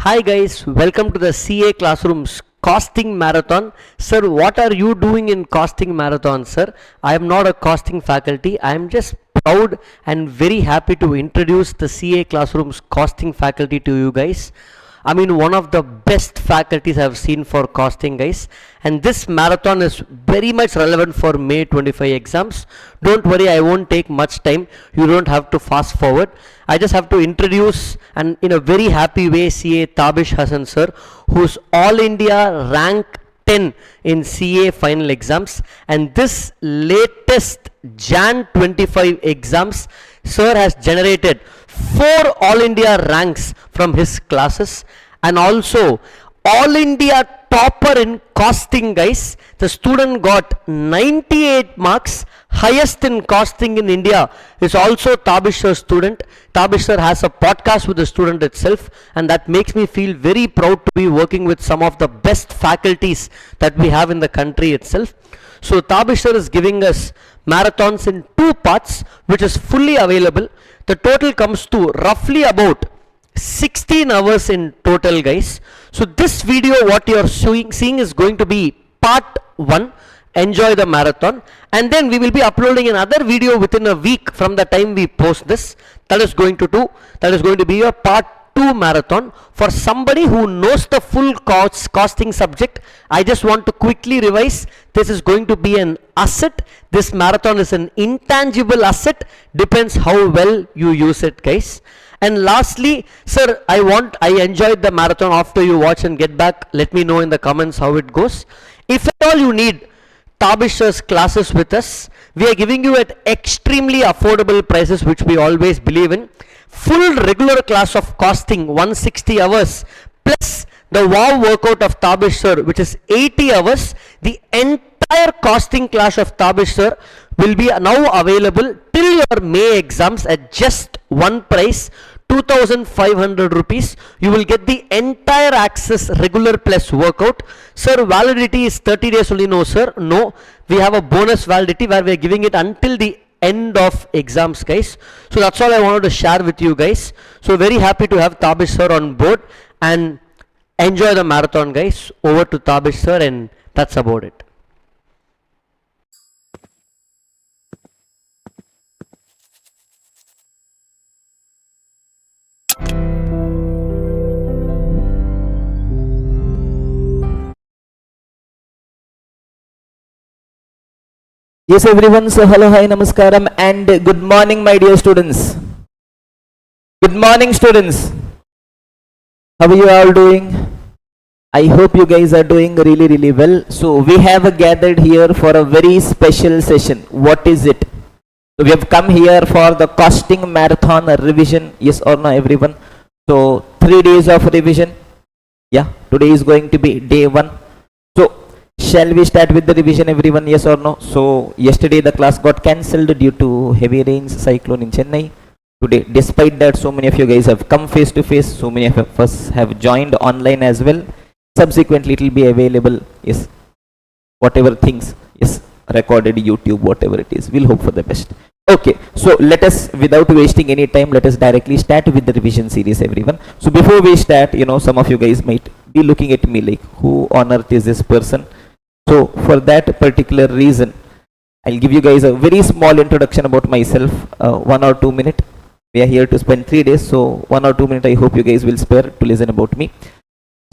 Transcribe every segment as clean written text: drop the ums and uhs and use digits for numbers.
Hi guys, welcome to the CA Classroom's Costing Marathon. Sir, what are you doing in Costing Marathon, sir? I am not a costing faculty. I am just proud and very happy to introduce the CA Classroom's Costing faculty to you guys. I mean, one of the best faculties I've seen for costing, guys. And this marathon is very much relevant for May 25 exams. Don't worry, I won't take much time. You don't have to fast forward. I just have to introduce, and in a very happy way, CA Tabish Hasan sir, who's All India rank 10 in CA final exams. And this latest Jan 25 exams, sir has generated 4 All India ranks from his classes, and also All India topper in costing, guys. The student got 98 marks. Highest in costing in India is also Tabish sir student. Tabish sir has a podcast with the student itself, and that makes me feel very proud to be working with some of the best faculties that we have in the country itself. So Tabish sir is giving us marathons in 2 parts, which is fully available. The total comes to roughly about 16 hours in total, guys. So this video what you are seeing is going to be part 1. Enjoy the marathon, and then we will be uploading another video within a week from the time we post this. That is going to be a part 2 marathon. For somebody who knows the full costing subject, I just want to quickly revise. This is going to be an asset. This marathon is an intangible asset. Depends how well you use it, guys. And lastly, sir, I enjoyed the marathon. After you watch and get back, let me know in the comments how it goes. If at all you need Tabish sir's classes with us, we are giving you at extremely affordable prices, which we always believe in. Full regular class of costing 160 hours plus the wow workout of Tabish sir, which is 80 hours. The entire costing class of Tabish sir will be now available till your May exams at just one price, 2,500 rupees. You will get the entire access regular plus workout. Sir, validity is 30 days only. No sir, no, we have a bonus validity where we are giving it until the end of exams, guys. So that's all I wanted to share with you guys. So very happy to have Tabish sir on board, and enjoy the marathon, guys. Over to Tabish sir, and that's about it. Yes everyone, so hello, hi, namaskaram and good morning my dear students. Good morning students. How are you all doing? I hope you guys are doing really well. So we have gathered here for a very special session. What is it? So we have come here for the costing marathon revision. Yes or no everyone? So 3 days of revision. Yeah, today is going to be day 1. So shall we start with the revision everyone, yes or no? So yesterday the class got cancelled due to heavy rains, cyclone in Chennai. Today, despite that, so many of you guys have come face to face, so many of us have joined online as well. Subsequently it will be available, yes, whatever things, yes, recorded YouTube, whatever it is, we'll hope for the best. Okay, so let us, without wasting any time, let us directly start with the revision series everyone. So before we start, you know, some of you guys might be looking at me like, who on earth is this person? So for that particular reason, I'll give you guys a very small introduction about myself, 1 or 2 minutes. We are here to spend 3 days, so 1 or 2 minutes I hope you guys will spare to listen about me.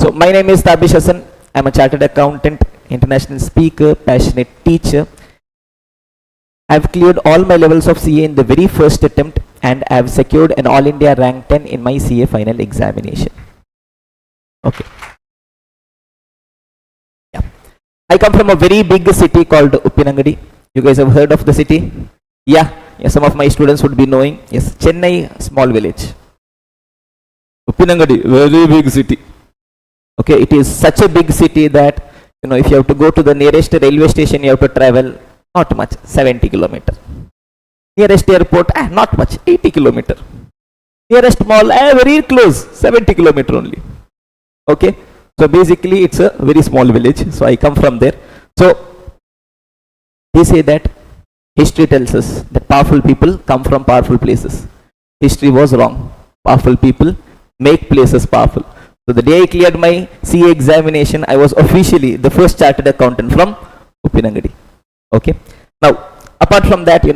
So my name is Tabish Hasan. I'm a chartered accountant, international speaker, passionate teacher. I've cleared all my levels of CA in the very first attempt, and I've secured an All India rank 10 in my CA final examination. Okay. I come from a very big city called Uppinangadi. You guys have heard of the city? Yeah, some of my students would be knowing. Yes, Chennai, small village. Uppinangadi, very big city. Okay, it is such a big city that, you know, if you have to go to the nearest railway station, you have to travel not much, 70 kilometer. Nearest airport, not much, 80 kilometer. Nearest mall, very close, 70 kilometer only. Okay. So basically it's a very small village. So I come from there. So they say that history tells us that powerful people come from powerful places. History was wrong. Powerful people make places powerful. So the day I cleared my CA examination, I was officially the first chartered accountant from Uppinangadi. Okay. Now, apart from that,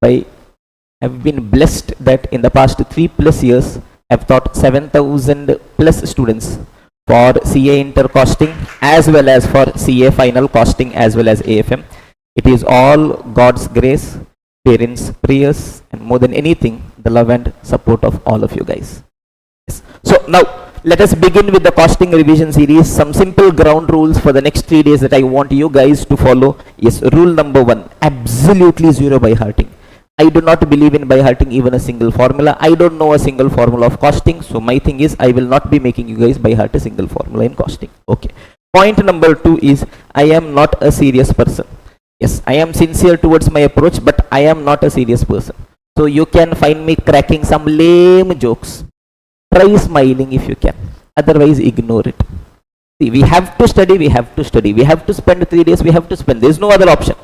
I've been blessed that in the past 3+ years, I've taught 7,000 plus students for CA inter costing as well as for CA final costing as well as AFM. It is all God's grace, parents' prayers, and more than anything, the love and support of all of you guys. Yes. So now, let us begin with the costing revision series. Some simple ground rules for the next 3 days that I want you guys to follow. Yes, rule number 1, absolutely zero by hearting. I do not believe in by hearting even a single formula. I don't know a single formula of costing. So my thing is, I will not be making you guys by heart a single formula in costing. Okay. Point number 2 is, I am not a serious person. Yes, I am sincere towards my approach, but I am not a serious person. So you can find me cracking some lame jokes. Try smiling if you can. Otherwise, ignore it. See, we have to study, we have to study. We have to spend 3 days, we have to spend. There is no other option.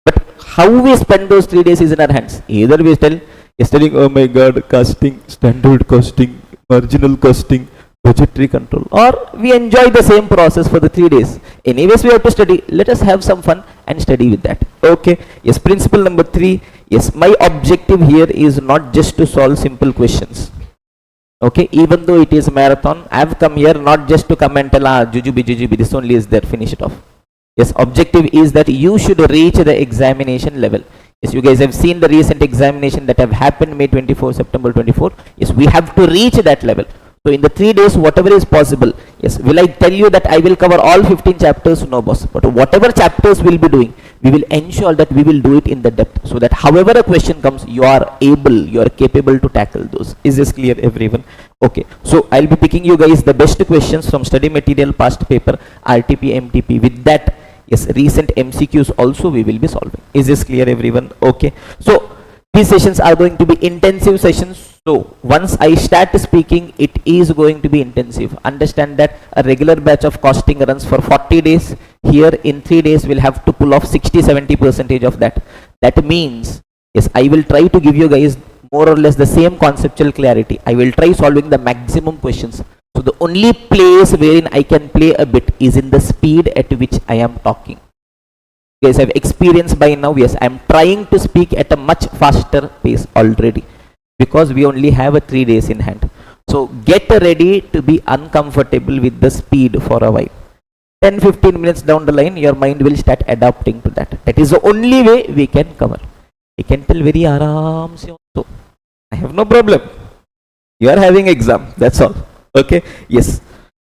But how we spend those 3 days is in our hands. Either we tell, studying, oh my god, costing, standard costing, marginal costing, budgetary control, or we enjoy the same process for the 3 days. Anyways, we have to study. Let us have some fun and study with that. Okay. Yes, principle number 3. Yes, my objective here is not just to solve simple questions. Okay, even though it is a marathon, I have come here not just to come and tell, jujubi, this only is there, finish it off. Yes, objective is that you should reach the examination level. Yes, you guys have seen the recent examination that have happened May 24, September 24. Yes, we have to reach that level. So in the 3 days, whatever is possible. Yes, will I tell you that I will cover all 15 chapters? No, boss. But whatever chapters we'll be doing, we will ensure that we will do it in the depth, so that however a question comes, you are capable to tackle those. Is this clear, everyone? Okay. So I'll be picking you guys the best questions from study material, past paper, RTP, MTP. With that, yes, recent MCQs also we will be solving. Is this clear, everyone? Okay. So these sessions are going to be intensive sessions. So once I start speaking, it is going to be intensive. Understand that a regular batch of costing runs for 40 days. Here in 3 days, we'll have to pull off 60-70% of that. That means, yes, I will try to give you guys more or less the same conceptual clarity. I will try solving the maximum questions. So the only place wherein I can play a bit is in the speed at which I am talking. You guys have experience by now. Yes, I am trying to speak at a much faster pace already, because we only have a 3 days in hand. So get ready to be uncomfortable with the speed for a while. 10-15 minutes down the line, your mind will start adapting to that. That is the only way we can cover. I can tell very aram se also. I have no problem. You are having exam, that's all. Okay. Yes.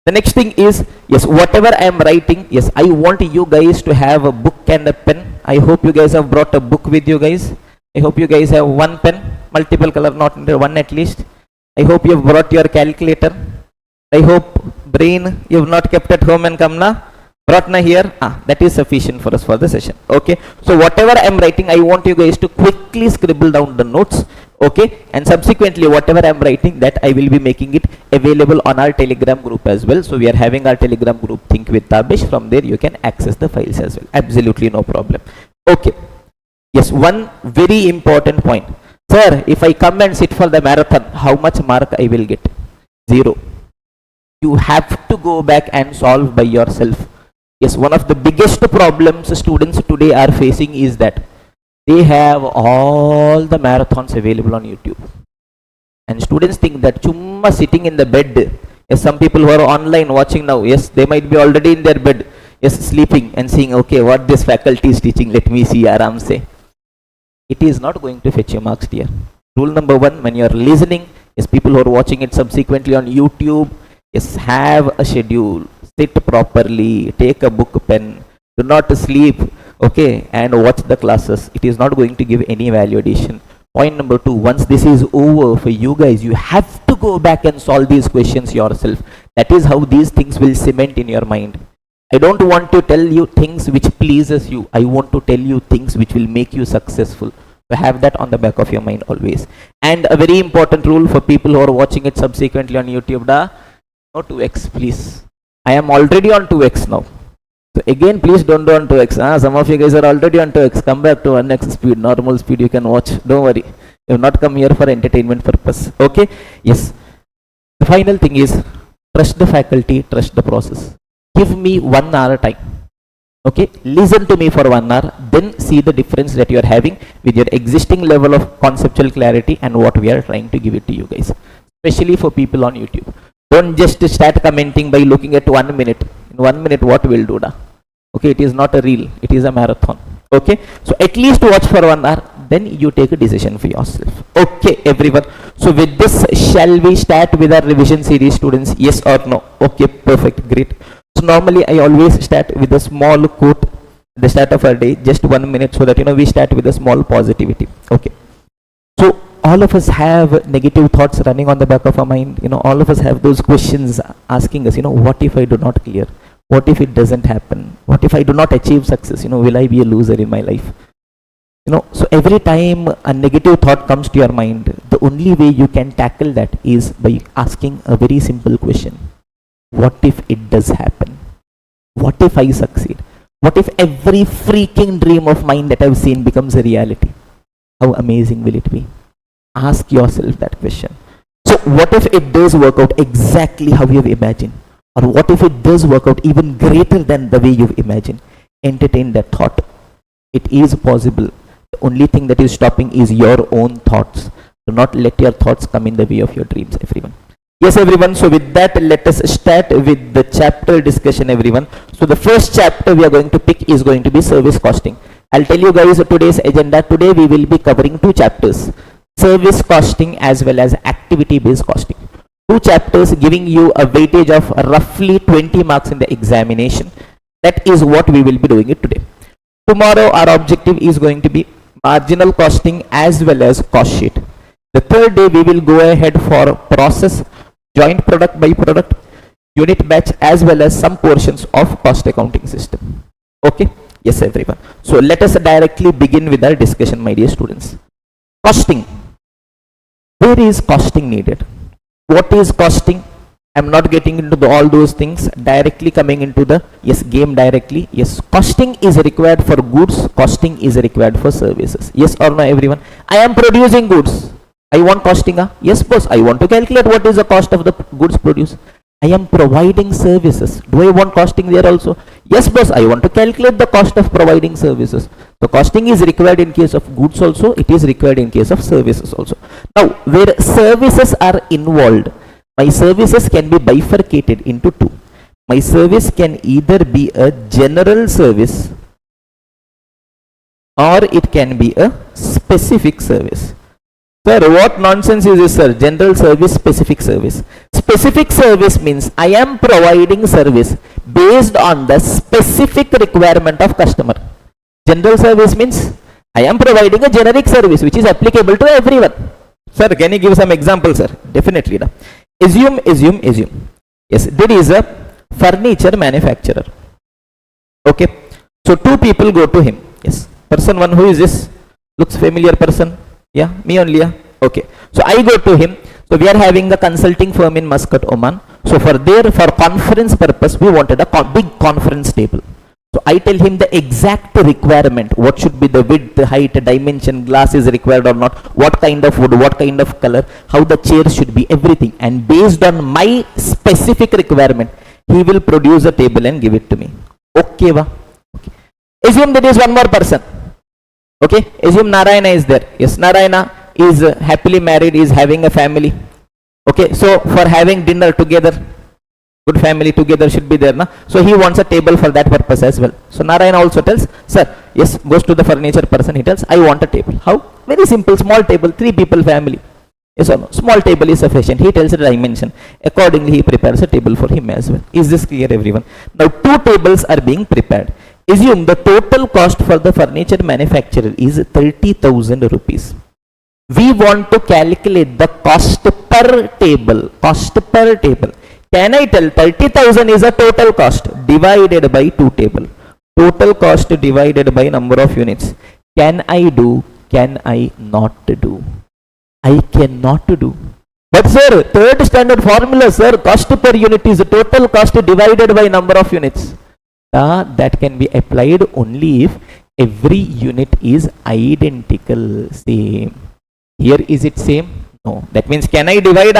The next thing is, yes, whatever I am writing, yes, I want you guys to have a book and a pen. I hope you guys have brought a book with you guys. I hope you guys have one pen, multiple color, not one at least. I hope you have brought your calculator. I hope brain you have not kept at home and come na. Brought na here. That is sufficient for us for the session. Okay. So whatever I am writing, I want you guys to quickly scribble down the notes. Okay. And subsequently, whatever I am writing, that I will be making it available on our Telegram group as well. So we are having our Telegram group, Think with Tabish. From there, you can access the files as well. Absolutely no problem. Okay. Yes, one very important point. Sir, if I come and sit for the marathon, how much mark I will get? 0. You have to go back and solve by yourself. Yes, one of the biggest problems students today are facing is that they have all the marathons available on YouTube. And students think that chumma sitting in the bed. Yes, some people who are online watching now, yes, they might be already in their bed, yes, sleeping and saying, okay, what this faculty is teaching, let me see, aram se. It is not going to fetch your marks, dear. Rule number 1, when you are listening, yes, people who are watching it subsequently on YouTube, yes, have a schedule, sit properly, take a book pen, do not sleep, okay, and watch the classes. It is not going to give any value addition. Point number 2, once this is over for you guys, you have to go back and solve these questions yourself. That is how these things will cement in your mind. I don't want to tell you things which pleases you. I want to tell you things which will make you successful. So have that on the back of your mind always. And a very important rule for people who are watching it subsequently on YouTube, no 2x please. I am already on 2x now. So again, please don't do on 2x. Some of you guys are already on 2x. Come back to 1x speed, normal speed you can watch. Don't worry. You have not come here for entertainment purpose. Okay? Yes. The final thing is, Trust the faculty, trust the process. Give me 1 hour time. Okay, listen to me for 1 hour, then see the difference that you are having with your existing level of conceptual clarity and what we are trying to give it to you guys, especially for people on YouTube. Don't just start commenting by looking at 1 minute. In 1 minute, what will do? Da? Okay, it is not a reel, it is a marathon. Okay, so at least watch for 1 hour, then you take a decision for yourself. Okay, everyone. So with this, shall we start with our revision series, students? Yes or no? Okay, perfect, great. So normally I always start with a small quote at the start of our day, just 1 minute, so that we start with a small positivity. Okay. So all of us have negative thoughts running on the back of our mind. All of us have those questions asking us, what if I do not clear? What if it doesn't happen? What if I do not achieve success? Will I be a loser in my life? So every time a negative thought comes to your mind, the only way you can tackle that is by asking a very simple question. What if it does happen? What if I succeed? What if every freaking dream of mine that I've seen becomes a reality? How amazing will it be? Ask yourself that question. So what if it does work out exactly how you've imagined? Or what if it does work out even greater than the way you've imagined? Entertain that thought. It is possible. The only thing that is stopping is your own thoughts. Do not let your thoughts come in the way of your dreams, everyone. Yes, everyone. So with that, let us start with the chapter discussion, everyone. So the first chapter we are going to pick is going to be service costing. I'll tell you guys today's agenda. Today we will be covering 2 chapters. Service costing as well as activity based costing. 2 chapters giving you a weightage of roughly 20 marks in the examination. That is what we will be doing it today. Tomorrow our objective is going to be marginal costing as well as cost sheet. The third day we will go ahead for process, joint product by product, unit batch as well as some portions of cost accounting system. Okay? Yes, everyone. So let us directly begin with our discussion, my dear students. Costing. Where is costing needed? What is costing? I'm not getting into all those things, directly coming into the game directly. Yes, costing is required for goods, costing is required for services. Yes or no, everyone? I am producing goods. I want costing. Yes, boss. I want to calculate what is the cost of the goods produced. I am providing services. Do I want costing there also? Yes, boss. I want to calculate the cost of providing services. So costing is required in case of goods also. It is required in case of services also. Now, where services are involved, my services can be bifurcated into 2. My service can either be a general service or it can be a specific service. Sir, what nonsense is this, sir? General service, specific service. Specific service means I am providing service based on the specific requirement of customer. General service means I am providing a generic service which is applicable to everyone. Sir, can you give some examples, sir? Definitely. Assume. Yes, there is a furniture manufacturer. Okay. So 2 people go to him. Yes. Person 1, who is this? Looks familiar person. Yeah, me only. Yeah. Okay. So I go to him. So we are having a consulting firm in Muscat, Oman. So for conference purpose, we wanted a big conference table. So I tell him the exact requirement. What should be the width, height, dimension, glass is required or not, what kind of wood, what kind of color, how the chairs should be, everything. And based on my specific requirement, he will produce a table and give it to me. Okay, va? Okay. Assume there is one more person. Okay, assume Narayana is there. Yes, Narayana is happily married, is having a family. Okay, so for having dinner together, good family together should be there, na? So he wants a table for that purpose as well. So Narayana also tells, sir, yes, goes to the furniture person, he tells, I want a table. How? Very simple, small table, 3 people family. Yes or no? Small table is sufficient. He tells the dimension. Accordingly, he prepares a table for him as well. Is this clear, everyone? Now 2 tables are being prepared. Assume the total cost for the furniture manufacturer is 30,000 rupees. We want to calculate the cost per table. Cost per table. Can I tell 30,000 is a total cost divided by 2 table. Total cost divided by number of units. Can I do? Can I not do? I cannot do. But sir, 3rd standard formula, sir, cost per unit is total cost divided by number of units. That can be applied only if every unit is identical, same. Here is it same? No. That means can I divide?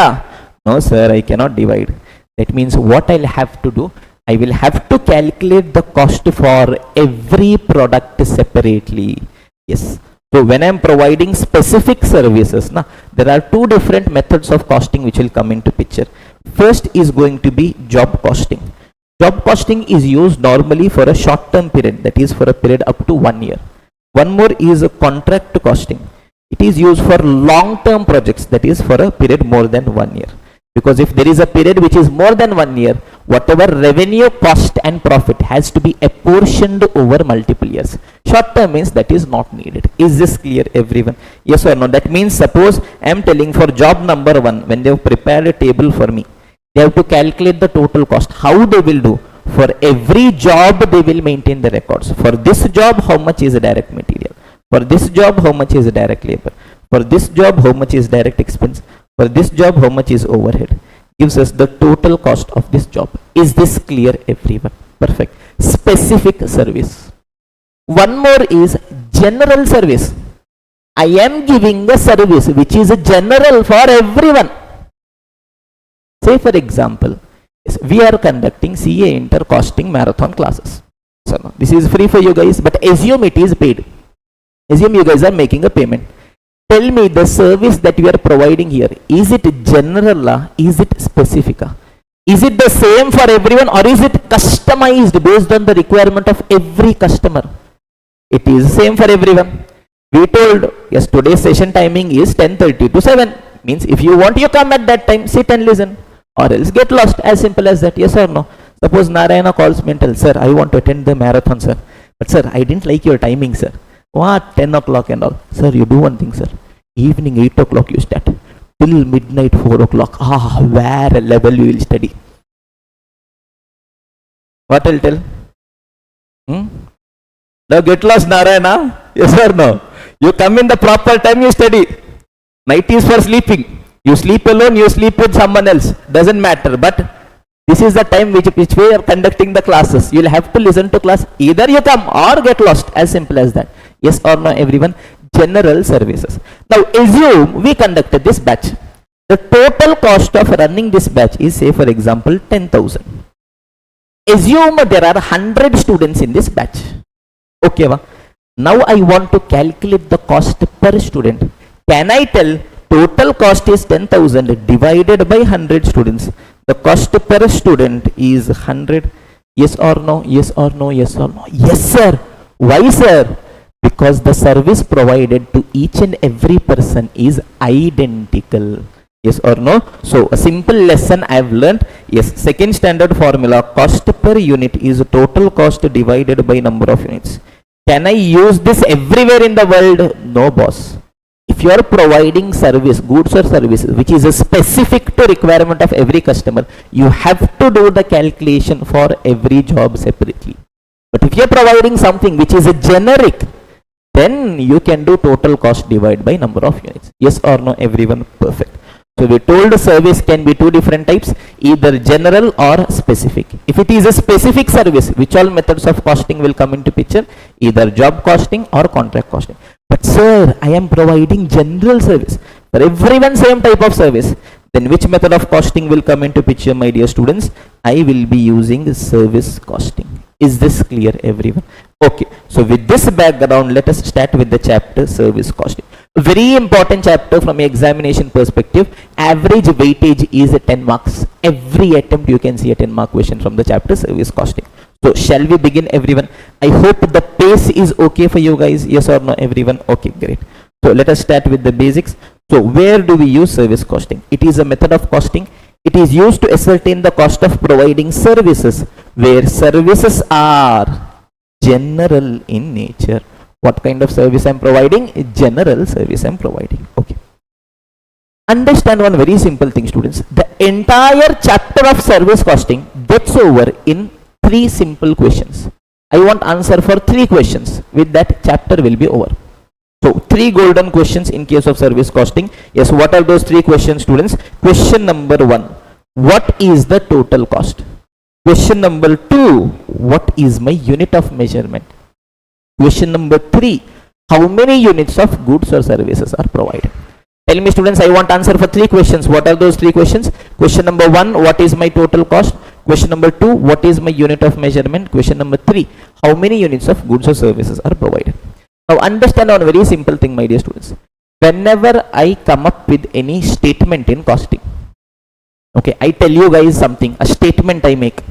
No sir, I cannot divide. That means what I'll have to do, I will have to calculate the cost for every product separately. Yes. So when I am providing specific services, there are two different methods of costing which will come into picture. First is going to be job costing. Job costing is used normally for a short-term period, that is for a period up to 1 year. One more is a contract costing. It is used for long-term projects, that is for a period more than 1 year. Because if there is a period which is more than 1 year, whatever revenue, cost and profit has to be apportioned over multiple years. Short term means that is not needed. Is this clear, everyone? Yes or no? That means suppose I am telling for job number 1, when they have prepared a table for me, they have to calculate the total cost. How they will do? For every job they will maintain the records. For this job, how much is the direct material? For this job, how much is the direct labor? For this job, how much is direct expense? For this job, how much is overhead? Gives us the total cost of this job. Is this clear, everyone? Perfect. Specific service. One more is general service. I am giving a service which is general for everyone. Say for example, we are conducting CA Inter costing marathon classes. So no, this is free for you guys, but assume it is paid. Assume you guys are making a payment. Tell me the service that you are providing here, is it general, is it specific? Is it the same for everyone or is it customized based on the requirement of every customer? It is same for everyone. We told, yes, today's session timing is 10:30 to 7. Means if you want, you come at that time, sit and listen, or else get lost, as simple as that. Yes or no? Suppose Narayana calls me and tells, sir, I want to attend the marathon, sir. But sir, I didn't like your timing, sir. What? 10 o'clock and all. Sir, you do one thing, sir. Evening 8 o'clock you start. Till midnight 4 o'clock. Where level you will study? What I'll tell? Now get lost, Narayana. Yes or no? You come in the proper time, you study. Night is for sleeping. You sleep alone, you sleep with someone else. Doesn't matter. But this is the time which we are conducting the classes. You will have to listen to class. Either you come or get lost. As simple as that. Yes or no, everyone? General services. Now assume we conducted this batch. The total cost of running this batch is, say for example, 10,000. Assume there are 100 students in this batch. Okay, now I want to calculate the cost per student. Can I tell total cost is 10,000 divided by 100 students? The cost per student is 100. Yes or no? Yes or no? Yes or no? Yes, sir. Why, sir? Because the service provided to each and every person is identical. Yes or no? So a simple lesson I have learnt. Yes, second standard formula, cost per unit is total cost divided by number of units. Can I use this everywhere in the world? No, boss. If you are providing service, goods or services which is a specific to requirement of every customer, you have to do the calculation for every job separately. But if you are providing something which is a generic, then you can do total cost divided by number of units. Yes or no, everyone? Perfect. So we told the service can be two different types, either general or specific. If it is a specific service, which all methods of costing will come into picture? Either job costing or contract costing. But sir, I am providing general service. For everyone same type of service. Then which method of costing will come into picture, my dear students? I will be using service costing. Is this clear, everyone? Okay. So with this background, let us start with the chapter service costing. Very important chapter from examination perspective. Average weightage is 10 marks. Every attempt you can see a 10 mark question from the chapter service costing. So shall we begin, everyone? I hope the pace is okay for you guys. Yes or no, everyone? Okay, great. So let us start with the basics. So where do we use service costing? It is a method of costing. It is used to ascertain the cost of providing services where services are general in nature. What kind of service I am providing? General service I am providing. Okay. Understand one very simple thing, students. The entire chapter of service costing gets over in 3 simple questions. I want answer for 3 questions. With that, chapter will be over. So 3 golden questions in case of service costing. Yes, what are those 3 questions, students? Question number 1. What is the total cost? Question number 2. What is my unit of measurement? Question number 3. How many units of goods or services are provided? Tell me students, I want answer for 3 questions. What are those 3 questions? Question number 1, what is my total cost? Question number 2, what is my unit of measurement? Question number 3, how many units of goods or services are provided? Now understand one very simple thing, my dear students. Whenever I come up with any statement in costing, okay, I tell you guys something, a statement I make.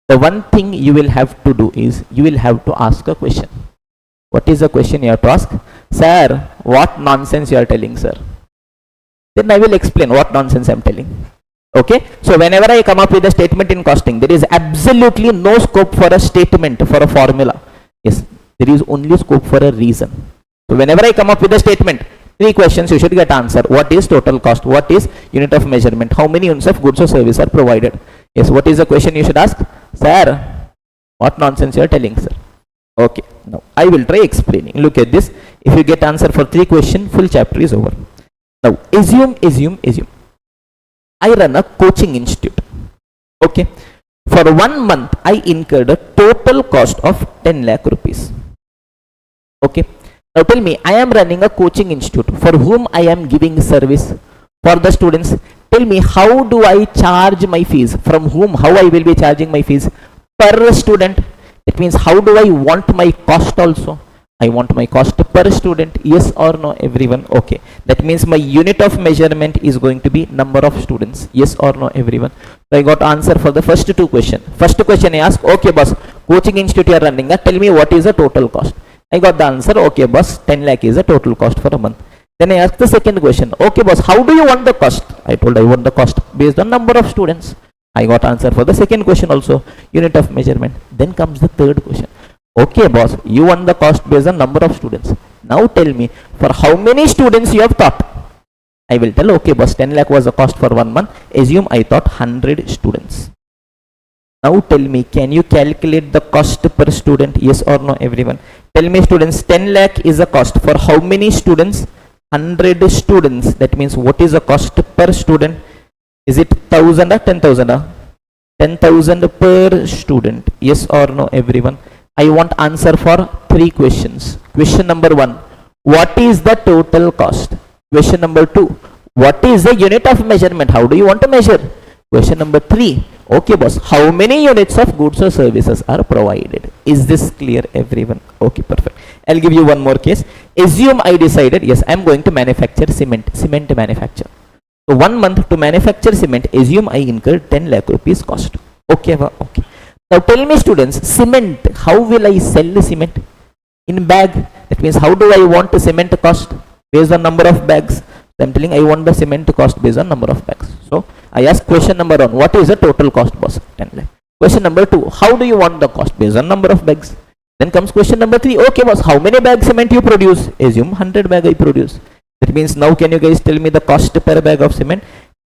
The one thing you will have to do is, you will have to ask a question. What is the question you have to ask? Sir, what nonsense you are telling, sir? Then I will explain what nonsense I am telling. Okay, so whenever I come up with a statement in costing, there is absolutely no scope for a statement, for a formula. Yes, there is only scope for a reason. So whenever I come up with a statement, 3 questions you should get answer. What is total cost? What is unit of measurement? How many units of goods or service are provided? Yes, what is the question you should ask? Sir, what nonsense you are telling, sir? Okay, now I will try explaining. Look at this. If you get answer for 3 questions, full chapter is over. Now assume I run a coaching institute. Okay, for 1 month I incurred a total cost of 10 lakh rupees. Okay, now tell me, I am running a coaching institute for whom I am giving service for the students. Tell me, how do I charge my fees? From whom? How I will be charging my fees? Per student. That means, how do I want my cost also? I want my cost per student. Yes or no, everyone? Okay. That means my unit of measurement is going to be number of students. Yes or no, everyone? So I got answer for the first 2 questions. First question I asked, okay boss, coaching institute you are running, tell me what is the total cost? I got the answer, okay boss, 10 lakh is the total cost for a month. Then I asked the second question, okay boss, how do you want the cost? I told I want the cost based on number of students. I got answer for the second question also, unit of measurement. Then comes the third question. Okay boss, you want the cost based on number of students. Now tell me, for how many students you have taught? I will tell, okay boss, 10 lakh was the cost for 1 month. Assume I taught 100 students. Now tell me, can you calculate the cost per student? Yes or no, everyone? Tell me students, 10 lakh is the cost for how many students? 100 students. That means, what is the cost per student? Is it 1000 or 10,000? 10,000 per student. Yes or no, everyone? I want answer for 3 questions. Question number 1, what is the total cost? Question number 2, what is the unit of measurement? How do you want to measure? Question number 3, okay boss, how many units of goods or services are provided? Is this clear, everyone? Okay, perfect. I'll give you one more case. Assume I decided, yes, I'm going to manufacture cement manufacture. So 1 month to manufacture cement, assume I incurred 10 lakh rupees cost. Okay, okay. Now tell me students, cement, how will I sell the cement? In bag. That means, how do I want the cement cost? Based on number of bags. So I'm telling I want the cement cost based on number of bags. So I ask question number 1, what is the total cost boss? 10 lakh. Question number 2, how do you want the cost? Based on number of bags. Then comes question number 3, okay boss, how many bags cement you produce? Assume 100 bag I produce. That means, now can you guys tell me the cost per bag of cement?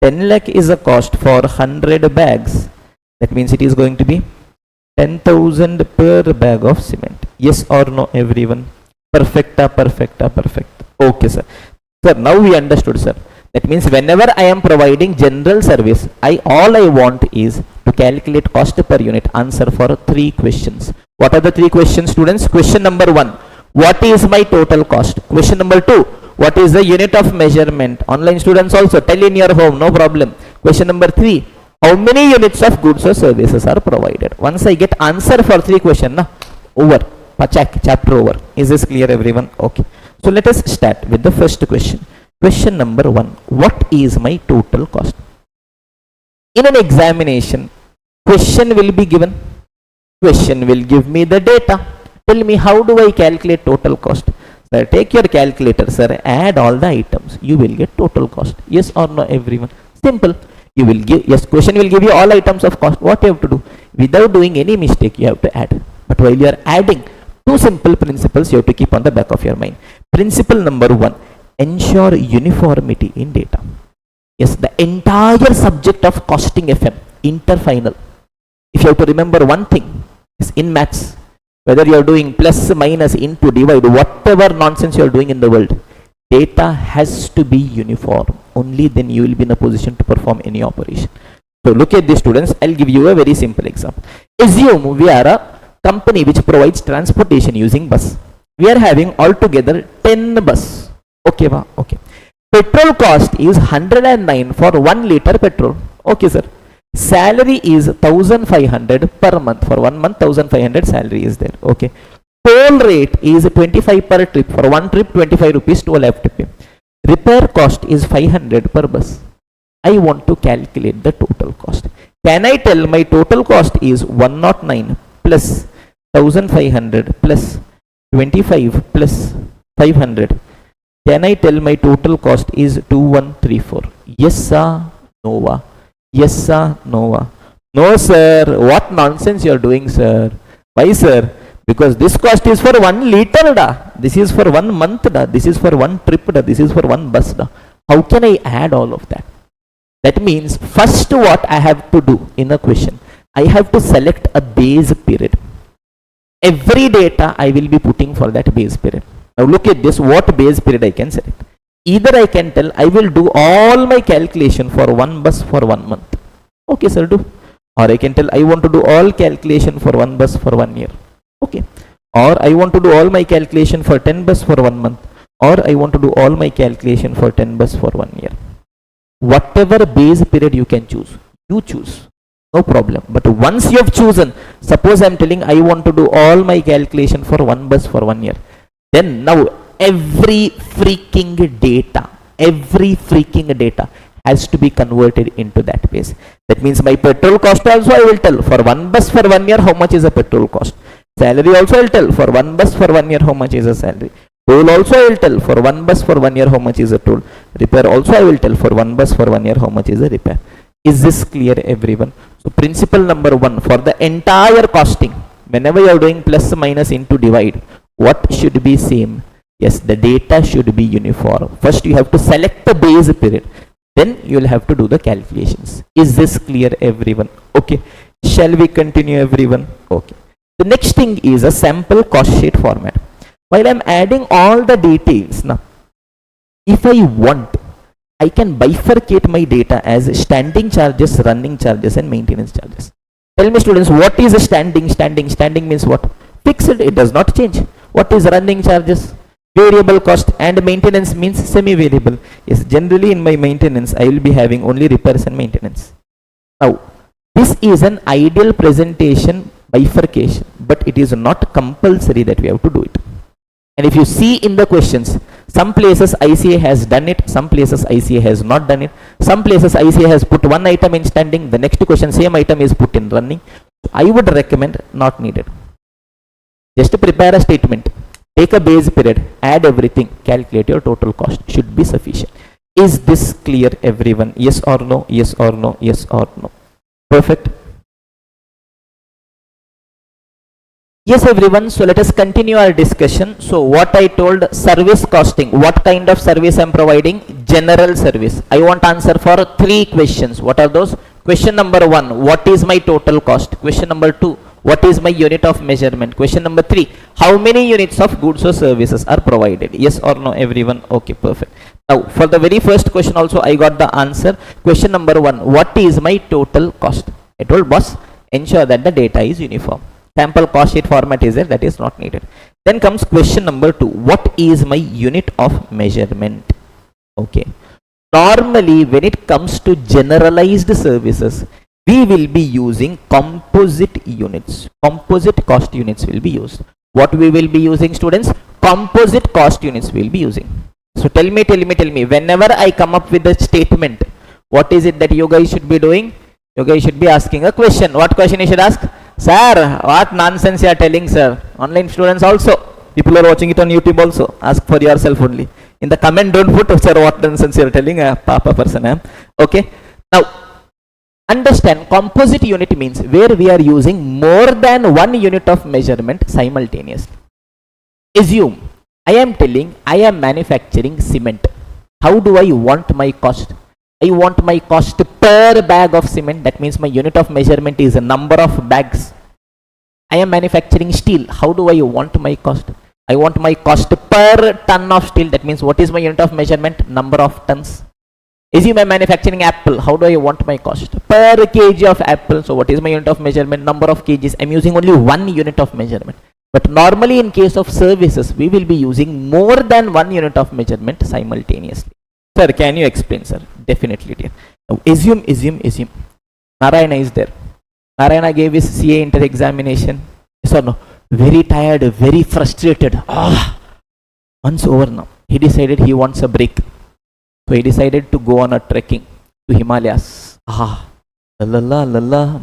10 lakh is a cost for 100 bags. That means it is going to be 10,000 per bag of cement. Yes or no, everyone? Perfecta. Okay, sir. Sir, now we understood, sir. That means, whenever I am providing general service, all I want is to calculate cost per unit. Answer for 3 questions. What are the 3 questions, students? Question number 1, what is my total cost? Question number 2, what is the unit of measurement? Online students also, tell in your home, no problem. Question number 3, how many units of goods or services are provided? Once I get answer for 3 questions, over. Pachak, chapter over. Is this clear, everyone? Okay. So let us start with the first question. Question number 1, what is my total cost? In an examination, question will be given. Question will give me the data. Tell me, how do I calculate total cost? Sir, take your calculator, sir, add all the items. You will get total cost. Yes or no, everyone? Simple. You will give, yes, question will give you all items of cost. What you have to do? Without doing any mistake, you have to add. But while you are adding, 2 simple principles you have to keep on the back of your mind. Principle number 1, ensure uniformity in data. Yes, the entire subject of costing FM, interfinal. If you have to remember one thing, is in maths, whether you are doing plus, minus, into, divide, whatever nonsense you are doing in the world, data has to be uniform. Only then you will be in a position to perform any operation. So look at this, students. I'll give you a very simple example. Assume we are a company which provides transportation using bus. We are having altogether 10 bus. Okay, okay. Petrol cost is 109 for 1 liter petrol. Okay, sir. Salary is 1500 per month. For 1 month, 1500 salary is there. Okay. Toll rate is 25 per trip. For 1 trip, 25 rupees toll I have to pay. Repair cost is 500 per bus. I want to calculate the total cost. Can I tell my total cost is 109 plus 1500 plus 25 plus 500? Can I tell my total cost is 2134? Yes sir, no. Yes sir, no. No sir, what nonsense you are doing, sir? Why sir? Because this cost is for 1 liter da. This is for 1 month da. This is for 1 trip da. This is for 1 bus da. How can I add all of that? That means first what I have to do in a question, I have to select a base period. Every data I will be putting for that base period. Now look at this, what base period I can select. Either I can tell I will do all my calculation for 1 bus for 1 month. Okay sir, do. Or I can tell I want to do all calculation for 1 bus for 1 year. Okay. Or I want to do all my calculation for 10 bus for 1 month. Or I want to do all my calculation for 10 bus for 1 year. Whatever base period you can choose, you choose. No problem. But once you have chosen, suppose I am telling I want to do all my calculation for 1 bus for 1 year. Then now every freaking data has to be converted into that base. That means my petrol cost also I will tell for 1 bus for 1 year how much is the petrol cost. Salary also I will tell for 1 bus for 1 year how much is the salary. Toll also I will tell for 1 bus for 1 year how much is the toll. Repair also I will tell for 1 bus for 1 year how much is the repair. Is this clear everyone? So principle number 1 for the entire costing, whenever you are doing plus minus into divide, what should be same? Yes, the data should be uniform. First you have to select the base period, then you will have to do the calculations. Is this clear everyone? Okay, shall we continue everyone? Okay. The next thing is a sample cost sheet format. While I am adding all the details now, if I want, I can bifurcate my data as standing charges, running charges and maintenance charges. Tell me students, what is standing? Standing means what? Fixed, it does not change. What is running charges? Variable cost. And maintenance means semi-variable. Yes, generally in my maintenance I will be having only repairs and maintenance. Now this is an ideal presentation bifurcation, but it is not compulsory that we have to do it. And if you see in the questions, some places ICA has done it, some places ICA has not done it, some places ICA has put one item in standing, the next question same item is put in running. So I would recommend not needed. Just to prepare a statement, take a base period, add everything, calculate your total cost, should be sufficient. Is this clear everyone? Yes or no? Yes or no? Yes or no? Perfect. Yes everyone, so let us continue our discussion. So what I told, service costing, what kind of service I am providing? General service. I want answer for 3 questions. What are those? Question number 1, what is my total cost? Question number 2, what is my unit of measurement? Question number 3, how many units of goods or services are provided? Yes or no everyone? Okay, perfect. Now for the very first question also I got the answer. Question number 1, what is my total cost? I told boss, ensure that the data is uniform. Sample cost sheet format is there, that is not needed. Then comes question number 2, what is my unit of measurement? Okay. Normally when it comes to generalized services, we will be using composite units. Composite cost units will be used. What we will be using students? Composite cost units will be using. So tell me, whenever I come up with a statement, what is it that you guys should be doing? You guys should be asking a question. What question you should ask? Sir, what nonsense you are telling, sir? Online students also, people are watching it on YouTube also. Ask for yourself only. In the comment, don't put, sir, what nonsense you are telling, papa person. Okay. Now, understand, composite unit means where we are using more than one unit of measurement simultaneously. Assume, I am telling, I am manufacturing cement. How do I want my cost? I want my cost per bag of cement. That means my unit of measurement is a number of bags. I am manufacturing steel. How do I want my cost? I want my cost per ton of steel. That means what is my unit of measurement? Number of tons. Assume I am manufacturing apple. How do I want my cost? Per kg of apple. So what is my unit of measurement? Number of kgs. I am using only one unit of measurement. But normally in case of services, we will be using more than one unit of measurement simultaneously. Sir, can you explain, sir? Definitely, dear. Now, assume. Narayana is there. Narayana gave his CA inter examination. Yes or no? Very tired, very frustrated. Once over now. He decided he wants a break. So he decided to go on a trekking to Himalayas.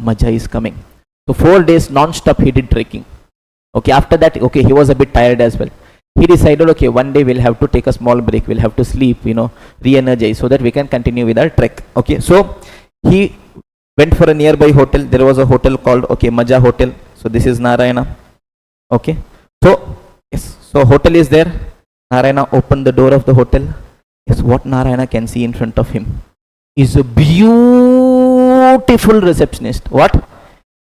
Maja is coming. So 4 days non-stop he did trekking. Okay, after that, okay, he was a bit tired as well. He decided, okay, one day we'll have to take a small break. We'll have to sleep, re-energize so that we can continue with our trek. Okay, so he went for a nearby hotel. There was a hotel called, okay, Maja Hotel. So this is Narayana. Okay, so yes, so hotel is there. Narayana opened the door of the hotel. Yes, what Narayana can see in front of him is a beautiful receptionist. What?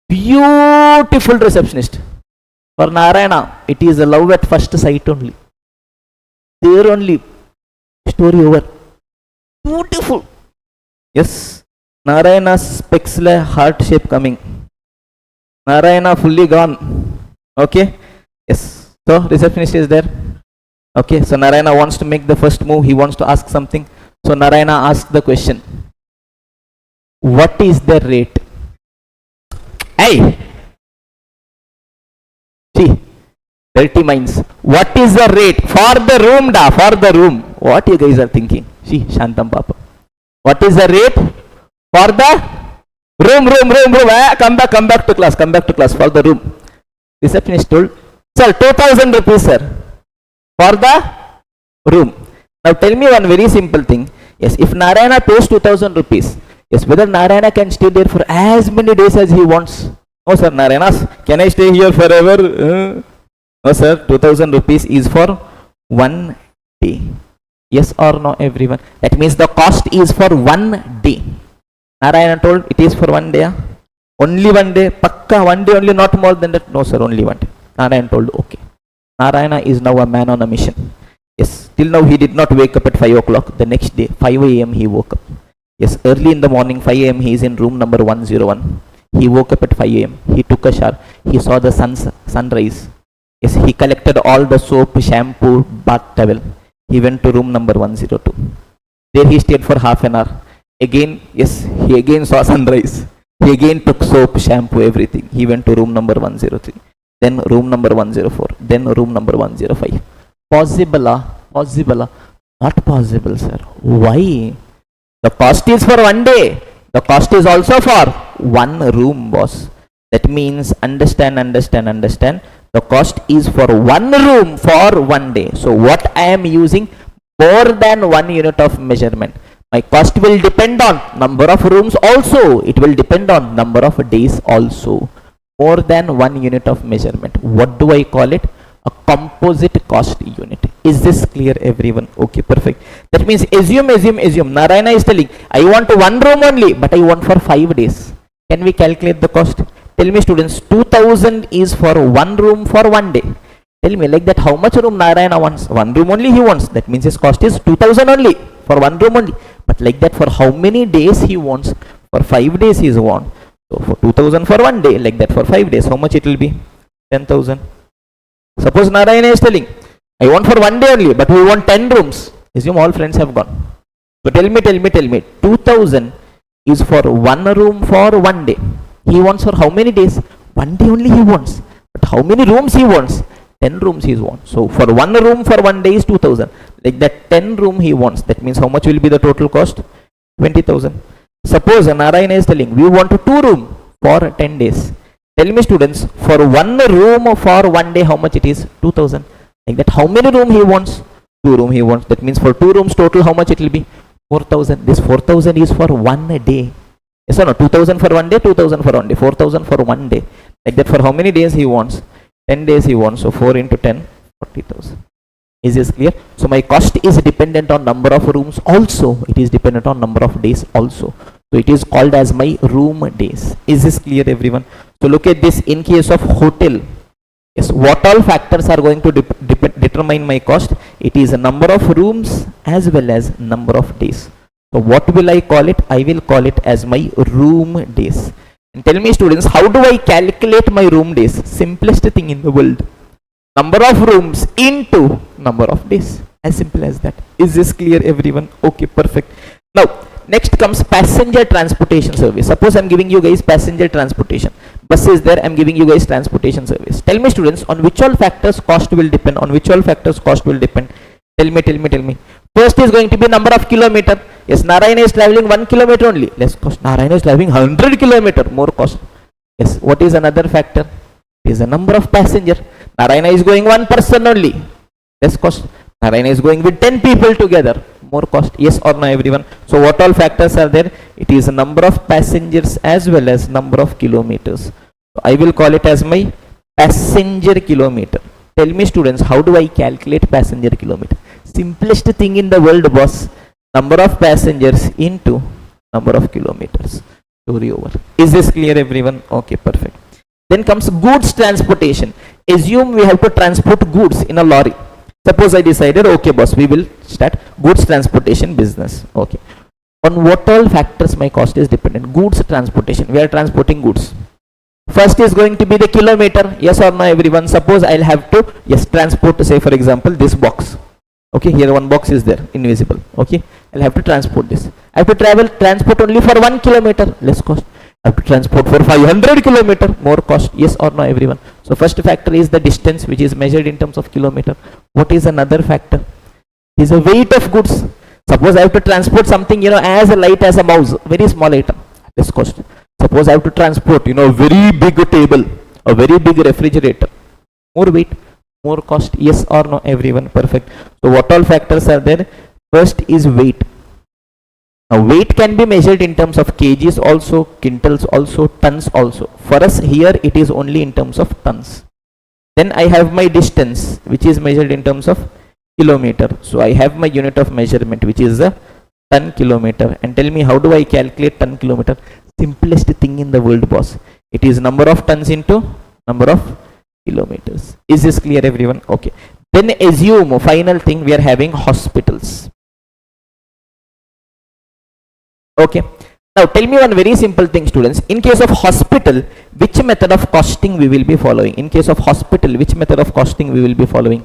Beautiful receptionist. For Narayana, it is a love at first sight only. There only. Story over. Beautiful. Yes. Narayana's spexle heart shape coming. Narayana fully gone. Okay. Yes. So receptionist is there. Okay. So Narayana wants to make the first move. He wants to ask something. So Narayana asks the question. What is the rate? Hey! See, dirty minds. What is the rate for the room? For the room. What you guys are thinking? See, Shantam Papa. What is the rate for the room? Come back to class for the room. Receptionist told, sir, 2,000 rupees, sir, for the room. Now tell me one very simple thing. Yes, if Narayana pays 2,000 rupees, yes, whether Narayana can stay there for as many days as he wants. No, sir, Narayana, can I stay here forever? No, sir, 2,000 rupees is for 1 day. Yes or no, everyone? That means the cost is for 1 day. Narayana told it is for 1 day. Only 1 day. Pakka 1 day only, not more than that. No, sir, only 1 day. Narayana told, okay. Narayana is now a man on a mission. Yes, till now he did not wake up at 5 o'clock. The next day, 5 a.m. he woke up. Yes, early in the morning, 5 a.m. he is in room number 101. He woke up at 5 a.m. He took a shower. He saw the sunrise. Yes, he collected all the soap, shampoo, bath towel. He went to room number 102. There he stayed for half an hour. Again, yes, he again saw sunrise. He again took soap, shampoo, everything. He went to room number 103. Then room number 104. Then room number 105. Possible? Not possible, sir. Why? The cost is for 1 day. The cost is also for 1 room, boss. That means, understand. The cost is for 1 room for 1 day. So what I am using? More than 1 unit of measurement. My cost will depend on number of rooms also. It will depend on number of days also. More than 1 unit of measurement. What do I call it? A composite cost unit. Is this clear, everyone? Okay, perfect. That means assume. Narayana is telling, I want 1 room only, but I want for 5 days. Can we calculate the cost? Tell me, students, 2,000 is for 1 room for 1 day. Tell me, like that, how much room Narayana wants? 1 room only he wants. That means his cost is 2,000 only for 1 room only. But like that, for how many days he wants? For 5 days he wants. So for 2,000 for 1 day, like that for 5 days, how much it will be? 10,000. Suppose Narayana is telling, I want for 1 day only, but we want 10 rooms. Assume all friends have gone. So tell me, 2,000 is for 1 room for 1 day. He wants for how many days? 1 day only he wants. But how many rooms he wants? 10 rooms he wants. So for 1 room for 1 day is 2,000. Like that 10 room he wants. That means how much will be the total cost? 20,000. Suppose Narayana is telling, we want 2 room for 10 days. Tell me, students, for 1 room for 1 day, how much it is? 2,000. Like that, how many room he wants? 2 room he wants. That means for 2 rooms total, how much it will be? 4,000. This 4,000 is for 1 day. Yes or no? 2,000 for 1 day, 2,000 for 1 day, 4,000 for 1 day. Like that, for how many days he wants? 10 days he wants. So 4 into 10, 40,000. Is this clear? So my cost is dependent on number of rooms also. It is dependent on number of days also. So it is called as my room days. Is this clear, everyone? So look at this in case of hotel. Yes, what all factors are going to determine my cost? It is a number of rooms as well as number of days. So what will I call it? I will call it as my room days. And tell me, students, how do I calculate my room days? Simplest thing in the world. Number of rooms into number of days. As simple as that. Is this clear, everyone? Okay, perfect. Now next comes passenger transportation service. Suppose I'm giving you guys passenger transportation. Bus is there, I'm giving you guys transportation service. Tell me students, on which all factors cost will depend? On which all factors cost will depend? Tell me. First is going to be number of kilometer. Yes, Narayana is traveling 1 kilometer only, less cost. Narayana is traveling 100 kilometer, more cost. Yes, what is another factor? Is the number of passenger. Narayana is going 1 person only, less cost. Narayana is going with 10 people together, more cost. Yes or no, everyone? So what all factors are there? It is a number of passengers as well as number of kilometers. So I will call it as my passenger kilometer. Tell me students, how do I calculate passenger kilometer? Simplest thing in the world, boss. Number of passengers into number of kilometers. Story over. Is this clear, everyone? Okay, perfect. Then comes goods transportation. Assume we have to transport goods in a lorry. Suppose I decided, okay boss, we will start goods transportation business. Okay. On what all factors my cost is dependent? Goods transportation. We are transporting goods. First is going to be the kilometer. Yes or no, everyone? Suppose I'll have to, yes, transport, say for example, this box. Okay, here one box is there, invisible. Okay, I'll have to transport this. I have to transport only for 1 kilometer, less cost. I have to transport for 500 kilometer, more cost. Yes or no, everyone? So first factor is the distance, which is measured in terms of kilometer. What is another factor? Is the weight of goods. Suppose I have to transport something, as light as a mouse, very small item, less cost. Suppose I have to transport, very big table, a very big refrigerator, more weight, more cost. Yes or no, everyone? Perfect. So what all factors are there? First is weight. Now weight can be measured in terms of kgs also, quintals also, tons also. For us here it is only in terms of tons. Then I have my distance, which is measured in terms of kilometer. So I have my unit of measurement, which is a ton kilometer. And tell me, how do I calculate ton kilometer? Simplest thing in the world, boss. It is number of tons into number of kilometers. Is this clear, everyone? Okay. Then assume, final thing, we are having hospitals. Okay. Now tell me one very simple thing, students. In case of hospital, which method of costing we will be following? In case of hospital, which method of costing we will be following?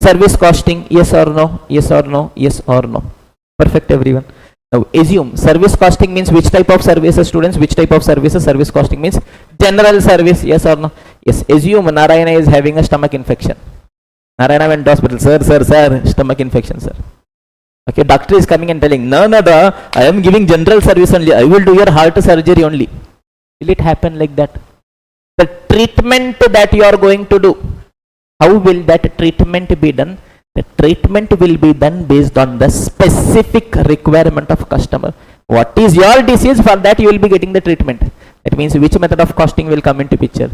Service costing, yes or no? Yes or no? Yes or no? Perfect, everyone. Now assume service costing means which type of services, students? Which type of services? Service costing means general service, yes or no? Yes. Assume Narayana is having a stomach infection. Narayana went to hospital. Sir, stomach infection, sir. Okay, doctor is coming and telling, no, I am giving general service only. I will do your heart surgery only. Will it happen like that? The treatment that you are going to do, how will that treatment be done? The treatment will be done based on the specific requirement of customer. What is your disease? For that you will be getting the treatment. That means which method of costing will come into picture?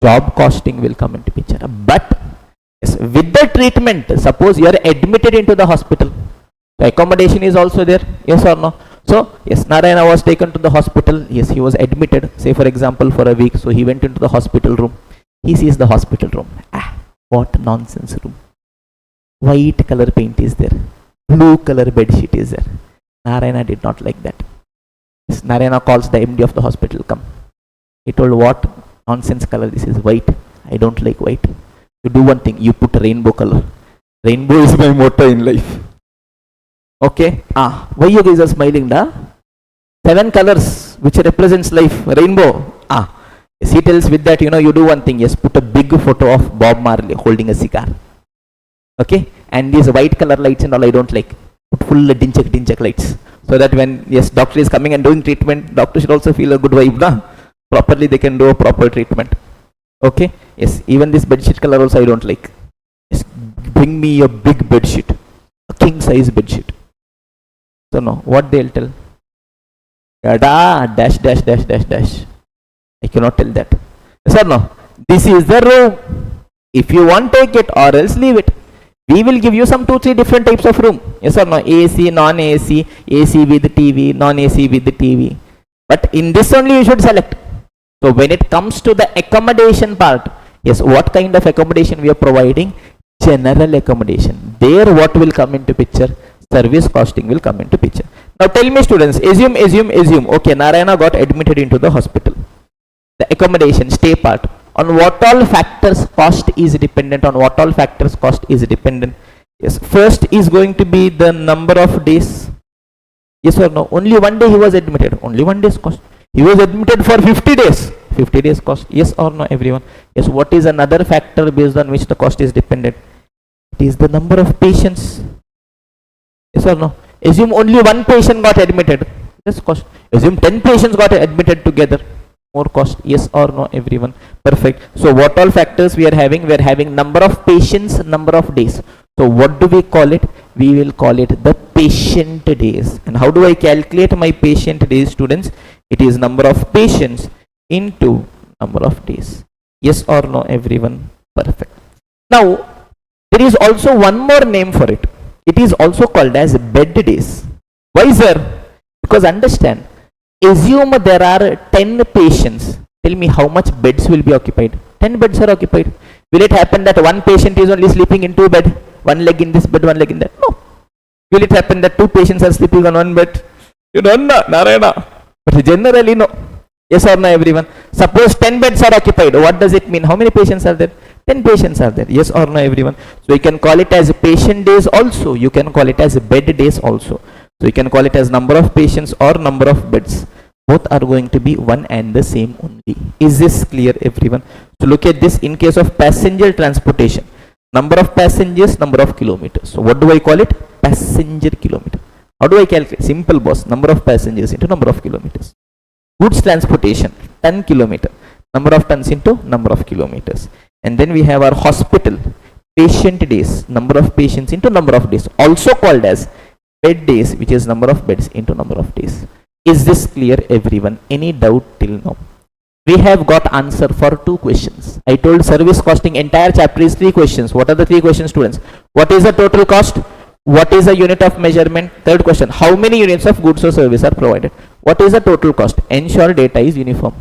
Job costing will come into picture. But yes, with the treatment, suppose you are admitted into the hospital. The accommodation is also there, yes or no? So yes, Narayana was taken to the hospital. Yes, he was admitted, say for example for a week. So he went into the hospital room. He sees the hospital room. What nonsense room. White color paint is there. Blue color bed sheet is there. Narayana did not like that. Yes, Narayana calls the MD of the hospital. Come. He told, what nonsense color this is? White. I don't like white. You do one thing. You put rainbow color. Rainbow is my motto in life. Okay. Why you guys are smiling, da? 7 colors which represents life. Rainbow. Yes, he tells with that, you do one thing. Yes, put a big photo of Bob Marley holding a cigar. Okay. And these white color lights and all I don't like. Put full dinchak lights. So that when, yes, doctor is coming and doing treatment, doctor should also feel a good vibe, da? Properly they can do a proper treatment. Okay. Yes, even this bedsheet color also I don't like. Yes, bring me a big bedsheet. A king size bedsheet. So no, what they'll tell? Dash. I cannot tell that. Yes or no? This is the room. If you want, take it or else leave it. We will give you some 2-3 different types of room. Yes or no? AC, non-AC, AC with TV, non-AC with TV. But in this only you should select. So when it comes to the accommodation part, yes, what kind of accommodation we are providing? General accommodation. There what will come into picture? Service costing will come into picture. Now tell me students, assume. Okay, Narayana got admitted into the hospital. The accommodation, stay part. On what all factors cost is dependent? On what all factors cost is dependent? Yes, first is going to be the number of days. Yes or no? Only one day he was admitted. Only one day's cost. He was admitted for 50 days. 50 days cost. Yes or no, everyone? Yes. What is another factor based on which the cost is dependent? It is the number of patients. Yes or no? Assume only one patient got admitted. Less cost. Assume 10 patients got admitted together. More cost. Yes or no, everyone? Perfect. So what all factors we are having? We are having number of patients, number of days. So what do we call it? We will call it the patient days. And how do I calculate my patient days, students? It is number of patients into number of days. Yes or no, everyone? Perfect. Now, there is also one more name for it. It is also called as bed days. Why, sir? Because understand, assume there are 10 patients. Tell me how much beds will be occupied. 10 beds are occupied. Will it happen that one patient is only sleeping in 2 bed? One leg in this bed, one leg in that? No. Will it happen that 2 patients are sleeping on one bed? You don't know, Narayana. But generally, no. Yes or no, everyone? Suppose 10 beds are occupied. What does it mean? How many patients are there? 10 patients are there. Yes or no, everyone? So you can call it as patient days also. You can call it as bed days also. So you can call it as number of patients or number of beds. Both are going to be one and the same only. Is this clear, everyone? So look at this in case of passenger transportation. Number of passengers, number of kilometers. So what do I call it? Passenger kilometer. How do I calculate? Simple, boss. Number of passengers into number of kilometers. Goods transportation, ton kilometer. Number of tons into number of kilometers. And then we have our hospital. Patient days. Number of patients into number of days. Also called as bed days, which is number of beds into number of days. Is this clear, everyone? Any doubt till now? We have got answer for 2 questions. I told service costing entire chapter is 3 questions. What are the 3 questions, students? What is the total cost? What is the unit of measurement? Third question, how many units of goods or service are provided? What is the total cost? Ensure data is uniform.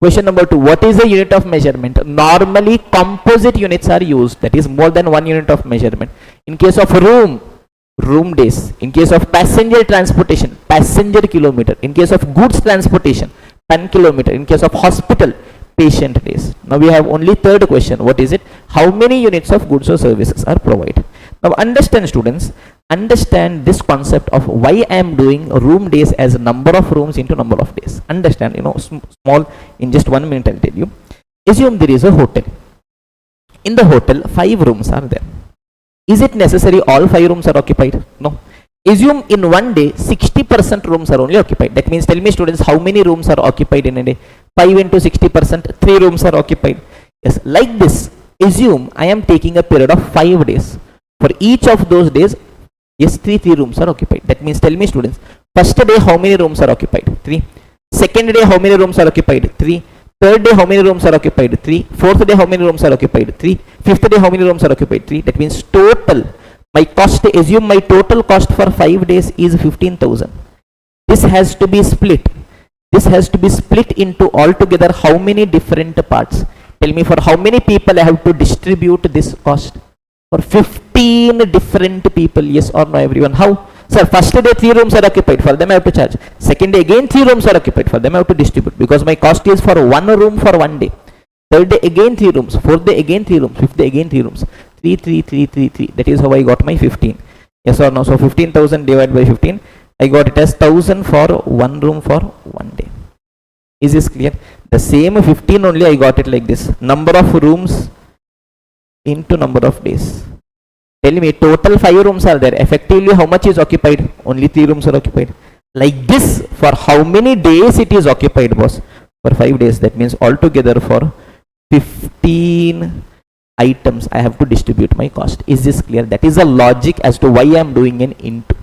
Question number 2, what is the unit of measurement? Normally composite units are used, that is more than 1 unit of measurement. In case of room days. In case of passenger transportation, passenger kilometer. In case of goods transportation, ton kilometer. In case of hospital, patient days. Now we have only third question. What is it? How many units of goods or services are provided? Now understand, students, understand this concept of why I am doing room days as number of rooms into number of days. Understand, small, in just 1 minute I'll tell you. Assume there is a hotel. In the hotel, 5 rooms are there. Is it necessary all 5 rooms are occupied? No. Assume in one day 60% rooms are only occupied. That means, tell me, students, how many rooms are occupied in a day? 5 into 60%, 3 rooms are occupied. Yes, like this. Assume I am taking a period of 5 days. For each of those days, yes, 3 rooms are occupied. That means, tell me, students, first day how many rooms are occupied? 3. Second day how many rooms are occupied? 3. Third day how many rooms are occupied? 3. Fourth day how many rooms are occupied? 3. Fifth day how many rooms are occupied? 3. That means total, my cost, assume my total cost for 5 days is 15,000. This has to be split. This has to be split into altogether how many different parts? Tell me, for how many people I have to distribute this cost? For 15 different people. Yes or no, everyone? How? Sir, first day 3 rooms are occupied, for them I have to charge. Second day again 3 rooms are occupied, for them I have to distribute, because my cost is for 1 room for 1 day. Third day again 3 rooms, fourth day again 3 rooms, fifth day again 3 rooms. 3. That is how I got my 15. Yes or no? So 15,000 divided by 15, I got it as 1,000 for 1 room for 1 day. Is this clear? The same 15 only I got it like this. Number of rooms into number of days. Tell me, total 5 rooms are there. Effectively, how much is occupied? Only 3 rooms are occupied. Like this, for how many days it is occupied, boss? For 5 days. That means altogether for 15 items, I have to distribute my cost. Is this clear? That is the logic as to why I am doing an into.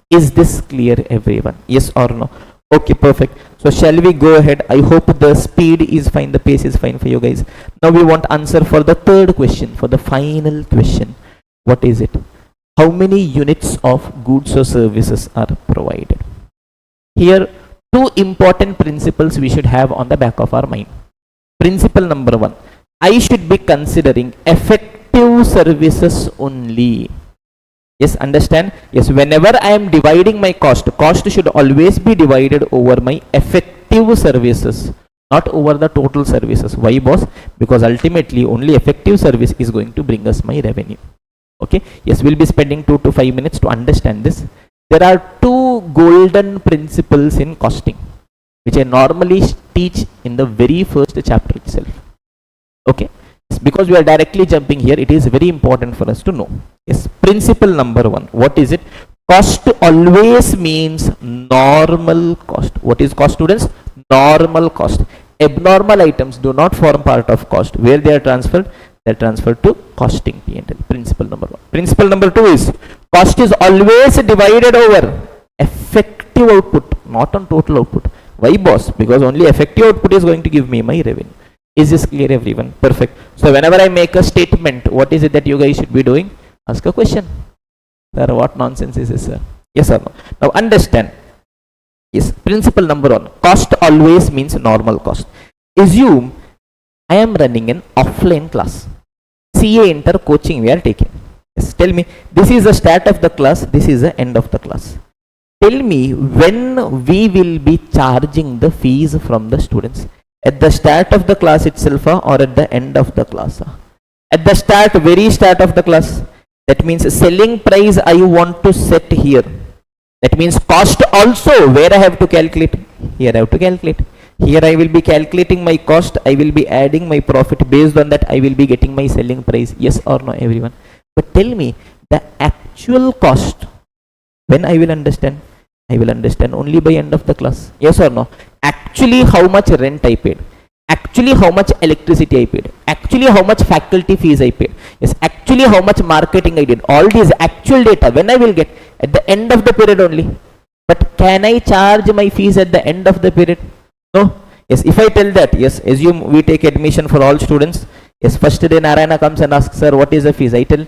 Is this clear, everyone? Yes or no? Okay, perfect. So shall we go ahead? I hope the speed is fine, the pace is fine for you guys. Now we want answer for the third question, for the final question. What is it? How many units of goods or services are provided? Here, 2 important principles we should have on the back of our mind. Principle number 1, I should be considering effective services only. Yes, understand? Yes, whenever I am dividing my cost should always be divided over my effective services, not over the total services. Why, boss? Because ultimately only effective service is going to bring us my revenue. Okay, yes, we'll be spending 2 to 5 minutes to understand this. There are two golden principles in costing, which I normally teach in the very first chapter itself. Okay, yes, because we are directly jumping here, it is very important for us to know. Yes, principle number one, what is it? Cost always means normal cost. What is cost, students? Normal cost. Abnormal items do not form part of cost. Where they are transferred? They are transferred to costing P&L. Principle number one. Principle number two is cost is always divided over effective output, not on total output. Why, boss? Because only effective output is going to give me my revenue. Is this clear, everyone? Perfect. So whenever I make a statement, what is it that you guys should be doing? Ask a question. Sir, what nonsense is this, sir? Yes or no? Now understand. Yes, principle number one, cost always means normal cost. Assume I am running an offline class. CA Inter coaching we are taking. Yes, tell me, this is the start of the class, this is the end of the class. Tell me when we will be charging the fees from the students. At the start of the class itself or at the end of the class? At the start, very start of the class. That means selling price I want to set here. That means cost also, where I have to calculate? Here I have to calculate. Here I will be calculating my cost, I will be adding my profit. Based on that I will be getting my selling price. Yes or no, everyone? But tell me, the actual cost, when I will understand? I will understand only by end of the class. Yes or no? Actually how much rent I paid, actually how much electricity I paid, actually how much faculty fees I paid, yes, actually how much marketing I did, all these actual data when I will get? At the end of the period only. But can I charge my fees at the end of the period? No. Yes, if I tell that, yes, assume we take admission for all students. Yes, first day Narayana comes and asks, sir, what is the fees? I tell,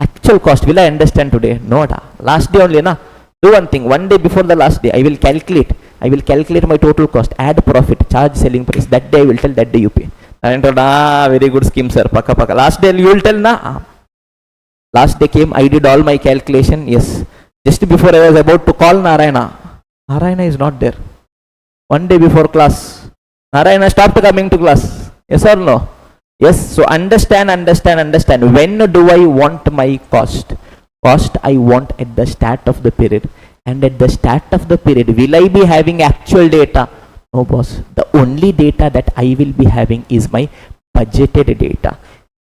actual cost, will I understand today? No, last day only, na. Do one thing, one day before the last day, I will calculate my total cost, add profit, charge selling price. That day I will tell, that day you pay. And very good scheme, sir. Paka. Last day you will tell, na. Last day came, I did all my calculation. Yes, just before I was about to call Narayana, Narayana is not there. One day before class, Narayana stopped coming to class. Yes or no? Yes. So understand. When do I want my cost? Cost I want at the start of the period. And at the start of the period, will I be having actual data? No, boss. The only data that I will be having is my budgeted data,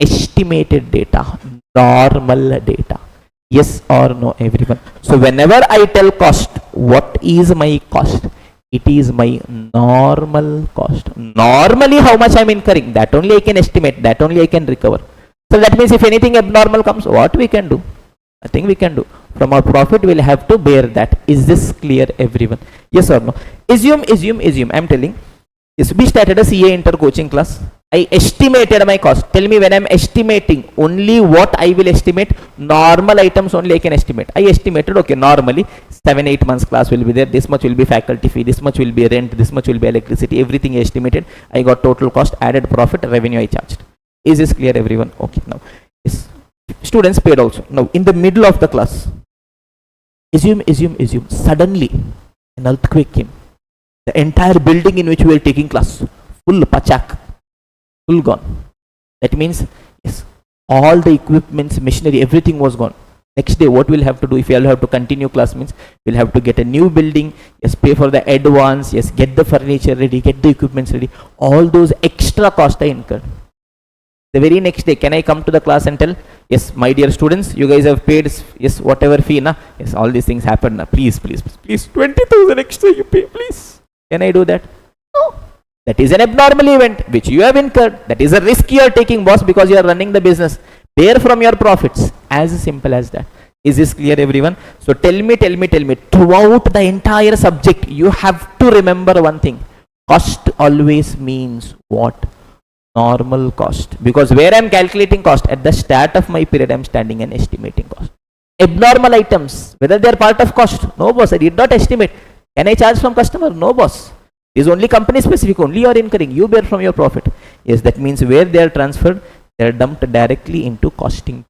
estimated data, normal data. Yes or no, everyone? So whenever I tell cost, what is my cost? It is my normal cost. Normally how much I am incurring, that only I can estimate, that only I can recover. So that means if anything abnormal comes, what we can do? Nothing we can do. From our profit we will have to bear that. Is this clear, everyone? Yes or no? Assume, I am telling, yes, we started a CA Inter coaching class. I estimated my cost. Tell me, when I am estimating, only what I will estimate? Normal items only I can estimate. I estimated, okay, normally 7-8 months class will be there, this much will be faculty fee, this much will be rent, this much will be electricity, everything I estimated. I got total cost, added profit, revenue I charged. Is this clear, everyone? Okay, now, yes, students paid also. Now, in the middle of the class, assume, suddenly an earthquake came. The entire building in which we were taking class, full pachak, full gone. That means, yes, all the equipments, machinery, everything was gone. Next day, what we'll have to do, if we have to continue class, means we'll have to get a new building, yes, pay for the advance, yes, get the furniture ready, get the equipments ready. All those extra costs I incurred. The very next day, can I come to the class and tell, yes, my dear students, you guys have paid, yes, whatever fee, na? Yes, all these things happen, na? Please, 20,000 extra you pay, please. Can I do that? No. That is an abnormal event which you have incurred. That is a risk you are taking, boss, because you are running the business. Bear from your profits. As simple as that. Is this clear, everyone? So tell me, throughout the entire subject, you have to remember one thing. Cost always means what? Normal cost. Because where I am calculating cost, at the start of my period, I am standing and estimating cost. Abnormal items, whether they are part of cost? No, boss, I did not estimate. Can I charge from customer? No, boss. It is only company specific, only you are incurring, you bear from your profit. Yes, that means where they are transferred, they are dumped directly into costing.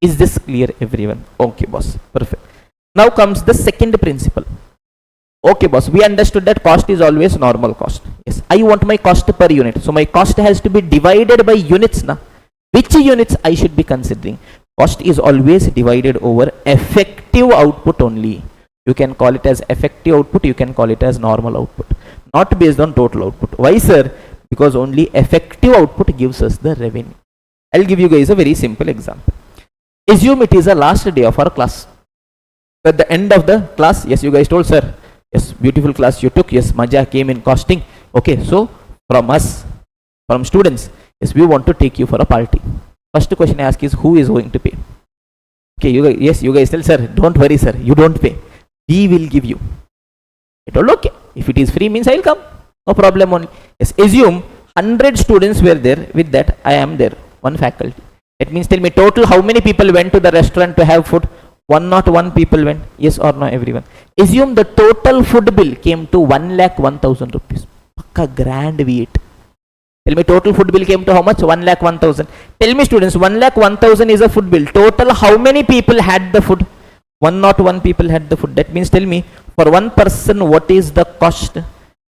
Is this clear, everyone? Okay, boss, perfect. Now comes the second principle. Okay, boss, we understood that cost is always normal cost. Yes, I want my cost per unit. So my cost has to be divided by units now. Which units I should be considering? Cost is always divided over effective output only. You can call it as effective output, you can call it as normal output, not based on total output. Why, sir? Because only effective output gives us the revenue. I'll give you guys a very simple example. Assume it is the last day of our class. At the end of the class, yes, you guys told, sir, yes, beautiful class you took, yes, Maja came in costing. Okay, so from us, from students, yes, we want to take you for a party. First question I ask is, who is going to pay? Okay, you guys, yes, you guys tell, sir, don't worry, sir, you don't pay. We will give you. I told, okay, if it is free means I will come. No problem only. Yes, assume 100 students were there, with that I am there, one faculty. That means tell me total how many people went to the restaurant to have food? 101 people went, yes or no, everyone. Assume the total food bill came to 1,01,000 rupees. Pakka grand we eat. Tell me total food bill came to how much? 1,01,000. Tell me students, 1,01,000 is a food bill. Total how many people had the food? 101 people had the food. That means tell me for one person what is the cost?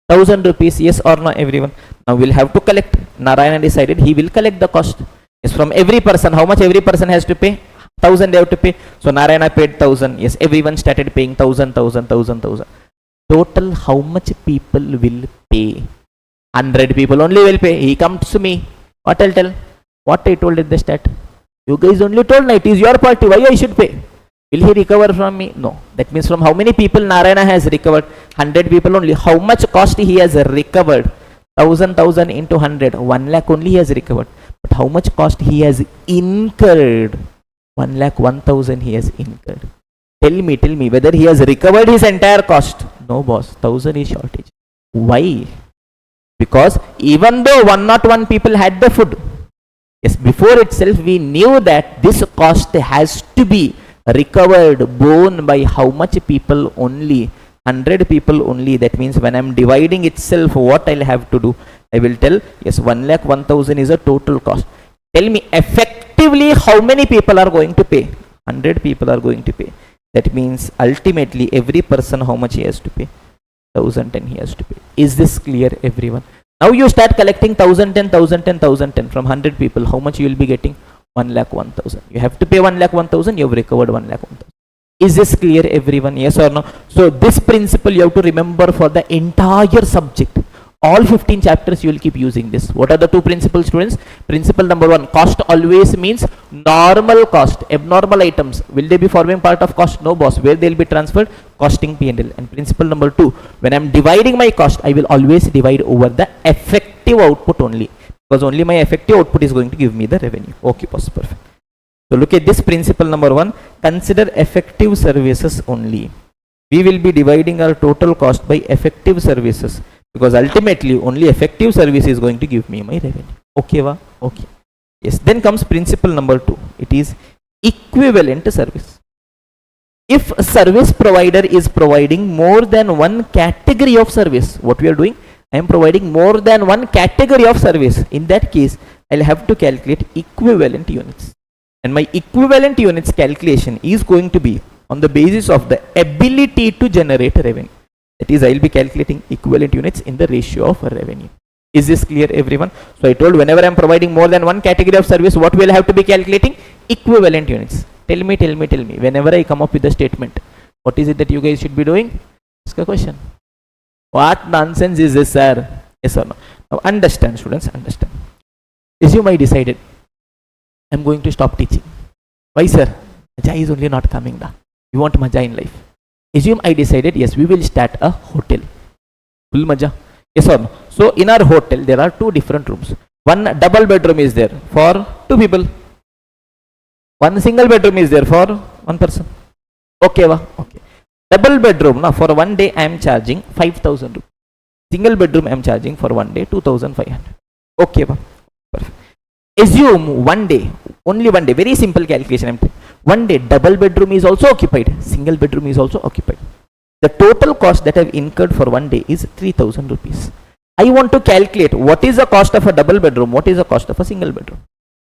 1,000 rupees, yes or no, everyone. Now we'll have to collect. Narayana decided he will collect the cost. Yes, from every person. How much every person has to pay? 1,000 they have to pay. So Narayana paid 1,000. Yes, everyone started paying 1,000. Total how much people will pay? 100 people only will pay. He comes to me. What I'll tell? What I told at the start? You guys only told me it is your party. Why I should pay? Will he recover from me? No. That means from how many people Narayana has recovered? 100 people only. How much cost he has recovered? 1,000 into 100. 1 lakh only he has recovered. But how much cost he has incurred? 1,01,000 he has incurred. Tell me whether he has recovered his entire cost. No boss, 1,000 is shortage. Why? Because even though 101 people had the food, yes, before itself we knew that this cost has to be recovered, borne by how much people only? 100 people only. That means when I am dividing itself, what I'll have to do? I will tell, yes, 1,01,000 is a total cost. Tell me effectively how many people are going to pay? 100 people are going to pay. That means ultimately every person how much he has to pay? 1,010 he has to pay. Is this clear, everyone? Now you start collecting 1,010 from 100 people. How much you will be getting? 1,01,000. You have to pay 1,01,000. You have recovered 1,01,000. Is this clear, everyone? Yes or no? So this principle you have to remember for the entire subject. All 15 chapters you will keep using this. What are the two principles, students? Principle number 1, cost always means normal cost. Abnormal items, will they be forming part of cost? No boss. Where they will be transferred? Costing P&L. And principle number 2, when I am dividing my cost, I will always divide over the effective output only. Because only my effective output is going to give me the revenue. Okay boss, perfect. So look at this principle number 1, consider effective services only. We will be dividing our total cost by effective services. Because ultimately only effective service is going to give me my revenue. Okay va? Okay. Yes. Then comes principle number 2. It is equivalent service. If a service provider is providing more than one category of service, what we are doing? I am providing more than one category of service. In that case, I'll have to calculate equivalent units. And my equivalent units calculation is going to be on the basis of the ability to generate revenue. That is, I will be calculating equivalent units in the ratio of revenue. Is this clear, everyone? So I told whenever I am providing more than one category of service, what will I have to be calculating? Equivalent units. Tell me. Whenever I come up with the statement, what is it that you guys should be doing? Ask a question. What nonsense is this, sir? Yes or no? Now understand, students, understand. Assume I decided I am going to stop teaching. Why, sir? Maja is only not coming now. You want Maja in life. Assume I decided, yes, we will start a hotel. Full Maja. Yes or no? So in our hotel, there are 2 different rooms. One double bedroom is there for 2 people. One single bedroom is there for 1 person. Okay, va? Okay. Double bedroom, now for one day I am charging 5,000 rupees. Single bedroom I am charging for one day 2,500. Okay, va? Perfect. Assume one day, only one day, very simple calculation I am taking. One day double bedroom is also occupied, single bedroom is also occupied. The total cost that I have incurred for one day is 3,000 rupees. I want to calculate what is the cost of a double bedroom, what is the cost of a single bedroom.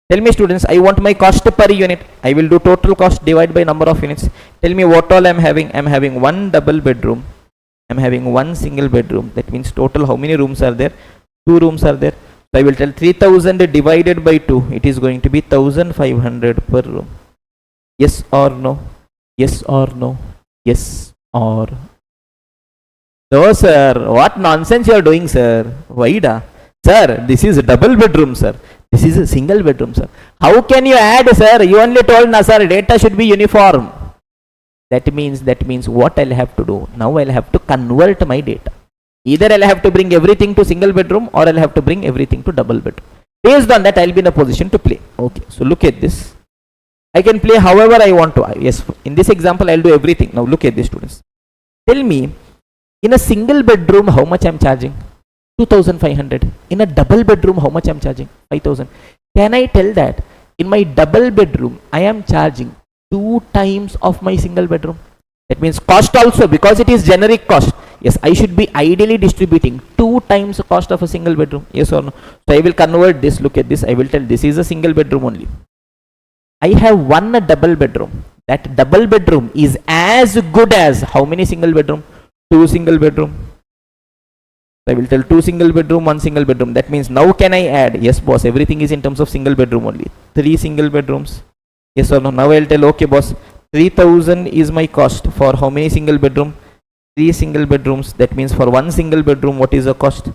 Tell me, students, I want my cost per unit. I will do total cost divided by number of units. Tell me what all I am having. I am having one double bedroom. I am having one single bedroom. That means total how many rooms are there? 2 rooms are there. So I will tell 3,000 divided by 2. It is going to be 1,500 per room. Yes or no? Yes or no? Yes or no, sir. What nonsense you are doing, sir? Why da? Sir, this is a double bedroom, sir. This is a single bedroom, sir. How can you add, sir? You only told na, sir, data should be uniform. That means what I'll have to do? Now I'll have to convert my data. Either I'll have to bring everything to single bedroom or I'll have to bring everything to double bedroom. Based on that, I'll be in a position to play. Okay, so look at this. I can play however I want to. Yes, in this example, I'll do everything. Now look at this, students. Tell me, in a single bedroom, how much I'm charging? 2,500. In a double bedroom, how much I'm charging? 5,000. Can I tell that in my double bedroom, I am charging 2 times of my single bedroom? That means cost also, because it is generic cost. Yes, I should be ideally distributing 2 times the cost of a single bedroom. Yes or no? So I will convert this. Look at this. I will tell this is a single bedroom only. I have one double bedroom. That double bedroom is as good as how many single bedroom? 2 single bedroom. I will tell 2 single bedroom, 1 single bedroom. That means now can I add? Yes, boss. Everything is in terms of single bedroom only. 3 single bedrooms. Yes or no? Now I will tell, okay, boss. 3,000 is my cost for how many single bedroom? 3 single bedrooms. That means for 1 single bedroom, what is the cost?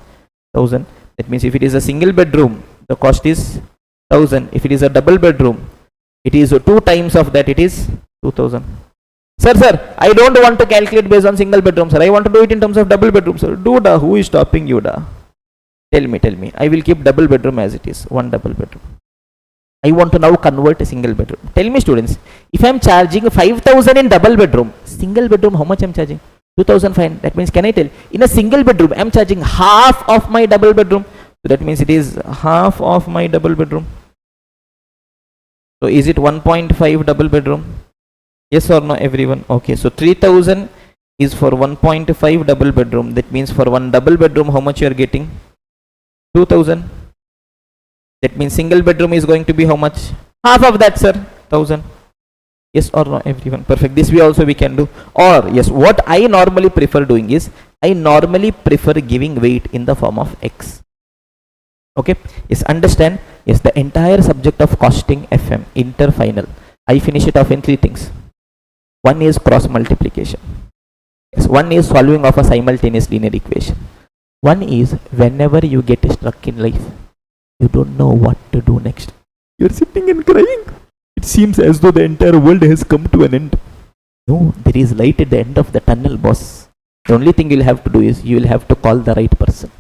1,000. That means if it is a single bedroom, the cost is 1,000. If it is a double bedroom, it is 2 times of that. It is 2,000. Sir, I don't want to calculate based on single bedroom, sir. I want to do it in terms of double bedroom, sir. Do da. Who is stopping you, da? Tell me. I will keep double bedroom as it is. 1 double bedroom. I want to now convert a single bedroom. Tell me, students, if I am charging 5,000 in double bedroom, single bedroom, how much I am charging? 2,500. That means, can I tell? In a single bedroom, I am charging half of my double bedroom. So that means it is half of my double bedroom. So is it 1.5 double bedroom? Yes or no, everyone? Okay, so 3,000 is for 1.5 double bedroom. That means for 1 double bedroom, how much you are getting? 2,000. That means single bedroom is going to be how much? Half of that, sir. 1,000. Yes or no, everyone? Perfect. This way also we can do. Or yes, what I normally prefer doing is, I normally prefer giving weight in the form of X. Okay. Yes, understand. Yes, the entire subject of costing FM, inter final, I finish it off in 3 things. One is cross multiplication. Yes, one is solving of a simultaneous linear equation. One is whenever you get stuck in life, you don't know what to do next. You're sitting and crying. It seems as though the entire world has come to an end. No, there is light at the end of the tunnel, boss. The only thing you'll have to do is, you will have to call the right person.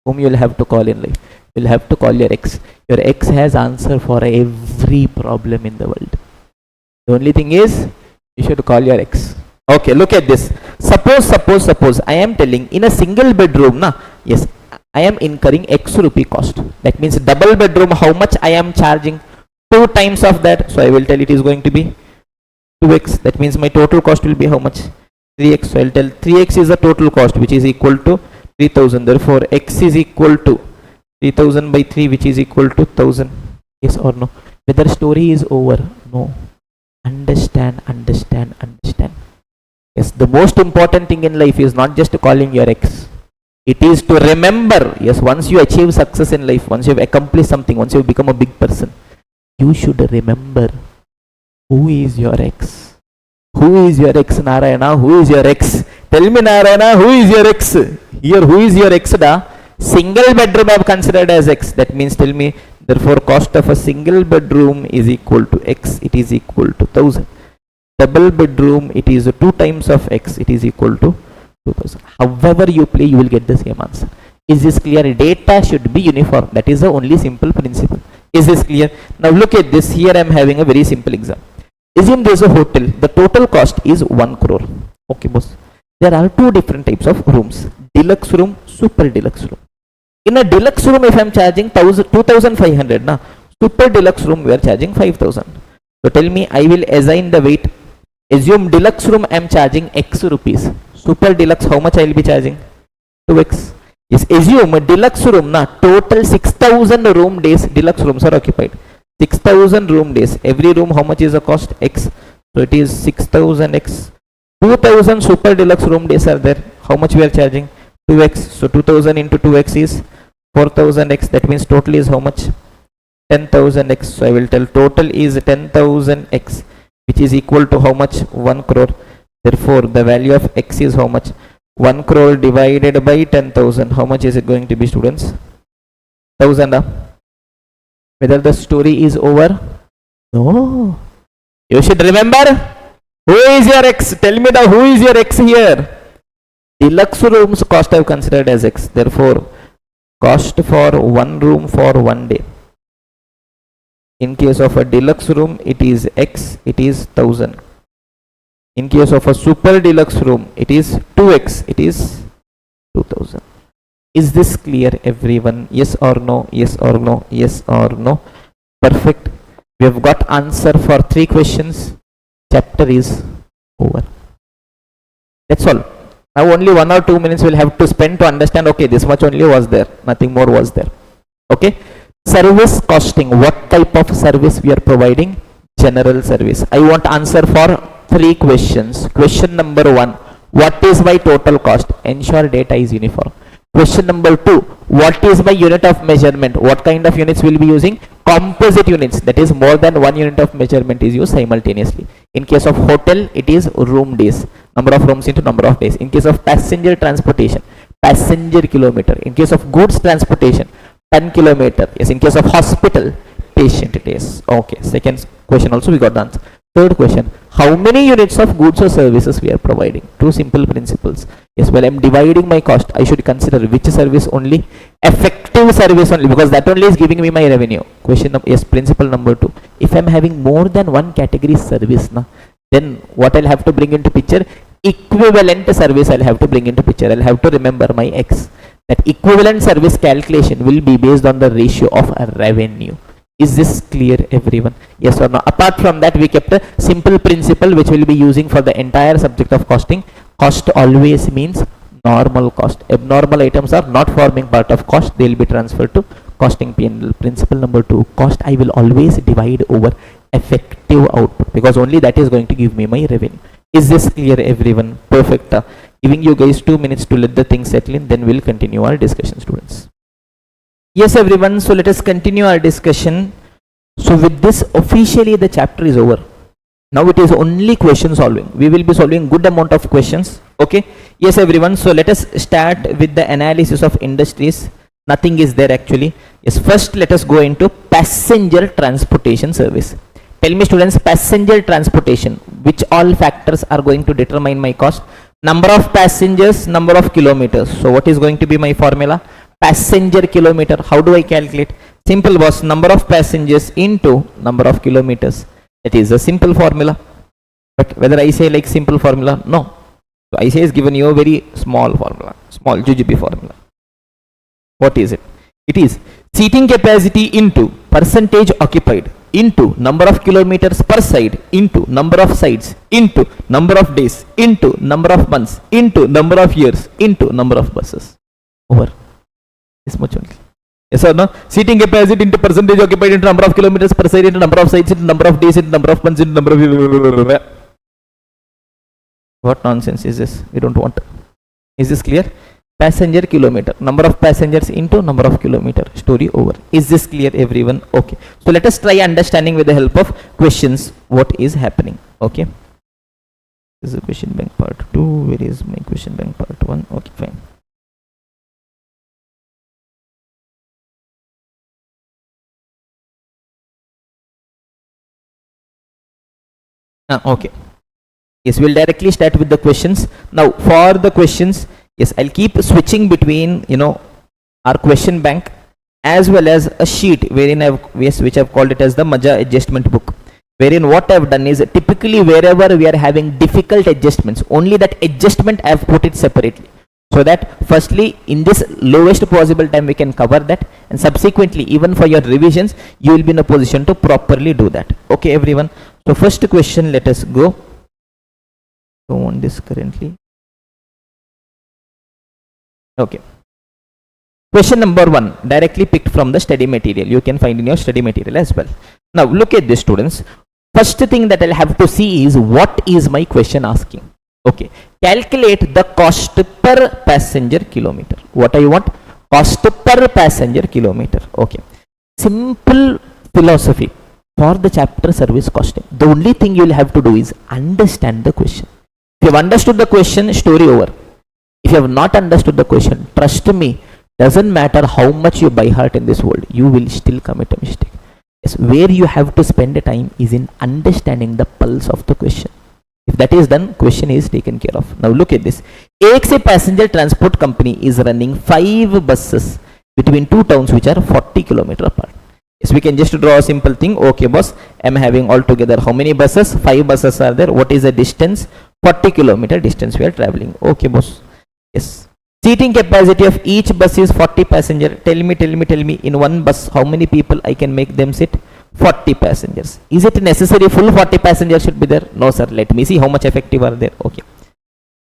Whom you'll have to call in life? You'll have to call your ex. Your ex has answer for every problem in the world. The only thing is, you should call your ex. Okay, look at this. Suppose I am telling in a single bedroom, na, yes, I am incurring X rupee cost. That means double bedroom, how much I am charging? 2 times of that. So I will tell it is going to be 2x. That means my total cost will be how much? 3x. So I will tell 3x is the total cost, which is equal to 3,000. Therefore, x is equal to 3,000 by 3, which is equal to 1,000. Yes or no? Whether story is over? No. Understand. Yes, the most important thing in life is not just calling your ex. It is to remember. Yes, once you achieve success in life, once you have accomplished something, once you have become a big person, you should remember who is your ex. Who is your ex, Narayana? Who is your ex? Tell me, Narayana, who is your ex? Here, who is your ex, da? Single bedroom I have considered as x. That means, tell me, therefore cost of a single bedroom is equal to x. It is equal to 1,000. Double bedroom, it is 2 times of x. It is equal to 2,000. However you play, you will get the same answer. Is this clear? Data should be uniform. That is the only simple principle. Is this clear? Now look at this. Here I am having a very simple example. Assume there is a hotel. The total cost is 1 crore. Okay, boss. There are 2 different types of rooms. Deluxe room, super deluxe room. In a deluxe room, if I am charging 2,500, na, super deluxe room we are charging 5,000. So tell me, I will assign the weight. Assume deluxe room I am charging X rupees. Super deluxe, how much I will be charging? 2x. Yes, assume a deluxe room, na, total 6,000 room days, deluxe rooms are occupied. 6,000 room days. Every room, how much is the cost? X. So it is 6,000x. 2,000 super deluxe room days are there. How much we are charging? 2x. So 2,000 into 2x is 4,000x. That means total is how much? 10,000x. So I will tell total is 10,000x. which is equal to how much? 1 crore. Therefore, the value of x is how much? 1 crore divided by 10,000. How much is it going to be, students? 1000. Whether the story is over? No. You should remember, who is your x? Tell me who is your x here? Deluxe rooms cost I have considered as x. Therefore, cost for one room for 1 day. In case of a deluxe room, it is x, it is 1000. In case of a super deluxe room, it is 2x, it is 2000. Is this clear, everyone? Yes or no? Yes or no? Yes or no? Perfect. We have got answer for 3 questions. Chapter is over. That's all. Now only 1 or 2 minutes we'll have to spend to understand, okay, this much only was there, nothing more was there. Okay. Service costing. What type of service we are providing? General service. I want answer for 3 questions. Question number 1. What is my total cost? Ensure data is uniform. Question number 2. What is my unit of measurement? What kind of units will be using? Composite units. That is, more than 1 unit of measurement is used simultaneously. In case of hotel, it is room days. Number of rooms into number of days. In case of passenger transportation, passenger kilometer. In case of goods transportation, ton kilometer. Yes. In case of hospital, patient days. Okay. Second question also we got the answer. Third question, how many units of goods or services we are providing? 2 simple principles. Yes, well, I am dividing my cost. I should consider which service only? Effective service only, because that only is giving me my revenue. Question number, yes, principle number 2. If I am having more than 1 category service, then what I'll have to bring into picture? Equivalent service I'll have to bring into picture. I'll have to remember my X. That equivalent service calculation will be based on the ratio of a revenue. Is this clear, everyone? Yes or no? Apart from that, we kept a simple principle which we'll be using for the entire subject of costing. Cost always means normal cost. Abnormal items are not forming part of cost. They will be transferred to costing P&L. Principle number 2, cost I will always divide over effective output, because only that is going to give me my revenue. Is this clear, everyone? Perfect. Giving you guys 2 minutes to let the things settle in, then we'll continue our discussion, students. Yes, everyone, so let us continue our discussion. So with this, officially the chapter is over. Now it is only question solving. We will be solving good amount of questions. Okay. Yes, everyone, so let us start with the analysis of industries. Nothing is there actually. Yes, first let us go into passenger transportation service. Tell me, students, passenger transportation, which all factors are going to determine my cost? Number of passengers, number of kilometers. So what is going to be my formula? Passenger kilometer. How do I calculate? Simple, boss. Number of passengers into number of kilometers. That is a simple formula. But whether I say like simple formula, no. So I say is given you a very small formula, small GGB formula. What is it? It is seating capacity into percentage occupied into number of kilometers per side into number of sides into number of days into number of months into number of years into number of buses. Over. This much only. Yes or no? Seating capacity into percentage occupied into number of kilometers per side into number of sites into number of days into number of months into number of... What nonsense is this? We don't want. Is this clear? Passenger kilometer. Number of passengers into number of kilometer. Story over. Is this clear, everyone? Okay. So let us try understanding with the help of questions what is happening. Okay. This is the question bank part 2. Where is my question bank part 1? Okay, fine. Okay. Yes, we'll directly start with the questions. Now, for the questions, yes, I'll keep switching between, our question bank as well as a sheet wherein which I've called it as the Maja adjustment book. Wherein what I've done is typically wherever we are having difficult adjustments, only that adjustment I've put it separately. So that firstly, in this lowest possible time, we can cover that, and subsequently, even for your revisions, you will be in a position to properly do that. Okay, everyone. So first question, let us go. Don't want this currently. Okay. Question number 1, directly picked from the study material. You can find in your study material as well. Now look at this, students. First thing that I'll have to see is what is my question asking. Okay. Calculate the cost per passenger kilometer. What I want? Cost per passenger kilometer. Okay. Simple philosophy. for the chapter service costing. The only thing you will have to do is understand the question. If you have understood the question, story over. If you have not understood the question, trust me, doesn't matter how much you by heart in this world, you will still commit a mistake. Yes, where you have to spend the time is in understanding the pulse of the question. If that is done, question is taken care of. Now look at this. AXA passenger transport company is running 5 buses between 2 towns which are 40 km apart. Yes, we can just draw a simple thing. Okay boss, I am having altogether how many buses? 5 buses are there. What is the distance? 40 km distance we are traveling. Okay boss. Yes. Seating capacity of each bus is 40 passenger. Tell me in one bus how many people I can make them sit? 40 passengers. Is it necessary full 40 passengers should be there? No sir. Let me see how much effective are there. Okay.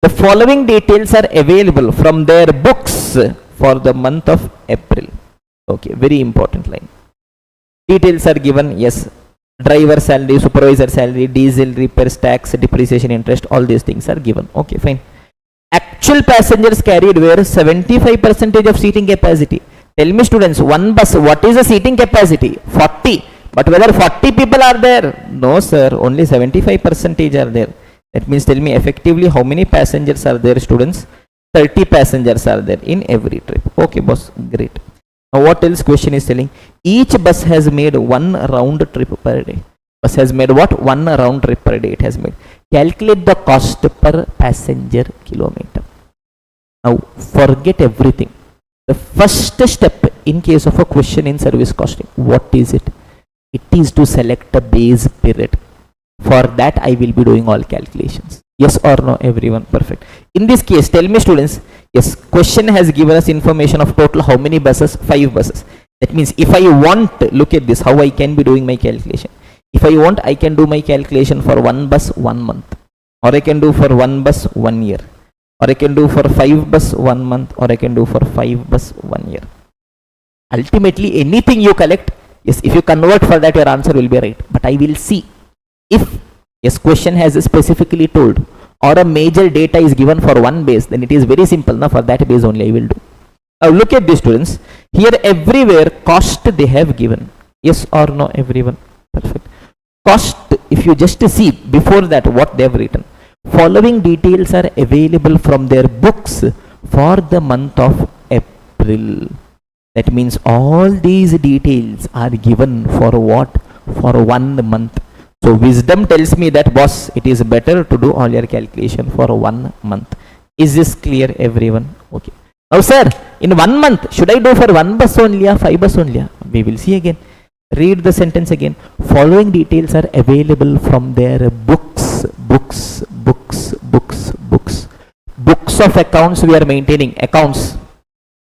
The following details are available from their books for the month of April. Okay, very important line. Details are given. Yes. Driver salary, supervisor salary, diesel, repairs, tax, depreciation, interest, all these things are given. Okay, fine. Actual passengers carried were 75% of seating capacity. Tell me students, one bus, what is the seating capacity? 40. But whether 40 people are there? No sir, only 75% are there. That means tell me effectively how many passengers are there students? 30 passengers are there in every trip. Okay boss, great. Now what else question is telling? Each bus has made 1 round trip per day. Bus has made what? 1 round trip per day it has made. Calculate the cost per passenger kilometer. Now forget everything. The first step in case of a question in service costing, what is it? It is to select a base period. For that I will be doing all calculations. Yes or no everyone? Perfect. In this case, tell me students, yes, question has given us information of total how many buses? 5 buses. That means if I want, look at this, how I can be doing my calculation. If I want, I can do my calculation for 1 bus 1 month, or I can do for 1 bus 1 year, or I can do for 5 bus 1 month, or I can do for 5 bus 1 year. Ultimately anything you collect, yes, if you convert for that your answer will be right. But I will see if yes question has specifically told or a major data is given for one base, then it is very simple. Now for that base only I will do. Now look at this students. Here everywhere cost they have given. Yes or no everyone? Perfect. Cost, if you just see before that what they have written. Following details are available from their books for the month of April. That means all these details are given for what? For 1 month. So wisdom tells me that boss, it is better to do all your calculation for 1 month. Is this clear everyone? Okay. Now sir, in 1 month should I do for 1 bus only or 5 bus only? We will see again. Read the sentence again. Following details are available from their books. Books of accounts we are maintaining. Accounts.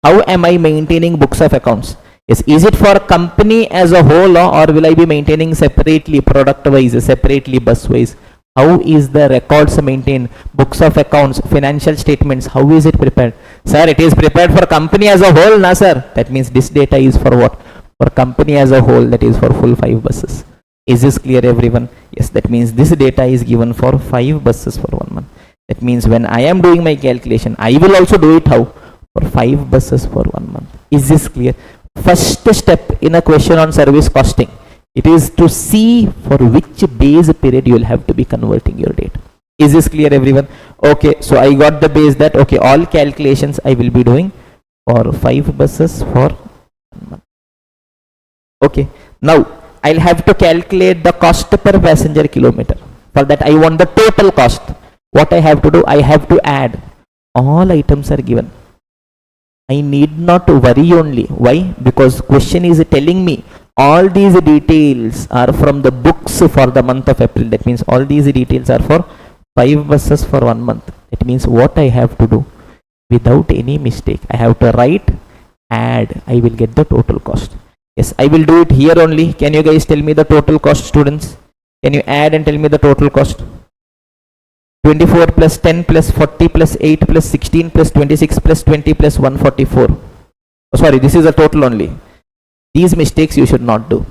How am I maintaining books of accounts? Yes, is it for company as a whole, or will I be maintaining separately, product wise, separately, bus wise? How is the records maintained? Books of accounts, financial statements, how is it prepared? Sir, it is prepared for company as a whole, na sir. That means this data is for what? For company as a whole, that is for full 5 buses. Is this clear everyone? Yes, that means this data is given for 5 buses for 1 month. That means when I am doing my calculation, I will also do it how? For 5 buses for 1 month. Is this clear? First step in a question on service costing, it is to see for which base period you will have to be converting your data. Is this clear everyone? Okay, so I got the base that okay, all calculations I will be doing for 5 buses for 1 month. Okay, now I'll have to calculate the cost per passenger kilometer. For that I want the total cost. What I have to do? I have to add. All items are given. I need not worry only. Why? Because question is telling me all these details are from the books for the month of April. That means all these details are for 5 buses for 1 month. That means what I have to do? Without any mistake, I have to write, add. I will get the total cost. Yes, I will do it here only. Can you guys tell me the total cost, students? Can you add and tell me the total cost? 24 plus 10 plus 40 plus 8 plus 16 plus 26 plus 20 plus 144. Oh, sorry, this is a total only. These mistakes you should not do.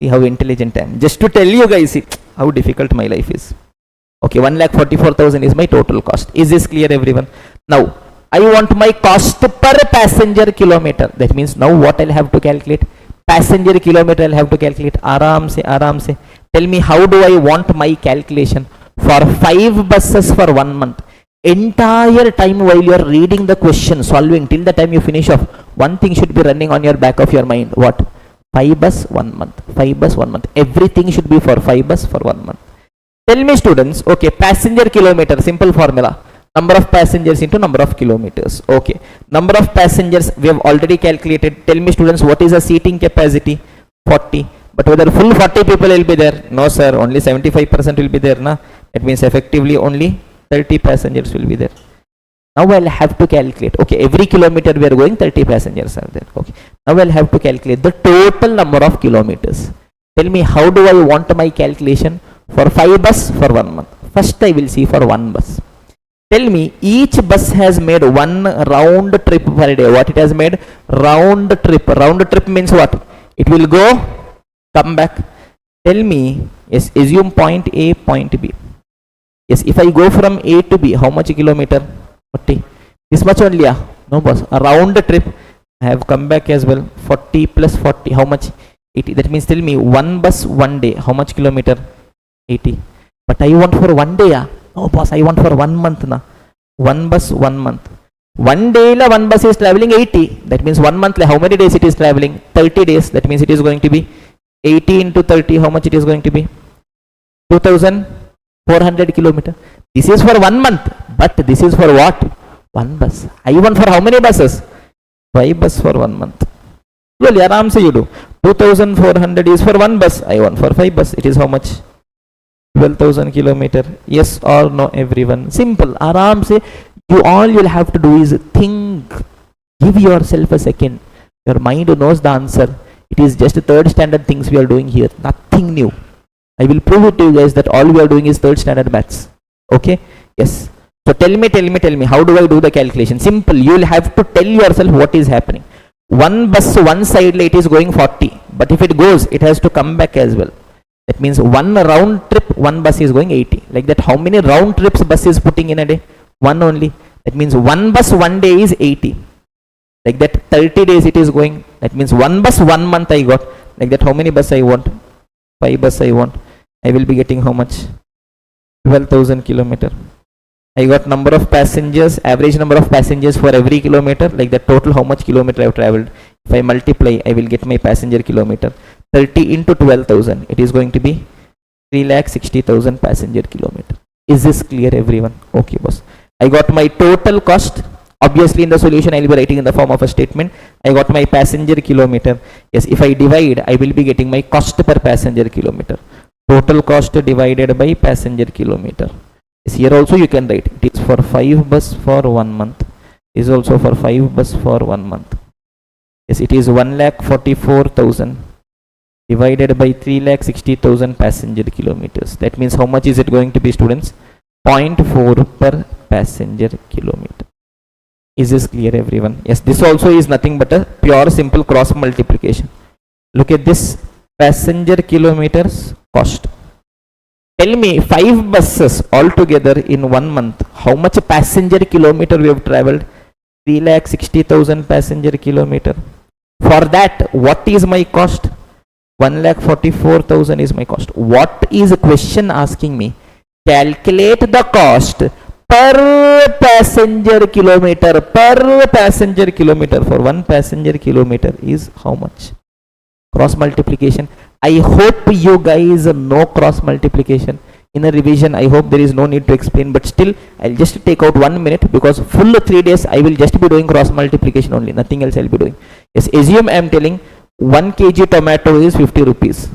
See how intelligent I am. Just to tell you guys how difficult my life is. Okay, 1,44,000 is my total cost. Is this clear everyone? Now, I want my cost per passenger kilometer. That means now what I'll have to calculate? passenger kilometer I'll have to calculate. Aram se. Tell me, how do I want my calculation for 5 buses for 1 month? Entire time while you are reading the question, solving, till the time you finish off, one thing should be running on your back of your mind. What? 5 bus 1 month. 5 bus 1 month. Everything should be for 5 bus for 1 month. Tell me students, okay, passenger kilometer, simple formula. Number of passengers into number of kilometers. Okay, number of passengers we have already calculated. Tell me students, what is the seating capacity? 40. But whether full 40 people will be there? No sir, only 75% will be there. Na? That means effectively only 30 passengers will be there. Now I'll have to calculate. Okay, every kilometer we are going, 30 passengers are there. Okay, now I'll have to calculate the total number of kilometers. Tell me, how do I want my calculation for 5 bus for 1 month? First I will see for 1 bus. Tell me, each bus has made 1 round trip per day. What it has made? Round trip. Round trip means what? It will go, come back. Tell me, yes, assume point A, point B. Yes, if I go from A to B, how much kilometer? 40. This much only, yeah? No boss. A round trip, I have come back as well. 40 plus 40, how much? 80. That means tell me, 1 bus 1 day, how much kilometer? 80. But I want for 1 day, yeah? No boss, I want for 1 month na. 1 bus 1 month. 1 day la 1 bus is traveling 80. That means 1 month la how many days it is traveling? 30 days. That means it is going to be 80 into 30. How much it is going to be? 2400 kilometer. This is for 1 month. But this is for what? 1 bus. I want for how many buses? 5 bus for 1 month. Well, aram se you do. 2400 is for 1 bus. I want for 5 bus. It is how much? 12,000 kilometer. Yes or no everyone? Simple. Aram se you all you'll have to do is think. Give yourself a second. Your mind knows the answer. It is just 3rd standard things we are doing here. Nothing new. I will prove it to you guys that all we are doing is 3rd standard maths. Okay? Yes. So tell me, how do I do the calculation? Simple. You will have to tell yourself what is happening. 1 bus, one side it is going 40. But if it goes, it has to come back as well. That means 1 round trip, 1 bus is going 80. Like that, how many round trips bus is putting in a day? 1 only. That means 1 bus 1 day is 80. Like that, 30 days it is going. That means 1 bus 1 month I got. Like that, how many bus I want? 5 bus I want. I will be getting how much? 12,000 kilometer. I got number of passengers, average number of passengers for every kilometer. Like that, total how much kilometer I have traveled. If I multiply, I will get my passenger kilometer. 30 into 12,000. It is going to be 3,60,000 passenger kilometer. Is this clear everyone? Okay boss. I got my total cost. Obviously in the solution I will be writing in the form of a statement. I got my passenger kilometer. Yes, if I divide, I will be getting my cost per passenger kilometer. Total cost divided by passenger kilometer. Yes, here also you can write. It is for 5 bus for 1 month. It is also for 5 bus for 1 month. Yes, it is 1,44,000 divided by 3,60,000 passenger kilometers. That means how much is it going to be students? 0.4 per passenger kilometer. Is this clear everyone? Yes, this also is nothing but a pure simple cross multiplication. Look at this, passenger kilometers cost. Tell me 5 buses altogether in 1 month, how much passenger kilometer we have traveled? 3,60,000 passenger kilometer. For that, what is my cost? 1,44,000 is my cost. What is the question asking me? Calculate the cost per passenger kilometer. Per passenger kilometer. For 1 passenger kilometer is how much? Cross multiplication. I hope you guys know cross multiplication. In a revision, I hope there is no need to explain, but still I'll just take out 1 minute, because full 3 days I will just be doing cross multiplication only, nothing else I'll be doing. Yes, assume I am telling 1 kg tomato is 50 rupees.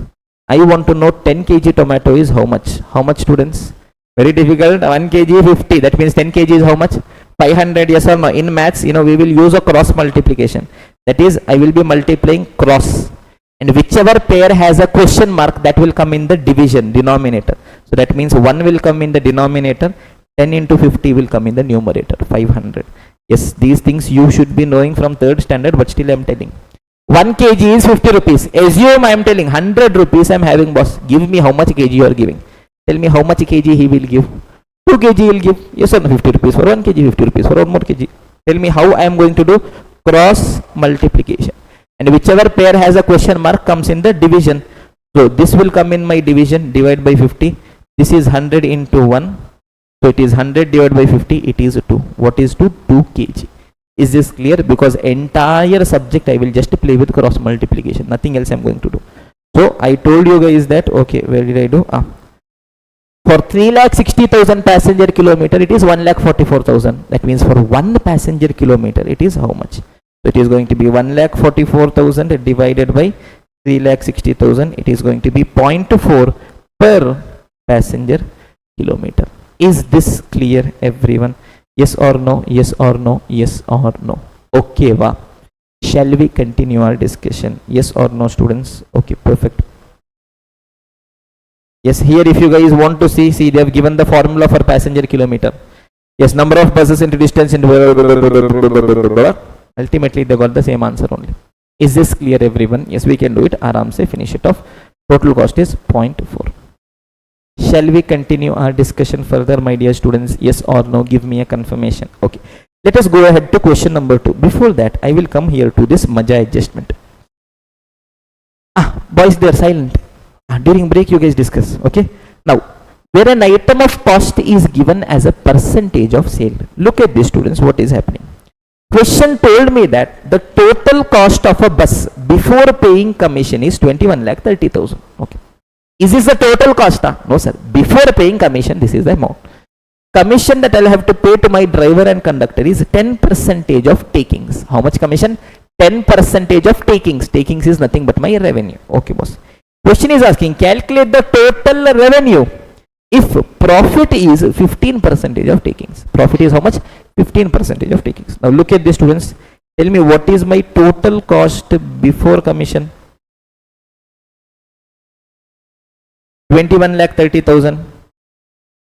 I want to know 10 kg tomato is how much? How much students? Very difficult. 1 kg 50. That means 10 kg is how much? 500. Yes or no? In maths, we will use a cross multiplication. That is, I will be multiplying cross. And whichever pair has a question mark, that will come in the division, denominator. So that means 1 will come in the denominator, 10 into 50 will come in the numerator, 500. Yes, these things you should be knowing from 3rd standard, but still I am telling. 1 kg is 50 rupees. Assume I am telling 100 rupees I am having, boss. Give me how much kg you are giving. Tell me how much kg he will give. 2 kg he will give. Yes or no? 50 rupees for 1 kg, 50 rupees for 1 more kg. Tell me how I am going to do cross multiplication. and whichever pair has a question mark comes in the division. So this will come in my division, divide by 50. This is 100 into 1. So it is 100 divided by 50, it is 2. What is 2? 2 kg. Is this clear? Because entire subject I will just play with cross multiplication. Nothing else I am going to do. So I told you guys that, okay, where did I do? For 3,60,000 passenger kilometer, it is 1,44,000. That means for 1 passenger kilometer, it is how much? So it is going to be 1,44,000 divided by 3,60,000. It is going to be 0.4 per passenger kilometer. Is this clear, everyone? Yes or no? Yes or no? Yes or no? Okay, va. Shall we continue our discussion? Yes or no, students? Okay, perfect. Yes, here if you guys want to see, they have given the formula for passenger kilometer. Yes, number of buses into distance into ultimately they got the same answer only. Is this clear, everyone? Yes, we can do it. Aram se finish it off. Total cost is 0.4. Shall we continue our discussion further, my dear students? Yes or no? Give me a confirmation. Okay. Let us go ahead to question number 2. Before that, I will come here to this Maja adjustment. Boys, they are silent. During break, you guys discuss. Okay. Now, where an item of cost is given as a percentage of sale. Look at this, students. What is happening? Question told me that the total cost of a bus before paying commission is 21,30,000. Okay. Is this the total cost? No, sir. Before paying commission, this is the amount. Commission that I'll have to pay to my driver and conductor is 10% of takings. How much commission? 10% of takings. Takings is nothing but my revenue. Okay, boss. Question is asking, calculate the total revenue if profit is 15% of takings. Profit is how much? 15% of takings. Now look at this, students. Tell me what is my total cost before commission? 21,30,000.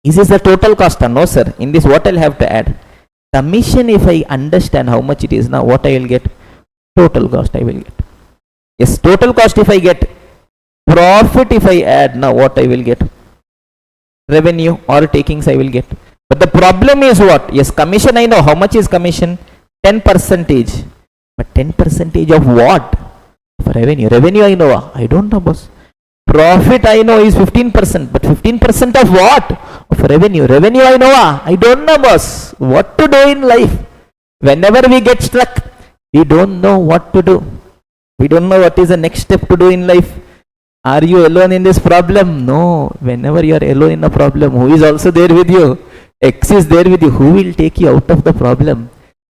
Is this the total cost? No, sir. In this, what I'll have to add? Commission, if I understand how much it is now, what I will get? Total cost I will get. Yes, total cost if I get. Profit if I add, now what I will get? Revenue or takings I will get. But the problem is what? Yes, commission I know. How much is commission? 10%. But 10% of what? For revenue. Revenue I know. I don't know, boss. Profit I know is 15%. But 15% of what? Of revenue. Revenue I know. I don't know, boss. What to do in life? Whenever we get stuck, we don't know what to do. We don't know what is the next step to do in life. Are you alone in this problem? No. Whenever you are alone in a problem, who is also there with you? X is there with you. Who will take you out of the problem?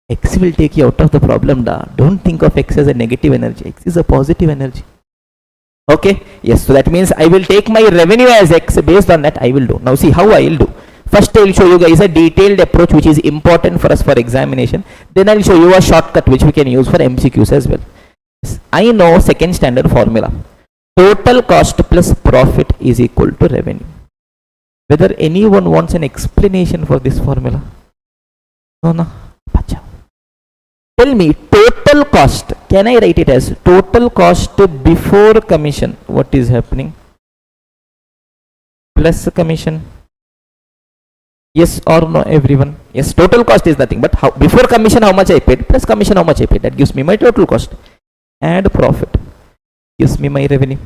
X will take you out of the problem. Don't think of X as a negative energy. X is a positive energy. Okay? Yes. So that means I will take my revenue as X. Based on that, I will do. Now see how I will do. First, I will show you guys a detailed approach which is important for us for examination. Then I will show you a shortcut which we can use for MCQs as well. Yes. I know second standard formula. Total cost plus profit is equal to revenue. Whether anyone wants an explanation for this formula? No. Pacha. Tell me, total cost. Can I write it as total cost before commission? What is happening? Plus commission. Yes or no, everyone? Yes, total cost is nothing but how before commission how much I paid plus commission how much I paid. That gives me my total cost. Add profit. Gives me my revenue.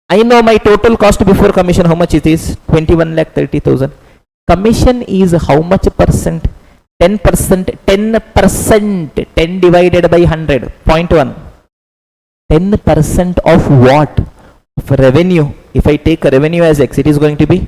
I know my total cost before commission how much it is? 21,30,000. Commission is how much percent? 10%. 10%. 10 divided by 100. 0.1. 10% of what? Of revenue. If I take a revenue as X, it is going to be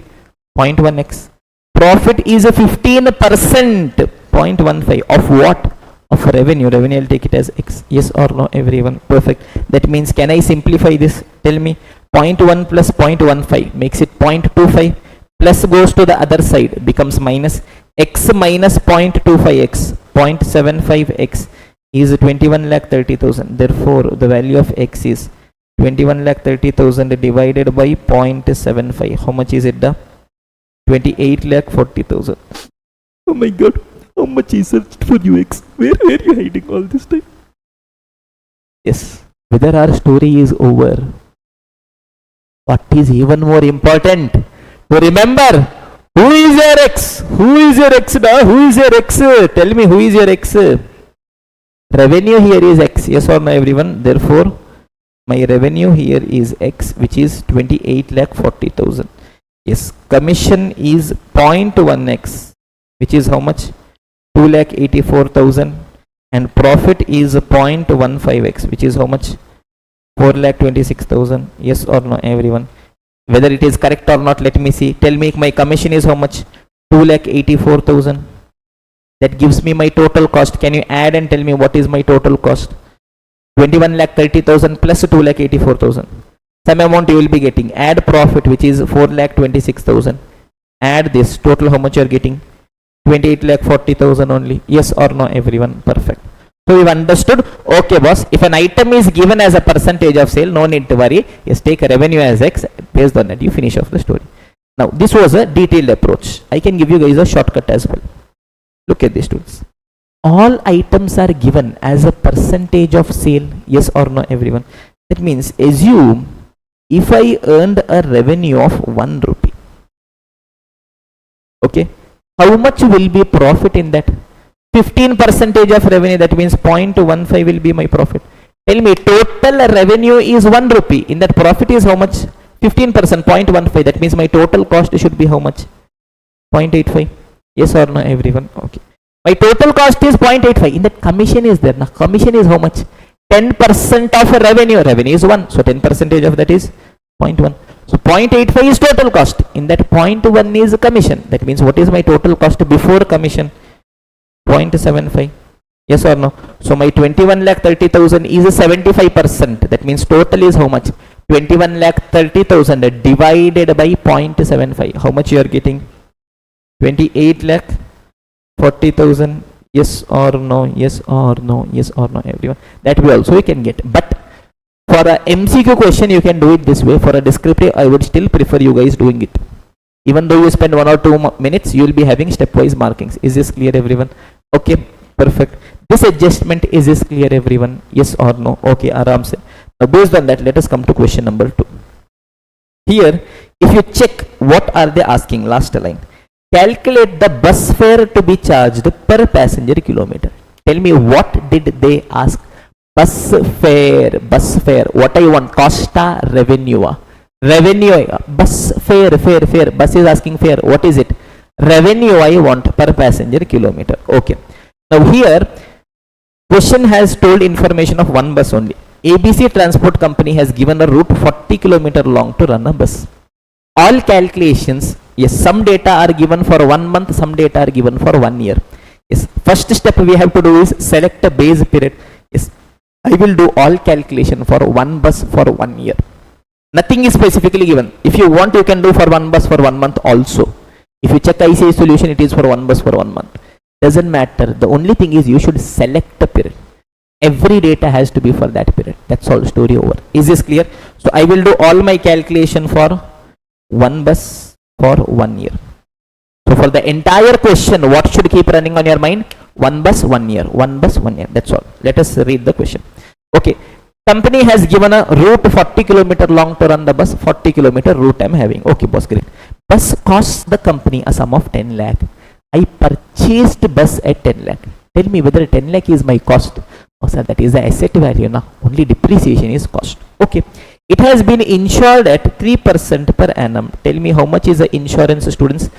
0.1x. Profit is a 15%. 0.15 of what? Of revenue. Revenue, I'll take it as X. Yes or no, everyone? Perfect. That means, can I simplify this? Tell me. 0.1 plus 0.15 makes it 0.25. Plus goes to the other side. Becomes minus. X minus 0.25x. 0.75x is 21,30,000. Therefore, the value of X is 21,30,000 divided by 0.75. How much is it? 28,40,000. Oh my God. How much is searched for you, X? Where were you hiding all this time? Yes. Whether our story is over, what is even more important? To remember, who is your X? Who is your X? Who is your X? Tell me, who is your X? revenue here is X, yes or no everyone? Therefore, my revenue here is X, which is 28,40,000. Yes, commission is 0.1x, which is how much? 2,84,000, and profit is 0.15x, which is how much? 4,26,000. Yes or no everyone? Whether it is correct or not, let me see. Tell me, my commission is how much? 2,84,000. That gives me my total cost. Can you add and tell me what is my total cost? 21,30,000 plus 2,84,000. Some amount you will be getting. Add profit, which is 4,26,000. Add this total, how much you are getting? 28,40,000 only. Yes or no everyone? Perfect. So we've understood. Okay boss, if an item is given as a percentage of sale, no need to worry. Yes, take a revenue as X. Based on that you finish off the story. Now this was a detailed approach. I can give you guys a shortcut as well. Look at this, students. All items are given as a percentage of sale. Yes or no everyone? That means assume if I earned a revenue of 1 rupee, okay, how much will be profit in that? 15% of revenue, that means 0.15 will be my profit. Tell me, total revenue is 1 rupee. In that, profit is how much? 15%, 0.15. That means my total cost should be how much? 0.85. Yes or no everyone? Okay. My total cost is 0.85. In that, commission is there. Now, commission is how much? 10% of revenue. Revenue is 1. So, 10% of that is 0.1. So, 0.85 is total cost. In that, 0.1 is commission. That means, what is my total cost before commission? 0.75. Yes or no? So, my 21,30,000 is 75%. That means, total is how much? 21,30,000 divided by 0.75. How much you are getting? 28,40,000. Yes or no? Yes or no? Yes or no everyone? That we also we can get. But for a MCQ question you can do it this way. For a descriptive I would still prefer you guys doing it. Even though you spend 1 or 2 minutes, you will be having stepwise markings. Is this clear everyone? Okay, perfect. This adjustment, is this clear everyone? Yes or no? Okay, aram se. Now based on that, let us come to question number 2. Here, if you check what are they asking, last line. Calculate the bus fare to be charged per passenger kilometer. Tell me, what did they ask? Bus fare, bus fare. What I want? Costa revenue. Revenue, bus fare, fare. Bus is asking fare. What is it? Revenue I want per passenger kilometer. Okay. Now here, question has told information of one bus only. ABC Transport Company has given a route 40 km long to run a bus. All calculations, yes, some data are given for 1 month, some data are given for 1 year. Yes, first step we have to do is select a base period. Yes, I will do all calculation for one bus for 1 year. Nothing is specifically given. If you want, you can do for one bus for 1 month also. If you check ICA solution, it is for one bus for 1 month. Doesn't matter. The only thing is you should select a period. Every data has to be for that period. That's all, story over. Is this clear? So I will do all my calculation for one bus for 1 year. So for the entire question, what should keep running on your mind? One bus, 1 year. One bus, 1 year. That's all. Let us read the question. Okay. Company has given a route 40 km long to run the bus. 40 km route I am having. Okay, boss, great. Bus costs the company a sum of 10 lakh. I purchased bus at 10 lakh. Tell me whether 10 lakh is my cost. Oh sir, that is the asset value now. Only depreciation is cost. Okay. It has been insured at 3% per annum. Tell me how much is the insurance, students?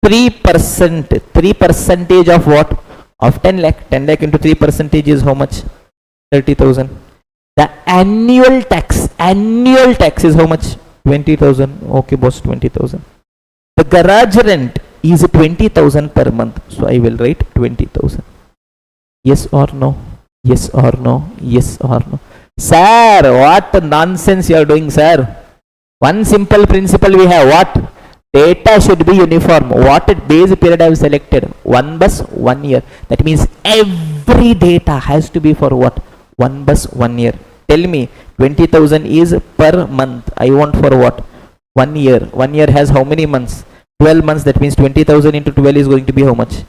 3%. 3% of what? Of 10 lakh. 10 lakh into 3% is how much? 30,000. The annual tax is how much? 20,000. Okay, boss, 20,000. The garage rent is 20,000 per month. So I will write 20,000. Yes or no? Yes or no? Yes or no? Sir, what nonsense you are doing, sir? One simple principle we have. What? Data should be uniform. What base period I have selected? One bus, 1 year. That means every data has to be for what? One bus, 1 year. Tell me, 20,000 is per month. I want for what? 1 year. 1 year has how many months? 12 months. That means 20,000 into 12 is going to be how much?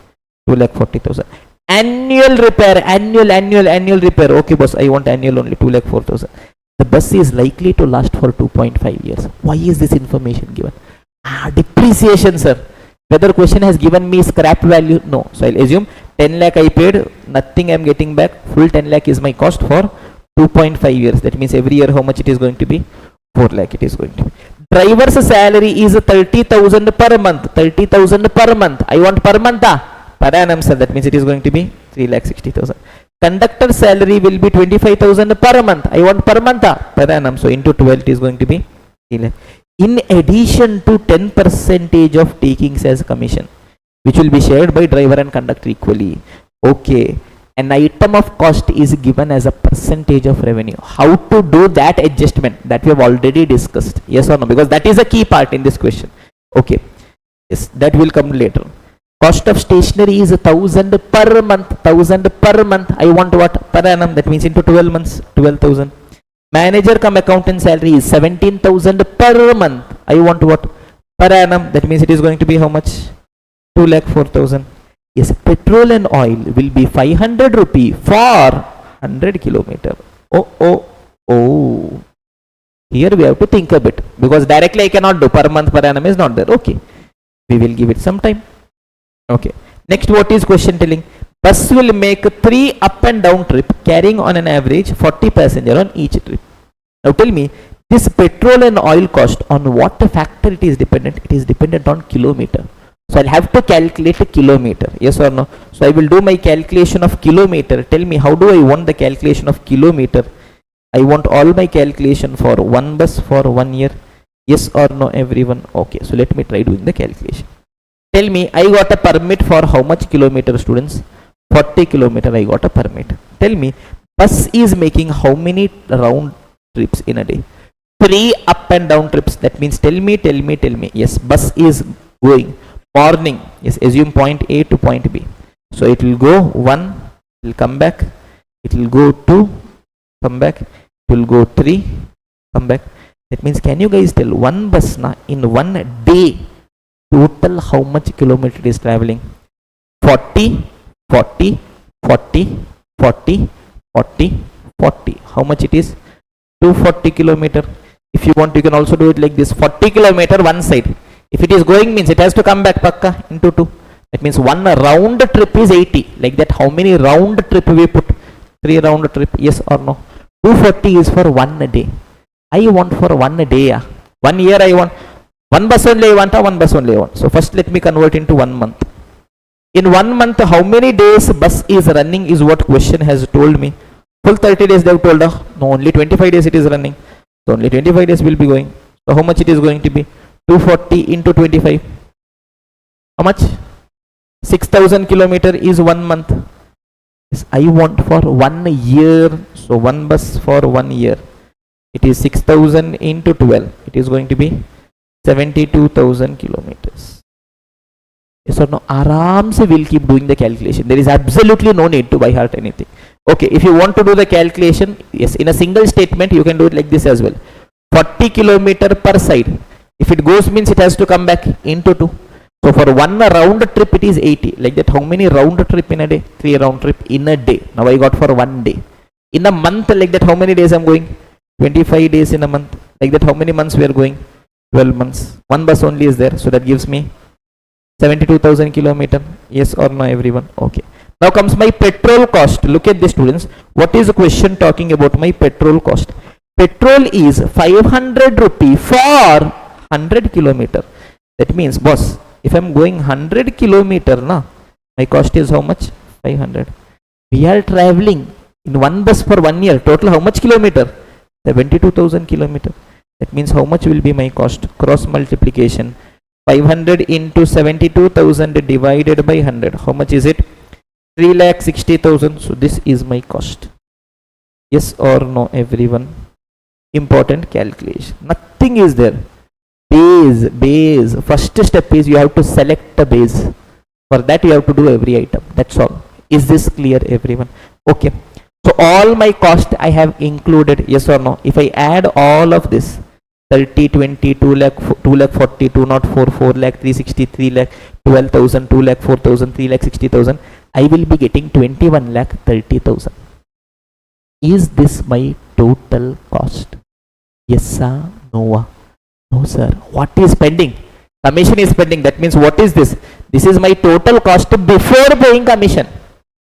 2,40,000. Annual repair, annual repair. Okay, boss, I want annual only, 2,04,000. The bus is likely to last for 2.5 years. Why is this information given? Depreciation, sir. Whether question has given me scrap value? No. So I'll assume 10 lakh I paid, nothing I'm getting back. Full 10 lakh is my cost for 2.5 years. That means every year how much it is going to be? 4 lakh it is going to be. Driver's salary is 30,000 per month. 30,000 per month. I want per month. Per annum, sir. That means it is going to be 3,60,000. Conductor salary will be 25,000 per month. I want per month. Per annum. So into 12 it is going to be 3 lakh. In addition to 10% of takings as commission, which will be shared by driver and conductor equally. Okay. An item of cost is given as a percentage of revenue. How to do that adjustment? That we have already discussed. Yes or no? Because that is a key part in this question. Okay. Yes, that will come later. Cost of stationery is 1,000 per month. 1,000 per month. I want what? Per annum. That means into 12 months. 12,000. Manager come accountant salary is 17,000 per month. I want what? Per annum. That means it is going to be how much? 2,04,000. Yes, petrol and oil will be 500 rupee for 100 kilometer. Oh. Here we have to think a bit, because directly I cannot do. Per month, per annum is not there. Okay. We will give it some time. Okay. Next, what is question telling? Bus will make 3 up and down trip, carrying on an average 40 passenger on each trip. Now tell me, this petrol and oil cost, on what factor it is dependent? It is dependent on kilometer. So I'll have to calculate a kilometer. Yes or no? So I will do my calculation of kilometer. Tell me, how do I want the calculation of kilometer? I want all my calculation for one bus for 1 year. Yes or no, everyone? Okay. So let me try doing the calculation. Tell me, I got a permit for how much kilometer, students? 40 kilometer I got a permit. Tell me, bus is making how many round trips in a day? 3 up and down trips. That means tell me. Yes, bus is going morning. Yes, assume point A to point B. So it will go 1, it will come back, it will go 2, come back, it will go 3, come back. That means, can you guys tell one bus in 1 day total how much kilometer it is traveling? 40, 40, 40, 40, 40, 40. How much it is? 240 kilometer. If you want, you can also do it like this. 40 kilometer one side. If it is going, means it has to come back pakka into 2. That means one round trip is 80. Like that, how many round trip we put? 3 round trip. Yes or no? 240 is for 1 day. I want for 1 day. 1 year I want. 1 bus only I want, 1 bus only I want. So first let me convert into 1 month. In 1 month, how many days bus is running is what question has told me. Full 30 days they have told. No, only 25 days it is running. So only 25 days will be going. So how much it is going to be? 240 into 25. How much? 6,000 kilometer is 1 month. Yes, I want for 1 year. So 1 bus for 1 year. It is 6,000 into 12. It is going to be 72,000 kilometers. Yes or no? Aram se will keep doing the calculation. There is absolutely no need to by heart anything. Okay, if you want to do the calculation, yes, in a single statement you can do it like this as well. 40 kilometer per side. If it goes, means it has to come back into 2. So for 1 round trip it is 80. Like that, how many round trip in a day? 3 round trip in a day. Now I got for 1 day. In a month, like that, how many days I am going? 25 days in a month. Like that, how many months we are going? 12 months. 1 bus only is there. So that gives me 72,000 kilometer. Yes or no, everyone? Okay. Now comes my petrol cost. Look at this, students. What is the question talking about my petrol cost? Petrol is 500 rupee for 100 kilometer. That means, boss, if I am going 100 kilometer, my cost is how much? 500. We are traveling in 1 bus for 1 year. Total how much kilometer? 72,000 kilometer. That means how much will be my cost? Cross multiplication. 500 into 72,000 divided by 100. How much is it? 3,60,000. So this is my cost. Yes or no, everyone? Important calculation. Nothing is there. Base. First step is you have to select the base. For that you have to do every item. That's all. Is this clear, everyone? Okay. So all my cost I have included. Yes or no? If I add all of this, 30, 20, 2 lakh, 2 lakh 40, 204, 4 lakh, 360, 3 lakh, 12,000, 2 lakh 4,000, 3 lakh 60,000, I will be getting 21 lakh 30,000. Is this my total cost? Yes sir? No? No sir. What is pending? Commission is pending. That means what is this? This is my total cost before paying commission.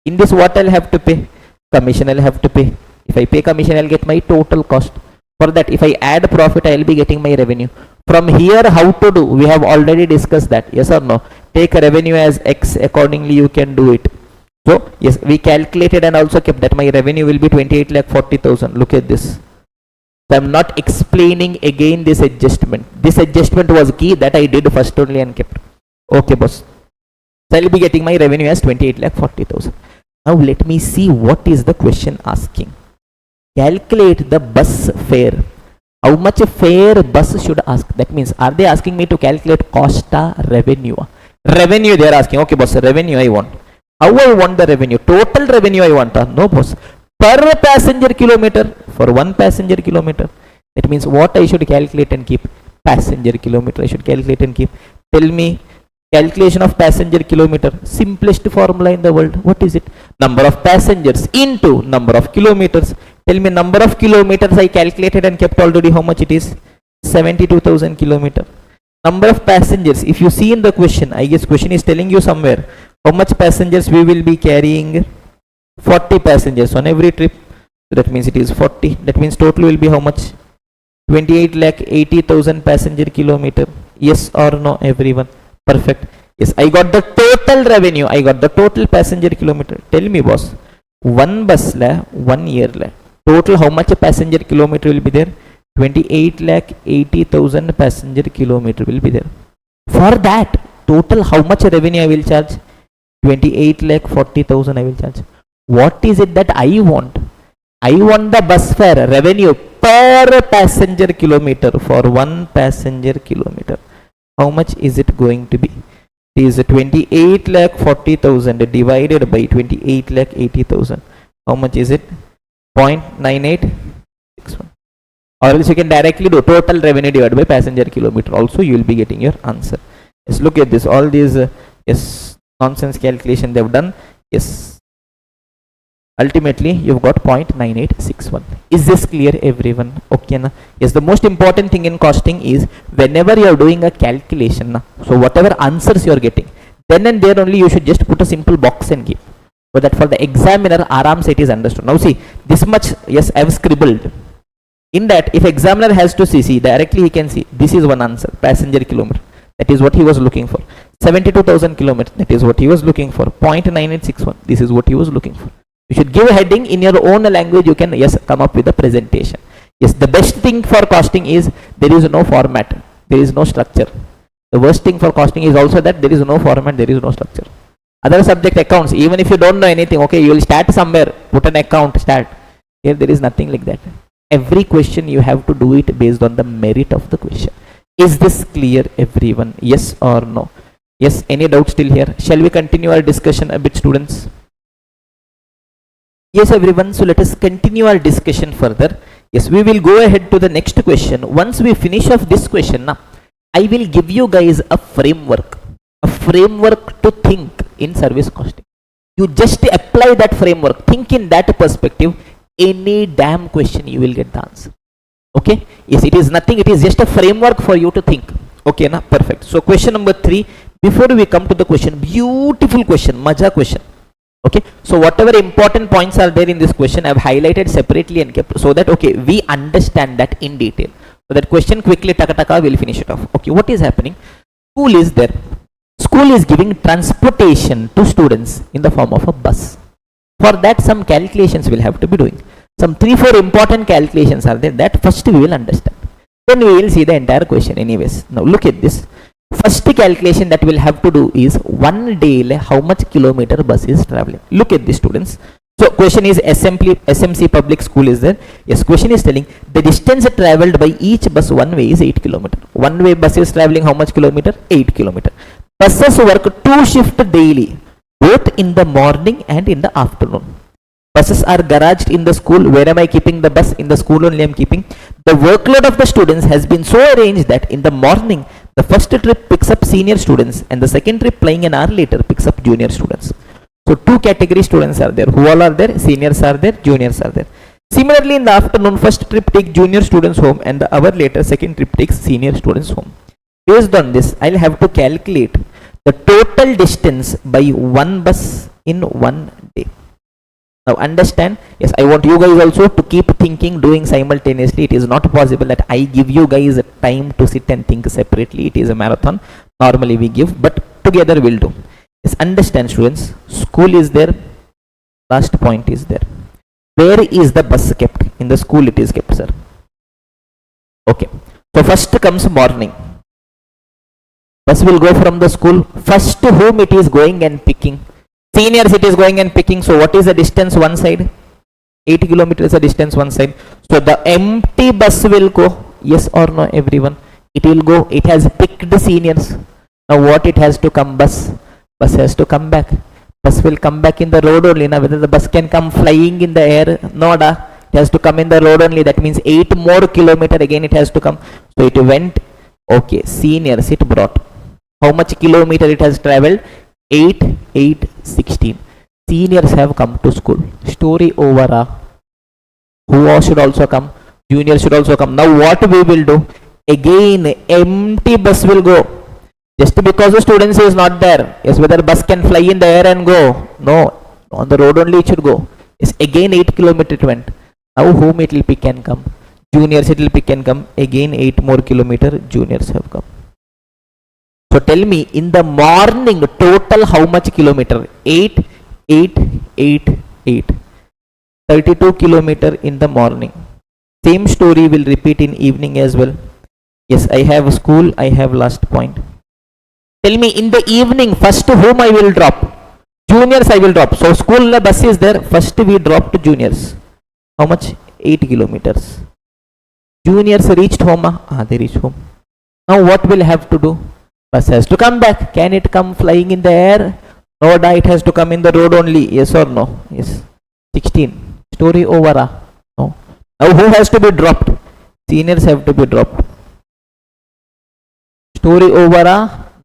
In this, what I'll have to pay? Commission I'll have to pay. If I pay commission, I'll get my total cost. For that, if I add profit, I'll be getting my revenue. From here, how to do? We have already discussed that. Yes or no? Take revenue as X. Accordingly, you can do it. So, yes, we calculated and also kept that my revenue will be 28,40,000. Look at this. So, I'm not explaining again this adjustment. This adjustment was key that I did first only and kept. Okay, boss. So, I'll be getting my revenue as 28,40,000. Now, let me see what is the question asking. Calculate the bus fare. How much fare bus should ask? That means, are they asking me to calculate cost or revenue? Revenue they are asking. Okay, boss, revenue I want. How I want the revenue? Total revenue I want. No, boss. Per passenger kilometer. For one passenger kilometer. That means what I should calculate and keep? Passenger kilometer I should calculate and keep. Tell me, calculation of passenger kilometer. Simplest formula in the world. What is it? Number of passengers into number of kilometers. Tell me, number of kilometers I calculated and kept already. How much it is? 72,000 kilometer. Number of passengers. If you see in the question, I guess question is telling you somewhere how much passengers we will be carrying. 40 passengers on every trip. So that means it is 40. That means total will be how much? 28,80,000 passenger kilometer. Yes or no, everyone? Perfect. Yes, I got the total revenue. I got the total passenger kilometer. Tell me, boss. One bus la, 1 year la. Total how much passenger kilometer will be there? 28,80,000 passenger kilometer will be there. For that, total how much revenue I will charge? 28,40,000 I will charge. What is it that I want? I want the bus fare revenue per passenger kilometer for one passenger kilometer. How much is it going to be? It is 28,40,000 divided by 28,80,000. How much is it? 0.9861. Or else you can directly do total revenue divided by passenger kilometer. Also, you will be getting your answer. Yes, look at this. All these yes, nonsense calculation they have done. Yes. Ultimately, you've got 0.9861. Is this clear, everyone? Okay, na? Yes, the most important thing in costing is whenever you are doing a calculation, na, so whatever answers you are getting, then and there only you should just put a simple box and give. So that for the examiner, aram se it is understood. Now see, this much, yes, I have scribbled. In that, if examiner has to see, directly he can see, this is one answer, passenger kilometer. That is what he was looking for. 72,000 kilometers, that is what he was looking for. 0.9861, this is what he was looking for. You should give a heading in your own language. You can, yes, come up with a presentation. Yes, the best thing for costing is there is no format, there is no structure. The worst thing for costing is also that there is no format, there is no structure. Other subject accounts, even if you don't know anything, okay, you will start somewhere, put an account, start. Here there is nothing like that. Every question you have to do it based on the merit of the question. Is this clear, everyone? Yes or no? Yes, any doubt still here? Shall we continue our discussion a bit, students? Yes, everyone, so let us continue our discussion further. Yes, we will go ahead to the next question. Once we finish off this question, now, I will give you guys a framework to think in service costing. You just apply that framework, think in that perspective, any damn question you will get the answer. Okay, yes, it is nothing, it is just a framework for you to think. Okay, na, perfect. So question number 3, before we come to the question, beautiful question, maja question. Okay, so whatever important points are there in this question, I have highlighted separately and kept so that, okay, we understand that in detail. So that question quickly, taka we'll finish it off. Okay, what is happening? School is there. School is giving transportation to students in the form of a bus. For that, some calculations will have to be doing. Some 3-4 important calculations are there that first we will understand. Then we will see the entire question anyways. Now look at this. First calculation that we'll have to do is one day how much kilometer bus is traveling. Look at this, students. So question is SMC public school is there. Yes, question is telling the distance traveled by each bus one way is 8 kilometer. One way bus is traveling how much kilometer? 8 kilometer. Buses work 2 shifts daily, both in the morning and in the afternoon. Buses are garaged in the school. Where am I keeping the bus? In the school only I am keeping. The workload of the students has been so arranged that in the morning, the first trip picks up senior students and the second trip playing an hour later picks up junior students. So 2 category students are there. Who all are there? Seniors are there, juniors are there. Similarly, in the afternoon, first trip takes junior students home and the hour later, second trip takes senior students home. Based on this, I'll have to calculate the total distance by one bus in one day. Now understand, yes, I want you guys also to keep thinking, doing simultaneously. It is not possible that I give you guys a time to sit and think separately. It is a marathon. Normally we give, but together we'll do. Yes, understand students, school is there, last point is there. Where is the bus kept? In the school it is kept, sir. Okay. So first comes morning. Bus will go from the school. First to whom it is going and picking? Seniors it is going and picking. So what is the distance one side? 8 kilometers is the distance one side. So the empty bus will go. Yes or no, everyone? It will go. It has picked the seniors. Now what it has to come? Bus. Bus has to come back. Bus will come back in the road only. Now whether the bus can come flying in the air? No, da. It has to come in the road only. That means 8 more kilometer again it has to come. So it went. Okay, seniors it brought. How much kilometer it has travelled? 8, 8, 16. Seniors have come to school. Story over. Who all should also come? Juniors should also come. Now what we will do? Again empty bus will go. Just because the students is not there. Yes, whether bus can fly in the air and go? No. On the road only it should go. Yes, again 8 kilometer it went. Now whom it will pick and come? Juniors it will pick and come. Again 8 more kilometer juniors have come. So tell me, in the morning, total how much kilometer? 8, 8, 8, 8. 32 kilometer in the morning. Same story will repeat in evening as well. Yes, I have school, I have last point. Tell me, in the evening, first whom I will drop? Juniors I will drop. So school bus is there, first we drop to juniors. How much? 8 kilometers. Juniors reached home. They reached home. Now what will have to do? Bus has to come back. Can it come flying in the air? No, it has to come in the road only. Yes or no? Yes. 16. Story over. No. Now who has to be dropped? Seniors have to be dropped. Story over.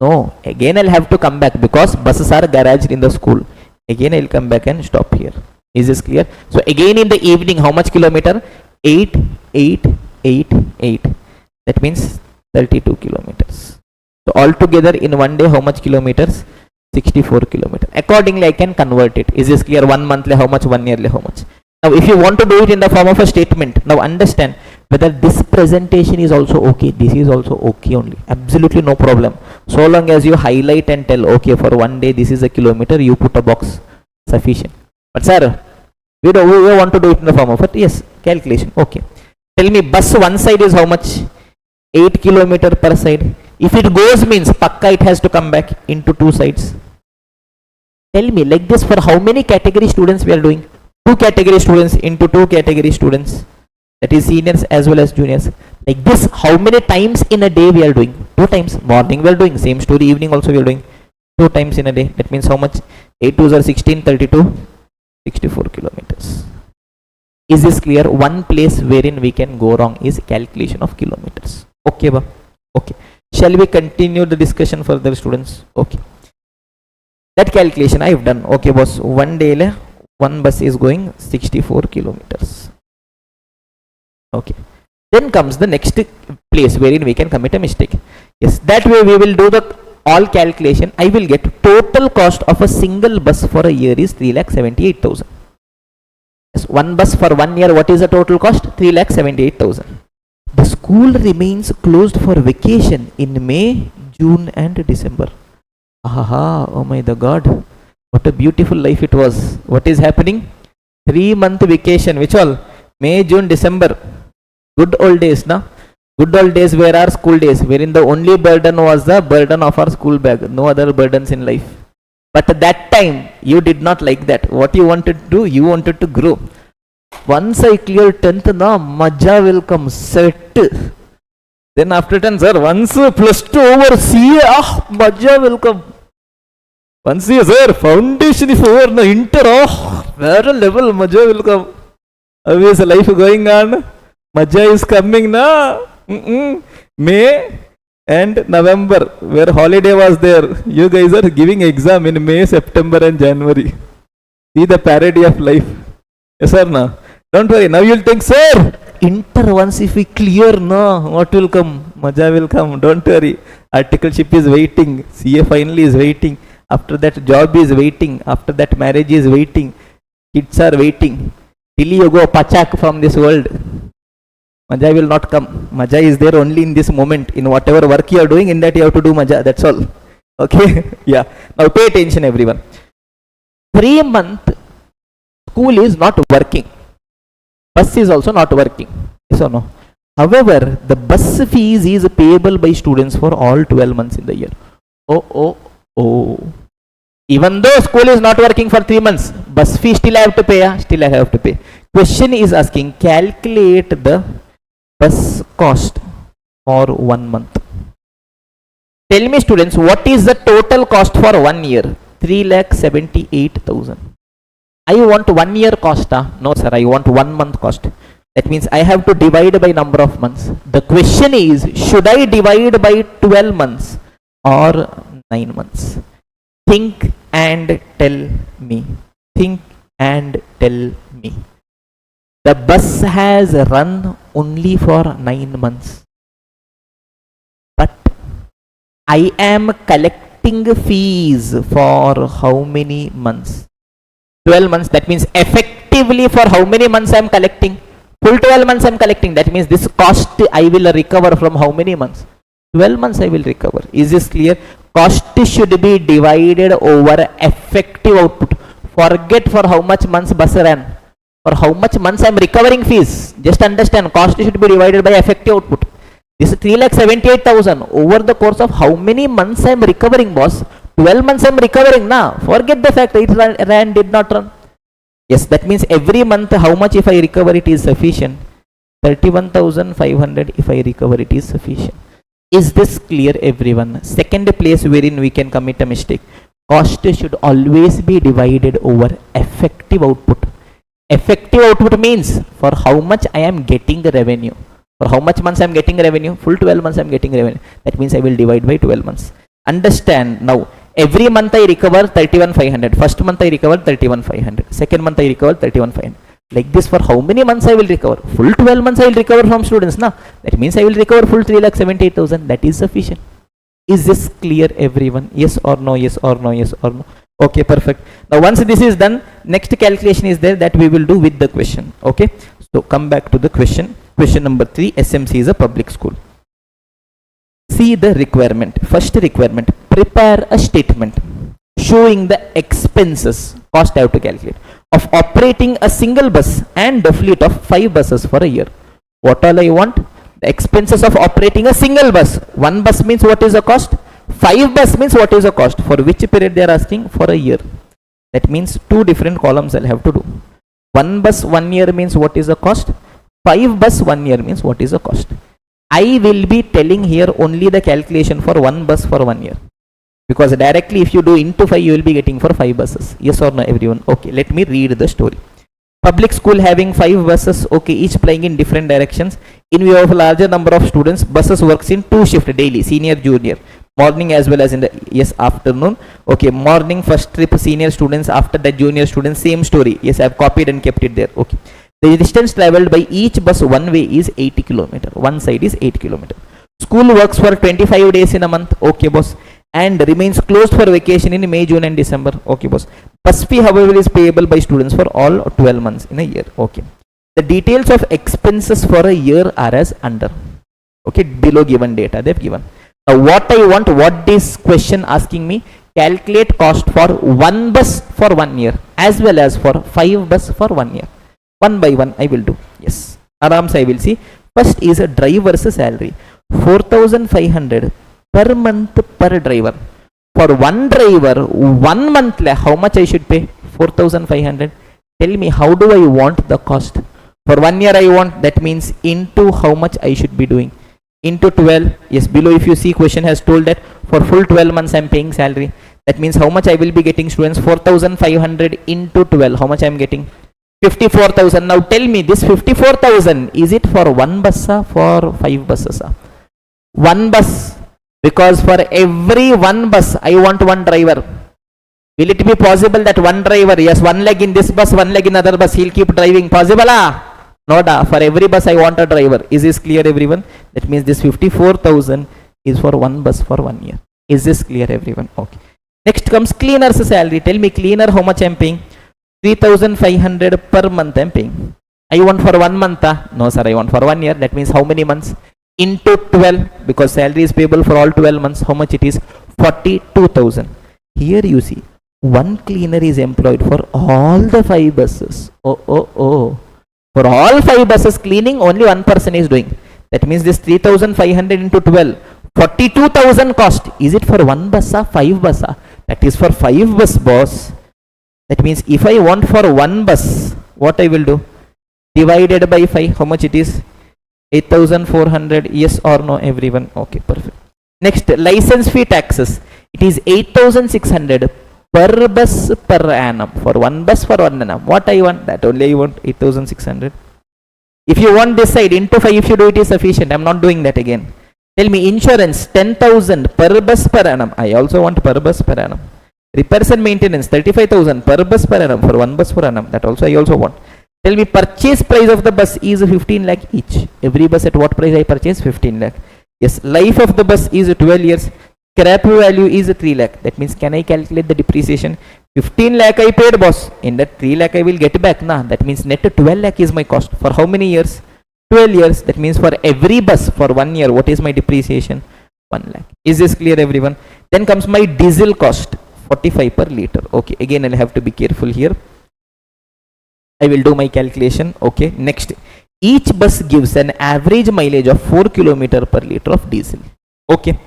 No. Again I'll have to come back because buses are garaged in the school. Again I'll come back and stop here. Is this clear? So again in the evening, how much kilometer? 8, 8, 8, 8. That means 32 kilometers. So altogether in one day, how much kilometers? 64 kilometers. Accordingly, I can convert it. Is this clear? 1 monthly, how much? 1 yearly, how much? Now, if you want to do it in the form of a statement, now understand whether this presentation is also okay. This is also okay only. Absolutely no problem. So long as you highlight and tell, okay, for 1 day, this is a kilometer, you put a box. Sufficient. But sir, we want to do it in the form of it. Yes, calculation. Okay. Tell me, bus one side is how much? 8 kilometer per side. If it goes means pakka it has to come back into two sides. Tell me, like this, for how many category students we are doing? 2 category students into 2 category students. That is seniors as well as juniors. Like this, how many times in a day we are doing? 2 times. Morning we are doing. Same story, evening also we are doing. 2 times in a day. That means how much? 8 2s are 16, 32, 64 kilometers. Is this clear? One place wherein we can go wrong is calculation of kilometers. Okay, ba? Okay. Shall we continue the discussion further, students? Okay. That calculation I have done. Okay, boss. 1 day, one bus is going 64 kilometers. Okay. Then comes the next place wherein we can commit a mistake. Yes, that way we will do the all calculation. I will get total cost of a single bus for a year is 3,78,000. Yes, one bus for 1 year, what is the total cost? 3,78,000. The school remains closed for vacation in May, June and December. Oh my God. What a beautiful life it was. What is happening? 3-month vacation. Which all? May, June, December. Good old days, na? Good old days were our school days, wherein the only burden was the burden of our school bag. No other burdens in life. But at that time, you did not like that. What you wanted to do? You wanted to grow. Once I clear 10th, na, maja will come set. Then after 10, sir, once plus 2 over CA, maja will come. Once sir, foundation is over, na, inter, where level, maja will come. How is life going on? Maja is coming, na. May and November, where holiday was there. You guys are giving exam in May, September and January. See the parody of life. Yes or no? Don't worry, now you'll think, sir, inter once if we clear, no, what will come? Maja will come, don't worry. Articleship is waiting, CA finally is waiting. After that job is waiting, after that marriage is waiting, kids are waiting. Till you go pachak from this world, Maja will not come. Maja is there only in this moment. In whatever work you are doing, in that you have to do Maja, that's all. Okay, yeah. Now pay attention everyone. 3-month school is not working. Bus is also not working. Yes or no? However, the bus fees is payable by students for all 12 months in the year. Oh. Even though school is not working for 3 months, bus fee still I have to pay. Still I have to pay. Question is asking, calculate the bus cost for 1 month. Tell me students, what is the total cost for 1 year? 3,78,000. I want 1 year cost. No sir, I want 1 month cost. That means I have to divide by number of months. The question is, should I divide by 12 months or 9 months? Think and tell me. Think and tell me. The bus has run only for 9 months. But I am collecting fees for how many months? 12 months. That means effectively for how many months I am collecting? Full 12 months I am collecting. That means this cost I will recover from how many months? 12 months I will recover. Is this clear? Cost should be divided over effective output. Forget for how much months bus ran. For how much months I am recovering fees. Just understand, cost should be divided by effective output. This is 3,78,000. Over the course of how many months I am recovering, boss? 12 months I am recovering now. Forget the fact it ran, did not run. Yes, that means every month how much if I recover it is sufficient? 31,500 if I recover it is sufficient. Is this clear everyone? Second place wherein we can commit a mistake. Cost should always be divided over effective output. Effective output means for how much I am getting revenue. For how much months I am getting revenue? Full 12 months I am getting revenue. That means I will divide by 12 months. Understand now. Every month I recover 31,500. First month I recover 31,500. Second month I recover 31,500. Like this for how many months I will recover? Full 12 months I will recover from students now. That means I will recover full 3,78,000. That is sufficient. Is this clear everyone? Yes or no? Yes or no? Yes or no? Okay, perfect. Now once this is done, next calculation is there that we will do with the question. Okay. So come back to the question. Question number 3. SMC is a public school. See the requirement. First requirement. Prepare a statement showing the expenses, cost I have to calculate, of operating a single bus and the fleet of 5 buses for a year. What all I want? The expenses of operating a single bus. 1 bus means what is the cost? 5 bus means what is the cost? For which period they are asking? For a year. That means 2 different columns I'll have to do. 1 bus 1 year means what is the cost? 5 bus 1 year means what is the cost? I will be telling here only the calculation for 1 bus for 1 year. Because directly if you do into 5 you will be getting for 5 buses. Yes or no everyone? Okay, let me read the story. Public school having 5 buses, okay, each plying in different directions. In view of a larger number of students, buses works in 2 shifts daily, senior, junior. Morning as well as in the, afternoon. Okay, morning first trip senior students, after that junior students, same story. Yes, I have copied and kept it there. Okay. The distance travelled by each bus one way is 80 kilometer. One side is 8 kilometer. School works for 25 days in a month. Okay, boss. And remains closed for vacation in May, June and December. Okay, boss. Bus fee, however, is payable by students for all 12 months in a year. Okay. The details of expenses for a year are as under. Okay, below given data they have given. Now, what I want, what this question asking me, calculate cost for 1 bus for 1 year as well as for 5 bus for 1 year. One by one I will do. Yes. Arams I will see. First is a driver's salary. 4,500 per month per driver. For one driver, 1 month, how much I should pay? 4,500. Tell me, how do I want the cost? For 1 year I want, that means into how much I should be doing? Into 12. Yes, below if you see question has told that for full 12 months I am paying salary. That means how much I will be getting students? 4,500 into 12. How much I am getting? 54,000. Now tell me, this 54,000, is it for 1 bus or for 5 buses? 1 bus. Because for every 1 bus, I want 1 driver. Will it be possible that 1 driver, yes, 1 leg in this bus, 1 leg in other bus, he'll keep driving? Possible? No, for every bus I want a driver. Is this clear, everyone? That means this 54,000 is for one bus for 1 year. Is this clear, everyone? Okay. Next comes cleaner's salary. Tell me, cleaner, how much I'm paying? 3,500 per month I'm paying. I want for 1 month. No, sir, I want for 1 year. That means how many months? Into 12, because salary is payable for all 12 months. How much it is? 42,000. Here you see, one cleaner is employed for all the 5 buses. Oh. For all 5 buses cleaning, only one person is doing. That means this 3,500 into 12, 42,000 cost. Is it for 1 bus or 5 bus? That is for 5 bus, boss. That means if I want for 1 bus, what I will do? Divided by 5, how much it is? 8,400. Yes or no, everyone? Okay, perfect. Next, license fee taxes. It is 8,600 per bus per annum. For 1 bus for 1 annum. What I want? That only I want 8,600. If you want this side, into 5 if you do it is sufficient. I am not doing that again. Tell me, insurance 10,000 per bus per annum. I also want per bus per annum. Repairs and maintenance 35,000 per bus per annum for 1 bus per annum. That also I also want. Tell me, purchase price of the bus is 15 lakh each. Every bus at what price I purchase? 15 lakh. Yes, life of the bus is 12 years. Scrap value is 3 lakh. That means can I calculate the depreciation? 15 lakh I paid, boss. In that 3 lakh I will get back. That means net 12 lakh is my cost. For how many years? 12 years. That means for every bus for 1 year, what is my depreciation? 1 lakh. Is this clear, everyone? Then comes my diesel cost, 45 per liter. Okay, again I'll have to be careful here. I will do my calculation. Okay, next, each bus gives an average mileage of 4 kilometer per liter of diesel. Okay,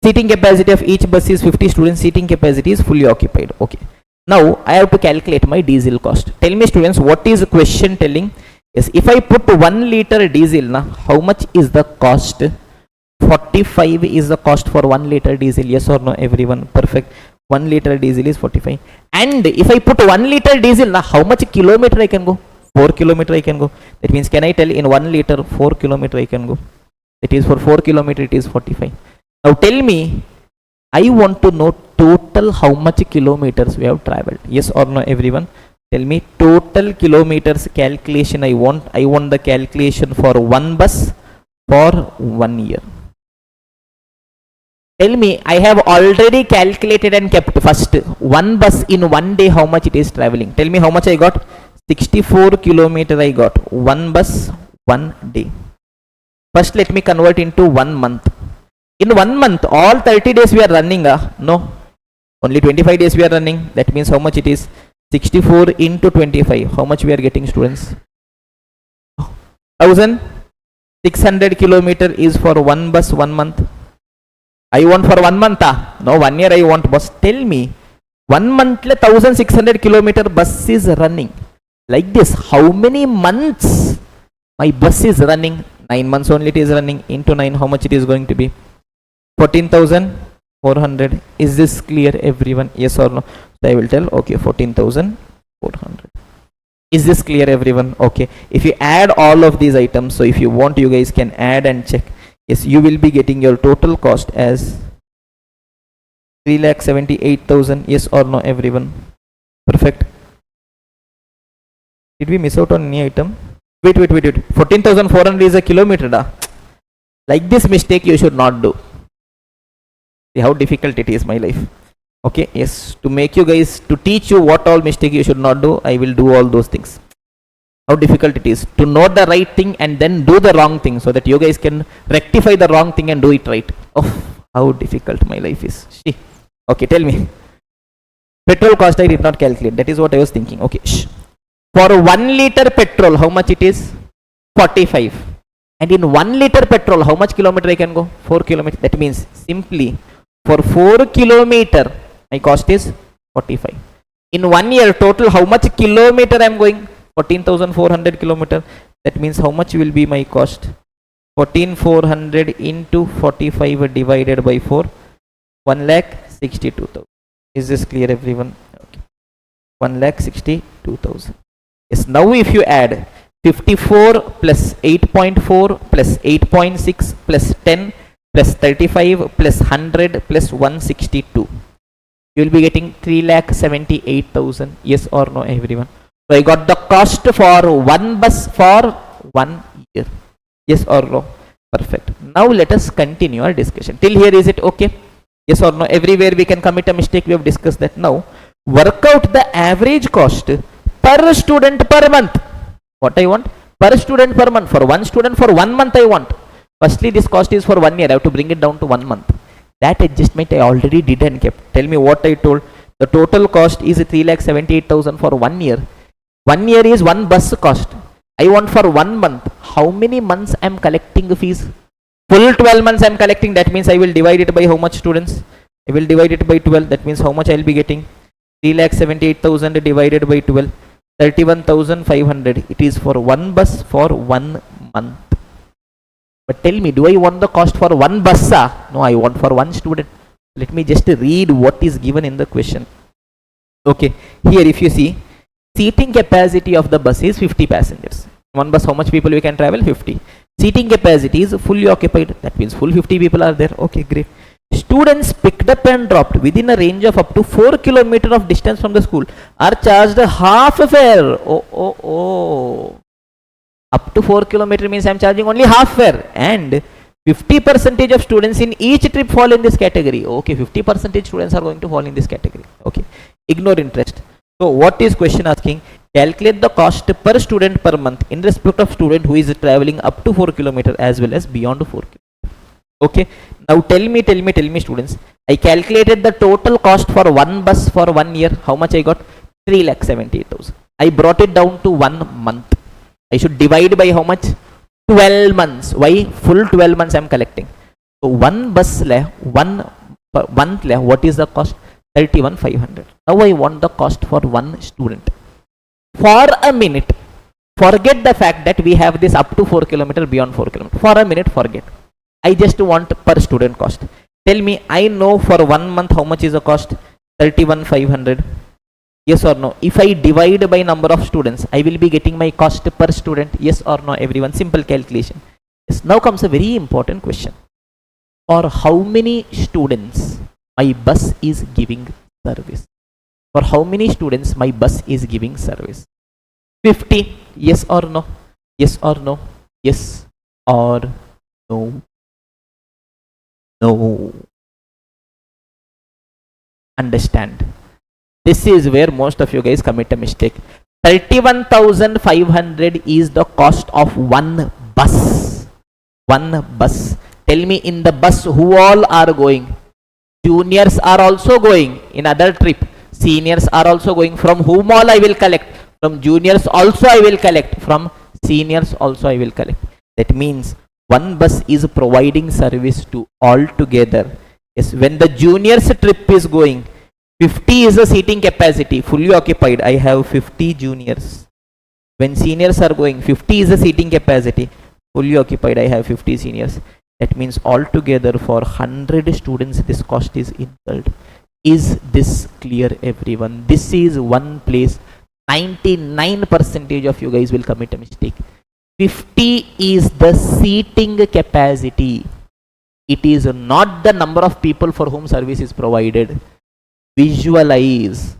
seating capacity of each bus is 50 students. Seating capacity is fully occupied. Okay, now I have to calculate my diesel cost. Tell me, students, what is the question telling? Yes, if I put 1 liter diesel, how much is the cost? 45 is the cost for 1 liter diesel. Yes or no, everyone? Perfect. 1 liter diesel is 45. And if I put 1 liter diesel, how much kilometer I can go? 4 kilometer I can go. That means can I tell in 1 liter 4 kilometer I can go? That is for 4 kilometer it is 45. Now tell me, I want to know total how much kilometers we have traveled. Yes or no, everyone? Tell me total kilometers calculation I want. I want the calculation for 1 bus for 1 year. Tell me, I have already calculated and kept first 1 bus in 1 day how much it is traveling. Tell me how much I got? 64 kilometer I got. 1 bus 1 day. First let me convert into 1 month. In 1 month all 30 days we are running. No, only 25 days we are running. That means how much it is? 64 into 25. How much we are getting, students? 1,600 kilometer is for 1 bus 1 month. I want for 1 month. No, 1 year I want, boss. Tell me, 1 month 1,600 kilometer bus is running. Like this, how many months my bus is running? 9 months only it is running. Into 9, how much it is going to be? 14,400. Is this clear, everyone? Yes or no? So I will tell, okay, 14,400. Is this clear, everyone? Okay. If you add all of these items, so if you want, you guys can add and check. Yes, you will be getting your total cost as 3,78,000. Yes or no, everyone? Perfect. Did we miss out on any item? Wait. 14,400 is a kilometer. Like this mistake you should not do. See how difficult it is, my life. Okay, yes, to make you guys, to teach you what all mistake you should not do, I will do all those things. How difficult it is to know the right thing and then do the wrong thing, so that you guys can rectify the wrong thing and do it right. Oh, how difficult my life is. Okay, tell me. Petrol cost I did not calculate. That is what I was thinking. Okay. For 1 liter petrol, how much it is? 45. And in 1 liter petrol, how much kilometer I can go? 4 kilometer. That means simply for 4 kilometer, my cost is 45. In 1 year total, how much kilometer I am going? 14,400 kilometer. That means how much will be my cost? 14,400 into 45 divided by 4. 1,62,000. Is this clear, everyone? Okay. 1,62,000. Yes. Now if you add 54 plus 8.4 plus 8.6 plus 10 plus 35 plus 100 plus 162, you will be getting 3,78,000. Yes or no, everyone? So I got the cost for 1 bus for 1 year. Yes or no? Perfect. Now let us continue our discussion. Till here is it okay? Yes or no? Everywhere we can commit a mistake. We have discussed that. Now work out the average cost per student per month. What I want? Per student per month. For one student for 1 month I want. Firstly, this cost is for 1 year. I have to bring it down to 1 month. That adjustment I already did and kept. Tell me what I told. The total cost is 3,78,000 for 1 year. 1 year is one bus cost. I want for 1 month. How many months I am collecting fees? Full 12 months I am collecting. That means I will divide it by how much students? I will divide it by 12. That means how much I will be getting? 3,78,000 divided by 12. 31,500. It is for one bus for 1 month. But tell me, do I want the cost for one bus? No, I want for one student. Let me just read what is given in the question. Okay, here if you see, seating capacity of the bus is 50 passengers. One bus, how much people we can travel? 50. Seating capacity is fully occupied. That means full 50 people are there. Okay, great. Students picked up and dropped within a range of up to 4 kilometer of distance from the school are charged half fare. Oh. Up to 4 kilometer means I am charging only half fare, and 50% of students in each trip fall in this category. Okay, 50% students are going to fall in this category. Okay, ignore interest. So what is question asking? Calculate the cost per student per month in respect of student who is traveling up to 4 kilometer as well as beyond 4 kilometer. Okay, now tell me students, I calculated the total cost for one bus for 1 year. How much I got? 3,78,000. I brought it down to 1 month. I should divide by how much? 12 months. Why? Full 12 months I am collecting. So one bus one month what is the cost? 31,500. Now I want the cost for one student. For a minute, forget the fact that we have this up to 4 kilometer, beyond 4 kilometer. For a minute, forget. I just want per student cost. Tell me, I know for 1 month how much is the cost? 31,500. Yes or no? If I divide by number of students, I will be getting my cost per student. Yes or no, everyone? Simple calculation. Yes. Now comes a very important question. For how many students my bus is giving service? For how many students my bus is giving service? 50. Yes or no? Yes or no? Yes or no? No. Understand. This is where most of you guys commit a mistake. 31,500 is the cost of one bus. One bus. Tell me, in the bus who all are going? Juniors are also going in other trip. Seniors are also going. From whom all I will collect? From juniors also I will collect. From seniors also I will collect. That means one bus is providing service to all together. Yes, when the juniors trip is going, 50 is the seating capacity, fully occupied. I have 50 juniors. When seniors are going, 50 is the seating capacity, fully occupied. I have 50 seniors. That means altogether for 100 students, this cost is incurred. Is this clear, everyone? This is one place 99% of you guys will commit a mistake. 50 is the seating capacity. It is not the number of people for whom service is provided. Visualize.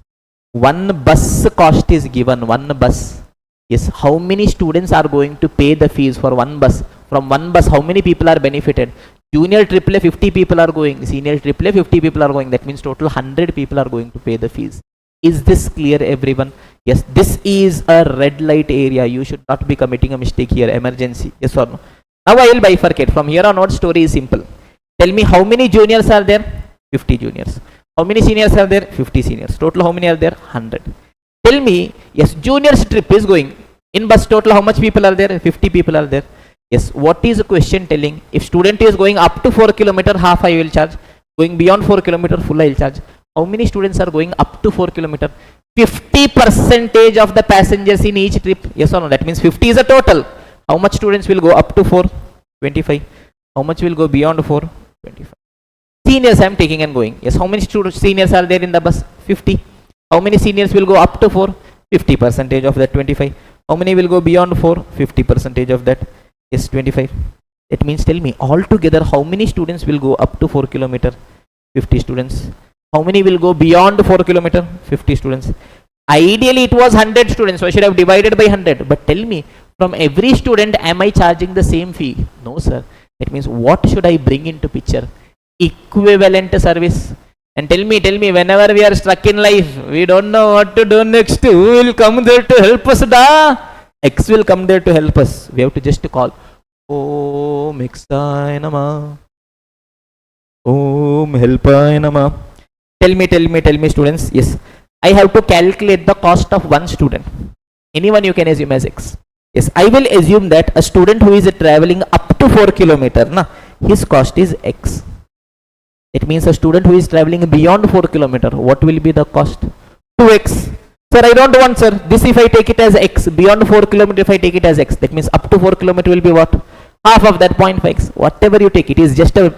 One bus cost is given. One bus. Yes, how many students are going to pay the fees for one bus? From one bus, how many people are benefited? Junior AAA 50 people are going. Senior AAA 50 people are going. That means total 100 people are going to pay the fees. Is this clear, everyone? Yes, this is a red light area. You should not be committing a mistake here. Emergency. Yes or no? Now I will bifurcate. From here onward, story is simple. Tell me, how many juniors are there? 50 juniors. How many seniors are there? 50 seniors. Total how many are there? 100. Tell me, yes, juniors trip is going. In bus total how much people are there? 50 people are there. Yes, what is the question telling? If student is going up to 4 kilometer, half I will charge. Going beyond 4 kilometer, full I will charge. How many students are going up to 4 kilometer? 50% of the passengers in each trip. Yes or no? That means 50 is a total. How much students will go up to 4? 25. How much will go beyond 4? 25. Seniors I am taking and going. Yes, how many seniors are there in the bus? 50. How many seniors will go up to 4? 50% of that 25. How many will go beyond 4? 50% of that. Yes, 25. That means tell me, altogether how many students will go up to 4 kilometer? 50 students. How many will go beyond 4 kilometer? 50 students. Ideally it was 100 students, so I should have divided by 100. But tell me, From every student, am I charging the same fee? No, sir. That means what should I bring into picture? Equivalent service. And tell me, whenever we are stuck in life, we don't know what to do next. Who will come there to help us? Da? X will come there to help us. We have to just call. Om Xaya Nama. Om Helpaya Nama. Tell me, students. Yes, I have to calculate the cost of one student. Anyone you can assume as X. Yes, I will assume that a student who is traveling up to 4 kilometer, his cost is X. It means a student who is traveling beyond 4 kilometer, what will be the cost? 2x. Sir, I don't want, sir. This if I take it as x, beyond 4 kilometer if I take it as x, that means up to 4 kilometer will be what? Half of that 0.5x. Whatever you take, it is just a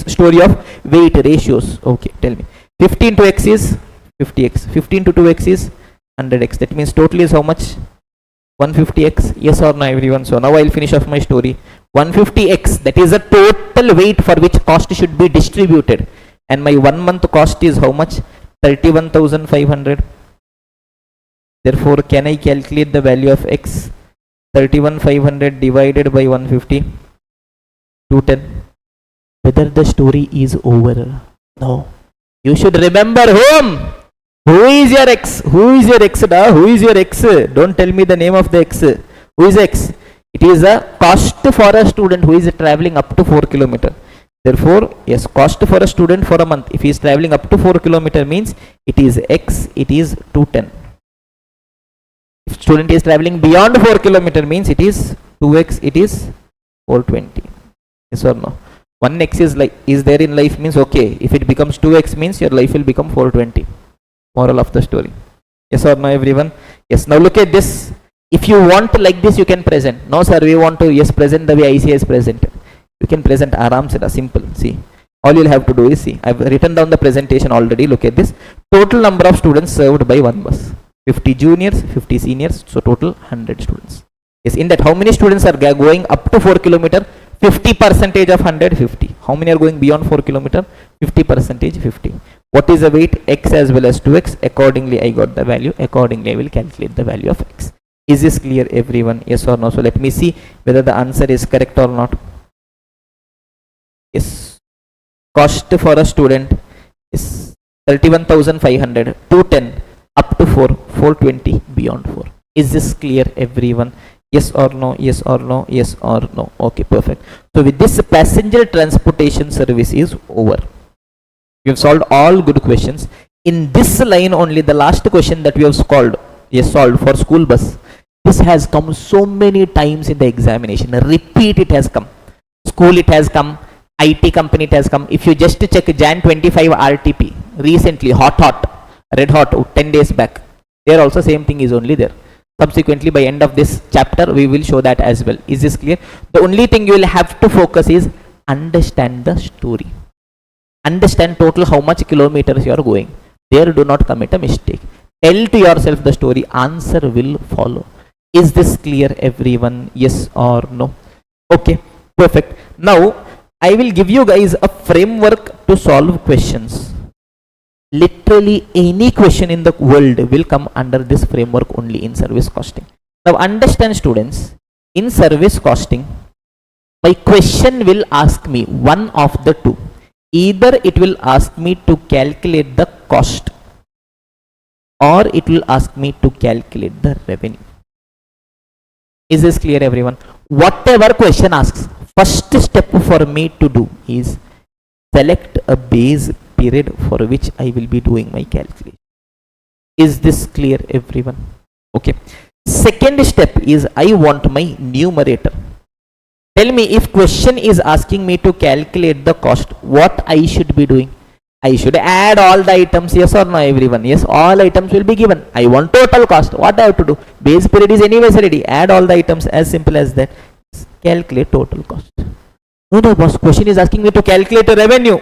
story of weight ratios. Okay, tell me. 15 to x is 50x. 15 to 2x is 100x. That means total is how much? 150x. Yes or no, everyone? So now I will finish off my story. 150x, that is a total weight for which cost should be distributed, and my 1 month cost is how much? 31,500. Therefore, can I calculate the value of x? 31,500 divided by 150, 210. Whether the story is over? No. You should remember whom? Who is your x? Who is your x? Who is your x? Don't tell me the name of the x. Who is x? It is a cost for a student who is traveling up to 4 kilometer. Therefore, yes, cost for a student for a month, if he is traveling up to 4 kilometer, means it is x, it is 210. If student is traveling beyond 4 kilometer, means it is 2x, it is 420. Yes or no? 1x is there in life, means okay, if it becomes 2x, means your life will become 420. Moral of the story. Yes or no, everyone? Yes. Now look at this. If you want like this, you can present. No, sir, we want to, yes, present the way IC is presented. You can present aram se, simple. See, all you'll have to do is, see, I've written down the presentation already. Look at this. Total number of students served by one bus. 50 juniors, 50 seniors. So total 100 students. Yes, in that, how many students are going up to 4 kilometer? 50% of 150. How many are going beyond 4 kilometer? 50%, 50. What is the weight? X as well as 2x. Accordingly, I got the value. Accordingly, I will calculate the value of x. Is this clear, everyone? Yes or no? So let me see whether the answer is correct or not. Yes. Cost for a student is 31,500, 210, up to 4, 420, beyond 4. Is this clear, everyone? Yes or no? Yes or no? Yes or no? Okay, perfect. So with this, passenger transportation service is over. We have solved all good questions. In this line only, the last question that we have solved for school bus. This has come so many times in the examination. Repeat, it has come. School, it has come. IT company, it has come. If you just check Jan 25 RTP, recently, red hot, 10 days back, there also same thing is only there. Subsequently, by end of this chapter, we will show that as well. Is this clear? The only thing you will have to focus is understand the story. Understand total how much kilometers you are going. There, do not commit a mistake. Tell to yourself the story. Answer will follow. Is this clear, everyone? Yes or no? Okay, perfect. Now, I will give you guys a framework to solve questions. Literally any question in the world will come under this framework only in service costing. Now understand, students, in service costing, my question will ask me one of the two. Either it will ask me to calculate the cost, or it will ask me to calculate the revenue. Is this clear, everyone? Whatever question asks, first step for me to do is select a base period for which I will be doing my calculation. Is this clear, everyone? Okay. Second step is I want my numerator. Tell me, if question is asking me to calculate the cost, what I should be doing? I should add all the items, yes or no, everyone? Yes, all items will be given. I want total cost. What I have to do? Base period is anyways ready. Add all the items, as simple as that. Calculate total cost. No, boss, question is asking me to calculate a revenue.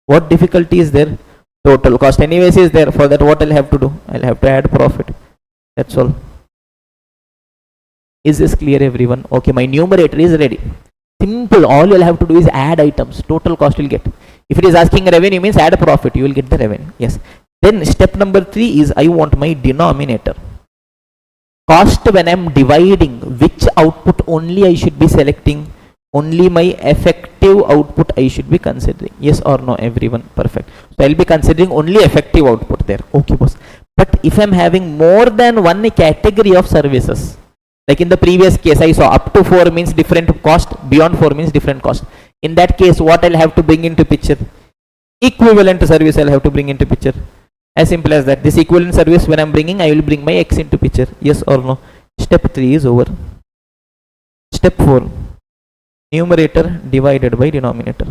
What difficulty is there? Total cost anyways is there. For that, what I'll have to do? I'll have to add profit. That's all. Is this clear, everyone? Okay, my numerator is ready. Simple. All you'll have to do is add items. Total cost you'll get. If it is asking revenue, means add profit. You will get the revenue. Yes. Then step number 3 is I want my denominator. Cost when I'm dividing, which output only I should be selecting? Only my effective output I should be considering. Yes or no, everyone? Perfect. So I'll be considering only effective output there. Okay, boss. But if I'm having more than one category of services, like in the previous case I saw up to 4 means different cost, beyond 4 means different cost. In that case, what I'll have to bring into picture? Equivalent service I'll have to bring into picture. As simple as that. This equivalent service when I'm bringing, I will bring my X into picture. Yes or no? Step 3 is over. Step 4. Numerator divided by denominator.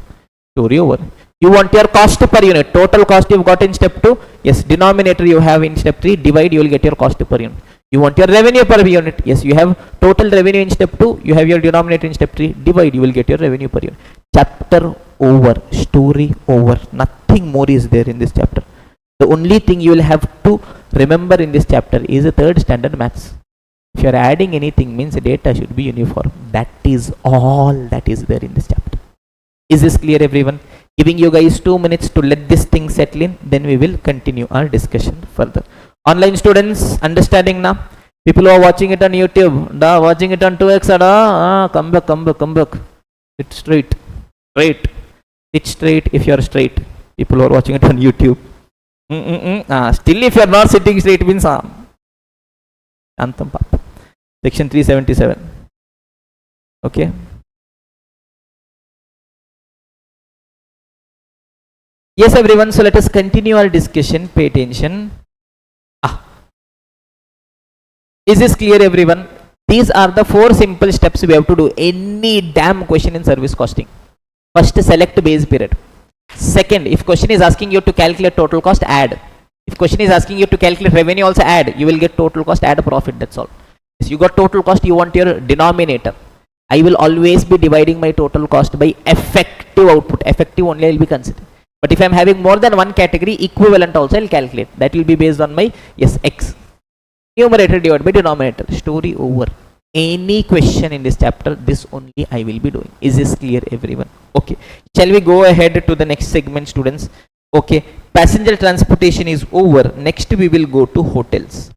Story over. You want your cost per unit. Total cost you've got in step 2. Yes, denominator you have in step 3. Divide, you will get your cost per unit. You want your revenue per unit. Yes, you have total revenue in step 2. You have your denominator in step 3. Divide, you will get your revenue per unit. Chapter over. Story over. Nothing more is there in this chapter. The only thing you will have to remember in this chapter is the third standard maths. If you are adding anything, means data should be uniform. That is all that is there in this chapter. Is this clear, everyone? Giving you guys 2 minutes to let this thing settle in, then we will continue our discussion further. Online students, understanding now? People who are watching it on YouTube, watching it on 2x, come back. Sit straight. Sit straight if you are straight. People who are watching it on YouTube. Still if you are not sitting straight means Antam Pap. Section 377. Okay. Yes, everyone. So let us continue our discussion. Pay attention. Is this clear, everyone? These are the 4 simple steps we have to do any damn question in service costing. First, select base period. Second, if question is asking you to calculate total cost, add. If question is asking you to calculate revenue, also add. You will get total cost, add profit, that's all. Yes, you got total cost, you want your denominator. I will always be dividing my total cost by effective output. Effective only I will be considering. But if I am having more than one category, equivalent also I will calculate. That will be based on my, yes, X. Numerator divided by denominator. Story over. Any question in this chapter, this only I will be doing. Is this clear, everyone? Okay. Shall we go ahead to the next segment, students? Okay. Passenger transportation is over. Next we will go to hotels.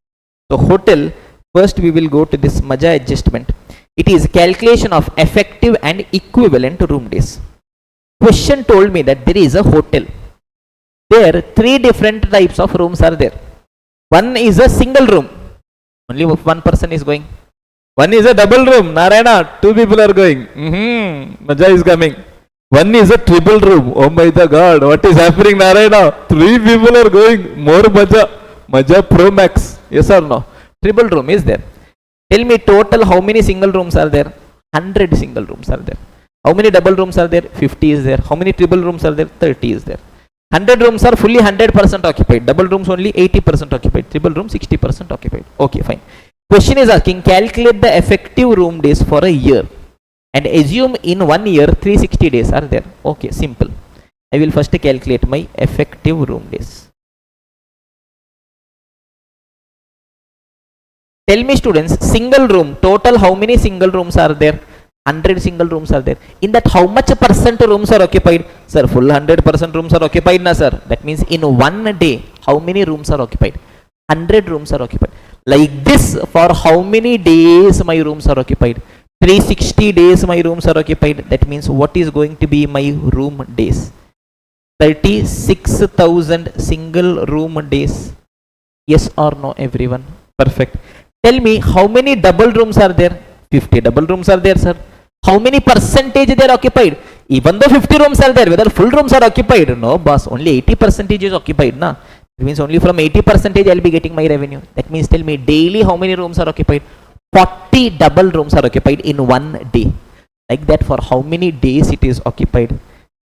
So hotel, first we will go to this Maja adjustment. It is calculation of effective and equivalent room days. Question told me that there is a hotel. There 3 different types of rooms are there. One is a single room. Only one person is going. One is a double room. Narayana, 2 people are going. Maja is coming. One is a triple room. Oh my God, what is happening, Narayana? 3 people are going. More Maja. Maja Pro Max. Yes or no? Triple room is there. Tell me total how many single rooms are there? 100 single rooms are there. How many double rooms are there? 50 is there. How many triple rooms are there? 30 is there. 100 rooms are fully 100% occupied. Double rooms only 80% occupied. Triple room 60% occupied. Okay, fine. Question is asking, calculate the effective room days for a year and assume in 1 year 360 days are there. Okay, simple. I will first calculate my effective room days. Tell me, students, single room, total how many single rooms are there? 100 single rooms are there. In that, how much percent rooms are occupied? Sir, full 100% rooms are occupied, na sir. That means in 1 day, how many rooms are occupied? 100 rooms are occupied. Like this, for how many days my rooms are occupied? 360 days my rooms are occupied. That means what is going to be my room days? 36,000 single room days. Yes or no, everyone? Perfect. Tell me, how many double rooms are there? 50 double rooms are there, sir. How many percentage they are occupied? Even though 50 rooms are there, whether full rooms are occupied? No, boss, only 80% is occupied, na? It means only from 80% I will be getting my revenue. That means tell me daily how many rooms are occupied? 40 double rooms are occupied in 1 day. Like that, for how many days it is occupied?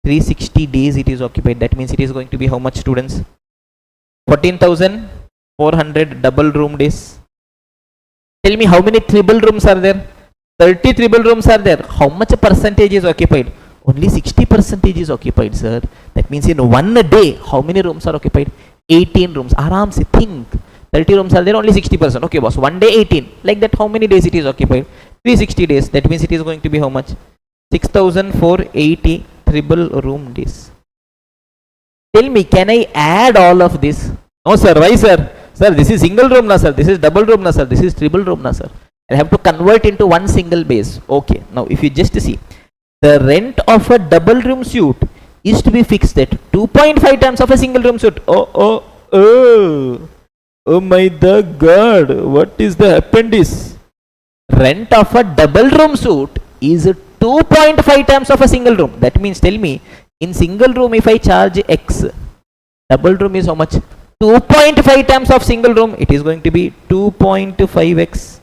360 days it is occupied. That means it is going to be how much, students? 14,400 double room days. Tell me how many triple rooms are there? 30 triple rooms are there. How much percentage is occupied? Only 60% is occupied, sir. That means in 1 day, how many rooms are occupied? 18 rooms. Aram se think. 30 rooms are there, only 60%. Okay, boss. 1 day 18. Like that, how many days it is occupied? 360 days. That means it is going to be how much? 6,480 triple room days. Tell me, can I add all of this? No, sir. Why, sir? Sir, this is single room na sir, this is double room na sir, this is triple room na sir. I have to convert into one single base. Okay, now if you just see, the rent of a double room suite is to be fixed at 2.5 times of a single room suite. Oh my the god, what is the appendix? Rent of a double room suite is 2.5 times of a single room. That means, tell me, in single room if I charge X, double room is how much? 2.5 times of single room, it is going to be 2.5x.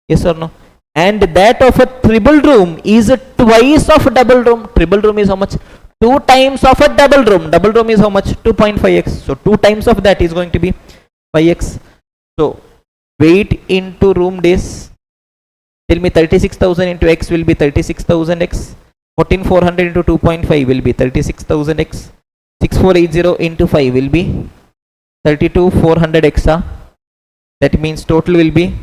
Yes or no? And that of a triple room is twice of double room. Triple room is how much? 2 times of a double room. Double room is how much? 2.5x. So 2 times of that is going to be 5x. So weight into room days. Tell me, 36,000 into x will be 36,000x. 14,400 into 2.5 will be 36,000x. 6480 into 5 will be 32,400x. That means total will be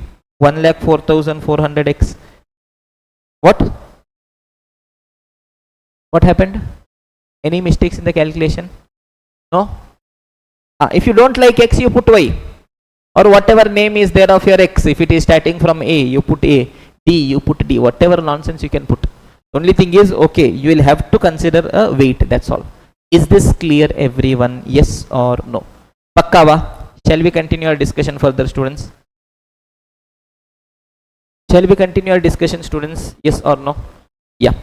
1,04,400x. What happened? Any mistakes in the calculation? No? If you don't like x, you put y, or whatever name is there of your x. If it is starting from a, you put a, d, you put d, whatever nonsense you can put. Only thing is, okay, you will have to consider a weight, that's all. Is this clear everyone? Yes or no? Pakkava? Shall we continue our discussion further, students? Shall we continue our discussion, students? Yes or no? Yeah.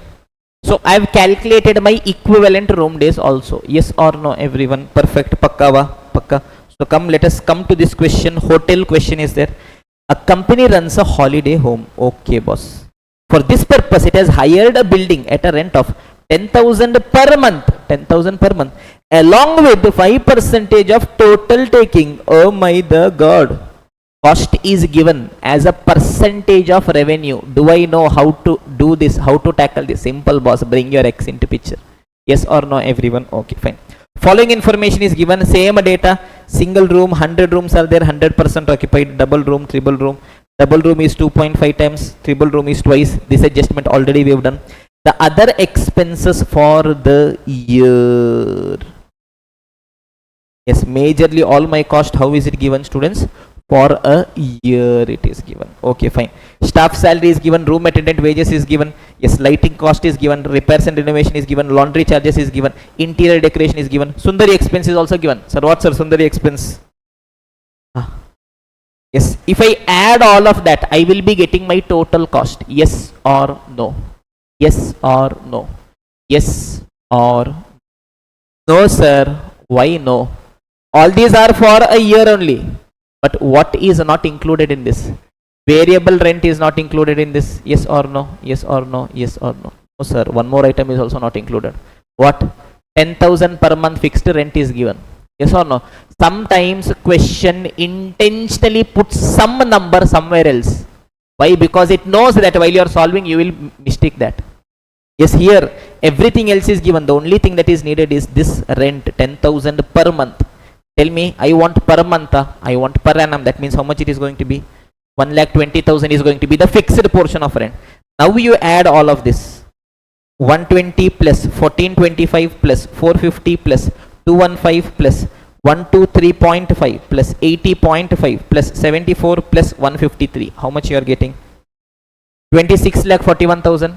So I have calculated my equivalent room days also. Yes or no, everyone? Perfect. Pakkava? Pakka. So let us come to this question. Hotel question is there. A company runs a holiday home. Okay, boss. For this purpose, it has hired a building at a rent of 10,000 per month. 10,000 per month. Along with 5% of total taking. Oh my the god. Cost is given as a percentage of revenue. Do I know how to do this? How to tackle this? Simple, boss. Bring your X into picture. Yes or no, everyone? Okay, fine. Following information is given. Same data. Single room, 100 rooms are there, 100% occupied. Double room, triple room. Double room is 2.5 times. Triple room is twice. This adjustment already we have done. The other expenses for the year. Yes, majorly all my cost. How is it given, students? For a year it is given. Okay, fine. Staff salary is given. Room attendant wages is given. Yes, lighting cost is given. Repairs and renovation is given. Laundry charges is given. Interior decoration is given. Sundari expense is also given. Sir, what's sir Sundari expense? Yes, if I add all of that, I will be getting my total cost. Yes or no? Yes or no? Yes or no, sir? Why no? All these are for a year only. But what is not included in this? Variable rent is not included in this. Yes or no? Yes or no? Yes or no? No, sir. One more item is also not included. What? 10,000 per month fixed rent is given. Yes or no? Sometimes question intentionally puts some number somewhere else. Why? Because it knows that while you are solving, you will mistake that. Yes, here everything else is given. The only thing that is needed is this rent, 10,000 per month. Tell me, I want per month, I want per annum. That means how much it is going to be? 1,20,000 is going to be the fixed portion of rent. Now you add all of this. 120 plus 1425 plus 450 plus 215 plus 123.5 plus 80.5 plus 74 plus 153. How much you are getting? 26,41,000.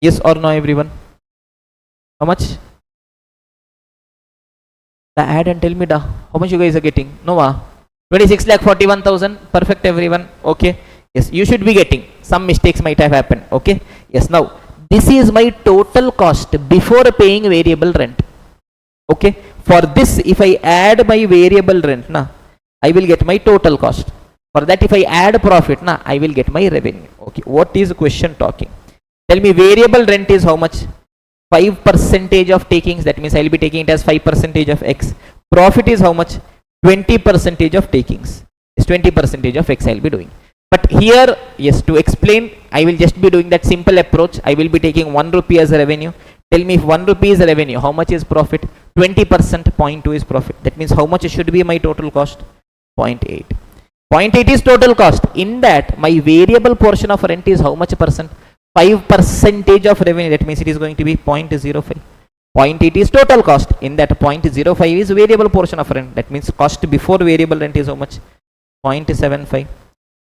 Yes or no, everyone? How much? Add and tell me how much you guys are getting. No, 26,41,000. Perfect, everyone. Okay. Yes, you should be getting. Some mistakes might have happened. Okay. Yes, now this is my total cost before paying variable rent. Okay. For this, if I add my variable rent, I will get my total cost. For that, if I add profit, I will get my revenue. Okay. What is the question talking? Tell me, variable rent is how much? 5% of takings. That means I will be taking it as 5% of X. Profit is how much? 20% of takings. Is 20% of X I will be doing. But here, yes, to explain, I will just be doing that simple approach. I will be taking 1 rupee as a revenue. Tell me, if 1 rupee is a revenue, how much is profit? 20%, 0.2 is profit. That means how much should be my total cost? 0.8. 0.8 is total cost. In that, my variable portion of rent is how much percent? 5% of revenue. That means it is going to be 0.05. 0.8 is total cost. In that, 0.05 is variable portion of rent. That means cost before variable rent is how much? 0.75.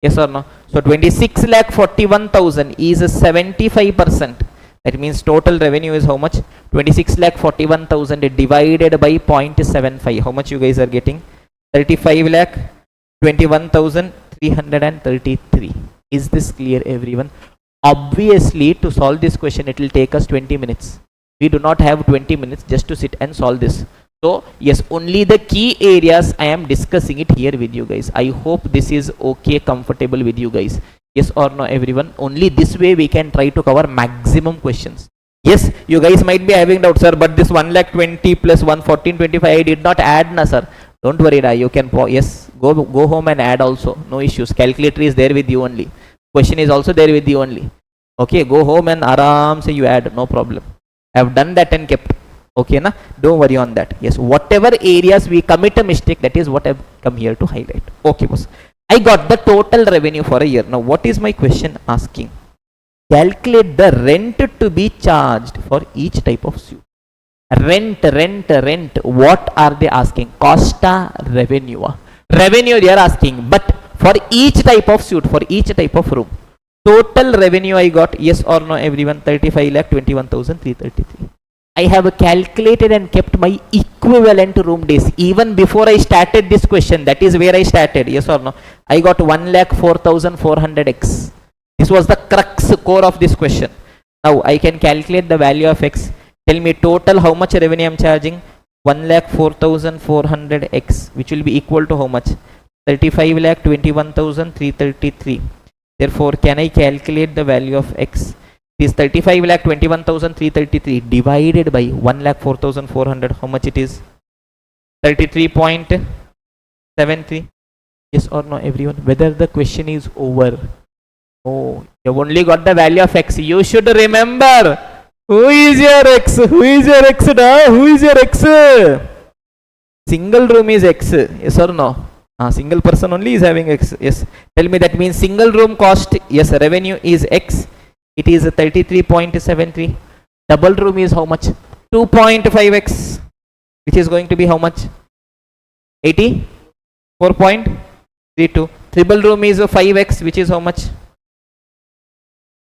Yes or no? So 26 lakh 41,000 is 75%. That means total revenue is how much? 26 lakh 41,000 divided by 0.75. How much you guys are getting? 35 lakh 21,333. Is this clear, everyone? Obviously, to solve this question, it will take us 20 minutes. We do not have 20 minutes just to sit and solve this. So, yes, only the key areas I am discussing it here with you guys. I hope this is okay, comfortable with you guys. Yes or no, everyone? Only this way we can try to cover maximum questions. Yes, you guys might be having doubt, sir, but this 1 lakh 20 plus 114.25 I did not add, na, sir. Don't worry, da. You can, yes, go home and add also. No issues. Calculator is there with you only. Question is also there with you only. Okay, go home and aram say you add. No problem. I have done that and kept. Okay, na? Don't worry on that. Yes, whatever areas we commit a mistake, that is what I've come here to highlight. Okay, boss. I got the total revenue for a year. Now, what is my question asking? Calculate the rent to be charged for each type of suit. Rent. What are they asking? Costa revenue. Revenue they are asking, but for each type of suit, for each type of room. Total revenue I got, yes or no, everyone? 35 lakh 21,333. I have calculated and kept my equivalent room days even before I started this question. That is where I started. Yes or no? I got 1,04,400x. This was the crux core of this question. Now I can calculate the value of x. Tell me total how much revenue I am charging? 1,04,400x, which will be equal to how much? 35,21,333. Therefore, can I calculate the value of x? Is 35,21,333 divided by 1,04,400. How much it is? 33.73. Yes or no, everyone? Whether the question is over. Oh, you've only got the value of x. You should remember. Who is your x? Who is your x? Who is your x? Single room is x. Yes or no? Single person only is having x. Yes. Tell me, that means single room cost. Yes, revenue is x. It is 33.73. Double room is how much? 2.5x, which is going to be how much? 84.32. Triple room is 5x, which is how much?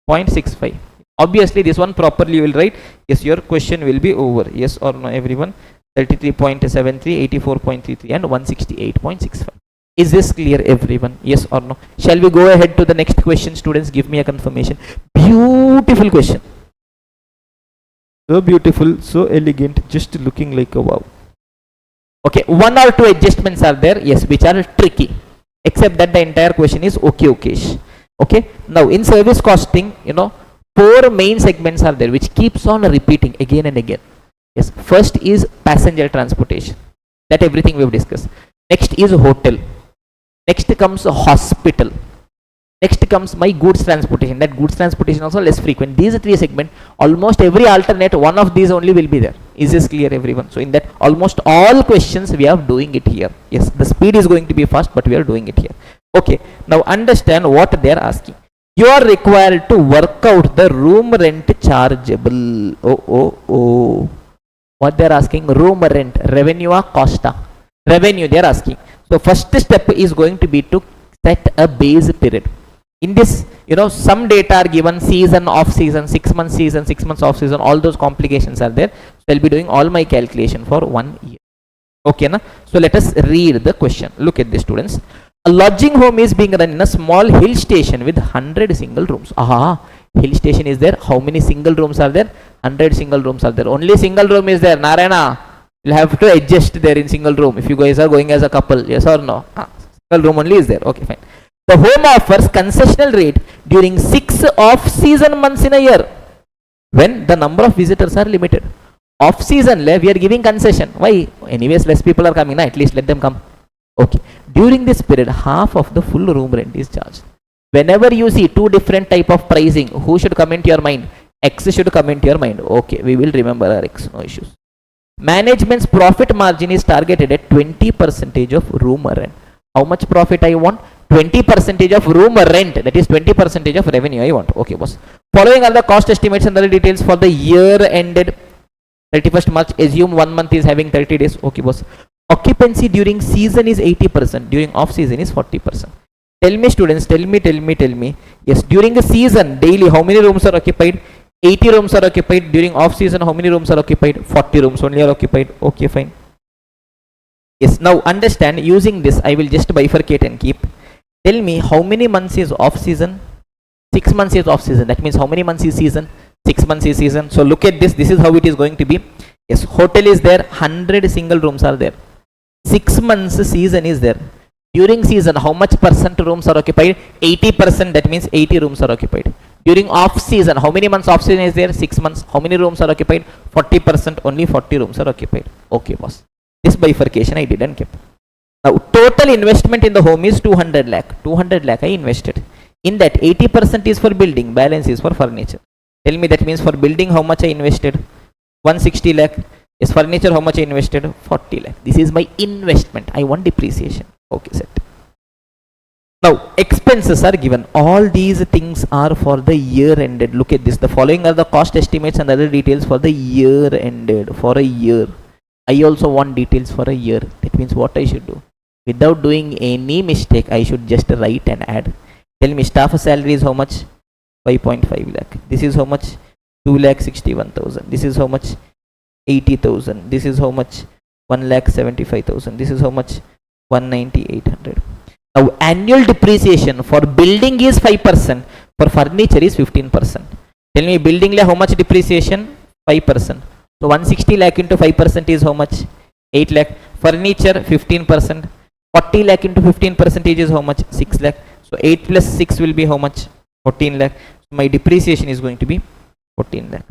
0.65. Obviously, this one properly you will write. Yes, your question will be over. Yes or no, everyone? 33.73, 84.33 and 168.65. Is this clear, everyone? Yes or no? Shall we go ahead to the next question, students? Give me a confirmation. Beautiful question. So beautiful, so elegant, just looking like a wow. Okay, one or two adjustments are there, yes, which are tricky. Except that the entire question is okay-ish. Okay, now in service costing, 4 main segments are there, which keeps on repeating again and again. Yes, first is passenger transportation. That everything we have discussed. Next is hotel. Next comes hospital. Next comes my goods transportation. That goods transportation also less frequent. These 3 segments, almost every alternate, one of these only will be there. Is this clear, everyone? So in that almost all questions we are doing it here. Yes, the speed is going to be fast, but we are doing it here. Okay, now understand what they are asking. You are required to work out the room rent chargeable. Oh. What they are asking? Room rent, revenue or costa? Revenue they are asking. So first step is going to be to set a base period. In this, some data are given: season, off season, 6 months season, 6 months off season, all those complications are there. So I'll be doing all my calculation for 1 year. Okay, na? So let us read the question. Look at this, students. A lodging home is being run in a small hill station with 100 single rooms. Hill station is there. How many single rooms are there? 100 single rooms are there. Only single room is there. Narayana, you'll have to adjust there in single room if you guys are going as a couple. Yes or no? Single room only is there. Okay, fine. The home offers concessional rate during 6 off-season months in a year when the number of visitors are limited. Off-season, we are giving concession. Why? Anyways, less people are coming. At least let them come. Okay. During this period, half of the full room rent is charged. Whenever you see 2 different type of pricing, who should come into your mind? X should come into your mind. Okay, we will remember our X. No issues. Management's profit margin is targeted at 20% of room rent. How much profit I want? 20% of room rent. That is 20% of revenue I want. Okay, boss. Following are the cost estimates and other details for the year ended 31st March. Assume 1 month is having 30 days. Okay, boss. occupancy during season is 80%, during off season is 40%. Tell me students, tell me. Yes, during a season, daily, how many rooms are occupied? 80 rooms are occupied. During off season, how many rooms are occupied? 40 rooms only are occupied. Okay, fine. Yes, now understand, using this, I will just bifurcate and keep. Tell me, how many months is off season? 6 months is off season. That means how many months is season? 6 months is season. So look at this. This is how it is going to be. Yes, hotel is there. 100 single rooms are there. 6 months season is there. During season, how much percent rooms are occupied? 80%. That means 80 rooms are occupied. During off season, how many months off season is there? 6 months. How many rooms are occupied? 40%. Only 40 rooms are occupied. Okay, boss. This bifurcation I didn't keep. Now, total investment in the home is 200 lakh. 200 lakh I invested. In that, 80% is for building, balance is for furniture. Tell me, that means for building, how much I invested? 160 lakh. Is furniture, how much I invested? 40 lakh. This is my investment. I want depreciation. Okay, set. Now, expenses are given. All these things are for the year ended. Look at this. The following are the cost estimates and other details for the year ended. For a year. I also want details for a year. That means what I should do? Without doing any mistake, I should just write and add. Tell me, staff salary is how much? 5.5 lakh. This is how much? 2,61,000. This is how much? 80,000. This is how much? 1,75,000. This is how much? 190,800. Now, annual depreciation for building is 5%. For furniture is 15%. Tell me, building how much depreciation? 5%. So 160 lakh into 5% is how much? 8 lakh. Furniture 15%. 40 lakh into 15% is how much? 6 lakh. So 8 plus 6 will be how much? 14 lakh. So my depreciation is going to be 14 lakh.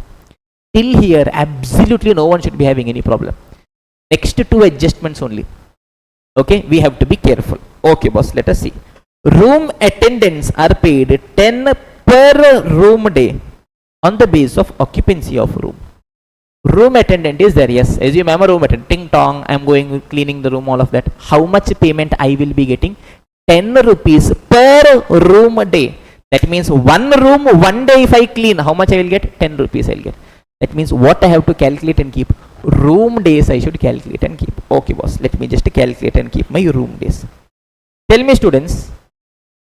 Till here, absolutely no one should be having any problem. Next two adjustments only. Okay, we have to be careful. Okay, boss, let us see. Room attendants are paid 10 per room day on the basis of occupancy of room. Room attendant is there, yes. As you remember, room attendant, ting tong, I am going cleaning the room, all of that. How much payment I will be getting? 10 rupees per room day. That means one room, one day if I clean, how much I will get? 10 rupees I will get. That means what I have to calculate and keep? Room days I should calculate and keep. Okay, boss, let me just calculate and keep my room days. Tell me, students,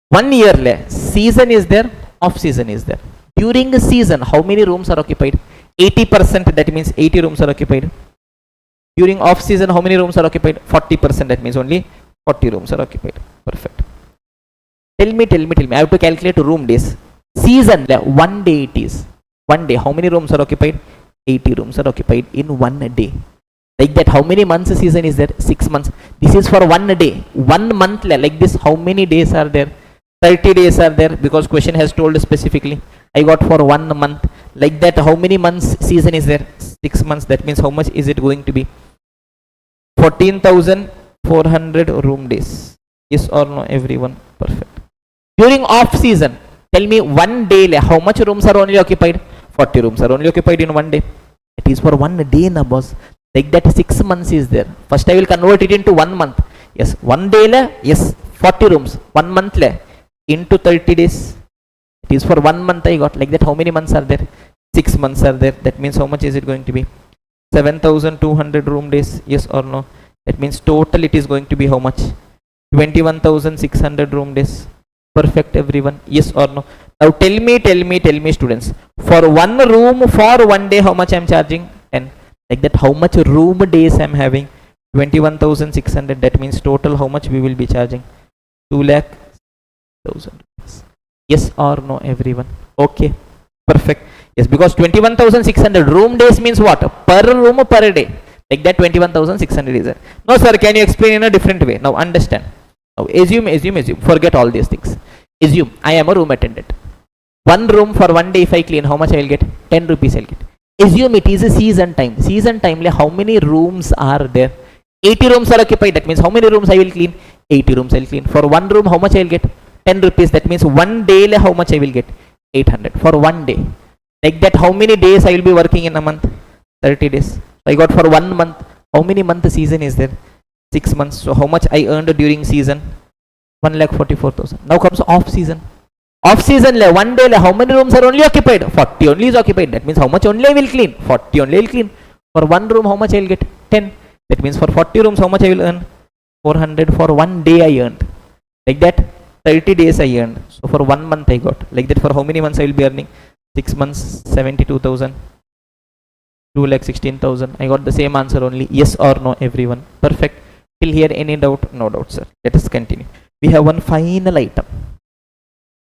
1 year season is there, off season is there. During the season, how many rooms are occupied? 80%, that means 80 rooms are occupied. During off season, how many rooms are occupied? 40%, that means only 40 rooms are occupied. Perfect. Tell me, I have to calculate room days. Season, 1 day it is. 1 day, how many rooms are occupied? 80 rooms are occupied in 1 day. Like that, how many months season is there? 6 months. This is for 1 day. 1 month, like this, how many days are there? 30 days are there, because question has told specifically. I got for 1 month. Like that, how many months season is there? 6 months. That means how much is it going to be? 14,400 room days. Yes or no, everyone? Perfect. During off season, tell me 1 day, how much rooms are only occupied? 40 rooms are only occupied in 1 day. It is for 1 day, na boss. Like that, 6 months is there. First I will convert it into 1 month. Yes, 1 day, yes, 40 rooms. 1 month into 30 days. It is for 1 month I got. Like that, how many months are there? 6 months are there. That means how much is it going to be? 7,200 room days. Yes or no? That means total it is going to be how much? 21,600 room days. Perfect, everyone. Yes or no? Now tell me, students. For 1 room for 1 day, how much I am charging? 10. Like that, how much room days I am having? 21,600. That means total how much we will be charging? 2,00,000 rupees. Yes or no, everyone? Okay, perfect. Yes, because 21,600 room days means what? Per room per day. Like that, 21,600 is there. No, sir, can you explain in a different way? Now understand. Now assume. Forget all these things. Assume I am a room attendant. 1 room for 1 day if I clean, how much I will get? 10 rupees I will get. Assume it is a season time. Season time, how many rooms are there? 80 rooms are occupied. That means how many rooms I will clean? 80 rooms I will clean. For 1 room, how much I will get? 10 rupees. That means 1 day, how much I will get? 800 for 1 day. Like that, how many days I will be working in a month? 30 days. So I got for 1 month. How many month season is there? 6 months. So how much I earned during season? 1,44,000. Now comes off season. Off season, 1 day, how many rooms are only occupied? 40 only is occupied. That means how much only I will clean? 40 only I will clean. For 1 room, how much I will get? 10. That means for 40 rooms, how much I will earn? 400 for 1 day I earned. Like that, 30 days I earned. So for 1 month I got. Like that, for how many months I will be earning? 6 months, 72,000. 2,16,000. I got the same answer only. Yes or no, everyone? Perfect. Till here, any doubt? No doubt, sir. Let us continue. We have one final item.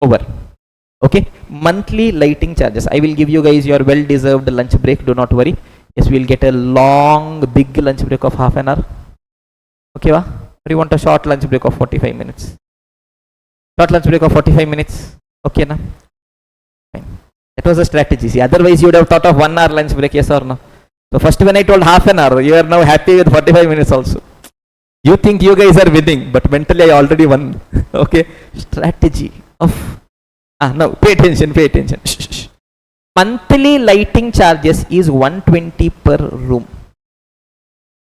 Over. Okay. Monthly lighting charges. I will give you guys your well-deserved lunch break. Do not worry. Yes, we will get a long, big lunch break of half an hour. Okay, wa? Or you want a short lunch break of 45 minutes? Short lunch break of 45 minutes. Okay, na? Fine. That was a strategy. See, otherwise you would have thought of 1 hour lunch break, yes or no? So first when I told half an hour, you are now happy with 45 minutes also. You think you guys are winning, but mentally I already won. Okay? Strategy of... now pay attention, pay attention. Shh, shh, shh. Monthly lighting charges is 120 per room.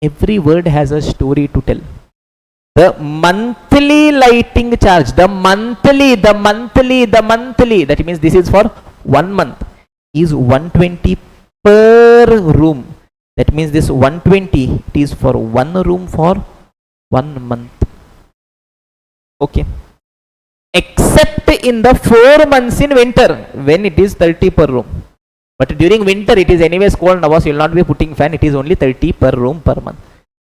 Every word has a story to tell. The monthly lighting charge, the monthly, that means this is for 1 month, is 120 per room. That means this 120, it is for 1 room for 1 month. Okay. Except in the 4 months in winter, when it is 30 per room. But during winter, it is anyways cold. Now, you will not be putting fan. It is only 30 per room per month.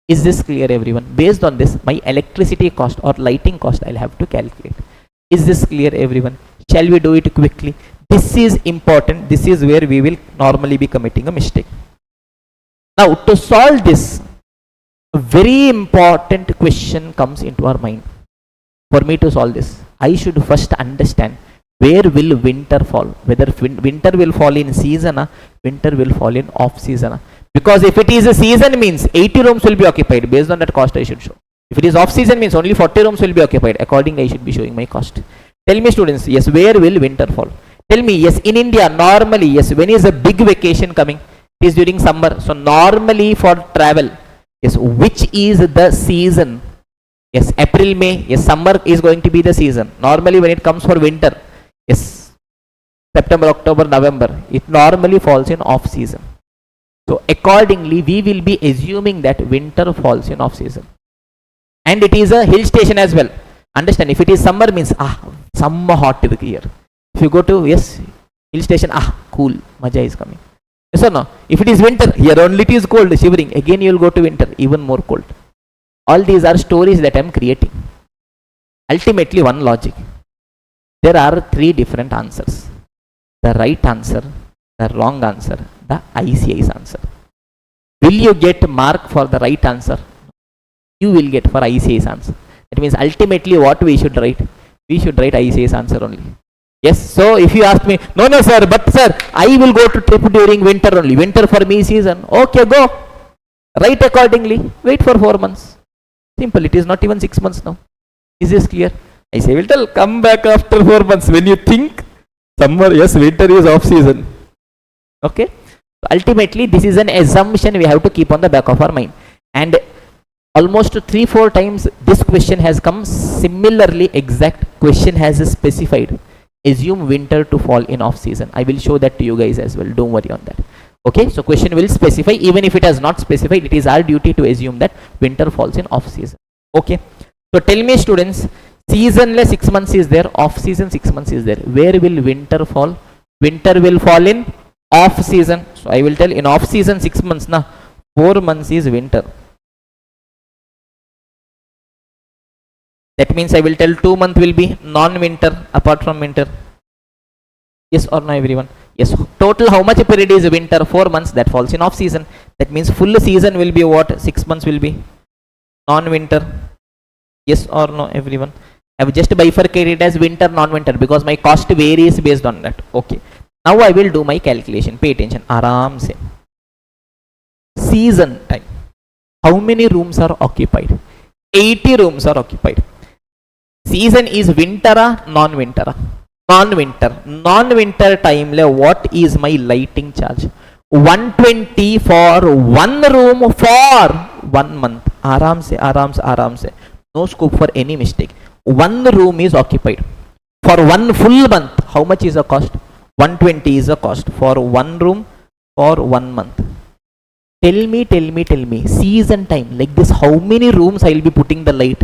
Is this clear, everyone? Based on this, my electricity cost or lighting cost, I'll have to calculate. Is this clear, everyone? Shall we do it quickly? This is important. This is where we will normally be committing a mistake. Now, to solve this, a very important question comes into our mind. For me to solve this, I should first understand where will winter fall. Whether winter will fall in season, winter will fall in off season. Because if it is a season means 80 rooms will be occupied. Based on that cost I should show. If it is off season means only 40 rooms will be occupied. Accordingly I should be showing my cost. Tell me students, yes, where will winter fall? Tell me, yes, in India normally, yes, when is a big vacation coming? It is during summer. So normally for travel, yes, which is the season? Yes, April, May, yes, summer is going to be the season. Normally when it comes for winter, yes, September, October, November, it normally falls in off season. So accordingly, we will be assuming that winter falls in off season. And it is a hill station as well. Understand, if it is summer means, summer hot here. If you go to, yes, hill station, cool, maja is coming. Yes or no? If it is winter, here only it is cold, shivering. Again you will go to winter, even more cold. All these are stories that I am creating. Ultimately, one logic. There are 3 different answers. The right answer, the wrong answer, the ICI's answer. Will you get mark for the right answer? You will get for ICI's answer. That means ultimately what we should write? We should write ICI's answer only. Yes, so if you ask me, no sir, but sir, I will go to trip during winter only. Winter for me season. Okay, go. Write accordingly. Wait for 4 months. Simple, it is not even 6 months now. Is this clear? I say, will tell, come back after 4 months. When you think summer, yes, winter is off season. Okay. Ultimately, this is an assumption we have to keep on the back of our mind. And almost 3-4 times this question has come. Similarly, exact question has specified. Assume winter to fall in off season. I will show that to you guys as well. Don't worry on that. Okay, so question will specify. Even if it has not specified, it is our duty to assume that winter falls in off season. Okay, so tell me students, seasonless 6 months is there, off season 6 months is there. Where will winter fall? Winter will fall in off season. So I will tell, in off season 6 months, 4 months is winter. That means I will tell 2 months will be non-winter apart from winter. Yes or no, everyone? Yes. Total how much period is winter? 4 months. That falls in off season. That means full season will be what? 6 months will be non-winter. Yes or no, everyone? I have just bifurcated as winter, non-winter because my cost varies based on that. Okay. Now I will do my calculation. Pay attention. Aram se. Season time. How many rooms are occupied? 80 rooms are occupied. Season is winter, non-winter. Non-winter. Non-winter time le what is my lighting charge? 120 for 1 room for 1 month. Aram se, aram se, aram se. No scope for any mistake. 1 room is occupied. For 1 full month, how much is the cost? 120 is the cost for 1 room for 1 month. Tell me, season time, like this, how many rooms I will be putting the light?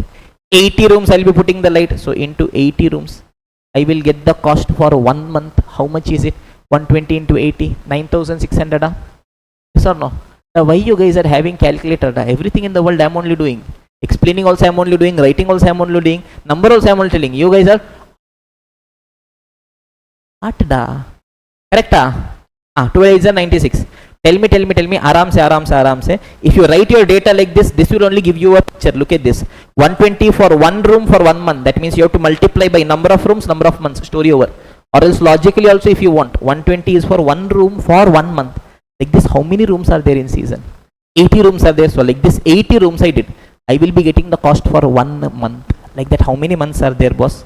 80 rooms I will be putting the light. So into 80 rooms, I will get the cost for 1 month. How much is it? 120 into 80, 9,600. Yes or no? Now why you guys are having calculator? Everything in the world I am only doing. Explaining also I am only doing. Writing also I am only doing. Number also I am only telling. You guys are correct? 12 is 96. Tell me, aram se. If you write your data like this, this will only give you a picture. Look at this. 120 for one room for 1 month. That means you have to multiply by number of rooms, number of months. Story over. Or else logically also, if you want, 120 is for one room for 1 month. Like this, how many rooms are there in season? 80 rooms are there. So like this, 80 rooms I did. I will be getting the cost for 1 month. Like that, how many months are there, boss?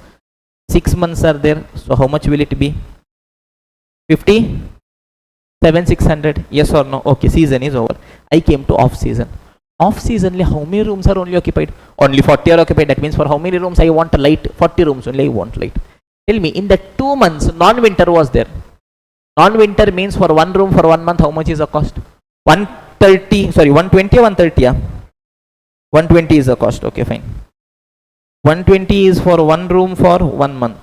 6 months are there. So how much will it be? 50? 7,600. Yes or no? Okay, season is over. I came to off season. Off season, how many rooms are only occupied? Only 40 are occupied. That means for how many rooms I want a light? 40 rooms only I want light. Tell me, in the 2 months, non-winter was there. Non-winter means for one room for 1 month, how much is the cost? 130, sorry, 120 or 130? 120 is the cost. Okay, fine. 120 is for one room for 1 month.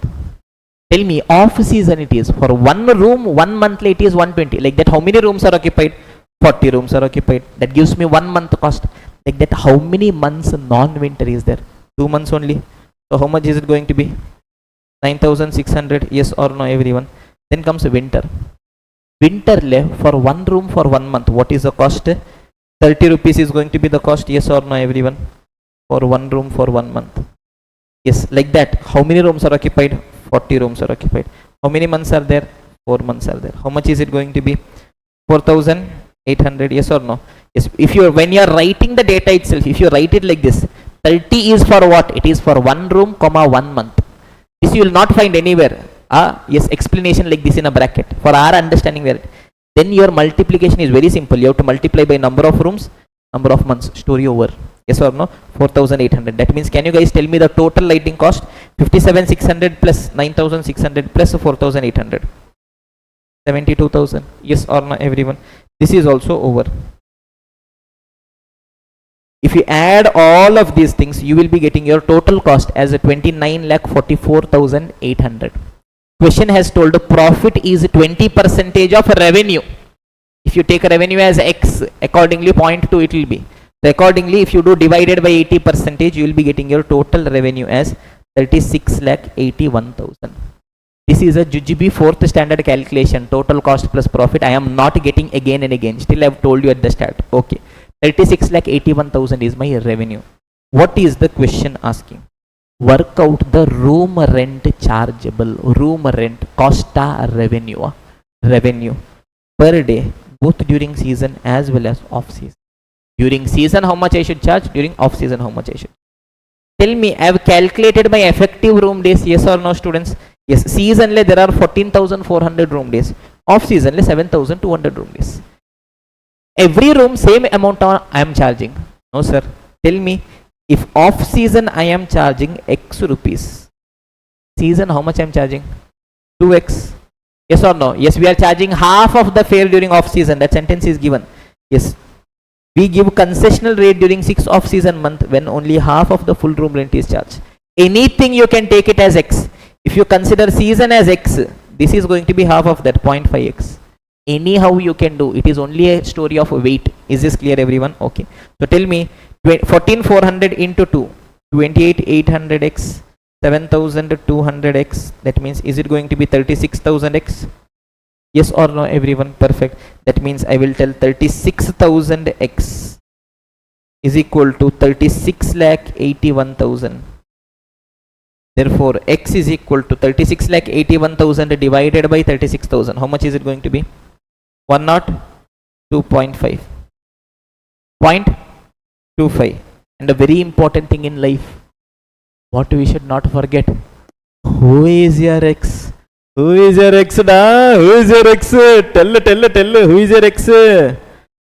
Tell me, off season it is for one room, 1 month it is 120. Like that, how many rooms are occupied? 40 rooms are occupied. That gives me 1 month cost. Like that, how many months non-winter is there? 2 months only. So how much is it going to be? 9,600. Yes or no, everyone? Then comes winter. Winter for one room for 1 month. What is the cost? 30 rupees is going to be the cost. Yes or no, everyone? For one room for 1 month. Yes, like that. How many rooms are occupied? 40 rooms are occupied. How many months are there? 4 months are there. How much is it going to be? 4,800. Yes or no? Yes. If you, when you are writing the data itself, if you write it like this, 30 is for what? It is for one room, 1 month. This you will not find anywhere. Yes, explanation like this in a bracket for our understanding there. Then your multiplication is very simple. You have to multiply by number of rooms, number of months. Story over. Yes or no? 4,800. That means, can you guys tell me the total lighting cost? 57,600 plus 9,600 plus 4,800. 72,000. Yes or no, everyone? This is also over. If you add all of these things, you will be getting your total cost as a 29,44,800. Question has told the profit is 20% of revenue. If you take revenue as X, accordingly 0.2 it will be. So accordingly, if you do divided by 80%, you will be getting your total revenue as 36,81,000. This is a JUJB 4th standard calculation, total cost plus profit. I am not getting again and again. Still I have told you at the start. Okay. 36,81,000 is my revenue. What is the question asking? Work out the room rent chargeable, room rent, costa revenue, revenue per day, both during season as well as off season. During season, how much I should charge? During off season, how much I should? Tell me, I have calculated my effective room days. Yes or no, students? Yes. Seasonally, there are 14,400 room days. Off seasonally, 7,200 room days. Every room, same amount I am charging. No, sir. Tell me, if off season I am charging X rupees, season how much I am charging? 2X. Yes or no? Yes, we are charging half of the fare during off season. That sentence is given. Yes. We give concessional rate during 6 off season month when only half of the full room rent is charged. Anything you can take it as X. If you consider season as X, this is going to be half of that, 0.5X. Anyhow you can do. It is only a story of weight. Is this clear, everyone? Okay. So tell me, 14,400 into 2, 28,800X, 7,200X. That means, is it going to be 36,000X? Yes or no, everyone? Perfect. That means I will tell 36,000X is equal to 36,81,000. Therefore, X is equal to 36,81,000 divided by 36,000. How much is it going to be? 102.5. 0.25. And a very important thing in life, what we should not forget. Who is your X? Who is your X? Da? Who is your X? Tell. Who is your X?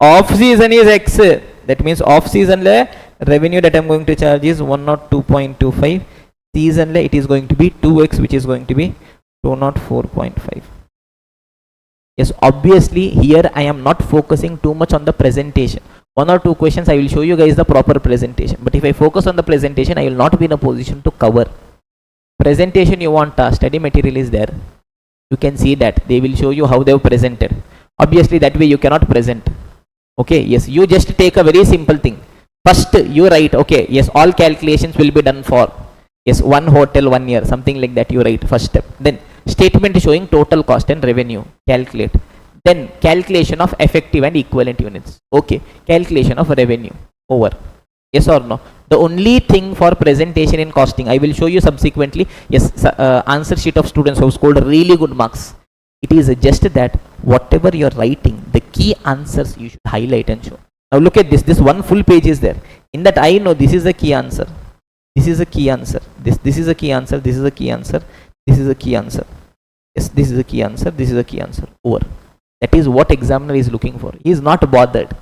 Off season is X. That means off season le revenue that I am going to charge is 102.25. Season le it is going to be 2X, which is going to be 204.5. Yes, obviously here I am not focusing too much on the presentation. One or two questions I will show you guys the proper presentation, but if I focus on the presentation, I will not be in a position to cover. Presentation you want, study material is there. You can see that they will show you how they have presented. Obviously that way you cannot present. Okay, yes, you just take a very simple thing. First you write, okay, yes, all calculations will be done for, yes, one hotel 1 year, something like that you write first step. Then statement showing total cost and revenue, calculate. Then calculation of effective and equivalent units. Okay, calculation of revenue, over. Yes or no? The only thing for presentation in costing, I will show you subsequently, yes, answer sheet of students who have scored really good marks. It is just that whatever you are writing, the key answers you should highlight and show. Now look at this, this one full page is there. In that I know this is a key answer. This is a key answer. This is a key answer. This is a key answer. This is a key answer. Yes, this is a key answer. This is a key answer. Over. That is what examiner is looking for. He is not bothered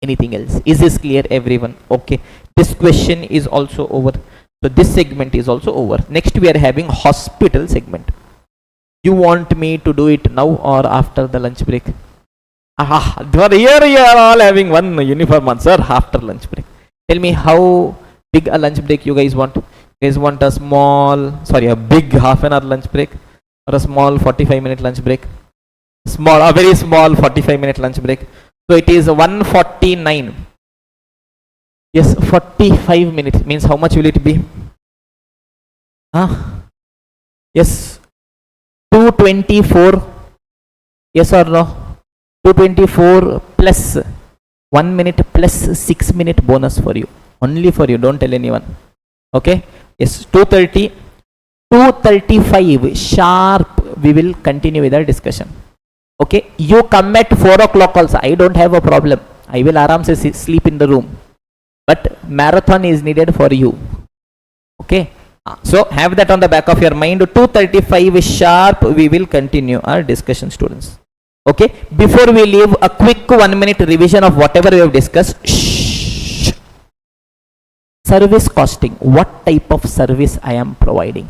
anything else. Is this clear, everyone? Okay. This question is also over. So this segment is also over. Next we are having hospital segment. You want me to do it now or after the lunch break? For here you are all having one uniform answer after lunch break. Tell me how big a lunch break you guys want. You guys want a small, sorry, a big half an hour lunch break or a small 45-minute lunch break? Small, a very small 45-minute lunch break. So it is 149. Yes, 45 minutes means how much will it be? Yes, 224. Yes or no? 224 plus 1 minute plus 6 minute bonus for you. Only for you, don't tell anyone. Okay? Yes, 230. 2:35 sharp we will continue with our discussion. Okay, you come at 4 o'clock also, I don't have a problem. I will aram se sleep in the room, but marathon is needed for you. Okay, so have that on the back of your mind. 2:35 sharp we will continue our discussion, students. Okay, before we leave, a quick 1 minute revision of whatever we have discussed. Shh. Service costing, what type of service I am providing?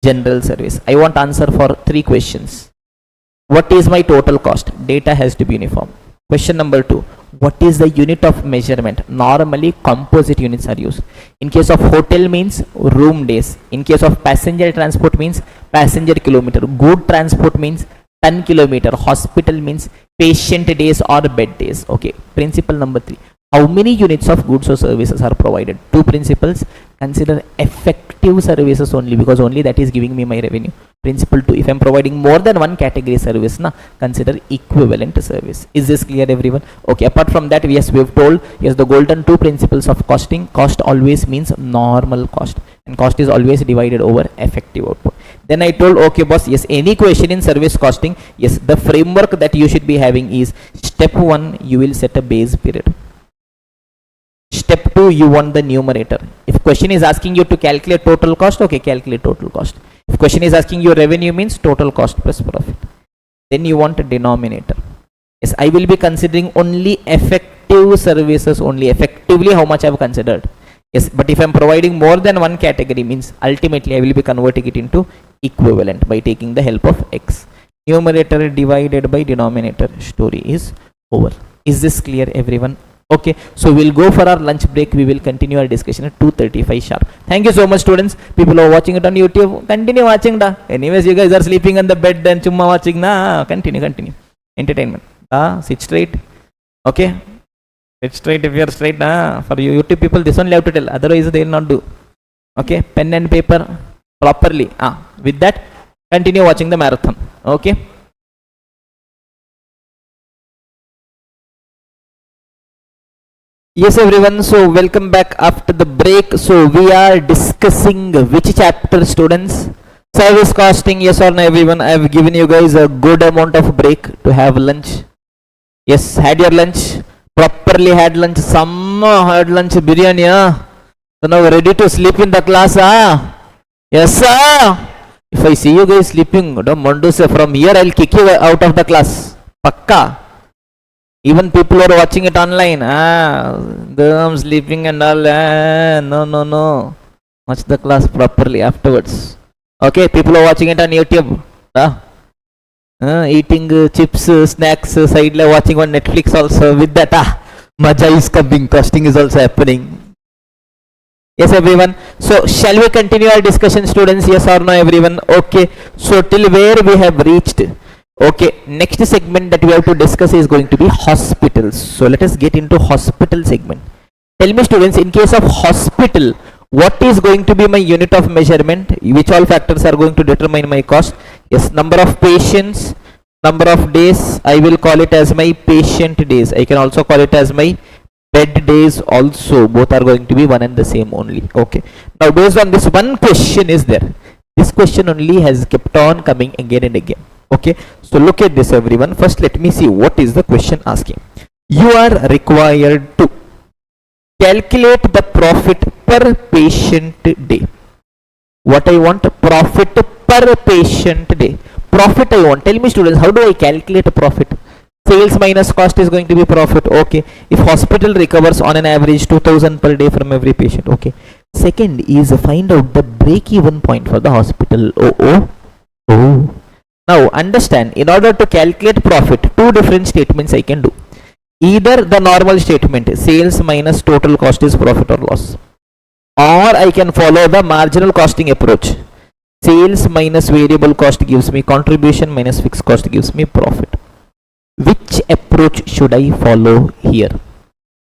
General service. I want answer for 3 questions. What is my total cost? Data has to be uniform. Question number 2. What is the unit of measurement? Normally composite units are used. In case of hotel means room days. In case of passenger transport means passenger kilometer. Good transport means ton kilometer. Hospital means patient days or bed days. Okay. Principle number 3. How many units of goods or services are provided? 2 principles. Consider effective services only, because only that is giving me my revenue. Principle 2. If I am providing more than one category service, consider equivalent service. Is this clear, everyone? Okay. Apart from that, yes, we have told, yes, the golden 2 principles of costing. Cost always means normal cost, and cost is always divided over effective output. Then I told, okay boss, yes, any question in service costing, yes, the framework that you should be having is step 1, you will set a base period. Step 2, you want the numerator. If question is asking you to calculate total cost, okay, calculate total cost. If question is asking you revenue, means total cost plus profit. Then you want a denominator. Yes, I will be considering only effective services only. Effectively, how much I have considered. Yes, but if I am providing more than one category, means ultimately I will be converting it into equivalent by taking the help of X. Numerator divided by denominator. Story is over. Is this clear, everyone? Okay, so we'll go for our lunch break. We will continue our discussion at 2:35 sharp. Thank you so much, students. People who are watching it on YouTube, continue watching da. Anyways, you guys are sleeping on the bed and chumma watching na. Continue. Entertainment. Sit straight. Okay, sit straight if you are straight na. For you YouTube people, this only have to tell. Otherwise, they will not do. Okay, pen and paper properly. With that, continue watching the marathon. Okay. Yes, everyone, so welcome back after the break. So we are discussing which chapter, students? Service costing. Yes or no, everyone? I have given you guys a good amount of break to have lunch. Yes, had your lunch, properly had lunch. Some had lunch biryani. So now ready to sleep in the class. Yes, sir. If I see you guys sleeping, don't want to say, from here I'll kick you out of the class. Pakka. Even people who are watching it online, I'm sleeping and all, no. Watch the class properly afterwards. Okay, people who are watching it on YouTube, Eating chips, snacks, side watching on Netflix also. With that, maja is coming, costing is also happening. Yes, everyone. So, shall we continue our discussion, students? Yes or no, everyone? Okay. So, till where we have reached? Okay. Next segment that we have to discuss is going to be hospitals. So, let us get into hospital segment. Tell me, students, in case of hospital, what is going to be my unit of measurement? Which all factors are going to determine my cost? Yes, number of patients, number of days. I will call it as my patient days. I can also call it as my bed days also. Both are going to be one and the same only. Okay. Now, based on this, one question is there. This question only has kept on coming again and again. Okay. So, look at this, everyone. First, let me see what is the question asking. You are required to calculate the profit per patient day. What I want? Profit per patient day. Profit I want. Tell me, students, how do I calculate a profit? Sales minus cost is going to be profit. Okay. If hospital recovers on an average 2000 per day from every patient. Okay. Second is find out the break-even point for the hospital. Oh. Now understand, in order to calculate profit, two different statements I can do. Either the normal statement, sales minus total cost is profit or loss. Or I can follow the marginal costing approach. Sales minus variable cost gives me contribution minus fixed cost gives me profit. Which approach should I follow here?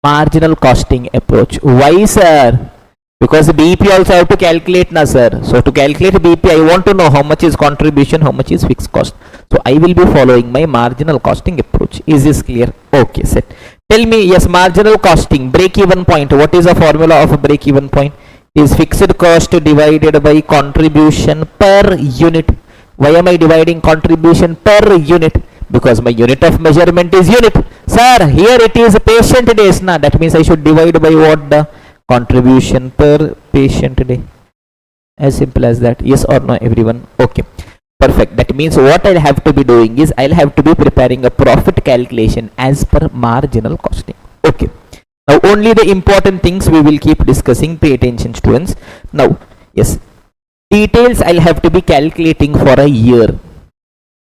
Marginal costing approach. Why, sir? Because BP also have to calculate, na sir. So to calculate BP, I want to know how much is contribution, how much is fixed cost. So I will be following my marginal costing approach. Is this clear? Okay, set. Tell me, yes, marginal costing, break-even point. What is the formula of a break-even point? Is fixed cost divided by contribution per unit. Why am I dividing contribution per unit? Because my unit of measurement is unit. Sir, here it is patient days. Na, that means I should divide by what? The contribution per patient day. As simple as that. Yes or no, everyone? Okay. Perfect. That means what I'll have to be doing is I'll have to be preparing a profit calculation as per marginal costing. Okay. Now only the important things we will keep discussing. Pay attention, students. Now, yes, details I'll have to be calculating for a year.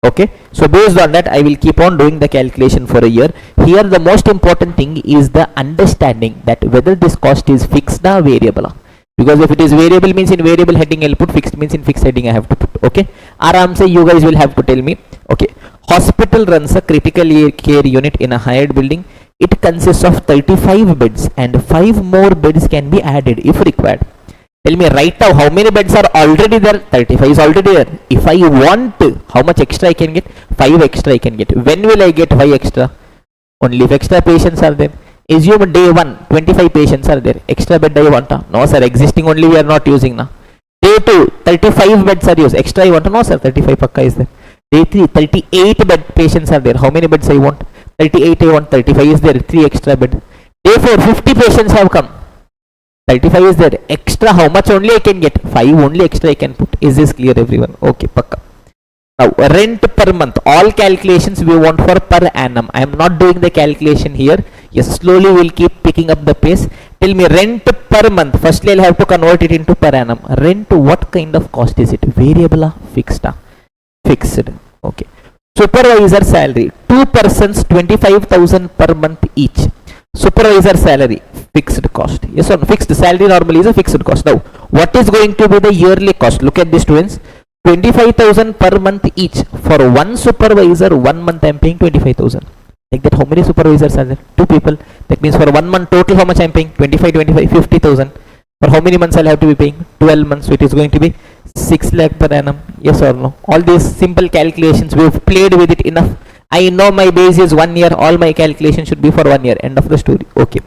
Okay. So based on that, I will keep on doing the calculation for a year. Here the most important thing is the understanding that whether this cost is fixed or variable. Because if it is variable means in variable heading I'll put, fixed means in fixed heading I have to put. Okay. Aram say you guys will have to tell me. Okay. Hospital runs a critical care unit in a hired building. It consists of 35 beds and 5 more beds can be added if required. Tell me right now how many beds are already there? 35 is already there. If I want, how much extra I can get? 5 extra I can get. When will I get 5 extra? Only if extra patients are there. Assume day 1, 25 patients are there. Extra bed I want? No sir, existing only we are not using now. Day 2, 35 beds are used. Extra I want? No sir, 35 pakka is there. Day 3, 38 bed patients are there. How many beds I want? 38 I want. 35 is there. 3 extra bed. Day 4, 50 patients have come. 35 is there. Extra how much only I can get? 5 only extra I can put. Is this clear, everyone? Okay, pakka. Now rent per month. All calculations we want for per annum. I am not doing the calculation here. Yes, slowly we'll keep picking up the pace. Tell me rent per month. Firstly I'll have to convert it into per annum. Rent, what kind of cost is it? Variable or fixed? Fixed. Okay. Supervisor salary. 2 persons 25,000 per month each. Supervisor salary, fixed cost. Yes or no? Fixed salary normally is a fixed cost. Now, what is going to be the yearly cost? Look at this, students. 25,000 per month each. For one supervisor, 1 month I am paying 25,000. Like that, how many supervisors are there? 2 people. That means for 1 month total, how much I am paying? 50,000. For how many months I'll have to be paying? 12 months. So it is going to be 6 lakh per annum. Yes or no? All these simple calculations, we've played with it enough. I know my base is 1 year. All my calculations should be for 1 year. End of the story. Okay.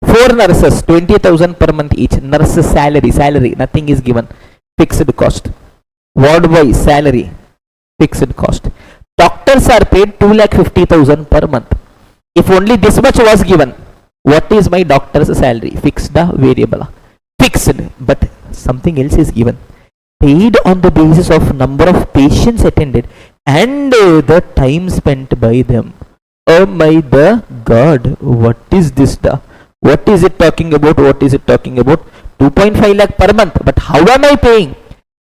4 nurses, 20,000 per month each. Nurses salary, nothing is given. Fixed cost. Ward boy salary, fixed cost. Doctors are paid 2,50,000 per month. If only this much was given, what is my doctor's salary? Fixed or variable? Fixed, but something else is given. Paid on the basis of number of patients attended and the time spent by them. Oh my the God, what is this? What is it talking about? 2.5 lakh per month. But how am I paying?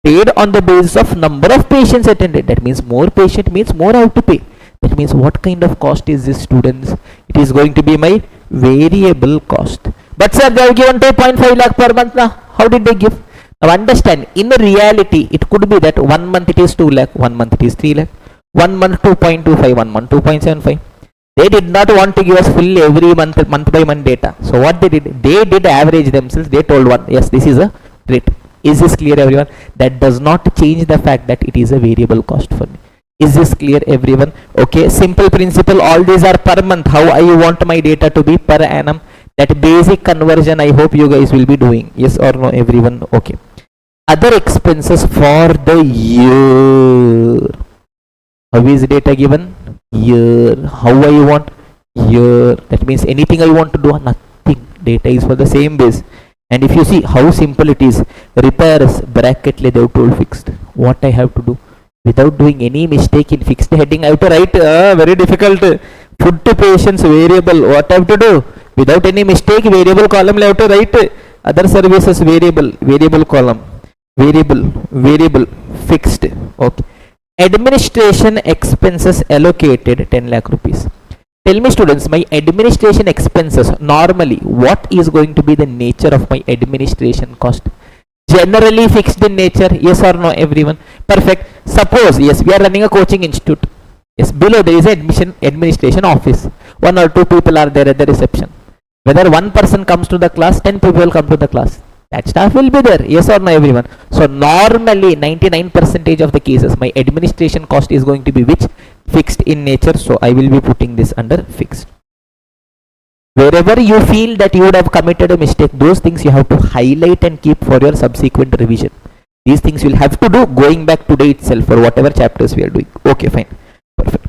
paid on the basis of number of patients attended. That means more patient means more I have to pay. That means what kind of cost is this, students? It is going to be my variable cost. But sir, they have given 2.5 lakh per month now. How did they give? Now understand, in reality, it could be that 1 month it is 2 lakh, 1 month it is 3 lakh, 1 month 2.25, 1 month 2.75. They did not want to give us full every month by month data. So what they did average themselves. They told one, yes, this is a rate. Is this clear, everyone? That does not change the fact that it is a variable cost for me. Is this clear, everyone? Okay, simple principle. All these are per month. How I want my data to be per annum. That basic conversion I hope you guys will be doing. Yes or no, everyone? Okay. Other expenses for the year. How is data given? Year. How I want? Year. That means anything I want to do? Nothing. Data is for the same base. And if you see how simple it is, repairs bracket they have told fixed. What I have to do? Without doing any mistake in fixed heading, I have to write very difficult. Food to patients variable. What I have to do? Without any mistake, variable column I have to write. Other services variable column, variable fixed. Okay. Administration expenses allocated 10 lakh rupees. Tell me, students, my administration expenses normally, what is going to be the nature of my administration cost? Generally fixed in nature. Yes or no, everyone? Perfect. Suppose, yes, we are running a coaching institute. Yes, below there is an administration office. 1 or 2 people are there at the reception. Whether 1 person comes to the class, 10 people will come to the class. That staff will be there. Yes or no, everyone? So normally 99% of the cases, my administration cost is going to be which? Fixed in nature. So I will be putting this under fixed. Wherever you feel that you would have committed a mistake, those things you have to highlight and keep for your subsequent revision. These things you'll have to do going back today itself for whatever chapters we are doing. Okay, fine. Perfect.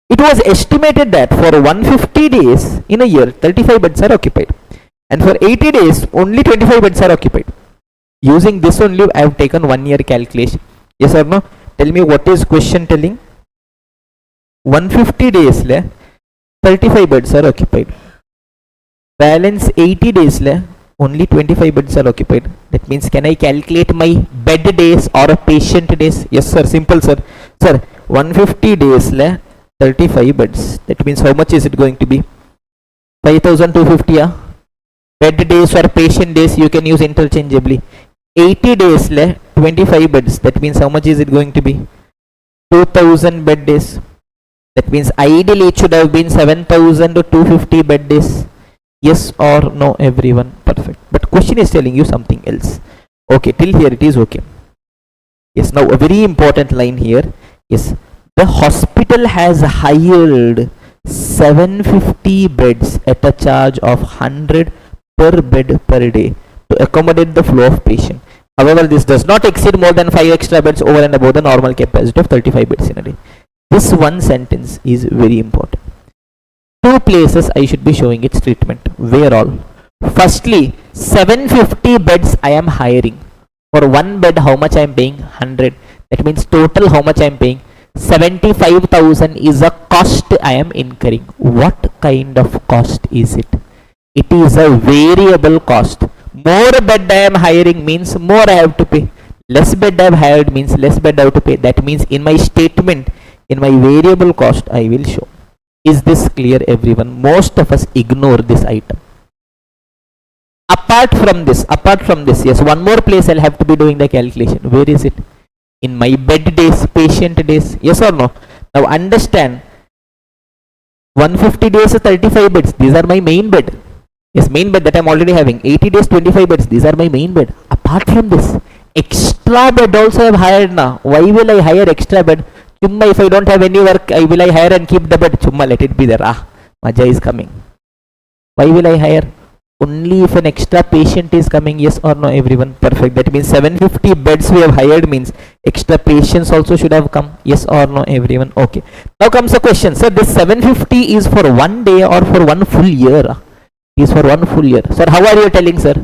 It was estimated that for 150 days in a year, 35 beds are occupied. And for 80 days, only 25 beds are occupied. Using this only, I have taken 1 year calculation. Yes or no? Tell me what is question telling? 150 days, 35 beds are occupied. Balance 80 days, only 25 beds are occupied. That means, can I calculate my bed days or patient days? Yes, sir. Simple, sir. Sir, 150 days, 35 beds. That means, how much is it going to be? 5,250, Bed days or patient days you can use interchangeably. 80 days, 25 beds. That means, how much is it going to be? 2,000 bed days. That means, ideally it should have been 7,250 bed days. Yes or no, everyone? Perfect. But question is telling you something else. Okay, till here it is okay. Yes, now a very important line here. Yes, the hospital has hired 750 beds at a charge of 100 per bed per day to accommodate the flow of patient. However, this does not exceed more than 5 extra beds over and above the normal capacity of 35 beds in a day. This one sentence is very important. 2 places I should be showing its treatment. Where all? Firstly, 750 beds I am hiring. For 1 bed, how much I am paying? 100. That means total how much I am paying? 75,000 is a cost I am incurring. What kind of cost is it? It is a variable cost. More bed I am hiring means more I have to pay. Less bed I have hired means less bed I have to pay. That means in my statement, in my variable cost, I will show. Is this clear, everyone? Most of us ignore this item. Apart from this, yes, one more place I'll have to be doing the calculation. Where is it? In my bed days, patient days. Yes or no? Now understand, 150 days, 35 beds. These are my main bed. Yes, main bed that I'm already having. 80 days, 25 beds. These are my main bed. Apart from this, extra bed also I have hired now. Why will I hire extra bed? Chumma, if I don't have any work, will I hire and keep the bed? Chumma, let it be there. Maja is coming. Why will I hire? Only if an extra patient is coming. Yes or no, everyone? Perfect. That means 750 beds we have hired means extra patients also should have come. Yes or no, everyone? Okay. Now comes the question. Sir, this 750 is for 1 day or for 1 full year? Is for 1 full year. Sir, how are you telling, sir?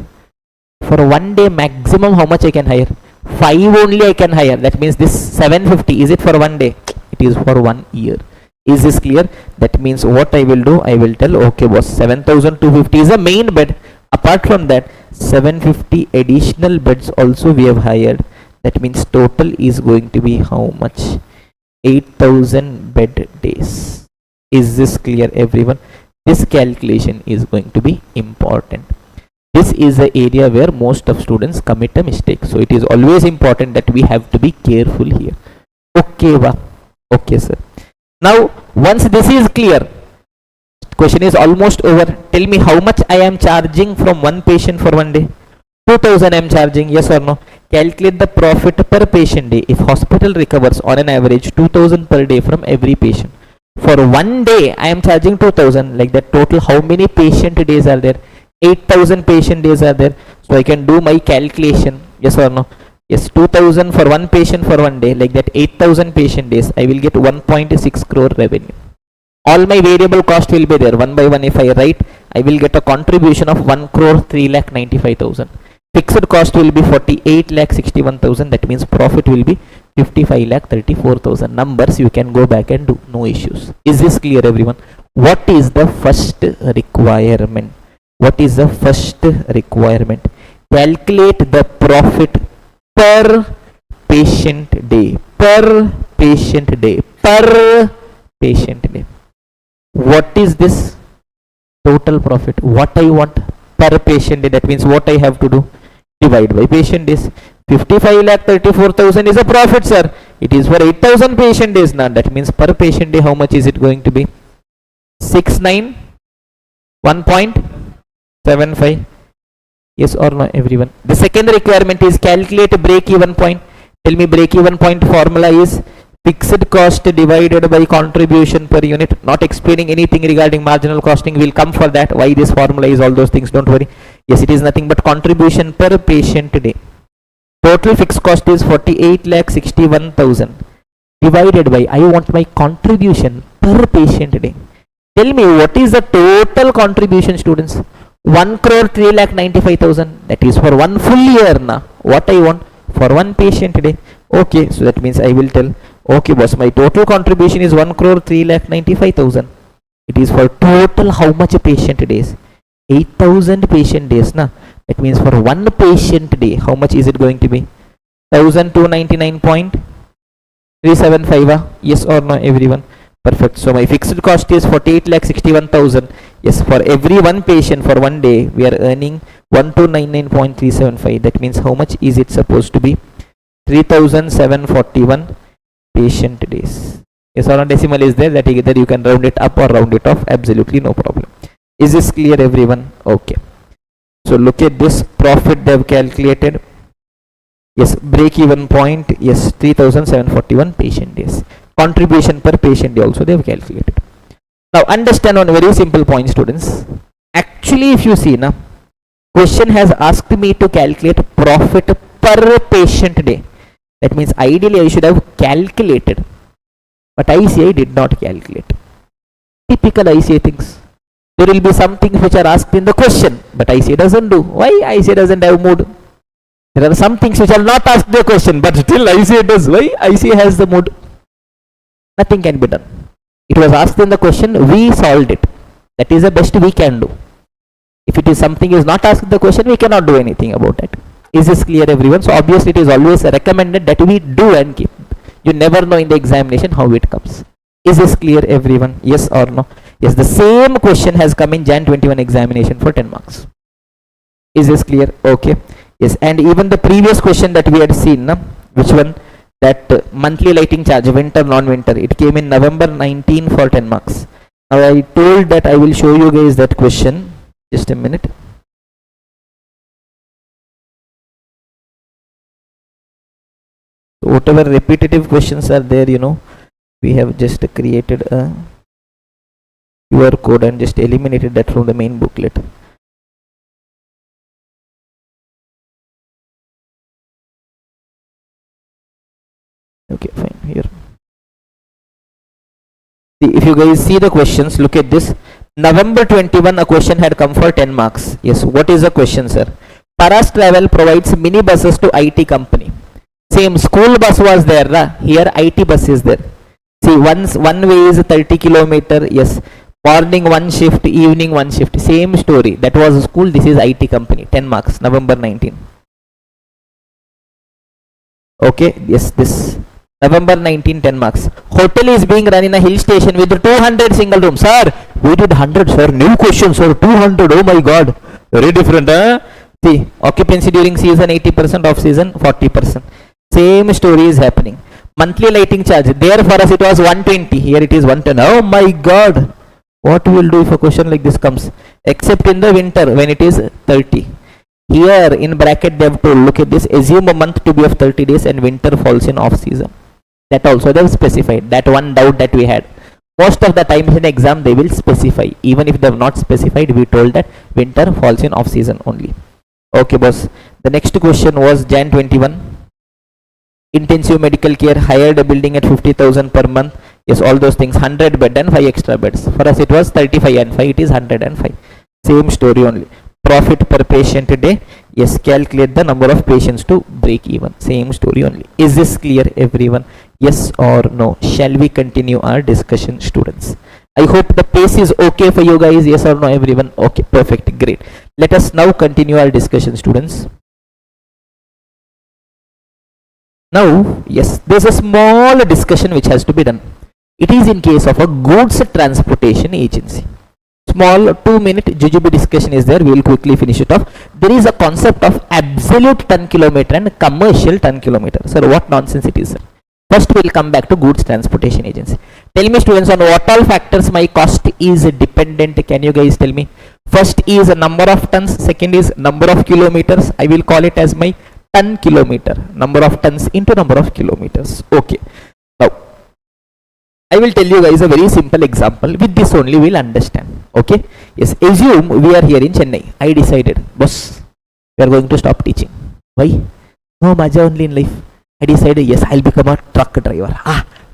For 1 day maximum, how much I can hire? 5 only I can hire. That means this 750, is it for 1 day? It is for 1 year. Is this clear? That means what I will do, I will tell, okay boss, 7,250 is a main bed. Apart from that, 750 additional beds also we have hired. That means total is going to be how much? 8000 bed days. Is this clear, everyone? This calculation is going to be important. This is the area where most of students commit a mistake. So it is always important that we have to be careful here. Okay, okay, sir. Now, once this is clear, question is almost over. Tell me how much I am charging from one patient for one day. 2000 I am charging, yes or no? Calculate the profit per patient day if hospital recovers on an average 2000 per day from every patient. For one day I am charging 2000, like that total how many patient days are there? 8000 patient days are there. So I can do my calculation, yes or no? Yes, 2000 for one patient for one day, like that 8000 patient days, I will get 1.6 crore revenue. All my variable cost will be there one by one. If I write, I will get a contribution of 1 crore 3,95,000. Fixed cost will be 48,61,000. That means profit will be 55,34,000. Numbers you can go back and do, no issues. Is this clear, everyone? What is the first requirement? What is the first requirement? Calculate the profit per patient day. Per patient day. Per patient day. What is this? Total profit. What I want per patient day. That means what I have to do? Divide by patient days. 55,34,000 is a profit, sir. It is for 8000 patient days now. That means per patient day how much is it going to be? 1.75. Yes or no, everyone? The second requirement is calculate break even point. Tell me break even point formula is fixed cost divided by contribution per unit. Not explaining anything regarding marginal costing. Will come for that. Why this formula is, all those things, don't worry. Yes, it is nothing but contribution per patient day. Total fixed cost is 48,61,000 divided by, I want my contribution per patient day. Tell me what is the total contribution, students? 1 crore 3,95,000. That is for one full year now. What I want for one patient day. Okay, so that means I will tell, okay boss, my total contribution is 1 crore 3,95,000. It is for total how much patient days? 8000 patient days na. That means for one patient day how much is it going to be? 1299.375. Yes or no, everyone? Perfect. So my fixed cost is 48,61,000. Yes, for every one patient for one day we are earning 1299.375. That means how much is it supposed to be? 3741 patient days. Yes or no, decimal is there, that either you can round it up or round it off, absolutely no problem. Is this clear, everyone? Okay. So look at this profit they have calculated. Yes, break even point, yes, 3741 patient days. Contribution per patient day also they have calculated. Now understand one very simple point, students. Actually, if you see now, question has asked me to calculate profit per patient day. That means ideally I should have calculated, but ICI did not calculate. Typical ICI things. There will be some things which are asked in the question, but ICI doesn't do. Why ICI doesn't have mood? There are some things which are not asked the question, but still ICI does. Why ICI has the mood? Nothing can be done. It was asked in the question, we solved it. That is the best we can do. If it is something is not asked in the question, we cannot do anything about it. Is this clear, everyone? So obviously it is always recommended that we do and keep. You never know in the examination how it comes. Is this clear, everyone? Yes or no? Yes, the same question has come in Jan 21 examination for 10 marks. Is this clear? Okay. Yes, and even the previous question that we had seen, which one? That monthly lighting charge, winter, non-winter, it came in November 19 for 10 marks. Now I told that I will show you guys that question. Just a minute. So whatever repetitive questions are there, you know, we have just created a QR code and just eliminated that from the main booklet. Okay, fine. Here, see, if you guys see the questions, look at this. November 21 a question had come for 10 marks. Yes, what is the question, sir? Paras Travel provides mini buses to IT company. Same school bus was there, here IT bus is there. See, one way is 30 kilometer. Yes, morning one shift, evening one shift, same story. That was school, this is IT company. 10 marks, November 19. Okay, yes, this November 1910 marks. Hotel is being run in a hill station with 200 single rooms. Sir, we did 100, sir. New question, sir. 200. Oh my God. Very different, huh? See, occupancy during season 80%, off season 40%. Same story is happening. Monthly lighting charge. There for us it was 120. Here it is 110. Oh my God. What we will do if a question like this comes? Except in the winter when it is 30. Here in bracket they have told, look at this, assume a month to be of 30 days and winter falls in off season. That also they have specified. That one doubt that we had. Most of the times in exam they will specify. Even if they have not specified, we told that winter falls in off season only. Okay boss. The next question was Jan 21. Intensive medical care, hired a building at 50,000 per month. Yes, all those things. 100 bed and 5 extra beds. For us it was 35 and 5. It is 105. Same story only. Profit per patient a day. Yes, calculate the number of patients to break even. Same story only. Is this clear everyone? Yes or no? Shall we continue our discussion, students? I hope the pace is okay for you guys. Yes or no everyone? Okay, perfect, great. Let us now continue our discussion, students. Now, yes, there's a small discussion which has to be done. It is in case of a goods transportation agency. Small 2-minute jujube discussion is there. We will quickly finish it off. There is a concept of absolute ton kilometer and commercial ton kilometer. Sir, what nonsense it is, sir? First we will come back to goods transportation agency. Tell me students, on what all factors my cost is dependent? Can you guys tell me? First is number of tons. Second is number of kilometers. I will call it as my ton kilometer. Number of tons into number of kilometers. Okay. Now, I will tell you guys a very simple example. With this only we will understand. Okay. Yes. Assume we are here in Chennai. I decided, boss, we are going to stop teaching. Why? No maja only in life. I decided, yes, I'll become a truck driver.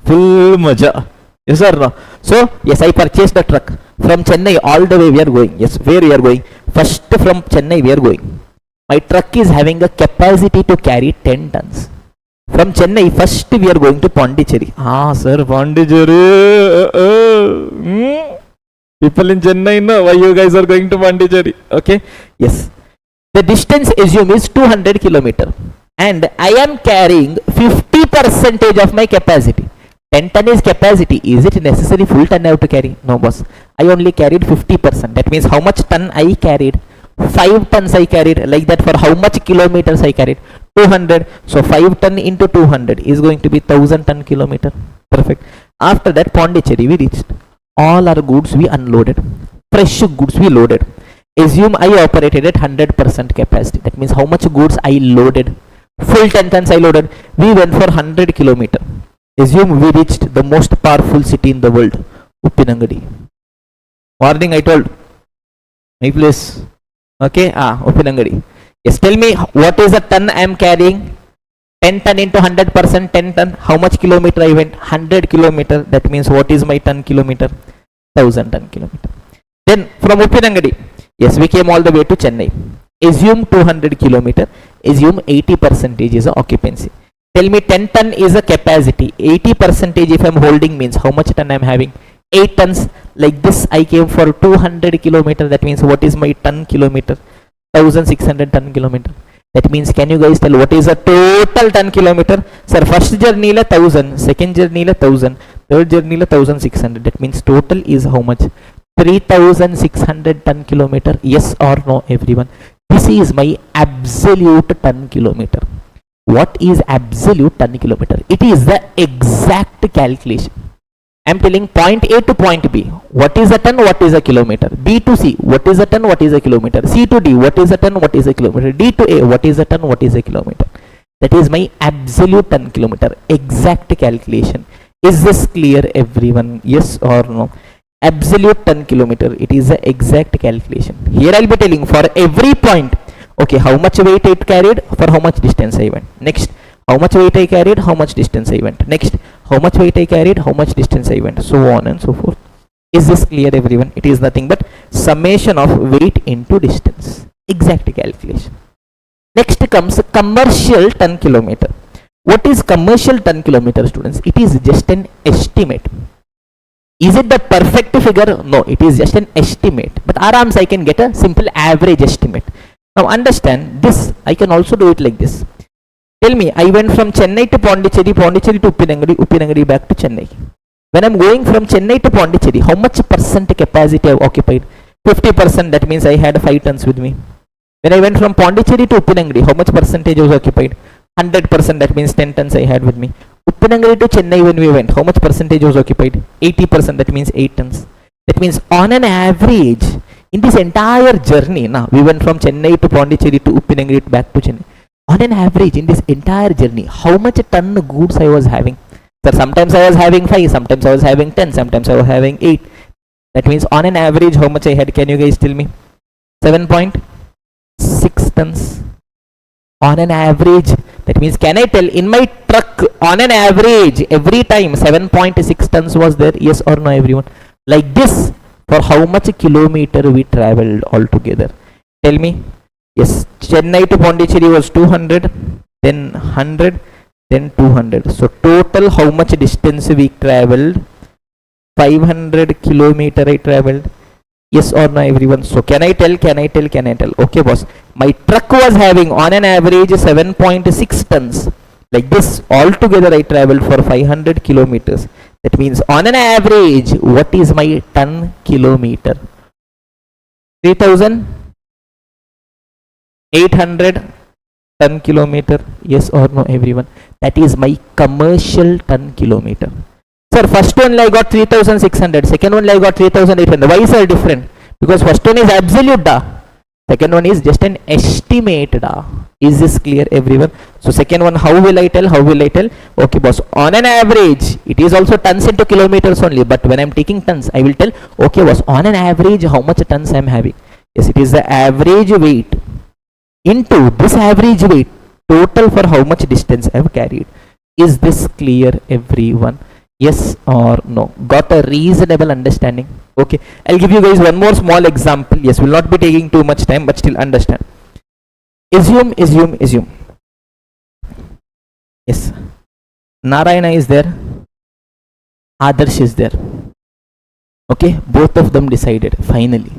Full maja. Yes or no? So, yes, I purchased the truck. From Chennai all the way we are going. Yes, where we are going? First from Chennai we are going. My truck is having a capacity to carry 10 tons. From Chennai, first we are going to Pondicherry. Sir, Pondicherry. People in Chennai know why you guys are going to Pondicherry. Okay? Yes. The distance assume is 200 kilometer. And I am carrying 50% of my capacity. 10 ton is capacity. Is it necessary full ton I have to carry? No boss. I only carried 50%. That means how much ton I carried? 5 tons I carried. Like that, for how much kilometers I carried? 200. So 5 ton into 200 is going to be 1000 ton kilometer. Perfect. After that, Pondicherry we reached. All our goods we unloaded. Fresh goods we loaded. Assume I operated at 100% capacity. That means how much goods I loaded? Full 10 tons I loaded. We went for 100 kilometer. Assume we reached the most powerful city in the world, Uppinangadi. Morning I told my place. Okay, Uppinangadi. Yes, tell me what is the ton I am carrying? 10 ton into 100%, 10 ton. How much kilometer I went? 100 kilometer. That means what is my ton kilometer? 1000 ton kilometer. Then from Uppinangadi, yes, we came all the way to Chennai. Assume 200 kilometer. Assume 80% is a occupancy. Tell me 10 ton is a capacity. 80% if I am holding means how much ton I am having? 8 tons. Like this I came for 200 kilometer. That means what is my ton kilometer? 1600 ton kilometer. That means can you guys tell what is the total ton kilometer? Sir, first journey la 1000, second journey la 1000, third journey la 1600. That means total is how much? 3600 ton kilometer. Yes or no everyone? This is my absolute ton kilometer. What is absolute ton kilometer? It is the exact calculation. I am telling point A to point B. What is a ton? What is a kilometer? B to C. What is a ton? What is a kilometer? C to D. What is a ton? What is a kilometer? D to A. What is a ton? What is a kilometer? That is my absolute ton kilometer. Exact calculation. Is this clear everyone? Yes or no? Absolute ton kilometer. It is the exact calculation. Here I will be telling for every point. Okay, how much weight it carried, for how much distance I went. Next, how much weight I carried, how much distance I went. Next, how much weight I carried, how much distance I went. So on and so forth. Is this clear everyone? It is nothing but summation of weight into distance. Exact calculation. Next comes commercial ton kilometer. What is commercial ton kilometer, students? It is just an estimate. Is it the perfect figure? No, it is just an estimate. But arams I can get a simple average estimate. Now understand this, I can also do it like this. Tell me, I went from Chennai to Pondicherry, Pondicherry to Uppinangadi, Uppinangadi back to Chennai. When I'm going from Chennai to Pondicherry, how much percent capacity I have occupied? 50%, that means I had 5 tons with me. When I went from Pondicherry to Uppinangadi, how much percentage was occupied? 100%, that means 10 tons I had with me. Uppinangadi to Chennai when we went, how much percentage was occupied? 80%, that means 8 tons. That means on an average, in this entire journey, we went from Chennai to Pondicherry to Uppinangadi back to Chennai. On an average, in this entire journey, how much ton goods I was having? Sir, sometimes I was having 5, sometimes I was having 10, sometimes I was having 8. That means on an average, how much I had? Can you guys tell me? 7.6 tons. On an average, that means can I tell in my truck, on an average, every time 7.6 tons was there? Yes or no, everyone? Like this, for how much kilometer we traveled altogether? Tell me. Yes, Chennai to Pondicherry was 200, then 100, then 200. So total how much distance we traveled? 500 kilometer I traveled. Yes or no, everyone? So can I tell? Okay, boss. My truck was having on an average 7.6 tons. Like this, altogether I traveled for 500 kilometers. That means on an average, what is my ton kilometer? 3,800 ton kilometer. Yes or no, everyone? That is my commercial ton kilometer. Sir, first one I got 3,600, second one I got 3,800. Why is it different? Because first one is absolute second one is just an estimate Is this clear, everyone? So second one, how will I tell? Okay, boss. On an average, it is also tons into kilometers only. But when I'm taking tons, I will tell, okay, boss, on an average, how much tons I'm having? Yes, it is the average weight into this average weight, total for how much distance I've carried. Is this clear, everyone? Yes or no? Got a reasonable understanding? Okay, I'll give you guys one more small example. Yes, will not be taking too much time, but still understand. Assume. Yes, Narayana is there, Adarsh is there. Okay, both of them decided finally.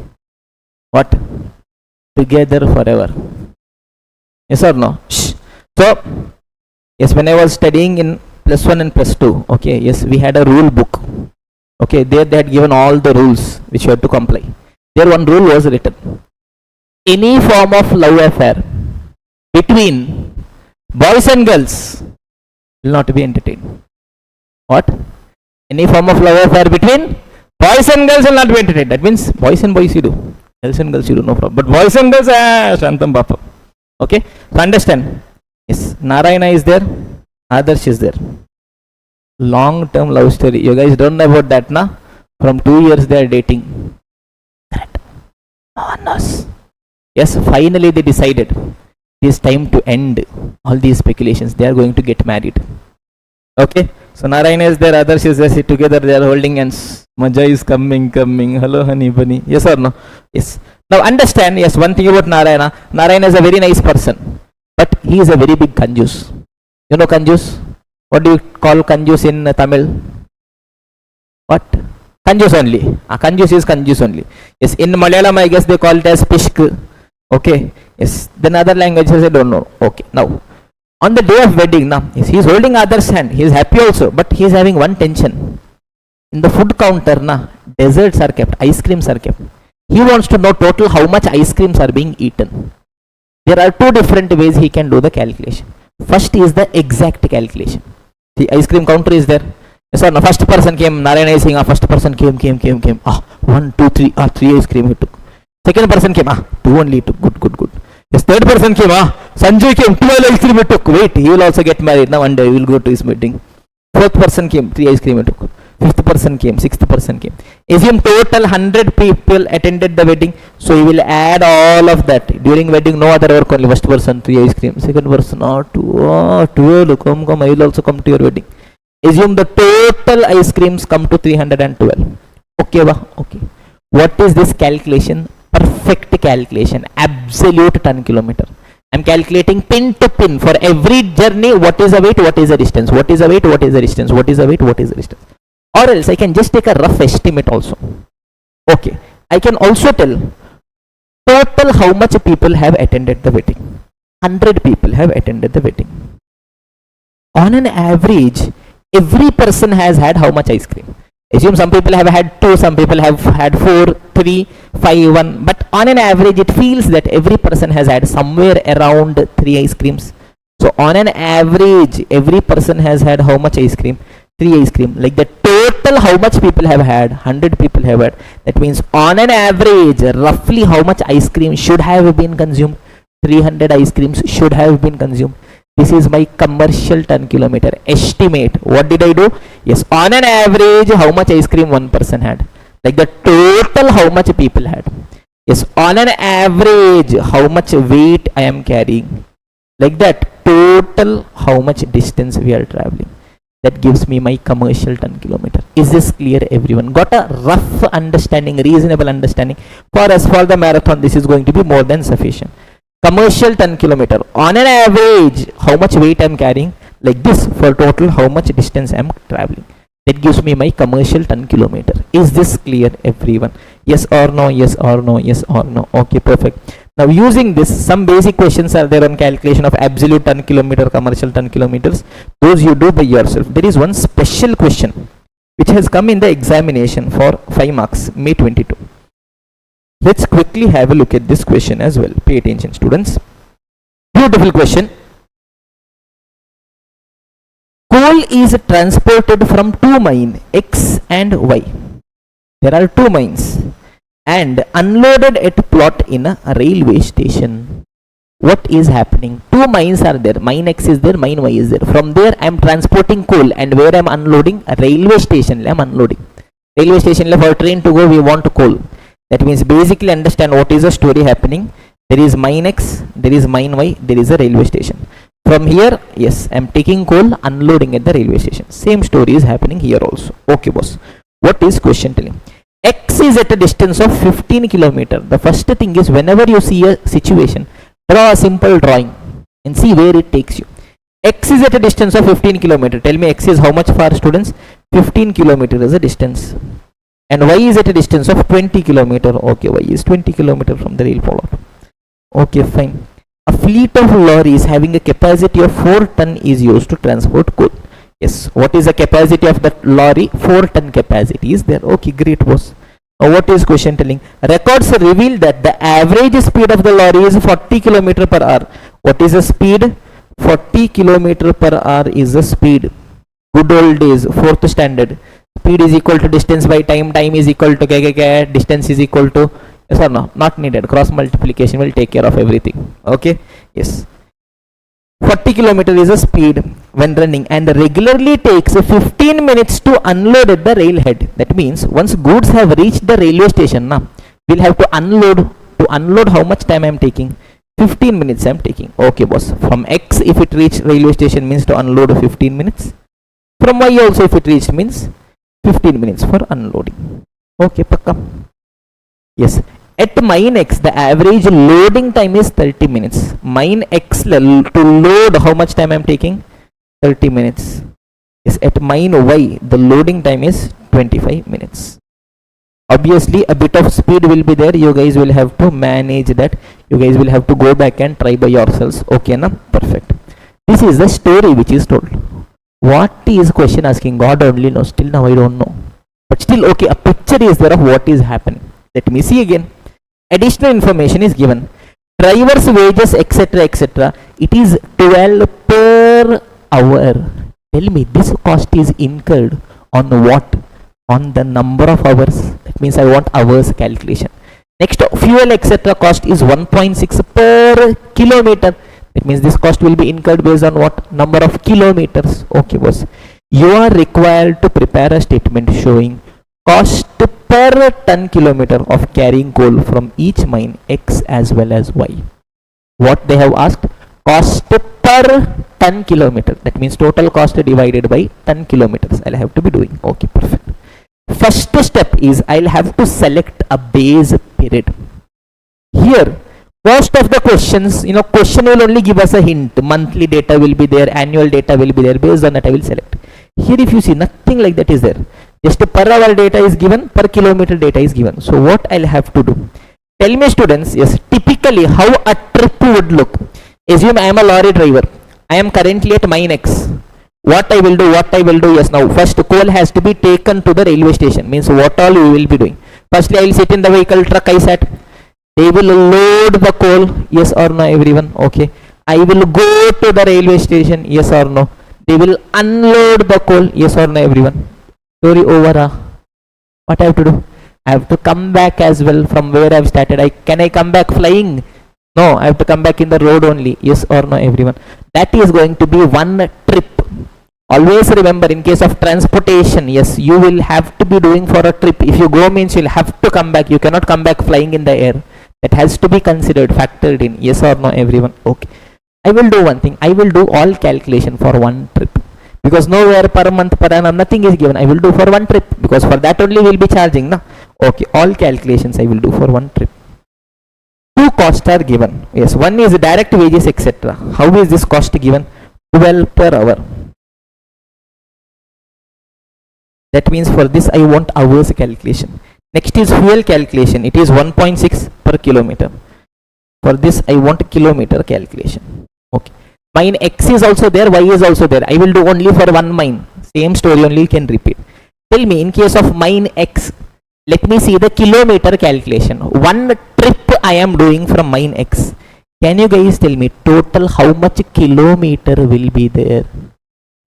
What? Together forever. Yes or no? Shh. So, yes, when I was studying in +1 and +2, okay, yes, we had a rule book. Okay, there they had given all the rules which you had to comply. There one rule was written: any form of love affair between boys and girls will not be entertained. What? Any form of love affair between boys and girls will not be entertained. That means boys and boys you do, girls and girls you do, no problem. But boys and girls, Shantam Papa. Okay, so understand. Yes, Narayana is there, Adarsh is there. Long term love story. You guys don't know about that, na? From 2 years they are dating. Correct. No one knows. Yes, finally they decided it is time to end all these speculations. They are going to get married. Okay, so Narayana is there, Adarsh is there, sit together, they are holding hands. Maja is coming. Hello, honey bunny. Yes or no? Yes. Now understand, yes, one thing about Narayana. Narayana is a very nice person, but he is a very big kanjus. You know kanjus? What do you call kanjus in Tamil? What? Kanjus only. Kanjus is kanjus only. Yes, in Malayalam I guess they call it as pishk. Okay. Yes, then other languages I don't know. Okay. Now, on the day of wedding, yes, he is holding Adar's hand. He is happy also, but he is having one tension. In the food counter, desserts are kept, ice creams are kept. He wants to know total how much ice creams are being eaten. There are two different ways he can do the calculation. First is the exact calculation. The ice cream counter is there. Yes or no? First person came, Narayana is saying, first person came. 1, 2, 3, 3 ice cream he took. Second person came, 2 only he took. Good. Yes, third person came, Sanjay came, 12 ice cream he took. Wait, he will also get married. Now one day he will go to his wedding. Fourth person came, 3 ice cream he took. Fifth person came, sixth person came. Assume total 100 people attended the wedding. So he will add all of that. During wedding, no other work, only first person, 3 ice cream. Second person, 12, come, I will also come to your wedding. Assume the total ice creams come to 312. Okay, okay. What is this calculation? Perfect calculation. Absolute ton kilometer. I am calculating pin to pin for every journey. What is the weight? What is the distance? What is the weight? What is the distance? What is the weight? What is the distance? Or else I can just take a rough estimate also. Okay. I can also tell total how much people have attended the wedding. 100 people have attended the wedding. On an average, every person has had how much ice cream? Assume some people have had 2, some people have had 4, 3, 5, 1, but on an average it feels that every person has had somewhere around 3 ice creams. So on an average, every person has had how much ice cream? 3 ice cream. Like the total how much people have had? 100 people have had. That means on an average, roughly how much ice cream should have been consumed? 300 ice creams should have been consumed. This is my commercial ton kilometer estimate. What did I do? Yes, on an average, how much ice cream one person had? Like the total how much people had. Yes, on an average, how much weight I am carrying. Like that, total how much distance we are traveling. That gives me my commercial ton kilometer. Is this clear, everyone? Got a rough understanding, reasonable understanding? For us, for the marathon, this is going to be more than sufficient. Commercial ton kilometer. On an average, how much weight I am carrying? Like this, for total how much distance I am traveling. That gives me my commercial ton kilometer. Is this clear, everyone? Yes or no? Yes or no? Yes or no? Okay, perfect. Now using this, some basic questions are there on calculation of absolute ton kilometer, commercial ton kilometers. Those you do by yourself. There is one special question which has come in the examination for 5 marks, May 22. Let's quickly have a look at this question as well. Pay attention, students. Beautiful question. Coal is transported from 2 mines, X and Y. There are 2 mines and unloaded at plot in a railway station. What is happening? 2 mines are there. Mine X is there, mine Y is there. From there I am transporting coal, and where I am unloading? A railway station. I am unloading. Railway station for train to go, we want coal. That means basically understand what is the story happening. There is mine X, there is mine Y, there is a railway station. From here, yes, I am taking coal, unloading at the railway station. Same story is happening here also. Okay, boss. What is question telling? X is at a distance of 15 kilometer. The first thing is, whenever you see a situation, draw a simple drawing and see where it takes you. X is at a distance of 15 kilometer. Tell me X is how much far, students? 15 kilometer is a distance. And Y is at a distance of 20 kilometer. Okay, Y is 20 kilometer from the rail plot. Okay, fine. A fleet of lorries having a capacity of 4 ton is used to transport coal. Yes, what is the capacity of that lorry? 4 ton capacity is there. Okay, great, boss. Now what is question telling? Records reveal that the average speed of the lorry is 40 km per hour. What is the speed? 40 km per hour is the speed. Good old days, 4th standard. Speed is equal to distance by time. Time is equal to distance is equal to, yes or no? Not needed. Cross multiplication will take care of everything. Okay, yes. 40 km is a speed when running, and regularly takes 15 minutes to unload at the railhead. That means once goods have reached the railway station, we'll have to unload. To unload, how much time I am taking? 15 minutes I am taking. Okay, boss. From X, if it reached railway station, means to unload 15 minutes. From Y also, if it reached, means 15 minutes for unloading. Okay, pakka. Yes. At mine X, the average loading time is 30 minutes. Mine X to load, how much time I am taking? 30 minutes. Yes, at mine Y, the loading time is 25 minutes. Obviously, a bit of speed will be there. You guys will have to manage that. You guys will have to go back and try by yourselves. Okay, na? Perfect. This is the story which is told. What is question asking? God only knows. Till now I don't know. But still, okay, a picture is there of what is happening. Let me see again. Additional information is given. Driver's wages, etc., etc. It is 12 per hour. Tell me, this cost is incurred on what? On the number of hours. That means I want hours calculation. Next, fuel, etc. cost is 1.6 per kilometer. That means this cost will be incurred based on what? Number of kilometers. Okay, boss. You are required to prepare a statement showing cost per ton kilometer of carrying coal from each mine X as well as Y. What they have asked? Cost per ton kilometer. That means total cost divided by ton kilometers. I'll have to be doing. Okay, perfect. First step is I'll have to select a base period. Here, most of the questions, question will only give us a hint. Monthly data will be there, annual data will be there. Based on that, I will select. Here, if you see, nothing like that is there. Just per hour data is given, per kilometer data is given. So what I'll have to do? Tell me, students, yes, typically how a trip would look. Assume I am a lorry driver. I am currently at mine X. What I will do, yes, now first coal has to be taken to the railway station, means what all we will be doing. Firstly I will sit in the vehicle, truck I sat, they will load the coal, yes or no everyone, okay. I will go to the railway station, yes or no. They will unload the coal, yes or no everyone. Story over. What I have to do? I have to come back as well from where I have started. Can I come back flying? No, I have to come back in the road only, yes or no everyone. That is going to be one trip. Always remember, in case of transportation, yes, you will have to be doing for a trip. If you go means you will have to come back. You cannot come back flying in the air. That has to be considered, factored in, yes or no everyone. Okay, I will do one thing. I will do all calculation for one trip, because nowhere per month, per annum, nothing is given. I will do for one trip, because for that only we will be charging, na? Okay, all calculations I will do for one trip. Two costs are given. Yes, one is direct wages, etc. How is this cost given? 12 per hour. That means for this I want hours calculation. Next is fuel calculation. It is 1.6 per kilometer. For this I want kilometer calculation. Okay. Mine X is also there, Y is also there. I will do only for one mine. Same story only can repeat. Tell me, in case of mine X, let me see the kilometer calculation. One trip I am doing from mine X. Can you guys tell me total how much kilometer will be there?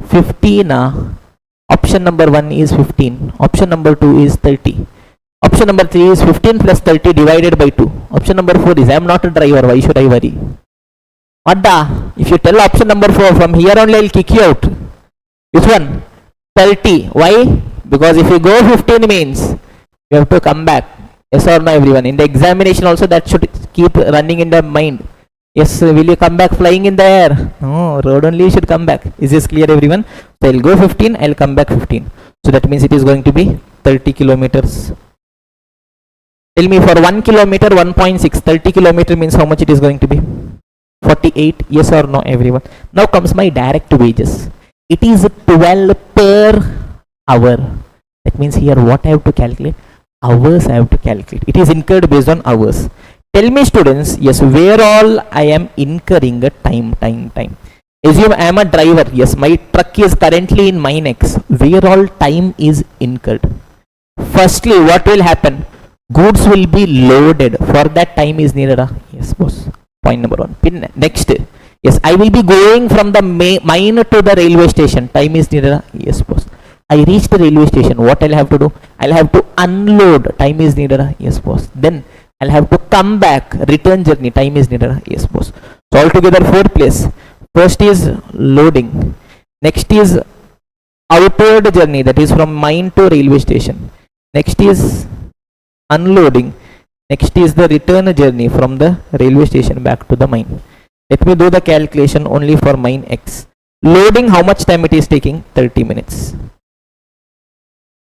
15. Option number 1 is 15. Option number 2 is 30. Option number 3 is 15 plus 30 divided by 2. Option number 4 is I am not a driver. Why should I worry? Adda, if you tell option number 4, from here only I will kick you out. Which one? 30. Why? Because if you go 15 means you have to come back. Yes or no everyone? In the examination also that should keep running in the mind. Yes, will you come back flying in the air? No, road only you should come back. Is this clear everyone? So I will go 15, I will come back 15. So that means it is going to be 30 kilometers. Tell me, for 1 kilometer 1.6, 30 kilometer means how much it is going to be? 48. Yes or no everyone? Now comes my direct wages. It is 12 per hour. That means here what I have to calculate? Hours I have to calculate. It is incurred based on hours. Tell me students, yes, where all I am incurring a time. Assume I am a driver. Yes, my truck is currently in mine X. Where all time is incurred? Firstly, what will happen? Goods will be loaded. For that time is needed. Yes, boss. Point number 1. Next, yes, I will be going from the mine to the railway station. Time is needed. Yes, boss. I reach the railway station. What I'll have to do? I'll have to unload. Time is needed. Yes, boss. Then I'll have to come back. Return journey. Time is needed. Yes, boss. So altogether 4 places. First is loading. Next is outward journey. That is from mine to railway station. Next is unloading. Next is the return journey from the railway station back to the mine. Let me do the calculation only for mine X. Loading, how much time it is taking? 30 minutes.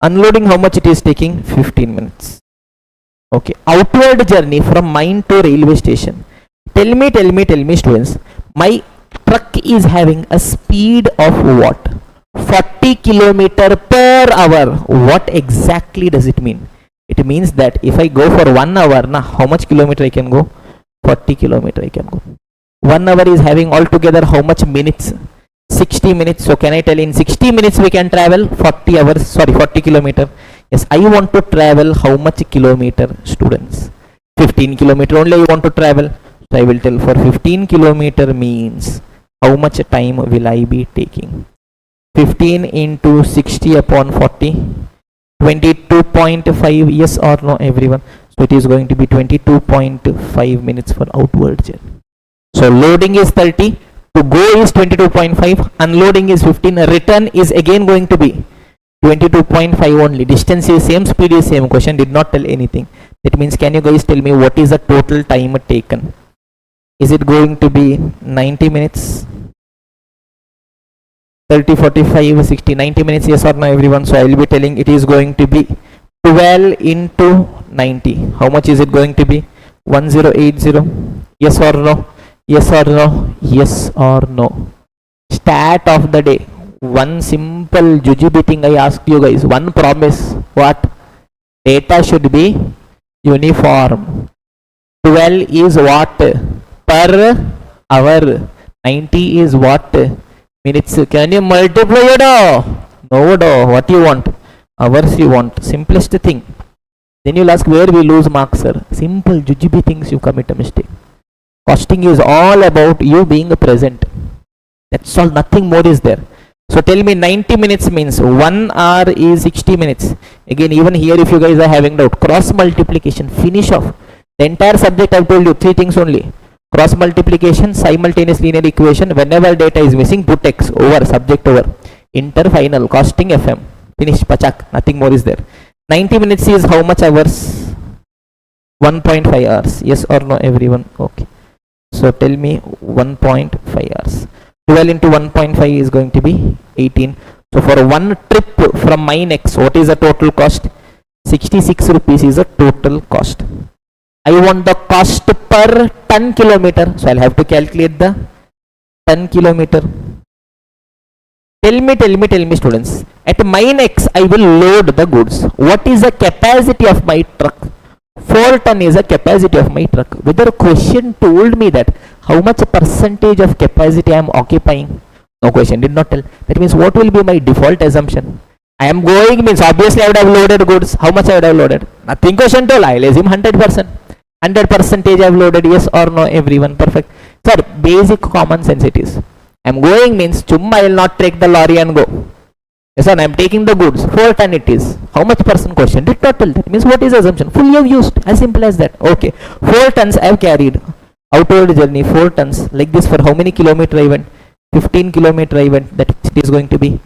Unloading, how much it is taking? 15 minutes. Okay. Outward journey from mine to railway station. Tell me students, my truck is having a speed of what? 40 kilometer per hour. What exactly does it mean? It means that if I go for 1 hour, how much kilometer I can go? 40 kilometer I can go. 1 hour is having altogether how much minutes? 60 minutes. So can I tell in 60 minutes we can travel 40 kilometer. Yes, I want to travel how much kilometer, students? 15 kilometer only I want to travel. So I will tell for 15 kilometer means how much time will I be taking? 15 into 60 upon 40, 22.5. Yes or no everyone? So it is going to be 22.5 minutes for outward journey. So loading is 30, to go is 22.5, unloading is 15, return is again going to be 22.5 only. Distance is same, speed is same. Question did not tell anything. That means, can you guys tell me what is the total time taken? Is it going to be 90 minutes? 30, 45, 60, 90 minutes, yes or no everyone? So I will be telling it is going to be 12 into 90. How much is it going to be? 1080. Yes or no? Yes or no? Yes or no? Stat of the day. One simple jujube thing I asked you guys. One promise. What? Data should be uniform. 12 is what? Per hour. 90 is what? minutes. Can you multiply it? No, what you want? Hours you want. Simplest thing. Then you'll ask where we lose marks, sir. Simple jujube things you commit a mistake. Costing is all about you being present. That's all, nothing more is there. So tell me 90 minutes means 1 hour is 60 minutes. Again, even here if you guys are having doubt, cross multiplication, finish off. The entire subject I've told you 3 things only. Cross multiplication, simultaneous linear equation, whenever data is missing, put X over, subject over. Inter final, costing FM. Finish, pachak, nothing more is there. 90 minutes is how much hours? 1.5 hours. Yes or no, everyone? Okay. So tell me 1.5 hours. 12 into 1.5 is going to be 18. So for one trip from my X, what is the total cost? 66 rupees is the total cost. I want the cost per ton kilometer. So I'll have to calculate the ton kilometer. Tell me students. At mine X, I will load the goods. What is the capacity of my truck? 4 ton is the capacity of my truck. Whether question told me that how much percentage of capacity I am occupying? No question, did not tell. That means what will be my default assumption? I am going means obviously I would have loaded goods. How much I would have loaded? Nothing question told. I'll assume 100%. 100% I have loaded, yes or no, everyone? Perfect. Sir, basic common sense it is. I am going means chumma I will not take the lorry and go. Yes sir, I am taking the goods. 4 ton it is. How much person question? Did not tell. That means what is assumption? Full you have used. As simple as that. Okay. 4 tons I have carried. Outward journey 4 tons. Like this for how many kilometer I went? 15 kilometer I went. That it is going to be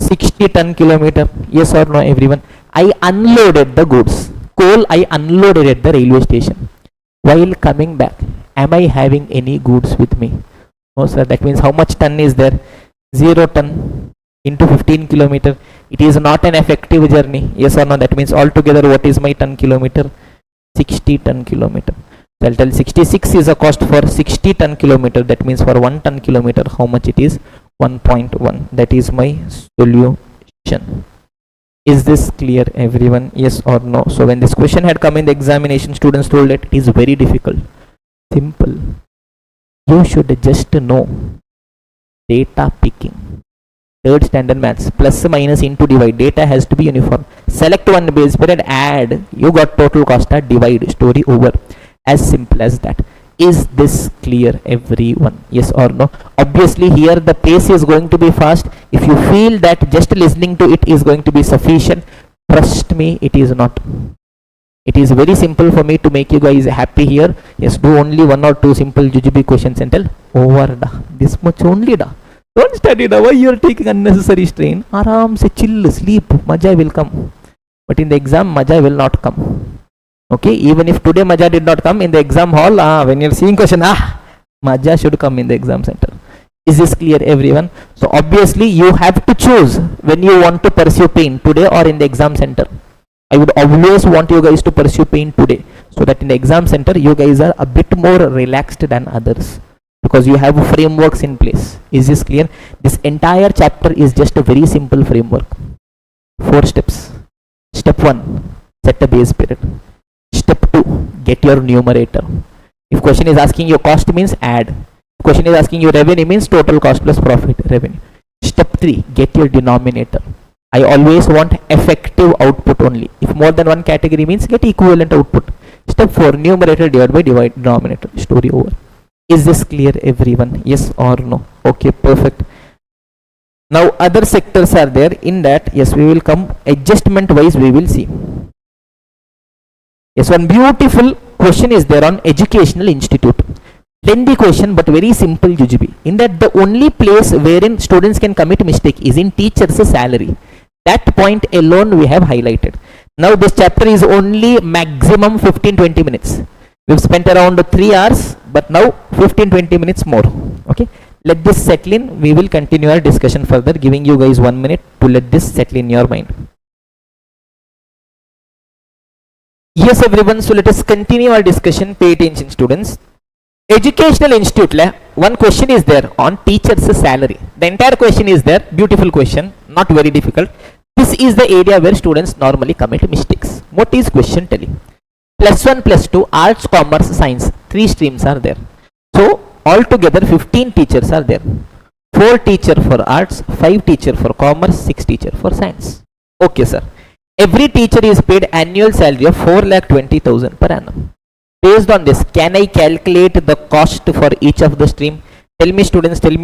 60 ton kilometer. Yes or no, everyone? I unloaded the goods. Coal I unloaded at the railway station. While coming back, am I having any goods with me? No sir. That means how much ton is there? 0 ton into 15 kilometer. It is not an effective journey. Yes or no? That means altogether what is my ton kilometer? 60 ton kilometer. So I'll tell 66 is a cost for 60 ton kilometer. That means for 1 ton kilometer how much it is? 1.1. That is my solution. Is this clear, everyone? Yes or no? So when this question had come in the examination, students told that it is very difficult. Simple. You should just know data picking. 3rd standard maths. Plus minus into divide. Data has to be uniform. Select one base period, add. You got total cost, divide. Story over. As simple as that. Is this clear, everyone? Yes or no? Obviously here the pace is going to be fast. If you feel that just listening to it is going to be sufficient, trust me, it is not. It is very simple for me to make you guys happy here. Yes, do only 1 or 2 simple jujube questions and tell over da. This much only da. Don't study da. Why you are taking unnecessary strain? Aram se chill, sleep, maja will come. But in the exam, maja will not come. Okay, even if today maja did not come in the exam hall, when you're seeing question, maja should come in the exam center. Is this clear, everyone? So obviously you have to choose when you want to pursue pain, today or in the exam center. I would always want you guys to pursue pain today, so that in the exam center you guys are a bit more relaxed than others, because you have frameworks in place. Is this clear? This entire chapter is just a very simple framework. 4 steps. Step 1, set a base period. Step 2, get your numerator. If question is asking your cost, means add. If question is asking your revenue, means total cost plus profit revenue. Step 3, get your denominator. I always want effective output only. If more than one category, means get equivalent output. Step 4, numerator divided by denominator. Story over. Is this clear, everyone? Yes or no? Okay, perfect. Now other sectors are there. In that, yes, we will come adjustment wise, we will see. Yes, one beautiful question is there on educational institute. Lengthy question but very simple jujube. In that the only place wherein students can commit mistake is in teacher's salary. That point alone we have highlighted. Now this chapter is only maximum 15-20 minutes. We've spent around 3 hours, but now 15-20 minutes more. Okay, let this settle in. We will continue our discussion further, giving you guys 1 minute to let this settle in your mind. Yes, everyone, so let us continue our discussion. Pay attention, students. Educational institute, one question is there on teacher's salary. The entire question is there. Beautiful question, not very difficult. This is the area where students normally commit mistakes. What is question telling? +1, +2, arts, commerce, science, 3 streams are there. So altogether 15 teachers are there. 4 teacher for arts, 5 teacher for commerce, 6 teacher for science. Okay, sir. Every teacher is paid annual salary of 4,20,000 per annum. Based on this, can I calculate the cost for each of the stream? Tell me, students, tell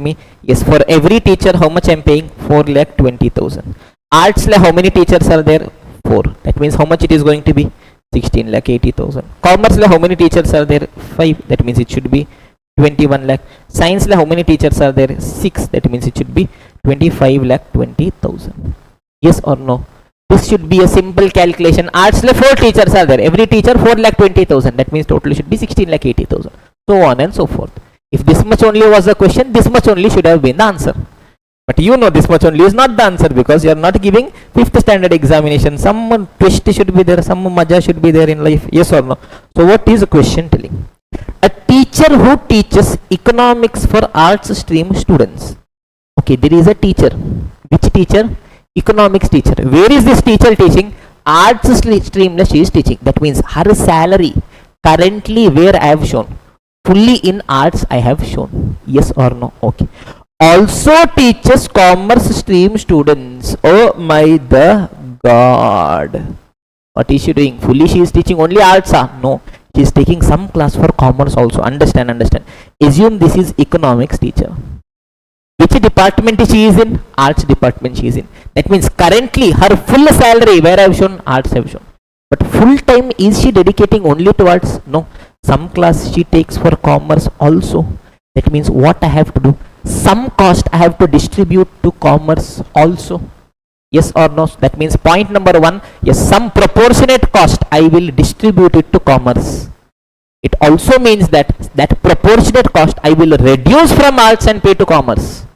me. Yes, for every teacher, how much I am paying? 4,20,000. Arts, how many teachers are there? 4. That means how much it is going to be? 16,80,000. Commerce, how many teachers are there? 5. That means it should be 21 lakh. Science, how many teachers are there? 6. That means it should be 25,20,000. Yes or no? This should be a simple calculation. Arts, 4 teachers are there. Every teacher 4,20,000. That means total should be 16,80,000. So on and so forth. If this much only was the question, this much only should have been the answer. But you know this much only is not the answer because you are not giving 5th standard examination. Some twist should be there, some maja should be there in life. Yes or no? So what is the question telling? A teacher who teaches economics for arts stream students. Okay, there is a teacher. Which teacher? Economics teacher. Where is this teacher teaching? Arts stream she is teaching. That means her salary currently where I have shown. Fully in arts I have shown. Yes or no? Okay. Also teaches commerce stream students. Oh my the God. What is she doing? Fully she is teaching only arts? No. She is taking some class for commerce also. Understand. Assume this is economics teacher. Which department she is in? Arts department she is in. That means currently her full salary where I have shown? Arts I have shown. But full time is she dedicating only to arts? No. Some class she takes for commerce also. That means what I have to do? Some cost I have to distribute to commerce also. Yes or no? That means point number 1. Yes, some proportionate cost I will distribute it to commerce. It also means that proportionate cost I will reduce from arts and pay to commerce.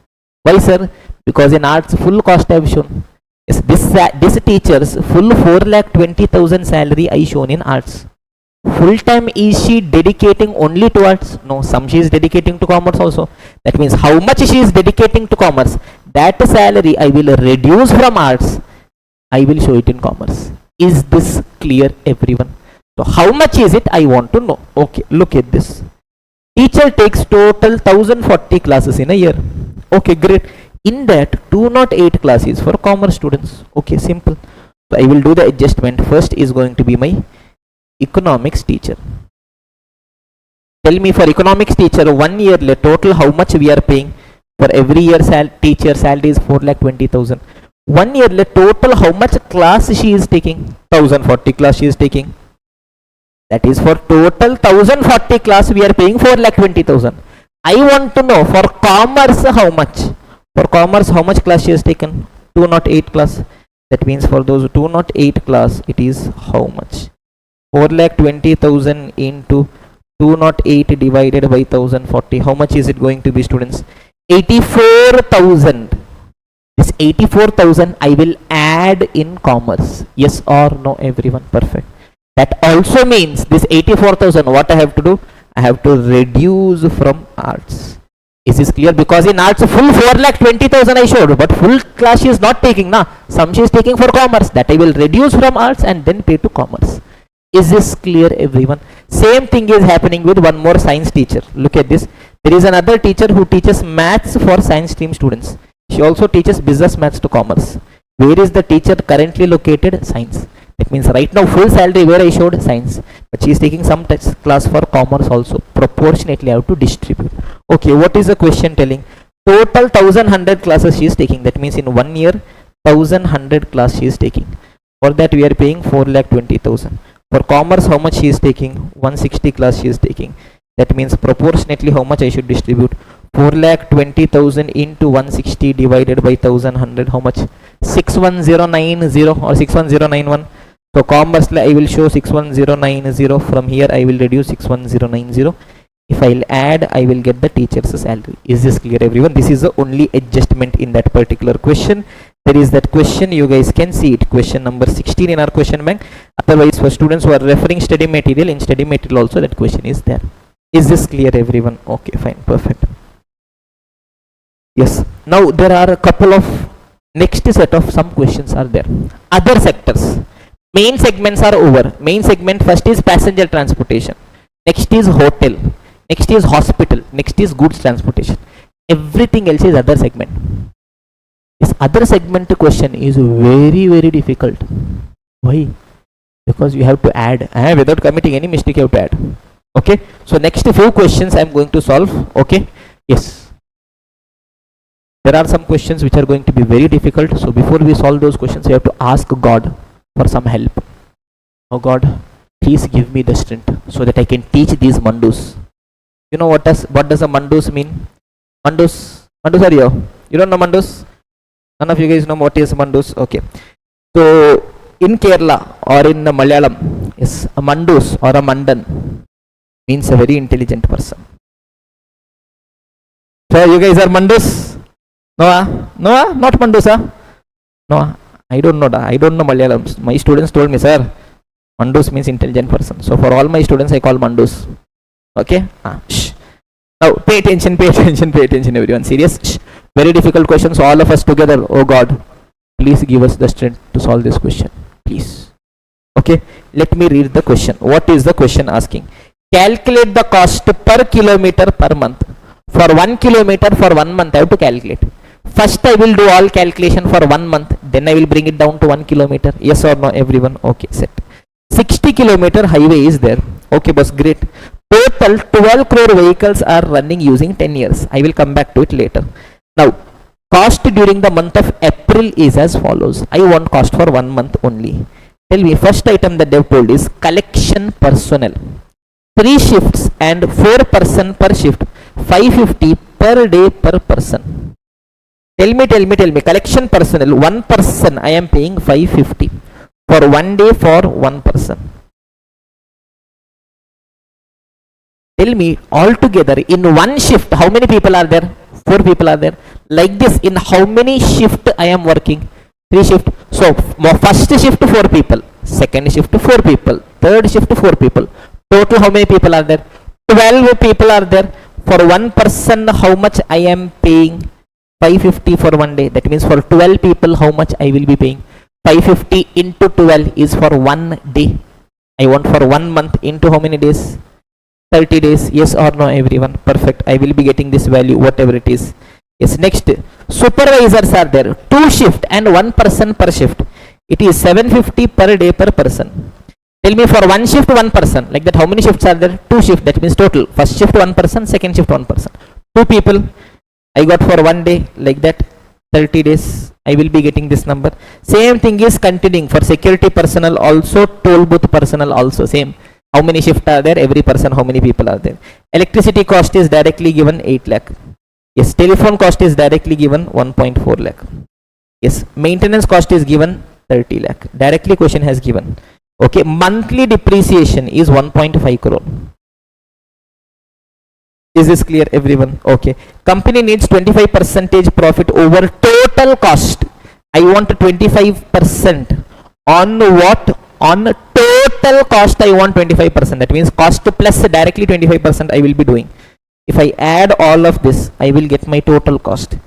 Why, sir? Because in arts full cost I have shown. Yes, this teacher's full 4,20,000 salary I shown in arts. Full time is she dedicating only to arts? No, some she is dedicating to commerce also. That means how much she is dedicating to commerce, that salary I will reduce from arts, I will show it in commerce. Is this clear, everyone? So how much is it? I want to know. Okay, look at this. Teacher takes total 1040 classes in a year. Okay, great. In that 208 classes for commerce students. Okay, simple. So I will do the adjustment. First is going to be my economics teacher. Tell me, for economics teacher 1 year total how much we are paying? For every year teacher salary is 4,20,000. 1 year total how much class she is taking? 1040 class she is taking. That is for total 1040 class we are paying 4,20,000. I want to know for commerce how much? For commerce how much class she has taken? 208 class. That means for those 208 class it is how much? 4,20,000 into 208 divided by 1040. How much is it going to be, students? 84,000. This 84,000 I will add in commerce. Yes or no, everyone? Perfect. That also means this 84,000 what I have to do? I have to reduce from arts. Is this clear? Because in arts full 4,20,000 I showed, but full class she is not taking na. Some she is taking for commerce. That I will reduce from arts and then pay to commerce. Is this clear, everyone? Same thing is happening with one more science teacher. Look at this. There is another teacher who teaches maths for science stream students. She also teaches business maths to commerce. Where is the teacher currently located? Science. That means right now full salary where I showed? Science. But she is taking some class for commerce also. Proportionately I have to distribute. Okay, what is the question telling? Total 1,100 classes she is taking. That means in 1 year 1,100 class she is taking. For that we are paying 4,20,000. For commerce how much she is taking? 160 class she is taking. That means proportionately how much I should distribute? 4,20,000 into 160 divided by 1,100. How much? 61090 or 61091. So commerce I will show 61090. From here I will reduce 61090. If I'll add, I will get the teacher's salary. Is this clear, everyone? This is the only adjustment in that particular question. There is that question, you guys can see it, question number 16 in our question bank. Otherwise, for students who are referring study material, in study material also that question is there. Is this clear, everyone? Okay, fine, perfect. Yes, now there are a couple of next set of some questions are there. Other sectors, main segments are over. Main segment first is passenger transportation, next is hotel, next is hospital, next is goods transportation, everything else is other segment. This other segment question is very, very difficult. Why? Because you have to add, without committing any mistake you have to add. Okay, so next few questions I am going to solve. Okay, yes, there are some questions which are going to be very difficult. So before we solve those questions, you have to ask God for some help. Oh God, please give me the strength so that I can teach these mandus. You know what does a mandus mean? Mandus are you? You don't know mandus? None of you guys know what is mandus? Okay. So in Kerala or in Malayalam, yes, a mandus or a mandan means a very intelligent person. So you guys are mandus? No, not mandus, No, I don't know. I don't know Malayalam. My students told me, sir, mandus means intelligent person. So for all my students, I call mandus. Okay? Shh. Now pay attention, everyone. Serious? Shh. Very difficult questions. All of us together. Oh God, please give us the strength to solve this question. Please. Okay? Let me read the question. What is the question asking? Calculate the cost per kilometer per month. For 1 kilometer for 1 month, I have to calculate. First I will do all calculation for 1 month, then I will bring it down to 1 kilometer. Yes or no, everyone? Okay, set. 60 kilometer highway is there. Okay, boss, great. Total 12 crore vehicles are running using 10 years. I will come back to it later. Now, cost during the month of April is as follows. I want cost for 1 month only. Tell me, first item that they have told is collection personnel. 3 shifts and 4 person per shift. 550 per day per person. Tell me, collection personnel, 1 person I am paying 550 for 1 day for 1 person. Tell me, altogether in 1 shift, how many people are there? 4 people are there. Like this, in how many shift I am working? 3 shift. So, first shift 4 people, second shift 4 people, third shift 4 people. Total how many people are there? 12 people are there. For 1 person, how much I am paying? 550 for 1 day. That means for 12 people, how much I will be paying? 550 into 12 is for 1 day. I want for 1 month into how many days? 30 days. Yes or no, everyone? Perfect. I will be getting this value, whatever it is. Yes, next. Supervisors are there. 2 shift and 1 person per shift. It is 750 per day per person. Tell me, for 1 shift 1 person, like that how many shifts are there? 2 shifts. That means total. First shift 1 person, second shift 1 person. 2 people I got for 1 day, like that 30 days. I will be getting this number. Same thing is continuing for security personnel also, toll booth personnel also same. How many shifts are there? Every person, how many people are there? Electricity cost is directly given 8 lakh. Yes, telephone cost is directly given 1.4 lakh. Yes, maintenance cost is given 30 lakh. Directly question has given. Okay, monthly depreciation is 1.5 crore. Is this clear, everyone? Okay. Company needs 25% profit over total cost. I want 25% on what? On total cost I want 25%. That means cost plus directly 25% I will be doing. If I add all of this, I will get my total cost.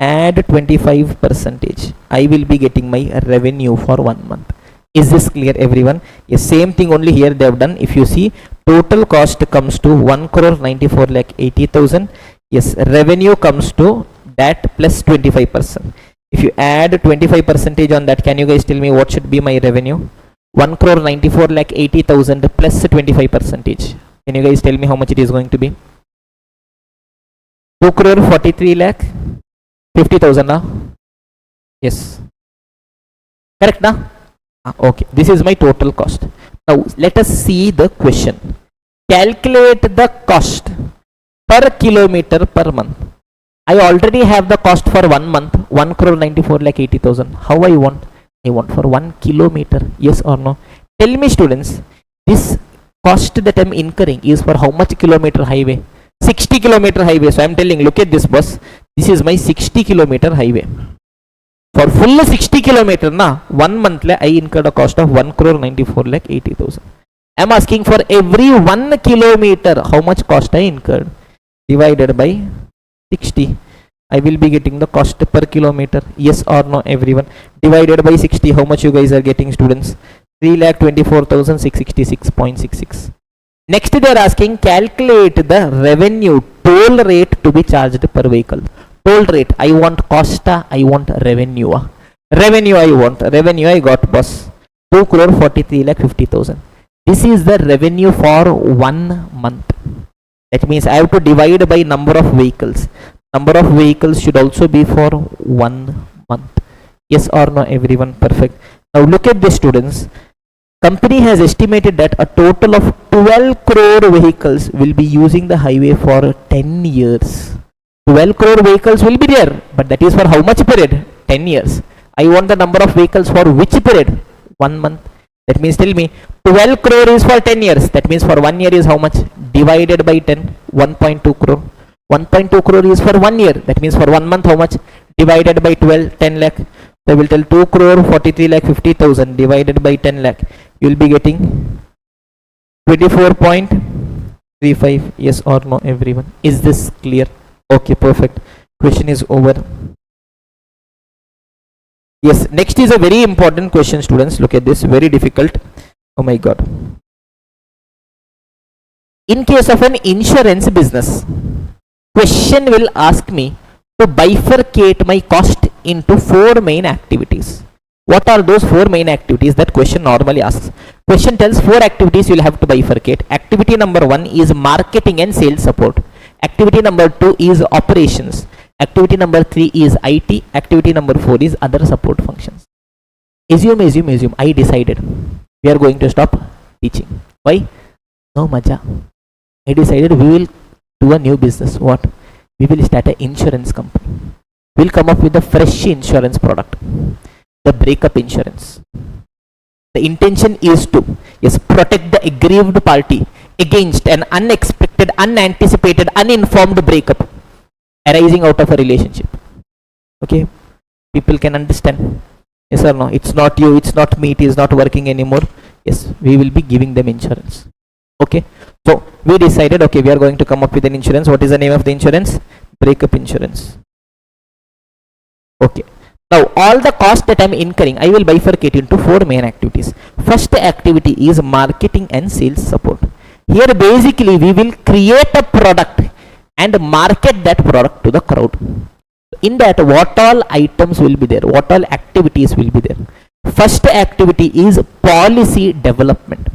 Add 25%. I will be getting my revenue for 1 month. Is this clear, everyone? Yes, same thing only here they have done. If you see, total cost comes to 1 crore 94 lakh 80,000. Yes, revenue comes to that plus 25%. If you add 25% on that, can you guys tell me what should be my revenue? 1 crore 94 lakh 80,000 plus 25%. Can you guys tell me how much it is going to be? 2 crore 43 lakh 50,000 now. Yes, correct now? Okay, this is my total cost. Now let us see the question. Calculate the cost per kilometer per month. I already have the cost for 1 month, 1 crore 94 lakh 80,000. How I want? I want for 1 kilometer. Yes or no? Tell me, students, this cost that I am incurring is for how much kilometer highway? 60 kilometer highway. So I am telling, look at this bus. This is my 60 kilometer highway. For full 60 kilometer, 1 month I incurred a cost of 1 crore 94 lakh 80,000. I am asking for every 1 kilometer how much cost I incurred. Divided by 60. I will be getting the cost per kilometer. Yes or no, everyone? Divided by 60. How much you guys are getting, students? 3,24,666.66. Next they are asking, calculate the revenue toll rate to be charged per vehicle. Toll rate, I want cost, I want revenue. Revenue I want, revenue I got, boss. 2 crore 43 lakh 50,000. This is the revenue for 1 month. That means I have to divide by number of vehicles. Number of vehicles should also be for 1 month. Yes or no, everyone? Perfect. Now look at this, students. Company has estimated that a total of 12 crore vehicles will be using the highway for 10 years. 12 crore vehicles will be there, but that is for how much period? 10 years. I want the number of vehicles for which period? 1 month. That means, tell me, 12 crore is for 10 years. That means for 1 year is how much? Divided by 10, 1.2 crore. 1.2 crore is for 1 year. That means for 1 month how much? Divided by 12, 10 lakh. So I will tell 2 crore 43 lakh 50,000 divided by 10 lakh. You will be getting 24.35. Yes or no, everyone? Is this clear? Okay, perfect. Question is over. Yes, next is a very important question, students. Look at this, very difficult. Oh my god. In case of an insurance business, question will ask me to bifurcate my cost into 4 main activities. What are those 4 main activities that question normally asks? Question tells 4 activities you will have to bifurcate. Activity number 1 is marketing and sales support. Activity number 2 is operations. Activity number 3 is IT. Activity number 4 is other support functions. Assume. I decided we are going to stop teaching. Why? No maja. I decided we will do a new business. What? We will start an insurance company. We will come up with a fresh insurance product. The breakup insurance. The intention is to protect the aggrieved party against an unexpected, unanticipated, uninformed breakup arising out of a relationship. Okay, people can understand. Yes or no? It's not you, it's not me, it is not working anymore. Yes, we will be giving them insurance. Okay, so we decided, okay, we are going to come up with an insurance. What is the name of the insurance? Breakup insurance. Okay, now all the cost that I am incurring, I will bifurcate into 4 main activities. First activity is marketing and sales support. Here basically we will create a product and market that product to the crowd. In that, what all items will be there? What all activities will be there? First activity is policy development.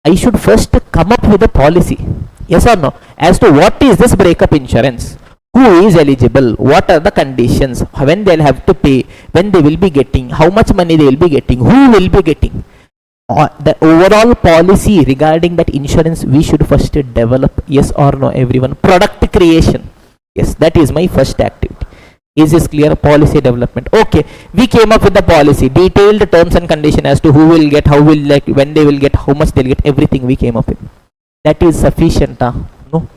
I should first come up with a policy. Yes or no? As to what is this breakup insurance? Who is eligible? What are the conditions? When they will have to pay? When they will be getting? How much money they will be getting? Who will be getting? The overall policy regarding that insurance we should first develop. Yes or no, everyone? Product creation. Yes, that is my first activity. Is this clear? Policy development. Okay, we came up with the policy, detailed terms and condition as to who will get, how will, like, when they will get, how much they'll get, everything we came up with. That is sufficient. No,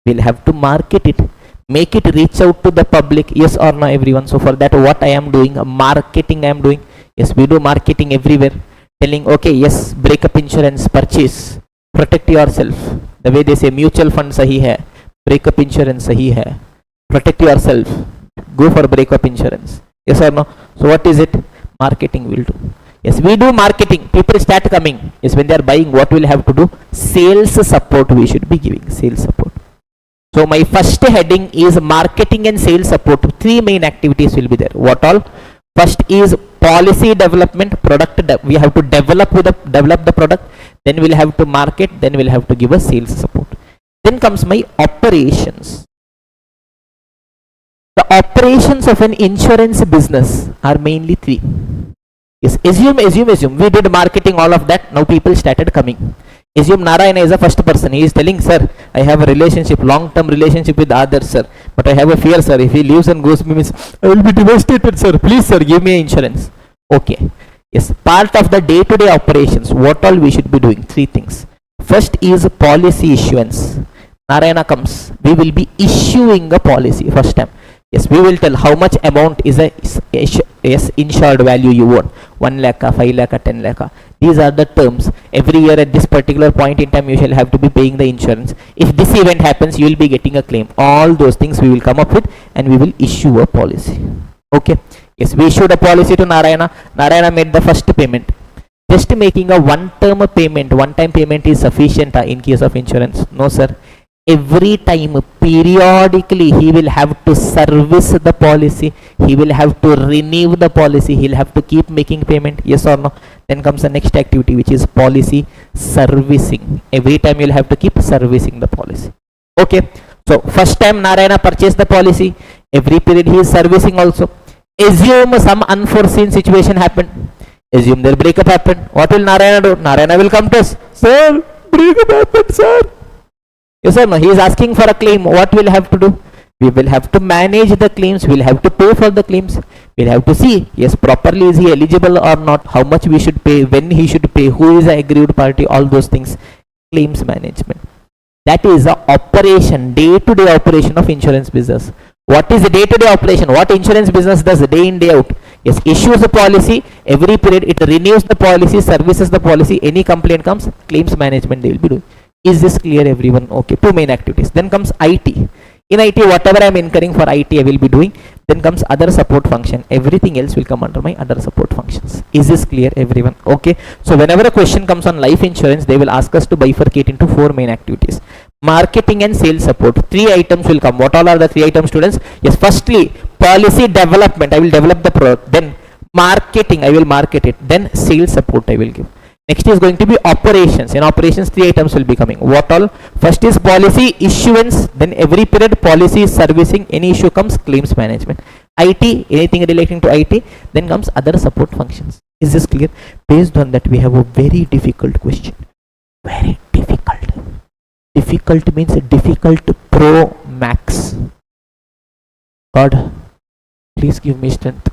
we'll have to market it, make it reach out to the public. Yes or no, everyone? So for that, what I am doing? Marketing I am doing. Yes, we do marketing everywhere. Telling, okay, yes, breakup insurance, purchase, protect yourself. The way they say mutual fund sahi hai, breakup insurance sahi hai, protect yourself, go for breakup insurance. Yes or no? So what is it? Marketing will do. Yes, we do marketing. People start coming. Yes, when they are buying, what will have to do? Sales support we should be giving. Sales support. So my first heading is marketing and sales support. 3 main activities will be there. What all? First is policy development. We have to develop the product. Then we'll have to market. Then we'll have to give a sales support. Then comes my operations. The operations of an insurance business are mainly 3. Yes, assume. We did marketing, all of that. Now people started coming. Assume Narayana is a first person. He is telling, sir, I have a relationship, long-term relationship with others, sir. But I have a fear, sir. If he leaves and goes, means I will be devastated, sir. Please, sir, give me insurance. Okay. Yes, part of the day-to-day operations, what all we should be doing? 3 things. First is policy issuance. Narayana comes. We will be issuing a policy first time. Yes, we will tell how much amount is a insured value you want. 1 lakh, 5 lakh, 10 lakh. These are the terms. Every year at this particular point in time, you shall have to be paying the insurance. If this event happens, you will be getting a claim. All those things we will come up with and we will issue a policy. Okay. Yes, we issued a policy to Narayana. Narayana made the first payment. Just making a one-time payment is sufficient in case of insurance. No, sir. every time periodically he will have to service the policy, he will have to renew the policy, he'll have to keep making payment, yes or no? Then comes the next activity, which is policy servicing. Every time you'll have to keep servicing the policy. Okay, so first time Narayana purchased the policy, every period he is servicing also. Assume some unforeseen situation happened, assume their breakup happened. What will Narayana do? Narayana will come to us, sir, breakup happened, sir. Yes or no? He is asking for a claim. What we'll have to do? We will have to manage the claims. We'll have to pay for the claims. We'll have to see, yes, properly is he eligible or not, how much we should pay, when he should pay, who is the aggrieved party, all those things. Claims management. That is the operation, day-to-day operation of insurance business. What is the day-to-day operation? What insurance business does day in, day out? Yes, issues a policy, every period it renews the policy, services the policy, any complaint comes, claims management they will be doing. Is this clear, everyone? Okay, two main activities. Then comes IT. In IT, whatever I am incurring for IT, I will be doing. Then comes other support function. Everything else will come under my other support functions. Is this clear, everyone? Okay. So whenever a question comes on life insurance, they will ask us to bifurcate into four main activities. Marketing and sales support. Three items will come. What all are the three items, students? Yes, firstly, policy development. I will develop the product. Then marketing, I will market it. Then sales support I will give. Next is going to be operations. In operations, three items will be coming. What all? First is policy issuance. Then every period policy servicing. Any issue comes, claims management. IT, anything relating to IT. Then comes other support functions. Is this clear? Based on that, we have a very difficult question. Very difficult. Difficult means difficult pro max. God, please give me strength.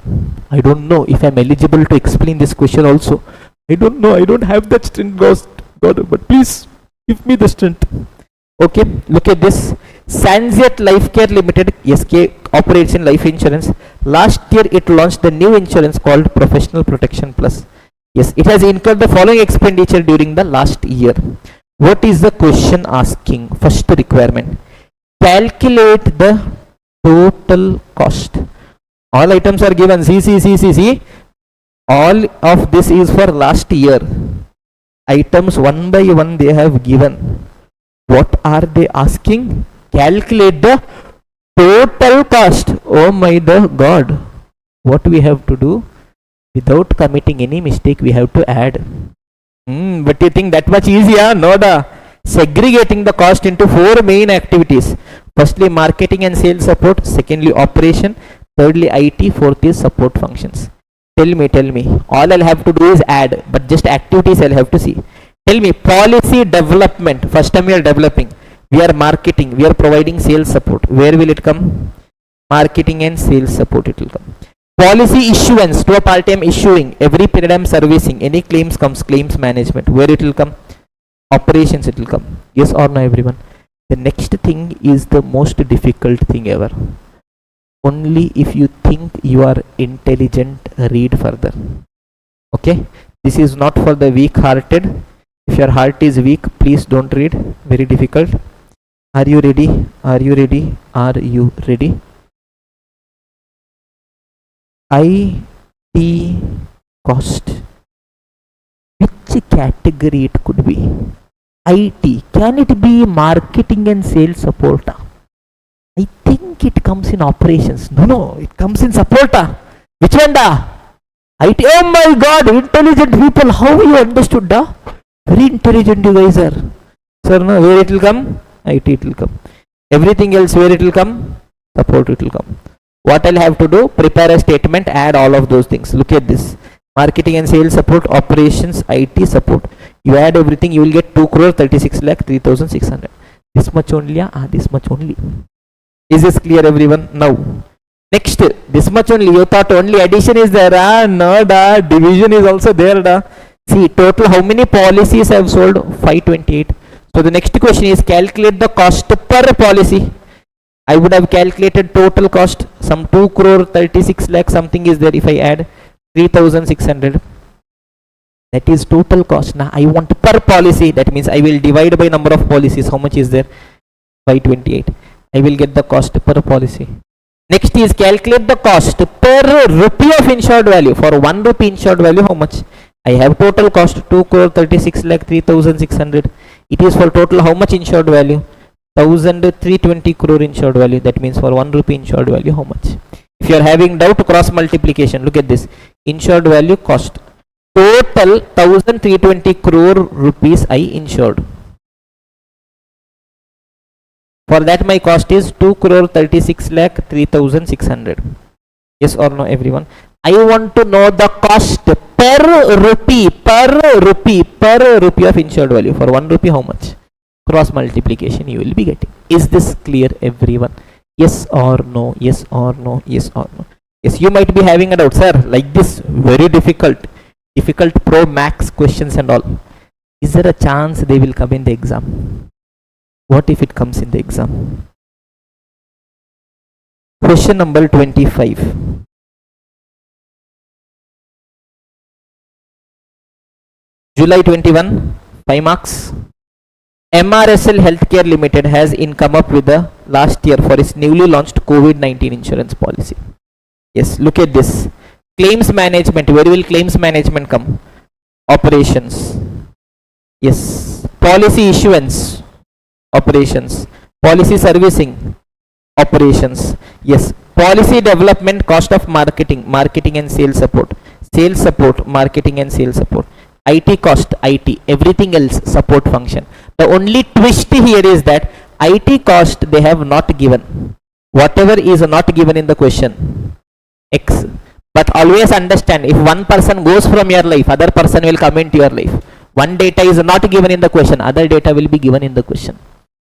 I don't know if I'm eligible to explain this question also. I don't know, I don't have that strength, God, but please give me the strength. Okay, look at this. Sanzet Life Care Limited, SK, operates in life insurance. Last year it launched the new insurance called Professional Protection Plus. Yes, it has incurred the following expenditure during the last year. What is the question asking? First requirement, calculate the total cost. All items are given. See. All of this is for last year. Items one by one they have given. What are they asking? Calculate the total cost. Oh my God. What we have to do? Without committing any mistake, we have to add. But you think that much easier? No da. Segregating the cost into four main activities. Firstly, marketing and sales support. Secondly, operation. Thirdly, IT. Fourth is support functions. Tell me. All I'll have to do is add, but just activities I'll have to see. Tell me, policy development. First time we are developing. We are marketing. We are providing sales support. Where will it come? Marketing and sales support it will come. Policy issuance. To a party I'm issuing. Every period I'm servicing. Any claims comes, claims management. Where it will come? Operations it will come. Yes or no, everyone? The next thing is the most difficult thing ever. Only if you think you are intelligent, read further. Okay, this is not for the weak hearted. If your heart is weak, please don't read. Very difficult. Are you ready? IT cost. Which category it could be? IT. Can it be marketing and sales support? I think it comes in operations. No, it comes in support. Which one da? IT. Oh my God, intelligent people. How you understood da? Very intelligent you guys are. Sir, no, where it will come? IT it will come. Everything else where it will come? Support it will come. What I'll have to do? Prepare a statement, add all of those things. Look at this. Marketing and sales support, operations, IT support. You add everything, you will get 2 crore 36 lakh 3,600. This much only, this much only. Is this clear, everyone? Now, next, this much only. You thought only addition is there. No, da. Division is also there. Da. See, total how many policies have sold? 528. So the next question is calculate the cost per policy. I would have calculated total cost. Some 2 crore 36 lakh something is there. If I add 3,600, that is total cost. Now I want per policy. That means I will divide by number of policies. How much is there? 528. I will get the cost per policy. Next is calculate the cost per rupee of insured value. For 1 rupee insured value, how much? I have total cost 2 crore 36 lakh 3,600. It is for total how much insured value? 1320 crore insured value. That means for 1 rupee insured value, how much? If you are having doubt, cross multiplication. Look at this. Insured value cost. Total 1320 crore rupees I insured. For that my cost is 2 crore 36 lakh 3600. Yes or no, everyone? I want to know the cost per rupee of insured value. For 1 rupee, how much? Cross multiplication you will be getting. Is this clear, everyone? Yes or no? Yes or no? Yes or no? Yes, you might be having a doubt, sir, like this, very difficult pro max questions and all. Is there a chance they will come in the exam? What if it comes in the exam? Question number 25. July 21, 5 marks. MRSL Healthcare Limited has come up with the last year for its newly launched COVID-19 insurance policy. Yes, look at this. Claims management. Where will claims management come? Operations. Yes. Policy issuance. Operations. Policy servicing. Operations. Yes. Policy development, cost of marketing and sales support. Sales support, marketing and sales support. IT cost, IT. Everything else, support function. The only twist here is that IT cost they have not given. Whatever is not given in the question, X. But always understand, if one person goes from your life, other person will come into your life. One data is not given in the question, other data will be given in the question.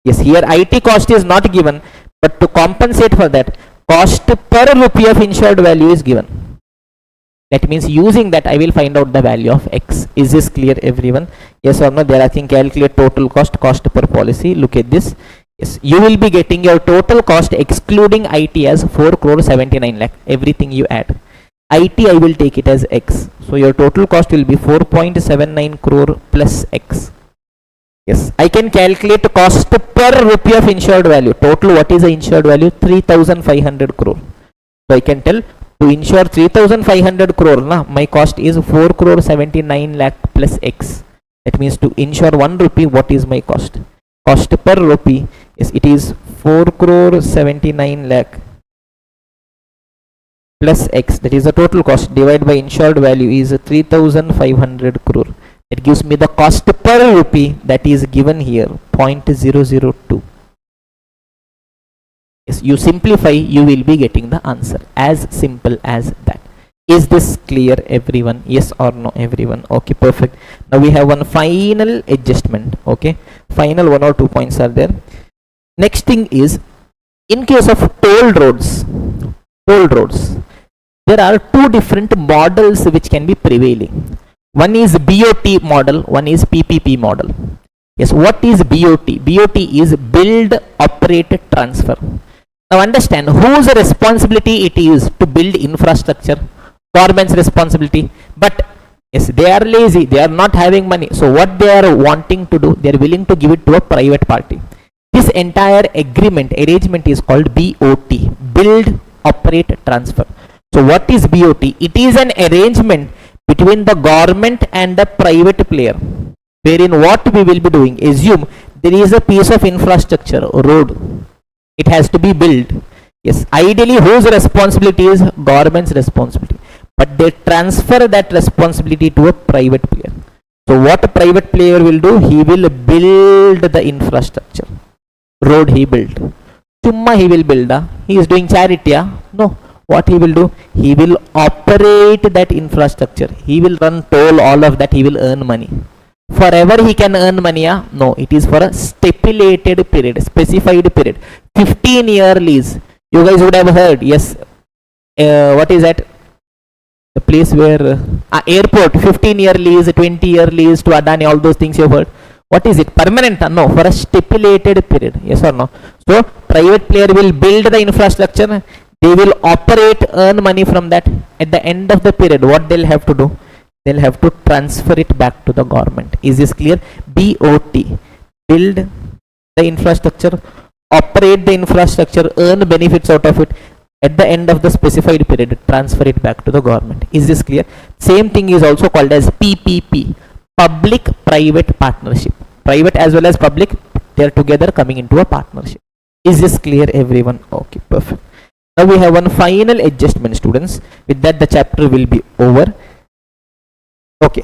Yes, here IT cost is not given, but to compensate for that, cost per rupee of insured value is given. That means using that I will find out the value of X. Is this clear, everyone? Yes or no? There I think calculate total cost per policy. Look at this. Yes, you will be getting your total cost excluding IT as 4 crore 79 lakh. Everything you add. IT I will take it as X. So your total cost will be 4.79 crore plus X. Yes, I can calculate cost per rupee of insured value. Total, what is the insured value? 3,500 crore. So I can tell, to insure 3,500 crore, my cost is 4 crore 79 lakh plus X. That means to insure 1 rupee, what is my cost? Cost per rupee is, it is 4 crore 79 lakh plus X. That is the total cost divided by insured value is 3,500 crore. That gives me the cost per rupee, that is given here, 0.002. Yes, you simplify, you will be getting the answer. As simple as that. Is this clear, everyone? Yes or no, everyone? Okay, perfect. Now we have one final adjustment. Okay, final 1 or 2 points are there. Next thing is, in case of toll roads, there are two different models which can be prevailing. One is BOT model, one is PPP model. Yes, what is BOT? BOT is build, operate, transfer. Now understand, whose responsibility it is to build infrastructure? Government's responsibility. But yes, they are lazy, they are not having money. So what they are wanting to do, they are willing to give it to a private party. This entire arrangement is called BOT, build, operate, transfer. So what is BOT? It is an arrangement between the government and the private player, wherein what we will be doing, assume there is a piece of infrastructure, road. It has to be built. Yes, ideally whose responsibility is? Government's responsibility. But they transfer that responsibility to a private player. So what a private player will do? He will build the infrastructure. Road he built. Chumma he will build. He is doing charity. No. What he will do? He will operate that infrastructure. He will run toll, all of that. He will earn money. Forever he can earn money? No, it is for a stipulated period, specified period. 15-year lease. You guys would have heard, yes. What is that? The place where airport, 15-year lease, 20-year lease to Adani, all those things you have heard. What is it? Permanent? No, for a stipulated period. Yes or no? So private player will build the infrastructure. They will operate, earn money from that. At the end of the period, what they'll have to do? They'll have to transfer it back to the government. Is this clear? BOT, build the infrastructure, operate the infrastructure, earn benefits out of it. At the end of the specified period, transfer it back to the government. Is this clear? Same thing is also called as PPP, public private partnership. Private as well as public, They are together coming into a partnership. Is this clear, everyone? Okay, perfect. Now we have one final adjustment, students. With that, the chapter will be over. Okay,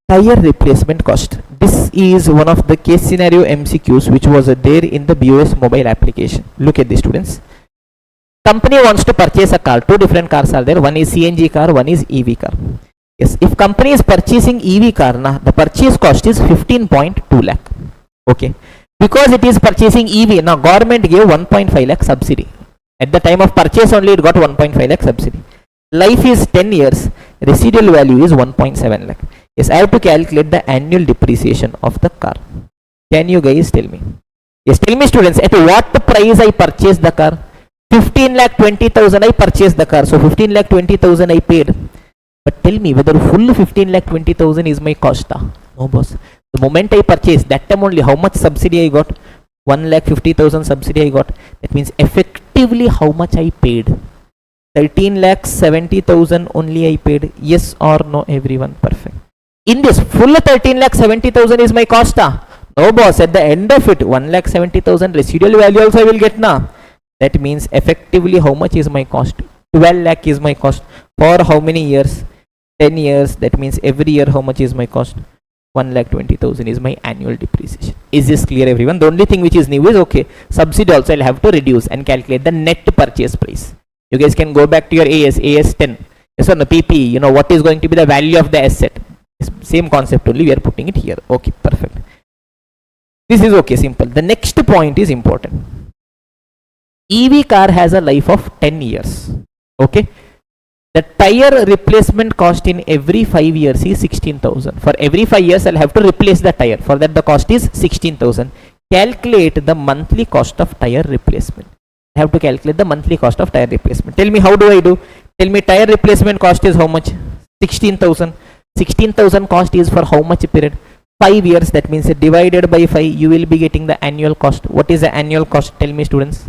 tire replacement cost. This is one of the case scenario MCQs which was there in the BOS mobile application. Look at this, students. Company wants to purchase a car. Two different cars are there. One is CNG car, one is EV car. Yes, if company is purchasing EV car, the purchase cost is 15.2 lakh. Okay, because it is purchasing EV, now government gave 1.5 lakh subsidy. At the time of purchase only it got 1.5 lakh subsidy. Life is 10 years, residual value is 1.7 lakh. Yes, I have to calculate the annual depreciation of the car. Can you guys tell me? Yes, tell me, students, at what price I purchased the car? 15 lakh 20,000 I purchased the car, so 15 lakh 20,000 I paid. But tell me whether full 15 lakh 20,000 is my cost. No, boss. The moment I purchased, that time only how much subsidy I got? 1 lakh 50,000 subsidy I got. That means effectively how much I paid? 13 lakh 70,000 only I paid. Yes or no, everyone? Perfect. In this full 13 lakh 70,000 is my cost. No, boss. At the end of it, 1 lakh 70,000 residual value also I will get now. That means effectively how much is my cost? 12 lakh is my cost. For how many years? 10 years. That means every year how much is my cost? 1,20,000 is my annual depreciation. Is this clear, everyone? The only thing which is new is, okay, subsidy also I'll have to reduce and calculate the net purchase price. You guys can go back to your AS 10. Yes or no, PP, you know what is going to be the value of the asset. Same concept only, we are putting it here. Okay, perfect. This is okay, simple. The next point is important. EV car has a life of 10 years. Okay. The tire replacement cost in every 5 years is 16,000. For every 5 years, I'll have to replace the tire. For that, the cost is 16,000. Calculate the monthly cost of tire replacement. I have to calculate the monthly cost of tire replacement. Tell me, how do I do? Tell me, tire replacement cost is how much? 16,000. 16,000 cost is for how much period? 5 years. That means divided by 5, you will be getting the annual cost. What is the annual cost? Tell me, students.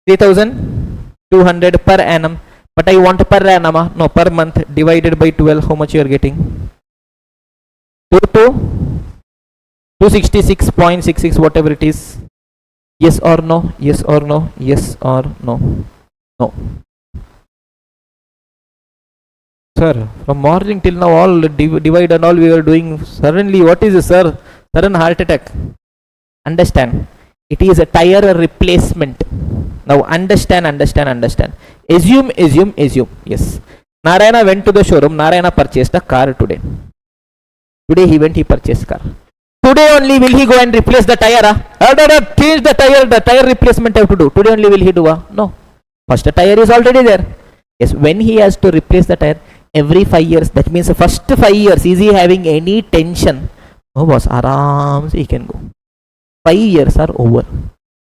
3,200 per annum. But I want per annum, no, per month, divided by 12, how much you are getting? 266.66, whatever it is. Yes or no? Yes or no? Yes or no? No. Sir, from morning till now, all divide and all we are doing. Suddenly, what is this, sir? Sudden heart attack. Understand? It is a tire replacement. Now understand. Assume. Yes. Narayana went to the showroom. Narayana purchased a car today. He purchased car. Today only will he go and replace the tire? Change the tire replacement have to do. Today only will he do? No. First the tire is already there. Yes, when he has to replace the tire every 5 years, that means the first 5 years, is he having any tension? No, boss, aram se he can go. 5 years are over.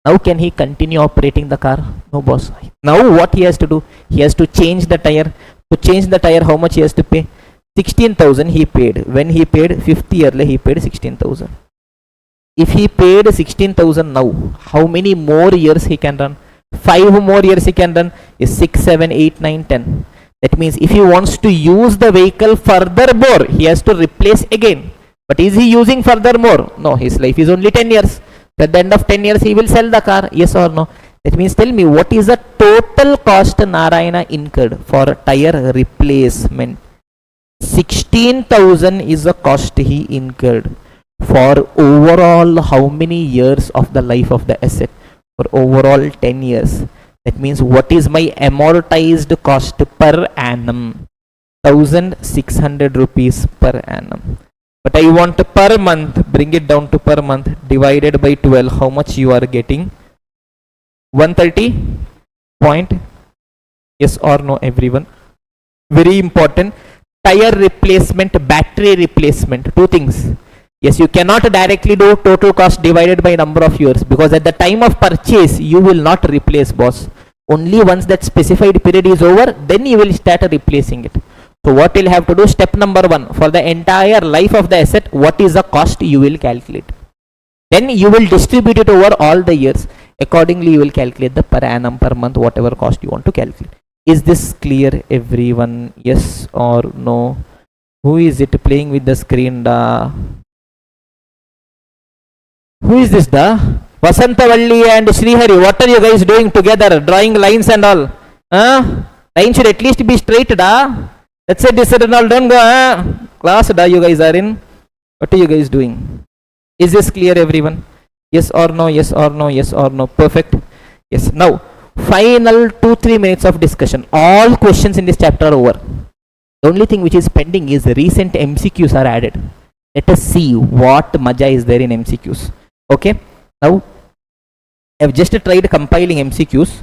Now can he continue operating the car? No, boss. Now what he has to do? He has to change the tire. To change the tire, how much he has to pay? 16,000 he paid. When he paid 5th year, he paid 16,000. If he paid 16,000 now, how many more years he can run? 5 more years he can run. Is 6, 7, 8, 9, 10. That means if he wants to use the vehicle furthermore, he has to replace again. But is he using furthermore? No, his life is only 10 years. At the end of 10 years, he will sell the car. Yes or no? That means, tell me, what is the total cost Narayana incurred for tire replacement? 16,000 is the cost he incurred for overall how many years of the life of the asset? For overall 10 years. That means, what is my amortized cost per annum? 1,600 rupees per annum. But I want per month, bring it down to per month, divided by 12, how much you are getting? 130 point. Yes or no, everyone? Very important. Tire replacement, battery replacement, two things. Yes, you cannot directly do total cost divided by number of years, because at the time of purchase, you will not replace, boss. Only once that specified period is over, then you will start replacing it. So what you'll have to do, step number 1, for the entire life of the asset, what is the cost you will calculate. Then you will distribute it over all the years. Accordingly, you will calculate the per annum, per month, whatever cost you want to calculate. Is this clear, everyone? Yes or no? Who is it playing with the screen? Who is this da? Vasantavalli and Srihari, what are you guys doing together? Drawing lines and all. Line should at least be straight da. Let's say this and all, don't go. Class da you guys are in. What are you guys doing? Is this clear everyone? Yes or no, yes or no, yes or no. Perfect. Yes. Now, final 2-3 minutes of discussion. All questions in this chapter are over. The only thing which is pending is the recent MCQs are added. Let us see what maja is there in MCQs. Okay. Now, I have just tried compiling MCQs.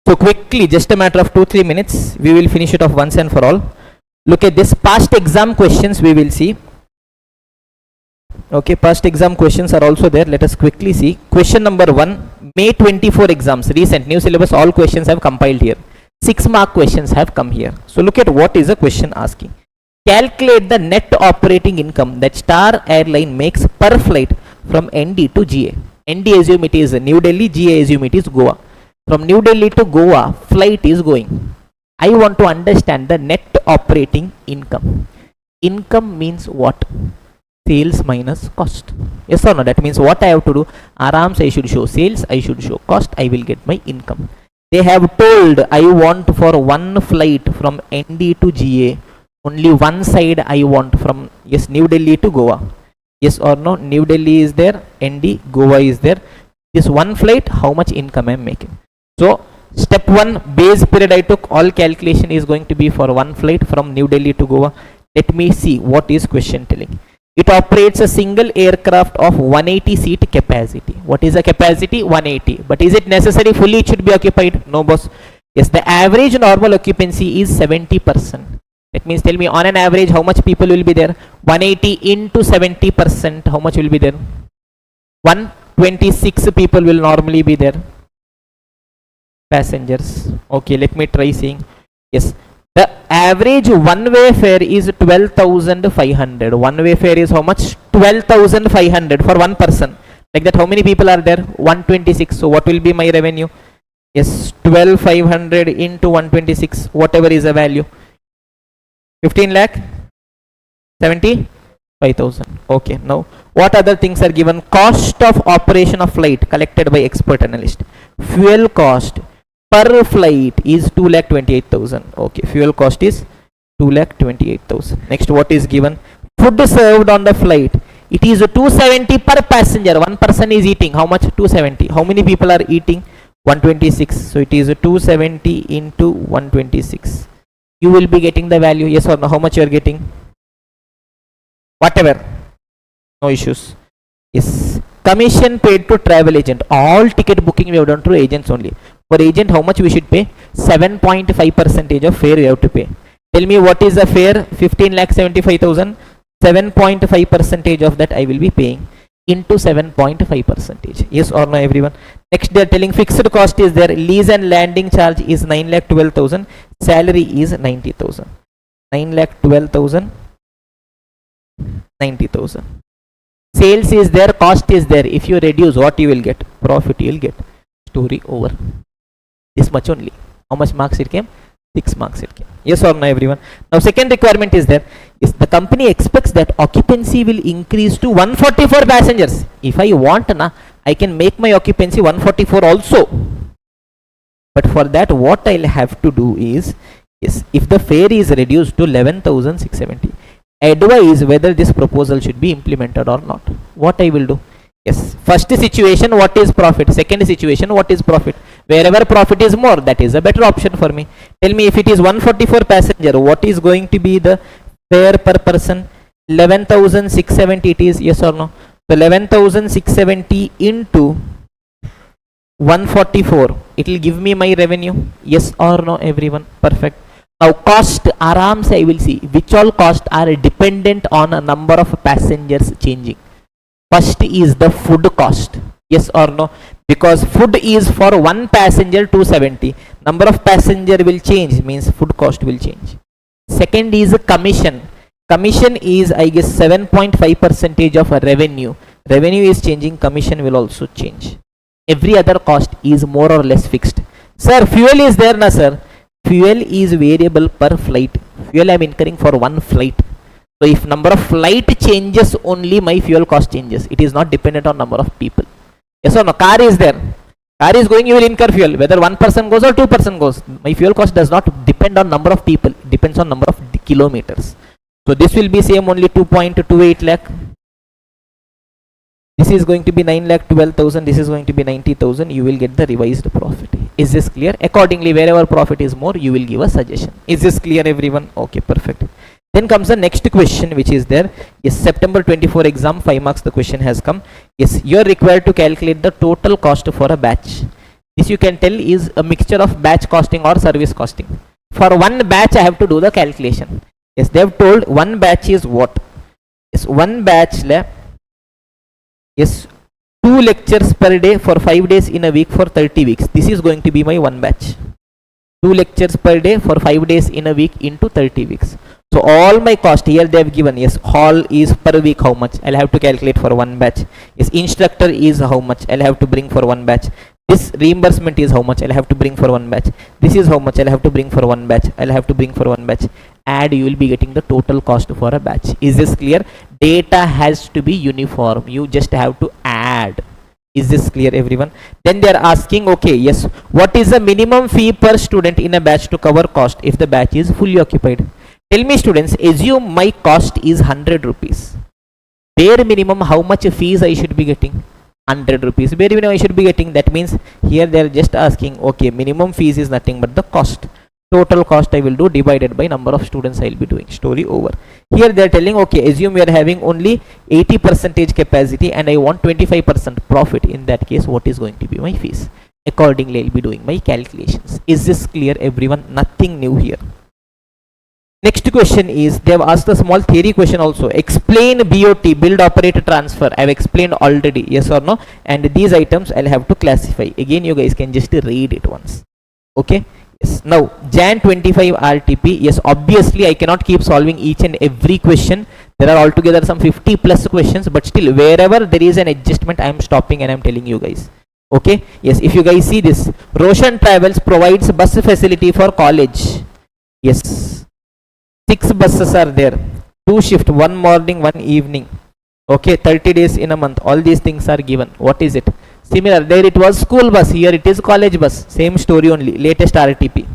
So quickly, just a matter of 2-3 minutes, we will finish it off once and for all. Look at this. Past exam questions we will see. Okay, past exam questions are also there. Let us quickly see. Question number 1, May 24 exams, recent new syllabus, all questions have compiled here. 6 mark questions have come here. So look at what is the question asking. Calculate the net operating income that Star Airline makes per flight from ND to GA. ND assume it is New Delhi, GA assume it is Goa. From New Delhi to Goa, flight is going. I want to understand the net operating income. Income means what? Sales minus cost. Yes or no? That means what I have to do? Arams I should show sales, I should show cost, I will get my income. They have told I want for one flight from ND to GA, only one side I want from, yes, New Delhi to Goa. Yes or no? New Delhi is there, ND, Goa is there. This one flight, how much income I am making? So, step 1, base period I took, all calculation is going to be for one flight from New Delhi to Goa. Let me see what is question telling. It operates a single aircraft of 180 seat capacity. What is the capacity? 180. But is it necessary fully it should be occupied? No, boss. Yes, the average normal occupancy is 70%. That means tell me on an average how much people will be there? 180 into 70%, how much will be there? 126 people will normally be there. Passengers. Okay, let me try saying. Yes. The average one-way fare is 12,500. One-way fare is how much? 12,500 for one person. Like that, how many people are there? 126. So what will be my revenue? Yes, 12,500 into 126. Whatever is the value. 15 lakh? 75,000. Okay. Now, what other things are given? Cost of operation of flight collected by expert analyst. Fuel cost per flight is 2,28,000. Okay, fuel cost is 2,28,000. Next, what is given? Food served on the flight. It is 270 per passenger. One person is eating. How much? 270. How many people are eating? 126. So it is 270 into 126. You will be getting the value. Yes or no? How much you are getting? Whatever. No issues. Yes. Commission paid to travel agent. All ticket booking we have done through agents only. For agent, how much we should pay? 7.5% of fare you have to pay. Tell me what is the fare? 15,75,000. 7.5% of that I will be paying into 7.5%. Yes or no, everyone? Next, they are telling fixed cost is there. Lease and landing charge is 9,12,000. Salary is 90,000. 9,12,000. 90,000. Sales is there, cost is there. If you reduce, what you will get? Profit you will get. Story over. This much only. How much marks it came? 6 marks it came. Yes or no, everyone? Now, second requirement is there. Is the company expects that occupancy will increase to 144 passengers. If I want, I can make my occupancy 144 also. But for that, what I'll have to do is, yes, if the fare is reduced to 11,670, advise whether this proposal should be implemented or not. What I will do? Yes, first situation, what is profit? Second situation, what is profit? Wherever profit is more, that is a better option for me. Tell me, if it is 144 passenger, what is going to be the fare per person? 11,670 it is, yes or no? So 11,670 into 144, it will give me my revenue. Yes or no, everyone? Perfect. Now cost, arams I will see which all costs are dependent on a number of passengers changing. First is the food cost. Yes or no? Because food is for one passenger 270. Number of passenger will change, means food cost will change. Second is commission. Commission is, I guess, 7.5% of revenue. Revenue is changing, commission will also change. Every other cost is more or less fixed. Sir, fuel is there, na sir? Fuel is variable per flight. Fuel I am incurring for one flight. So if number of flight changes, only my fuel cost changes. It is not dependent on number of people. Yes or no? Car is there. Car is going, you will incur fuel. Whether one person goes or two person goes, my fuel cost does not depend on number of people. It depends on number of kilometers. So this will be same only 2.28 lakh. This is going to be 9,12,000. This is going to be 90,000. You will get the revised profit. Is this clear? Accordingly, wherever profit is more, you will give a suggestion. Is this clear, everyone? Okay, perfect. Then comes the next question, which is there. Yes, September 24 exam, 5 marks. The question has come. Yes, you are required to calculate the total cost for a batch. This you can tell is a mixture of batch costing or service costing. For one batch, I have to do the calculation. Yes, they have told one batch is what? Yes, one batch. Yes, 2 lectures per day for 5 days in a week for 30 weeks. This is going to be my one batch. 2 lectures per day for 5 days in a week into 30 weeks. So all my cost here they have given. Yes, hall is per week how much I'll have to calculate for one batch. Yes, instructor is how much I'll have to bring for one batch. This reimbursement is how much I'll have to bring for one batch. This is how much I'll have to bring for one batch. I'll have to bring for one batch. Add, you will be getting the total cost for a batch. Is this clear? Data has to be uniform. You just have to add. Is this clear, everyone? Then they are asking, okay, yes, what is the minimum fee per student in a batch to cover cost if the batch is fully occupied? Tell me, students, assume my cost is 100 rupees. Bare minimum, how much fees I should be getting? 100 rupees. Bare minimum I should be getting. That means here they are just asking, okay, minimum fees is nothing but the cost. Total cost I will do divided by number of students I will be doing. Story over. Here they are telling, okay, assume you are having only 80% capacity and I want 25% profit. In that case, what is going to be my fees? Accordingly, I will be doing my calculations. Is this clear, everyone? Nothing new here. Next question is, they have asked a small theory question also. Explain BOT, build, operate, transfer. I have explained already, yes or no? And these items I'll have to classify. Again, you guys can just read it once. Okay? Yes. Now, Jan 25 RTP. Yes, obviously I cannot keep solving each and every question. There are altogether some 50 plus questions, but still wherever there is an adjustment, I am stopping and I am telling you guys. Okay? Yes, if you guys see this, Roshan Travels provides bus facility for college. Yes. 6 buses are there, 2 shift, 1 morning, 1 evening. Okay, 30 days in a month. All these things are given. What is it? Similar, there it was school bus, here it is college bus. Same story only, latest RTP.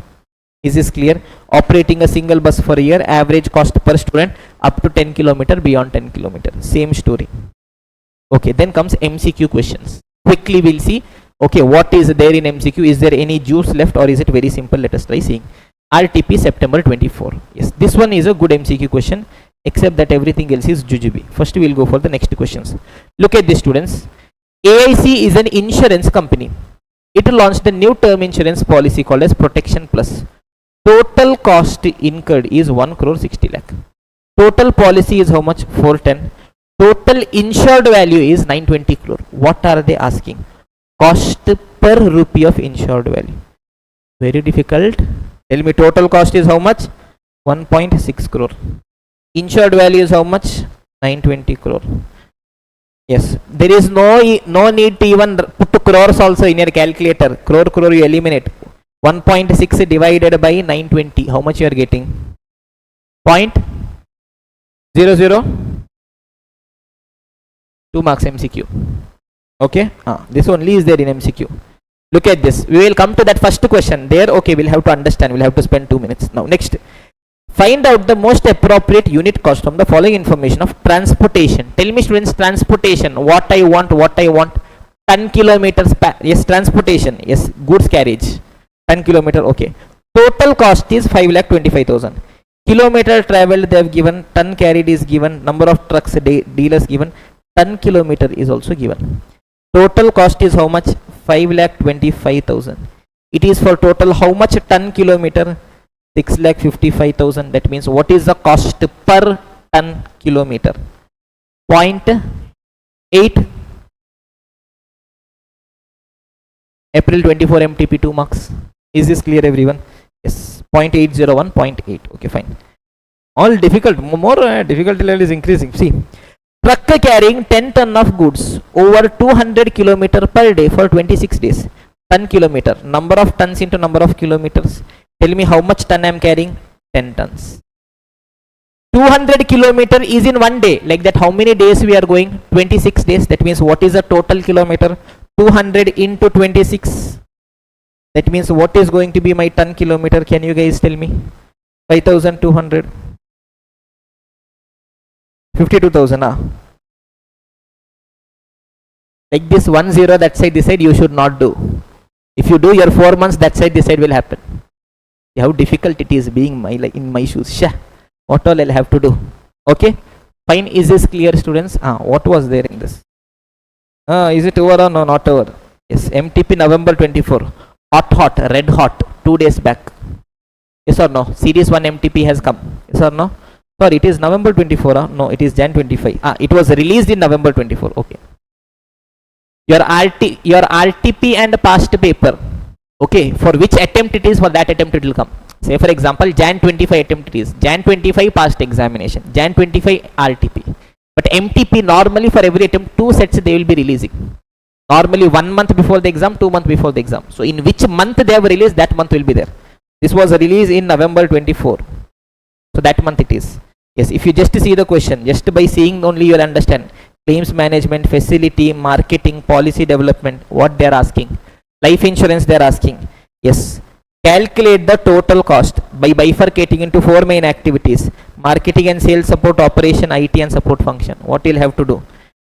Is this clear? Operating a single bus for a year, average cost per student up to 10 kilometer, beyond 10 kilometer. Same story. Okay, then comes MCQ questions. Quickly we'll see. Okay, what is there in MCQ? Is there any juice left or is it very simple? Let us try seeing. RTP September 24. Yes, this one is a good MCQ question, except that everything else is jujube. First we will go for the next questions. Look at this, students. AIC is an insurance company. It launched a new term insurance policy called as Protection Plus. Total cost incurred is 1 crore 60 lakh. Total policy is how much? 410. Total insured value is 920 crore. What are they asking? Cost per rupee of insured value. Very difficult. Tell me, total cost is how much? 1.6 crore. Insured value is how much? 920 crore. Yes, there is no need to even put crores also in your calculator. Crore you eliminate. 1.6 divided by 920. How much you are getting? 0.00. 2 marks MCQ. Okay, this only is there in MCQ. Look at this. We will come to that first question. There, okay, we'll have to understand. We'll have to spend 2 minutes. Now, next. Find out the most appropriate unit cost from the following information of transportation. Tell me, students, transportation. What I want. 10 kilometers. Yes, transportation. Yes, goods carriage. 10 kilometer. Okay. Total cost is 5,25,000. Kilometer traveled they have given. Ton carried is given. Number of trucks dealers given. 10 kilometer is also given. Total cost is how much? 5,25,000. It is for total how much ton kilometer? 6,55,000. That means what is the cost per ton kilometer? 0.8. April 24 MTP 2 marks. Is this clear, everyone? Yes. 0.801, 0.8. Okay, fine. All difficult. More difficulty level is increasing. See. Truck carrying 10 ton of goods over 200 kilometer per day for 26 days. Ton kilometer. Number of tons into number of kilometers. Tell me how much ton I am carrying? 10 tons. 2 200 kilometer is in one day. Like that, how many days we are going? 26 days. That means what is the total kilometer? 200 into 26. That means what is going to be my ton kilometer? Can you guys tell me? 5,200. 52,000. Like this 1 0 that side, this side you should not do. If you do your 4 months, that side, this side will happen. See how difficult it is being in my shoes. Shah. What all I'll have to do? Okay. Fine. Is this clear, students? What was there in this? Is it over or no? Not over. Yes. MTP November 24. Hot, red hot. 2 days back. Yes or no? Series 1 MTP has come. Yes or no? Sorry, it is November 24. No, it is Jan 25. It was released in November 24. Okay. Your RTP and past paper. Okay. For which attempt it is, for that attempt it will come. Say for example, Jan 25 attempt it is. Jan 25 past examination. Jan 25 RTP. But MTP normally for every attempt 2 sets they will be releasing. Normally 1 month before the exam, 2 months before the exam. So in which month they have released, that month will be there. This was released in November 24. So that month it is. Yes, if you just see the question, just by seeing only you will understand. Claims management, facility, marketing, policy development, what they are asking. Life insurance they are asking. Yes. Calculate the total cost by bifurcating into 4 main activities. Marketing and sales support, operation, IT and support function. What you'll have to do?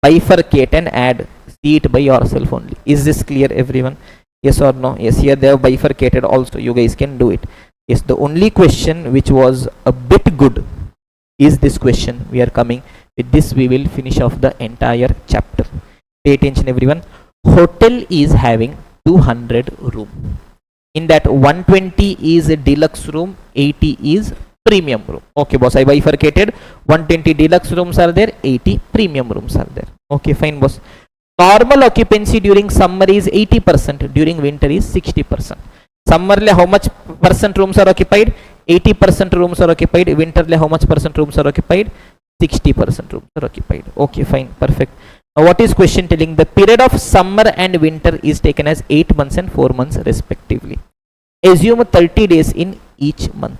Bifurcate and add. See it by yourself only. Is this clear, everyone? Yes or no? Yes, here they have bifurcated also. You guys can do it. Yes, the only question which was a bit good is this question. We are coming. With this we will finish off the entire chapter. Pay attention, everyone. Hotel is having 200 room. In that 120 is a deluxe room, 80 is premium room. Okay boss, I bifurcated. 120 deluxe rooms are there, 80 premium rooms are there. Okay, fine boss. Normal occupancy during summer is 80%, during winter is 60%. Summer le how much percent rooms are occupied? 80% rooms are occupied. Winter le how much percent rooms are occupied? 60% rooms are occupied. Okay, fine, perfect. Now what is question telling? The period of summer and winter is taken as 8 months and 4 months respectively. Assume 30 days in each month.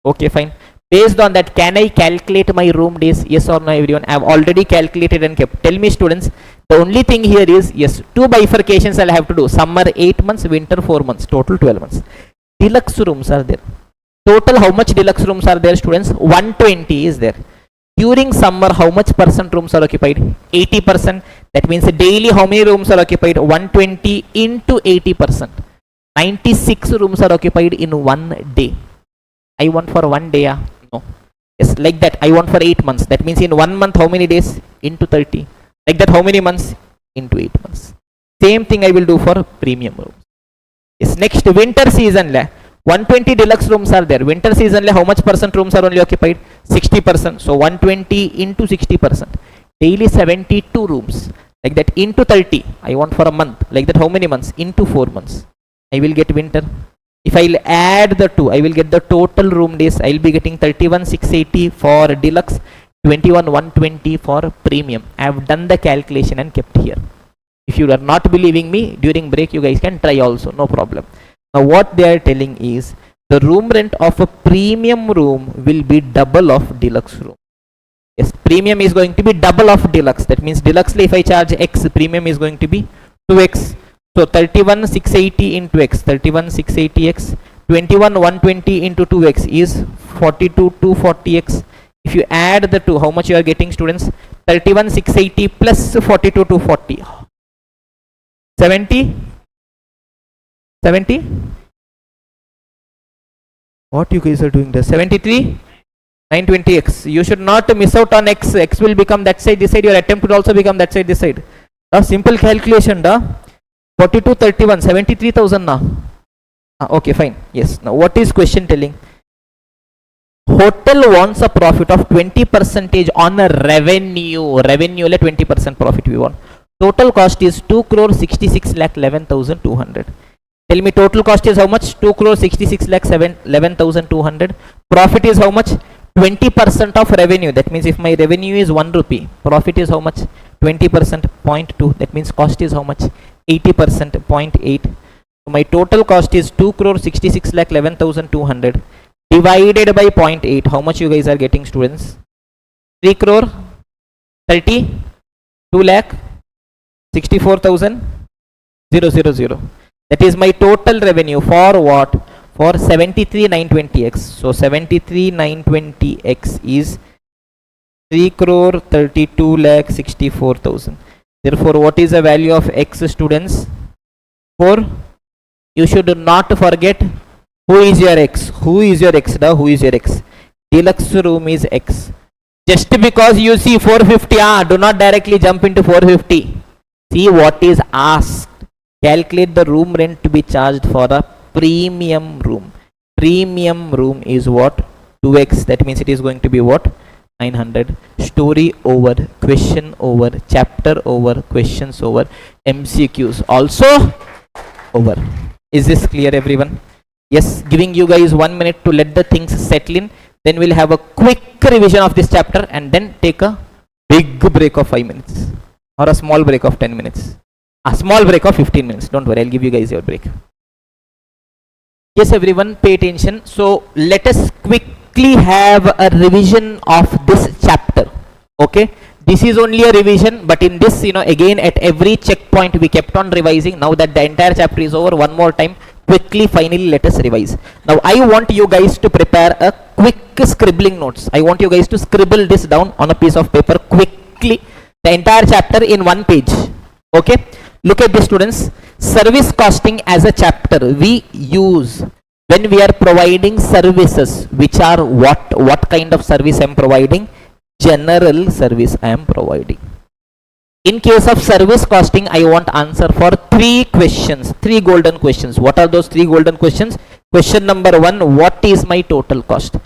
Okay, fine. Based on that, can I calculate my room days? Yes or no, everyone? I have already calculated and kept. Tell me, students. The only thing here is, yes, 2 bifurcations I'll have to do. Summer 8 months, winter 4 months, total 12 months. Deluxe rooms are there. Total how much deluxe rooms are there, students? 120 is there. During summer, how much percent rooms are occupied? 80%. That means daily how many rooms are occupied? 120 into 80%. 96 rooms are occupied in 1 day. I want for 1 day. No. Yes, like that. I want for 8 months. That means in 1 month, how many days? Into 30. Like that, how many months? Into 8 months. Same thing I will do for premium rooms. Yes, next winter season. 120 deluxe rooms are there. Winter season, how much percent rooms are only occupied? 60%. So 120 into 60%. Daily 72 rooms. Like that, into 30. I want for a month. Like that, how many months? Into 4 months. I will get winter. If I'll add the two, I will get the total room days. I'll be getting 31,680 for deluxe, 21,120 for premium. I have done the calculation and kept here. If you are not believing me, during break you guys can try also, no problem. Now what they are telling is, the room rent of a premium room will be double of deluxe room. Yes, premium is going to be double of deluxe. That means deluxe if I charge X, premium is going to be 2X. So 31,680 into X, 31,680X, 21,120 into 2X is 42,240X. If you add the two, how much you are getting, students? 31,680 plus 42,240. 70? 70? What you guys are doing there? 73? 920X. You should not miss out on X. X will become that side, this side. Your attempt will also become that side, this side. Simple calculation, 4231, 73,000 now. Okay, fine. Yes. Now, what is question telling? Hotel wants a profit of 20% on a revenue. Revenue le 20% profit we want. Total cost is 2 crore 66 lakh 11,200. Tell me total cost is how much? 2 crore 66 lakh 11,200. Profit is how much? 20% of revenue. That means if my revenue is 1 rupee, profit is how much? 20%, 0.2. That means cost is how much? 80%, 0.8. So my total cost is 2 crore 66 lakh 11,200. divided by 0.8. How much you guys are getting, students? 3 crore 32 lakh 64,000 000. That is my total revenue for what? For 73,920x. So 73,920x is 3 crore 32 lakh 64,000. Therefore, what is the value of x, students? 4. You should not forget who is your x. Who is your x? Who is your x? Deluxe room is x. Just because you see 450, do not directly jump into 450. See what is asked. Calculate the room rent to be charged for a premium room. Premium room is what? 2x. That means it is going to be what? 900. Story over, question over, chapter over, questions over, MCQs also over. Is this clear, everyone? Yes, giving you guys 1 minute to let the things settle in. Then we'll have a quick revision of this chapter and then take a big break of 5 minutes or a small break of 10 minutes. A small break of 15 minutes. Don't worry, I'll give you guys your break. Yes, everyone, pay attention. So let us quickly have a revision of this chapter. Okay, this is only a revision, but in this, again at every checkpoint we kept on revising. Now that the entire chapter is over, one more time, quickly, finally, let us revise. Now I want you guys to prepare a quick scribbling notes. I want you guys to scribble this down on a piece of paper quickly, the entire chapter in one page. Okay, look at this, students. Service costing as a chapter we use when we are providing services, which are what kind of service I am providing? General service I am providing. In case of service costing, I want answer for 3 questions, 3 golden questions. What are those 3 golden questions? Question number 1, what is my total cost?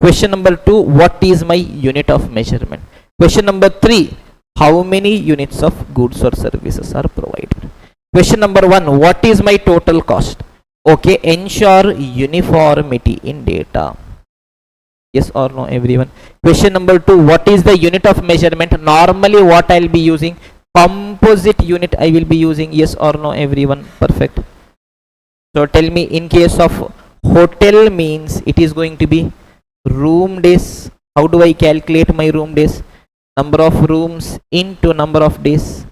Question number 2, what is my unit of measurement? Question number 3, how many units of goods or services are provided? Question number 1, what is my total cost? Okay, ensure uniformity in data. Yes or no, everyone? Question number 2, what is the unit of measurement? Normally what I will be using? Composite unit I will be using. Yes or no, everyone? Perfect. So tell me, in case of hotel means it is going to be room days. How do I calculate my room days? Number of rooms into number of days.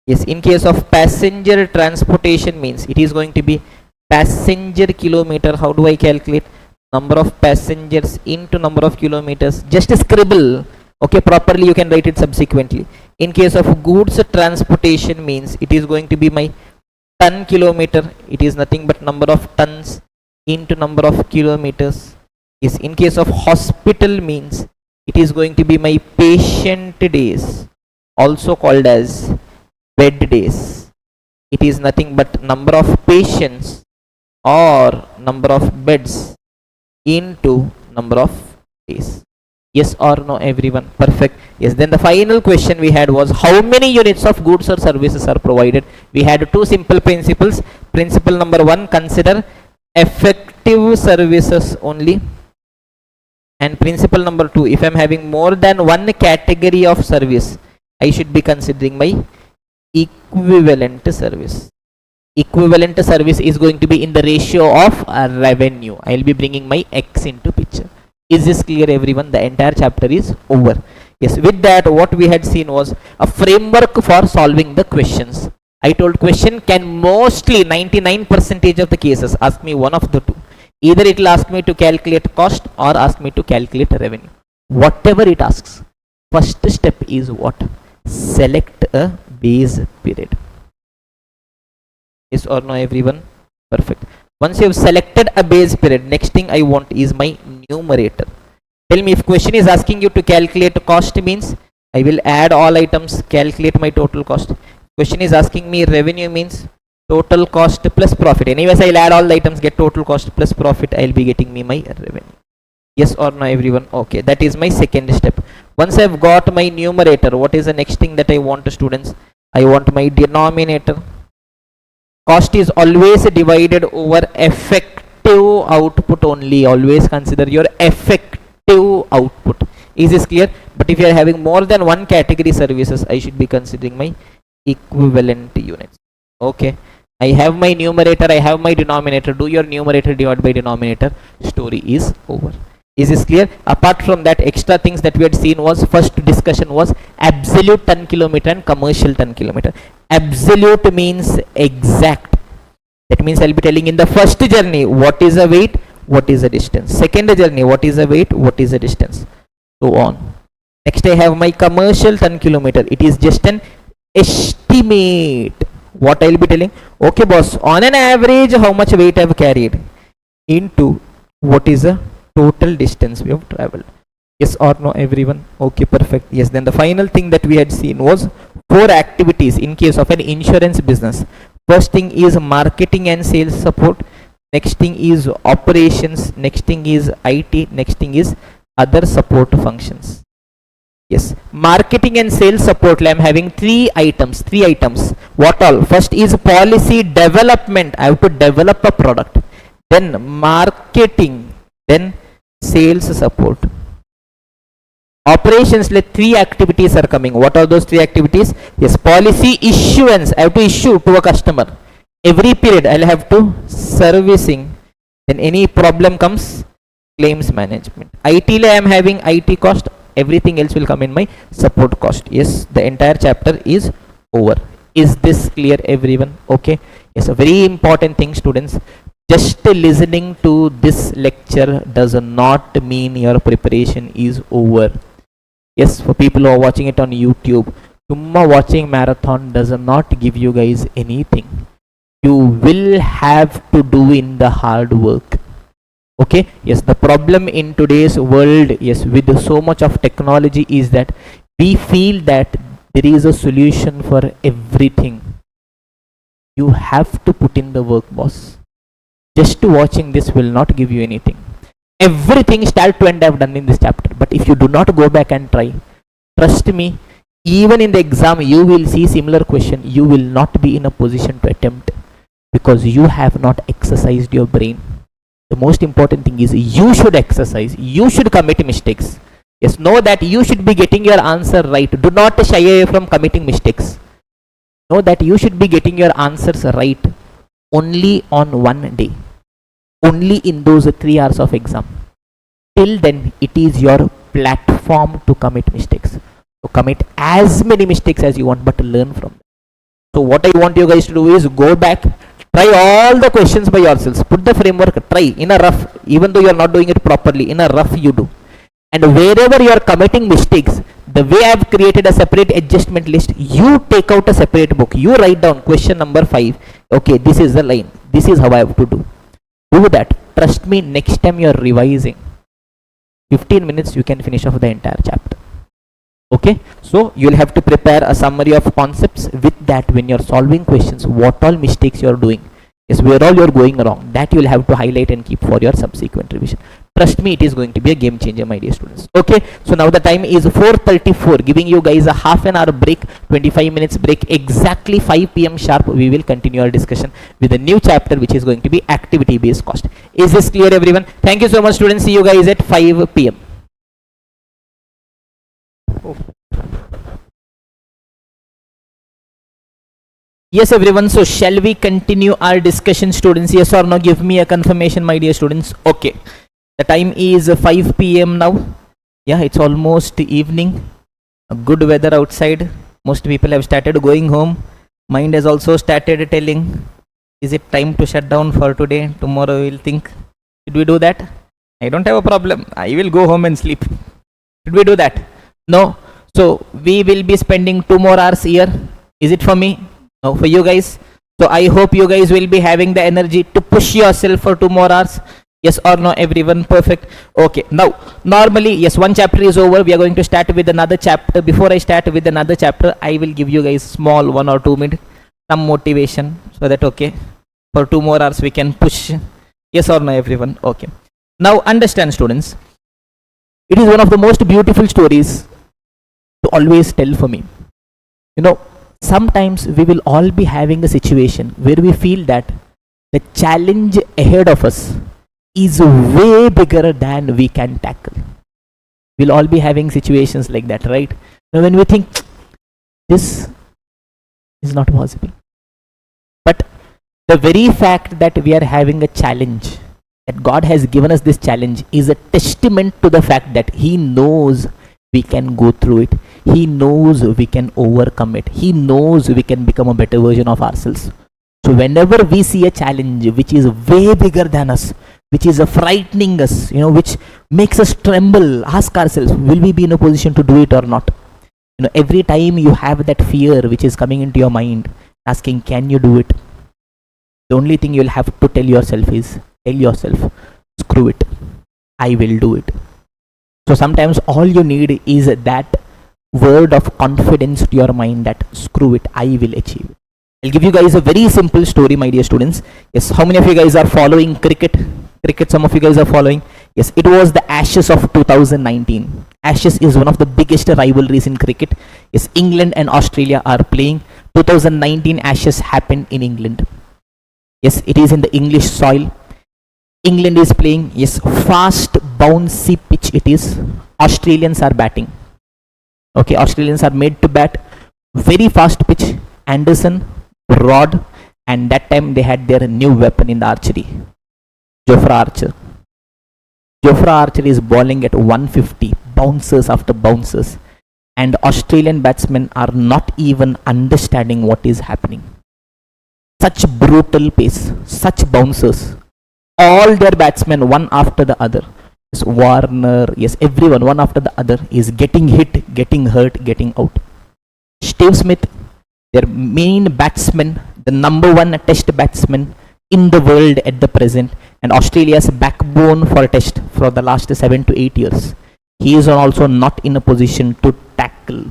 Yes, in case of passenger transportation means it is going to be passenger kilometer. How do I calculate? Number of passengers into number of kilometers. Just scribble. Okay, properly you can write it subsequently. In case of goods transportation means it is going to be my ton kilometer. It is nothing but number of tons into number of kilometers. Yes, in case of hospital means it is going to be my patient days, also called as bed days. It is nothing but number of patients or number of beds into number of days. Yes or no, everyone? Perfect. Yes, then the final question we had was how many units of goods or services are provided. We had 2 simple principles. Principle number 1, consider effective services only, and principle number 2, if I am having more than one category of service, I should be considering my equivalent service. Equivalent service is going to be in the ratio of revenue. I will be bringing my X into picture. Is this clear, everyone? The entire chapter is over. Yes, with that what we had seen was a framework for solving the questions. I told question can mostly 99% of the cases ask me one of the two. Either it will ask me to calculate cost or ask me to calculate revenue. Whatever it asks, first step is what? Select a base period. Yes or no, everyone? Perfect. Once you have selected a base period, next thing I want is my numerator. Tell me, if question is asking you to calculate cost means I will add all items, calculate my total cost. Question is asking me revenue means total cost plus profit. Anyways, I will add all the items, get total cost plus profit. I will be getting me my revenue. Yes or no, everyone? Okay, that is my second step. Once I have got my numerator, what is the next thing that I want, students? I want my denominator. Cost is always divided over effective output only. Always consider your effective output. Is this clear? But if you are having more than one category services, I should be considering my equivalent units. Okay. I have my numerator, I have my denominator. Do your numerator divide by denominator. Story is over. Is this clear? Apart from that, extra things that we had seen was, first discussion was absolute ton kilometer and commercial ton kilometer. Absolute means exact. That means I'll be telling in the first journey what is the weight, what is the distance. Second journey, what is the weight, what is the distance. So on. Next I have my commercial ton kilometer. It is just an estimate. What I'll be telling, okay boss, on an average how much weight I've carried into what is the total distance we have traveled. Yes or no everyone? Okay, perfect. Yes, then the final thing that we had seen was 4 activities in case of an insurance business. First thing is marketing and sales support. Next thing is operations. Next thing is IT. Next thing is other support functions. Yes, marketing and sales support, I am having 3 items. What all? First is policy development. I have to develop a product. Then marketing. Then sales support. Operations, like 3 activities are coming. What are those 3 activities? Yes, policy issuance. I have to issue to a customer. Every period I will have to servicing. Then any problem comes, claims management. IT, I am having IT cost. Everything else will come in my support cost. Yes, the entire chapter is over. Is this clear everyone? Okay. Yes, a very important thing students. Just listening to this lecture does not mean your preparation is over. Yes, for people who are watching it on YouTube, watching marathon does not give you guys anything. You will have to do in the hard work. Okay, yes, the problem in today's world, yes, with so much of technology is that we feel that there is a solution for everything. You have to put in the work, boss. Just watching this will not give you anything. Everything start to end I have done in this chapter, but if you do not go back and try, trust me, even in the exam you will see similar question. You will not be in a position to attempt because you have not exercised your brain. The most important thing is you should exercise. You should commit mistakes. Yes, know that you should be getting your answer right. Do not shy away from committing mistakes. Know that you should be getting your answers right only on one day. Only in those 3 hours of exam. Till then, it is your platform to commit mistakes. So commit as many mistakes as you want, but learn from them. So what I want you guys to do is go back. Try all the questions by yourselves. Put the framework, try in a rough, even though you are not doing it properly, in a rough you do. And wherever you are committing mistakes, the way I have created a separate adjustment list, you take out a separate book. You write down question number 5. Okay, this is the line. This is how I have to do. Do that. Trust me, next time you are revising, 15 minutes you can finish off the entire chapter. Okay, so you will have to prepare a summary of concepts. With that, when you are solving questions, what all mistakes you are doing, yes, where all you are going wrong, that you will have to highlight and keep for your subsequent revision. Trust me, it is going to be a game changer, my dear students. Okay, so now the time is 4:34, giving you guys a half an hour break, 25 minutes break. Exactly 5 p.m. sharp, we will continue our discussion with a new chapter, which is going to be activity based cost. Is this clear, everyone? Thank you so much, students. See you guys at 5 p.m. Yes, everyone. So shall we continue our discussion, students? Yes or no? Give me a confirmation, my dear students. Okay. The time is 5 p.m. now. Yeah, it's almost evening. A good weather outside. Most people have started going home. Mind has also started telling, is it time to shut down for today? Tomorrow we will think. Should we do that? I don't have a problem. I will go home and sleep. Should we do that? No. So we will be spending 2 more hours here. Is it for me? No, for you guys. So I hope you guys will be having the energy to push yourself for 2 more hours. Yes or no, everyone? Perfect. Okay, now normally, yes, one chapter is over. We are going to start with another chapter. Before I start with another chapter, I will give you guys small 1 or 2 minutes some motivation, so that okay, for 2 more hours we can push. Yes or no, everyone? Okay. Now understand, students, it is one of the most beautiful stories to always tell for me. You know, sometimes we will all be having a situation where we feel that the challenge ahead of us is way bigger than we can tackle. We'll all be having situations like that, right? Now when we think this is not possible, but The very fact that we are having a challenge, that God has given us this challenge, is a testament to the fact that He knows we can go through it. He knows we can overcome it. He knows we can become a better version of ourselves. So whenever we see a challenge which is way bigger than us, which is frightening us, which makes us tremble, ask ourselves, will we be in a position to do it or not? Every time you have that fear which is coming into your mind, asking, can you do it? The only thing you'll have to tell yourself is, screw it, I will do it. So sometimes all you need is that word of confidence to your mind that screw it, I will achieve it. I'll give you guys a very simple story, my dear students. Yes, how many of you guys are following cricket? Some of you guys are following. Yes, it was the Ashes of 2019. Ashes is one of the biggest rivalries in cricket. Yes, England and Australia are playing. 2019 Ashes happened in England. Yes, it is in the English soil. England is playing. Yes, fast bouncy pitch it is. Australians are batting. Okay, Australians are made to bat. Very fast pitch. Anderson, Rod, and that time they had their new weapon in the archery, Jofra Archer. Jofra Archer is bowling at 150, bouncers after bouncers, and Australian batsmen are not even understanding what is happening. Such brutal pace, such bouncers, all their batsmen one after the other. Yes, Warner, yes, everyone one after the other is getting hit, getting hurt, getting out. Steve Smith, their main batsman, the number one test batsman in the world at the present, and Australia's backbone for test for the last 7 to 8 years. He is also not in a position to tackle.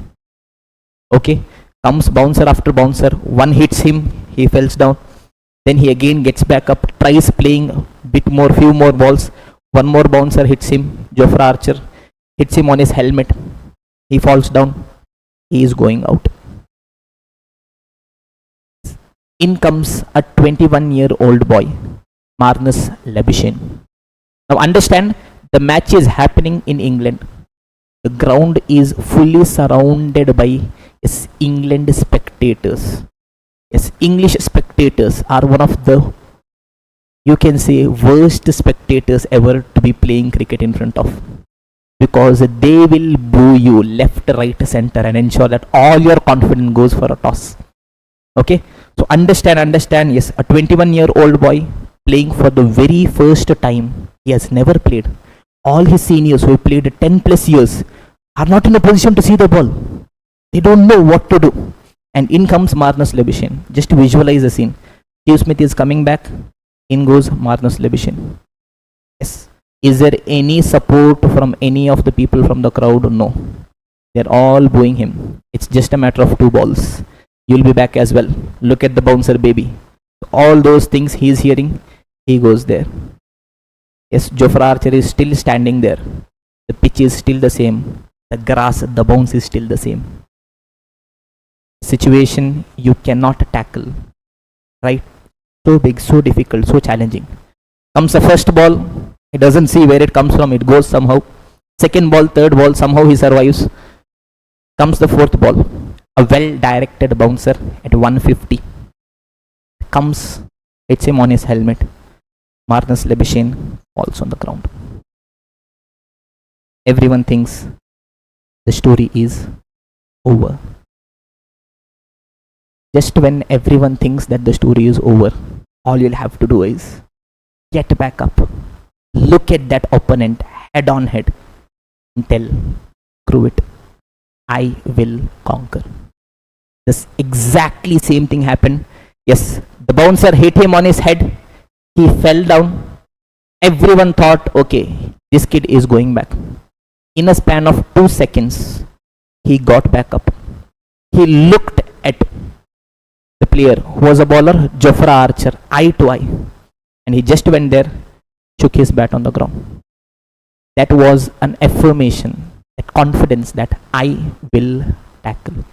Okay, comes bouncer after bouncer, one hits him, he falls down. Then he again gets back up, tries playing few more balls. One more bouncer hits him, Jofra Archer hits him on his helmet. He falls down. He is going out. In comes a 21-year-old boy, Marginal. Now understand, the match is happening in England. The ground is fully surrounded by England spectators. Yes, English spectators are one of the, you can say, worst spectators ever to be playing cricket in front of, because they will boo you left, right, center, and ensure that all your confidence goes for a toss. Okay, so understand, yes, a 21-year-old boy playing for the very first time. He has never played. All his seniors who played 10 plus years are not in a position to see the ball. They don't know what to do. And in comes Marginal. Just visualize the scene. Steve Smith is coming back. In goes Marginal. Yes. Is there any support from any of the people from the crowd? No. They're all booing him. It's just a matter of 2 balls. You'll be back as well. Look at the bouncer, baby. All those things he is hearing, he goes there. Yes, Jofra Archer is still standing there. The pitch is still the same. The grass, the bounce is still the same. Situation you cannot tackle. Right? So big, so difficult, so challenging. Comes the first ball. He doesn't see where it comes from. It goes somehow. Second ball, third ball, somehow he survives. Comes the fourth ball. A well-directed bouncer at 150. Comes, hits him on his helmet. Marginal falls on the ground. Everyone thinks the story is over. Just when everyone thinks that the story is over, all you'll have to do is get back up, look at that opponent head on head, and tell, screw it, I will conquer. This exactly same thing happened. Yes, the bouncer hit him on his head. He fell down. Everyone thought, okay, this kid is going back. In a span of 2 seconds, he got back up. He looked at the player who was a bowler, Jofra Archer, eye to eye. And he just went there, shook his bat on the ground. That was an affirmation, that confidence that I will tackle.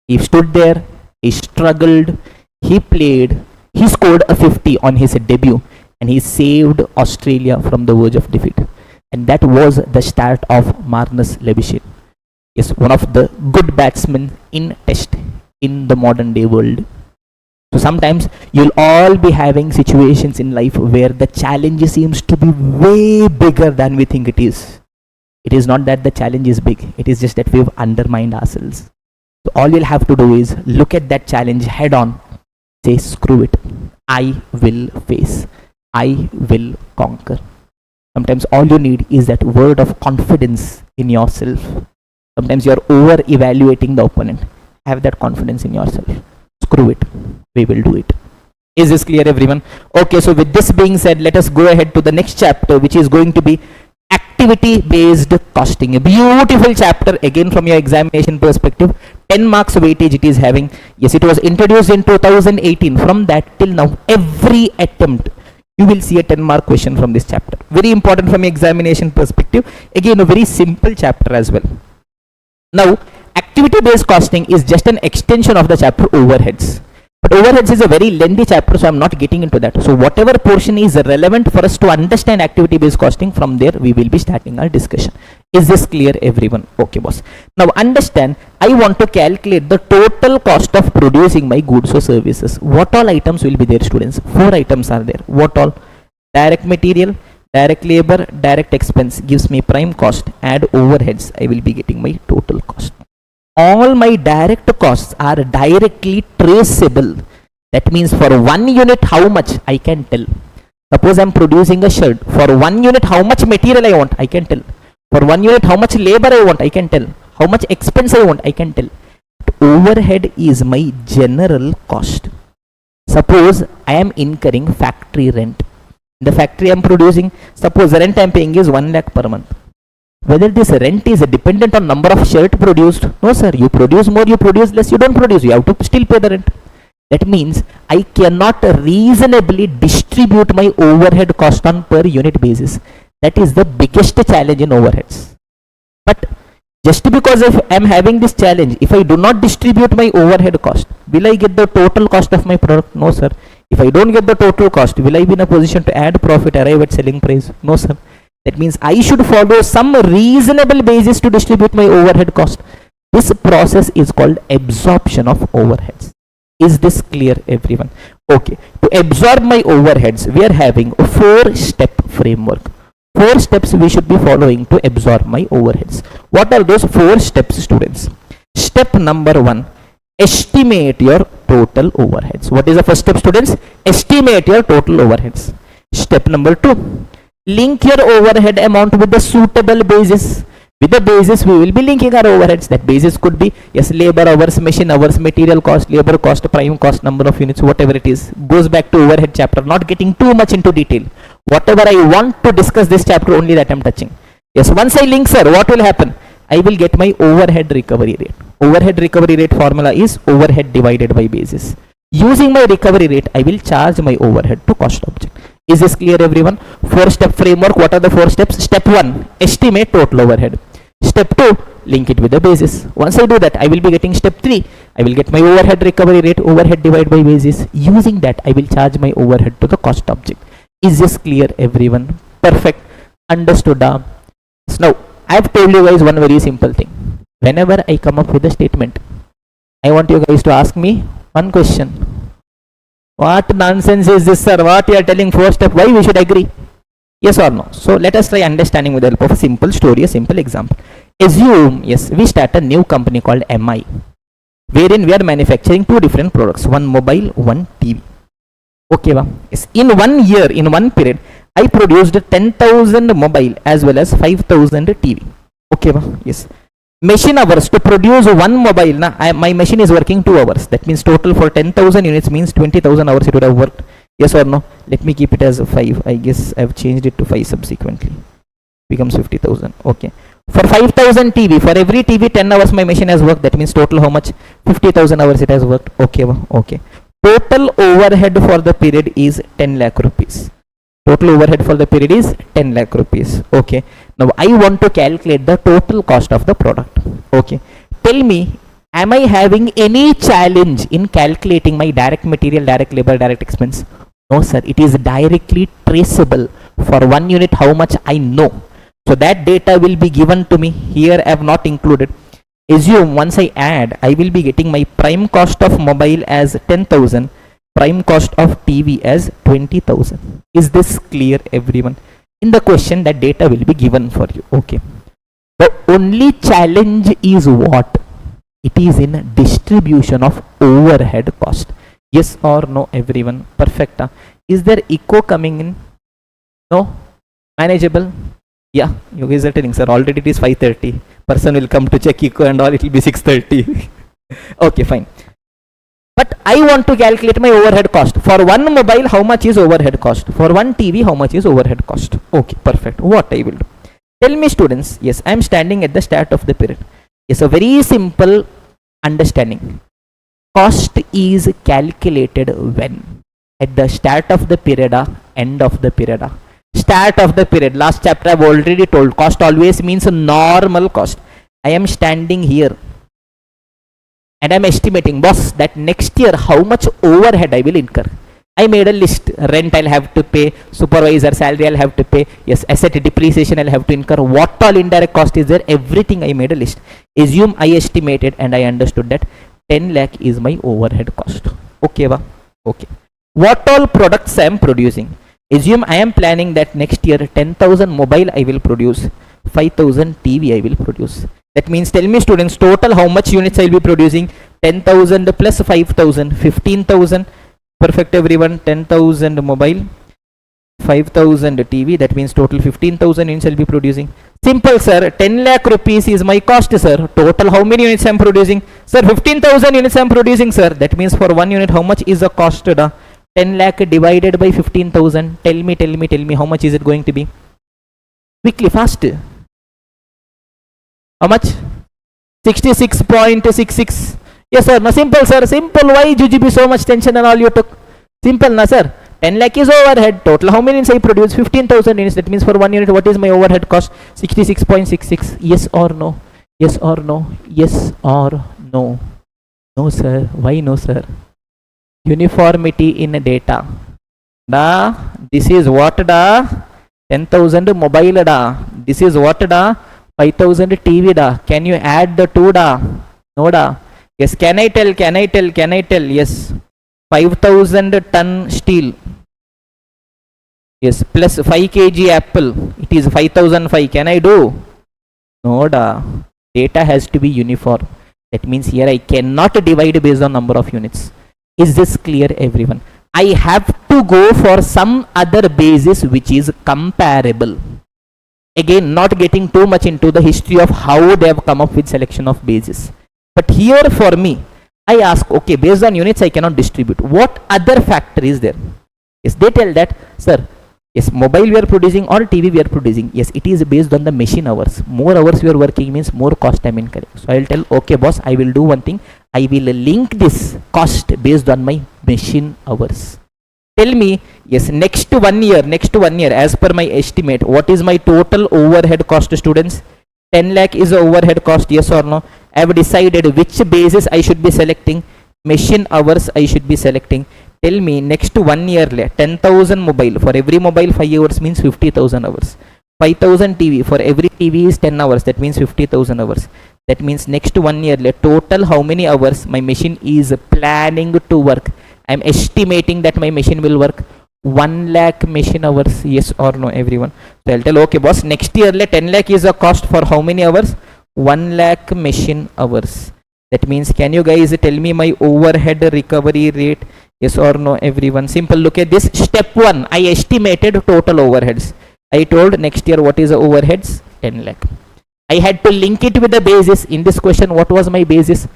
He stood there, he struggled, he played, he scored a 50 on his debut, and he saved Australia from the verge of defeat. And that was the start of Marginal. Yes, one of the good batsmen in test in the modern day world. So sometimes you'll all be having situations in life where the challenge seems to be way bigger than we think it is. It is not that the challenge is big, it is just that we've undermined ourselves. So all you'll have to do is look at that challenge head on, say screw it, I will face, I will conquer. Sometimes all you need is that word of confidence in yourself. Sometimes you're over evaluating the opponent. Have that confidence in yourself. Screw it, we will do it. Is this clear, everyone? Okay, so with this being said, let us go ahead to the next chapter, which is going to be activity based costing. A beautiful chapter, again from your examination perspective. 10 marks weightage it is having. Yes, it was introduced in 2018. From that till now, every attempt you will see a 10-mark question from this chapter. Very important from your examination perspective. Again, a very simple chapter as well. Now, activity based costing is just an extension of the chapter overheads. But overheads is a very lengthy chapter, so I'm not getting into that. So whatever portion is relevant for us to understand activity based costing, from there we will be starting our discussion. Is this clear, everyone? Okay, boss. Now understand, I want to calculate the total cost of producing my goods or services. What all items will be there, students? 4 items are there. What all? Direct material, direct labor, direct expense gives me prime cost. Add overheads, I will be getting my total cost. All my direct costs are directly traceable. That means for 1 unit how much I can tell. Suppose I am producing a shirt. For 1 unit how much material I want, I can tell. For 1 unit how much labor I want, I can tell. How much expense I want, I can tell. Overhead is my general cost. Suppose I am incurring factory rent. The factory I am producing, suppose the rent I am paying is 1 lakh per month. Whether this rent is dependent on number of shirt produced? No sir, you produce more, you produce less, you don't produce, you have to still pay the rent. That means I cannot reasonably distribute my overhead cost on per unit basis. That is the biggest challenge in overheads. But just because if I am having this challenge, if I do not distribute my overhead cost, will I get the total cost of my product? No sir. If I don't get the total cost, will I be in a position to add profit, arrive at selling price? No sir. That means I should follow some reasonable basis to distribute my overhead cost. This process is called absorption of overheads. Is this clear, everyone? Okay. To absorb my overheads, we are having a 4-step framework. 4 steps we should be following to absorb my overheads. What are those 4 steps, students? Step number 1, estimate your total overheads. What is the first step, students? Estimate your total overheads. Step number 2, link your overhead amount with the suitable basis. With the basis we will be linking our overheads. That basis could be, yes, labor hours, machine hours, material cost, labor cost, prime cost, number of units, whatever it is. Goes back to overhead chapter, not getting too much into detail. Whatever I want to discuss this chapter, only that I am touching. Yes, once I link, sir, what will happen? I will get my overhead recovery rate. Overhead recovery rate formula is overhead divided by basis. Using my recovery rate, I will charge my overhead to cost object. Is this clear, everyone? 4-step framework. What are the 4 steps? Step 1, estimate total overhead. Step 2, link it with the basis. Once I do that, I will be getting step 3. I will get my overhead recovery rate, overhead divided by basis. Using that, I will charge my overhead to the cost object. Is this clear, everyone? Perfect. Understood. So now, I have told you guys one very simple thing. Whenever I come up with a statement, I want you guys to ask me one question. What nonsense is this, sir? What you are telling 4 step? Why we should agree? Yes or no? So let us try understanding with the help of a simple story, a simple example. Assume, yes, we start a new company called MI, wherein we are manufacturing 2 different products, one mobile, one TV. Okay, yes. In 1 year, in 1 period, I produced 10,000 mobile as well as 5,000 TV. Okay, yes. Machine hours to produce 1 mobile, my machine is working 2 hours. That means total for 10,000 units means 20,000 hours it would have worked. Yes or no? Let me keep it as 5. I guess I have changed it to 5 subsequently. Becomes 50,000. Okay. For 5,000 TV, for every TV 10 hours my machine has worked. That means total how much? 50,000 hours it has worked. Okay, okay. Total overhead for the period is 10 lakh rupees. Total overhead for the period is 10 lakh rupees. Okay. Now I want to calculate the total cost of the product. Okay. Tell me, am I having any challenge in calculating my direct material, direct labor, direct expense? No sir, it is directly traceable. For 1 unit how much I know. So that data will be given to me. Here I have not included. Assume once I add, I will be getting my prime cost of mobile as 10,000. prime cost of TV as 20,000. Is this clear, everyone? In the question, that data will be given for you. Okay. The only challenge is what? It is in distribution of overhead cost. Yes or no, everyone? Perfect. Is there echo coming in? No? Manageable? Yeah, you guys are telling, sir, already it is 5:30. Person will come to check echo and all, it will be 6:30. Okay, fine. But I want to calculate my overhead cost. For one mobile, how much is overhead cost? For one TV, how much is overhead cost? Okay, perfect. What I will do? Tell me, students. Yes, I am standing at the start of the period. Yes, a very simple understanding. Cost is calculated when? At the start of the period, end of the period. Start of the period. Last chapter I have already told. Cost always means a normal cost. I am standing here and I am estimating, boss, that next year how much overhead I will incur. I made a list. Rent I'll have to pay, supervisor salary I'll have to pay, yes, asset depreciation I'll have to incur, what all indirect cost is there, everything I made a list. Assume I estimated and I understood that 10 lakh is my overhead cost. Okay, ba? Okay. What all products I am producing? Assume I am planning that next year 10,000 mobile I will produce, 5,000 TV I will produce. That means, tell me, students, total how much units I will be producing? 10,000 plus 5,000, 15,000. Perfect, everyone. 10,000 mobile, 5,000 TV. That means total 15,000 units I will be producing. Simple, sir. 10 lakh rupees is my cost, sir. Total how many units I am producing? Sir, 15,000 units I am producing, sir. That means for one unit, how much is the cost? 10 lakh divided by 15,000. Tell me, how much is it going to be? Quickly, fast. How much? 66.66. Yes, sir. No, simple, sir. Simple. Why Jujibi so much tension and all you took? Simple, na, sir. 10 lakh is overhead. Total how many units I produce? 15,000 units. That means for one unit, what is my overhead cost? 66.66. Yes or no? Yes or no? Yes or no? No, sir. Why no, sir? Uniformity in data. Da. This is what, da? 10,000 mobile, da. This is what, da? 5,000 TV, da. Can you add the two, da? No, da. Yes, can I tell? Yes. 5,000 ton steel. Yes, plus 5 kg apple. It is 5,005. Can I do? No, da. Data has to be uniform. That means here I cannot divide based on number of units. Is this clear, everyone? I have to go for some other basis which is comparable. Again, not getting too much into the history of how they have come up with selection of basis. But here for me, I ask, okay, based on units I cannot distribute. What other factor is there? Yes, they tell that, sir, yes, mobile we are producing or TV we are producing. Yes, it is based on the machine hours. More hours we are working means more cost I am incurring. So I will tell, okay, boss, I will do one thing. I will link this cost based on my machine hours. Tell me, yes, next 1 year, as per my estimate, what is my total overhead cost, students? 10 lakh is the overhead cost, yes or no? I have decided which basis I should be selecting. Machine hours I should be selecting. Tell me, next 1 year, 10,000 mobile. For every mobile, 5 hours means 50,000 hours. 5,000 TV. For every TV is 10 hours. That means 50,000 hours. That means next 1 year, total how many hours my machine is planning to work? I am estimating that my machine will work 1 lakh machine hours. Yes or no, everyone? So I'll tell, okay, boss, next year 10 lakh is the cost for how many hours? 1 lakh machine hours. That means, can you guys tell me my overhead recovery rate? Yes or no, everyone? Simple. Look at this. Step 1, I estimated total overheads. I told next year what is the overheads? 10 lakh. I had to link it with the basis. In this question, what was my basis?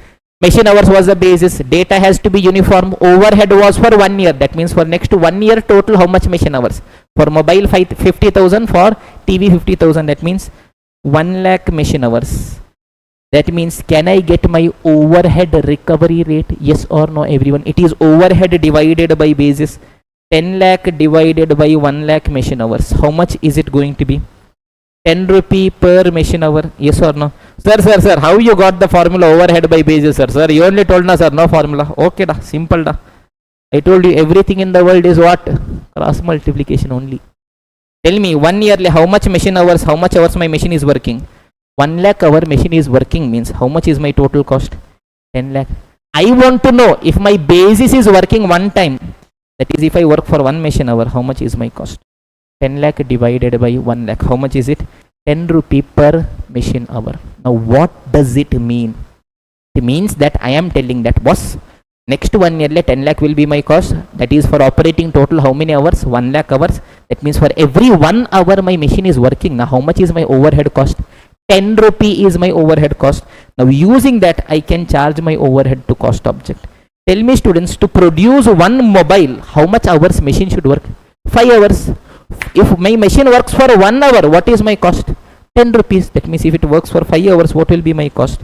Machine hours was the basis. Data has to be uniform. Overhead was for 1 year. That means for next 1 year total, how much machine hours? For mobile 50,000, for TV 50,000. That means 1 lakh machine hours. That means, can I get my overhead recovery rate? Yes or no, everyone? It is overhead divided by basis. 10 lakh divided by 1 lakh machine hours. How much is it going to be? 10 rupee per machine hour. Yes or no? Sir, how you got the formula overhead by basis, sir? Sir, you only told na, sir, no formula. Okay, da, simple, da. I told you everything in the world is what? Cross multiplication only. Tell me, 1 yearly, how much machine hours, how much hours my machine is working? 1 lakh hour machine is working means how much is my total cost? 10 lakh. I want to know if my basis is working one time. That is, if I work for 1 machine hour, how much is my cost? 10 lakh divided by 1 lakh. How much is it? 10 rupee per machine hour. Now, what does it mean? It means that I am telling that, boss, next 1 year 10 lakh will be my cost. That is for operating total how many hours? 1 lakh hours. That means for every 1 hour my machine is working. Now, how much is my overhead cost? 10 rupee is my overhead cost. Now, using that, I can charge my overhead to cost object. Tell me, students, to produce one mobile, how much hours machine should work? 5 hours. If my machine works for 1 hour, what is my cost? 10 rupees. That means if it works for 5 hours, what will be my cost?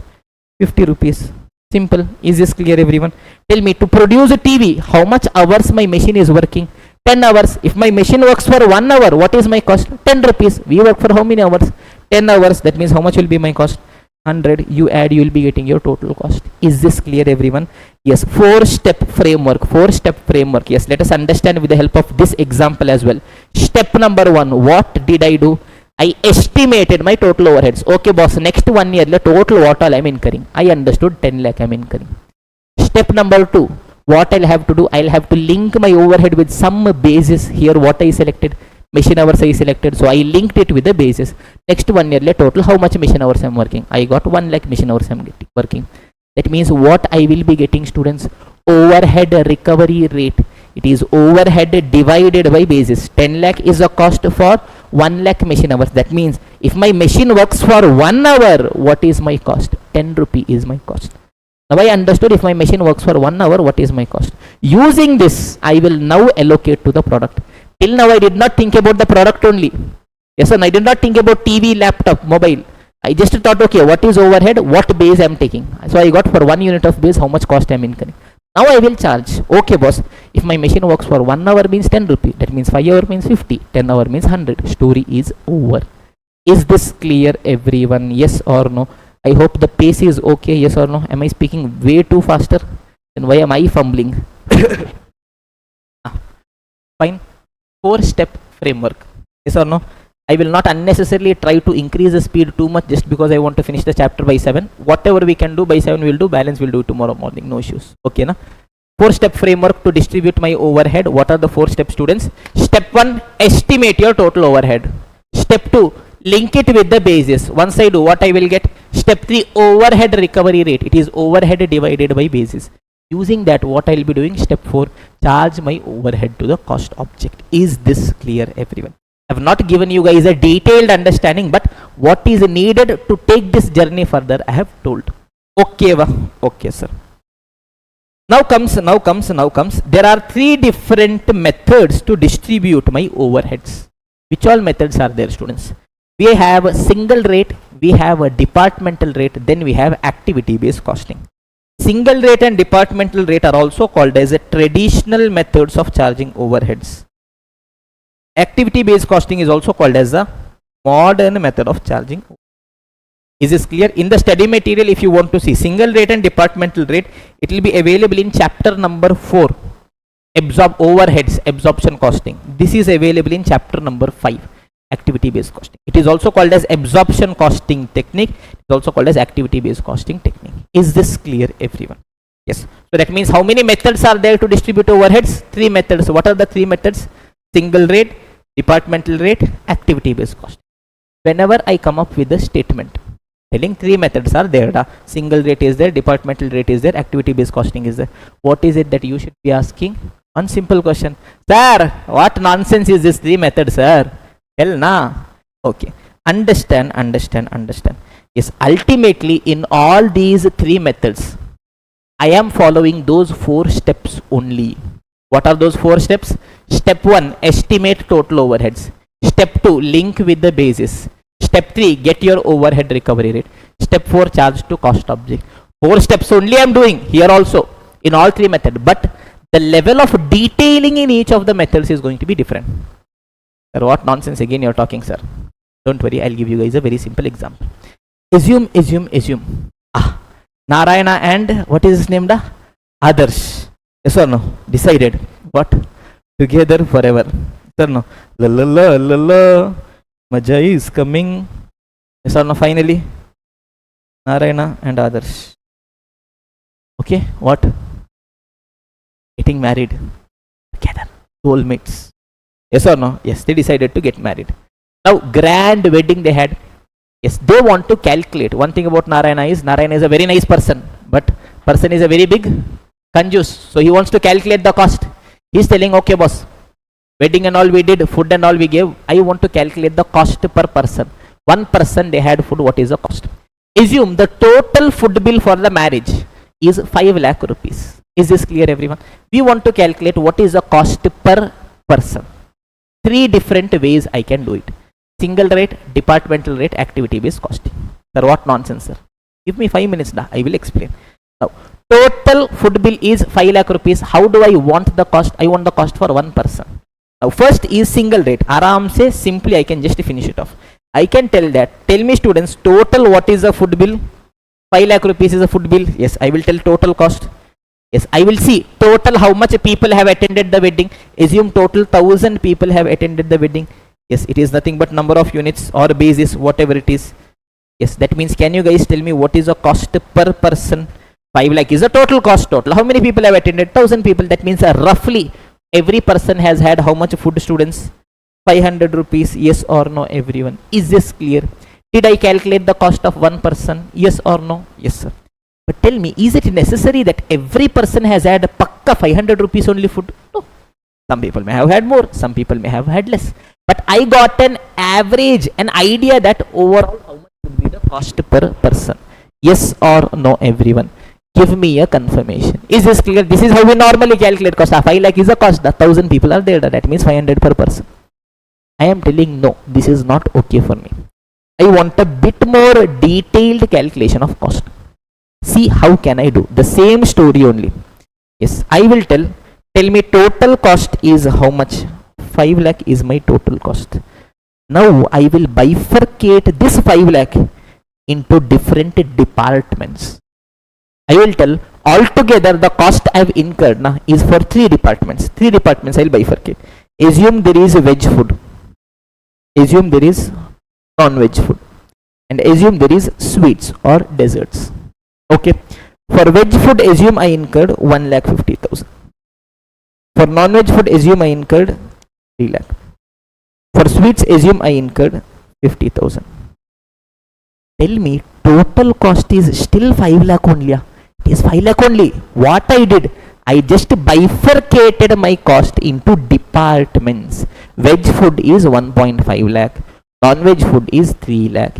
50 rupees. Simple. Is this clear, everyone? Tell me, to produce a TV, how much hours my machine is working? 10 hours. If my machine works for 1 hour, what is my cost? 10 rupees. We work for how many hours? 10 hours. That means how much will be my cost? 100. You add, you will be getting your total cost. Is this clear, everyone? Yes. 4-step framework. 4-step framework. Yes. Let us understand with the help of this example as well. Step number 1. What did I do? I estimated my total overheads. Okay, boss. Next 1 year, the total what all I am incurring. I understood 10 lakh I am incurring. Step number 2. What I'll have to do? I'll have to link my overhead with some basis. Here, what I selected? Machine hours I selected. So I linked it with the basis. Next 1 year, total how much machine hours I am working? I got 1 lakh machine hours I am working. That means what I will be getting, students? Overhead recovery rate. It is overhead divided by basis. 10 lakh is a cost for 1 lakh machine hours. That means if my machine works for 1 hour, what is my cost? 10 rupee is my cost. Now I understood if my machine works for 1 hour, what is my cost? Using this, I will now allocate to the product. Till now, I did not think about the product only. Yes, and I did not think about TV, laptop, mobile. I just thought, okay, what is overhead? What base I am taking? So I got for 1 unit of base, how much cost I am incurring. Now I will charge. Okay, boss. If my machine works for 1 hour means 10 rupee. That means 5 hour means 50. 10 hour means 100. Story is over. Is this clear, everyone? Yes or no? I hope the pace is okay. Yes or no? Am I speaking way too faster? Then why am I fumbling? Fine. 4-step framework. Yes or no? I will not unnecessarily try to increase the speed too much just because I want to finish the chapter by 7. Whatever we can do by 7 we will do. Balance we'll do tomorrow morning. No issues. Okay, na? 4-step framework to distribute my overhead. What are the 4 steps, students? Step 1, estimate your total overhead. Step 2, link it with the basis. Once I do, what I will get? Step 3, overhead recovery rate. It is overhead divided by basis. Using that, what I will be doing? Step 4, charge my overhead to the cost object. Is this clear, everyone? I have not given you guys a detailed understanding, but what is needed to take this journey further, I have told. Okay, okay, sir. Now comes, there are 3 different methods to distribute my overheads. Which all methods are there, students? We have a single rate, we have a departmental rate, then we have activity-based costing. Single rate and departmental rate are also called as a traditional methods of charging overheads. Activity-based costing is also called as a modern method of charging. Is this clear? In the study material, if you want to see single rate and departmental rate, it will be available in chapter number 4, overheads, absorption costing. This is available in chapter number 5, activity-based costing. It is also called as absorption costing technique. It is also called as activity-based costing technique. Is this clear, everyone? Yes. So that means how many methods are there to distribute overheads? 3 methods. What are the 3 methods? Single rate, departmental rate, activity-based costing. Whenever I come up with a statement telling 3 methods are there, single rate is there, departmental rate is there, activity-based costing is there, what is it that you should be asking? One simple question. Sir, what nonsense is this 3 methods, sir? Hell nah. Okay. Understand. Yes, ultimately in all these 3 methods, I am following those 4 steps only. What are those 4 steps? Step 1, estimate total overheads. Step 2, link with the basis. Step 3, get your overhead recovery rate. Step 4, charge to cost object. 4 steps only I am doing here also in all 3 methods, but the level of detailing in each of the methods is going to be different. Sir, what nonsense again you are talking, sir? Don't worry, I'll give you guys a very simple example. Assume. Narayana and what is his name? Adarsh. Yes or no? Decided. What? Together forever. Yes or no? La. Maja is coming. Yes or no? Finally, Narayana and Adarsh. Okay, what? Getting married together, soulmates. Yes or no? Yes, they decided to get married. Now, grand wedding they had. Yes, they want to calculate. One thing about Narayana is a very nice person, but person is a very big conjus. So he wants to calculate the cost. He's telling, okay, boss, wedding and all we did, food and all we gave. I want to calculate the cost per person. One person they had food. What is the cost? Assume the total food bill for the marriage is 5 lakh rupees. Is this clear, everyone? We want to calculate what is the cost per person. 3 different ways I can do it. Single rate, departmental rate, activity based costing. Sir, what nonsense, sir? Give me 5 minutes, I will explain. Now, total food bill is 5 lakh rupees. How do I want the cost? I want the cost for one person. Now, first is single rate. Aram se simply I can just finish it off. I can tell that. Tell me, students, total what is the food bill? 5 lakh rupees is a food bill. Yes, I will tell total cost. Yes, I will see total how much people have attended the wedding. Assume total 1000 people have attended the wedding. Yes, it is nothing but number of units or basis, whatever it is. Yes, that means can you guys tell me what is the cost per person? 5 lakh is the total cost total. How many people have attended? 1000 people. That means roughly every person has had how much food, students? 500 rupees. Yes or no, everyone? Is this clear? Did I calculate the cost of one person? Yes or no? Yes, sir. But tell me, is it necessary that every person has had a pakka 500 rupees only food? No. Some people may have had more, some people may have had less. But I got an average, an idea that overall how much would be the cost per person. Yes or no, everyone? Give me a confirmation. Is this clear? This is how we normally calculate cost. 5 lakh is the cost. 1000 people are there. That means 500 per person. I am telling no, this is not okay for me. I want a bit more detailed calculation of cost. See how can I do the same story only. Yes, I will tell me total cost is how much? 5 lakh is my total cost. Now I will bifurcate this 5 lakh into different departments. I will tell altogether the cost I have incurred now is for 3 departments. 3 departments I will bifurcate. Assume there is veg food. Assume there is non-veg food. And assume there is sweets or desserts. Okay. For veg food, assume I incurred 1,50,000. For non-veg food, assume I incurred 3 lakh. For sweets, assume I incurred 50,000. Tell me, total cost is still 5 lakh only. It is 5 lakh only. What I did, I just bifurcated my cost into departments. Veg food is 1.5 lakh. Non-veg food is 3 lakh.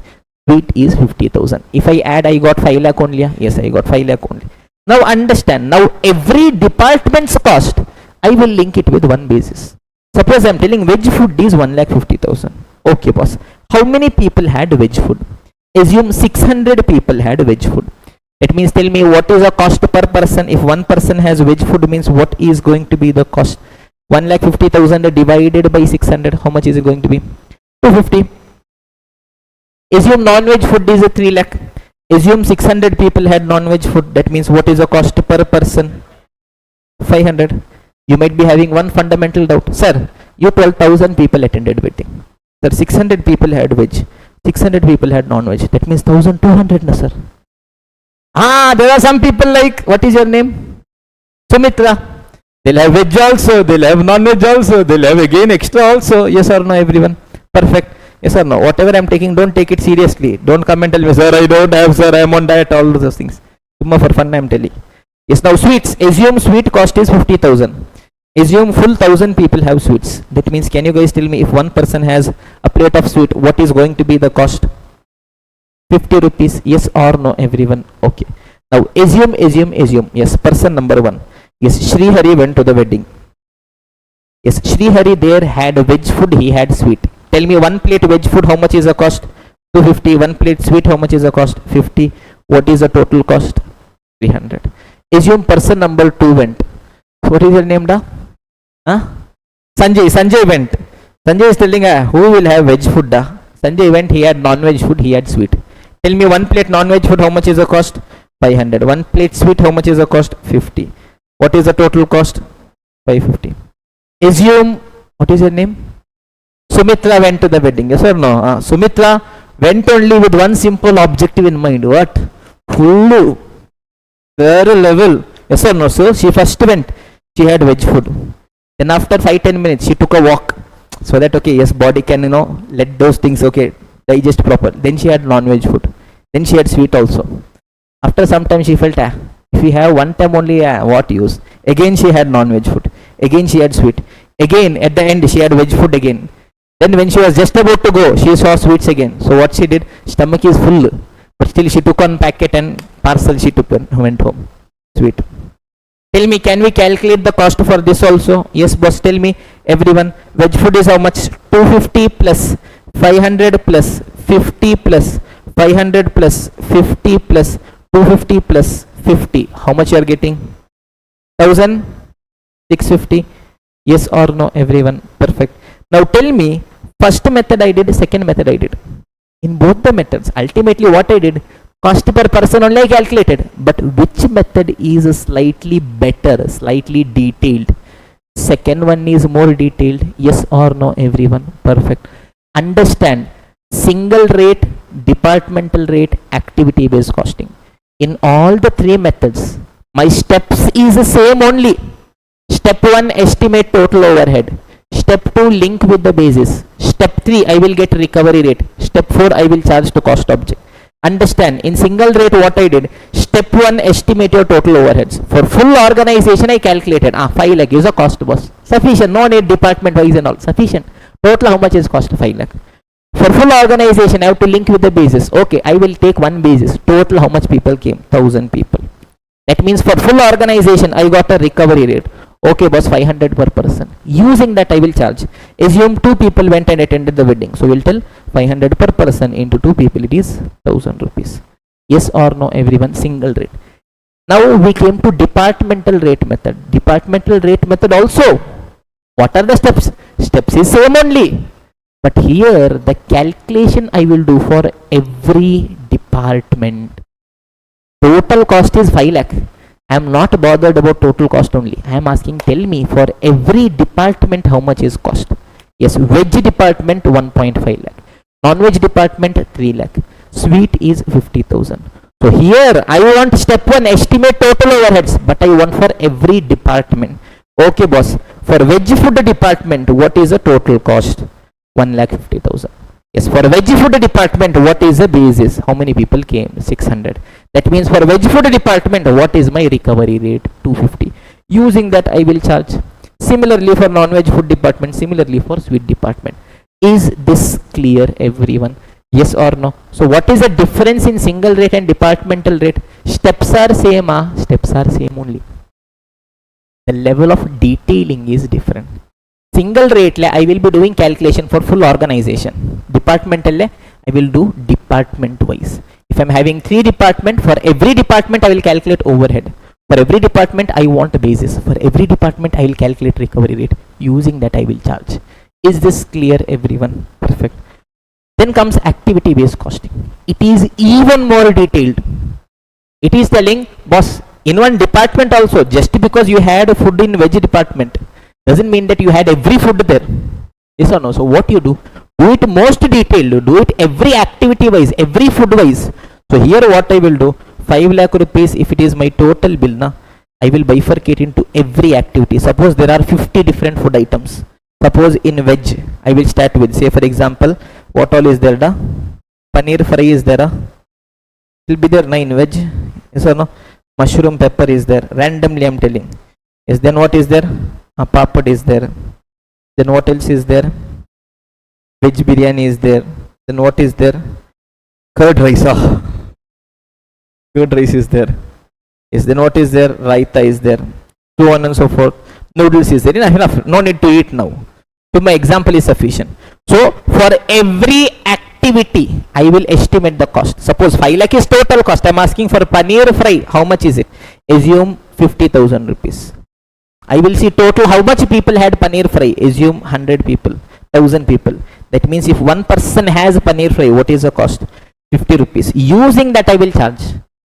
Sweet is 50,000. If I add, I got 5 lakh only. Yes, I got 5 lakh only. Now understand. Now every department's cost, I will link it with one basis. Suppose I am telling veg food is 1,50,000. Okay, boss. How many people had veg food? Assume 600 people had veg food. That means tell me what is the cost per person. If one person has veg food, means what is going to be the cost? 1,50,000 divided by 600. How much is it going to be? 250. Assume non-veg food is a 3 lakh. Assume 600 people had non-veg food. That means what is the cost per person? 500. You might be having one fundamental doubt. Sir, you 12,000 people attended wedding. Sir, 600 people had veg. 600 people had non-veg. That means 1,200 na, sir. There are some people like, what is your name? Sumitra. They'll have veg also. They'll have non-veg also. They'll have again extra also. Yes or no, everyone? Perfect. Yes or no? Whatever I'm taking, don't take it seriously. Don't come and tell me, sir, I don't have, sir, I'm on diet, all those things. For fun, I'm telling. Yes, now sweets. Assume sweet cost is 50,000. Assume full 1000 people have sweets. That means, can you guys tell me if one person has a plate of sweet, what is going to be the cost? 50 rupees. Yes or no, everyone? Okay. Now assume. Yes, person number 1. Yes, Shri Hari went to the wedding. Yes, Shri Hari there had veg food, he had sweet. Tell me one plate veg food, how much is the cost? 250. One plate sweet, how much is the cost? 50. What is the total cost? 300. Assume person number 2 went. What is your name, da? Sanjay went. Sanjay is telling who will have veg food, da? Sanjay went, he had non-veg food, he had sweet. Tell me one plate non-veg food, how much is the cost? 500. One plate sweet, how much is the cost? 50. What is the total cost? 550. Assume, what is your name? Sumitra went to the wedding. Yes or no? Sumitra went only with one simple objective in mind. What? Full Very level. Yes or no? So she first went. She had veg food. Then after 5-10 minutes, she took a walk. So that, okay, yes, body can, let those things, okay, digest proper. Then she had non-veg food. Then she had sweet also. After some time she felt, if we have one time only, what use? Again she had non-veg food. Again she had sweet. Again at the end she had veg food again. Then when she was just about to go, she saw sweets again. So what she did, stomach is full. But still she took one packet and parcel she took and went home. Sweet. Tell me, can we calculate the cost for this also? Yes, boss, tell me, everyone. Veg food is how much? 250 plus 500 plus 50 plus 500 plus 50 plus 250 plus 50. How much you are getting? 1650. Yes or no, everyone? Perfect. Now tell me, first method I did, second method I did. In both the methods, ultimately what I did, cost per person only I calculated. But which method is slightly better, slightly detailed? Second one is more detailed. Yes or no, everyone? Perfect. Understand, single rate, departmental rate, activity based costing. In all the three methods, my steps is the same only. Step 1, estimate total overhead. Step 2, link with the basis. Step 3, I will get recovery rate. Step 4, I will charge to cost object. Understand, in single rate what I did, step 1, estimate your total overheads. For full organization I calculated, 5 lakh is a cost, boss. Sufficient, no need department wise and all. Sufficient. Total how much is cost? 5 lakh. For full organization I have to link with the basis. Okay, I will take one basis. Total how much people came? 1000 people. That means for full organization I got a recovery rate. Okay, boss, 500 per person. Using that I will charge. Assume 2 people went and attended the wedding. So we'll tell 500 per person into 2 people, it is 1000 rupees. Yes or no, everyone? Single rate. Now we came to departmental rate method. Departmental rate method also. What are the steps? Steps is same only. But here the calculation I will do for every department. Total cost is 5 lakh. I am not bothered about total cost only. I am asking, tell me for every department how much is cost. Yes, veg department 1.5 lakh. Non-veg department 3 lakh. Sweet is 50,000. So here I want step 1, estimate total overheads. But I want for every department. Okay, boss. For veg food department, what is the total cost? 1,50,000. Yes, for veg food department, what is the basis? How many people came? 600. That means for veg food department, what is my recovery rate? 250. Using that, I will charge. Similarly for non-veg food department, similarly for sweet department. Is this clear, everyone? Yes or no? So what is the difference in single rate and departmental rate? Steps are same, steps are same only. The level of detailing is different. Single rate I will be doing calculation for full organization. Departmental I will do department wise. If I am having 3 department, for every department I will calculate overhead. For every department I want a basis. For every department I will calculate recovery rate. Using that I will charge. Is this clear, everyone? Perfect. Then comes activity based costing. It is even more detailed. It is telling, boss, in one department also, just because you had a food in veg department doesn't mean that you had every food there. Yes or no? So what you do it most detailed, do it every activity wise, every food wise. So here what I will do, 5 lakh rupees, if it is my total bill, I will bifurcate into every activity. Suppose there are 50 different food items. Suppose in veg, I will start with, say for example, what all is there? Paneer fry is there. Will be there 9 veg. Yes or no? Mushroom pepper is there. Randomly I am telling. Yes, then what is there? Papad is there. Then what else is there? Veg biryani is there. Then what is there? Curd rice. Curd rice is there. Yes, then what is there? Raita is there. So on and so forth. Noodles is there. Enough. No need to eat now. So my example is sufficient. So for every activity, I will estimate the cost. Suppose 5 lakh is total cost. I am asking for paneer fry. How much is it? Assume 50,000 rupees. I will see total how much people had paneer fry. Assume 100 people, 1000 people. That means if one person has paneer fry, what is the cost? 50 rupees. Using that I will charge.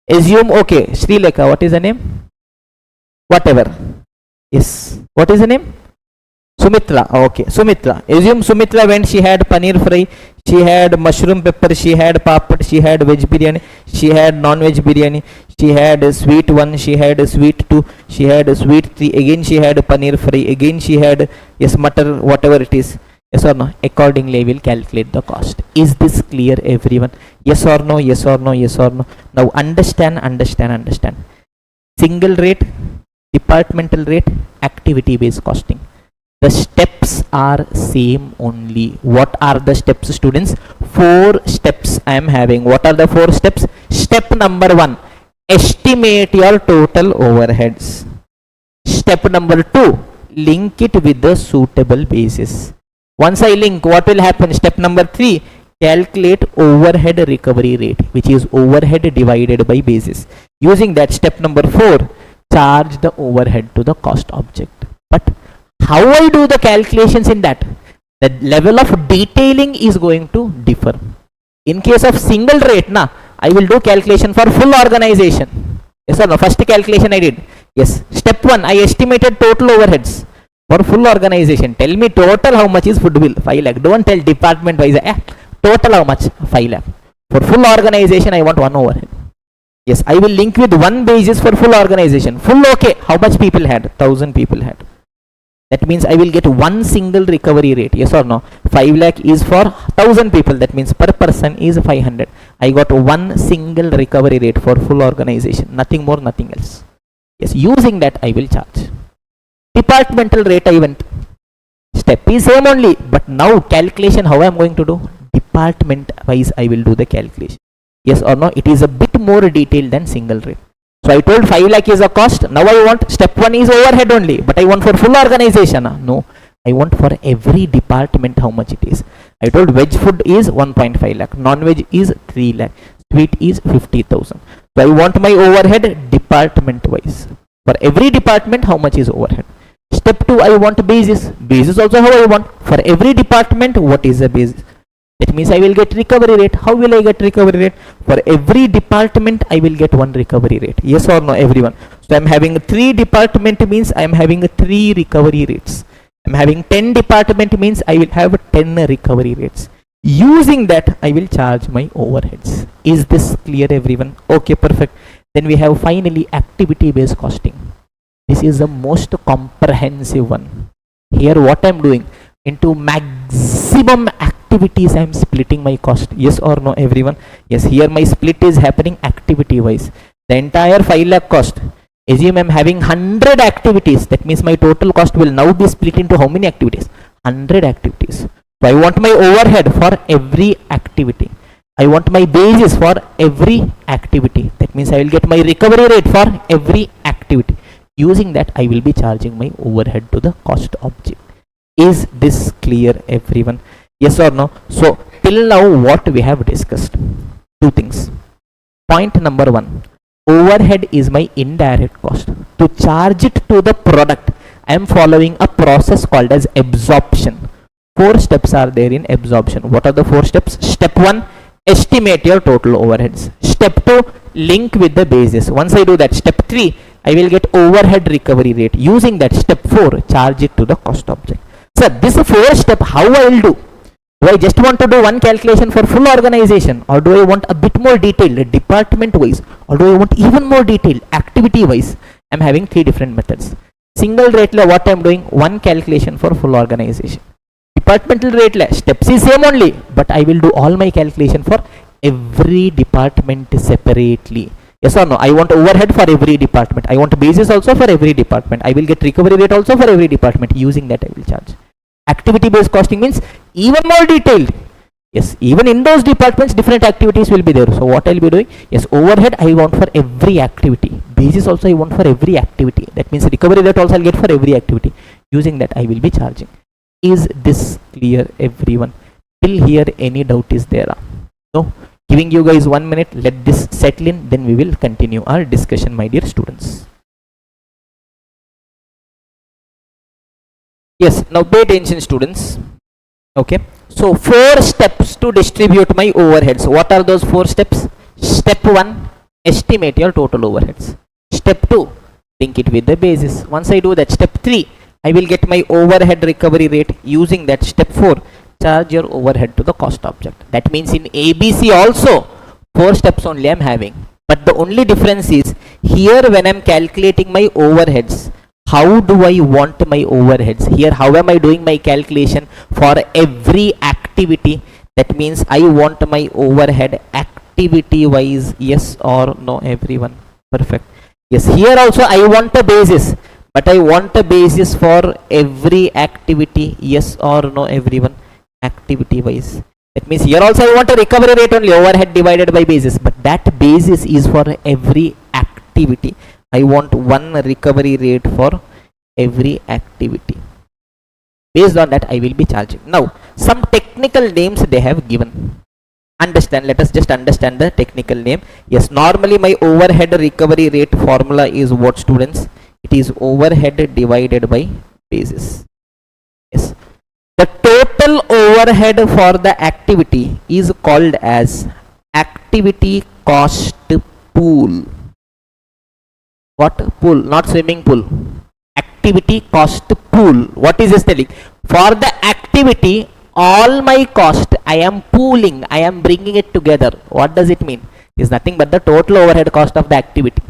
Assume, okay, Sri Lekha, what is the name? Whatever. Yes. What is the name? Sumitra. Okay, Sumitra. Assume Sumitra when she had paneer fry, She had mushroom pepper, she had papad, she had veg biryani, she had non-veg biryani, she had a sweet 1, she had a sweet 2, she had a sweet 3, again she had paneer fry, again she had, yes, mutter, whatever it is. Yes or no? Accordingly, I will calculate the cost. Is this clear, everyone? Yes or no? Yes or no? Yes or no? Now understand. Single rate, departmental rate, activity based costing. The steps are same only. What are the steps, students? 4 steps I am having. What are the 4 steps? Step number 1, estimate your total overheads. Step number 2, link it with the suitable basis. Once I link, what will happen? Step number 3, calculate overhead recovery rate, which is overhead divided by basis. Using that, step number 4, charge the overhead to the cost object. But how I do the calculations in that? The level of detailing is going to differ. In case of single rate, I will do calculation for full organization. Yes or no? First calculation I did. Yes. Step 1, I estimated total overheads. For full organization, tell me total how much is food bill? 5 lakh. Don't tell department wise. Total how much? 5 lakh. For full organization, I want 1 overhead. Yes, I will link with 1 basis for full organization. Full okay. How much people had? 1000 people had. That means I will get 1 single recovery rate. Yes or no? 5 lakh is for 1000 people. That means per person is 500. I got 1 single recovery rate for full organization. Nothing more, nothing else. Yes, using that I will charge. Departmental rate I went. Step is same only, but now calculation how I am going to do? Department wise I will do the calculation. Yes or no? It is a bit more detailed than single rate. So I told 5 lakh is a cost. Now I want step 1 is overhead only, but I want for full organization. No, I want for every department how much it is. I told veg food is 1.5 lakh, non-veg is 3 lakh, sweet is 50,000. So I want my overhead department wise. For every department how much is overhead. Step 2, I want basis. Basis also how I want. For every department, what is the basis? That means I will get recovery rate. How will I get recovery rate? For every department, I will get 1 recovery rate. Yes or no, everyone? So I am having 3 department means I am having 3 recovery rates. I am having 10 department means I will have 10 recovery rates. Using that, I will charge my overheads. Is this clear, everyone? Okay, perfect. Then we have finally activity based costing. This is the most comprehensive one. Here what I am doing, into maximum activities I am splitting my cost. Yes or no, everyone? Yes, here my split is happening activity wise. The entire 5 lakh cost, assume I am having 100 activities. That means my total cost will now be split into how many activities? 100 activities. So I want my overhead for every activity. I want my basis for every activity. That means I will get my recovery rate for every activity. Using that, I will be charging my overhead to the cost object. Is this clear, everyone? Yes or no? So till now what we have discussed? 2 things. Point number 1, overhead is my indirect cost. To charge it to the product, I am following a process called as absorption. 4 steps are there in absorption. What are the 4 steps? Step 1, estimate your total overheads. Step 2, link with the basis. Once I do that, step 3, I will get overhead recovery rate. Using that, step 4, charge it to the cost object. So this 4 step, how I will do? Do I just want to do one calculation for full organization, or do I want a bit more detailed department wise, or do I want even more detailed activity wise? I am having 3 different methods. Single rate la what I am doing? One calculation for full organization. Departmental rate la steps is same only, but I will do all my calculation for every department separately. Yes or no? I want overhead for every department. I want basis also for every department. I will get recovery rate also for every department. Using that, I will charge. Activity based costing means even more detailed. Yes, even in those departments, different activities will be there. So what I will be doing? Yes, overhead I want for every activity. Basis also I want for every activity. That means recovery rate also I will get for every activity. Using that, I will be charging. Is this clear, everyone? Till here, any doubt is there? No? Giving you guys 1 minute, let this settle in, then we will continue our discussion, my dear students. Yes, now pay attention, students. Okay, so 4 steps to distribute my overheads. What are those 4 steps? Step 1, estimate your total overheads. Step 2, link it with the basis. Once I do that, step 3, I will get my overhead recovery rate. Using that, step 4, charge your overhead to the cost object. That means in ABC also 4 steps only I am having, but the only difference is here when I am calculating my overheads, how do I want my overheads? Here how am I doing my calculation for every activity? That means I want my overhead activity wise, yes or no everyone? Perfect. Yes, here also I want a basis, but I want a basis for every activity, yes or no everyone? Activity wise. That means here also I want a recovery rate only, overhead divided by basis, but that basis is for every activity. I want one recovery rate for every activity. Based on that I will be charging. Now some technical names they have given. Understand, let us just understand the technical name. Yes, normally my overhead recovery rate formula is what, students? It is overhead divided by basis. Yes, the total overhead for the activity is called as activity cost pool. What pool? Not swimming pool. Activity cost pool. What is this telling? For the activity, all my cost I am pooling, I am bringing it together. What does it mean? It is nothing but the total overhead cost of the activity.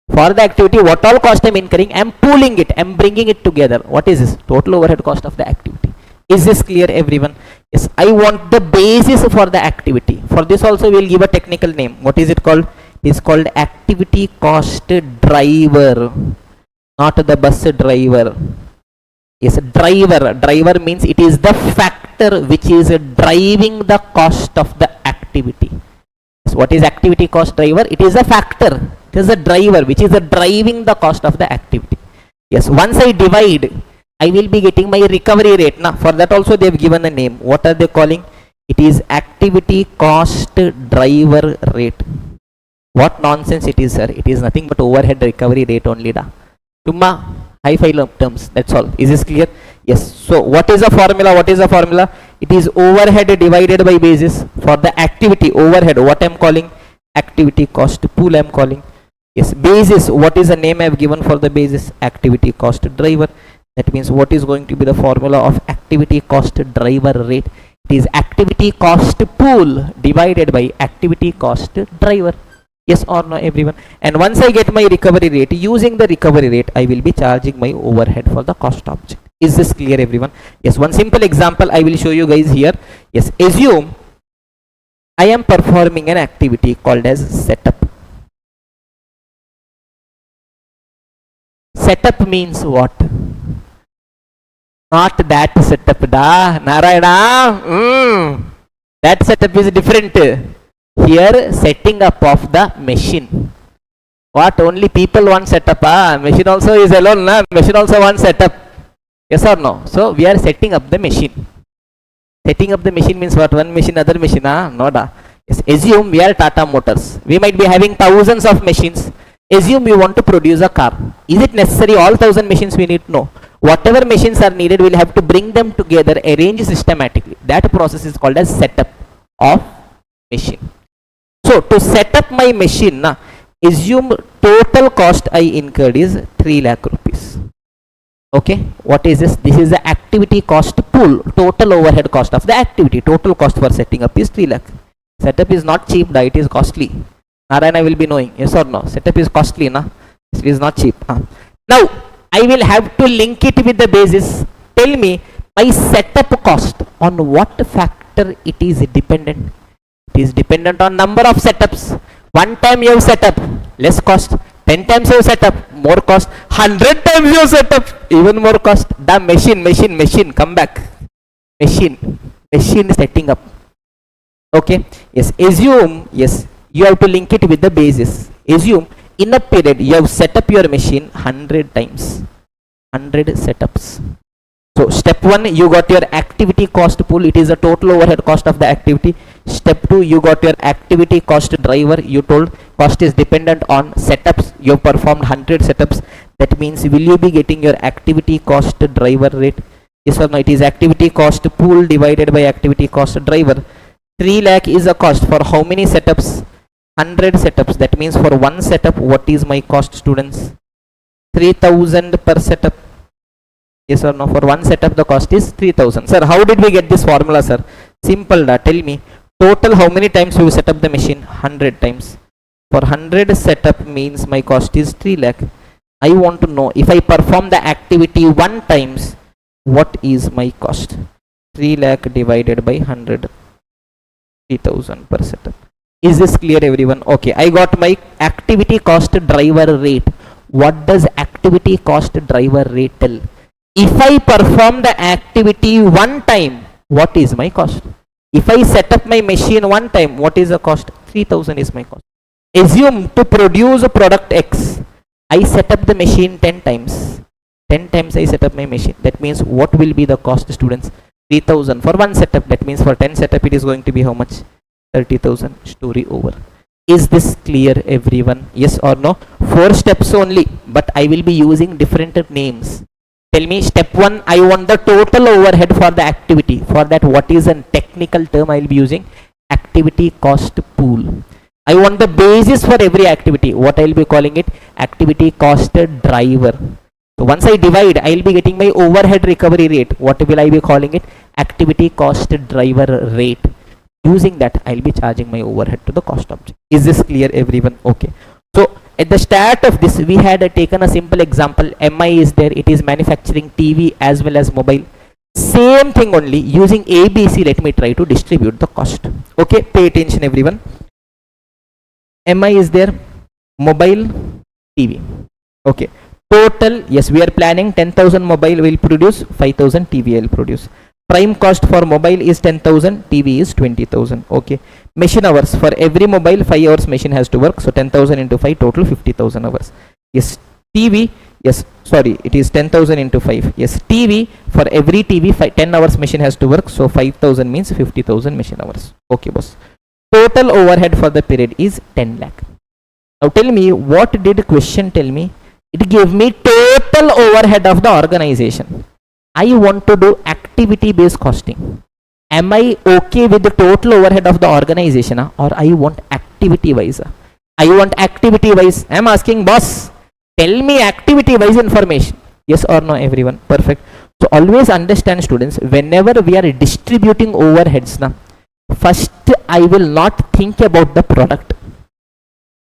For the activity, what all cost I am incurring, I am pooling it, I am bringing it together. What is this? Total overhead cost of the activity. Is this clear everyone? Yes, I want the basis for the activity. For this also we will give a technical name. What is it called? It is called activity cost driver, not the bus driver. Yes, driver. Driver means it is the factor which is driving the cost of the activity. So what is activity cost driver? It is a factor. It is a driver which is driving the cost of the activity. Yes, once I divide, I will be getting my recovery rate. Now for that also they have given a name. What are they calling? It is activity cost driver rate. What nonsense it is, sir? It is nothing but overhead recovery rate only. Tumma high-fi terms, that's all. Is this clear? Yes. So what is the formula? What is the formula? It is overhead divided by basis for the activity overhead. What I am calling? Activity cost pool I am calling. Yes. Basis. What is the name I have given for the basis? Activity cost driver. That means what is going to be the formula of activity cost driver rate? It is activity cost pool divided by activity cost driver. Yes or no everyone? And once I get my recovery rate, using the recovery rate I will be charging my overhead for the cost object. Is this clear everyone? Yes, one simple example I will show you guys here. Yes, assume I am performing an activity called as setup. Setup means what? Not that setup da Narayana. That setup is different. Here setting up of the machine. What, only people want setup? Machine also is alone, na? Machine also wants setup. Yes or no? So we are setting up the machine. Setting up the machine means what? One machine, other machine? No da. Yes, assume we are Tata Motors. We might be having thousands of machines. Assume we want to produce a car. Is it necessary all 1000 machines we need? No. Whatever machines are needed, we will have to bring them together, arrange systematically. That process is called as setup of machine. So to set up my machine, assume total cost I incurred is 3 lakh rupees. Okay, what is this? This is the activity cost pool, total overhead cost of the activity. Total cost for setting up is 3 lakh. Setup is not cheap, it is costly. Narayana will be knowing, yes or no? Setup is costly, na? It is not cheap. Now I will have to link it with the basis. Tell me my setup cost, on what factor it is dependent? It is dependent on number of setups. One time you have set up, less cost. 10 times you have set up, more cost. 100 times you have set up, even more cost. The machine, come back. Machine setting up. Okay, yes, assume, yes, you have to link it with the basis. Assume in a period you have set up your machine 100 times, 100 setups. So step 1, you got your activity cost pool. It is the total overhead cost of the activity. Step 2, you got your activity cost driver. You told cost is dependent on setups. You have performed 100 setups. That means will you be getting your activity cost driver rate? Yes or no? It is activity cost pool divided by activity cost driver. 3 lakh is a cost for how many setups? 100 setups. That means for one setup, what is my cost, students? 3000 per setup. Yes or no? For one setup the cost is 3000. Sir, how did we get this formula, sir? Simple da. Tell me, total how many times we set up the machine? 100 times. For 100 setup means my cost is 3 lakh. I want to know if I perform the activity 1 times, what is my cost? 3 lakh divided by 100, 3000 per setup. Is this clear, everyone? Okay, I got my activity cost driver rate. What does activity cost driver rate tell? If I perform the activity 1 time, what is my cost? If I set up my machine 1 time, what is the cost? 3000 is my cost. Assume to produce a product X, I set up the machine 10 times. 10 times I set up my machine. That means what will be the cost, students? 3000 for one setup. That means for 10 setup it is going to be how much? 30,000. Story over. Is this clear, everyone? Yes or no? 4 steps only, but I will be using different names. Tell me, step 1, I want the total overhead for the activity. For that, what is a technical term I will be using? Activity cost pool. I want the basis for every activity. What I will be calling it? Activity cost driver. So once I divide, I will be getting my overhead recovery rate. What will I be calling it? Activity cost driver rate. Using that, I will be charging my overhead to the cost object. Is this clear, everyone? Okay. So at the start of this, we had taken a simple example. MI is there. It is manufacturing TV as well as mobile. Same thing only. Using ABC, let me try to distribute the cost. Okay. Pay attention, everyone. MI is there. Mobile, TV. Okay. Total, yes, we are planning 10,000 mobile will produce, 5,000 TV will produce. Prime cost for mobile is 10,000, TV is 20,000. Okay. Machine hours, for every mobile 5 hours machine has to work. So 10,000 into 5, total 50,000 hours. Yes. TV, yes, sorry, it is 10,000 into 5. Yes. TV, for every TV 10 hours machine has to work. So 5,000 means 50,000 machine hours. Okay, boss. Total overhead for the period is 10 lakh. Now tell me, what did question tell me? It gave me total overhead of the organization. I want to do activity based costing. Am I okay with the total overhead of the organization, or I want activity wise? I want activity wise. I am asking, boss, tell me activity wise information. Yes or no, everyone? Perfect. So always understand, students, whenever we are distributing overheads, first I will not think about the product.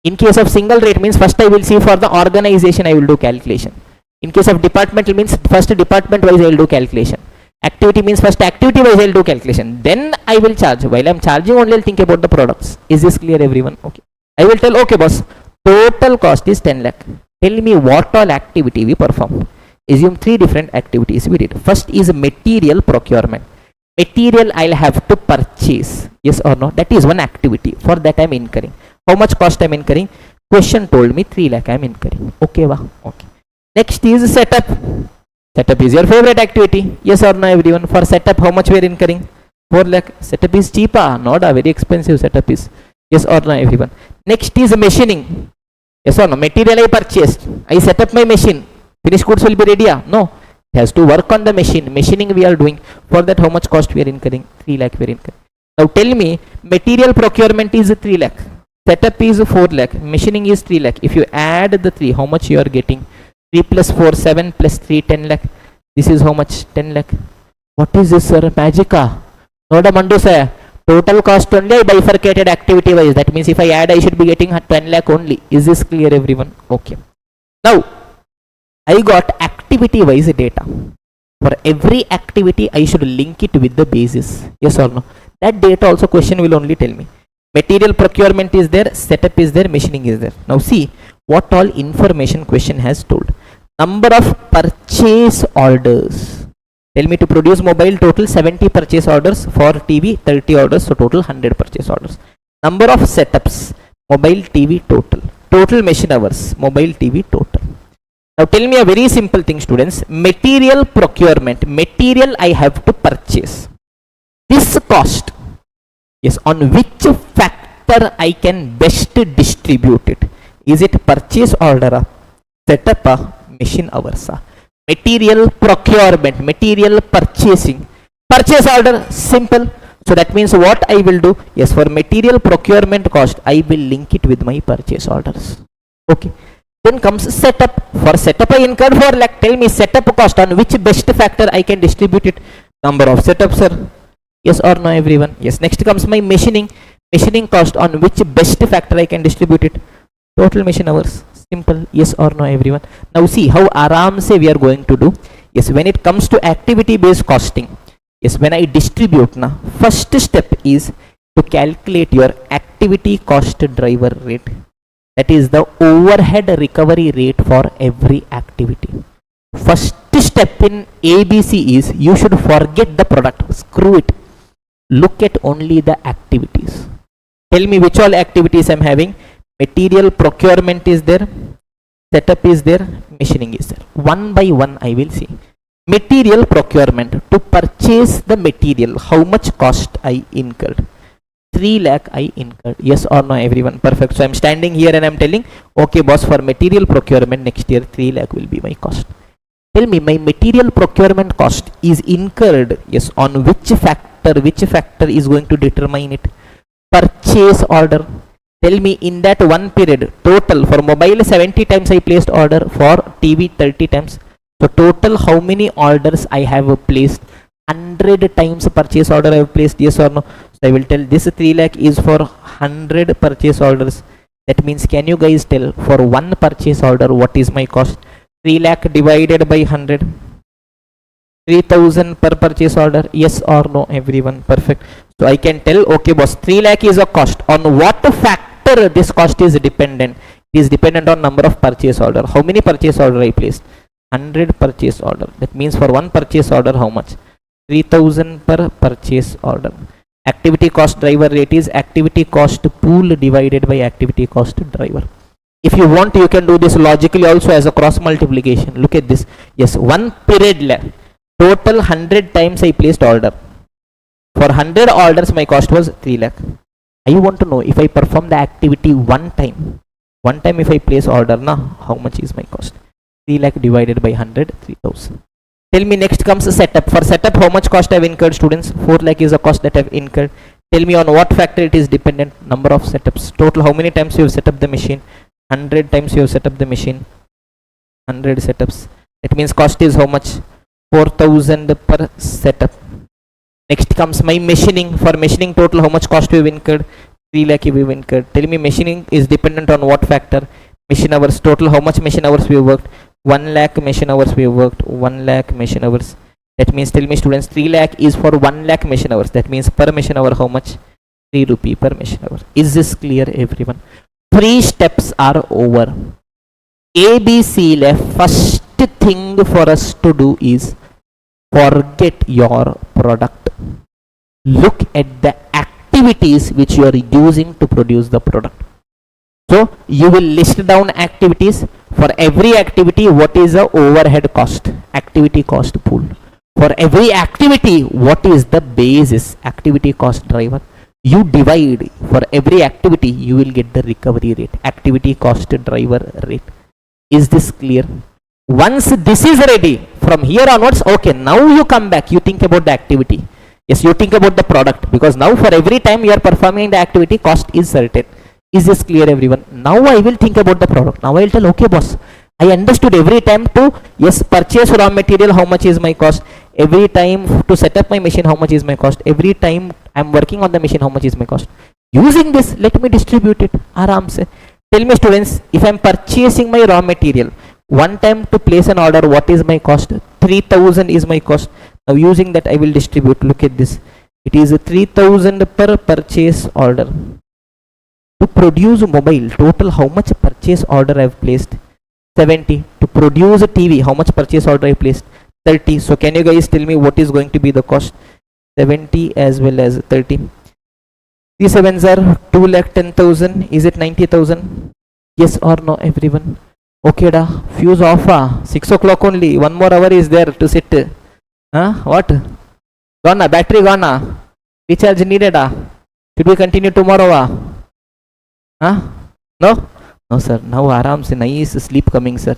In case of single rate means first I will see for the organization I will do calculation. In case of departmental means first department wise I will do calculation. Activity means first activity wise I will do calculation. Then I will charge. While I am charging only I will think about the products. Is this clear, everyone? Okay. I will tell, okay boss, total cost is 10 lakh. Tell me what all activity we perform. Assume 3 different activities we did. First is material procurement. Material I will have to purchase. Yes or no? That is one activity. For that I am incurring. How much cost I am incurring? Question told me 3 lakh I am incurring. Okay, wow. Okay. Next is setup. Setup is your favorite activity. Yes or no, everyone? For setup, how much we are incurring? 4 lakh. Setup is cheaper, not a very expensive setup is. Yes or no, everyone? Next is machining. Yes or no? Material I purchased. I set up my machine. Finished goods will be ready. No. It has to work on the machine. Machining we are doing. For that, how much cost we are incurring? 3 lakh we are incurring. Now tell me, material procurement is 3 lakh. Setup is 4 lakh. Machining is 3 lakh. If you add the 3, how much you are getting? 3 plus 4, 7 plus 3, 10 lakh. This is how much? 10 lakh. What is this, sir? Magica? Noda Mandu sir. Total cost only I bifurcated activity wise. That means if I add, I should be getting 10 lakh only. Is this clear, everyone? Okay. Now, I got activity wise data. For every activity, I should link it with the basis. Yes or no? That data also question will only tell me. Material procurement is there, setup is there, machining is there. Now see what all information question has told. Number of purchase orders. Tell me, to produce mobile, total 70 purchase orders. For TV, 30 orders. So total 100 purchase orders. Number of setups. Mobile, TV, total. Total machine hours. Mobile, TV, total. Now tell me a very simple thing, students. Material procurement. Material I have to purchase. This cost. Yes, on which factor I can best distribute it? Is it purchase order, setup, machine hours? Material procurement, material purchasing. Purchase order, simple. So that means what I will do? Yes, for material procurement cost, I will link it with my purchase orders. Okay. Then comes setup. For setup I incurred 4 lakh. Tell me setup cost on which best factor I can distribute it. Number of setups, sir. Yes or no, everyone? Yes. Next comes my machining. Machining cost on which best factor I can distribute it. Total machine hours. Simple. Yes or no, everyone? Now see how aram se we are going to do. Yes, when it comes to activity based costing. Yes, when I distribute na, first step is to calculate your activity cost driver rate. That is the overhead recovery rate for every activity. First step in ABC is you should forget the product. Screw it. Look at only the activities. Tell me which all activities I am having. Material procurement is there. Setup is there. Machining is there. One by one I will see. Material procurement. To purchase the material, how much cost I incurred? 3 lakh I incurred. Yes or no, everyone? Perfect. So I am standing here and I am telling, okay boss, for material procurement next year 3 lakh will be my cost. Tell me my material procurement cost is incurred, yes, on which factor is going to determine it? Purchase order. Tell me in that one period, total for mobile 70 times I placed order, for TV 30 times. So total how many orders I have placed? 100 times purchase order I have placed, yes or no? So I will tell this 3 lakh is for 100 purchase orders. That means can you guys tell for one purchase order what is my cost? 3 lakh divided by 100. 3000 per purchase order. Yes or no, everyone? Perfect. So I can tell, okay boss, 3 lakh is a cost. On what factor this cost is dependent? It is dependent on number of purchase order. How many purchase order I placed? 100 purchase order. That means for one purchase order how much? 3000 per purchase order. Activity cost driver rate is activity cost pool divided by activity cost driver. If you want, you can do this logically also as a cross multiplication. Look at this. Yes, one period total 100 times I placed order. For 100 orders my cost was 3 lakh. I want to know if I perform the activity one time if I place order na, how much is my cost? 3 lakh divided by 100, 3000. Tell me next comes setup. For setup how much cost I have incurred, students? 4 lakh is the cost that I have incurred. Tell me on what factor it is dependent? Number of setups. Total how many times you have set up the machine? 100 times you have set up the machine. 100 setups. That means cost is how much? 4000 per setup. Next comes my machining. For machining total how much cost we have incurred? 3 lakh we have incurred. Tell me machining is dependent on what factor? Machine hours. Total how much machine hours we have worked? 1 lakh machine hours we have worked. 1 lakh machine hours. That means tell me students, 3 lakh is for 1 lakh machine hours. That means per machine hour how much? 3 rupee per machine hour. Is this clear, everyone? 3 steps are over. ABC left. First thing for us to do is forget your product. Look at the activities which you are using to produce the product. So you will list down activities. For every activity, what is the overhead cost? Activity cost pool. For every activity, what is the basis? Activity cost driver. You divide. For every activity, you will get the recovery rate. Activity cost driver rate. Is this clear? Once this is ready, from here onwards, okay, now you come back, you think about the activity. Yes, you think about the product, because now for every time you are performing the activity, cost is certain. Is this clear, everyone? Now I will think about the product. Now I will tell, okay boss, I understood every time to, yes, purchase raw material, how much is my cost? Every time to set up my machine, how much is my cost? Every time I am working on the machine, how much is my cost? Using this, let me distribute it. Aram se. Tell me students, if I am purchasing my raw material, one time to place an order, what is my cost? 3000 is my cost. Now using that I will distribute. Look at this. It is 3000 per purchase order. To produce mobile, total how much purchase order I have placed? 70. To produce a TV, how much purchase order I placed? 30. So can you guys tell me what is going to be the cost? 70 as well as 30. 3 sevens are 2,10,000. Is it 90,000? Yes or no, everyone? Okay da, fuse off 6 o'clock only. 1 more hour is there to sit. What? Gone, battery gone. Recharge needed. Should we continue tomorrow? No? No sir, now aram se nice sleep coming sir.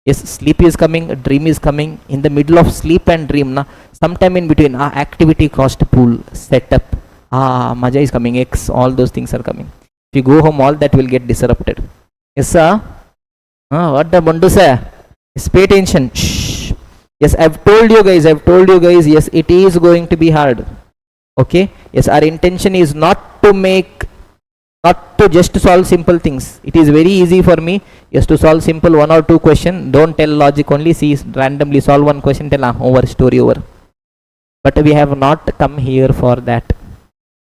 Yes, sleep is coming, dream is coming. In the middle of sleep and dream, sometime in between, activity cost pool, setup, maja is coming, X, all those things are coming. If you go home, all that will get disrupted. Yes sir? What the Bundu say? Yes, pay attention. Shh. Yes, I've told you guys, yes, it is going to be hard. Okay, yes, our intention is not to just solve simple things. It is very easy for me, yes, to solve simple one or two question. Don't tell logic only, see, randomly solve one question, tell over, story over. But we have not come here for that.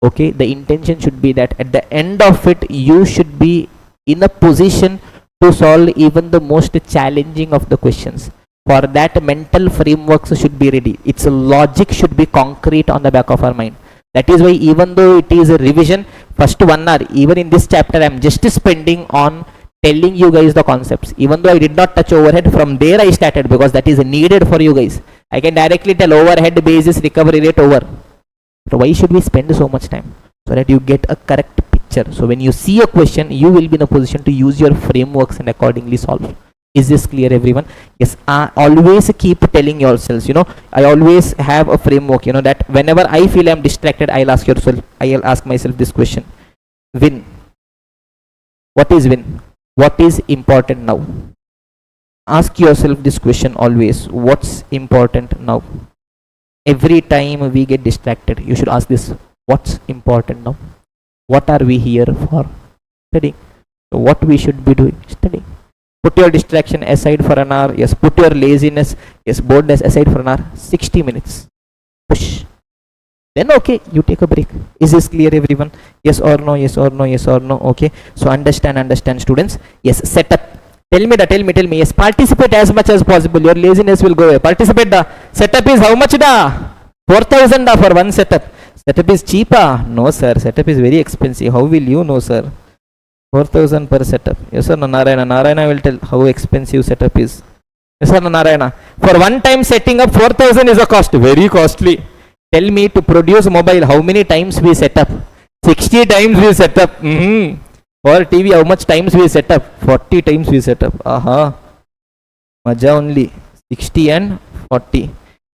Okay, the intention should be that at the end of it, you should be in a position to solve even the most challenging of the questions. For that, mental frameworks should be ready. Its logic should be concrete on the back of our mind. That is why, even though it is a revision, first 1 hour, even in this chapter, I am just spending on telling you guys the concepts. Even though I did not touch overhead, from there I started because that is needed for you guys. I can directly tell overhead basis, recovery rate over. So why should we spend so much time? So that you get a correct picture. So when you see a question, you will be in a position to use your frameworks and accordingly solve. Is this clear, everyone? Yes, always keep telling yourselves, I always have a framework, that whenever I feel I'm distracted, I'll ask myself this question. Win. What is win? What is important now? Ask yourself this question always. What's important now? Every time we get distracted, you should ask this. What's important now? What are we here for? Studying. So what we should be doing? Studying. Put your distraction aside for an hour. Yes, put your laziness, yes, boredness aside for an hour. 60 minutes. Push. Then okay, you take a break. Is this clear, everyone? Yes or no? Yes or no? Yes or no? Okay. So understand, students. Yes, setup. Tell me. Yes, participate as much as possible. Your laziness will go away. Participate. Da. Setup is how much? Da? 4,000 da for one setup. Setup is cheap. No, sir. Setup is very expensive. How will you know, sir? 4,000 per setup. Yes or no, Narayana? Narayana will tell how expensive setup is. Yes or no, Narayana? For one time setting up, 4,000 is a cost. Very costly. Tell me, to produce mobile, how many times we set up? 60 times we set up. For TV, how much times we set up? 40 times we set up. Aha. Maja only. 60 and 40.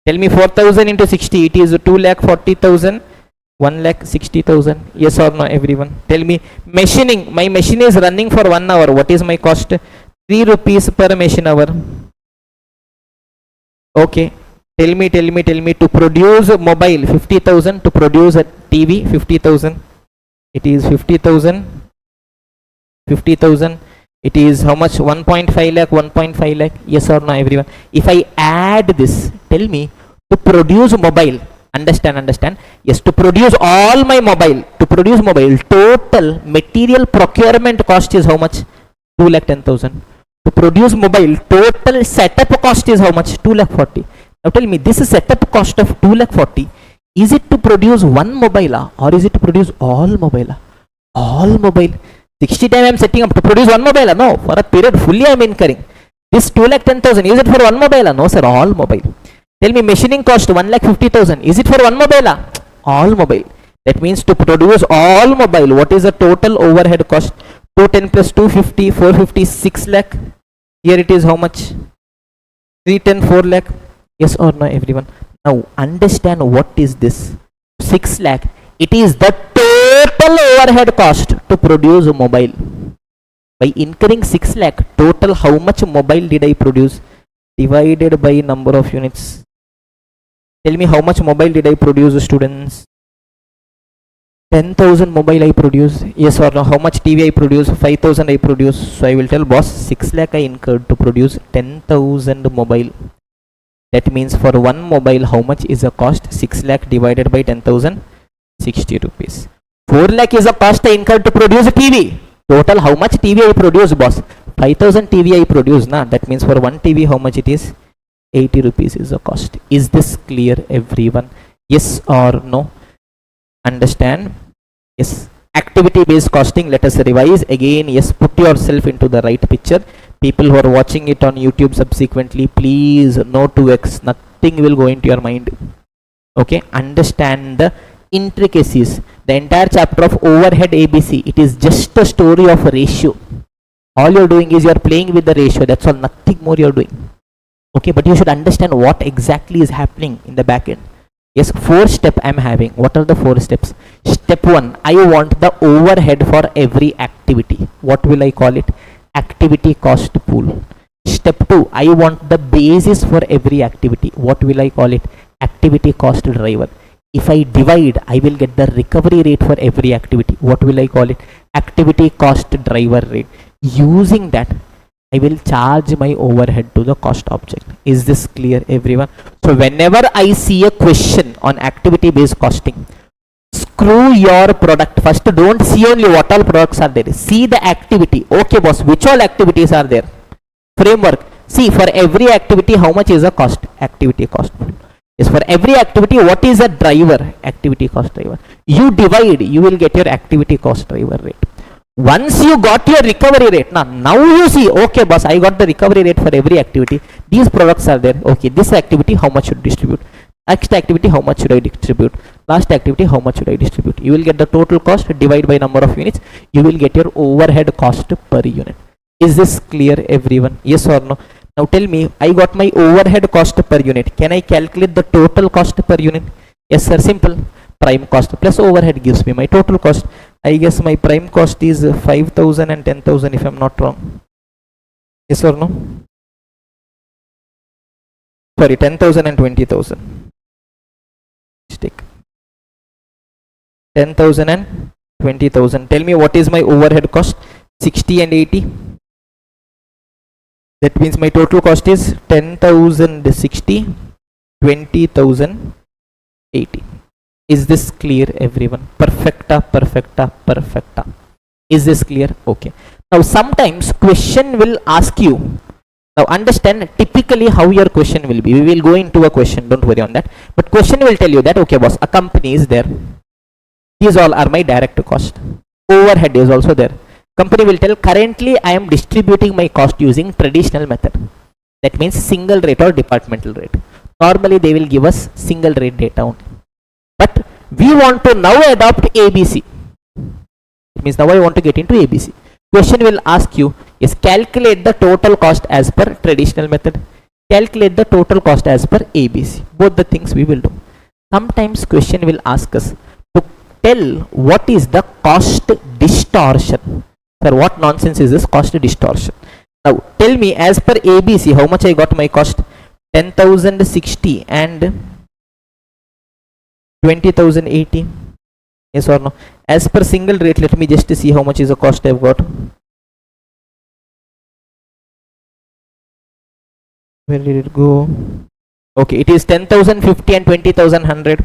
Tell me, 4,000 into 60, it is 2,40,000. 1,60,000. Yes or no, everyone? Tell me, machining. My machine is running for 1 hour. What is my cost? 3 rupees per machine hour. Okay. Tell me, to produce mobile, 50,000. To produce a TV, 50,000. It is 50,000. 50,000. It is how much? 1.5 lakh, 1.5 lakh. Yes or no, everyone? If I add this, tell me, to produce mobile, understand. Yes, to produce all my mobile, total material procurement cost is how much? 2,10,000. To produce mobile, total setup cost is how much? 2,40,000. Now tell me, this setup cost of 2,40,000, is it to produce one mobile or is it to produce all mobile? All mobile. 60 times I am setting up to produce one mobile. No, for a period fully I am incurring. This 2,10,000, is it for one mobile? No, sir, all mobile. Tell me, machining cost 1,50,000, is it for one mobile? All mobile. That means to produce all mobile, what is the total overhead cost? 210 plus 250, 450, 6 lakh. Here it is how much? 310, 4 lakh. Yes or no, everyone? Now understand what is this. 6 lakh. It is the total overhead cost to produce a mobile. By incurring 6 lakh, total how much mobile did I produce? Divided by number of units. Tell me, how much mobile did I produce, students? 10,000 mobile I produce. Yes or no? How much TV I produce? 5,000 I produce. So I will tell boss, 6 lakh I incurred to produce 10,000 mobile. That means for one mobile, how much is the cost? 6 lakh divided by 10,000, 60 rupees. 4 lakh is the cost I incurred to produce a TV. Total how much TV I produce, boss? 5,000 TV I produce. Nah, that means for one TV, how much it is? 80 rupees is the cost. Is this clear, everyone? Yes or no? Understand? Yes. Activity based costing, let us revise again. Yes, put yourself into the right picture. People who are watching it on YouTube subsequently, please, no 2x, nothing will go into your mind. Okay, understand the intricacies. The entire chapter of overhead ABC, it is just a story of a ratio. All you're doing is you're playing with the ratio. That's all, nothing more you're doing. Okay, but you should understand what exactly is happening in the back end. Yes, 4 steps I'm having. What are the 4 steps? Step 1, I want the overhead for every activity. What will I call it? activity cost pool. Step 2, I want the basis for every activity. What will I call it? Activity cost driver. If I divide, I will get the recovery rate for every activity. What will I call it? Activity cost driver rate. Using that, I will charge my overhead to the cost object. Is this clear, everyone? So whenever I see a question on activity based costing, screw your product. First, don't see only what all products are there. See the activity. Okay, boss, which all activities are there? Framework. See, for every activity, how much is the cost? Activity cost. Yes, for every activity, what is a driver? Activity cost driver. You divide, you will get your activity cost driver rate. Once you got your recovery rate, now you see, okay boss, I got the recovery rate for every activity. These products are there. Okay, this activity, how much should I distribute? Next activity, how much should I distribute? Last activity, how much should I distribute? You will get the total cost, divide by number of units. You will get your overhead cost per unit. Is this clear, everyone? Yes or no? Now tell me, I got my overhead cost per unit. Can I calculate the total cost per unit? Yes sir, simple. Prime cost plus overhead gives me my total cost. I guess my prime cost is 5,000 and 10,000 if I'm not wrong. Yes or no? Sorry, 10,000 and 20,000. Mistake. 10,000 and 20,000. Tell me what is my overhead cost? 60 and 80. That means my total cost is 10,060, 20,080. Is this clear, everyone? Perfecta, perfecta, perfecta. Is this clear? Okay. Now sometimes question will ask you. Now understand typically how your question will be. We will go into a question, don't worry on that. But question will tell you that, okay boss, a company is there. These all are my direct cost. Overhead is also there. Company will tell, currently I am distributing my cost using traditional method. That means single rate or departmental rate. Normally they will give us single rate data only. But we want to now adopt ABC. It means now I want to get into ABC. Question will ask you, yes, calculate the total cost as per traditional method. Calculate the total cost as per ABC. Both the things we will do. Sometimes question will ask us to tell what is the cost distortion. Sir, what nonsense is this cost distortion? Now tell me, as per ABC, how much I got my cost? 10,060 and 20,080. Yes or no? As per single rate, let me just see how much is the cost I've got. Where did it go? Okay, it is 10,050 and 20,100.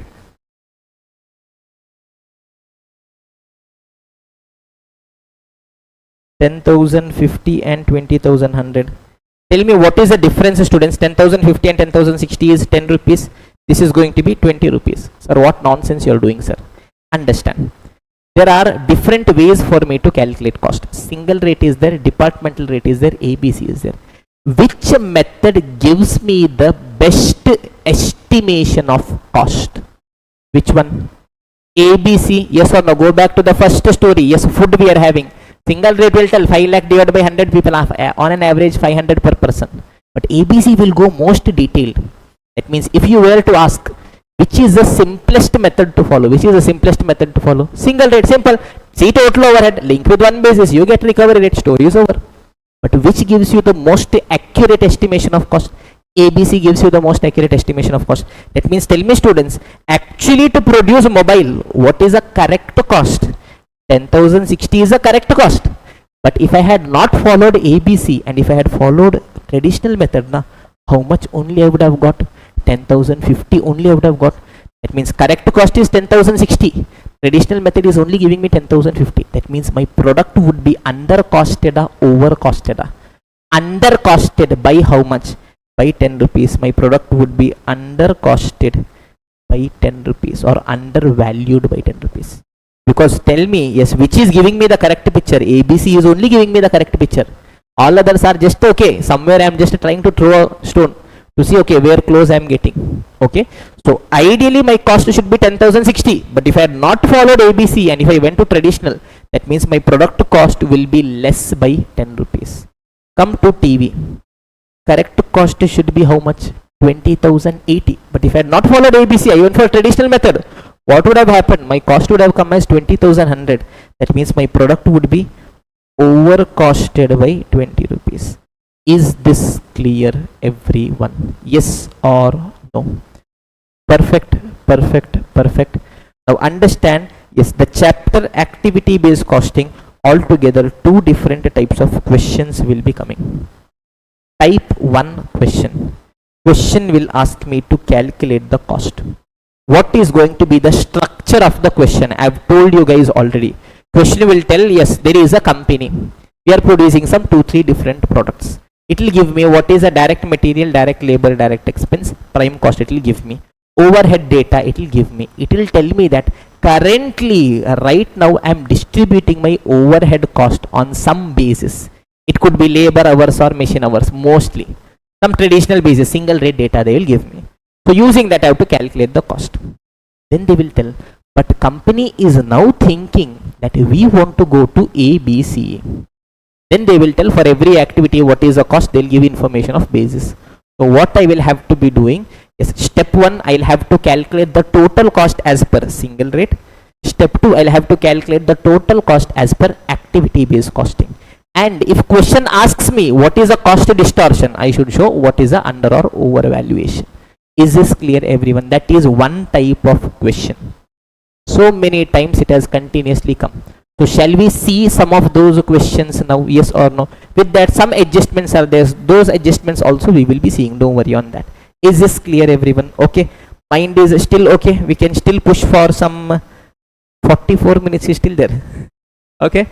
$10,050 and 20,100. Tell me what is the difference, students? 10,050 and 10,060 is 10 rupees. This is going to be 20 rupees. Sir, what nonsense you are doing, sir? Understand. There are different ways for me to calculate cost. Single rate is there, departmental rate is there, ABC is there. Which method gives me the best estimation of cost? Which one? ABC, yes or no? Go back to the first story. Yes, food we are having. Single rate will tell 5 lakh divided by 100 people, on an average 500 per person. But ABC will go most detailed. That means if you were to ask, which is the simplest method to follow? Which is the simplest method to follow? Single rate, simple. See total overhead, link with one basis, you get recovery rate, story is over. But which gives you the most accurate estimation of cost? ABC gives you the most accurate estimation of cost. That means, tell me students, actually to produce mobile, what is the correct cost? 10,060 is the correct cost. But if I had not followed ABC and if I had followed traditional method, how much only I would have got? 10,050 only I would have got. That means correct cost is 10,060. Traditional method is only giving me 10,050. That means my product would be under costed or over costed. Under costed by how much? By 10 rupees. My product would be under costed by 10 rupees or undervalued by 10 rupees. Because tell me, yes, which is giving me the correct picture? ABC is only giving me the correct picture. All others are just okay. Somewhere I am just trying to throw a stone to see, okay, where close I am getting. Okay. So ideally my cost should be 10,060. But if I had not followed ABC and if I went to traditional, that means my product cost will be less by 10 rupees. Come to TV. Correct cost should be how much? 20,080. But if I had not followed ABC, I went for traditional method. What would have happened? My cost would have come as 20,100. That means my product would be over costed by 20 rupees. Is this clear everyone? Yes or no? Perfect, perfect, perfect. Now understand, yes, the chapter activity based costing, altogether two different types of questions will be coming. Type 1 question. Question will ask me to calculate the cost. What is going to be the structure of the question? I have told you guys already. Question will tell, yes, there is a company. We are producing some 2-3 different products. It will give me what is a direct material, direct labor, direct expense, prime cost. It will give me overhead data. It will give me. It will tell me that currently, right now, I am distributing my overhead cost on some basis. It could be labor hours or machine hours, mostly. Some traditional basis, single rate data they will give me. So using that, I have to calculate the cost. Then they will tell, but company is now thinking that we want to go to A, B, C. Then they will tell for every activity what is the cost. They will give information of basis. So what I will have to be doing is, step 1, I will have to calculate the total cost as per single rate. Step 2, I will have to calculate the total cost as per activity based costing. And if question asks me what is the cost distortion, I should show what is the under or over valuation. Is this clear everyone? That is one type of question. So many times it has continuously come. So shall we see some of those questions now? Yes or no? With that, some adjustments are there. Those adjustments also we will be seeing. Don't worry on that. Is this clear everyone? Okay. Mind is still okay. We can still push for some 44 minutes is still there. Okay.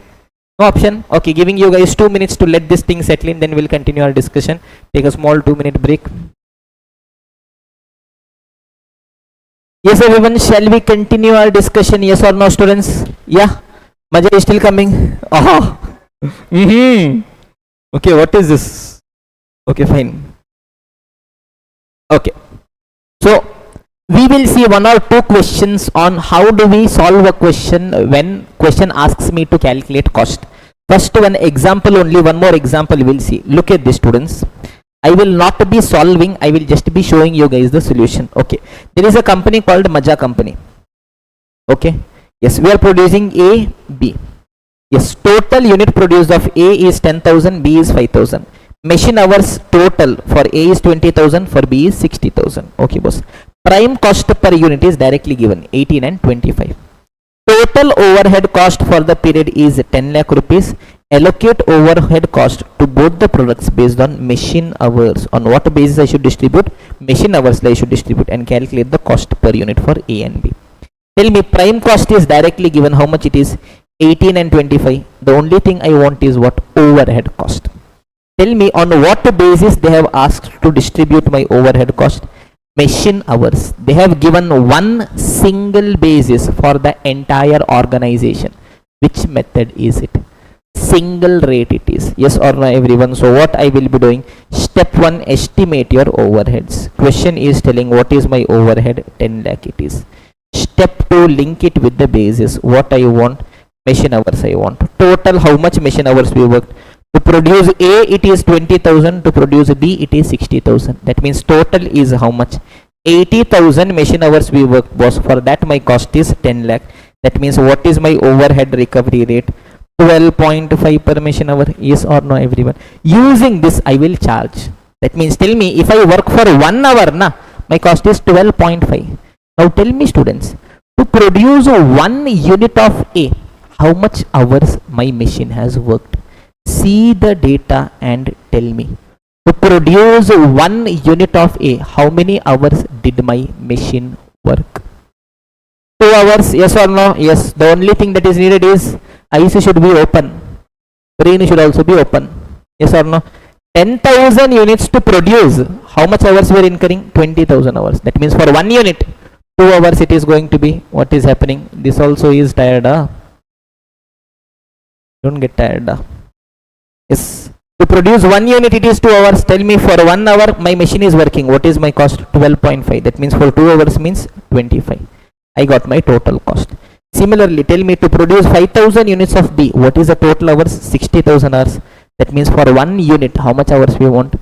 No option. Okay. Giving you guys 2 minutes to let this thing settle in. Then we'll continue our discussion. Take a small 2-minute break. Yes everyone, shall we continue our discussion? Yes or no students? Yeah. Maja is still coming. Oh. Okay, what is this? Okay, fine. Okay. So we will see 1 or 2 questions on how do we solve a question when question asks me to calculate cost. First one example only, one more example we will see. Look at this students. I will not be solving, I will just be showing you guys the solution. Okay. There is a company called Maja company. Okay. Yes, we are producing A, B. Yes, total unit produced of A is 10,000, B is 5,000. Machine hours total for A is 20,000, for B is 60,000. Okay, boss. Prime cost per unit is directly given, 18 and 25. Total overhead cost for the period is 10 lakh rupees. Allocate overhead cost to both the products based on machine hours. On what basis I should distribute? Machine hours I should distribute, and calculate the cost per unit for A and B. Tell me, prime cost is directly given. How much it is? 18 and 25. The only thing I want is what? Overhead cost. Tell me on what basis they have asked to distribute my overhead cost? Machine hours. They have given one single basis for the entire organization. Which method is it? Single rate it is. Yes or no everyone? So what I will be doing? Step 1, estimate your overheads. Question is telling what is my overhead? 10 lakh it is. Step 2, link it with the basis. What I want? Machine hours I want. Total how much machine hours we worked? To produce A it is 20,000. To produce B it is 60,000. That means total is how much? 80,000 machine hours we worked, boss. For that my cost is 10 lakh. That means what is my overhead recovery rate? 12.5 per machine hour. Yes or no everyone? Using this I will charge. That means tell me, if I work for 1 hour, my cost is 12.5. Now tell me students, to produce 1 unit of A, how much hours my machine has worked? See the data and tell me. To produce 1 unit of A, how many hours did my machine work? 2 hours. Yes or no? Yes. The only thing that is needed is IC should be open. Brain should also be open. Yes or no? 10,000 units to produce. How much hours we are incurring? 20,000 hours. That means for 1 unit, 2 hours it is going to be. What is happening? This also is tired. Don't get tired. Yes. To produce 1 unit it is 2 hours. Tell me, for 1 hour my machine is working. What is my cost? 12.5. That means for 2 hours means 25. I got my total cost. Similarly, tell me, to produce 5,000 units of B, what is the total hours? 60,000 hours. That means for 1 unit, how much hours we want?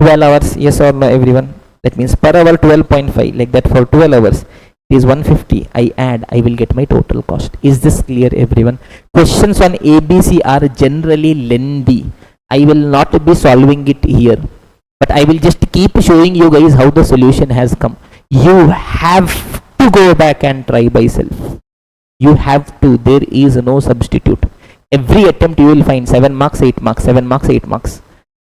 12 hours. Yes or no everyone? That means per hour 12.5. Like that for 12 hours. it is 150, I add, I will get my total cost. Is this clear everyone? Questions on ABC are generally lengthy. I will not be solving it here, but I will just keep showing you guys how the solution has come. You have to go back and try by self. You have to, there is no substitute. Every attempt you will find 7 marks, 8 marks, 7 marks, 8 marks.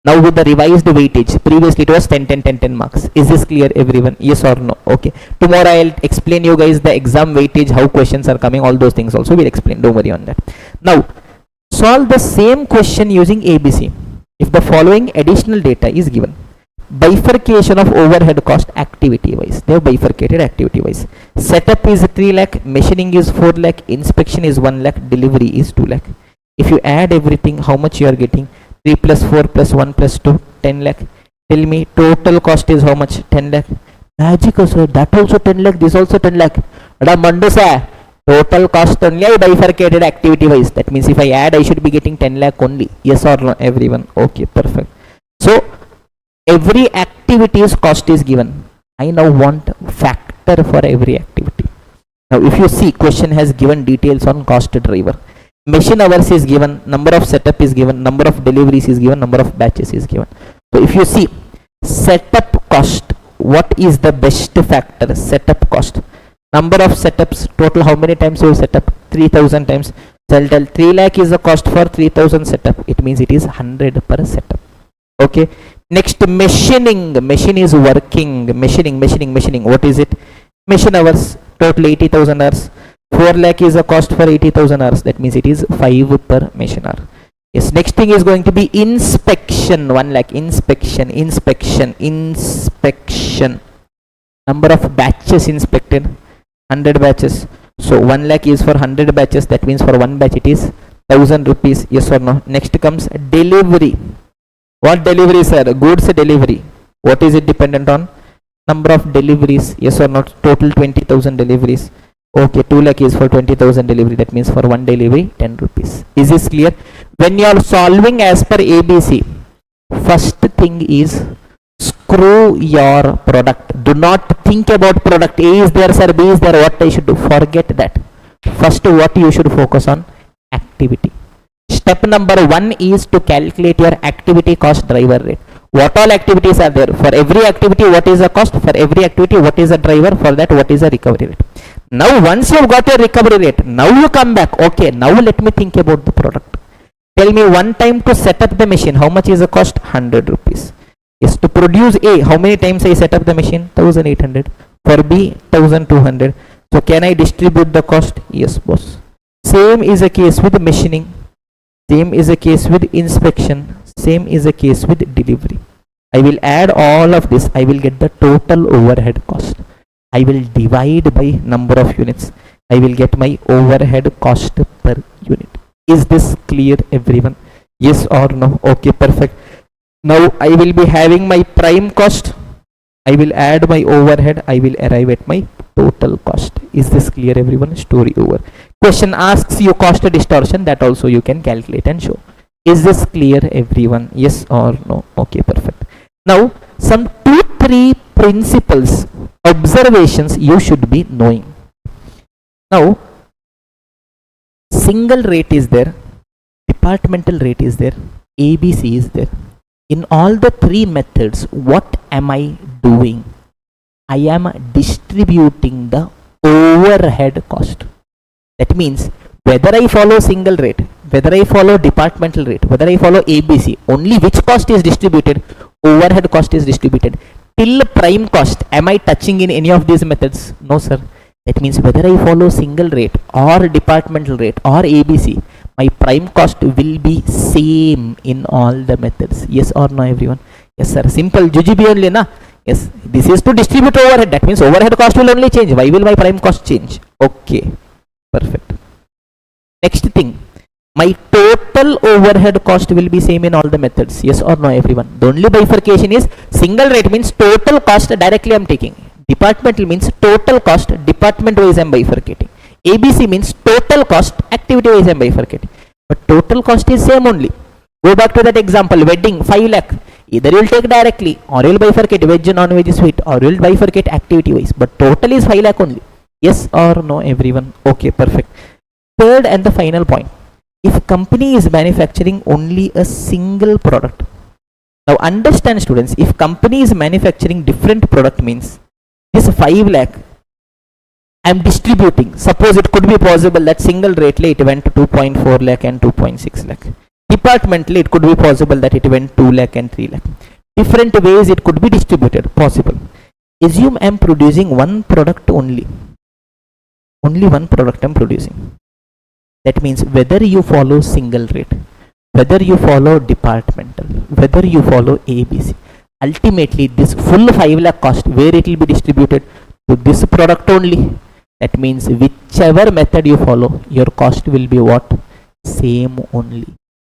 Now with the revised weightage, previously it was 10, 10, 10, 10 marks. Is this clear everyone? Yes or no? Okay. Tomorrow I'll explain you guys the exam weightage, how questions are coming, all those things also we'll explain. Don't worry on that. Now, solve the same question using ABC. If the following additional data is given. Bifurcation of overhead cost activity wise. They have bifurcated activity wise. Setup is 3 lakh, machining is 4 lakh, inspection is 1 lakh, delivery is 2 lakh. If you add everything, how much you are getting? 3 plus 4 plus 1 plus 2, 10 lakh. Tell me total cost is how much? 10 lakh. Magic sir, that also 10 lakh, this also 10 lakh. Mandasa, total cost only I bifurcated activity wise. That means if I add, I should be getting 10 lakh only. Yes or no everyone? Okay, perfect. So every activity's cost is given. I now want factor for every activity. Now if you see, question has given details on cost driver. Machine hours is given, number of setup is given, number of deliveries is given, number of batches is given. So if you see setup cost, what is the best factor? Setup cost. Number of setups, total how many times you will set up? 3000 times. So 3 lakh is the cost for 3000 setup. It means it is 100 per setup. Okay. Next, machining. Machine is working. Machining. What is it? Machine hours, total 80,000 hours. 4 lakh is the cost for 80,000 hours. That means it is 5 per machine hour. Yes. Next thing is going to be inspection. 1 lakh. Inspection. Number of batches inspected. 100 batches. So 1 lakh is for 100 batches. That means for 1 batch it is 1000 rupees. Yes or no? Next comes delivery. What delivery, sir? Goods delivery. What is it dependent on? Number of deliveries. Yes or not? Total 20,000 deliveries. Okay, 2 lakh is for 20,000 delivery. That means for 1 delivery, 10 rupees. Is this clear? When you are solving as per ABC, first thing is screw your product. Do not think about product. A is there, sir, B is there, what I should do. Forget that. First, what you should focus on? Activity. Step number 1 is to calculate your activity cost driver rate. What all activities are there? For every activity, what is the cost? For every activity, what is the driver? For that, what is the recovery rate? Now, once you have got your recovery rate, now you come back. Okay, now let me think about the product. Tell me one time to set up the machine. How much is the cost? 100 rupees. Yes, to produce A, how many times I set up the machine? 1800. For B, 1200. So, can I distribute the cost? Yes, boss. Same is the case with machining. Same is the case with inspection. Same is the case with delivery. I will add all of this. I will get the total overhead cost. I will divide by number of units. I will get my overhead cost per unit. Is this clear everyone? Yes or no? Okay, perfect. Now I will be having my prime cost. I will add my overhead. I will arrive at my total cost. Is this clear everyone? Story over. Question asks you cost distortion. That also you can calculate and show. Is this clear everyone? Yes or no? Okay, perfect. Now some 2-3 principles, observations you should be knowing. Now single rate is there, departmental rate is there, ABC is there. In all the 3 methods, what am I doing? I am distributing the overhead cost. That means whether I follow single rate, whether I follow departmental rate, whether I follow ABC, only which cost is distributed? Overhead cost is distributed. Till prime cost, am I touching in any of these methods? No, sir. That means whether I follow single rate or departmental rate or ABC, my prime cost will be same in all the methods. Yes or no everyone? Yes, sir. Simple. JGB only, na? Yes. This is to distribute overhead. That means overhead cost will only change. Why will my prime cost change? Okay. Perfect. Next thing. My total overhead cost will be same in all the methods. Yes or no everyone? The only bifurcation is single rate means total cost directly I am taking. Departmental means total cost department wise I am bifurcating. ABC means total cost activity wise I am bifurcating. But total cost is same only. Go back to that example, wedding 5 lakh. Either you will take directly or you will bifurcate veg, non-veg, sweet, or you will bifurcate activity wise. But total is 5 lakh only. Yes or no, everyone? Okay, perfect. Third and the final point. If company is manufacturing only a single product. Now understand students, if company is manufacturing different product means this 5 lakh I am distributing. Suppose it could be possible that single rately it went to 2.4 lakh and 2.6 lakh. Departmentally it could be possible that it went 2 lakh and 3 lakh. Different ways it could be distributed, possible. Assume I am producing one product only. Only one product I am producing. That means whether you follow single rate, whether you follow departmental, whether you follow ABC, ultimately this full 5 lakh cost, where it will be distributed? To this product only. That means whichever method you follow, your cost will be what? Same only.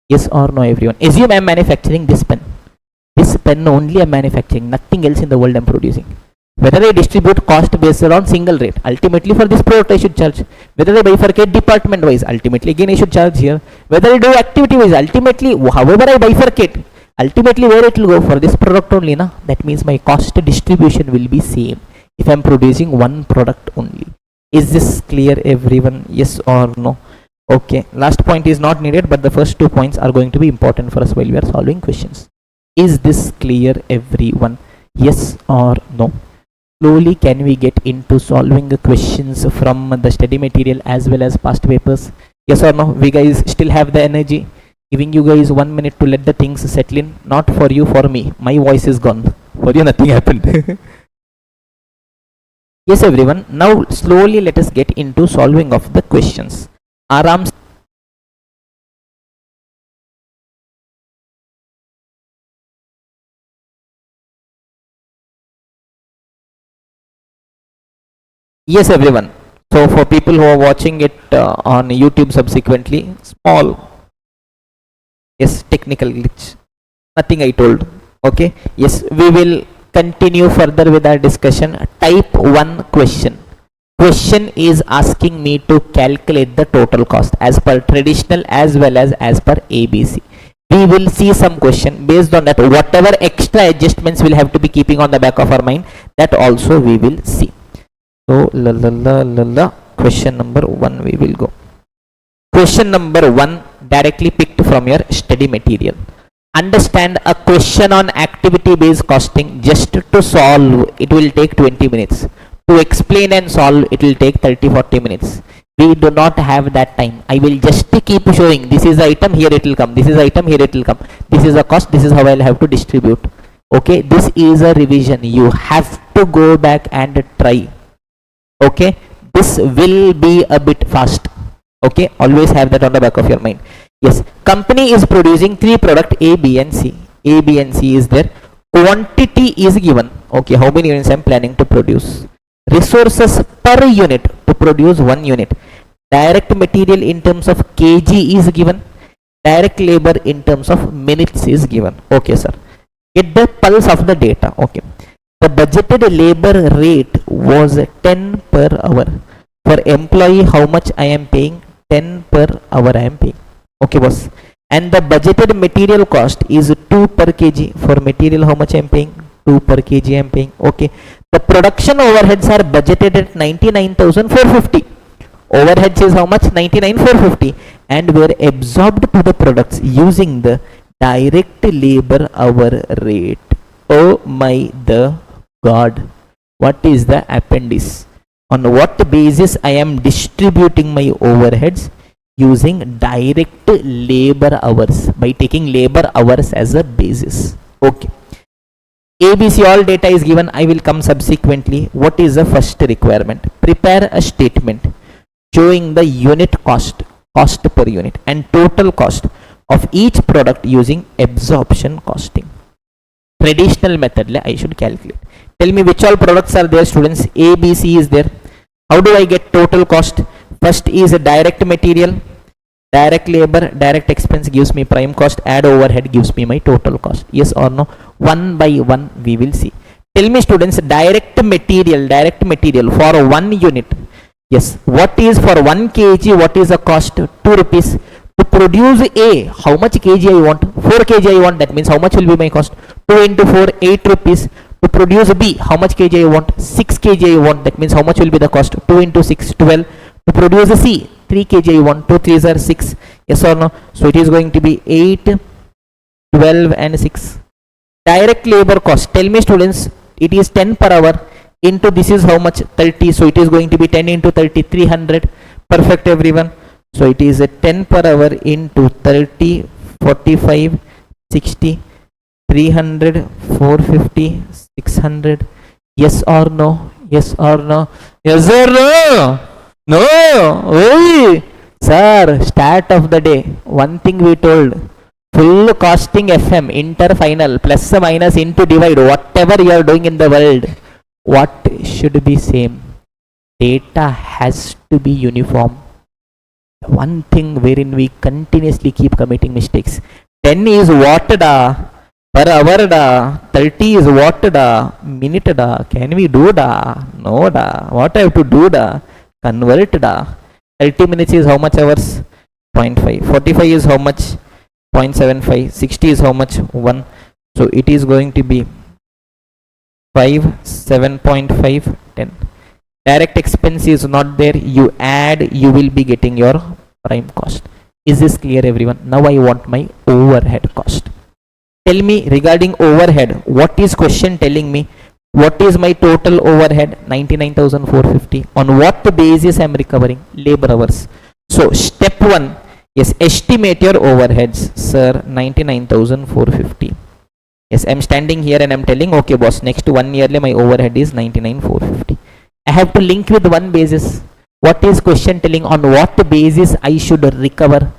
Yes or no, everyone? Assume I am manufacturing this pen. This pen only I am manufacturing, nothing else in the world I am producing. Whether I distribute cost based on single rate, ultimately for this product I should charge. Whether I bifurcate department wise, ultimately again I should charge here. Whether I do activity wise, ultimately however I bifurcate, ultimately where it will go? For this product only, na? That means my cost distribution will be same if I am producing one product only. Is this clear, everyone? Yes or no? Okay, last point is not needed, but the first 2 points are going to be important for us while we are solving questions. Is this clear, everyone? Yes or no? Slowly can we get into solving the questions from the study material as well as past papers? Yes or no? We guys still have the energy? Giving you guys 1 minute to let the things settle in. Not for you, for me. My voice is gone. For you, nothing happened. Yes, everyone. Now slowly let us get into solving of the questions. Aram. Yes, everyone. So for people who are watching it on YouTube subsequently, small, yes, technical glitch. Nothing I told. Okay. Yes, we will continue further with our discussion. Type 1 question. Question is asking me to calculate the total cost as per traditional as well as per ABC. We will see some question based on that. Whatever extra adjustments we'll have to be keeping on the back of our mind, that also we will see. So question number 1 we will go. Question number 1 directly picked from your study material. Understand, a question on activity based costing, just to solve it will take 20 minutes. To explain and solve it will take 30-40 minutes. We do not have that time. I will just keep showing this is the item, here it will come, this is the item, here it will come, this is the cost, this is how I'll have to distribute. Okay, this is a revision. You have to go back and try. Okay, this will be a bit fast. Okay, always have that on the back of your mind. Yes, company is producing 3 product A, B and C. A, B and C is there. Quantity is given. Okay, how many units I am planning to produce. Resources per unit to produce 1 unit. Direct material in terms of kg is given. Direct labor in terms of minutes is given. Okay, sir. Get the pulse of the data. Okay. The budgeted labor rate was 10 per hour. For employee, how much I am paying? 10 per hour I am paying. Okay, boss. And the budgeted material cost is 2 per kg. For material, how much I am paying? 2 per kg I am paying. Okay. The production overheads are budgeted at 99,450. Overheads is how much? 99,450. And were absorbed to the products using the direct labor hour rate. Oh my the God. What is the appendix? On what basis I am distributing my overheads? Using direct labor hours, by taking labor hours as a basis. Okay. ABC all data is given. I will come subsequently. What is the first requirement? Prepare a statement showing the unit cost per unit and total cost of each product using absorption costing. Traditional method I should calculate. Tell me which all products are there, students. A, B, C is there. How do I get total cost? First is a direct material, direct labor, direct expense gives me prime cost, add overhead gives me my total cost. Yes or no? One by one we will see. Tell me, students, direct material for 1 unit. Yes, what is for 1 kg, what is the cost? 2 rupees. To produce A, how much kg I want? 4 kg I want. That means how much will be my cost? 2 into 4, 8 rupees. To produce B, how much kg I want? 6 kg I want. That means how much will be the cost? 2 into 6, 12. To produce a C, 3 kg I want. 2 3s are 6. Yes or no? So it is going to be 8, 12 and 6. Direct labor cost. Tell me students, it is 10 per hour into this is how much? 30. So it is going to be 10 into 30, 300. Perfect everyone. So it is a 10 per hour into 30, 45, 60, 300, 450, 600. Yes or no? Yes or no? Yes or no? No. Oi. Sir, start of the day. One thing we told. Full costing FM, inter final, plus minus into divide, whatever you are doing in the world. What should be same? Data has to be uniform. One thing wherein we continuously keep committing mistakes. 10 is what da? Per hour da? 30 is what da? Minute da? Can we do da? No da. What I have to do da? Convert da. 30 minutes is how much hours? 0.5. 45 is how much? 0.75. 60 is how much? 1. So it is going to be 5, 7.5, 10. Direct expense is not there. You add, you will be getting your prime cost. Is this clear everyone? Now I want my overhead cost. Tell me regarding overhead, what is question telling me? What is my total overhead? 99,450. On what basis I am recovering? Labor hours. So step 1, yes, estimate your overheads. Sir, 99,450. Yes, I am standing here and I am telling, okay boss, next 1 yearly my overhead is 99,450. I have to link with one basis. What is question telling? On what basis I should recover?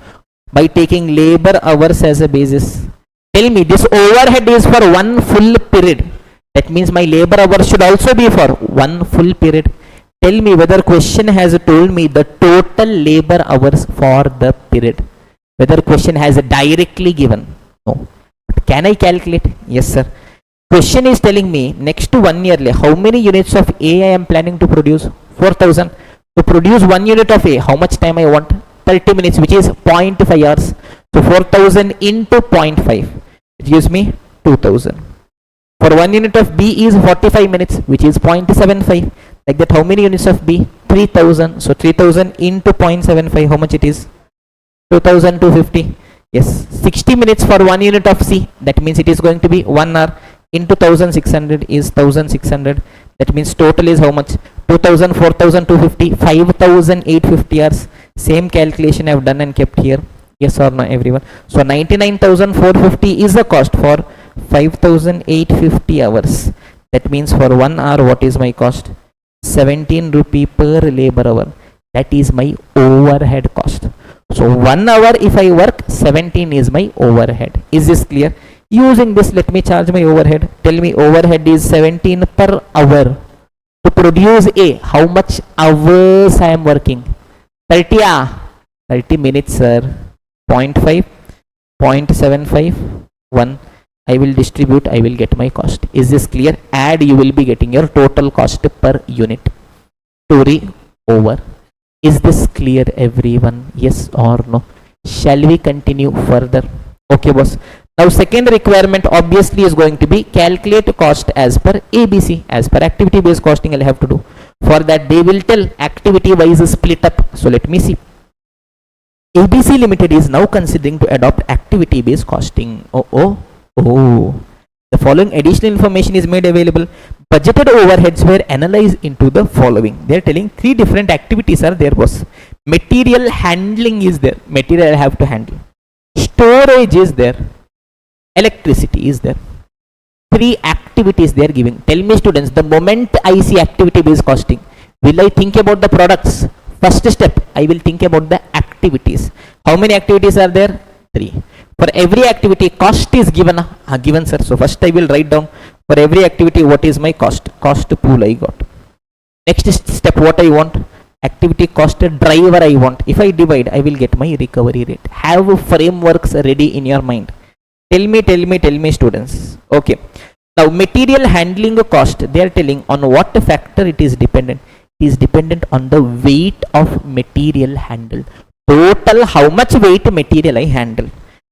By taking labor hours as a basis. Tell me, this overhead is for one full period. That means my labor hours should also be for one full period. Tell me whether question has told me the total labor hours for the period. Whether question has directly given. No. But can I calculate? Yes sir. Question is telling me next to 1 yearly how many units of A I am planning to produce? 4,000. To produce 1 unit of A, how much time I want? 30 minutes, which is 0.5 hours. So 4,000 into 0.5, it gives me 2,000. For 1 unit of B is 45 minutes, which is 0.75. Like that, how many units of B? 3,000. So 3,000 into 0.75, how much it is? 2,250. Yes, 60 minutes for 1 unit of C. That means it is going to be 1 hour. Into 1,600 is 1,600. That means total is how much? 2,000, 4,250, 5,850 hours. Same calculation I have done and kept here. Yes or no everyone? So 99,450 is the cost for 5,850 hours. That means for 1 hour what is my cost? 17 rupee per labor hour. That is my overhead cost. So 1 hour if I work, 17 is my overhead. Is this clear? Using this, let me charge my overhead. Tell me overhead is 17 per hour. To produce A, how much hours I am working? 30 30 minutes sir. 0.5, 0.75, 1. I will distribute, I will get my cost. Is this clear? Add, you will be getting your total cost per unit. Story over. Is this clear everyone? Yes or no? Shall we continue further? Okay boss. Now second requirement obviously is going to be calculate cost as per ABC. As per activity based costing I'll have to do. For that they will tell activity wise split up. So let me see. ABC Limited is now considering to adopt activity based costing. Oh. The following additional information is made available. Budgeted overheads were analyzed into the following. They are telling 3 different activities are there boss. Material handling is there. Material I have to handle. Storage is there. Electricity is there. 3 activities they are giving. Tell me students, the moment I see activity based costing, will I think about the products? First step, I will think about the activities. How many activities are there? 3. For every activity, cost is given. Given sir. So first I will write down for every activity what is my cost. Cost pool I got. Next step, what I want? Activity cost driver I want. If I divide, I will get my recovery rate. Have frameworks ready in your mind. Tell me students. Okay. Now material handling cost, they are telling on what factor it is dependent. It is dependent on the weight of material handled. Total how much weight material I handle.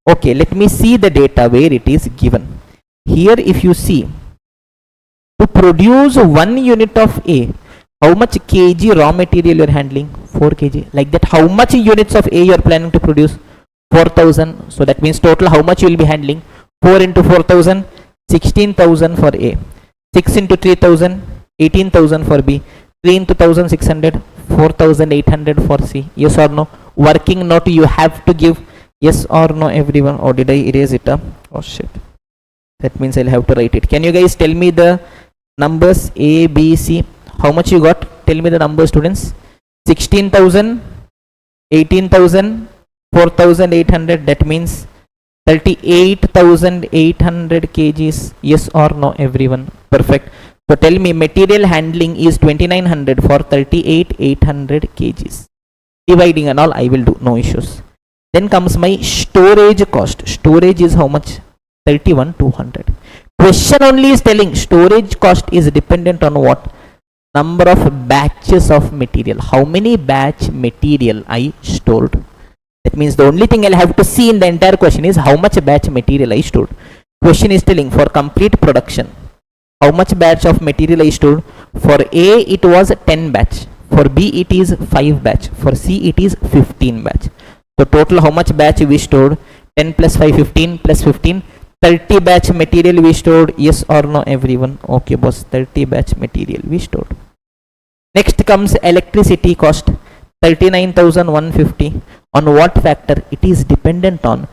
Okay, let me see the data where it is given. Here if you see, To produce 1 unit of A, how much kg raw material you are handling? 4 kg. Like that, how much units of A you are planning to produce? 4000. So that means total how much you will be handling? 4 into 4000, 16,000 for A. 6 into 3000, 18,000 for B. 3 into 1600, 4800 for C. Yes or no? Working note you have to give. Yes or no, everyone? Or did I erase it? Oh shit. That means I'll have to write it. Can you guys tell me the numbers A, B, C? How much you got? Tell me the numbers, students. 16,000, 18,000, 4,800. That means 38,800 kgs. Yes or no, everyone? Perfect. So tell me, material handling is 2,900 for 38,800 kgs. Dividing and all I will do, no issues. Then comes my storage cost. Storage is how much? 31,200. Question only is telling storage cost is dependent on what? Number of batches of material. How many batch material I stored? That means the only thing I'll have to see in the entire question is how much batch material I stored. Question is telling for complete production, how much batch of material I stored? For A it was 10 batch. For B it is 5 batch. For C it is 15 batch. So total how much batch we stored? 10 plus 5, 15 plus 15, 30 batch material we stored. Yes or no, everyone? Okay boss, 30 batch material we stored. Next comes electricity cost, 39,150. On what factor? It is dependent on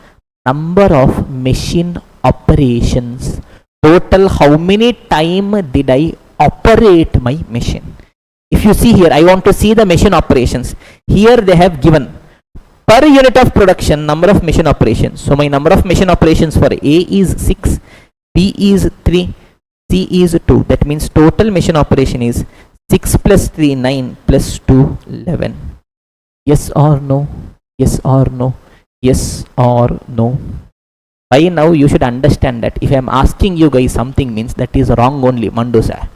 number of machine operations. Total how many time did I operate my machine? If you see here, I want to see the machine operations. Here they have given per unit of production number of machine operations. So my number of machine operations for A is 6, B is 3, C is 2. That means total machine operation is 6 plus 3, 9 plus 2, 11. Yes or no? Yes or no? Yes or no? By now you should understand that if I am asking you guys something means that is wrong only, Mandusa.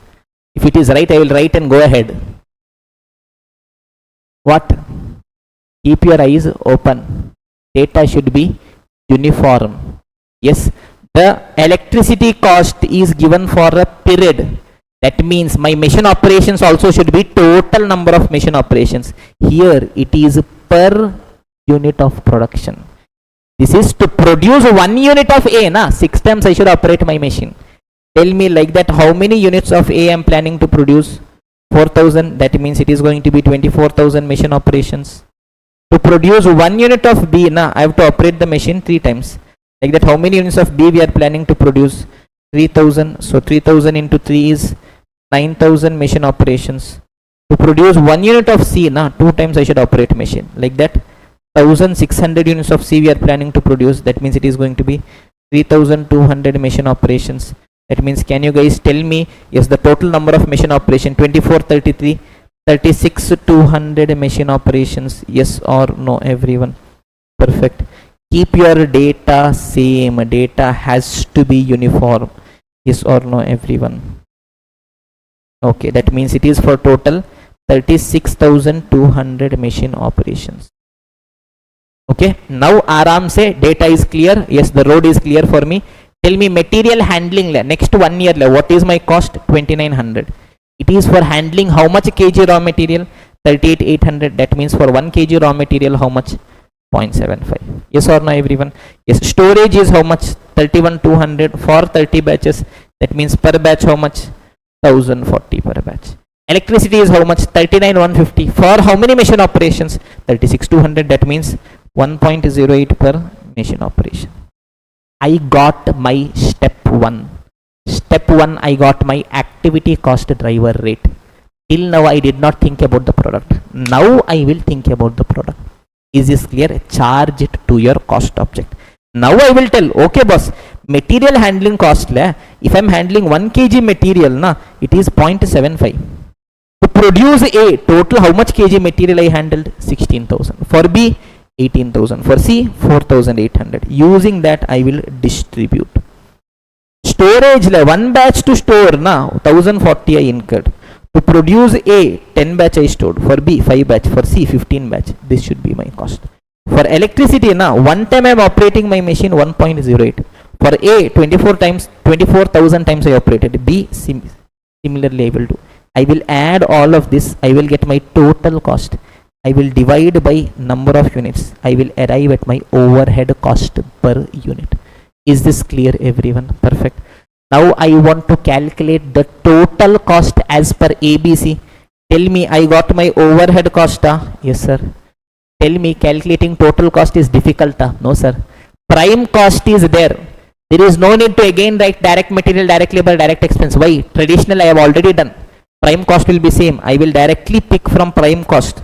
If it is right, I will write and go ahead. What? Keep your eyes open. Data should be uniform. Yes, the electricity cost is given for a period. That means my machine operations also should be total number of machine operations. Here it is per unit of production. This is to produce 1 unit of A, na? 6 times I should operate my machine. Tell me like that how many units of A I am planning to produce? 4,000. That means it is going to be 24,000 machine operations. To produce 1 unit of B, na, I have to operate the machine 3 times. Like that how many units of B we are planning to produce? 3,000. So 3,000 into 3 is 9,000 machine operations. To produce 1 unit of C, na, 2 times I should operate machine. Like that 1,600 units of C we are planning to produce. That means it is going to be 3,200 machine operations. That means can you guys tell me, yes, the total number of machine operation 24, 33, 36, 200 machine operations. Yes or no, everyone? Perfect. Keep your data same. Data has to be uniform. Yes or no, everyone? Okay, that means it is for total 36,200 machine operations. Okay, now aram se data is clear. Yes, the road is clear for me. Tell me material handling next 1 year what is my cost? 2,900. It is for handling how much kg raw material? 38,800. That means for 1 kg raw material how much? 0.75. Yes or no, everyone? Yes. Storage is how much? 31,200 for 30 batches. That means per batch how much? 1,040 per batch. Electricity is how much? 39,150 for how many machine operations? 36,200. That means 1.08 per machine operation. I got my step 1. Step 1, I got my activity cost driver rate. Till now I did not think about the product. Now I will think about the product. Is this clear? Charge it to your cost object. Now I will tell, okay boss, material handling cost, if I am handling 1 kg material, na, it is 0.75. To produce A, total how much kg material I handled? 16,000. For B, 18,000. For C, 4,800. Using that I will distribute. Storage, 1 batch to store, na, 1,040 I incurred. To produce A, 10 batch I stored. For B, 5 batch. For C, 15 batch. This should be my cost. For electricity, na, 1 time I am operating my machine 1.08. For A, 24,000 times I operated. B, Similarly, I will do. I will add all of this. I will get my total cost. I will divide by number of units. I will arrive at my overhead cost per unit. Is this clear, everyone? Perfect. Now I want to calculate the total cost as per ABC. Tell me, I got my overhead cost. Yes, sir. Tell me, calculating total cost is difficult. No, sir. Prime cost is there. There is no need to again write direct material, direct labor, direct expense. Why? Traditional I have already done. Prime cost will be same. I will directly pick from prime cost.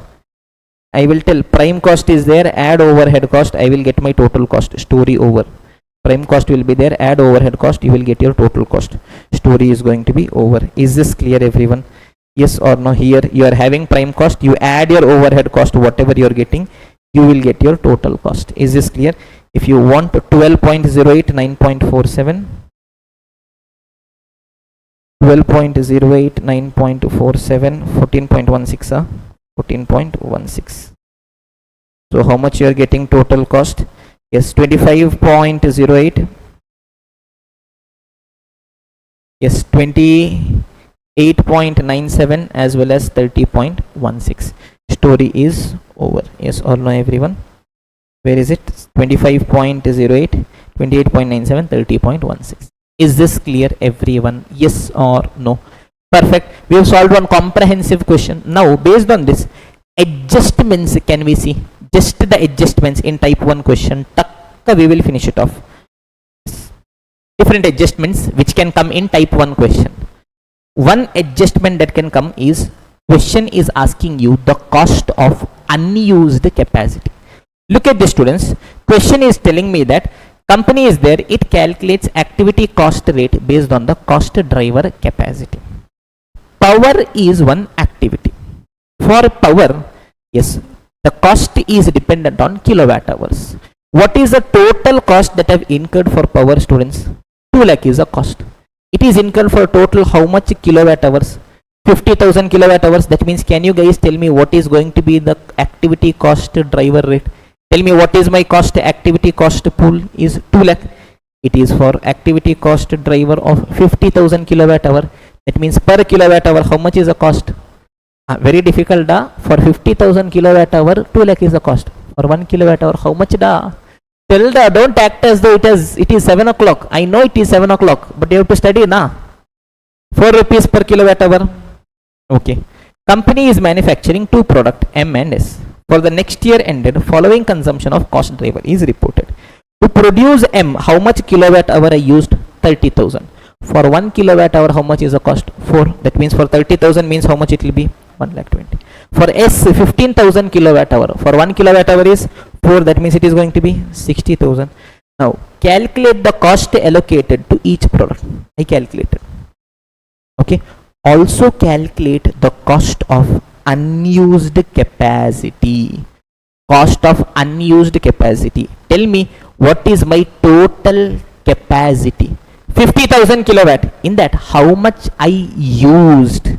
I will tell prime cost is there, add overhead cost, I will get my total cost. Story over. Prime cost will be there, add overhead cost, you will get your total cost. Story is going to be over. Is this clear, everyone? Yes or no? Here you are having prime cost, you add your overhead cost, whatever you are getting, you will get your total cost. Is this clear? If you want 12.08, 9.47, 12.08, 9.47, 14.16, 14.16. So how much you are getting total cost? Yes, 25.08. Yes, 28.97 as well as 30.16. Story is over. Yes or no, everyone? Where is it? 25.08, 28.97, 30.16. Is this clear, everyone? Yes or no? Perfect. We have solved one comprehensive question. Now, based on this, adjustments can we see? Just the adjustments in type 1 question. Takka we will finish it off. Different adjustments which can come in type 1 question. One adjustment that can come is, question is asking you the cost of unused capacity. Look at the students. Question is telling me that company is there, it calculates activity cost rate based on the cost driver capacity. Power is one activity. For power, yes, the cost is dependent on kilowatt hours. What is the total cost that I have incurred for power, students? 2 lakh is the cost. It is incurred for total how much kilowatt hours? 50,000 kilowatt hours. That means, can you guys tell me what is going to be the activity cost driver rate? Tell me what is my cost, activity cost pool is 2 lakh. It is for activity cost driver of 50,000 kilowatt hour. That means per kilowatt hour, how much is the cost? Very difficult, da. For 50,000 kilowatt hour, 2 lakh is the cost. For 1 kilowatt hour, how much, da? Tell da, don't act as though it is 7 o'clock. I know it is 7 o'clock, but you have to study, na. 4 rupees per kilowatt hour. Okay. Company is manufacturing 2 products, M and S. For the next year ended, following consumption of cost driver is reported. To produce M, how much kilowatt hour I used? 30,000. For 1 kilowatt hour, how much is the cost? 4. That means for 30,000 means how much it will be? 1,20,000. For S, 15,000 kilowatt hour. For 1 kilowatt hour is 4. That means it is going to be 60,000. Now, calculate the cost allocated to each product. I calculated. Okay. Also calculate the cost of unused capacity. Cost of unused capacity. Tell me what is my total capacity? 50,000 kilowatt. In that, how much I used?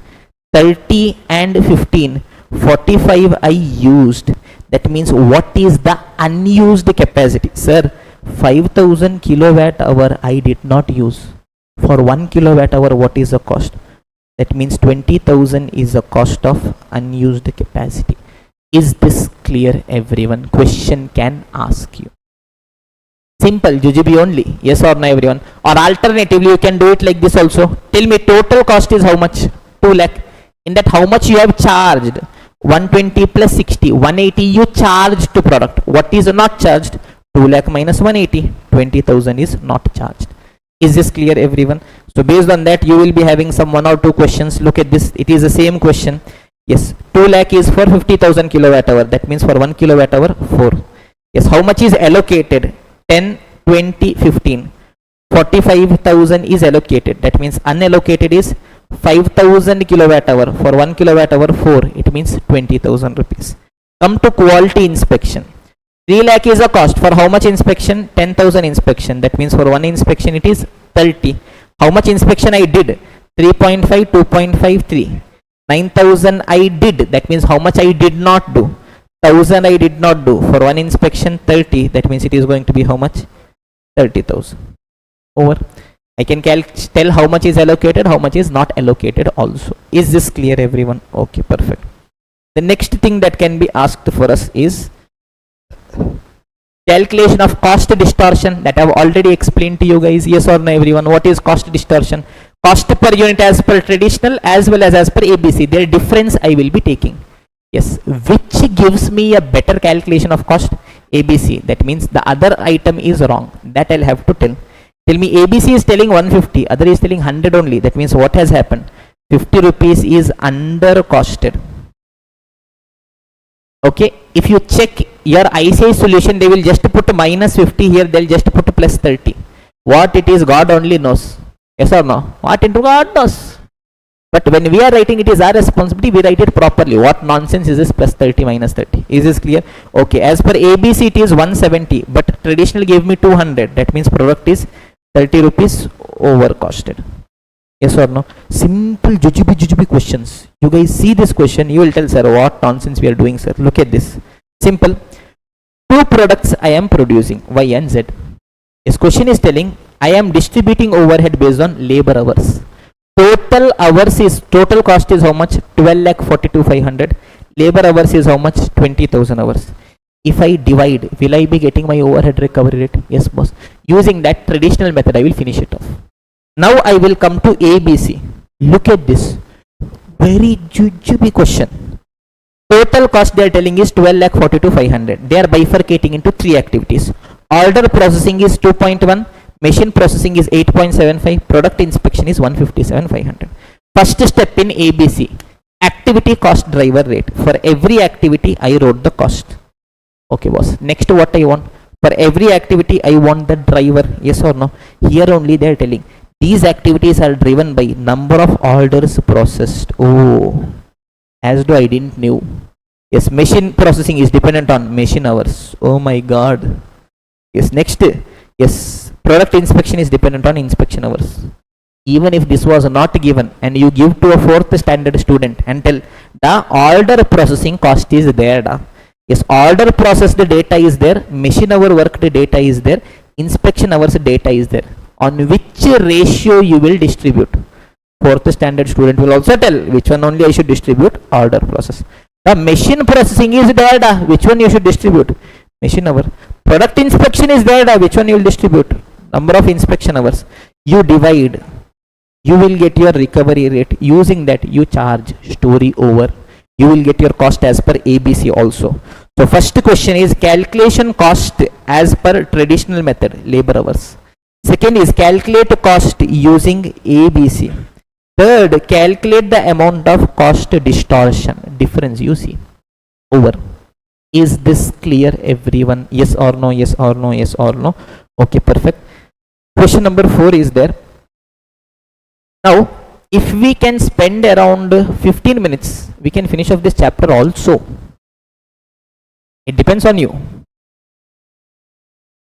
30 and 15. 45 I used. That means what is the unused capacity? Sir, 5,000 kilowatt hour I did not use. For 1 kilowatt hour, what is the cost? That means 20,000 is the cost of unused capacity. Is this clear, everyone? Question can ask you. Simple, JGB only. Yes or no, everyone? Or alternatively, you can do it like this also. Tell me total cost is how much? 2 lakh. In that, how much you have charged? 120 plus 60. 180 you charged to product. What is not charged? 2 lakh minus 180. 20,000 is not charged. Is this clear, everyone? So based on that, you will be having some 1 or 2 questions. Look at this. It is the same question. Yes, 2 lakh is for 50,000 kilowatt hour. That means for 1 kilowatt hour, 4. Yes, how much is allocated? 10, 20, 15. 45,000 is allocated. That means unallocated is 5,000 kilowatt hour. For 1 kilowatt hour, 4. It means 20,000 rupees. Come to quality inspection. 3 lakh is a cost. For how much inspection? 10,000 inspection. That means for 1 inspection it is 30. How much inspection I did? 3.5, 2.5, 3. 9,000 I did. That means how much I did not do? 1,000 I did not do. For 1 inspection 30. That means it is going to be how much? 30,000. Over. I can tell how much is allocated, how much is not allocated also. Is this clear everyone? Okay, perfect. The next thing that can be asked for us is calculation of cost distortion, that I have already explained to you guys. Yes or no everyone? What is cost distortion? Cost per unit as per traditional as well as per ABC. Their difference I will be taking. Yes, which gives me a better calculation of cost? ABC. That means the other item is wrong. That I'll have to tell. Tell me ABC is telling 150, other is telling 100 only. That means what has happened? 50 rupees is under costed. Okay, if you check your ICI solution, they will just put minus 50 here, they'll just put plus 30. What it is, God only knows. Yes or no? What into God knows. But when we are writing, it is our responsibility, we write it properly. What nonsense is this plus 30 minus 30? Is this clear? Okay, as per ABC it is 170, but traditional gave me 200. That means product is 30 rupees over costed. Yes or no? Simple jujube questions. You guys see this question, you will tell sir what nonsense we are doing sir. Look at this. Simple. Two products I am producing, Y and Z. This question is telling I am distributing overhead based on labor hours. Total hours is, total cost is how much? 12,42,500. Labor hours is how much? 20,000 hours. If I divide, will I be getting my overhead recovery rate? Yes boss. Using that traditional method I will finish it off. Now I will come to ABC. Look at this. Very jujube question. Total cost they are telling is 12,42,500. They are bifurcating into three activities. Order processing is 2.1. Machine processing is 8.75. Product inspection is 157,500. First step in ABC. Activity cost driver rate. For every activity I wrote the cost. Okay boss. Next what I want? For every activity I want the driver. Yes or no? Here only they are telling these activities are driven by number of orders processed. Oh, as though I didn't knew. Yes, machine processing is dependent on machine hours. Oh my god. Yes, next. Yes, product inspection is dependent on inspection hours. Even if this was not given and you give to a 4th standard student and tell the order processing cost is there. Da. Yes, order processed data is there, machine hour worked data is there, inspection hours data is there. On which ratio you will distribute? 4th standard student will also tell which one only I should distribute. Order process. The machine processing is there. Da. Which one you should distribute? Machine hour. Product inspection is there. Da. Which one you will distribute? Number of inspection hours. You divide. You will get your recovery rate. Using that you charge story over. You will get your cost as per ABC also. So first question is calculation cost as per traditional method, labor hours. Second is calculate cost using ABC. Third, calculate the amount of cost distortion, difference you see over. Is this clear everyone? Yes or no? Yes or no? Yes or no? Okay, perfect. Question number 4 is there. Now, if we can spend around 15 minutes, we can finish off this chapter also. It depends on you.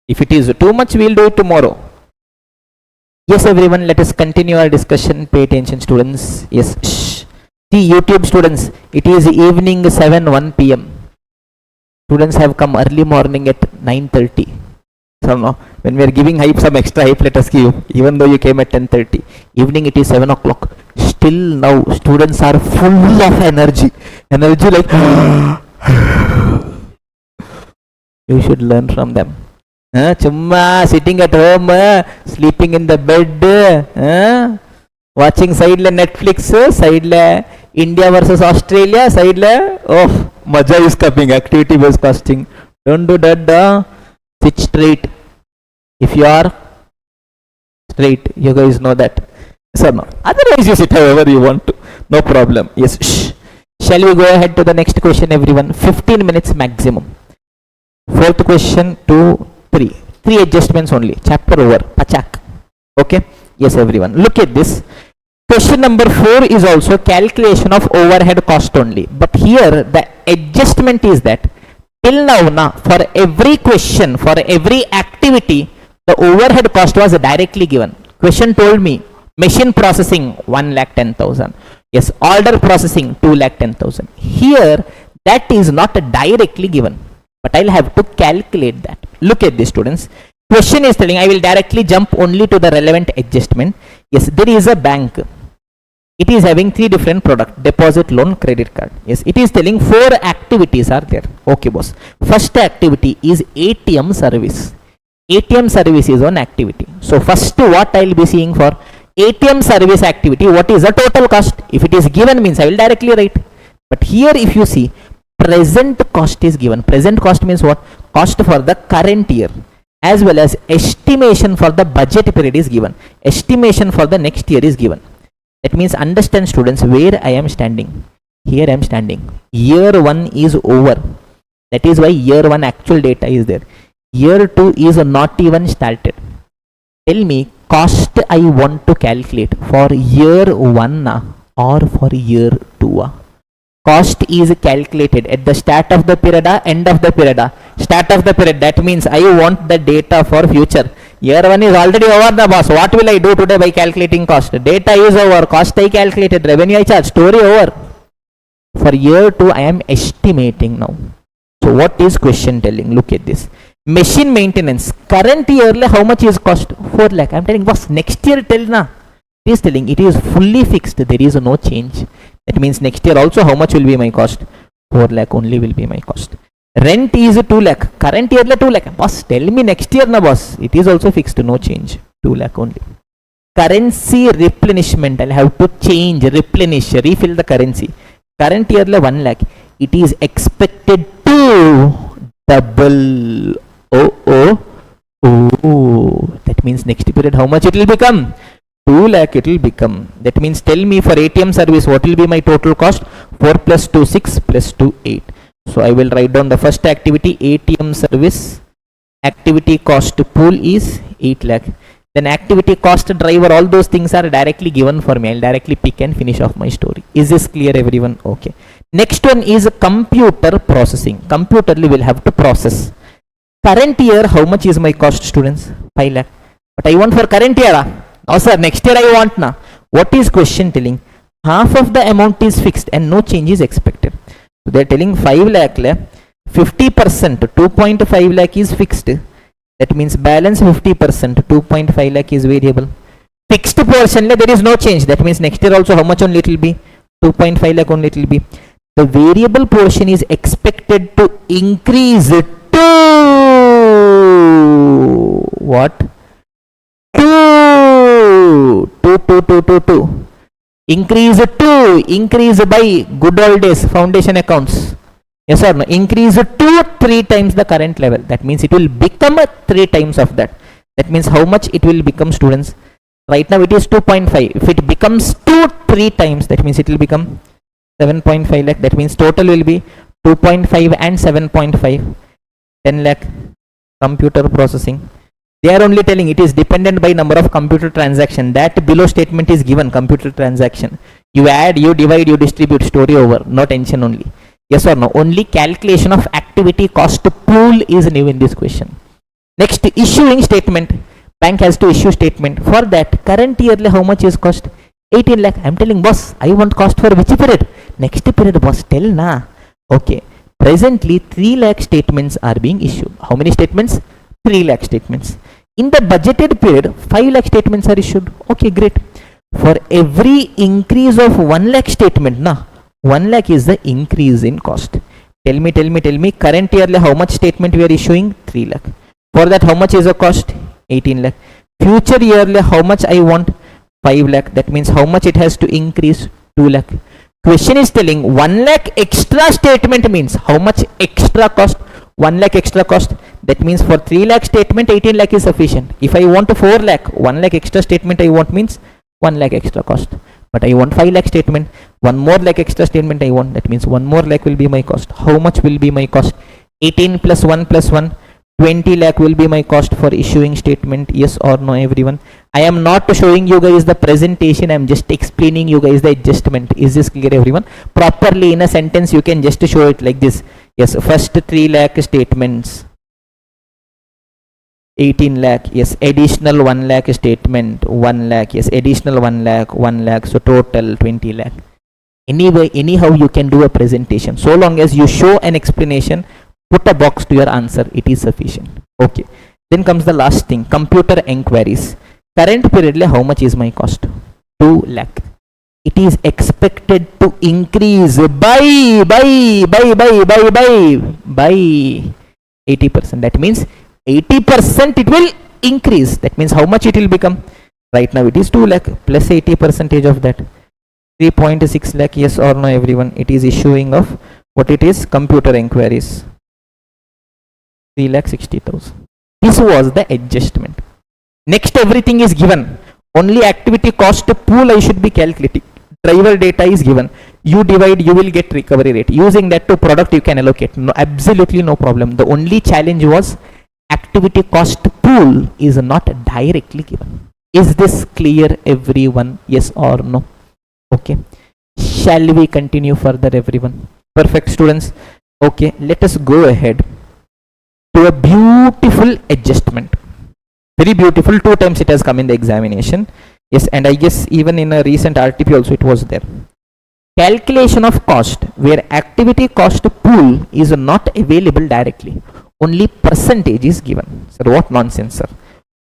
If it is too much, we will do it tomorrow. Yes everyone, let us continue our discussion. Pay attention students. Yes. Shh. See YouTube students, it is evening 1 PM. Students have come early morning at 9:30. So now, when we are giving hype, some extra hype let us give. Even though you came at 10:30. Evening it is 7 o'clock. Still now students are full of energy. Energy like you should learn from them. Chumma sitting at home, sleeping in the bed, watching side Netflix, side India versus Australia, side oh, maja is coming, activity based costing. Don't do that. Sit straight. If you are straight, you guys know that. So no. Otherwise you sit however you want to. No problem. Yes. Shh. Shall we go ahead to the next question everyone? 15 minutes maximum. 4th question, 2, 3. 3 adjustments only. Chapter over. Pachak. Okay. Yes everyone. Look at this. Question number 4 is also calculation of overhead cost only. But here the adjustment is that till now, for every question, for every activity, the overhead cost was directly given. Question told me machine processing 1,10,000. Yes, order processing 2,10,000. Here that is not directly given, but I'll have to calculate that. Look at this students. Question is telling, I will directly jump only to the relevant adjustment. Yes, there is a bank. It is having three different products: deposit, loan, credit card. Yes, it is telling four activities are there. Okay, boss. First activity is ATM service. ATM service is one activity. So first what I will be seeing for ATM service activity, what is the total cost? If it is given means I will directly write. But here if you see, present cost is given. Present cost means what? Cost for the current year, as well as estimation for the budget period is given. Estimation for the next year is given. That means understand students where I am standing. Here I am standing. Year 1 is over. That is why year 1 actual data is there. Year 2 is not even started. Tell me cost I want to calculate for year 1 or for year 2. Cost is calculated at the start of the period, end of the period. Start of the period, that means I want the data for future. Year 1 is already over the boss. What will I do today by calculating cost? Data is over, cost I calculated, revenue I charge, story over. For year 2 I am estimating now. So what is question telling? Look at this. Machine maintenance, current year how much is cost? 4 lakh. I am telling boss, next year tell na. It is telling it is fully fixed, there is no change. That means next year also how much will be my cost? 4 lakh only will be my cost. Rent is 2 lakh. Current year 2 lakh. Boss, tell me next year na boss. It is also fixed, no change. 2 lakh only. Currency replenishment, I'll have to change, replenish, refill the currency. Current year 1 lakh. It is expected to double. That means next period how much it will become? 2 lakh it will become. That means tell me for ATM service what will be my total cost? 4 plus 2 6 plus 2 8. So I will write down the first activity, ATM service. Activity cost pool is 8 lakh. Then activity cost driver, all those things are directly given for me. I'll directly pick and finish off my story. Is this clear everyone? Okay. Next one is computer processing. Computer will have to process. Current year how much is my cost, students? 5 lakh. But I want for current year. No sir, next year I want na. What is question telling? Half of the amount is fixed and no change is expected. So they are telling 5 lakh, 50%, 2.5 lakh is fixed. That means balance 50%, 2.5 lakh is variable. Fixed portion, there is no change. That means next year also how much only it will be? 2.5 lakh only it will be. The variable portion is expected to increase to what? 2. Increase by good old days, foundation accounts. Yes or no? Increase to 3 times the current level. That means it will become 3 times of that. That means how much it will become, students? Right now it is 2.5. If it becomes 3 times, that means it will become 7.5 lakh. That means total will be 2.5 and 7.5. 10 lakh. Computer processing. They are only telling it is dependent by number of computer transaction. That below statement is given, computer transaction. You add, you divide, you distribute, story over. No tension only. Yes or no? Only calculation of activity cost pool is new in this question. Next, issuing statement. Bank has to issue statement. For that, current yearly how much is cost? 18 lakh. I am telling boss, I want cost for which period? Next period boss, tell na. Okay. Presently 3 lakh statements are being issued. How many statements? 3 lakh statements. In the budgeted period, 5 lakh statements are issued. Okay, great. For every increase of 1 lakh statement, 1 lakh is the increase in cost. Tell me, current yearly how much statement we are issuing? 3 lakh. For that, how much is the cost? 18 lakh. Future yearly, how much I want? 5 lakh. That means how much it has to increase? 2 lakh. Question is telling 1 lakh extra statement means how much extra cost? 1 lakh extra cost. That means for 3 lakh statement, 18 lakh is sufficient. If I want 4 lakh, 1 lakh extra statement I want means 1 lakh extra cost. But I want 5 lakh statement, 1 more lakh extra statement I want. That means 1 more lakh will be my cost. How much will be my cost? 18 plus 1 plus 1. 20 lakh will be my cost for issuing statement. Yes or no, everyone? I am not showing you guys the presentation. I am just explaining you guys the adjustment. Is this clear, everyone? Properly in a sentence you can just show it like this. Yes, first 3 lakh statements. 18 lakh. Yes, additional 1 lakh statement. 1 lakh. Yes, additional 1 lakh. 1 lakh. So total 20 lakh. Anyway, anyhow you can do a presentation. So long as you show an explanation, put a box to your answer, it is sufficient. Okay. Then comes the last thing, computer enquiries. Current period le how much is my cost? 2 lakh. It is expected to increase by 80%. That means 80% it will increase. That means how much it will become? Right now it is 2 lakh plus 80% of that. 3.6 lakh, yes or no everyone? It is issuing of what it is? Computer enquiries. 3,60,000. This was the adjustment. Next, everything is given. Only activity cost pool I should be calculating. Driver data is given. You divide, you will get recovery rate. Using that to product you can allocate. No, absolutely no problem. The only challenge was activity cost pool is not directly given. Is this clear everyone? Yes or no? Okay. Shall we continue further everyone? Perfect students. Okay, let us go ahead to a beautiful adjustment. Very beautiful. 2 times it has come in the examination. Yes, and I guess even in a recent RTP also it was there. Calculation of cost where activity cost pool is not available directly. Only percentage is given. Sir, what nonsense, sir?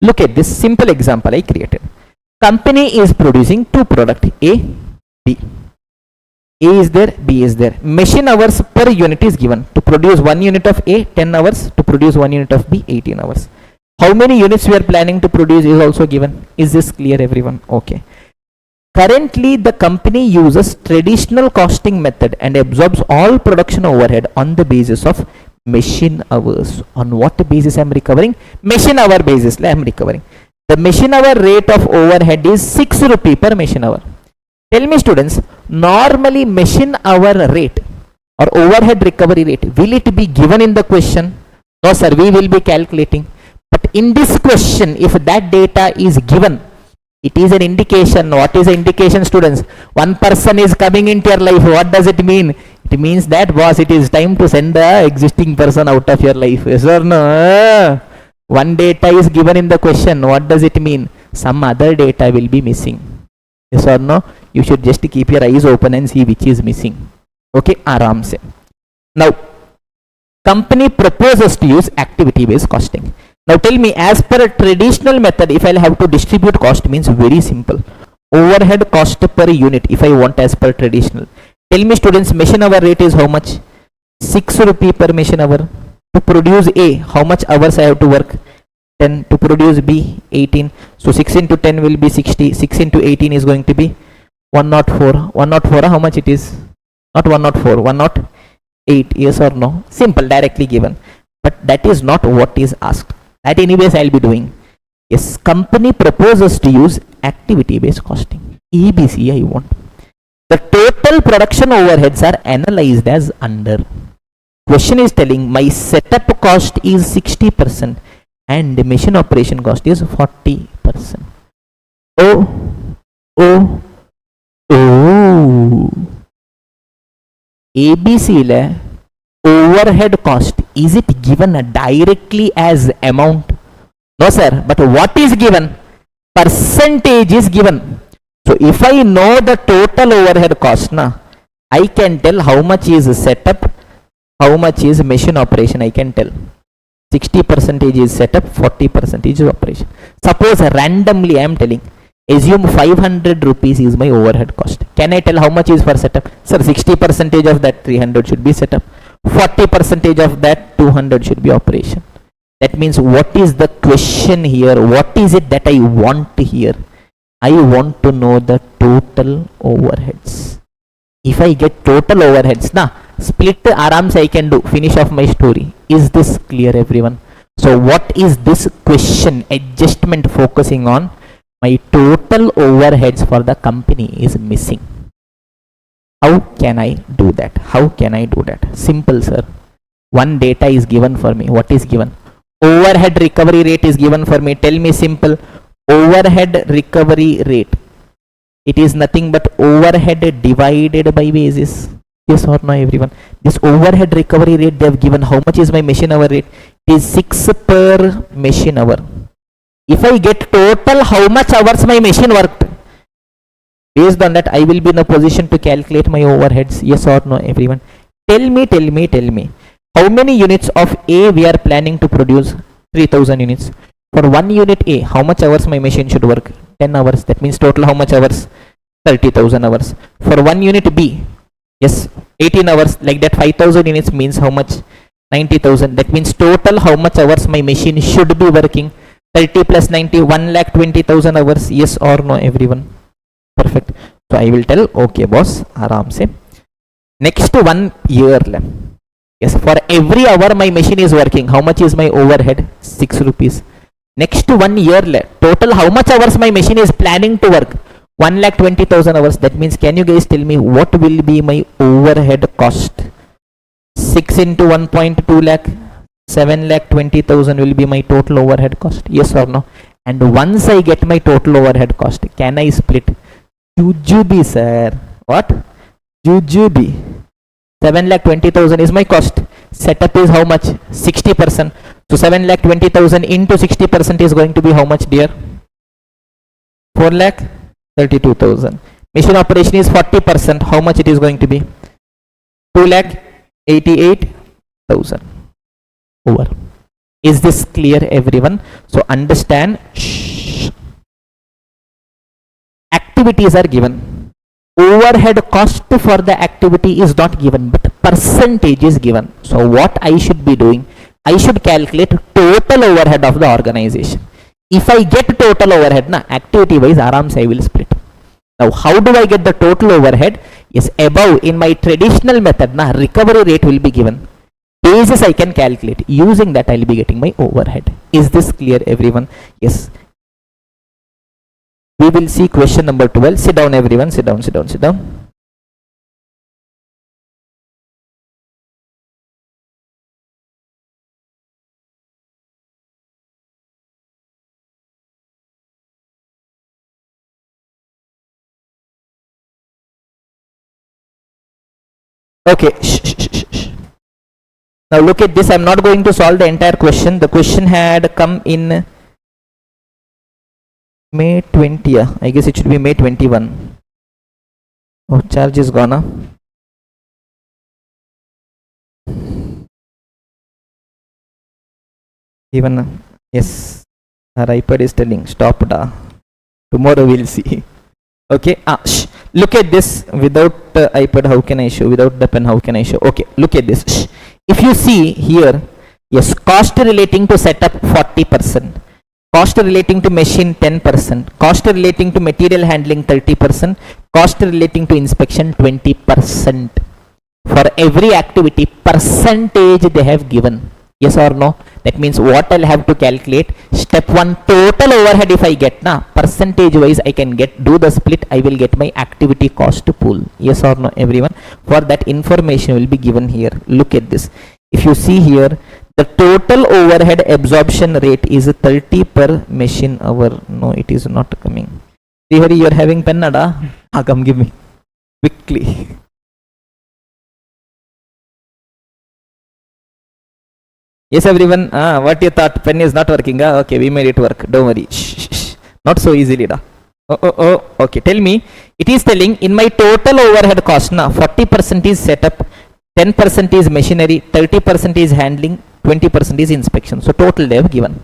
Look at this simple example I created. Company is producing 2 products A, B. A is there, B is there. Machine hours per unit is given. To produce 1 unit of A, 10 hours. To produce 1 unit of B, 18 hours. How many units we are planning to produce is also given. Is this clear everyone? Okay. Currently the company uses traditional costing method and absorbs all production overhead on the basis of machine hours. On what basis I am recovering? Machine hour basis I am recovering. The machine hour rate of overhead is 6 rupee per machine hour. Tell me students, normally machine hour rate or overhead recovery rate, will it be given in the question? No sir, we will be calculating. But in this question, if that data is given, it is an indication. What is an indication students? One person is coming into your life. What does it mean? It means that boss, it is time to send the existing person out of your life. Yes or no? One data is given in the question. What does it mean? Some other data will be missing. Yes or no? You should just keep your eyes open and see which is missing. Okay, aram se. Now, company proposes to use activity based costing. Now tell me, as per a traditional method, if I'll have to distribute cost, means very simple. Overhead cost per unit, if I want as per traditional. Tell me students, machine hour rate is how much? 6 rupee per machine hour. To produce A, how much hours I have to work? 10. To produce B, 18. So 6 into 10 will be 60. 6 into 18 is going to be 104. 104, how much it is? Not 104, 108. Yes or no? Simple, directly given. But that is not what is asked. That anyways I'll be doing. Yes, company proposes to use activity based costing. EBC I want. The total production overheads are analyzed as under. Question is telling my setup cost is 60% and the machine operation cost is 40%. Oh. ABC le overhead cost, is it given directly as amount? No sir, but what is given? Percentage is given. So if I know the total overhead cost, I can tell how much is setup, how much is machine operation. I can tell 60% is setup, 40% is operation. Suppose randomly I am telling, assume 500 rupees is my overhead cost. Can I tell how much is for setup? Sir, 60% of that 300 should be setup. 40% of that 200 should be operation. That means what is the question here? What is it that I want here? I want to know the total overheads. If I get total overheads, split arams I can do. Finish off my story. Is this clear everyone? So what is this question? Adjustment focusing on my total overheads for the company is missing. How can I do that? How can I do that? Simple sir. One data is given for me. What is given? Overhead recovery rate is given for me. Tell me simple. Overhead recovery rate. It is nothing but overhead divided by basis. Yes or no everyone? This overhead recovery rate they have given. How much is my machine hour rate? It is 6 per machine hour. If I get total how much hours my machine worked, based on that I will be in a position to calculate my overheads. Yes or no everyone? Tell me. How many units of A we are planning to produce? 3000 units. For 1 unit A, how much hours my machine should work? 10 hours. That means total how much hours? 30,000 hours. For 1 unit B, yes, 18 hours. Like that, 5000 units means how much? 90,000. That means total how much hours my machine should be working? 30 plus 90, 1,20,000 hours. Yes or no, everyone? Perfect. So I will tell, okay boss, aram se. Next 1 year. Yes, for every hour my machine is working, how much is my overhead? 6 rupees. Next 1 year, total how much hours my machine is planning to work? 1,20,000 hours. That means, can you guys tell me what will be my overhead cost? 6 into 1.2 lakh, 7,20,000 will be my total overhead cost. Yes or no? And once I get my total overhead cost, can I split? Jujubi, sir. What? Jujubi. 7,20,000 is my cost. Setup is how much? 60%. So 7,20,000 into 60% is going to be how much, dear? 4,32,000. Machine operation is 40%. How much it is going to be? 2,88,000. Over. Is this clear, everyone? So understand. Shh. Activities are given. Overhead cost for the activity is not given, but percentage is given. So what I should be doing? I should calculate total overhead of the organization. If I get total overhead, activity wise arams I will split. Now how do I get the total overhead? Yes, above in my traditional method, recovery rate will be given. Basis I can calculate. Using that I will be getting my overhead. Is this clear, everyone? Yes. We will see question number 12. Sit down, everyone. Sit down, sit down, sit down. Okay. Shh, shh, shh, shh. Now look at this. I'm not going to solve the entire question. The question had come in May 20. I guess it should be May 21. Oh, charge is gone. Even yes, our iPad is telling stop. Tomorrow we'll see. Okay. Shh. Look at this. Without iPad, how can I show? Without the pen, how can I show? Okay. Look at this. Shh. If you see here, yes, cost relating to setup 40%. Cost relating to machine 10%, cost relating to material handling 30%, cost relating to inspection 20%. For every activity, percentage they have given. Yes or no? That means what I'll have to calculate? Step 1, total overhead if I get, percentage wise I can do the split, I will get my activity cost pool. Yes or no, everyone? For that information will be given here. Look at this. If you see here, the total overhead absorption rate is 30 per machine hour. No, it is not coming. Srihari, you are having pen, nada? Come give me. Quickly. Yes, everyone. What you thought? Pen is not working. Okay, we made it work. Don't worry. Shh, shh, shh. Not so easily. Oh. Okay, tell me. It is telling in my total overhead cost, 40% is setup, 10% is machinery, 30% is handling, 20% is inspection. So total they have given.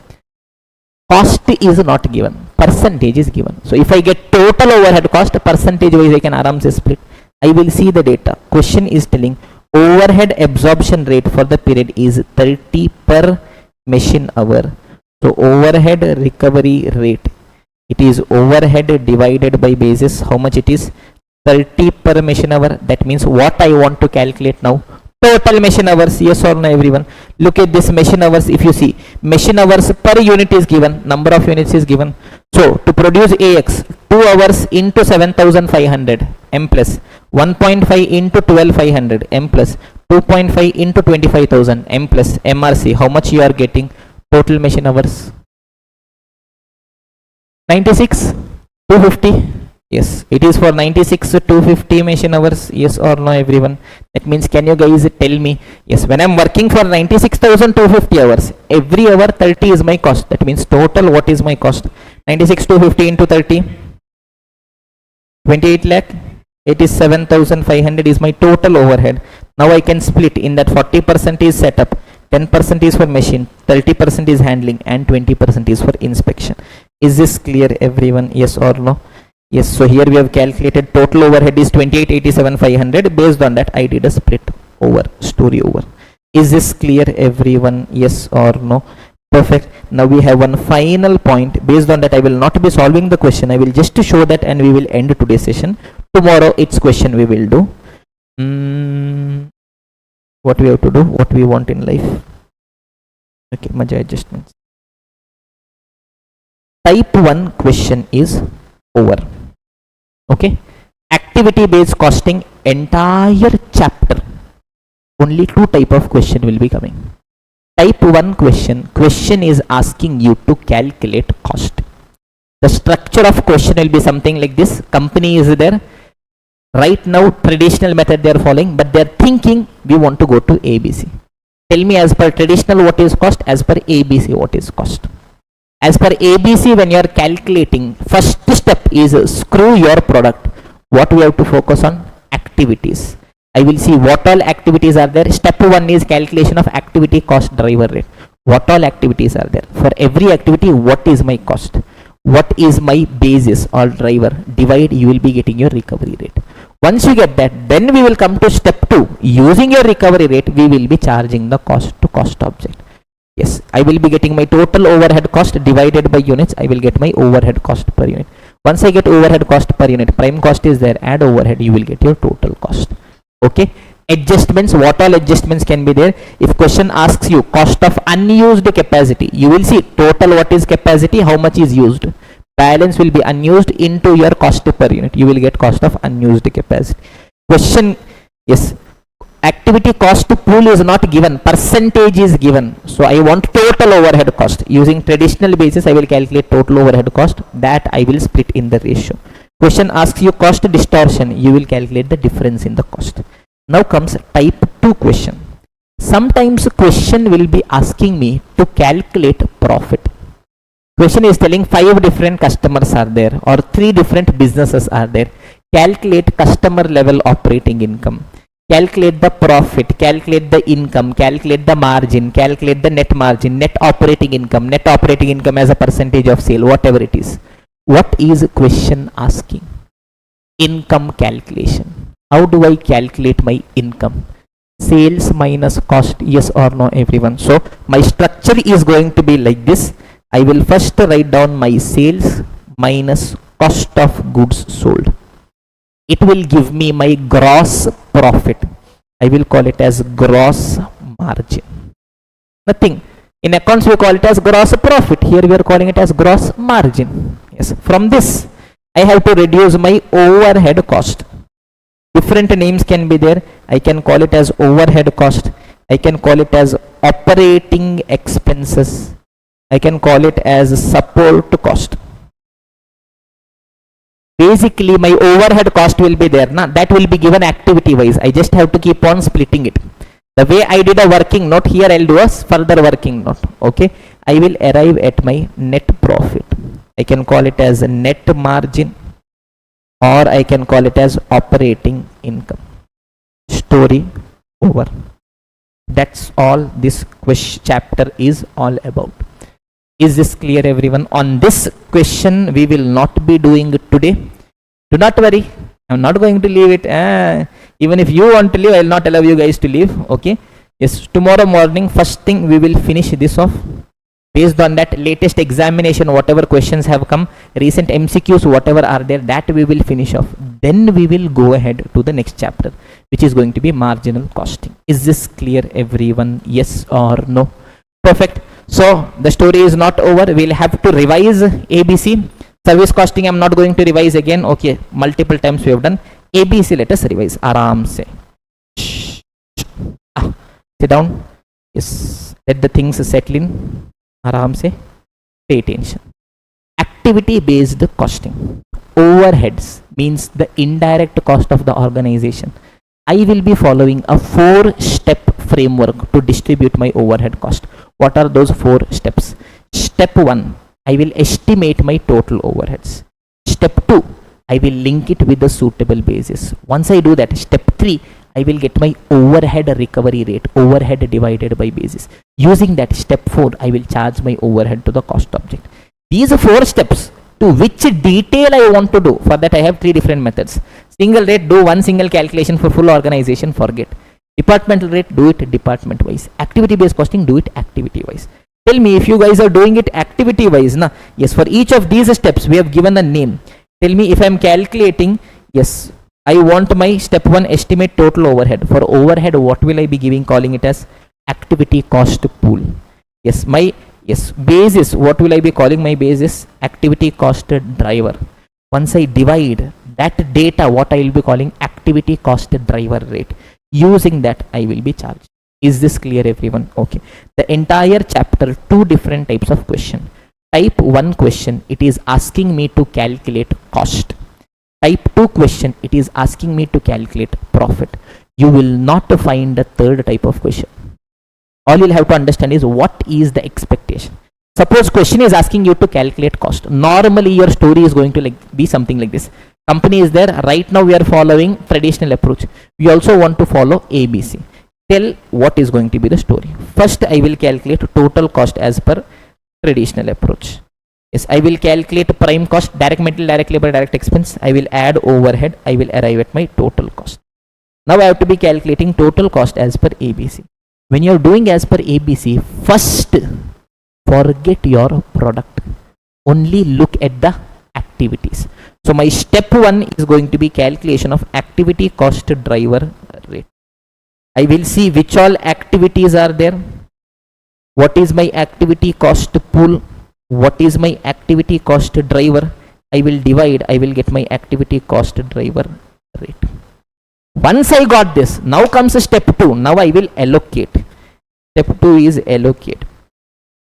Cost is not given. Percentage is given. So if I get total overhead cost, percentage wise I can aram se split. I will see the data. Question is telling overhead absorption rate for the period is 30 per machine hour. So overhead recovery rate. It is overhead divided by basis. How much it is? 30 per machine hour. That means what I want to calculate now? Total machine hours. Yes or no, everyone? Look at this machine hours. If you see, machine hours per unit is given, number of units is given. So to produce AX, 2 hours into 7,500 M plus 1.5 into 12,500 M plus 2.5 into 25,000 M plus MRC. How much you are getting? Total machine hours 96 250. Yes, it is for 96 250 machine hours. Yes or no, everyone? That means, can you guys tell me? Yes, when I am working for 96,250 hours, every hour 30 is my cost. That means total what is my cost? 96,250 into 30, 28 lakh. It is 7,500 is my total overhead. Now I can split in that 40% is setup, 10% is for machine, 30% is handling, and 20% is for inspection. Is this clear everyone? Yes or no? Yes. So here we have calculated total overhead is 2887,500. Based on that I did a split over, story over. Is this clear everyone? Yes or no? Perfect. Now we have one final point. Based on that I will not be solving the question, I will just show that and we will end today's session. Tomorrow its question we will do. What we have to do, what we want in life. Okay, Maja adjustments. Type 1 question is over. Okay, activity based costing, entire chapter, only 2 type of question will be coming. Type 1 question is asking you to calculate cost. The structure of question will be something like this. Company is there. Right now traditional method they are following, but they are thinking we want to go to ABC. Tell me as per traditional what is cost, as per ABC what is cost. As per ABC, when you are calculating, first step is screw your product. What we have to focus on? Activities. I will see what all activities are there. Step 1 is calculation of activity cost driver rate. What all activities are there? For every activity, what is my cost? What is my basis or driver? Divide, you will be getting your recovery rate. Once you get that, then we will come to step 2. Using your recovery rate, we will be charging the cost to cost object. Yes, I will be getting my total overhead cost divided by units. I will get my overhead cost per unit. Once I get overhead cost per unit, prime cost is there, add overhead, you will get your total cost. Okay. Adjustments, what all adjustments can be there? If question asks you cost of unused capacity, you will see total what is capacity, how much is used. Balance will be unused into your cost per unit. You will get cost of unused capacity. Question, yes, activity cost pool is not given, percentage is given. So I want total overhead cost. Using traditional basis, I will calculate total overhead cost. That I will split in the ratio. Question asks you cost distortion. You will calculate the difference in the cost. Now comes type 2 question. Sometimes question will be asking me to calculate profit. Question is telling 5 different customers are there or 3 different businesses are there. Calculate customer level operating income. Calculate the profit, calculate the income, calculate the margin, calculate the net margin, net operating income as a percentage of sale, whatever it is. What is question asking? Income calculation. How do I calculate my income? Sales minus cost, yes or no everyone? So my structure is going to be like this. I will first write down my sales minus cost of goods sold. It will give me my gross profit. I will call it as gross margin. Nothing. In accounts we call it as gross profit. Here we are calling it as gross margin. Yes. From this, I have to reduce my overhead cost. Different names can be there. I can call it as overhead cost. I can call it as operating expenses. I can call it as support cost. Basically my overhead cost will be there. That will be given activity wise. I just have to keep on splitting it. The way I did a working note, here I will do a further working note. Okay. I will arrive at my net profit. I can call it as a net margin or I can call it as operating income. Story over. That's all this chapter is all about. Is this clear everyone? On this question we will not be doing it today. Do not worry. I am not going to leave it. Even if you want to leave, I will not allow you guys to leave. Okay. Yes. Tomorrow morning, first thing we will finish this off. Based on that latest examination, whatever questions have come, recent MCQs, whatever are there, that we will finish off. Then we will go ahead to the next chapter, which is going to be marginal costing. Is this clear everyone? Yes or no? Perfect. So the story is not over. We'll have to revise ABC. Service costing I'm not going to revise again. Okay, multiple times we have done. ABC let us revise. Aram se. Sit down. Yes. Let the things settle in. Aram se. Pay attention. Activity based costing. Overheads means the indirect cost of the organization. I will be following a 4-step framework to distribute my overhead cost. What are those 4 steps? Step 1, I will estimate my total overheads. Step 2, I will link it with the suitable basis. Once I do that, step 3, I will get my overhead recovery rate, overhead divided by basis. Using that, step 4, I will charge my overhead to the cost object. These 4 steps, to which detail I want to do. For that I have 3 different methods. Single rate, do one single calculation for full organization, forget. Departmental rate, do it department wise. Activity based costing, do it activity wise. Tell me if you guys are doing it activity wise. Na? Yes, for each of these steps we have given a name. Tell me if I am calculating, yes, I want my step 1 estimate total overhead. For overhead, what will I be giving? Calling it as activity cost pool. Yes, my basis, what will I be calling my basis? Activity cost driver. Once I divide that data, what I will be calling activity cost driver rate. Using that, I will be charged. Is this clear, everyone? Okay. The entire chapter, 2 different types of question. Type 1 question, it is asking me to calculate cost. Type 2 question, it is asking me to calculate profit. You will not find a third type of question. All you'll have to understand is what is the expectation. Suppose question is asking you to calculate cost. Normally your story is going to be something like this. Company is there. Right now we are following traditional approach. We also want to follow ABC. Tell what is going to be the story. First, I will calculate total cost as per traditional approach. Yes, I will calculate prime cost, direct material, direct labor, direct expense. I will add overhead. I will arrive at my total cost. Now I have to be calculating total cost as per ABC. When you are doing as per ABC, first forget your product. Only look at the activities. So my step 1 is going to be calculation of activity cost driver rate. I will see which all activities are there. What is my activity cost pool? What is my activity cost driver? I will divide. I will get my activity cost driver rate. Once I got this, now comes step 2. Now I will allocate. Step 2 is allocate.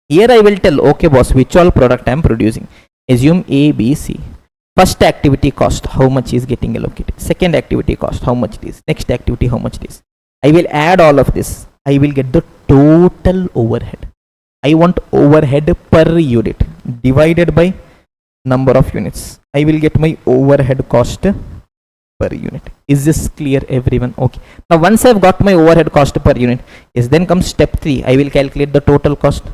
Here I will tell, okay boss, which all product I am producing. Assume A, B, C. First activity cost, how much is getting allocated. Second activity cost, how much it is. Next activity, how much it is. I will add all of this. I will get the total overhead. I want overhead per unit divided by number of units. I will get my overhead cost per unit. Is this clear, everyone? Okay. Now once I have got my overhead cost per unit, yes, then comes step 3. I will calculate the total cost.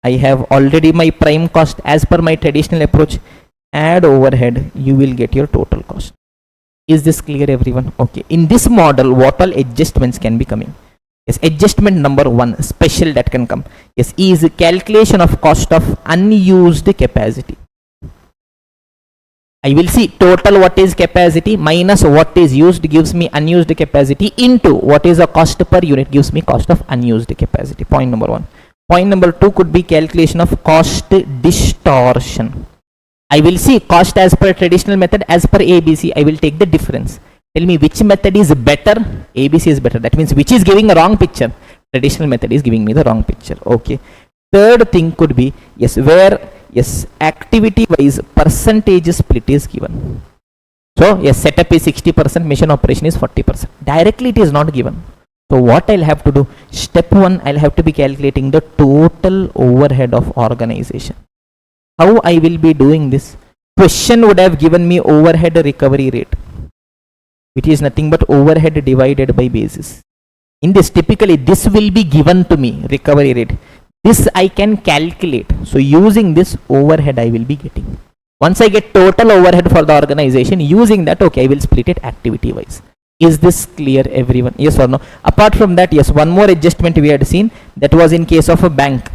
I have already my prime cost as per my traditional approach. Add overhead, you will get your total cost. Is this clear, everyone? Okay. In this model, what all adjustments can be coming? Yes, adjustment number 1, special that can come. Yes, is calculation of cost of unused capacity. I will see total what is capacity minus what is used gives me unused capacity into what is the cost per unit gives me cost of unused capacity. Point number 1. Point number 2 could be calculation of cost distortion. I will see cost as per traditional method, as per ABC. I will take the difference. Tell me which method is better. ABC is better. That means which is giving a wrong picture. Traditional method is giving me the wrong picture. Okay. Third thing could be, yes, where, yes, activity wise percentage split is given. So yes, setup is 60%, mission operation is 40%. Directly it is not given. So what I'll have to do, step 1, I'll have to be calculating the total overhead of organization. How I will be doing this? Question would have given me overhead recovery rate, which is nothing but overhead divided by basis. In this, typically this will be given to me, recovery rate. This I can calculate. So using this overhead I will be getting. Once I get total overhead for the organization, using that, okay, I will split it activity wise. Is this clear, everyone? Yes or no? Apart from that, yes, one more adjustment we had seen, that was in case of a bank.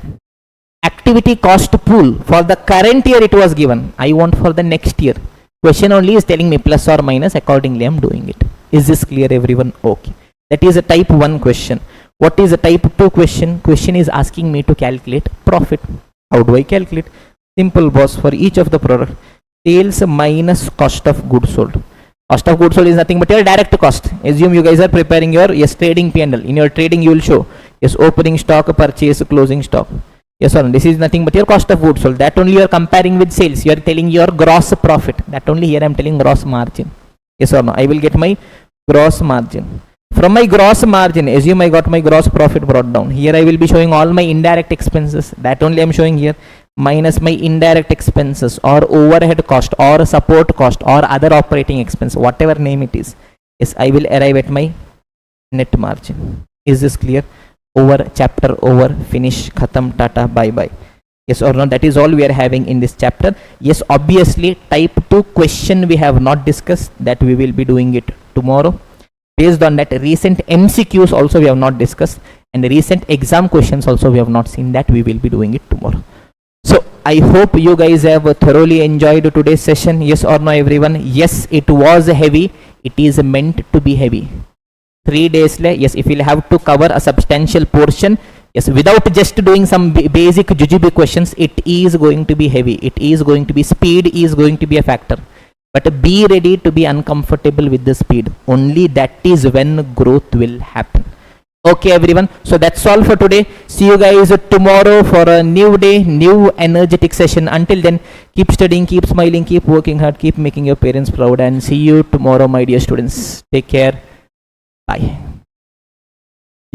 Activity cost pool for the current year it was given. I want for the next year. Question only is telling me plus or minus, accordingly I am doing it. Is this clear, everyone? Okay. That is a type 1 question. What is a type 2 question? Question is asking me to calculate profit. How do I calculate? Simple, boss. For each of the product, sales minus cost of goods sold. Cost of goods sold is nothing but your direct cost. Assume you guys are preparing your trading P&L. In your trading you will show opening stock, purchase, closing stock. Yes or no? This is nothing but your cost of goods sold. That only you are comparing with sales. You are telling your gross profit. That only here I am telling gross margin. Yes or no? I will get my gross margin. From my gross margin, assume I got my gross profit brought down. Here I will be showing all my indirect expenses. That only I am showing here. Minus my indirect expenses or overhead cost or support cost or other operating expense, whatever name it is. Yes, I will arrive at my net margin. Is this clear? Over, chapter over, finish, khatam, tata, bye bye. Yes or no? That is all we are having in this chapter. Yes, obviously type 2 question we have not discussed, that we will be doing it tomorrow. Based on that, recent MCQs also we have not discussed, and recent exam questions also we have not seen, that we will be doing it tomorrow. So I hope you guys have thoroughly enjoyed today's session. Yes or no, everyone? Yes, it was heavy. It is meant to be heavy. 3 days, yes, if we'll have to cover a substantial portion, yes, without just doing some basic jujube questions, it is going to be heavy. It is going to be, speed is going to be a factor. But be ready to be uncomfortable with the speed. Only that is when growth will happen. Okay, everyone. So that's all for today. See you guys tomorrow for a new day, new energetic session. Until then, keep studying, keep smiling, keep working hard, keep making your parents proud, and see you tomorrow, my dear students. Take care. Bye.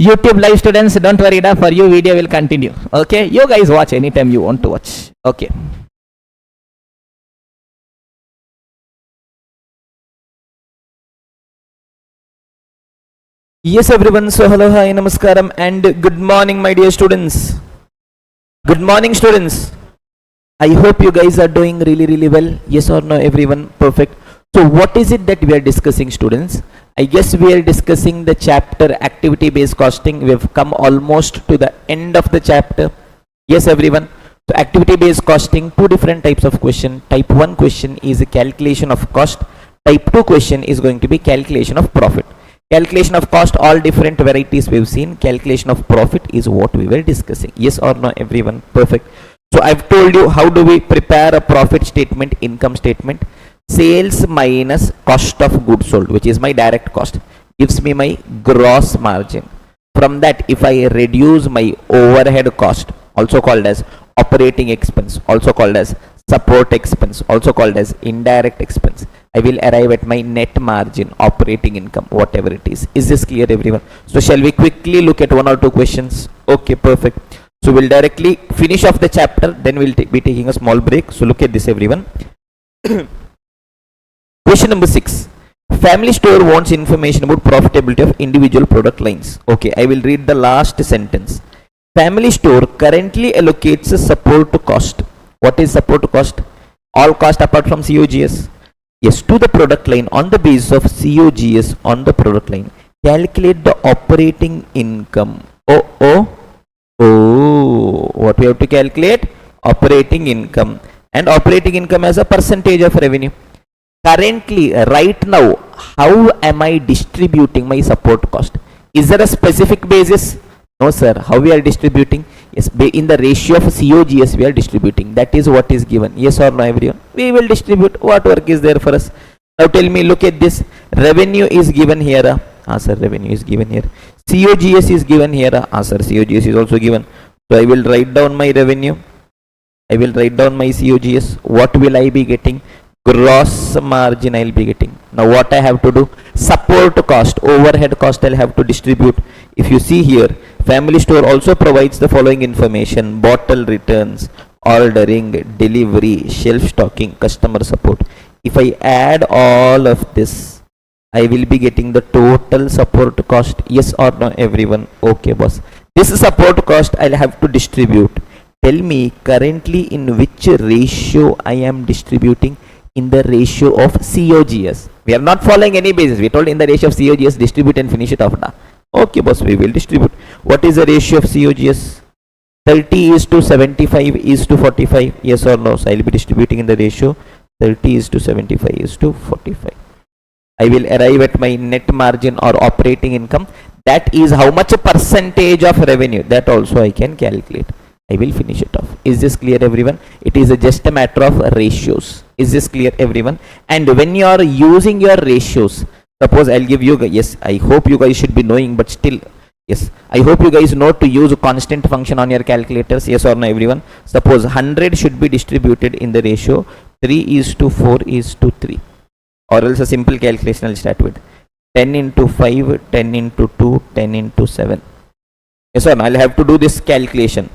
YouTube live students, don't worry, for you video will continue. Okay, you guys watch anytime you want to watch. Okay. Yes, everyone. So hello, hi, namaskaram, and good morning, my dear students. Good morning, students. I hope you guys are doing really well. Yes or no, everyone? Perfect. So what is it that we are discussing, students? I guess we are discussing the chapter activity based costing. We have come almost to the end of the chapter. Yes, everyone. So activity based costing, two different types of question. Type 1 question is a calculation of cost. Type 2 question is going to be calculation of profit. Calculation of cost, all different varieties we've seen. Calculation of profit is what we were discussing. Yes or no, everyone? Perfect. So I've told you how do we prepare a profit statement, income statement. Sales minus cost of goods sold, which is my direct cost, gives me my gross margin. From that, if I reduce my overhead cost, also called as operating expense, also called as support expense, also called as indirect expense, I will arrive at my net margin, operating income, whatever it is. Is this clear, everyone? So shall we quickly look at 1 or 2 questions? Okay, perfect. So we'll directly finish off the chapter, then we'll be taking a small break. So look at this, everyone. Question number 6. Family store wants information about profitability of individual product lines. Okay, I will read the last sentence. Family store currently allocates a support cost. What is support cost? All cost apart from COGS. Yes, to the product line on the basis of COGS on the product line. Calculate the operating income. What we have to calculate? Operating income. And operating income as a percentage of revenue. Currently, right now, how am I distributing my support cost? Is there a specific basis? No, sir. How we are distributing? Yes, in the ratio of COGS we are distributing. That is what is given. Yes or no, everyone? We will distribute. What work is there for us? Now tell me, look at this. Revenue is given here. Sir, revenue is given here. COGS is given here. Sir, COGS is also given. So I will write down my revenue. I will write down my COGS. What will I be getting? Gross margin I will be getting. Now what I have to do? Support cost, overhead cost I will have to distribute. If you see here, family store also provides the following information: bottle returns, ordering, delivery, shelf stocking, customer support. If I add all of this, I will be getting the total support cost. Yes or no, everyone? Okay, boss. This support cost I'll have to distribute. Tell me currently in which ratio I am distributing? In the ratio of COGS. We are not following any basis. We told in the ratio of COGS, distribute and finish it off. Okay, boss, we will distribute. What is the ratio of COGS? 30 is to 75 is to 45. Yes or no? So I will be distributing in the ratio 30 is to 75 is to 45. I will arrive at my net margin or operating income. That is how much a percentage of revenue. That also I can calculate. I will finish it off. Is this clear, everyone? It is just a matter of ratios. Is this clear, everyone? And when you are using your ratios, suppose I'll give you, yes, I hope you guys should be knowing, but still, yes, I hope you guys know to use a constant function on your calculators. Yes or no, everyone? Suppose 100 should be distributed in the ratio 3 is to 4 is to 3. Or else a simple calculation I'll start with 10 into 5, 10 into 2, 10 into 7. Yes or no? I'll have to do this calculation.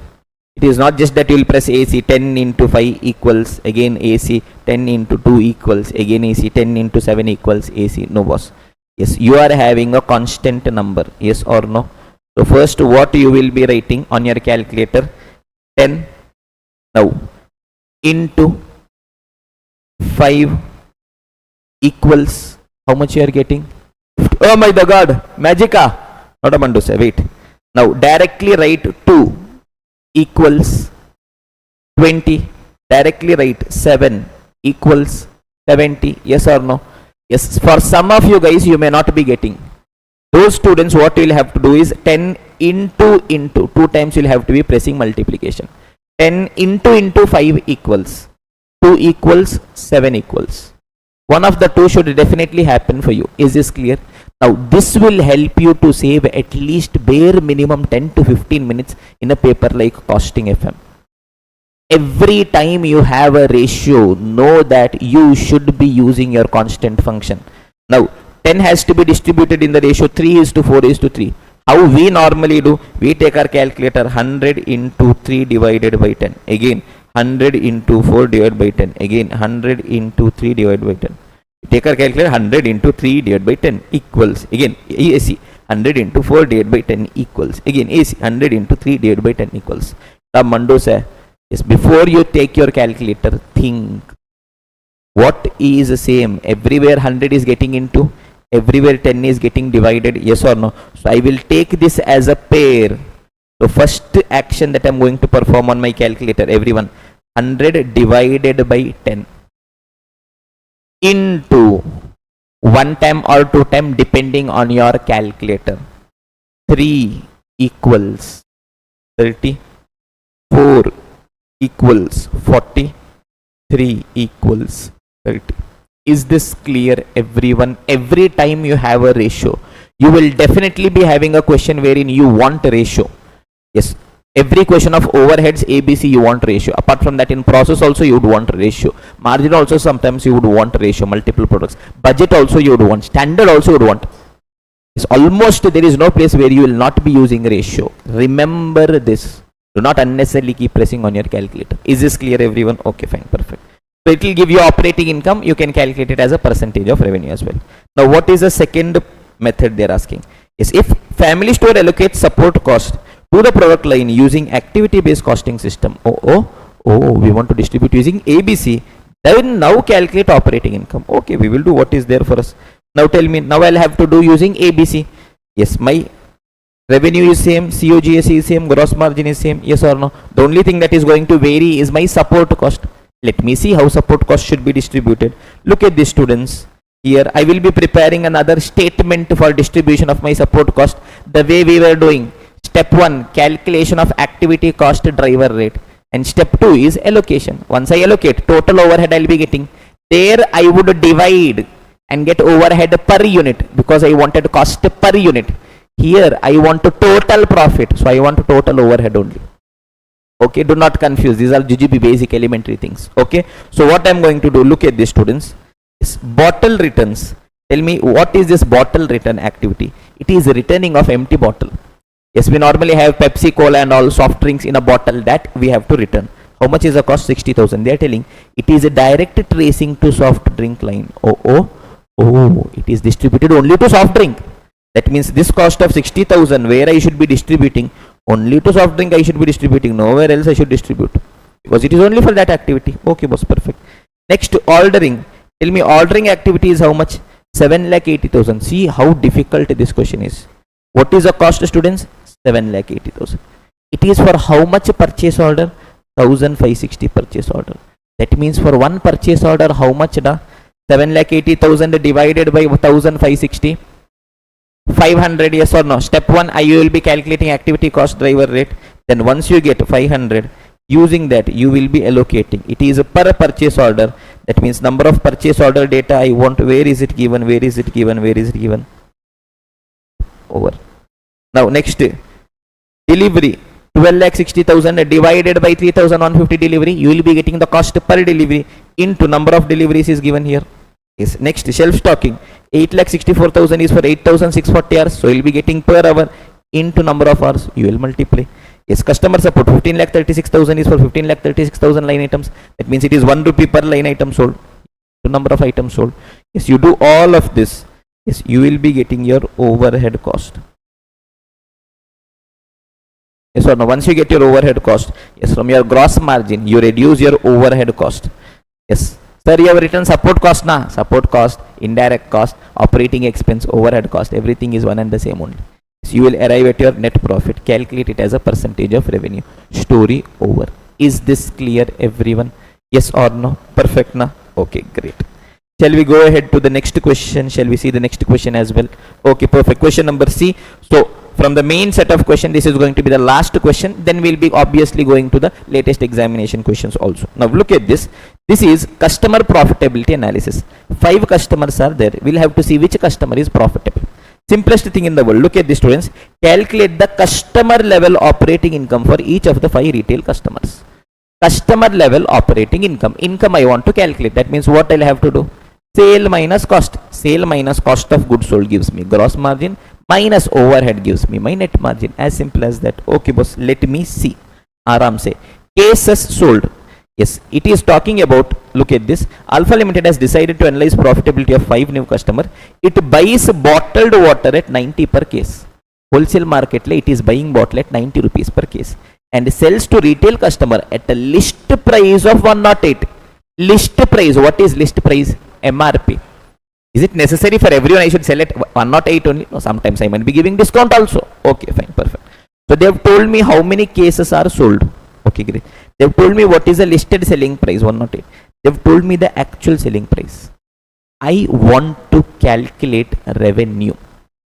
It is not just that you will press AC, 10 into 5 equals again AC, 10 into 2 equals again AC, 10 into 7 equals AC. No, boss. Yes, you are having a constant number, yes or no? So first what you will be writing on your calculator, 10 now into 5 equals, how much you are getting? Oh my god, magica, not a mandusa, wait. Now directly write 2 equals 20, directly write 7 equals 70, yes or no? Yes, for some of you guys you may not be getting. Those students, what you will have to do is 10 into 2 times you will have to be pressing multiplication. 10 into 5 equals 2 equals 7 equals. One of the two should definitely happen for you. Is this clear? Now this will help you to save at least bare minimum 10 to 15 minutes in a paper like costing FM. Every time you have a ratio, know that you should be using your constant function. Now 10 has to be distributed in the ratio 3:4:3. How we normally do? We take our calculator, 100 into 3 divided by 10. Again 100 into 4 divided by 10. Again 100 into 3 divided by 10. Take our calculator, 100 into 3 divided by 10 equals, again AC, 100 into 4 divided by 10 equals, again AC, 100 into 3 divided by 10 equals. Now Mando say, yes, before you take your calculator, think what is the same. Everywhere 100 is getting into, everywhere 10 is getting divided, yes or no? So I will take this as a pair. So first action that I am going to perform on my calculator, everyone, 100 divided by 10 into 1 time or 2 time depending on your calculator. 3 equals 30, 4 equals 40, 3 equals 30. Is this clear, everyone? Every time you have a ratio, you will definitely be having a question wherein you want a ratio. Yes, every question of overheads ABC you want ratio. Apart from that, in process also you would want ratio. Margin also sometimes you would want ratio. Multiple products. Budget also you would want. Standard also you would want. It's almost there is no place where you will not be using ratio. Remember this. Do not unnecessarily keep pressing on your calculator. Is this clear, everyone? Okay, fine, perfect. So it will give you operating income. You can calculate it as a percentage of revenue as well. Now what is the second method they are asking? Is if family store allocates support cost to the product line using activity based costing system. We want to distribute using ABC. Then now calculate operating income. Okay, we will do what is there for us. Now tell me, now I'll have to do using ABC. Yes, my revenue is same, COGS is same, gross margin is same, yes or no? The only thing that is going to vary is my support cost. Let me see how support cost should be distributed. Look at this, students. Here I will be preparing another statement for distribution of my support cost the way we were doing. Step 1, calculation of activity cost driver rate, and step 2 is allocation. Once I allocate, total overhead I will be getting. There I would divide and get overhead per unit because I wanted cost per unit. Here I want total profit, so I want total overhead only. Okay, do not confuse. These are GGB basic elementary things. Okay, so what I am going to do, look at this, students. Is bottle returns. Tell me, what is this bottle return activity? It is returning of empty bottle. Yes, we normally have Pepsi, Cola and all soft drinks in a bottle that we have to return. How much is the cost? 60,000. They are telling it is a direct tracing to soft drink line. It is distributed only to soft drink. That means this cost of 60,000 where I should be distributing only to soft drink, I should be distributing, nowhere else I should distribute because it is only for that activity. Okay, boss, perfect. Next, ordering. Tell me, ordering activity is how much? 7,80,000. See how difficult this question is. What is the cost, students? 7,80,000. It is for how much purchase order? 1,560 purchase order. That means for one purchase order, how much? 7,80,000 divided by 1,560. 500, yes or no? Step 1, I will be calculating activity cost driver rate. Then once you get 500, using that you will be allocating. It is per purchase order. That means number of purchase order data I want. Where is it given? Where is it given? Where is it given? Over. Now next, delivery. 12,60,000 divided by 3,150 delivery. You will be getting the cost per delivery into number of deliveries is given here. Yes. Next, shelf stocking. 8,64,000 is for 8,640 hours. So you will be getting per hour into number of hours. You will multiply. Yes. Customer support. 15,36,000 is for 15,36,000 line items. That means it is 1 rupee per line item sold. To number of items sold. Yes. You do all of this. Yes, you will be getting your overhead cost. Yes or no? Once you get your overhead cost, yes, from your gross margin, you reduce your overhead cost. Yes. Sir, you have written support cost na? Support cost, indirect cost, operating expense, overhead cost, everything is one and the same only. So you will arrive at your net profit, calculate it as a percentage of revenue. Story over. Is this clear, everyone? Yes or no? Perfect na? Okay, great. Shall we go ahead to the next question? Shall we see the next question as well? Okay, perfect. Question number C. So from the main set of question, this is going to be the last question. Then we'll be obviously going to the latest examination questions also. Now look at this. This is customer profitability analysis. 5 customers are there. We'll have to see which customer is profitable. Simplest thing in the world. Look at this, students. Calculate the customer level operating income for each of the 5 retail customers. Customer level operating income. Income I want to calculate. That means what I'll have to do? Sale minus cost. Sale minus cost of goods sold gives me gross margin, minus overhead gives me my net margin. As simple as that. Okay, boss. Let me see. Aram say. Cases sold. Yes, it is talking about, look at this. Alpha Limited has decided to analyze profitability of 5 new customers. It buys bottled water at 90 per case. Wholesale market, it is buying bottle at 90 rupees per case. And sells to retail customer at a list price of 108. List price. What is list price? MRP. Is it necessary for everyone I should sell at 108 only? No, sometimes I might be giving discount also. Okay, fine, perfect. So they have told me how many cases are sold. Okay, great. They have told me what is the listed selling price, 108. They have told me the actual selling price. I want to calculate revenue.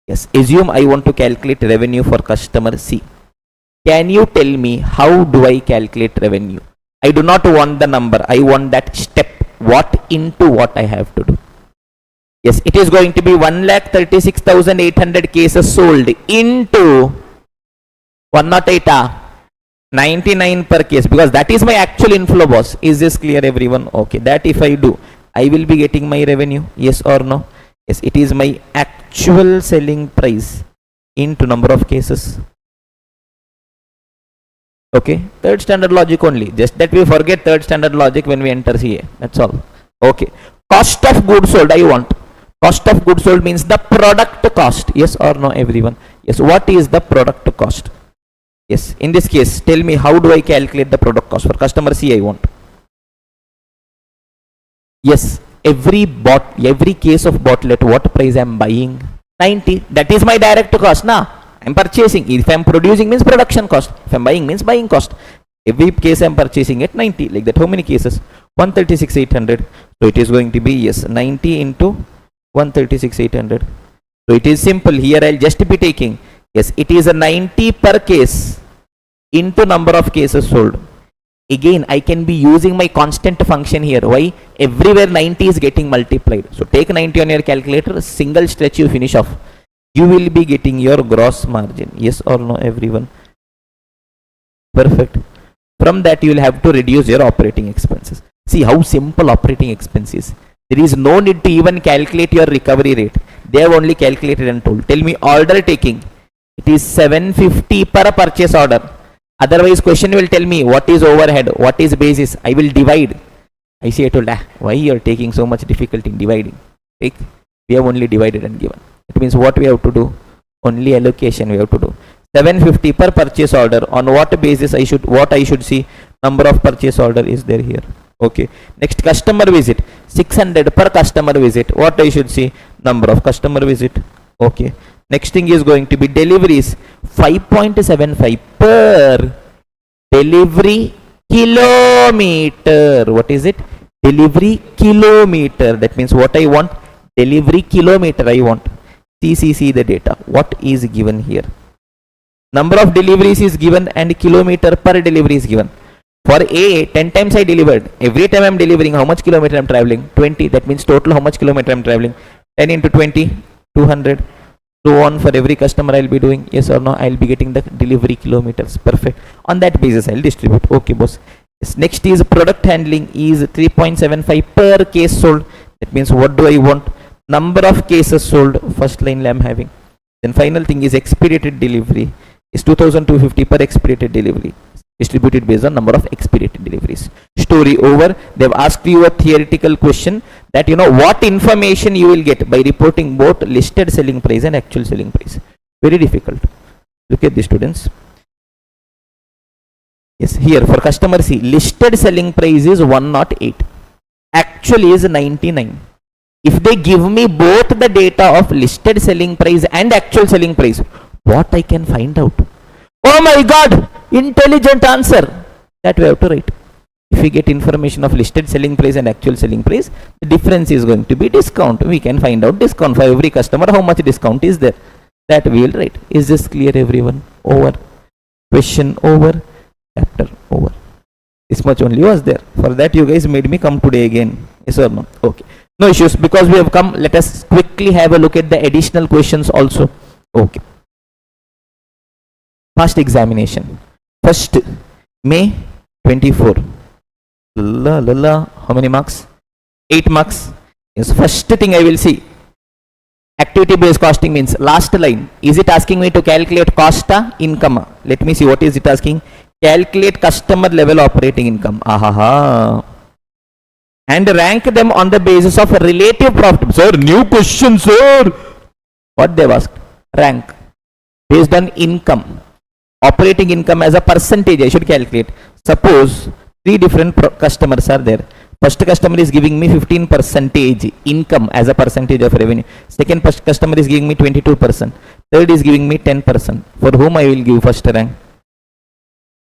Yes, assume I want to calculate revenue for customer C. Can you tell me how do I calculate revenue? I do not want the number. I want that step. What into what I have to do. Yes, it is going to be 1,36,800 cases sold into 108. 99 per case, because that is my actual inflow, boss. Is this clear, everyone? Okay, that if I do, I will be getting my revenue. Yes or no? Yes, it is my actual selling price into number of cases. Okay, third standard logic only. Just that we forget third standard logic when we enter CA. That's all. Okay, cost of goods sold I want. Cost of goods sold means the product cost. Yes or no, everyone? Yes, what is the product cost? Yes, in this case, tell me how do I calculate the product cost for customer C I want. Yes, every case of bottle at what price I am buying? 90. That is my direct cost. Nah, I am purchasing. If I am producing means production cost. If I am buying means buying cost. Every case I am purchasing at 90. Like that, how many cases? 136,800. So it is going to be, yes, 90 into 136,800. So it is simple. Here I will just be taking. Yes, it is a 90 per case into number of cases sold. Again, I can be using my constant function here. Why? Everywhere 90 is getting multiplied. So take 90 on your calculator, single stretch you finish off. You will be getting your gross margin. Yes or no, everyone? Perfect. From that you will have to reduce your operating expenses. See how simple operating expense is. There is no need to even calculate your recovery rate. They have only calculated and told. Tell me order taking. It is 750 per purchase order. Otherwise question will tell me what is overhead, what is basis. I will divide. I say I told, why you are taking so much difficulty in dividing? Take, we have only divided and given. It means what we have to do? Only allocation we have to do. 750 per purchase order. On what basis I should see? Number of purchase order is there here. Okay. Next, customer visit. 600 per customer visit. What I should see? Number of customer visit. Okay. Next thing is going to be deliveries. 5.75 per delivery kilometer. What is it? Delivery kilometer. That means what I want? Delivery kilometer I want. See the data. What is given here? Number of deliveries is given and kilometer per delivery is given. For A, 10 times I delivered. Every time I am delivering, how much kilometer I am traveling? 20. That means total how much kilometer I am traveling? 10 into 20, 200. So on for every customer I will be doing. Yes or no? I will be getting the delivery kilometers. Perfect. On that basis I will distribute. Okay, boss. Yes. Next is product handling is 3.75 per case sold. That means what do I want? Number of cases sold. First line I am having. Then final thing is expedited delivery is 2,250 per expedited delivery. Distributed based on number of expedited deliveries. Story over. They've asked you a theoretical question that what information you will get by reporting both listed selling price and actual selling price. Very difficult. Look at the students. Yes, here for customer C, listed selling price is 108. Actual is 99. If they give me both the data of listed selling price and actual selling price, what I can find out? Oh my God! Intelligent answer. That we have to write. If we get information of listed selling price and actual selling price, the difference is going to be discount. We can find out discount for every customer. How much discount is there? That we will write. Is this clear, everyone? Over. Question over. Chapter over. This much only was there. For that you guys made me come today again. Yes or no? Okay. No issues. Because we have come, let us quickly have a look at the additional questions also. Okay. First examination. First May 24. How many marks? 8 marks. Yes. First thing I will see. Activity based costing means last line. Is it asking me to calculate cost income? Let me see what is it asking. Calculate customer level operating income. And rank them on the basis of relative profit. Sir, new question, sir. What they've asked? Rank based on income. Operating income as a percentage I should calculate. Suppose 3 different customers are there. First customer is giving me 15% income as a percentage of revenue. Second customer is giving me 22%. Third is giving me 10%. For whom I will give first rank?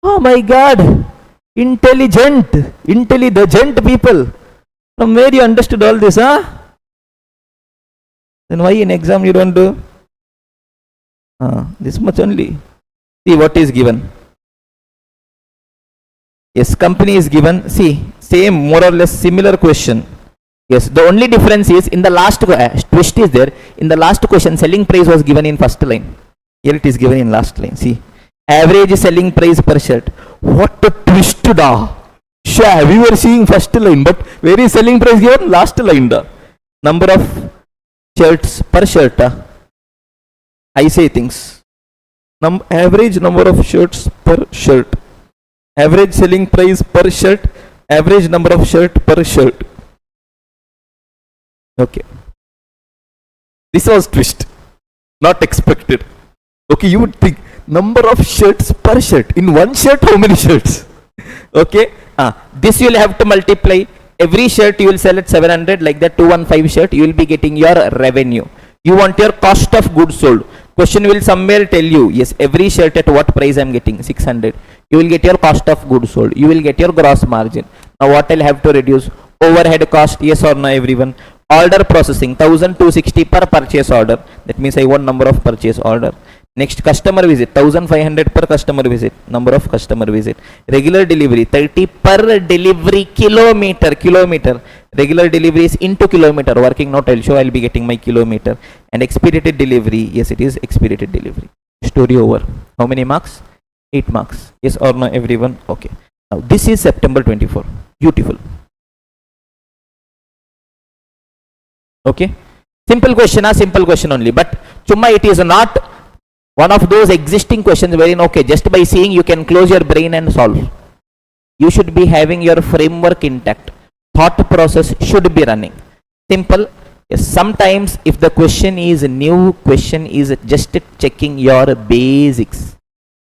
Oh my God! Intelligent people. From where you understood all this, huh? Then why in exam you don't do? This much only. See what is given. Yes, company is given. See, same more or less similar question. Yes, the only difference is in the last twist is there. In the last question, selling price was given in first line. Here it is given in last line. See, average selling price per shirt. What a twist da! Sure, we were seeing first line, but where is selling price given? Last line da. Number of shirts per shirt. I say things. Average number of shirts per shirt. Average selling price per shirt. Average number of shirt per shirt. Okay. This was twist. Not expected. Okay, you would think number of shirts per shirt. In one shirt, how many shirts? Okay. This you will have to multiply. Every shirt you will sell at 700, like that 215 shirt, you will be getting your revenue. You want your cost of goods sold. Question will somewhere tell you, yes, every shirt at what price I am getting? 600. You will get your cost of goods sold. You will get your gross margin. Now what I'll have to reduce? Overhead cost, yes or no, everyone? Order processing, 1260 per purchase order. That means I want number of purchase order. Next, customer visit, 1500 per customer visit. Number of customer visit. Regular delivery, 30 per delivery kilometer. Regular delivery is into kilometer. Working note, I'll show I'll be getting my kilometer. And expedited delivery, yes, it is expedited delivery. Story over. How many marks? 8 marks. Yes or no, everyone? Okay. Now, this is September 24. Beautiful. Okay. Simple question only. But chumma it is not one of those existing questions wherein, okay, just by seeing you can close your brain and solve. You should be having your framework intact. Thought process should be running. Simple. Yes, sometimes if the question is new, question is just checking your basics.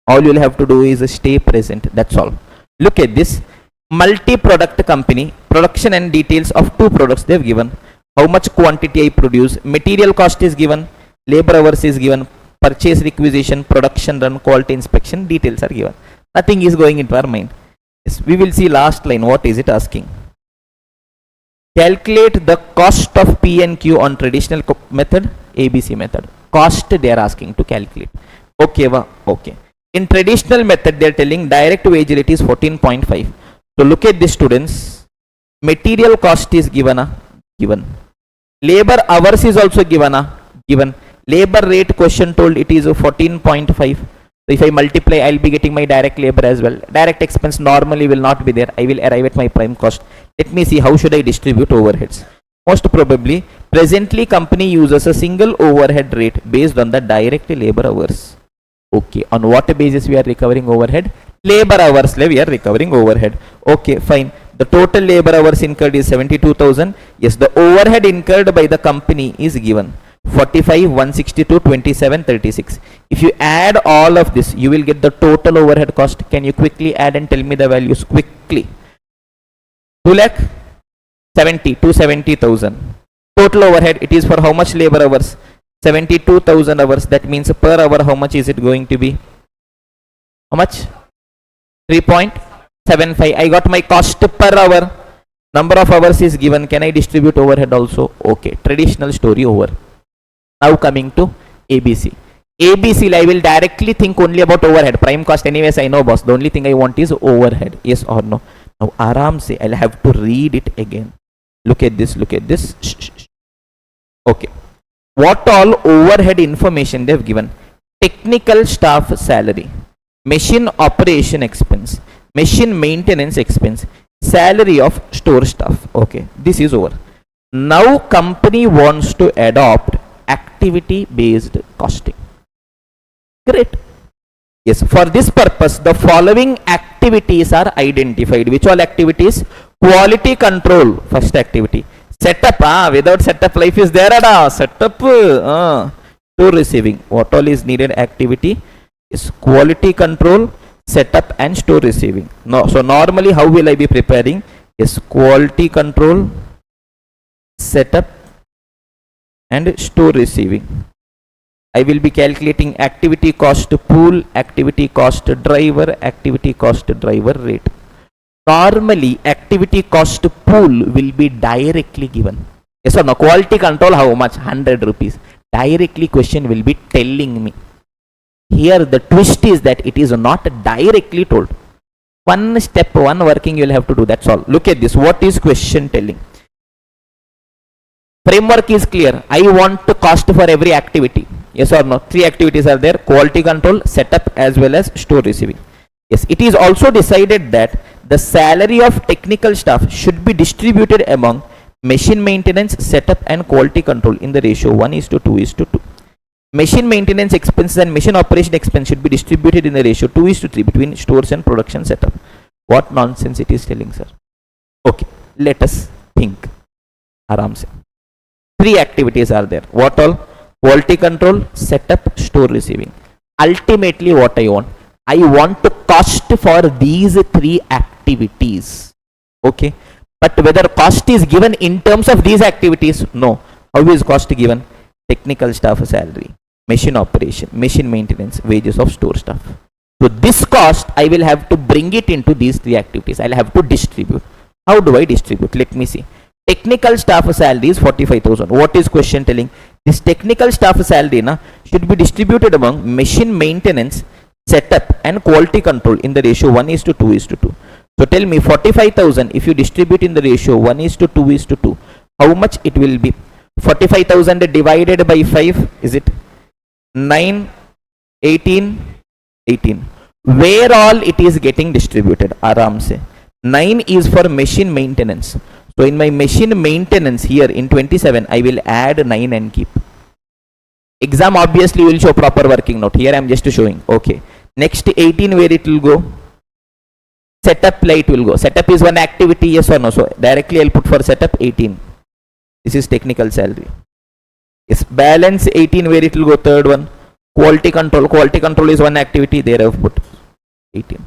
All you'll have to do is stay present. That's all. Look at this. Multi-product company. Production and details of 2 products they've given. How much quantity I produce. Material cost is given. Labor hours is given. Purchase requisition, production run, quality inspection, details are given. Nothing is going into our mind. Yes, we will see last line. What is it asking? Calculate the cost of P and Q on traditional method, ABC method. Cost they are asking to calculate. Okay, okay. In traditional method, they are telling direct wage rate is 14.5. So look at this, students. Material cost is given. Labor hours is also given. Labor rate question told it is 14.5. So if I multiply, I'll be getting my direct labor as well. Direct expense normally will not be there. I will arrive at my prime cost. Let me see how should I distribute overheads. Most probably, presently company uses a single overhead rate based on the direct labor hours. Okay, on what basis we are recovering overhead? labor hours we are recovering overhead. Okay, fine. The total labor hours incurred is 72,000. Yes, the overhead incurred by the company is given 45, 162, 27, 36. If you add all of this, you will get the total overhead cost. Can you quickly add and tell me the values quickly? 2 lakh 70, 270,000. Total overhead, it is for how much labor hours? 72,000 hours. That means per hour, how much is it going to be? How much? 3.75. I got my cost per hour. Number of hours is given. Can I distribute overhead also? Okay. Traditional story over. Now coming to ABC. ABC, I will directly think only about overhead. Prime cost anyways I know, boss. The only thing I want is overhead. Yes or no? Now aram se, I'll have to read it again. Look at this, look at this. Okay. What all overhead information they have given? Technical staff salary, machine operation expense, machine maintenance expense, salary of store staff. Okay, this is over. Now company wants to adopt activity based costing. Great. Yes, for this purpose the following activities are identified. Which all activities? Quality control, first activity. Setup, without setup life is there. Setup, store receiving. What all is needed activity is quality control, setup and store receiving. No, so normally how will I be preparing? Is quality control, setup and store receiving. I will be calculating activity cost pool, activity cost driver, activity cost driver rate. Normally activity cost pool will be directly given. Yes or no? Quality control how much? 100 rupees. Directly question will be telling me. Here the twist is that it is not directly told. One step, one working you will have to do. That's all. Look at this. What is question telling? Framework is clear. I want to cost for every activity. Yes or no? 3 activities are there. Quality control, setup as well as store receiving. Yes, it is also decided that the salary of technical staff should be distributed among machine maintenance, setup and quality control in the ratio 1:2:2. Machine maintenance expenses and machine operation expense should be distributed in the ratio 2:3 between stores and production setup. What nonsense it is telling, sir. Okay, let us think. Aram se. 3 activities are there. What all? Quality control, setup, store receiving. Ultimately what I want to cost for these 3 activities. Okay, but whether cost is given in terms of these activities? No. How is cost given? Technical staff salary, machine operation, machine maintenance, wages of store staff. So this cost I will have to bring it into these 3 activities. I'll have to distribute. How do I distribute? Let me see. Technical staff salary is 45,000. What is question telling? This technical staff salary should be distributed among machine maintenance, setup and quality control in the ratio 1:2:2. So tell me 45,000 if you distribute in the ratio 1:2:2, how much it will be? 45,000 divided by 5, is it 9, 18, 18. Where all it is getting distributed? Aram se. 9 is for machine maintenance. So in my machine maintenance here in 27, I will add 9 and keep. Exam obviously will show proper working note. Here I am just showing. Okay. Next 18, where it will go? Setup light will go. Setup is one activity, yes or no? So directly I'll put for setup 18. This is technical salary. Yes. Balance 18, where it will go? Third one. Quality control. Quality control is one activity. There I have put 18.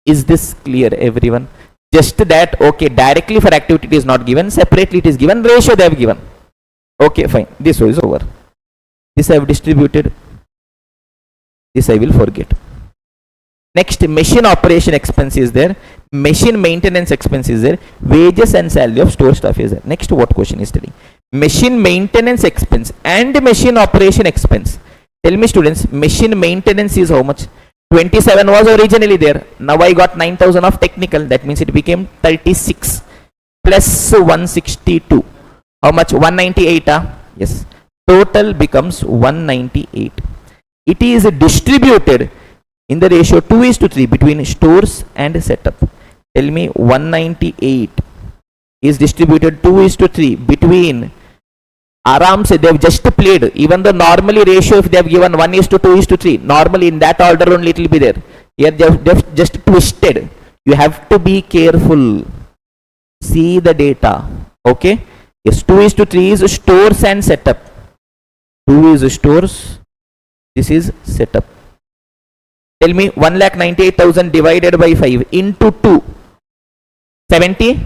Is this clear, everyone? Just that, okay, directly for activity it is not given, separately it is given, ratio they have given. Okay, fine. This is over. This I have distributed. This I will forget. Next, machine operation expense is there. Machine maintenance expense is there. Wages and salary of store staff is there. Next, what question is telling? Machine maintenance expense and machine operation expense. Tell me students, machine maintenance is how much? 27 was originally there. Now I got 9,000 of technical. That means it became 36 plus 162. How much? 198. Yes. Total becomes 198. It is distributed in the ratio 2:3 between stores and setup. Tell me 198 is distributed 2:3 between. Aram se, they have just played. Even though normally ratio if they have given 1:2:3, normally in that order only it will be there. Here they've just twisted. You have to be careful. See the data. Okay. Yes, 2 is to 3 is stores and setup. 2 is stores. This is setup. Tell me 1,98,000 divided by 5 into 2. 70?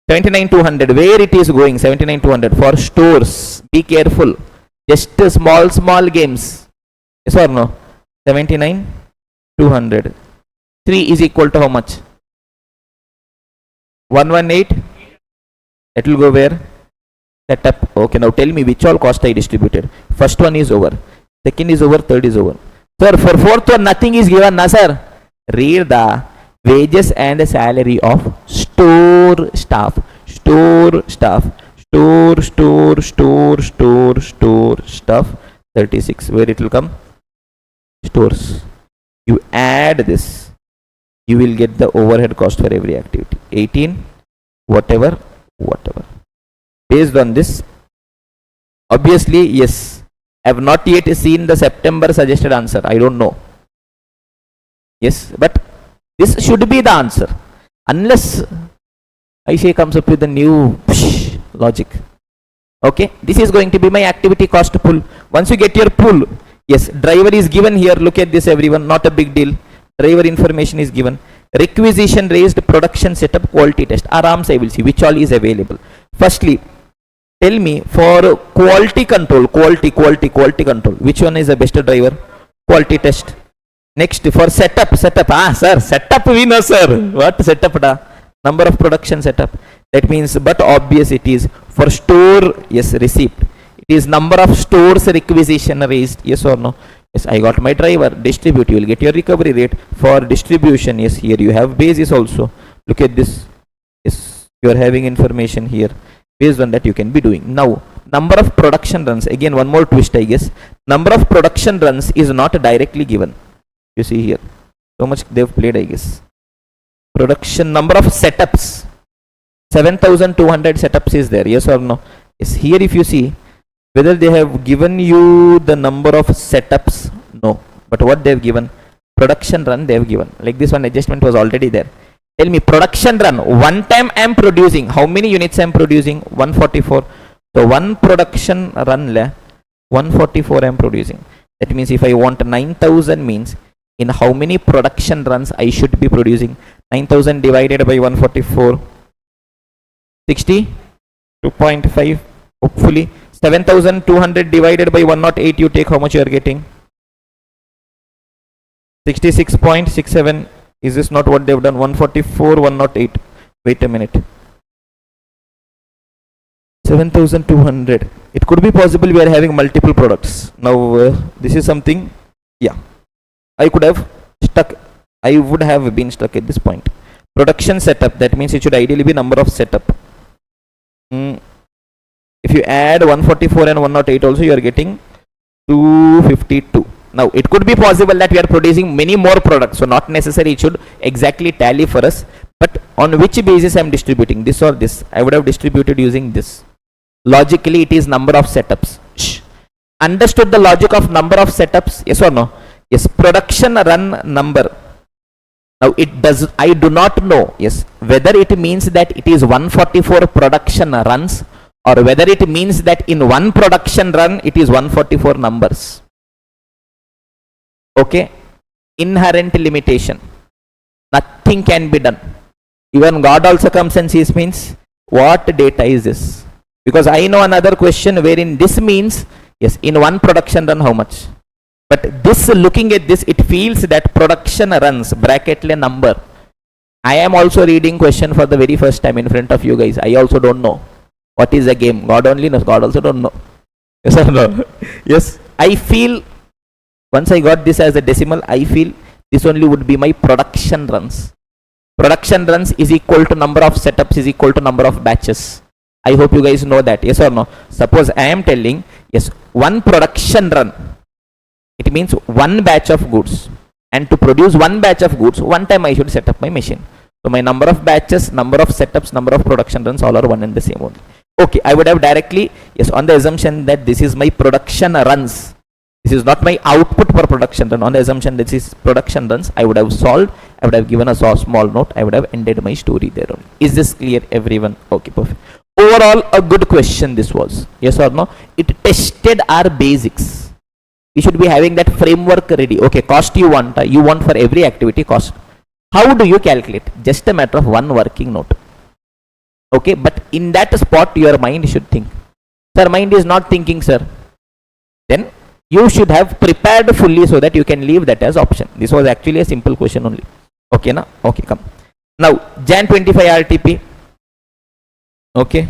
79,200. Where it is going? 79,200 for stores. Be careful. Just small games. Yes or no? 79,200. 3 is equal to how much? 118. It will go where? Setup. Okay, now tell me which all cost I distributed. First one is over. Second is over. Third is over. Sir, for fourth one nothing is given, na sir? Read the wages and the salary of store staff. Store staff. Store staff. 36. Where it will come? Stores. You add this. You will get the overhead cost for every activity. 18. Whatever. Based on this, obviously, yes, I have not yet seen the September suggested answer. I don't know. Yes, but this should be the answer. Unless ICA comes up with a new logic. Okay, this is going to be my activity cost pool. Once you get your pool, yes, driver is given here. Look at this, everyone. Not a big deal. Driver information is given. Requisition raised, production setup, quality test. Arams I will see which all is available. Firstly, tell me for quality control, quality control, which one is the best driver? Quality test. Next for setup. Sir, setup we know, sir. What setup da? Number of production setup. That means, but obvious it is for store, yes, receipt. It is number of stores requisition raised, yes or no? Yes, I got my driver. Distribute, you will get your recovery rate. For distribution, yes, here you have basis also. Look at this. Yes, you are having information here. Based on that you can be doing. Now, number of production runs. Again, one more twist, I guess. Number of production runs is not directly given. You see here. So much they've played, I guess. Production number of setups. 7,200 setups is there. Yes or no? Yes. Here if you see, whether they have given you the number of setups, no. But what they have given, production run they have given. Like this one adjustment was already there. Tell me production run, one time I am producing, how many units I am producing? 144. So one production run 144 I am producing. That means if I want 9,000 means in how many production runs I should be producing? 9,000 divided by 144. 60? 2.5 hopefully. 7,200 divided by 108, you take how much you are getting? 66.67. Is this not what they have done? 144, 108. Wait a minute. 7,200. It could be possible we are having multiple products. Now, this is something, yeah. I could have stuck. I would have been stuck at this point. Production setup. That means it should ideally be number of setup. If you add 144 and 108 also, you are getting 252. Now, it could be possible that we are producing many more products. So, not necessary it should exactly tally for us. But on which basis I am distributing? This or this? I would have distributed using this. Logically, it is number of setups. Understood the logic of number of setups? Yes or no? Yes. Production run number. Now, it does. I do not know. Yes. Whether it means that it is 144 production runs, or whether it means that in one production run it is 144 numbers. Okay, inherent limitation. Nothing can be done. Even God also comes and sees means what data is this? Because I know another question wherein this means yes, in one production run how much? But this, looking at this, it feels that production runs bracket le number. I am also reading question for the very first time in front of you guys. I also don't know what is the game. God only knows. God also don't know. Yes or no? Yes. I feel once I got this as a decimal, I feel this only would be my production runs. Production runs is equal to number of setups is equal to number of batches. I hope you guys know that. Yes or no? Suppose I am telling yes, one production run. It means one batch of goods. And to produce one batch of goods, one time I should set up my machine. So my number of batches, number of setups, number of production runs all are one and the same only. Okay, I would have directly, yes, on the assumption that this is my production runs. This is not my output per production run. On the assumption this is production runs, I would have solved, I would have given a small note, I would have ended my story there only. Is this clear everyone? Okay, perfect. Overall a good question this was, yes or no? It tested our basics. We should be having that framework ready. Okay, cost you want for every activity cost. How do you calculate? Just a matter of one working note. Okay, but in that spot your mind should think. Sir, mind is not thinking, sir. Then you should have prepared fully so that you can leave that as option. This was actually a simple question only. Okay, na? Okay, come. Now, Jan 25 RTP. Okay,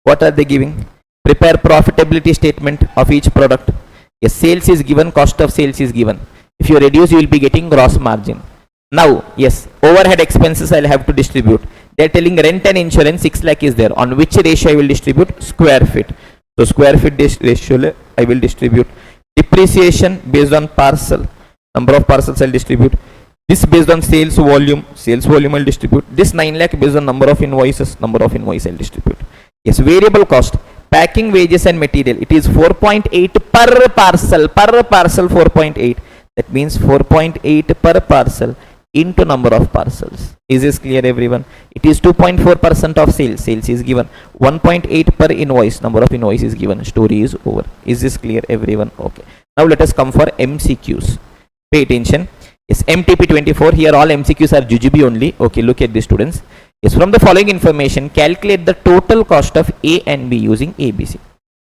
what are they giving? Prepare profitability statement of each product. Yes, sales is given, cost of sales is given. If you reduce, you will be getting gross margin. Now, yes, overhead expenses I will have to distribute. They are telling rent and insurance 6 lakh is there. On which ratio I will distribute? Square feet. So square feet ratio I will distribute. Depreciation based on parcel. Number of parcels I will distribute. This based on sales volume I will distribute. This 9 lakh based on number of invoices I will distribute. Yes, variable cost. Packing, wages and material. It is 4.8 per parcel. 4.8. That means 4.8 per parcel into number of parcels. Is this clear everyone? It is 2.4% of sales. Sales is given. 1.8 per invoice. Number of invoice is given. Story is over. Is this clear everyone? Okay. Now let us come for MCQs. Pay attention. Yes, MTP 24. Here all MCQs are jujube only. Okay, look at this students. Yes, from the following information, calculate the total cost of A and B using ABC.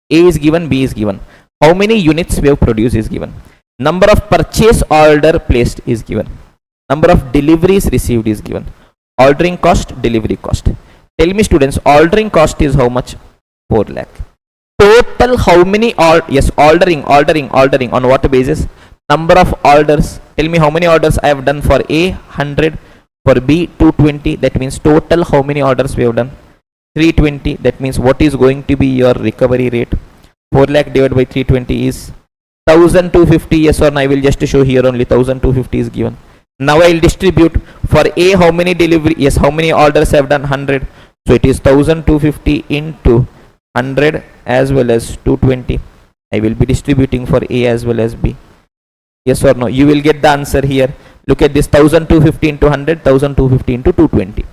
A is given, B is given. How many units we have produced is given. Number of purchase order placed is given. Number of deliveries received is given. Ordering cost, delivery cost. Tell me students, ordering cost is how much? 4 lakh. Total how many ordering on what basis? Number of orders. Tell me how many orders I have done for A, 100, for B 220. That means total how many orders we have done? 320. That means what is going to be your recovery rate? 4 lakh divided by 320 is 1250. Yes or no? I will just show here only 1250 is given. Now I will distribute for A how many delivery, yes, how many orders I have done? 100. So it is 1250 into 100 as well as 220. I will be distributing for A as well as B. Yes or no? You will get the answer here. Look at this, 1250 into 100, 1250 into 220.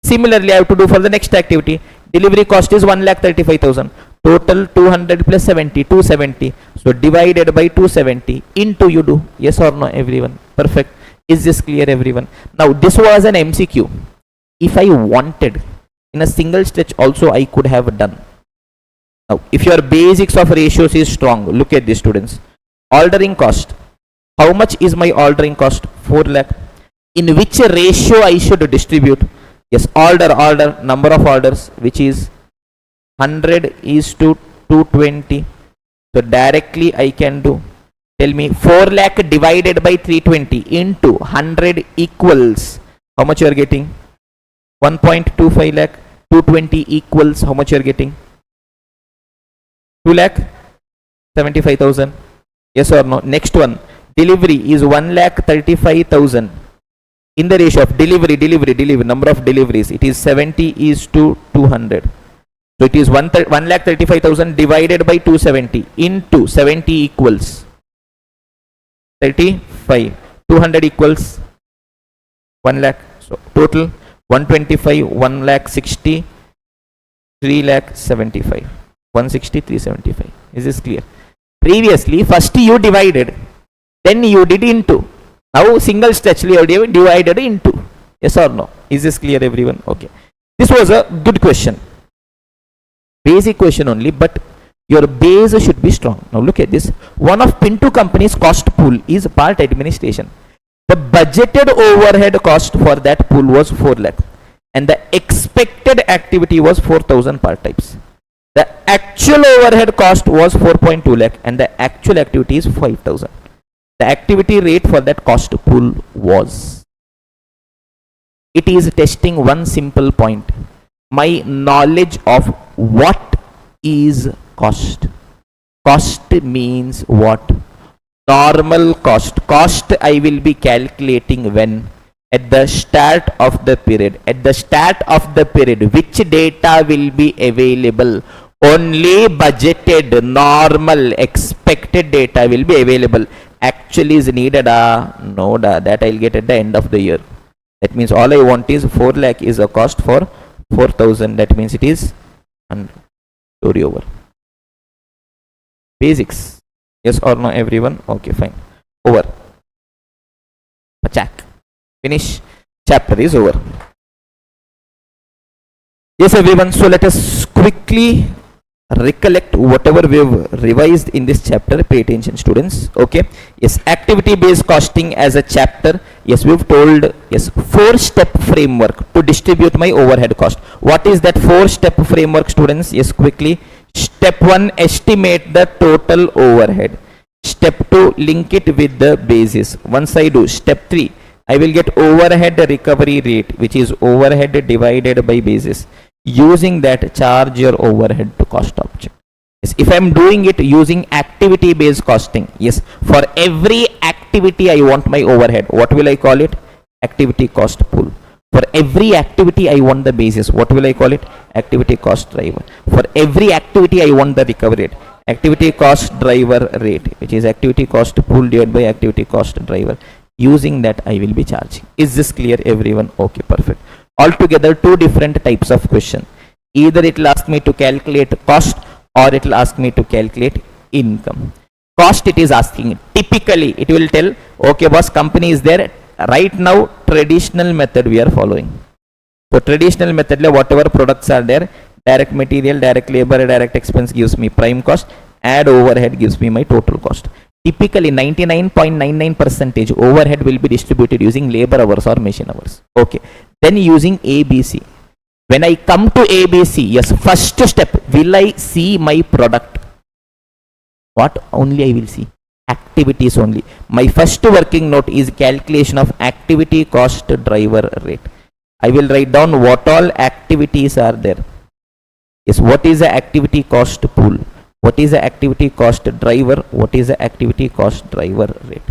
Similarly, I have to do for the next activity. Delivery cost is 1,35,000. Total 200 plus 70, 270. So divided by 270 into you do. Yes or no everyone? Perfect. Is this clear everyone? Now this was an MCQ. If I wanted in a single stretch also I could have done. Now if your basics of ratios is strong, look at this students. Ordering cost. How much is my ordering cost? 4 lakh. In which ratio I should distribute? Yes, order, number of orders, which is 100 is to 220. So directly I can do. Tell me 4 lakh divided by 320 into 100 equals. How much you are getting? 1.25 lakh. 220 equals how much you are getting? 2 lakh 75,000. Yes or no? Next one. Delivery is 1,35,000. In the ratio of delivery, number of deliveries, it is 70 is to 200. So it is 1,35,000 divided by 270 into 70 equals 35. 200 equals 1 lakh. So total 125, 1 lakh 60, 3 lakh 75. 160, 375. Is this clear? Previously, first you divided. Then you did into. Now single stretch you divided into. Yes or no? Is this clear everyone? Okay. This was a good question. Basic question only, but your base should be strong. Now look at this. One of Pinto company's cost pool is part administration. The budgeted overhead cost for that pool was 4 lakh. And the expected activity was 4,000 part types. The actual overhead cost was 4.2 lakh and the actual activity is 5,000. The activity rate for that cost pool was. It is testing one simple point. My knowledge of what is cost. Cost means what? Normal cost. Cost I will be calculating when? At the start of the period. At the start of the period, which data will be available? Only budgeted, normal, expected data will be available. Actually is needed, no, that I'll get at the end of the year. That means all I want is 4 lakh is a cost for 4,000. That means it is 100. Story over. Basics. Yes or no, everyone? Okay, fine. Over. Check. Finish. Chapter is over. Yes, everyone. So let us quickly recollect whatever we have revised in this chapter. Pay attention, students. Okay. Yes, activity based costing as a chapter. Yes, we've told, yes, 4-step framework to distribute my overhead cost. What is that 4-step framework, students? Yes, quickly. Step 1, estimate the total overhead. Step 2, link it with the basis. Once I do step 3, I will get overhead recovery rate, which is overhead divided by basis. Using that, charge your overhead to cost object. Yes, if I am doing it using activity based costing, yes, for every activity I want my overhead. What will I call it? Activity cost pool. For every activity I want the basis. What will I call it? Activity cost driver. For every activity I want the recovery rate. Activity cost driver rate, which is activity cost pool divided by activity cost driver. Using that, I will be charging. Is this clear, everyone? Okay, perfect. Altogether, 2 different types of question. Either it will ask me to calculate cost, or it will ask me to calculate income. Cost it is asking. Typically, it will tell, okay boss, company is there. Right now, traditional method we are following. So traditional method, whatever products are there, direct material, direct labor, direct expense gives me prime cost, add overhead gives me my total cost. Typically 99.99% overhead will be distributed using labor hours or machine hours. Okay. Then using ABC. When I come to ABC, yes, first step, will I see my product? What only I will see? Activities only. My first working note is calculation of activity cost driver rate. I will write down what all activities are there. Yes, what is the activity cost pool? What is the activity cost driver? What is the activity cost driver rate?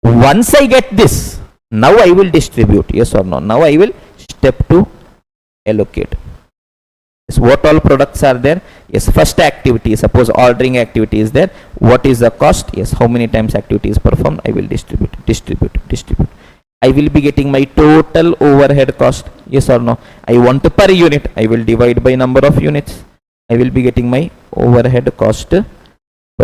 Once I get this, now I will distribute. Yes or no? Now I will step to allocate. Yes, what all products are there? Yes, first activity, suppose ordering activity is there. What is the cost? Yes, how many times activity is performed? I will distribute. I will be getting my total overhead cost. Yes or no? I want per unit. I will divide by number of units. I will be getting my overhead cost per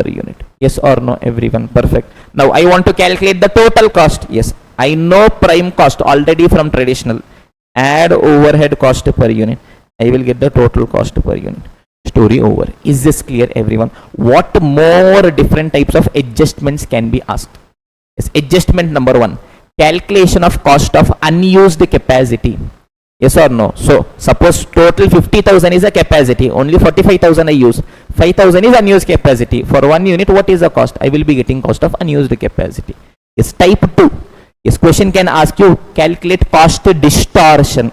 unit. Yes or no, everyone? Perfect. Now I want to calculate the total cost. Yes, I know prime cost already from traditional. Add overhead cost per unit. I will get the total cost per unit. Story over. Is this clear, everyone? What more different types of adjustments can be asked? Yes, adjustment number 1. Calculation of cost of unused capacity. Yes or no? So suppose total 50,000 is a capacity, only 45,000 I use, 5,000 is unused capacity. For 1 unit, what is the cost? I will be getting cost of unused capacity. Yes, type 2. Yes, question can ask you calculate cost distortion.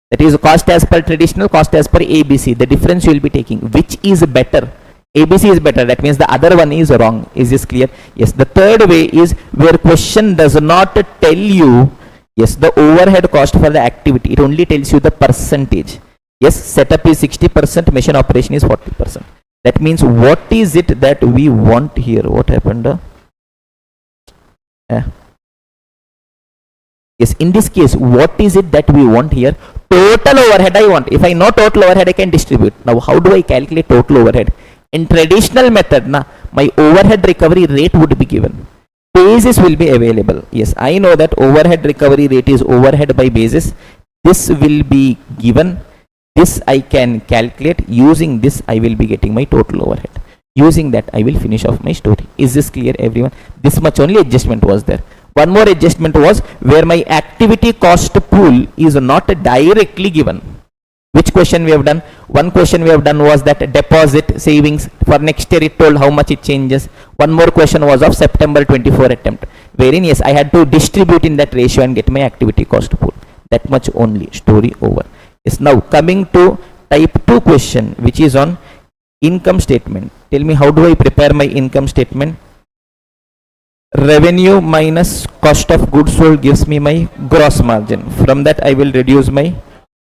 That is cost as per traditional, cost as per ABC. The difference you will be taking. Which is better? ABC is better. That means the other one is wrong. Is this clear? Yes. The third way is where question does not tell you, yes, the overhead cost for the activity. It only tells you the percentage. Yes, setup is 60%, machine operation is 40%. That means what is it that we want here? What happened? Yes, in this case, what is it that we want here? Total overhead I want. If I know total overhead, I can distribute. Now, how do I calculate total overhead? In traditional method, my overhead recovery rate would be given. Basis will be available. Yes, I know that overhead recovery rate is overhead by basis. This will be given. This I can calculate. Using this, I will be getting my total overhead. Using that, I will finish off my story. Is this clear, everyone? This much only adjustment was there. One more adjustment was where my activity cost pool is not directly given. Which question we have done? One question we have done was that deposit savings. For next year it told how much it changes. One more question was of September 24 attempt. Wherein, yes, I had to distribute in that ratio and get my activity cost pool. That much only. Story over. Yes, now coming to type 2 question, which is on income statement. Tell me, how do I prepare my income statement? Revenue minus cost of goods sold gives me my gross margin. From that I will reduce my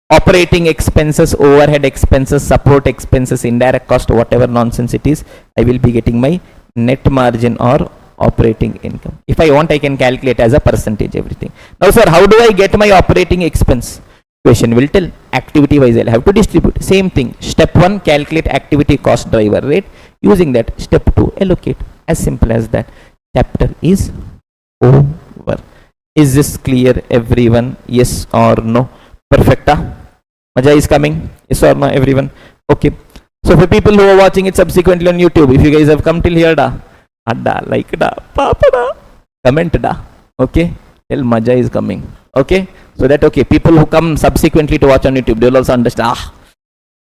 operating expenses, overhead expenses, support expenses, indirect cost, whatever nonsense it is, I will be getting my net margin or operating income. If I want, I can calculate as a percentage everything. Now sir, how do I get my operating expense? Question will tell. Activity wise I'll have to distribute. Same thing. Step 1, calculate activity cost driver rate. Using that, step 2, allocate. As simple as that. Chapter is over. Is this clear everyone? Yes or no? Perfect. Maja is coming. Yes or no everyone? Okay. So for people who are watching it subsequently on YouTube, if you guys have come till here, adda, like da, papa da, comment da. Okay. Tell Maja is coming. Okay. So that okay, people who come subsequently to watch on YouTube, they will also understand.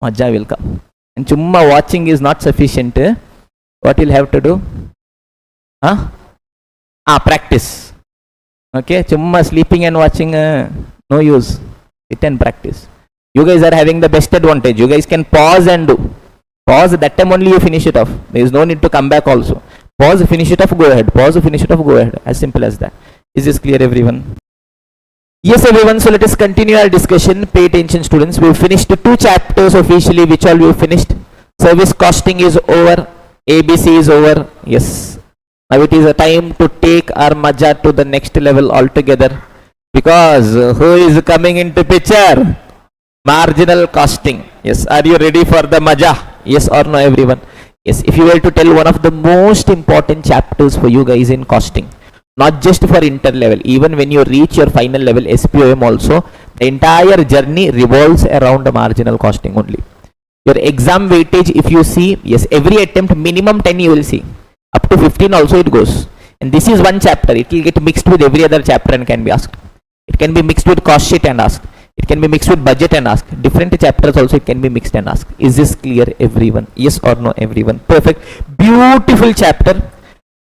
Maja will come. And chumma watching is not sufficient. What you'll have to do? Practice. Okay. Chumma sleeping and watching, no use. Sit and practice. You guys are having the best advantage. You guys can pause and do. Pause, that time only you finish it off. There is no need to come back also. Pause, finish it off, go ahead. Pause, finish it off, go ahead. As simple as that. Is this clear everyone? Yes everyone, so let us continue our discussion. Pay attention students. We have finished 2 chapters officially. Which all we have finished? Service costing is over. ABC is over. Yes. Now it is a time to take our Maja to the next level altogether. Because who is coming into picture? Marginal costing. Yes. Are you ready for the Maja? Yes or no everyone? Yes. If you were to tell one of the most important chapters for you guys in costing, not just for inter level, even when you reach your final level SPOM also, the entire journey revolves around marginal costing only. Your exam weightage, if you see, yes, every attempt minimum 10 you will see, up to 15 also it goes. And this is one chapter. It will get mixed with every other chapter and can be asked. It can be mixed with cost sheet and asked. It can be mixed with budget and asked. Different chapters also it can be mixed and asked. Is this clear everyone? Yes or no everyone? Perfect. Beautiful chapter.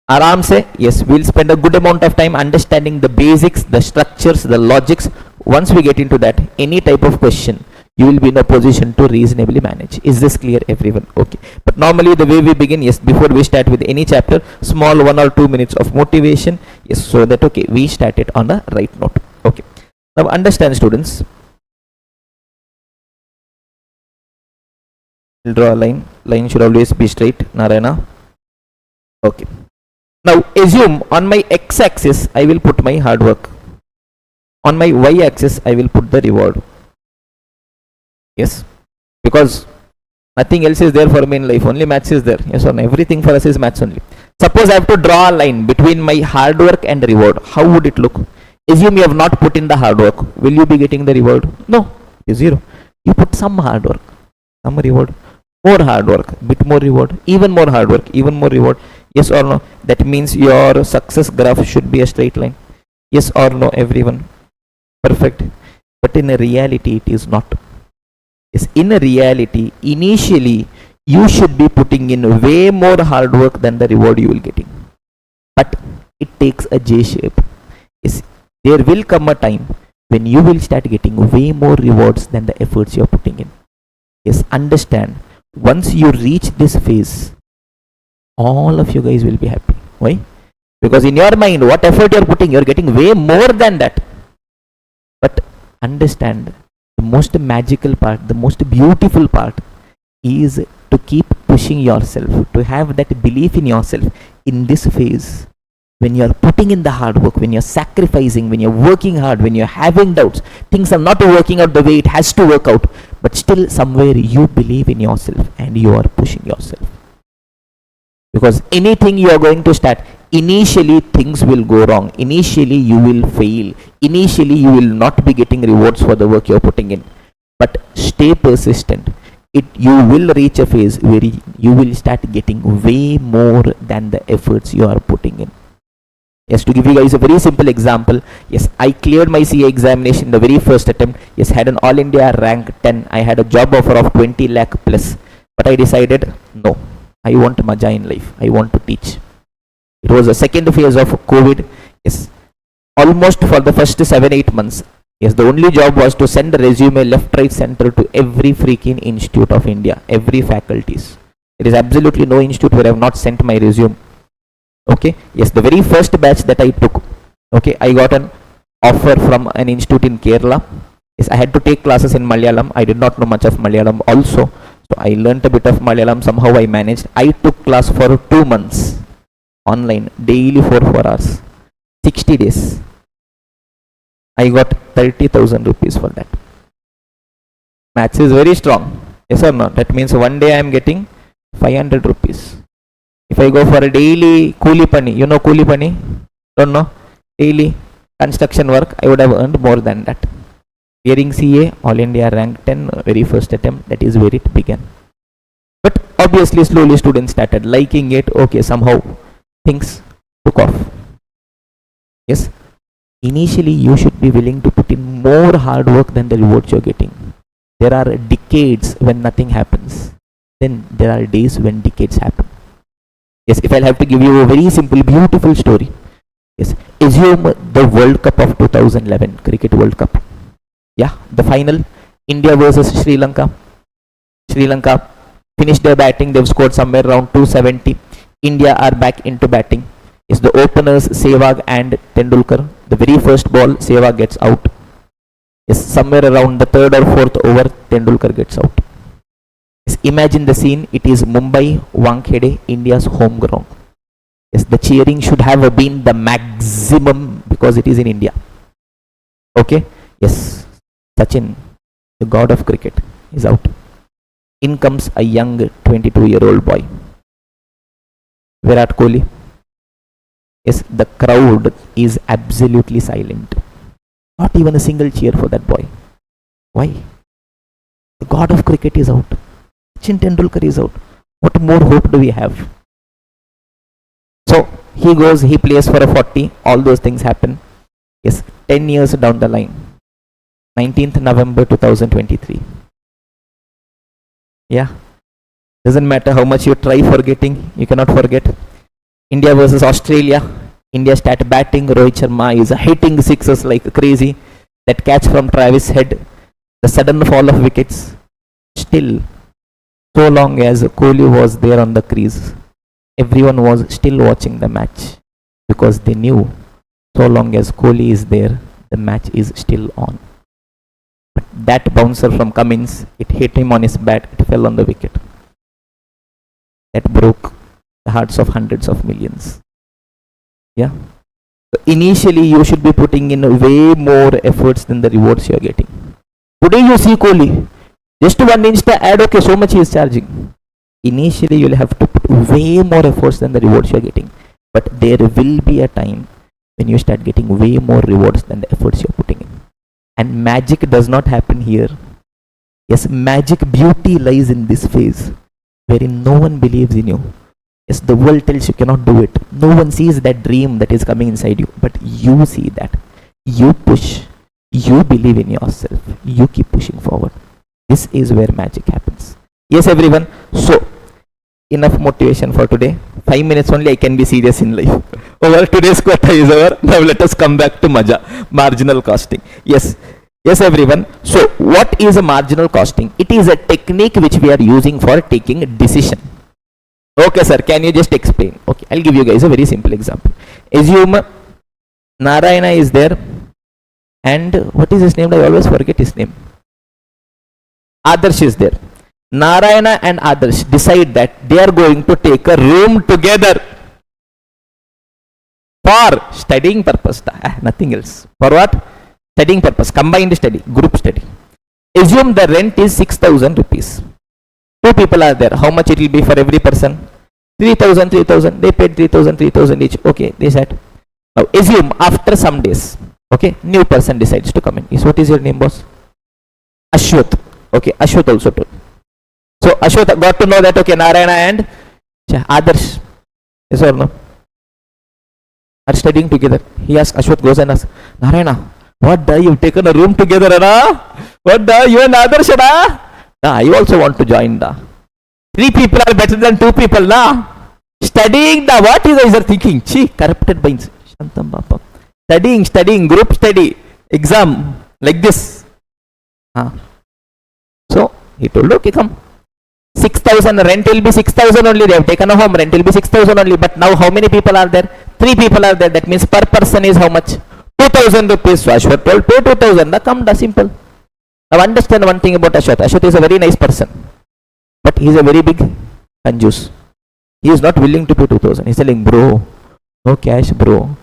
Aram se, yes, we'll spend a good amount of time understanding the basics, the structures, the logics. Once we get into that, any type of question, you will be in a position to reasonably manage. Is this clear everyone? Okay. But normally the way we begin, yes, before we start with any chapter, small 1 or 2 minutes of motivation, yes, so that okay, we start it on the right note. Okay. Now understand students. We'll draw a line. Line should always be straight. Narayana. Okay. Now assume on my x-axis I will put my hard work. On my y-axis I will put the reward. Yes, because nothing else is there for me in life. Only maths is there. Yes or no? Everything for us is maths only. Suppose I have to draw a line between my hard work and reward. How would it look? Assume you have not put in the hard work. Will you be getting the reward? No, it is 0. You put some hard work, some reward, more hard work, bit more reward, even more hard work, even more reward. Yes or no? That means your success graph should be a straight line. Yes or no everyone? Perfect. But in reality it is not. Yes, in reality initially you should be putting in way more hard work than the reward you will getting. But it takes a J shape. Yes, there will come a time when you will start getting way more rewards than the efforts you are putting in. Yes, understand. Once you reach this phase, all of you guys will be happy. Why? Because in your mind, what effort you are putting, you are getting way more than that. But understand, the most magical part, the most beautiful part is to keep pushing yourself, to have that belief in yourself in this phase. When you are putting in the hard work, when you are sacrificing, when you are working hard, when you are having doubts, things are not working out the way it has to work out, but still somewhere you believe in yourself and you are pushing yourself. Because anything you are going to start, initially things will go wrong. Initially you will fail. Initially you will not be getting rewards for the work you are putting in. But stay persistent. You will reach a phase where you will start getting way more than the efforts you are putting in. Yes, to give you guys a very simple example, yes, I cleared my CA examination in the very first attempt. Yes, had an all India rank 10. I had a job offer of 20 lakh plus. But I decided, no, I want Maja in life. I want to teach. It was the second phase of COVID. Yes, almost for the first 7-8 months. Yes, the only job was to send a resume left, right, center to every freaking institute of India, every faculties. There is absolutely no institute where I have not sent my resume. Okay, yes, the very first batch that I took, okay, I got an offer from an institute in Kerala. Yes, I had to take classes in Malayalam. I did not know much of Malayalam also. So I learnt a bit of Malayalam. Somehow I managed. I took class for 2 months online, daily for 4 hours. 60 days. I got 30,000 rupees for that. Maths is very strong. Yes or no? That means one day I am getting 500 rupees. If I go for a daily kuli pani, you know kuli pani? Don't know? Daily construction work, I would have earned more than that. Hearing CA, All India rank 10, very first attempt, that is where it began. But obviously slowly students started liking it. Okay, somehow things took off. Yes, initially you should be willing to put in more hard work than the rewards you're getting. There are decades when nothing happens. Then there are days when decades happen. Yes, if I'll have to give you a very simple, beautiful story. Yes, assume the World Cup of 2011, Cricket World Cup. Yeah, the final, India versus Sri Lanka. Sri Lanka finished their batting, they've scored somewhere around 270. India are back into batting. Yes, the openers Sehwag and Tendulkar. The very first ball, Sehwag gets out. Yes, somewhere around the third or fourth over, Tendulkar gets out. Yes, imagine the scene, it is Mumbai, Wankhede, India's home ground. Yes, the cheering should have been the maximum because it is in India. Okay, yes, Sachin, the god of cricket, is out. In comes a young 22-year-old boy, Virat Kohli. Yes, the crowd is absolutely silent. Not even a single cheer for that boy. Why? The god of cricket is out. Sachin Tendulkar is out. What more hope do we have? So he goes, he plays for a 40. All those things happen. Yes, 10 years down the line. 19th November 2023. Yeah. Doesn't matter how much you try forgetting, you cannot forget. India versus Australia. India start batting. Rohit Sharma is hitting sixes like crazy. That catch from Travis Head. The sudden fall of wickets. Still, so long as Kohli was there on the crease, everyone was still watching the match because they knew so long as Kohli is there, the match is still on. But that bouncer from Cummins, it hit him on his bat, it fell on the wicket. That broke the hearts of hundreds of millions. Yeah. So initially you should be putting in way more efforts than the rewards you are getting. Today you see Kohli, just 1 Insta ad, okay, so much he is charging. Initially you will have to put way more efforts than the rewards you are getting. But there will be a time when you start getting way more rewards than the efforts you are putting in. And magic does not happen here. Yes, magic beauty lies in this phase, wherein no one believes in you. Yes, the world tells you cannot do it. No one sees that dream that is coming inside you, but you see that. You push. You believe in yourself. You keep pushing forward. This is where magic happens. Yes, everyone. So, enough motivation for today. 5 minutes only I can be serious in life. Over, today's quota is over. Now let us come back to marginal costing. Yes. Yes, everyone. So, what is a marginal costing? It is a technique which we are using for taking a decision. Okay, sir. Can you just explain? Okay, I'll give you guys a very simple example. Assume Narayana is there, and what is his name? I always forget his name. Adarsh is there. Narayana and Adarsh decide that they are going to take a room together for studying purpose. Nothing else. For what? Studying purpose. Combined study. Group study. Assume the rent is 6,000 rupees. 2 people are there. How much it will be for every person? 3,000, 3,000. They paid 3,000, 3,000 each. Okay, they said. Now assume after some days, okay, new person decides to come in. Is what is your name, boss? Ashwat. Okay, Ashwat also told. So Ashwat got to know that, okay, Narayana and Adarsh, yes or no, are studying together. He asks, Ashwat goes and asks, Narayana, what the, you've taken a room together, Anna? What the, you and Adarsh, Anna? I also want to join the. 3 people are better than 2 people, na? Studying the, what you guys are thinking? Chi, corrupted minds. Shantam Bapa. Studying, group study, exam, like this. So, he told, okay, come. 6,000, rent will be 6,000 only. They have taken a home, rent will be 6,000 only. But now how many people are there? 3 people are there. That means per person is how much? 2,000 rupees. So Ashwat told, pay 2,000. Come, simple. Now understand one thing about Ashwath. Ashwath is a very nice person, but he is a very big conjuice. He is not willing to pay 2000. He's telling, bro, no cash, bro.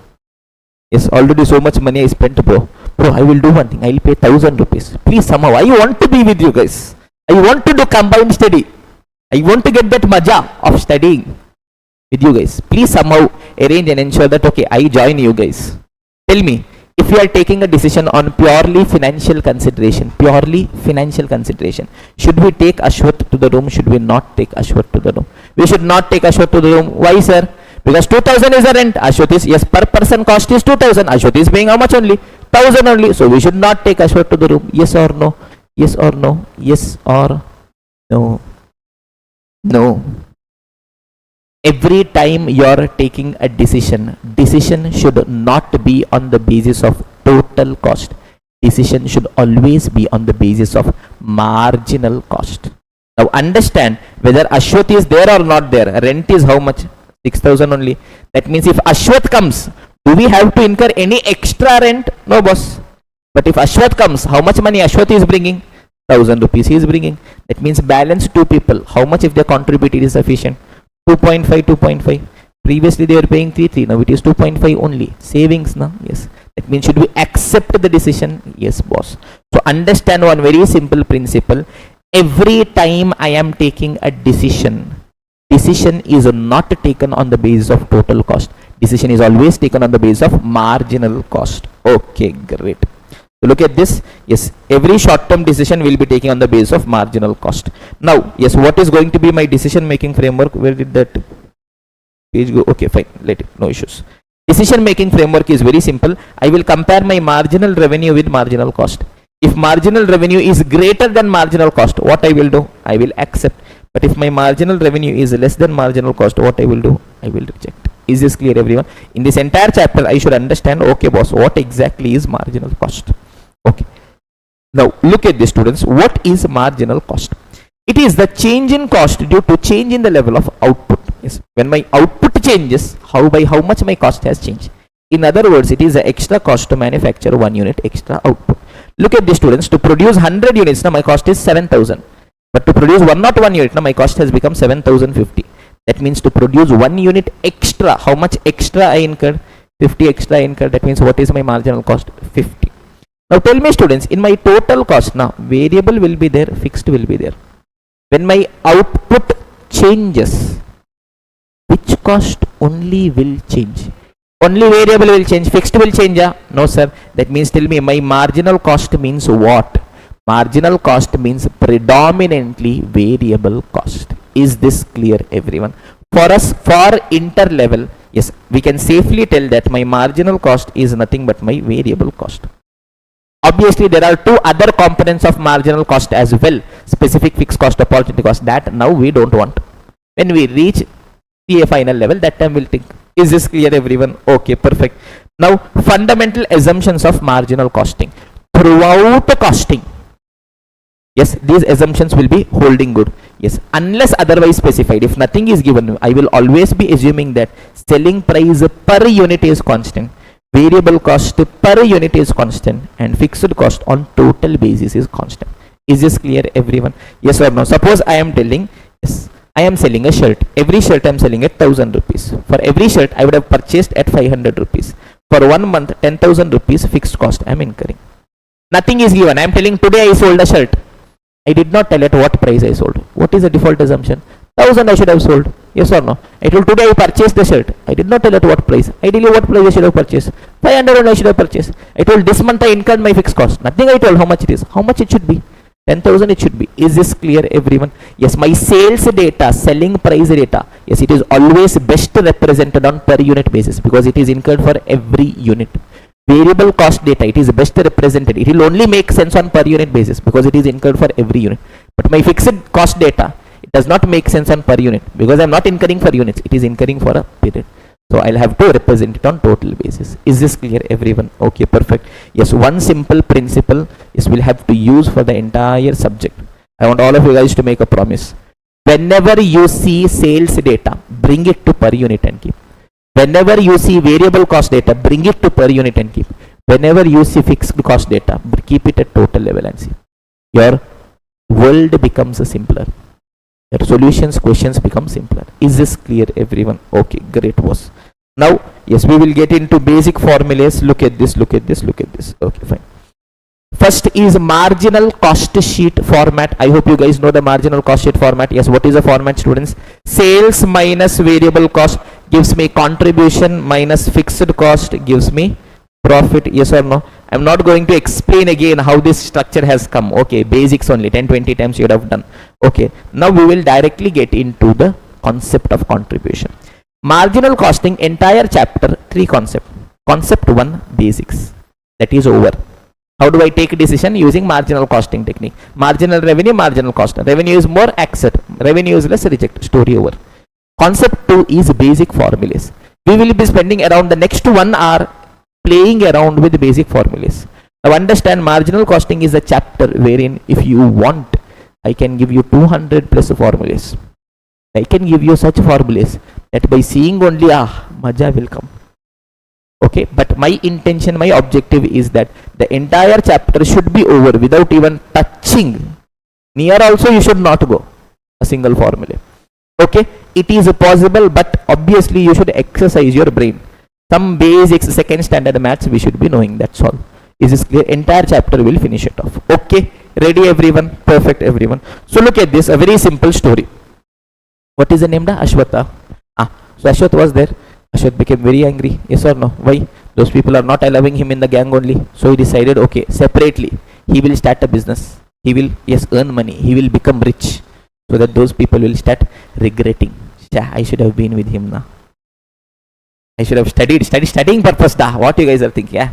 Yes, already so much money I spent, bro. Bro, I will do one thing. I will pay 1000 rupees. Please, somehow, I want to be with you guys. I want to do combined study. I want to get that maja of studying with you guys. Please somehow arrange and ensure that, okay, I join you guys. Tell me, if you are taking a decision on purely financial consideration, should we take Ashwath to the room? Should we not take Ashwath to the room? We should not take Ashwath to the room. Why, sir? Because 2000 is the rent. Ashwath is, yes, per person cost is 2000. Ashwath is paying how much only? 1000 only. So we should not take Ashwath to the room. Yes or no? Yes or no? Yes or no? No. Every time you are taking a decision should not be on the basis of total cost. Decision should always be on the basis of marginal cost. Now understand, whether Ashwath is there or not there, rent is how much? 6000 only. That means if Ashwath comes, do we have to incur any extra rent? No, boss. But if Ashwath comes, how much money Ashwath is bringing? 1000 rupees he is bringing. That means balance two people. How much if they contributed is sufficient? 2.5. Previously they were paying 3. Now it is 2.5 only. Savings now. Yes. That means should we accept the decision? Yes, boss. So understand one very simple principle. Every time I am taking a decision is not taken on the basis of total cost. Decision is always taken on the basis of marginal cost. Okay, great. So look at this. Yes, every short-term decision will be taken on the basis of marginal cost. Now, yes, what is going to be my decision-making framework? Where did that page go? Okay, fine. Let it. No issues. Decision-making framework is very simple. I will compare my marginal revenue with marginal cost. If marginal revenue is greater than marginal cost, what I will do? I will accept. But if my marginal revenue is less than marginal cost, what I will do? I will reject. Is this clear, everyone? In this entire chapter, I should understand, okay, boss, what exactly is marginal cost? Okay. Now, look at this, students. What is marginal cost? It is the change in cost due to change in the level of output. Yes. When my output changes, by how much my cost has changed. In other words, it is the extra cost to manufacture 1 unit extra output. Look at this, students. To produce 100 units, now my cost is 7000. But to produce 101 unit, now my cost has become 7050. That means to produce 1 unit extra, how much extra I incurred? 50 extra I incurred. That means what is my marginal cost? 50. Now tell me, students, in my total cost, now variable will be there, fixed will be there. When my output changes, which cost only will change? Only variable will change, fixed will change. No, sir. That means, tell me, my marginal cost means what? Marginal cost means predominantly variable cost. Is this clear, everyone? For us, for inter-level, yes, we can safely tell that my marginal cost is nothing but my variable cost. Obviously, there are two other components of marginal cost as well. Specific fixed cost, opportunity cost. That now we don't want. When we reach CA final level, that time we'll think. Is this clear, everyone? Okay, perfect. Now, fundamental assumptions of marginal costing. Throughout the costing, yes, these assumptions will be holding good. Yes, unless otherwise specified. If nothing is given, I will always be assuming that selling price per unit is constant, variable cost per unit is constant, and fixed cost on total basis is constant. Is this clear, everyone? Yes or no? Suppose I am telling, yes, I am selling a shirt. Every shirt I am selling at 1000 rupees. For every shirt I would have purchased at 500 rupees. For 1 month, 10,000 rupees fixed cost I am incurring. Nothing is given. I am telling today I sold a shirt. I did not tell at what price I sold. What is the default assumption? 1000 I should have sold. Yes or no? I told today I purchased the shirt. I did not tell at what price. Ideally, what price I should have purchased? 500 I should have purchased. I told this month I incurred my fixed cost. Nothing I told how much it is. How much it should be? 10,000 it should be. Is this clear, everyone? Yes, my sales data, selling price data. Yes, it is always best represented on per unit basis because it is incurred for every unit. Variable cost data, it is best represented. It will only make sense on per unit basis because it is incurred for every unit. But my fixed cost data, it does not make sense on per unit because I am not incurring for units. It is incurring for a period. So I'll have to represent it on total basis. Is this clear, everyone? Okay, perfect. Yes, one simple principle is we'll have to use for the entire subject. I want all of you guys to make a promise. Whenever you see sales data, bring it to per unit and keep. Whenever you see variable cost data, bring it to per unit and keep. Whenever you see fixed cost data, keep it at total level and see. your world becomes simpler. Your solutions, questions become simpler. Is this clear, everyone? Okay, great, boss. Now, yes, we will get into basic formulas. Look at this, look at this, look at this. Okay, fine. First is marginal cost sheet format. I hope you guys know the marginal cost sheet format. Yes, what is the format, students? Sales minus variable cost gives me contribution minus fixed cost gives me profit. Yes or no? I'm not going to explain again how this structure has come. Okay, basics only, 10-20 times you would have done. Okay, now we will directly get into the concept of contribution. Marginal costing, entire chapter, 3 concepts. Concept 1, basics. That is over. How do I take a decision? Using marginal costing technique. Marginal revenue, marginal cost. Revenue is more, accept. Revenue is less, reject. Story over. Concept 2 is basic formulas. We will be spending around the next 1 hour playing around with basic formulas. Now understand, marginal costing is a chapter wherein if you want, I can give you 200 plus formulas. I can give you such formulas that by seeing only, maja will come. Okay, but my intention, my objective is that the entire chapter should be over without even touching. Near also you should not go a single formula. Okay, it is possible, but obviously you should exercise your brain. Some basics, second standard maths we should be knowing, that's all. Is this clear? Entire chapter will finish it off. Okay, ready everyone? Perfect everyone. So look at this, a very simple story. What is the name? Ashwata. So Ashwat was there. Ashwat became very angry. Yes or no? Why? Those people are not allowing him in the gang only. So he decided, okay, separately he will start a business. He will, yes, earn money. He will become rich. So that those people will start regretting. I should have been with him now. I should have studying purpose. What you guys are thinking? Yeah.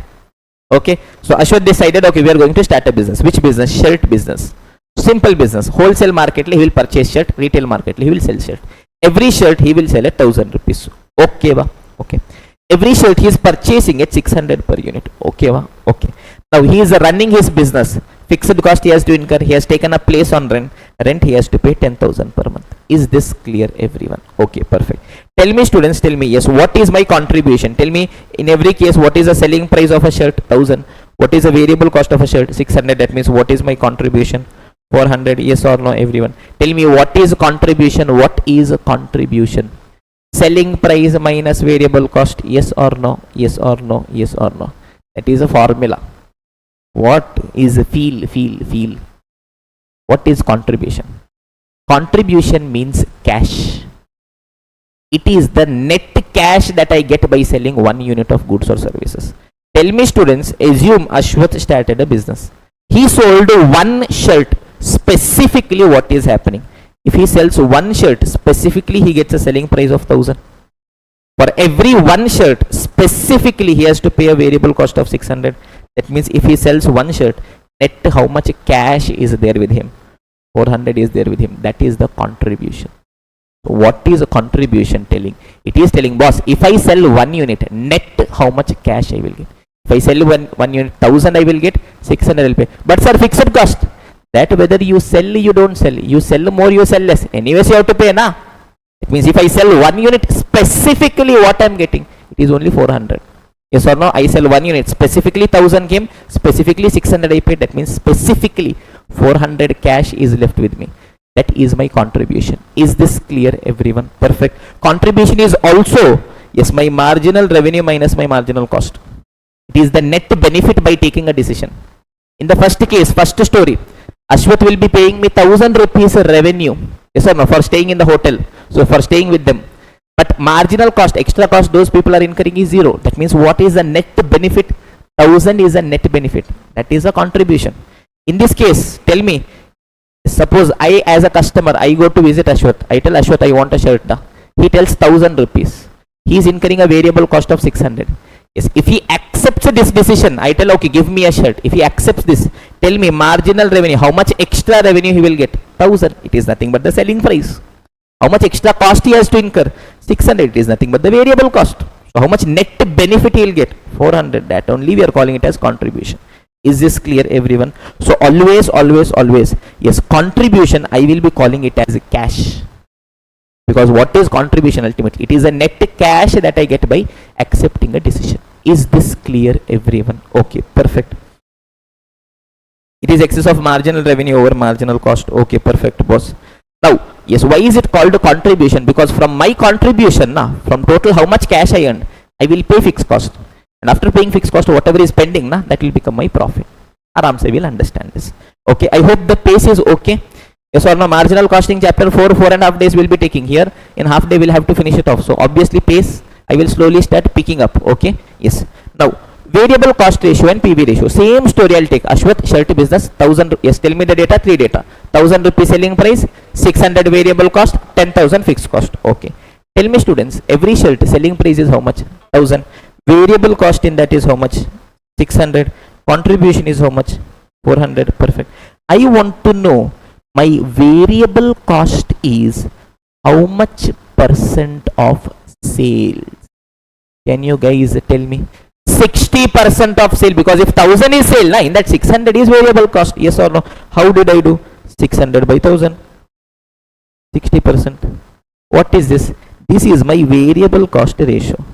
Okay. So Ashwat decided, okay, we are going to start a business. Which business? Shirt business. Simple business. Wholesale market, he will purchase shirt. Retail market, he will sell shirt. Every shirt he will sell at 1,000 rupees. Okay, ba? Okay. Every shirt he is purchasing at 600 per unit. Okay, ba? Okay. Now he is running his business. Fixed cost he has to incur. He has taken a place on rent. Rent he has to pay 10,000 per month. Is this clear, everyone? Okay, perfect. Tell me, students, tell me, yes, what is my contribution? Tell me, in every case, what is the selling price of a shirt? 1,000. What is the variable cost of a shirt? 600. That means what is my contribution? 400. Yes or no, everyone? Tell me, what is contribution? What is contribution? Selling price minus variable cost. Yes or no? Yes or no? Yes or no? That is a formula. What is feel? What is contribution? Contribution means cash. It is the net cash that I get by selling 1 unit of goods or services. Tell me, students, assume Ashwath started a business. He sold 1 shirt. Specifically, what is happening? If he sells 1 shirt, specifically he gets a selling price of 1,000. For every 1 shirt, specifically he has to pay a variable cost of 600. That means if he sells 1 shirt, net how much cash is there with him? 400 is there with him. That is the contribution. So what is a contribution telling? It is telling, boss, if I sell 1 unit, net how much cash I will get? If I sell one unit, 1,000 I will get, 600 I will pay. But sir, fixed cost. That whether you sell, you don't sell. You sell more, you sell less. Anyways, you have to pay, na? It means if I sell 1 unit, specifically what I am getting, it is only 400. Yes or no? I sell 1 unit, specifically 1,000 came, specifically 600 I paid. That means specifically 400 cash is left with me. That is my contribution. Is this clear, everyone? Perfect. Contribution is also, yes, my marginal revenue minus my marginal cost. It is the net benefit by taking a decision. In the first case, first story, Ashwath will be paying me 1,000 rupees revenue. Yes or no? For staying in the hotel. So for staying with them. But marginal cost, extra cost those people are incurring is 0. That means what is the net benefit? 1,000 is a net benefit. That is a contribution. In this case, tell me, suppose I as a customer, I go to visit Ashwath. I tell Ashwath I want a shirt. He tells 1,000 rupees. He is incurring a variable cost of 600. Yes, if he accepts this decision, I tell, okay, give me a shirt. If he accepts this, tell me marginal revenue, how much extra revenue he will get? 1,000. It is nothing but the selling price. How much extra cost he has to incur? 600. It is nothing but the variable cost. So how much net benefit he will get? 400. That only we are calling it as contribution. Is this clear, everyone? So always, yes, contribution I will be calling it as cash. Because what is contribution ultimately? It is a net cash that I get by accepting a decision. Is this clear, everyone? Okay, perfect. It is excess of marginal revenue over marginal cost. Okay, perfect, boss. Now, yes, why is it called a contribution? Because from my contribution, from total how much cash I earned, I will pay fixed cost. And after paying fixed cost, whatever is pending, that will become my profit. Aram se will understand this. Okay, I hope the pace is okay. Yes or no? Marginal costing chapter 4.5 days will be taking here. In half day, we'll have to finish it off. So, obviously, pace, I will slowly start picking up. Okay, yes. Now, variable cost ratio and PV ratio. Same story I'll take. Ashwath, shirt business, 1000. Yes, tell me the data, 3 data. 1000 rupees selling price, 600 variable cost, 10,000 fixed cost. Okay. Tell me students, every shirt selling price is how much? 1000. Variable cost in that is how much? 600. Contribution is how much? 400. Perfect. I want to know my variable cost is how much percent of sales. Can you guys tell me? 60% of sale, because if 1000 is sale, in that 600 is variable cost. Yes or no? How did I do? 600 by 1000. 60%. What is this? This is my variable cost ratio.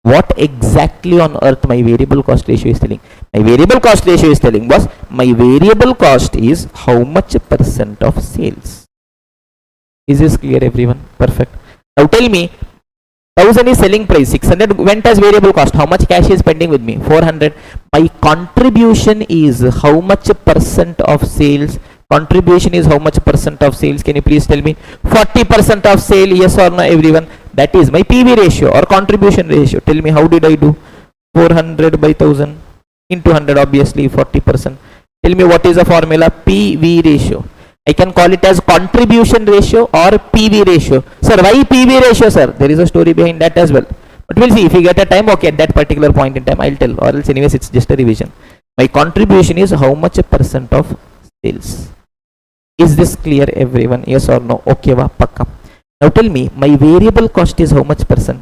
What exactly on earth my variable cost ratio is telling? My variable cost ratio is telling was my variable cost is how much percent of sales. Is this clear, everyone? Perfect. Now tell me, 1000 is selling price, 600 went as variable cost. How much cash is pending with me? 400. My contribution is how much percent of sales? Contribution is how much percent of sales? Can you please tell me? 40% of sale, yes or no, everyone? That is my PV ratio or contribution ratio. Tell me, how did I do? 400 by 1000 into 100, obviously 40%. Tell me, what is the formula? PV ratio. I can call it as contribution ratio or PV ratio. Sir, why PV ratio, sir? There is a story behind that as well. But we'll see if we get a time. Okay, at that particular point in time, I'll tell. Or else, anyways, it's just a revision. My contribution is how much percent of sales. Is this clear, everyone? Yes or no? Okay, va, pakka. Now tell me, my variable cost is how much percent?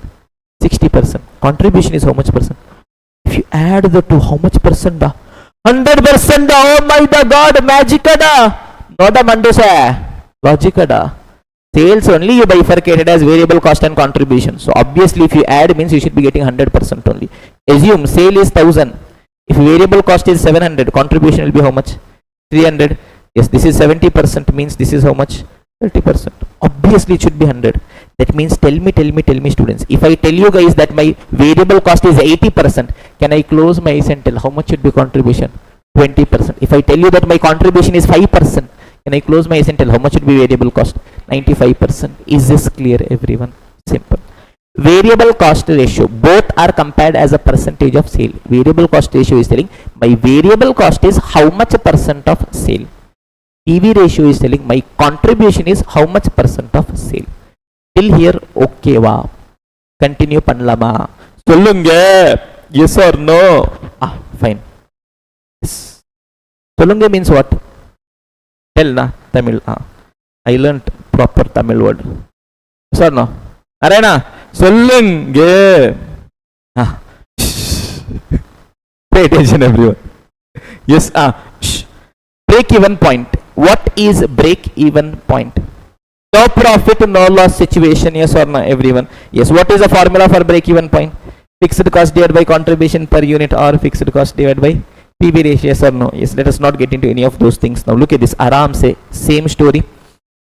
60%. Contribution is how much percent? If you add the two, how much percent? 100%. Oh my God, magic da. Not a mandusha. Logic da. Sales only you bifurcated as variable cost and contribution. So obviously, if you add means you should be getting 100% only. Assume sale is 1000. If variable cost is 700, contribution will be how much? 300. Yes, this is 70%, means this is how much? 30%. Obviously, it should be 100. That means, tell me, students. If I tell you guys that my variable cost is 80%, can I close my eyes and tell how much should be contribution? 20%. If I tell you that my contribution is 5%, can I close my eyes and tell how much should be variable cost? 95%. Is this clear, everyone? Simple. Variable cost ratio, both are compared as a percentage of sale. Variable cost ratio is telling my variable cost is how much percent of sale. PV ratio is telling my contribution is how much percent of sale. Till here, okay va. Continue panlama. Sollunge. Yes or no? Fine. Yes. Sollunge means what? Tell na, Tamil. I learnt proper Tamil word. Yes or no? Arena. Sollunge. Pay attention, everyone. Yes. Break even point. What is break even point? No profit, no loss situation. Yes or no, everyone? Yes. What is the formula for break even point? Fixed cost divided by contribution per unit or fixed cost divided by PV ratio. Yes or no? Yes. Let us not get into any of those things now. Look at this. Aram se same story.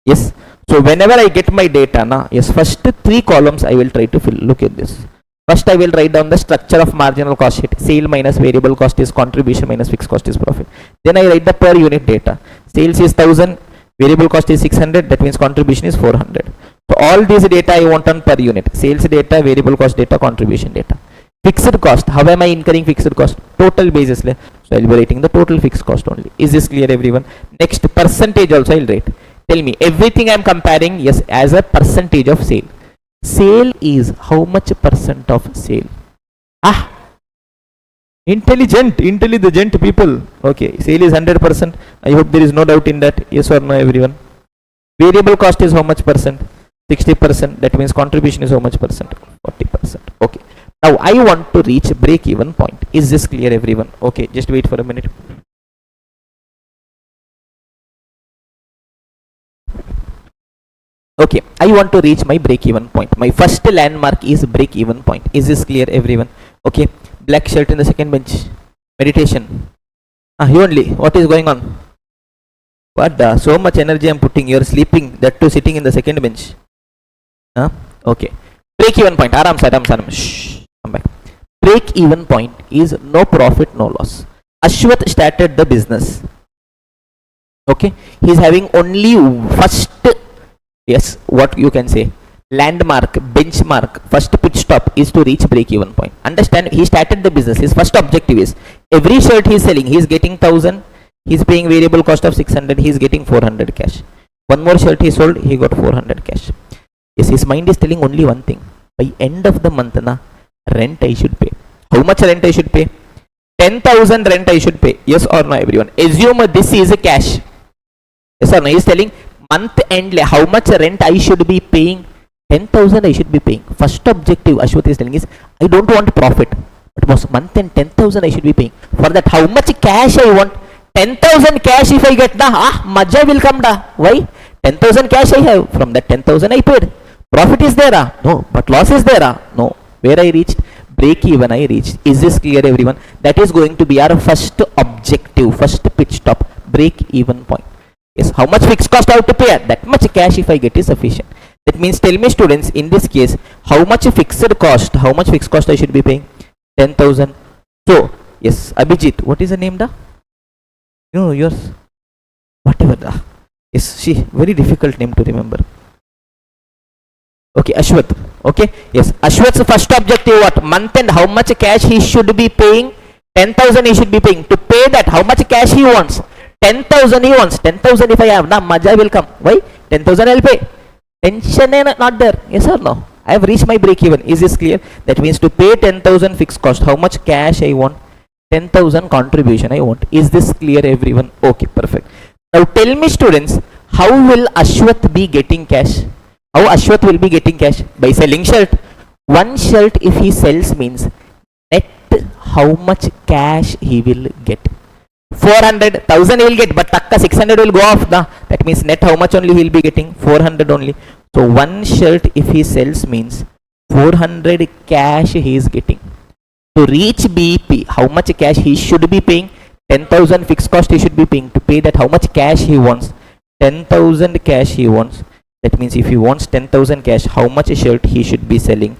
Yes. So whenever I get my data, yes, first 3 columns I will try to fill. Look at this. First, I will write down the structure of marginal cost sheet. Sale minus variable cost is contribution minus fixed cost is profit. Then I write the per unit data. Sales is 1000, variable cost is 600. That means contribution is 400. So all these data I want on per unit. Sales data, variable cost data, contribution data. Fixed cost. How am I incurring fixed cost? Total basis. So I will be writing the total fixed cost only. Is this clear, everyone? Next, percentage also I will write. Tell me, everything I am comparing, yes, as a percentage of sale. Sale is how much percent of sale? Intelligent people. Okay, sale is 100%. I hope there is no doubt in that. Yes or no, everyone? Variable cost is how much percent? 60%. That means contribution is how much percent? 40%. Okay. Now I want to reach break even point. Is this clear, everyone? Okay, just wait for a minute. Okay, I want to reach my break even point. My first landmark is break even point. Is this clear, everyone? Okay, black shirt in the second bench. Meditation. You only. What is going on? What the? So much energy I'm putting. You're sleeping. That too sitting in the second bench. Huh? Okay. Break even point. Aram. Shh. Come back. Break even point is no profit, no loss. Ashwath started the business. Okay. He's having only first, yes, what you can say, landmark, benchmark, first pitch stop is to reach break even point. Understand? He started the business. His first objective is every shirt he's selling, he's getting 1000. He's paying variable cost of 600. He's getting 400 cash. One more shirt he sold, he got 400 cash. Yes, his mind is telling only one thing. By end of the month, rent I should pay. How much rent I should pay? 10,000 rent I should pay. Yes or no, everyone? Assume this is a cash. Yes or no? He is telling month end how much rent I should be paying. 10,000 I should be paying. First objective Ashwath is telling is I don't want profit. But boss, month end 10,000 I should be paying. For that, how much cash I want? 10,000 cash if I get maja will come Why? 10,000 cash I have. From that 10,000 I paid. Profit is there No. But loss is there No. Where I reached? Break even I reached. Is this clear, everyone? That is going to be our first objective, first pitch stop, break even point. Yes, how much fixed cost I have to pay? That much cash if I get is sufficient. That means, tell me students, in this case, how much fixed cost I should be paying? 10,000. So, yes, Abhijit, what is the name No, yours. Whatever Yes, very difficult name to remember. Okay, Ashwath. Okay, yes, Ashwath's first objective what? Month end, how much cash he should be paying? 10,000 he should be paying. To pay that, how much cash he wants? 10,000 he wants. 10,000 if I have, maja will come. Why? 10,000 I'll pay. Tension not there. Yes or no? I have reached my break even. Is this clear? That means to pay 10,000 fixed cost, how much cash I want? 10,000 contribution I want. Is this clear, everyone? Okay, perfect. Now tell me students, how will Ashwath be getting cash? How Ashwath will be getting cash? By selling shirt. One shirt if he sells means net how much cash he will get. 400, 1000 he will get, but takka 600 will go off. That means net how much only he will be getting? 400 only. So one shirt if he sells means 400 cash he is getting. To reach BP, how much cash he should be paying? 10,000 fixed cost he should be paying. To pay that, how much cash he wants? 10,000 cash he wants. That means if he wants 10,000 cash, how much shirt he should be selling?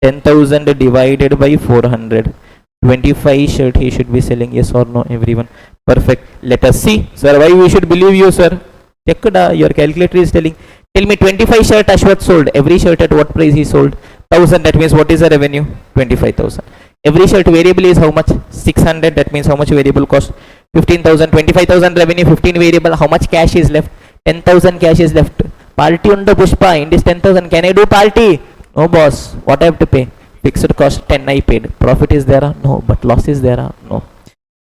10,000 divided by 400. 25 shirt he should be selling. Yes or no, everyone? Perfect. Let us see. Sir, why we should believe you, sir? Check your calculator is telling. Tell me 25 shirt Ashwath sold. Every shirt at what price he sold? 1000. That means what is the revenue? 25,000. Every shirt variable is how much? 600. That means how much variable cost? 15,000. 25,000 revenue, 15 variable. How much cash is left? 10,000 cash is left. Party under Pushpa. In this 10,000, can I do party? No, boss. What I have to pay? Fixed cost 10 I paid. Profit is there? No. But loss is there? No.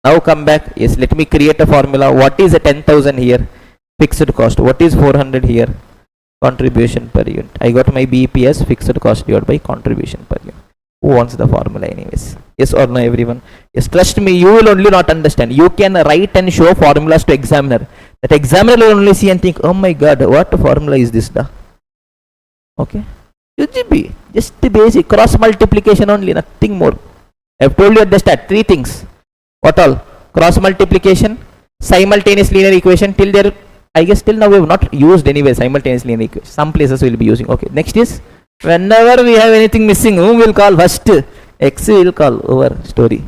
Now come back. Yes, let me create a formula. What is a 10,000 here? Fixed cost. What is 400 here? Contribution per unit. I got my BPS fixed cost divided by contribution per unit. Who wants the formula anyways? Yes or no, everyone? Yes, trust me, you will only not understand. You can write and show formulas to examiner. That examiner will only see and think, oh my god, what formula is this? Okay? UGB, just the basic cross multiplication only, nothing more. I have told you at the start, 3 things. What all? Cross multiplication, simultaneous linear equation. Till there, I guess till now we have not used anyway simultaneous linear equation. Some places we will be using. Okay, next is, whenever we have anything missing, whom will call first? X will call over story.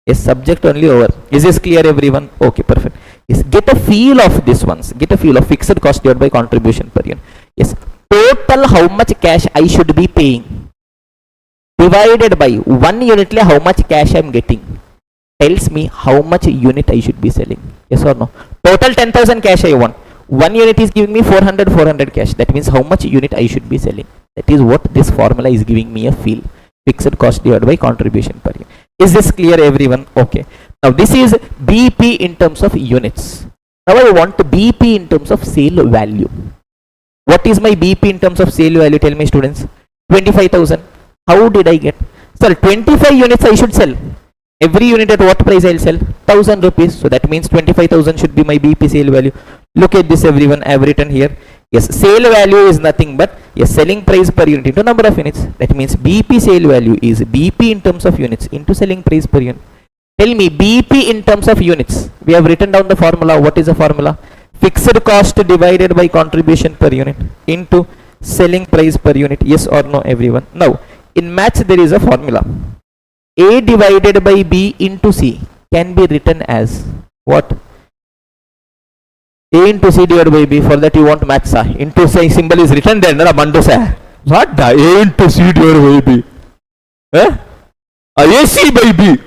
Yes, subject only over. Is this clear, everyone? Okay, perfect. Yes, get a feel of this ones. Get a feel of fixed cost divided by contribution per unit. Yes, total how much cash I should be paying divided by 1 unit how much cash I am getting tells me how much unit I should be selling. Yes or no? Total 10,000 cash I want. 1 unit is giving me 400 cash. That means how much unit I should be selling. That is what this formula is giving me a feel. Fixed cost divided by contribution per unit. Is this clear, everyone? Okay. Now this is BP in terms of units. Now I want BP in terms of sale value. What is my BP in terms of sale value? Tell me, students. 25,000. How did I get? Sir, 25 units I should sell. Every unit at what price I will sell? 1,000 rupees. So that means 25,000 should be my BP sale value. Look at this, everyone. I have written here. Yes, sale value is nothing but yes, selling price per unit into number of units. That means BP sale value is BP in terms of units into selling price per unit. Tell me BP in terms of units. We have written down the formula. What is the formula? Fixed cost divided by contribution per unit into selling price per unit. Yes or no, everyone? Now, in maths there is a formula. A divided by B into C can be written as what? A into C divided by B. For that you want maths. Into say symbol is written there. Mandu say. What? A into C divided by B. AC by B.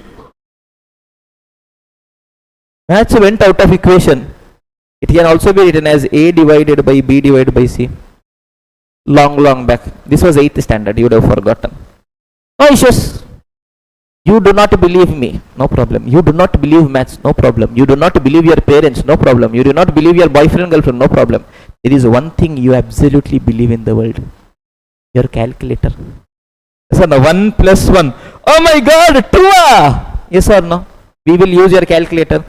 Maths went out of equation. It can also be written as A divided by B divided by C. Long back. This was 8th standard. You would have forgotten. No issues. You do not believe me. No problem. You do not believe maths. No problem. You do not believe your parents. No problem. You do not believe your boyfriend, girlfriend. No problem. There is one thing you absolutely believe in the world. Your calculator. Yes or no? 1 plus 1. Oh my God, 2. Yes or no? We will use your calculator.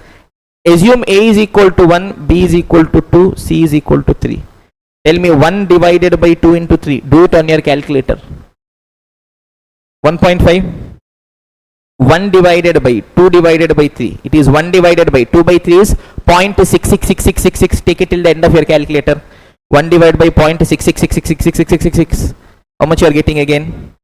Assume A is equal to 1, B is equal to 2, C is equal to 3. Tell me 1 divided by 2 into 3. Do it on your calculator. 1.5. 1 divided by 2 divided by 3. It is 1 divided by 2 by 3 is 0.666666. Take it till the end of your calculator. 1 divided by 0.66666666. How much you are getting again?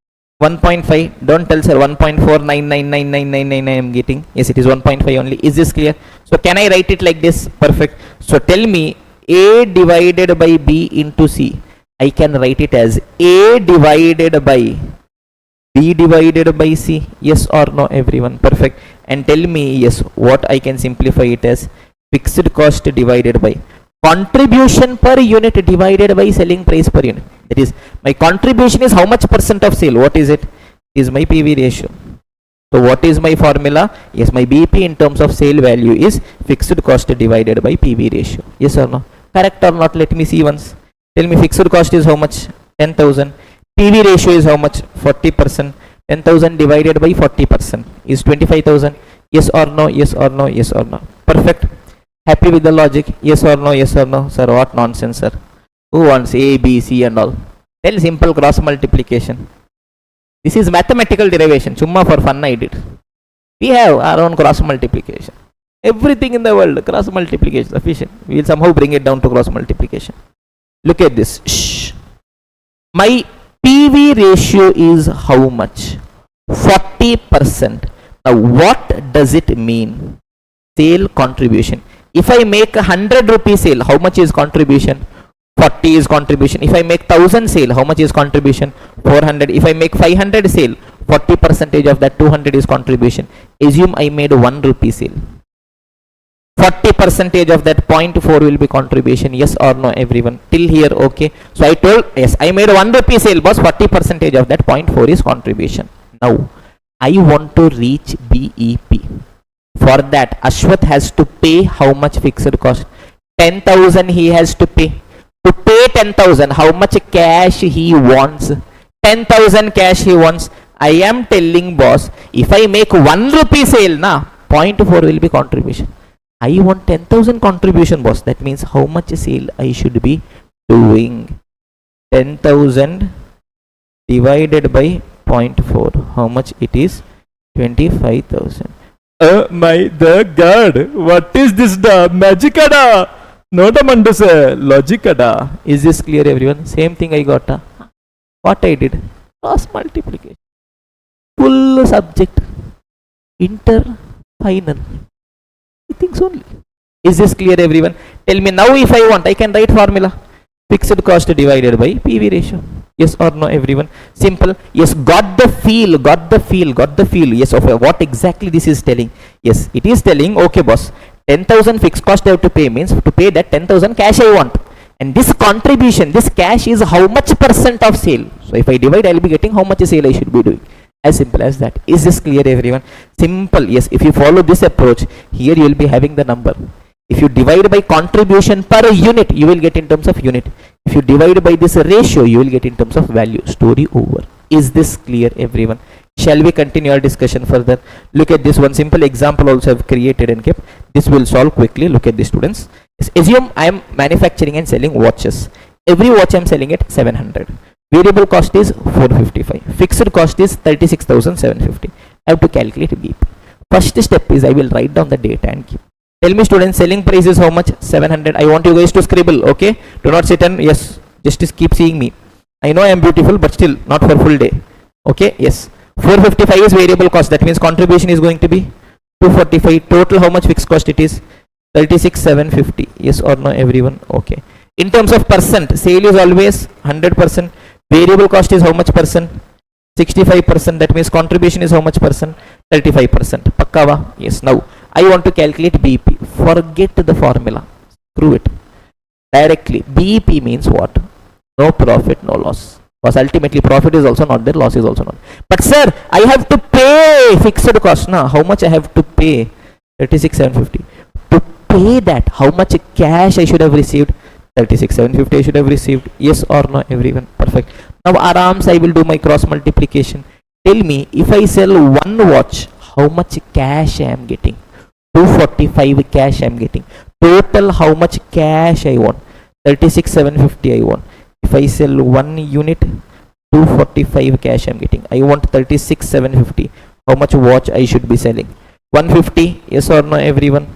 1.5. Don't tell sir 1.49999999 I am getting. Yes, it is 1.5 only. Is this clear? So can I write it like this? Perfect. So tell me A divided by B into C. I can write it as A divided by B divided by C. Yes or no, everyone? Perfect. And tell me, yes, what I can simplify it as? Fixed cost divided by contribution per unit divided by selling price per unit. That is, my contribution is how much percent of sale? What is it? Is my PV ratio. So what is my formula? Yes, my BP in terms of sale value is fixed cost divided by PV ratio. Yes or no? Correct or not? Let me see once. Tell me fixed cost is how much? 10,000. PV ratio is how much? 40%. 10,000 divided by 40% is 25,000. Yes or no? Yes or no? Yes or no? Perfect. Happy with the logic? Yes or no? Yes or no? Sir, what nonsense, sir? Who wants A, B, C and all? Tell simple cross multiplication. This is mathematical derivation. Chumma for fun I did. We have our own cross multiplication. Everything in the world, cross multiplication sufficient. We will somehow bring it down to cross multiplication. Look at this. Shh. My PV ratio is how much? 40%. Now what does it mean? Sale contribution. If I make 100 rupee sale, how much is contribution? 40 is contribution. If I make 1000 sale, how much is contribution? 400. If I make 500 sale, 40% of that 200 is contribution. Assume I made 1 rupee sale. 40% of that 0.4 will be contribution. Yes or no, everyone? Till here, okay. So I told, yes, I made 1 rupee sale, boss. 40% of that 0.4 is contribution. Now, I want to reach BEP. For that, Ashwath has to pay how much fixed cost? 10,000 he has to pay. To pay 10,000, how much cash he wants? 10,000 cash he wants. I am telling boss, if I make 1 rupee sale, na, 0.4 will be contribution. I want 10,000 contribution, boss. That means how much sale I should be doing? 10,000 divided by 0.4. How much it is? 25,000. My the God, what is this da? Magicada? Not a mandu sir. Logicada. Is this clear, everyone? Same thing I got. What I did? Cross multiplication. Full subject. Inter final. Things only. Is this clear, everyone? Tell me now if I want, I can write formula. Fixed cost divided by PV ratio. Yes or no, everyone? Simple. Yes, got the feel. Yes, of what exactly this is telling. Yes, it is telling, okay boss, 10,000 fixed cost I have to pay, means to pay that 10,000 cash I want. And this contribution, this cash is how much percent of sale. So if I divide, I will be getting how much sale I should be doing. As simple as that. Is this clear, everyone? Simple. Yes, if you follow this approach, here you will be having the number. If you divide by contribution per unit, you will get in terms of unit. If you divide by this ratio, you will get in terms of value. Story over. Is this clear, everyone? Shall we continue our discussion further? Look at this one simple example also I have created and kept. This will solve quickly. Look at this, students. Assume I am manufacturing and selling watches. Every watch I am selling at 700. Variable cost is 455. Fixed cost is 36,750. I have to calculate BP. First step is I will write down the data and keep. Tell me students, selling price is how much? 700. I want you guys to scribble, okay? Do not sit and, yes, just keep seeing me. I know I am beautiful, but still not for full day. Okay, yes. 455 is variable cost. That means contribution is going to be 245. Total how much fixed cost it is? 36,750. Yes or no, everyone? Okay. In terms of percent, sale is always 100%. Variable cost is how much percent? 65%. That means contribution is how much percent? 35%. Pakkava? Yes. Now I want to calculate BP. Forget the formula. Screw it. Directly. BP means what? No profit, no loss. Because ultimately profit is also not there, loss is also not. But sir, I have to pay fixed cost. Now, how much I have to pay? 36,750. To pay that, how much cash I should have received? 36,750 I should have received. Yes or no, everyone? Perfect. Now, arams, I will do my cross multiplication. Tell me, if I sell one watch, how much cash I am getting? 245 cash I am getting. Total, how much cash I want? 36,750 I want. If I sell one unit, 245 cash I am getting. I want 36,750. How much watch I should be selling? 150. Yes or no, everyone?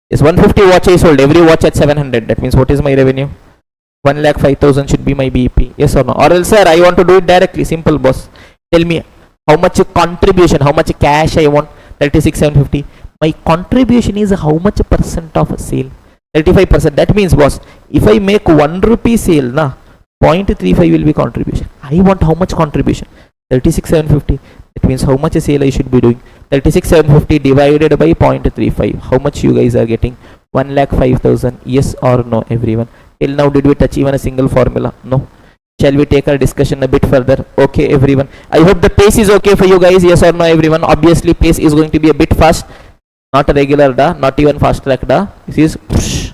Yes, 150 watch I sold. Every watch at 700. That means what is my revenue? 1,05,000 should be my BP. Yes or no? Or else, sir, I want to do it directly. Simple, boss. Tell me how much contribution, how much cash I want? 36,750. My contribution is how much percent of sale? 35%. That means, boss, if I make 1 rupee sale, na, 0.35 will be contribution. I want how much contribution? 36,750. That means how much sale I should be doing? 36,750 divided by 0.35. How much you guys are getting? 1,05,000. Yes or no, everyone? Till now, did we touch even a single formula? No. Shall we take our discussion a bit further? Okay, everyone. I hope the pace is okay for you guys. Yes or no, everyone? Obviously, pace is going to be a bit fast. Not a regular da, not even fast track da. This is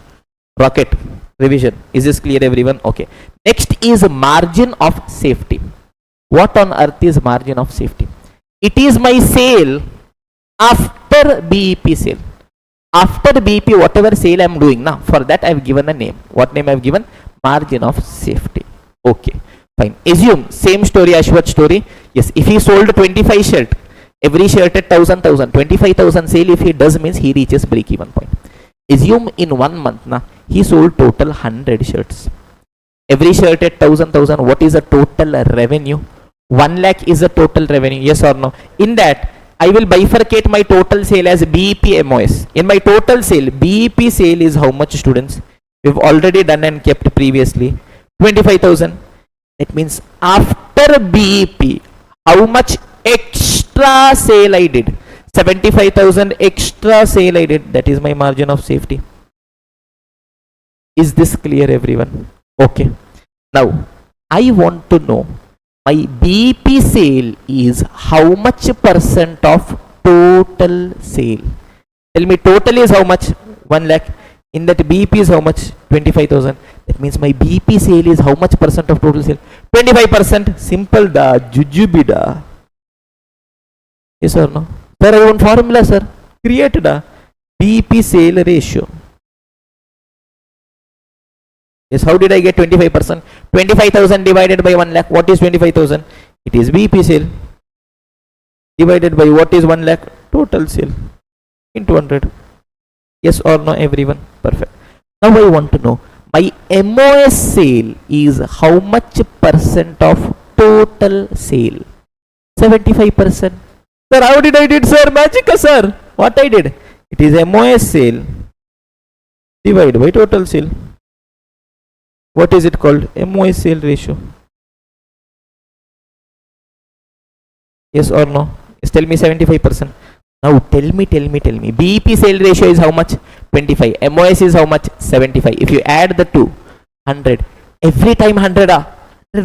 rocket revision. Is this clear, everyone? Okay. Next is margin of safety. What on earth is margin of safety? It is my sale after BEP sale. After BEP, whatever sale I am doing now, for that I have given a name. What name I have given? Margin of safety. Okay, fine. Assume same story, Ashwath story. Yes, if he sold 25 shirt, every shirt at 25,000 sale if he does means he reaches break even point. Assume in 1 month na he sold total 100 shirts. Every shirt at 1,000. What is the total revenue? 1 lakh is the total revenue. Yes or no? In that I will bifurcate my total sale as BEP MOS. In my total sale, BEP sale is how much, students? We've already done and kept previously 25,000. That means after BEP, how much extra sale I did? 75,000 extra sale I did. That is my margin of safety. Is this clear, everyone? Okay. Now, I want to know my BEP sale is how much percent of total sale? Tell me, total is how much? 1 lakh. In that BEP is how much? 25,000. That means my BEP sale is how much percent of total sale? 25%. Simple da, jujube da. Yes or no? Sir, I want formula, sir. Create da. BEP sale ratio. Yes, how did I get 25%? 25,000 divided by 1 lakh. What is 25,000? It is BEP sale. Divided by what is 1 lakh? Total sale. Into 100. Yes or no, everyone? Perfect. Now I want to know my MOS sale is how much percent of total sale? 75%. Sir, how did I did, sir? Magic, sir. What I did? It is MOS sale divided by total sale. What is it called? MOS sale ratio. Yes or no? Yes, tell me 75%. Now tell me. BEP sale ratio is how much? 25. MOS is how much? 75. If you add the two, 100. Every time 100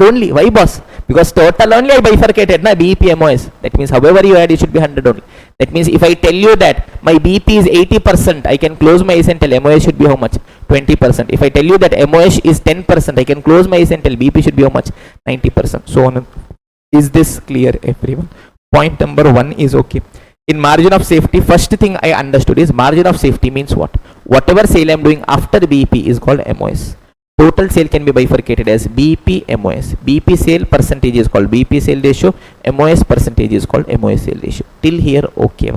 only. Why, boss? Because total only I bifurcated na BEP MOS. That means however you add, it should be 100 only. That means if I tell you that my BEP is 80%, I can close my Incidental. MOS should be how much? 20%. If I tell you that MOS is 10%, I can close my Incidental. BEP should be how much? 90%. So on. Is this clear, everyone? Point number 1 is okay. In margin of safety, first thing I understood is margin of safety means what? Whatever sale I am doing after BEP is called MOS. Total sale can be bifurcated as BEP MOS. BEP sale percentage is called BEP sale ratio. MOS percentage is called MOS sale ratio. Till here, okay.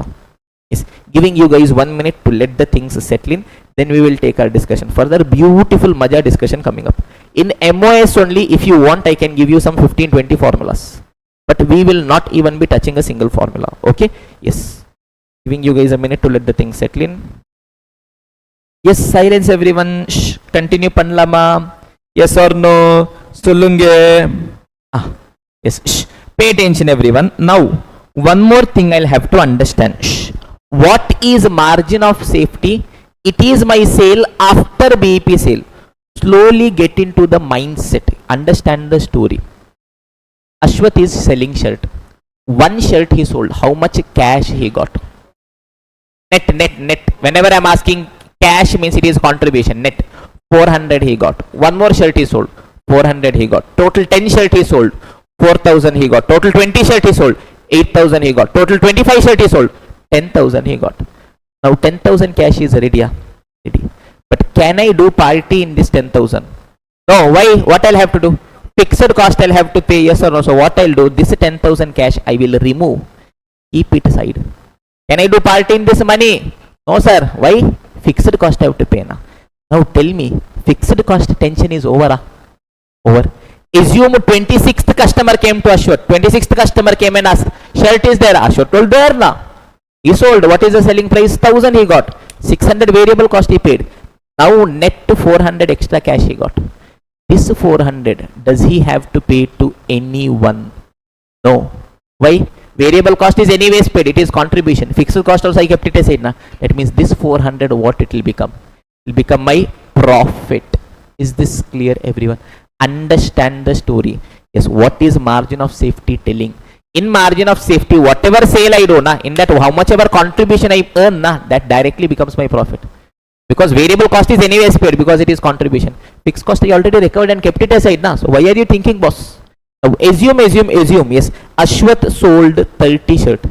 Yes. giving you guys 1 minute to let the things settle in, then we will take our discussion further. Beautiful maja discussion coming up. In MOS only, if you want, I can give you some 15-20 formulas, but we will not even be touching a single formula. Okay, yes, giving you guys a minute to let the things settle in. Yes, silence everyone. Shh. Continue panlama. Yes or no? Sollunge. Yes. Shh. Pay attention everyone. Now, one more thing I'll have to understand. Shh. What is margin of safety? It is my sale after BP sale. Slowly get into the mindset. Understand the story. Ashwath is selling shirt. One shirt he sold. How much cash he got? Net. Whenever I'm asking, cash means it is contribution. Net 400 he got. One more shirt he sold. 400 he got. Total 10 shirt he sold. 4,000 he got. Total 20 shirt he sold. 8,000 he got. Total 25 shirt he sold. 10,000 he got. Now 10,000 cash is ready. Ready. But can I do party in this 10,000? No. Why? What I'll have to do? Fixed cost I'll have to pay. Yes or no? So what I'll do? This 10,000 cash I will remove. Keep it aside. Can I do party in this money? No sir. Why? Fixed cost I have to pay now. Now tell me, fixed cost tension is over. Over. Assume 26th customer came to Ashwath. 26th customer came and asked, shirt is there? Ashwath told there now. He sold. What is the selling price? 1,000 he got. 600 variable cost he paid. Now net 400 extra cash he got. This 400, does he have to pay to anyone? No. Why? Variable cost is anyways paid. It is contribution. Fixed cost also I kept it aside. Na? That means this 400, what it will become? It will become my profit. Is this clear everyone? Understand the story. Yes, what is margin of safety telling? In margin of safety, whatever sale I do, in that how much ever contribution I earn, that directly becomes my profit. Because variable cost is anyways paid because it is contribution. Fixed cost I already recovered and kept it aside. So why are you thinking, boss? Now, assume. Yes, Ashwath sold 30 shirt.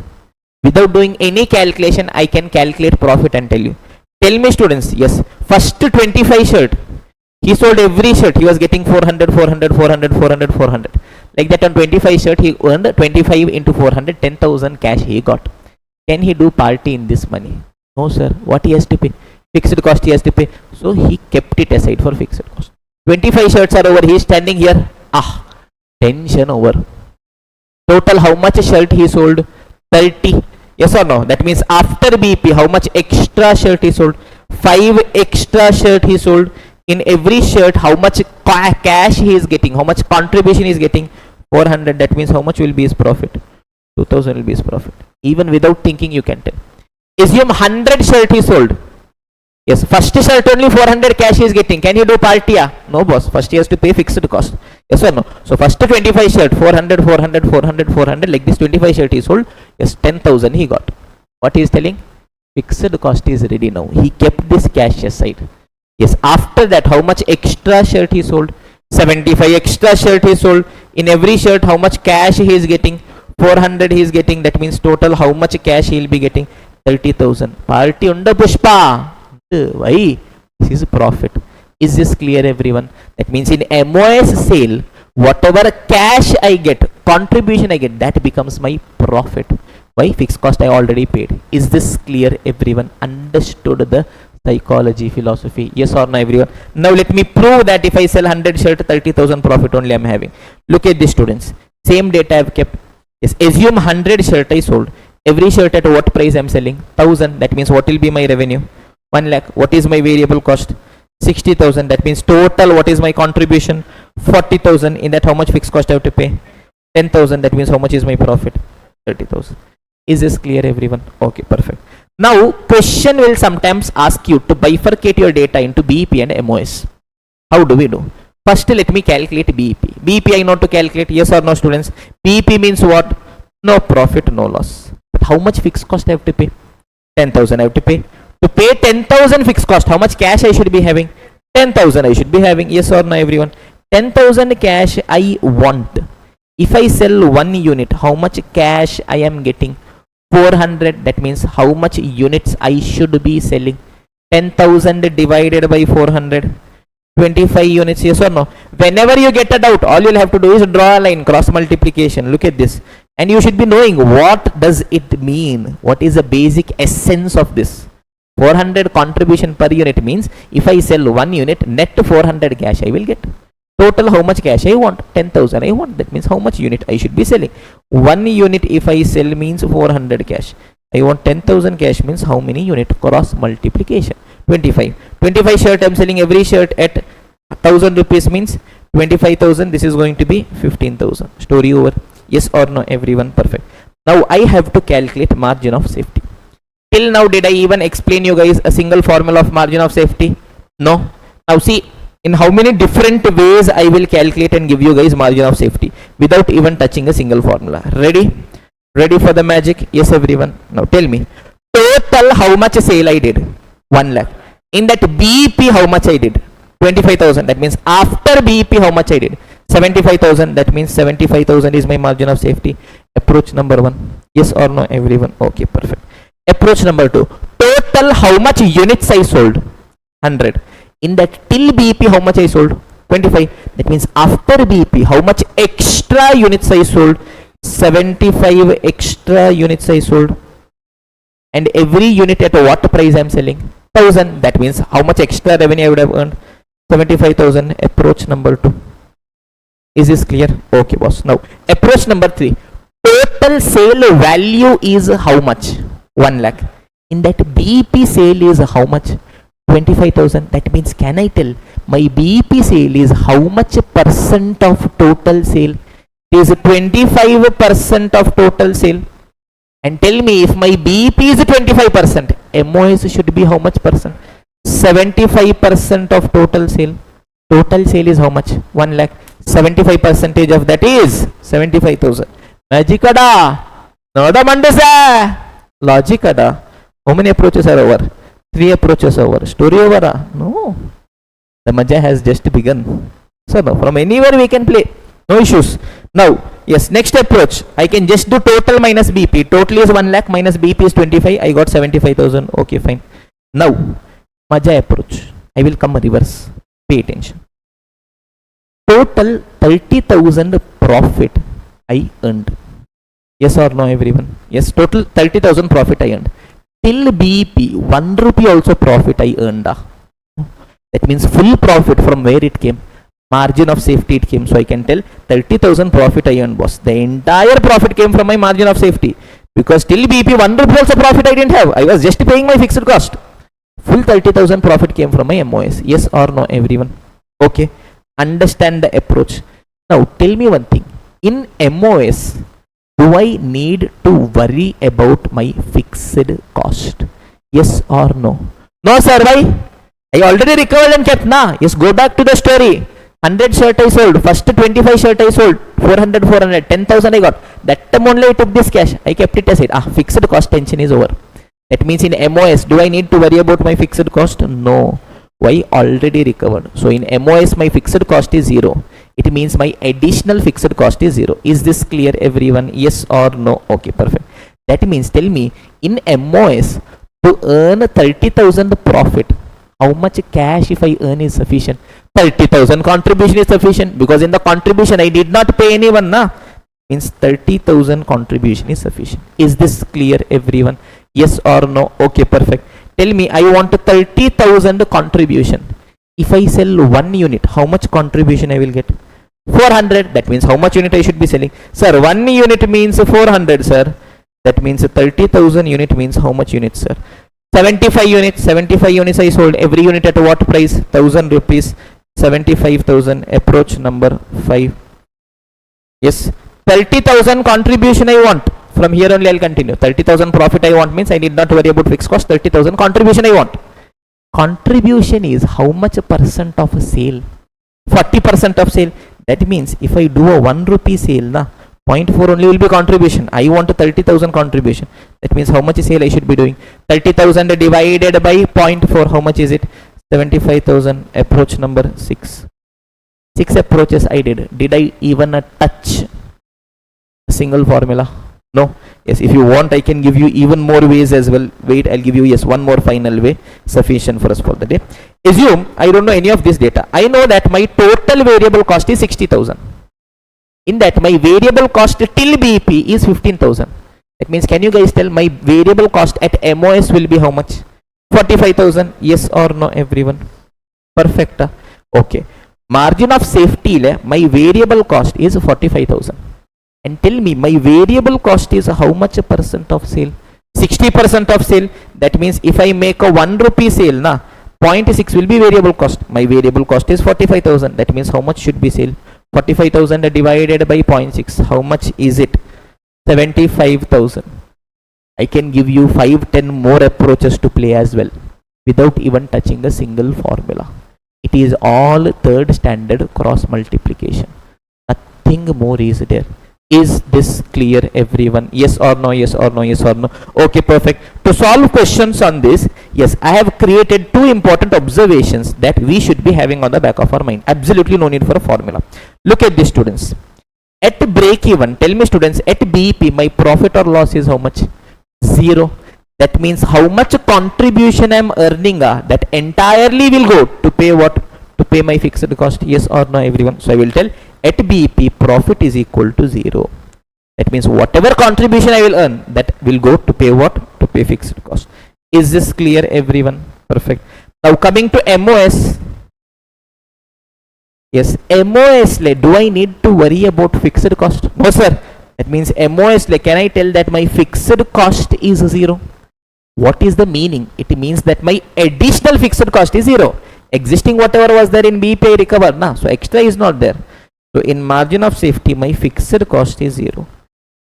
Without doing any calculation, I can calculate profit and tell you. Tell me students, yes, first 25 shirt, he sold every shirt. He was getting 400. Like that on 25 shirt, he earned 25 into 400, 10,000 cash he got. Can he do party in this money? No sir. What he has to pay? Fixed cost he has to pay. So he kept it aside for fixed cost. 25 shirts are over. He is standing here. Tension over. Total how much shirt he sold? 30. Yes or no? That means after BP, how much extra shirt he sold? 5 extra shirt he sold. In every shirt, how much cash he is getting? How much contribution he is getting? 400. That means how much will be his profit? 2,000 will be his profit. Even without thinking, you can tell. Assume 100 shirt he sold. Yes, first shirt only 400 cash he is getting. Can he do party? No boss. First he has to pay fixed cost. Yes or no? So first 25 shirt, 400. Like this 25 shirt he sold. Yes, 10,000 he got. What he is telling? Fixed cost is ready now. He kept this cash aside. Yes, after that, how much extra shirt he sold? 75 extra shirt he sold. In every shirt, how much cash he is getting? 400 he is getting. That means total how much cash he will be getting? 30,000. Party unda Pushpa. Why? This is profit. Is this clear everyone? That means in MOS sale, whatever cash I get, contribution I get, that becomes my profit. Why? Fixed cost I already paid. Is this clear everyone? Understood the psychology, philosophy? Yes or no everyone? Now let me prove that if I sell 100 shirt, 30,000 profit only I am having. Look at this students. Same data I have kept. Yes, assume 100 shirt I sold. Every shirt at what price I am selling? 1,000. That means what will be my revenue? 1 lakh. What is my variable cost? 60,000. That means total what is my contribution? 40,000. In that how much fixed cost I have to pay? 10,000. That means how much is my profit? 30,000. Is this clear everyone? Okay, perfect. Now question will sometimes ask you to bifurcate your data into BP and MOS. How do we do? First let me calculate BP. BP I know to calculate. Yes or no students? BP means what? No profit, no loss. But how much fixed cost I have to pay? 10,000 I have to pay. To pay 10,000 fixed cost, how much cash I should be having? 10,000 I should be having. Yes or no everyone? 10,000 cash I want. If I sell 1 unit, how much cash I am getting? 400. That means how much units I should be selling? 10,000 divided by 400. 25 units. Yes or no? Whenever you get a doubt, all you'll have to do is draw a line, cross multiplication. Look at this. And you should be knowing what does it mean, what is the basic essence of this. 400 contribution per unit means if I sell 1 unit, net 400 cash I will get. Total how much cash I want? 10,000 I want. That means how much unit I should be selling. 1 unit if I sell means 400 cash. I want 10,000 cash means how many unit? Cross multiplication. 25. 25 shirt I am selling, every shirt at 1000 rupees means 25,000. This is going to be 15,000. Story over. Yes or no everyone? Perfect. Now I have to calculate margin of safety. Till now did I even explain you guys a single formula of margin of safety? No. Now see in how many different ways I will calculate and give you guys margin of safety without even touching a single formula. Ready? Ready for the magic? Yes everyone. Now tell me, total how much sale I did? 1 lakh. In that BP how much I did? 25,000. That means after BP how much I did? 75,000. That means 75,000 is my margin of safety. Approach number 1. Yes or no everyone? Okay, perfect. Approach number 2. Total how much units I sold? 100. In that till BP how much I sold? 25. That means after BP how much extra units I sold? 75 extra units I sold. And every unit at what price I am selling? 1000. That means how much extra revenue I would have earned? 75,000. Approach number 2. Is this clear? Okay boss. Now approach number 3. Total sale value is how much? 1 lakh. In that BP sale is how much? 25,000. That means can I tell my BP sale is how much percent of total sale? It is 25% of total sale. And tell me if my BP is 25%, MOS should be how much percent? 75% of total sale. Total sale is how much? 1 lakh. 75% of that is 75,000. Magic ada. Noda mandasa. Logic ada. How many approaches are over? 3 approaches over. Story over? No. The Maja has just begun. So no, from anywhere we can play. No issues. Now, yes, next approach. I can just do total minus BP. Total is 1 lakh minus BP is 25. I got 75,000. Okay, fine. Now, Maja approach. I will come reverse. Pay attention. Total 30,000 profit I earned. Yes or no everyone? Yes, total 30,000 profit I earned. Till BP 1 rupee also profit I earned. That means full profit from where it came? Margin of safety it came. So I can tell 30,000 profit I earned boss. The entire profit came from my margin of safety. Because till BP 1 rupee also profit I didn't have. I was just paying my fixed cost. Full 30,000 profit came from my MOS. Yes or no everyone? Okay. Understand the approach. Now tell me one thing. In MOS, do I need to worry about my fixed cost? Yes or no? No sir, why? I already recovered and kept na. Yes, go back to the story. 100 shirt I sold. First 25 shirt I sold. 400, 10,000 I got. That time only I took this cash. I kept it aside. Fixed cost tension is over. That means in MOS, do I need to worry about my fixed cost? No. Why? Already recovered. So in MOS, my fixed cost is 0. It means my additional fixed cost is 0. Is this clear everyone? Yes or no? Okay, perfect. That means tell me in MOS to earn 30,000 profit, how much cash if I earn is sufficient? 30,000 contribution is sufficient because in the contribution I did not pay anyone na. Means 30,000 contribution is sufficient. Is this clear everyone? Yes or no? Okay, perfect. Tell me I want 30,000 contribution. If I sell 1 unit, how much contribution I will get? 400. That means how much unit I should be selling? Sir, 1 unit means 400 sir. That means 30,000 unit means how much units sir? 75 units. 75 units I sold. Every unit at what price? 1000 rupees. 75,000. Approach number 5. Yes. 30,000 contribution I want. From here only I'll continue. 30,000 profit I want means I need not worry about fixed cost. 30,000 contribution I want. Contribution is how much percent of a sale? 40% of sale. That means if I do a 1 rupee sale na, 0.4 only will be contribution. I want a 30,000 contribution. That means how much sale I should be doing? 30,000 divided by 0.4. How much is it? 75,000. Approach number 6. 6 approaches I did. Did I even touch a single formula? No. Yes, if you want I can give you even more ways as well. Wait, I'll give you yes one more final way sufficient for us for the day. Assume I don't know any of this data. I know that my total variable cost is 60,000. In that my variable cost till BP is 15,000. That means can you guys tell my variable cost at MOS will be how much? 45,000. Yes or no everyone? Perfect. Okay. Margin of safety le, my variable cost is 45,000. And tell me my variable cost is how much percent of sale? 60% of sale. That means if I make a 1 rupee sale na, 0.6 will be variable cost. My variable cost is 45,000. That means how much should be sale? 45,000 divided by 0.6. How much is it? 75,000. I can give you 5-10 more approaches to play as well without even touching a single formula. It is all third standard cross multiplication. Nothing more is there. Is this clear everyone? Yes or no? Yes or no? Yes or no? Okay, perfect. To solve questions on this, yes, I have created two important observations that we should be having on the back of our mind. Absolutely no need for a formula. Look at this, students. At break even, tell me students, at BP my profit or loss is how much? 0. That means how much contribution I am earning, that entirely will go to pay what? To pay my fixed cost. Yes or no everyone? So I will tell at BP profit is equal to 0. That means whatever contribution I will earn, that will go to pay what? To pay fixed cost. Is this clear everyone? Perfect. Now coming to MOS. Yes, MOS le, do I need to worry about fixed cost? No sir. That means MOS le, can I tell that my fixed cost is 0? What is the meaning? It means that my additional fixed cost is 0. Existing whatever was there in BP I recover na, so extra is not there. So in margin of safety my fixed cost is 0.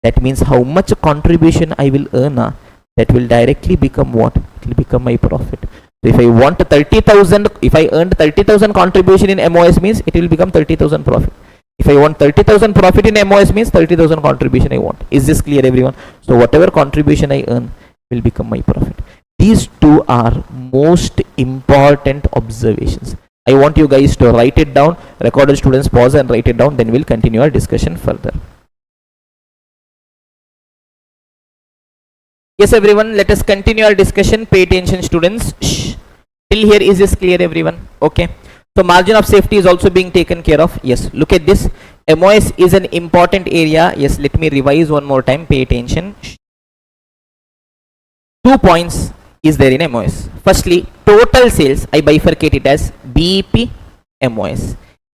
That means how much contribution I will earn, that will directly become what? It will become my profit. So if I want 30,000, if I earned 30,000 contribution in MOS means it will become 30,000 profit. If I want 30,000 profit in MOS means 30,000 contribution I want. Is this clear everyone? So whatever contribution I earn will become my profit. These two are most important observations. I want you guys to write it down. Recorded students, pause and write it down. Then we'll continue our discussion further. Yes everyone, let us continue our discussion. Pay attention students. Shh. Till here is this clear everyone? Okay. So margin of safety is also being taken care of. Yes, look at this. MOS is an important area. Yes, let me revise one more time. Pay attention. Shh. 2 points is there in MOS. Firstly, total sales, I bifurcate it as BP, MOS.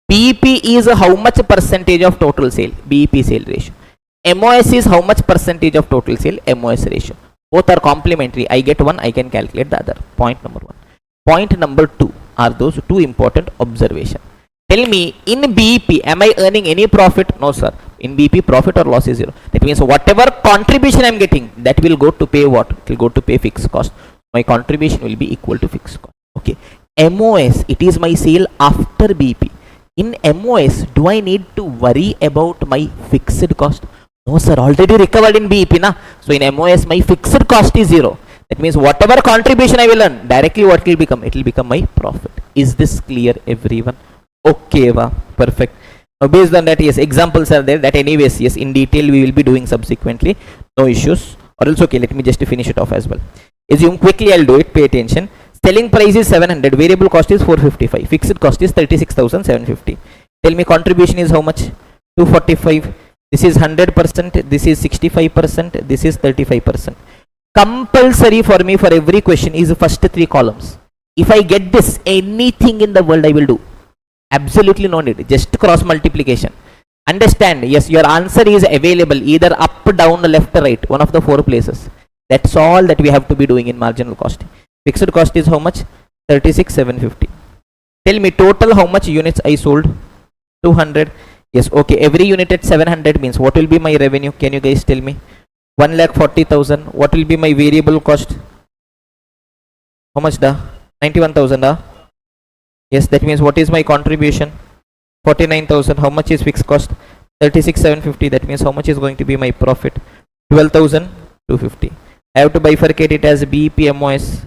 BP is how much percentage of total sale? BP sale ratio. MOS is how much percentage of total sale? MOS ratio. Both are complementary. I get one, I can calculate the other. Point number 1. Point number 2 are those two important observations. Tell me, in BP, am I earning any profit? No sir. In BP, profit or loss is 0. That means whatever contribution I am getting, that will go to pay what? It will go to pay fixed cost. My contribution will be equal to fixed cost. Okay. MOS, it is my sale after BP. In MOS, do I need to worry about my fixed cost? No sir, already recovered in BP na. So in MOS, my fixed cost is 0. That means whatever contribution I will earn, directly what will become? It will become my profit. Is this clear everyone? Okay, perfect. Now based on that, yes, examples are there that anyways, yes, in detail we will be doing subsequently. No issues. Or else okay, let me just finish it off as well. Assume quickly, I'll do it. Pay attention. Selling price is 700. Variable cost is 455. Fixed cost is 36,750. Tell me contribution is how much? 245. This is 100%. This is 65%. This is 35%. Compulsory for me for every question is the first 3 columns. If I get this, anything in the world I will do. Absolutely no need. Just cross multiplication. Understand, yes, your answer is available either up, down, left, right. One of the 4 places. That's all that we have to be doing in marginal costing. Fixed cost is how much? 36,750. Tell me total how much units I sold? 200. Yes, okay. Every unit at 700 means what will be my revenue? Can you guys tell me? 1,40,000. What will be my variable cost? How much da? 91,000 da? Yes, that means what is my contribution? 49,000. How much is fixed cost? 36,750. That means how much is going to be my profit? 12,250. I have to bifurcate it as BP MOS.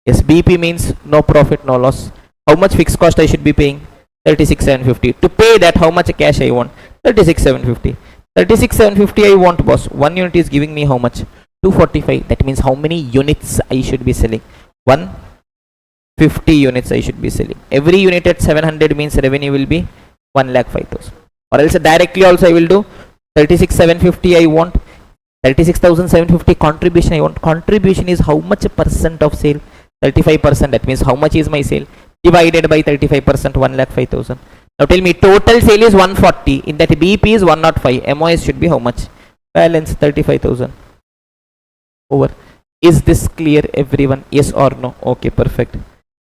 Yes, BP means no profit, no loss. How much fixed cost I should be paying? 36,750. To pay that, how much cash I want? 36,750. 36,750 I want, boss. 1 unit is giving me how much? 245. That means how many units I should be selling? 150 units I should be selling. Every unit at 700 means revenue will be 1,05,000. or else directly also I will do 36,750 I want, 36,750 contribution I want. Contribution is how much percent of sale? 35%. That means how much is my sale? Divided by 35%, 1,05,000. Now tell me, total sale is 140. In that BP is 105. MOS should be how much? Balance 35,000. Over. Is this clear, everyone? Yes or no? Okay, perfect.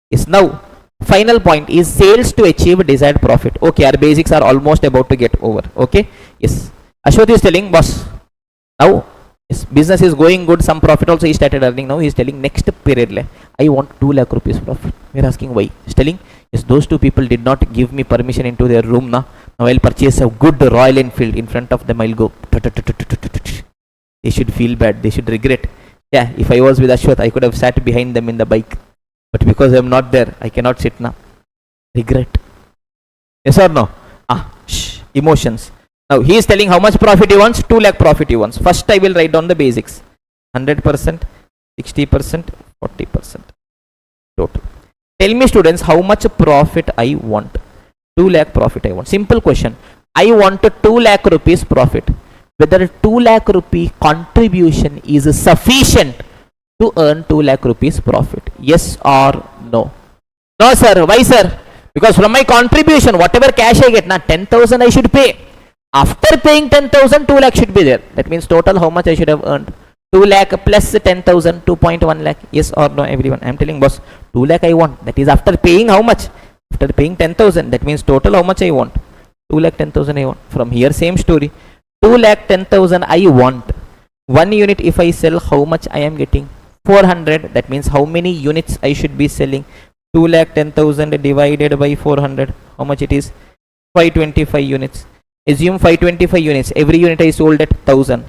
Yes. Now, final point is sales to achieve desired profit. Okay, our basics are almost about to get over. Okay. Yes. Ashwath is telling, boss, now his business is going good, some profit also he started earning. Now he is telling next period I want 2 lakh rupees profit. We are asking why. He is telling, yes, those two people did not give me permission into their room. Now I'll purchase a good Royal Enfield. In front of them I'll go. They should feel bad, they should regret. Yeah, if I was with Ashwath, I could have sat behind them in the bike. But because I am not there, I cannot sit now. Regret. Yes or no? Emotions. Now he is telling how much profit he wants. 2 lakh profit he wants. First I will write down the basics. 100%, 60%, 40% total. Tell me students how much profit I want. 2 lakh profit I want. Simple question. I want 2 lakh rupees profit. Whether 2 lakh rupee contribution is sufficient to earn 2 lakh rupees profit. Yes or no? No sir. Why sir? Because from my contribution, whatever cash I get, 10,000 I should pay. After paying 10,000, 2 lakh should be there. That means total how much I should have earned? 2 lakh plus 10,000, 2.1 lakh. Yes or no, everyone? I am telling boss, 2 lakh I want. That is after paying how much? After paying 10,000. That means total how much I want? 2 lakh 10,000 I want. From here same story. 2 lakh 10,000 I want. 1 unit if I sell, how much I am getting? 400. That means how many units I should be selling? 2 lakh 10,000 divided by 400. How much it is? 525 units. Assume 525 units. Every unit I sold at 1,000.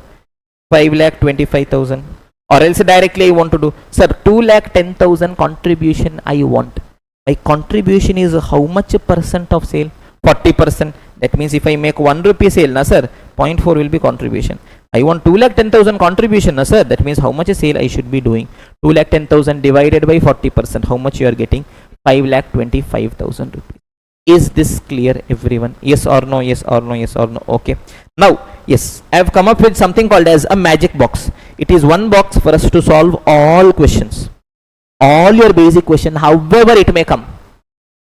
5 lakh 25,000. Or else directly I want to do, sir, 2 lakh 10,000 contribution I want. My contribution is how much percent of sale? 40%. That means if I make 1 rupee sale, na sir, 0.4 will be contribution. I want 2 lakh 10,000 contribution, na sir. That means how much sale I should be doing? 2 lakh 10,000 divided by 40%. How much you are getting? 5 lakh 25,000 rupees. Is this clear, everyone? Yes or no? Yes or no? Yes or no? Okay. Now, yes, I have come up with something called as a magic box. It is one box for us to solve all questions. All your basic question, however it may come,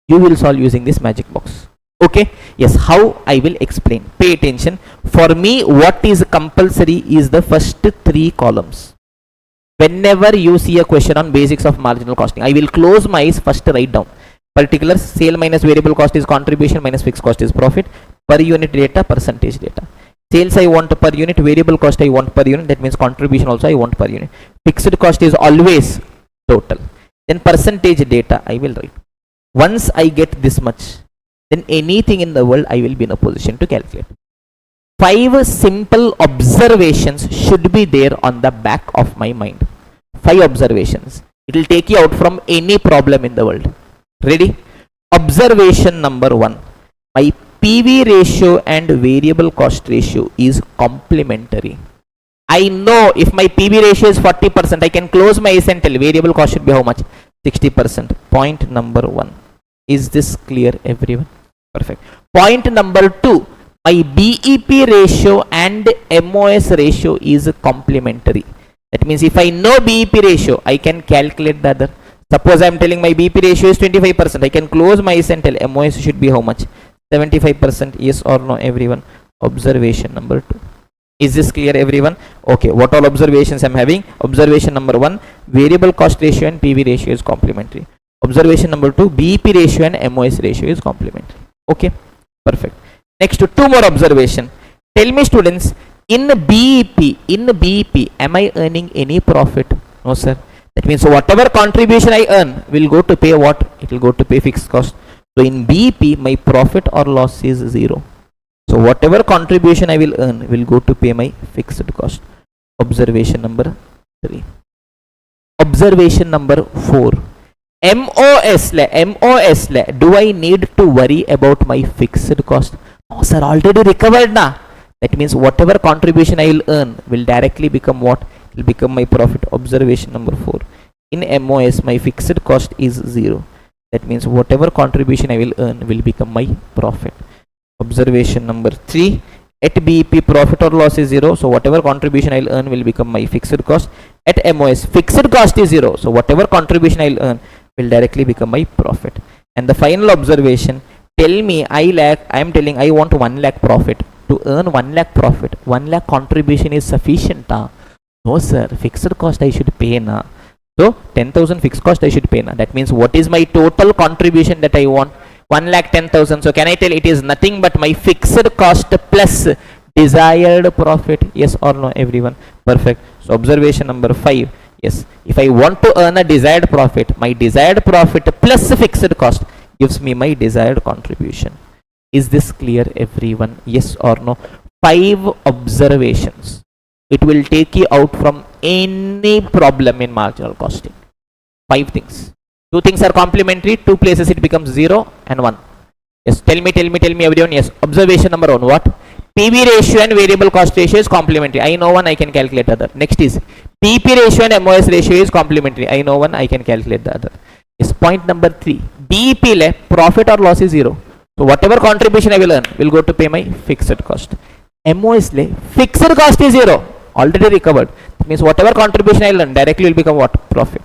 you will solve using this magic box. Okay. Yes. How? I will explain. Pay attention. For me, what is compulsory is the first 3 columns. Whenever you see a question on basics of marginal costing, I will close my eyes, first write down. Particular sale minus variable cost is contribution minus fixed cost is profit. Per unit data, percentage data. Sales I want per unit, variable cost I want per unit. That means contribution also I want per unit. Fixed cost is always total. Then percentage data I will write. Once I get this much, then anything in the world I will be in a position to calculate. 5 simple observations should be there on the back of my mind. 5 observations. It will take you out from any problem in the world. Ready? Observation number 1. My PV ratio and variable cost ratio is complementary. I know if my PV ratio is 40%, I can close my eyes and tell variable cost should be how much? 60%. Point number 1. Is this clear, everyone? Perfect. Point number 2. My BEP ratio and MOS ratio is complementary. That means if I know BEP ratio, I can calculate the other. Suppose I am telling my BP ratio is 25%. I can close my eyes and tell MOS should be how much? 75%. Yes or no, everyone? Observation number 2. Is this clear, everyone? Okay. What all observations I am having? Observation number 1. Variable cost ratio and PV ratio is complementary. Observation number 2. BP ratio and MOS ratio is complementary. Okay. Perfect. Next, 2 more observation. Tell me students, in BEP, am I earning any profit? No sir. That means whatever contribution I earn will go to pay what? It will go to pay fixed cost. So in BEP, my profit or loss is 0. So whatever contribution I will earn will go to pay my fixed cost. Observation number 3. Observation number 4. MOS, do I need to worry about my fixed cost? No sir, already recovered na. That means whatever contribution I will earn will directly become what? It will become my profit. Observation number 4. In MOS, my fixed cost is 0. That means whatever contribution I will earn will become my profit. Observation number 3. At BEP, profit or loss is 0. So whatever contribution I'll earn will become my fixed cost. At MOS, fixed cost is 0. So whatever contribution I'll earn will directly become my profit. And the final observation, tell me I am telling I want 1 lakh profit. To earn 1 lakh profit, 1 lakh contribution is sufficient. No sir, fixed cost I should pay na. So 10,000 fixed cost I should pay na. That means what is my total contribution that I want? 1,10,000. So can I tell it is nothing but my fixed cost plus desired profit? Yes or no, everyone? Perfect. So observation number 5. Yes, if I want to earn a desired profit, my desired profit plus fixed cost gives me my desired contribution. Is this clear, everyone? Yes or no? 5 observations. It will take you out from any problem in marginal costing. 5 things. 2 things are complementary, 2 places it becomes 0 and 1. Yes, tell me everyone. Yes, observation number 1, what? PV ratio and variable cost ratio is complementary. I know one, I can calculate the other. Next is PP ratio and MOS ratio is complementary. I know one, I can calculate the other. Yes, point number 3. BEP le profit or loss is 0. So whatever contribution I will earn will go to pay my fixed cost. MOS le fixed cost is 0. Already recovered. That means whatever contribution I will earn directly will become what? Profit.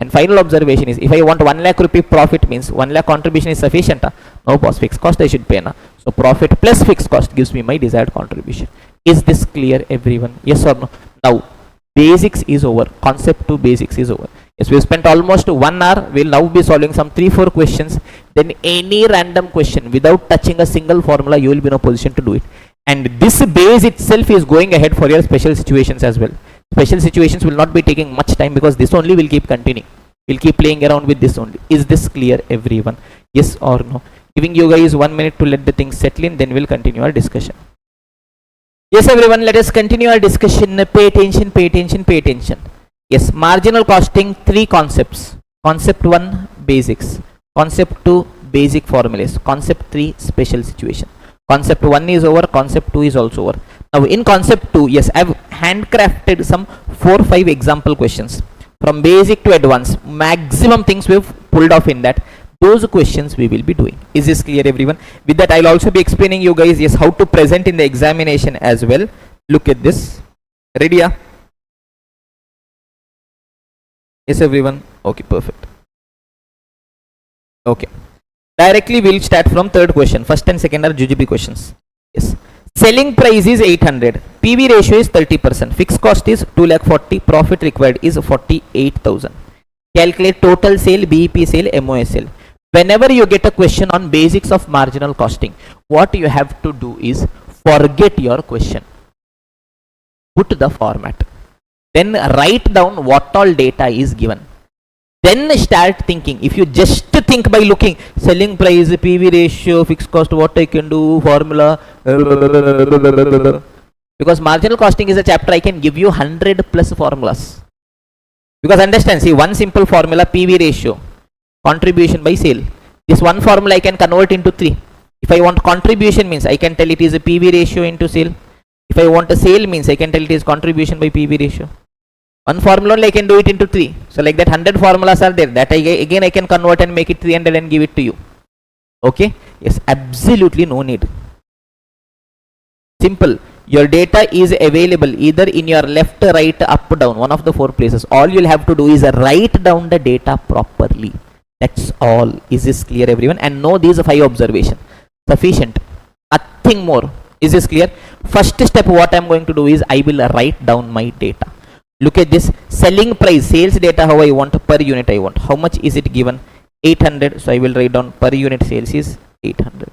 And final observation is, if I want 1 lakh rupee profit means 1 lakh contribution is sufficient. No boss, fixed cost I should pay na. So profit plus fixed cost gives me my desired contribution. Is this clear, everyone? Yes or no? Now basics is over. Concept to basics is over. Yes, we spent almost 1 hour. We'll now be solving some 3-4 questions. Then any random question without touching a single formula, you will be in a position to do it. And this base itself is going ahead for your special situations as well. Special situations will not be taking much time because this only will keep continuing. We'll keep playing around with this only. Is this clear, everyone? Yes or no? Giving you guys 1 minute to let the things settle in, then we'll continue our discussion. Yes, everyone, let us continue our discussion. Pay attention. Yes, marginal costing, 3 concepts. Concept 1, basics. Concept 2, basic formulas. Concept 3, special situation. Concept 1 is over, concept 2 is also over. Now in concept 2, yes, I have handcrafted some 4-5 example questions. From basic to advanced, maximum things we have pulled off in that. Those questions we will be doing. Is this clear, everyone? With that, I'll also be explaining you guys, yes, how to present in the examination as well. Look at this. Ready? Yeah? Yes, everyone? Okay, perfect. Okay. Directly we'll start from third question. First and second are GGB questions. Yes. Selling price is 800. PV ratio is 30%. Fixed cost is 2,40,000. Profit required is 48,000. Calculate total sale, BEP sale, MOS sale. Whenever you get a question on basics of marginal costing, what you have to do is forget your question. Put the format. Then write down what all data is given. Then start thinking. If you just think by looking selling price, PV ratio, fixed cost, what I can do, formula, because marginal costing is a chapter I can give you 100 plus formulas. Because understand, see, one simple formula, PV ratio, contribution by sale. This one formula I can convert into 3. If I want contribution means I can tell it is a PV ratio into sale. If I want a sale means I can tell it is contribution by PV ratio. One formula only I can do it into 3. So like that 100 formulas are there. That again I can convert and make it 300 and give it to you. Okay? Yes, absolutely no need. Simple. Your data is available either in your left, right, up, down, one of the 4 places. All you'll have to do is write down the data properly. That's all. Is this clear, everyone? And know these 5 observations. Sufficient. Nothing more. Is this clear? First step what I'm going to do is I will write down my data. Look at this. Selling price, sales data, how I want, per unit I want. How much is it given? 800. So I will write down per unit sales is 800.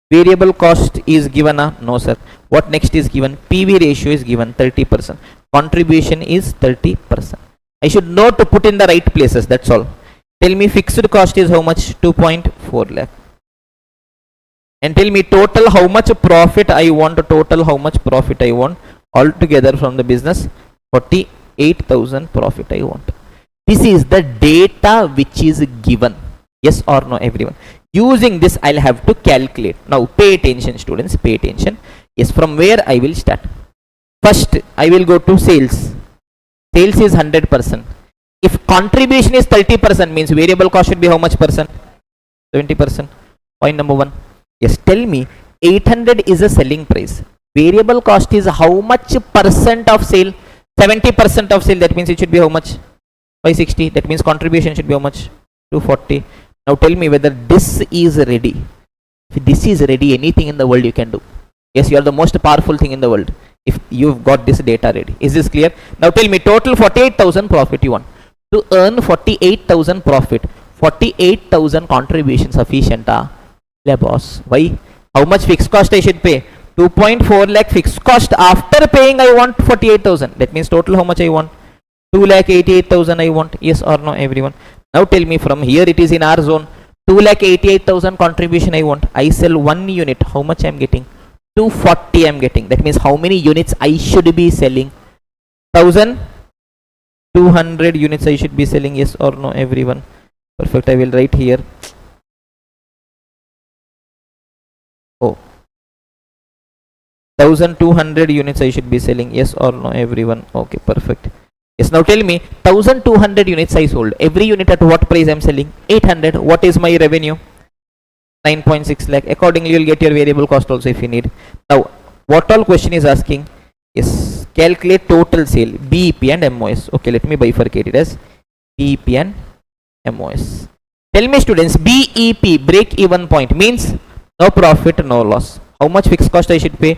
Variable cost is given. No sir. What next is given? PV ratio is given 30%. Contribution is 30%. I should know to put in the right places. That's all. Tell me fixed cost is how much? 2.4 lakh. And tell me total how much profit I want. Total how much profit I want. Altogether from the business, 48,000 profit I want. This is the data which is given. Yes or no, everyone? Using this I'll have to calculate. Now pay attention, students, pay attention. Yes, from where I will start? First I will go to sales. Sales is 100%. If contribution is 30% means variable cost should be how much percent? 70%. Point number 1. Yes, tell me 800 is a selling price. Variable cost is how much percent of sale? 70% of sale. That means it should be how much? 560. That means contribution should be how much? 240. Now tell me whether this is ready. If this is ready, anything in the world you can do. Yes, you are the most powerful thing in the world if you've got this data ready. Is this clear? Now tell me, total 48,000 profit you want. To earn 48,000 profit, 48,000 contribution sufficient, boss. Why? How much fixed cost I should pay? 2.4 lakh fixed cost. After paying I want 48,000. That means total how much I want? 2,88,000 I want. Yes or no, everyone? Now tell me, from here it is in our zone. 2,88,000 contribution I want. I sell 1 unit. How much I am getting? 240 I am getting. That means how many units I should be selling? 1,200 units I should be selling. Yes or no, everyone? Perfect. I will write here. Oh, 1,200 units I should be selling. Yes or no, everyone? Okay, perfect. Yes, now tell me, 1,200 units I sold. Every unit at what price I am selling? 800. What is my revenue? 9.6 lakh. Accordingly, you will get your variable cost also if you need. Now, what all question is asking? Yes, calculate total sale, BEP and MOS. Okay, let me bifurcate it as BEP and MOS. Tell me, students, BEP, break even point, means no profit, no loss. How much fixed cost I should pay?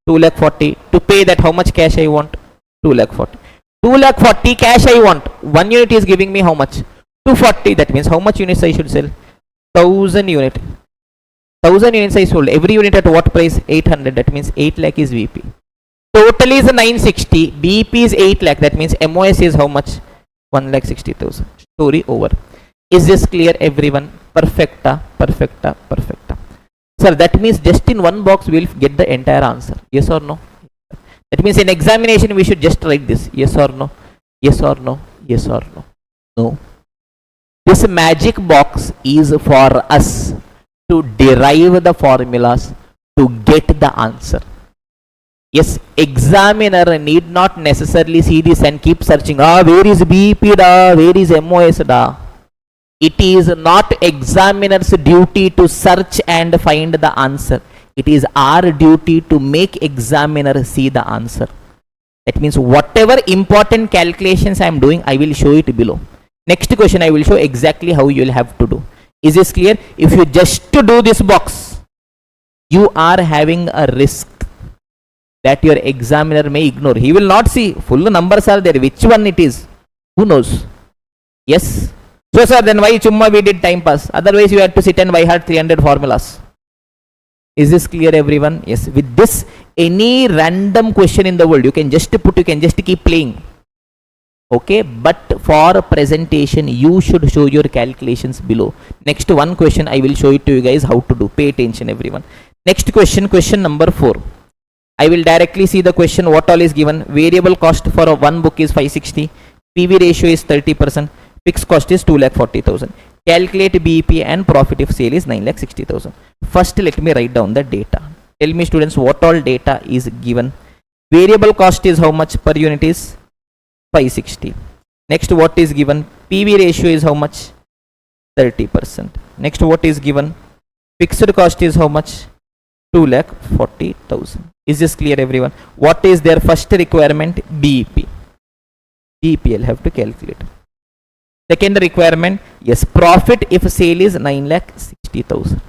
2,40,000. To pay that, how much cash I want? 2,40,000. 2,40,000 cash I want. 1 unit is giving me how much? 240. That means how much units I should sell? 1,000 unit. 1,000 units I sold. Every unit at what price? 800. That means 8 lakh is VP. Total is 960. BP is 8 lakh. That means MOS is how much? 1,60,000. Story over. Is this clear, everyone? Perfecta, perfecta, perfecta. Sir, that means just in one box we will get the entire answer. Yes or no? That means in examination we should just write this. Yes or no? Yes or no? Yes or no? No. This magic box is for us to derive the formulas to get the answer. Yes, examiner need not necessarily see this and keep searching. Where is BP da? Where is MOS da? It is not examiner's duty to search and find the answer. It is our duty to make examiner see the answer. That means whatever important calculations I am doing, I will show it below. Next question I will show exactly how you will have to do. Is this clear? If you just do this box, you are having a risk that your examiner may ignore. He will not see. Full numbers are there. Which one it is? Who knows? Yes. So sir, then why chumma we did time pass? Otherwise you had to sit and by heart 300 formulas. Is this clear, everyone? Yes. With this, any random question in the world, you can just put, you can just keep playing. Okay, but for presentation, you should show your calculations below. Next one question, I will show it to you guys how to do. Pay attention, everyone. Next question, question number 4. I will directly see the question, what all is given. Variable cost for one book is 560. PV ratio is 30%. Fixed cost is 2,40,000. Calculate BEP and profit if sale is 9,60,000. First, let me write down the data. Tell me, students, what all data is given. Variable cost is how much per unit is 560. Next, what is given? PV ratio is how much? 30%. Next, what is given? Fixed cost is how much? 2,40,000. Is this clear, everyone? What is their first requirement? BEP. BEP I'll have to calculate. Second requirement, yes, profit if sale is 9,60,000.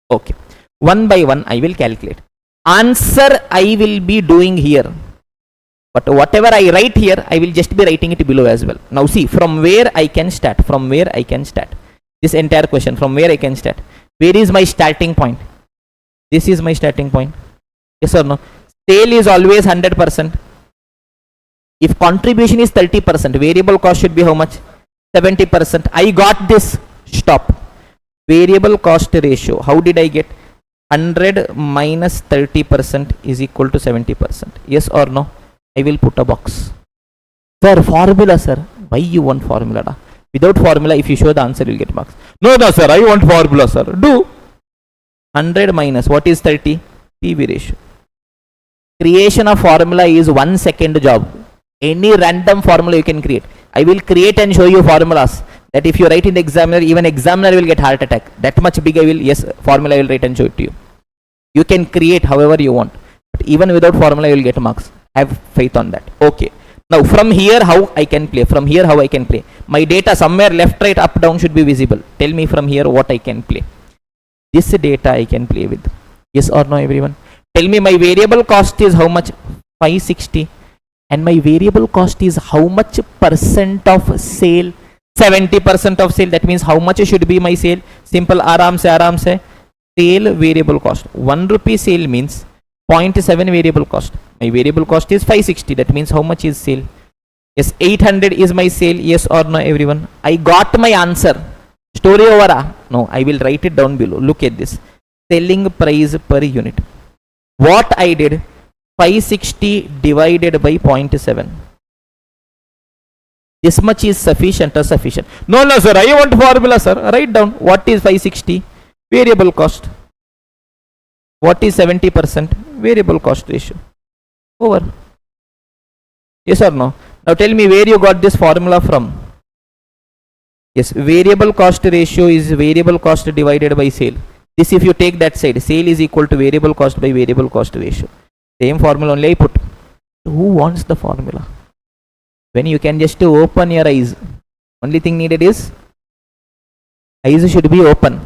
Okay. One by one I will calculate. Answer I will be doing here. But whatever I write here, I will just be writing it below as well. Now see, from where I can start? From where I can start? This entire question, from where I can start? Where is my starting point? This is my starting point. Yes or no? Sale is always 100%. If contribution is 30%, variable cost should be how much? 70%. I got this. Stop. Variable cost ratio. How did I get? 100 minus 30% is equal to 70%. Yes or no? I will put a box. Sir, formula, sir. Why you want formula? Da? Without formula, if you show the answer, you will get marks. No, sir. I want formula, sir. Do. 100 minus. What is 30? PV ratio. Creation of formula is 1 second job. Any random formula you can create. I will create and show you formulas that if you write in the examiner, even examiner will get heart attack. That much big I will, yes, formula I will write and show it to you. You can create however you want, but even without formula you will get marks. Have faith on that. Okay, now from here how I can play, from here how I can play. My data somewhere left, right, up, down should be visible. Tell me from here what I can play. This data I can play with. Yes or no, everyone? Tell me my variable cost is how much? 560. And my variable cost is how much percent of sale? 70% of sale. That means how much should be my sale? Simple, aram se. Sale variable cost. 1 rupee sale means 0.7 variable cost. My variable cost is 560. That means how much is sale? Yes, 800 is my sale. Yes or no, everyone? I got my answer. Story over? No, I will write it down below. Look at this. Selling price per unit. What I did? 560 divided by 0.7. This much is sufficient or sufficient? No, sir. I want formula, sir. Write down. What is 560? Variable cost. What is 70%? Variable cost ratio. Over. Yes or no? Now tell me where you got this formula from. Yes, variable cost ratio is variable cost divided by sale. This if you take that side, sale is equal to variable cost by variable cost ratio. Same formula only I put. Who wants the formula? When you can just open your eyes. Only thing needed is eyes should be open,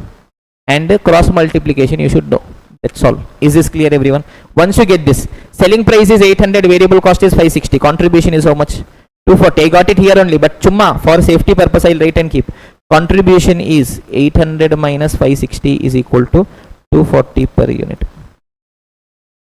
and cross multiplication you should know. That's all. Is this clear, everyone? Once you get this, selling price is 800, variable cost is 560, contribution is how much? 240. I got it here only, but chumma, for safety purpose I'll write and keep. Contribution is 800 minus 560 is equal to 240 per unit.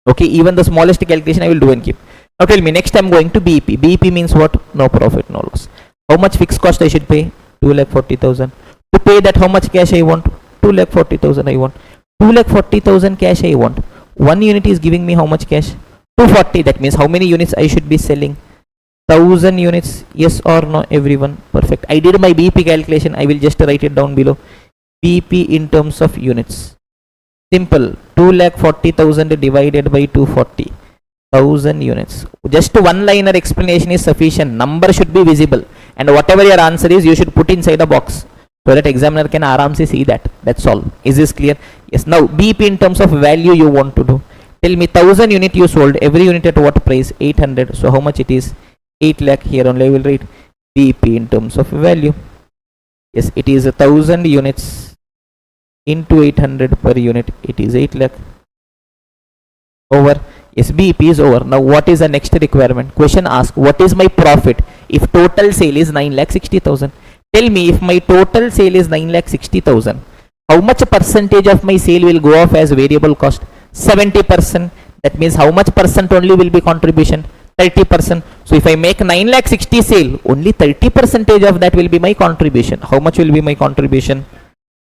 Okay, even the smallest calculation I will do and keep. Now tell me, next I'm going to BP. BP means what? No profit, no loss. How much fixed cost I should pay? 2,40,000. To pay that, how much cash I want? 2,40,000 I want. 2,40,000 cash I want. 1 unit is giving me how much cash? 240. That means how many units I should be selling? 1,000 units. Yes or no, everyone? Perfect. I did my BP calculation. I will just write it down below. BP in terms of units. Simple. 2,40,000 divided by 240. 1,000 units. Just one liner explanation is sufficient. Number should be visible, and whatever your answer is, you should put inside a box so that examiner can aram se see that. That's all. Is this clear? Yes. Now BP in terms of value you want to do. Tell me 1,000 unit you sold. Every unit at what price? 800. So how much it is? 8 lakh. Here only I will write BP in terms of value. Yes, it is 1,000 units into 800 per unit. It is 8 lakh. Over. Yes, BP is over. Now what is the next requirement? Question ask, what is my profit if total sale is 9,60,000? Tell me, if my total sale is 9,60,000, how much percentage of my sale will go off as variable cost? 70%. That means how much percent only will be contribution? 30%. So if I make 9,60,000 sale, only 30% of that will be my contribution. How much will be my contribution?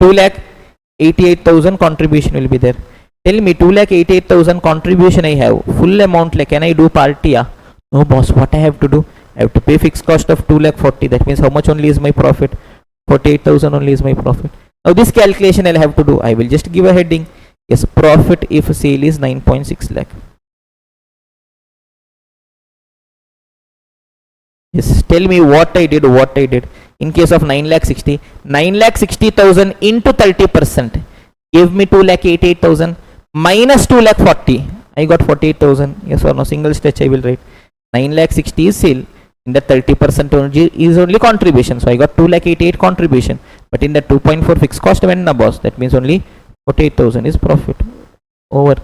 2,88,000 contribution will be there. Tell me, 2,88,000 contribution I have. Full amount, like, can I do party? No, boss. What I have to do? I have to pay fixed cost of 2,40,000. That means how much only is my profit? 48,000 only is my profit. Now this calculation I'll have to do. I will just give a heading. Yes, profit if sale is 9.6 lakh. Yes, tell me what I did. In case of 9,60,000, 9,60,000 into 30% gave me 2,88,000 minus 2,40,000. I got 48,000. Yes or no? Single stretch I will write. 9,60,000 is sale. In the 30% is only contribution. So I got 2,88,000 contribution. But in the 2.4 fixed cost went na boss. That means only 48,000 is profit. Over.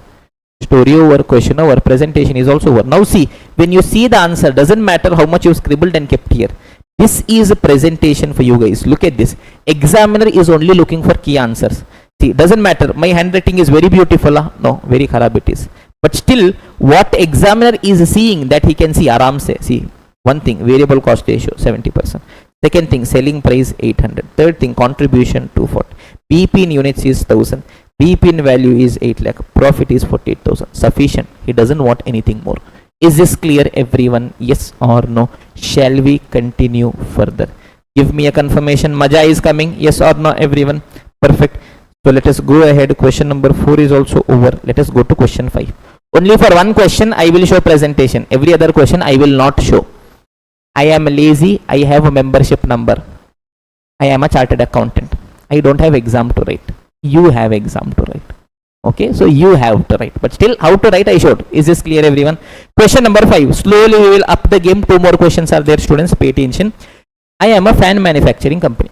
Story over, question over, presentation is also over. Now see, when you see the answer, doesn't matter how much you scribbled and kept here. This is a presentation for you guys. Look at this. Examiner is only looking for key answers. See, doesn't matter. My handwriting is very beautiful. No, very kharab it is. But still, what examiner is seeing, that he can see aram se. See, one thing, variable cost ratio 70%. Second thing, selling price 800. Third thing, contribution 240. BP in units is 1000. BP in value is 8 lakh. Profit is 48,000. Sufficient. He doesn't want anything more. Is this clear, everyone? Yes or no? Shall we continue further? Give me a confirmation. Maja is coming. Yes or no, everyone? Perfect. So let us go ahead. Question number 4 is also over. Let us go to question 5. Only for one question I will show presentation. Every other question I will not show. I am lazy. I have a membership number. I am a chartered accountant. I don't have exam to write. You have exam to write. Okay, so you have to write, but still how to write I showed. Is this clear, everyone? Question number 5. Slowly we will up the game. 2 more questions are there, students. Pay attention. I am a fan manufacturing company.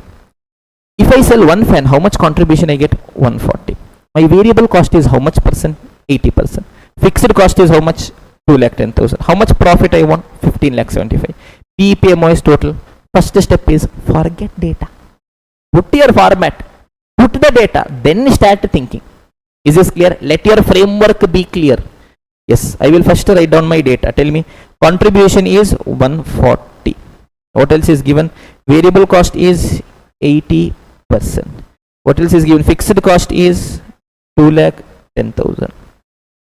If I sell one fan, how much contribution I get? 140. My variable cost is how much percent? 80%. Fixed cost is how much? 2,10,000. How much profit I want? 15,75. BEP MOS total. First step is forget data. Put your format. Put the data. Then start thinking. Is this clear? Let your framework be clear. Yes, I will first write down my data. Tell me, contribution is 140. What else is given? Variable cost is 80%. What else is given? Fixed cost is 2,10,000.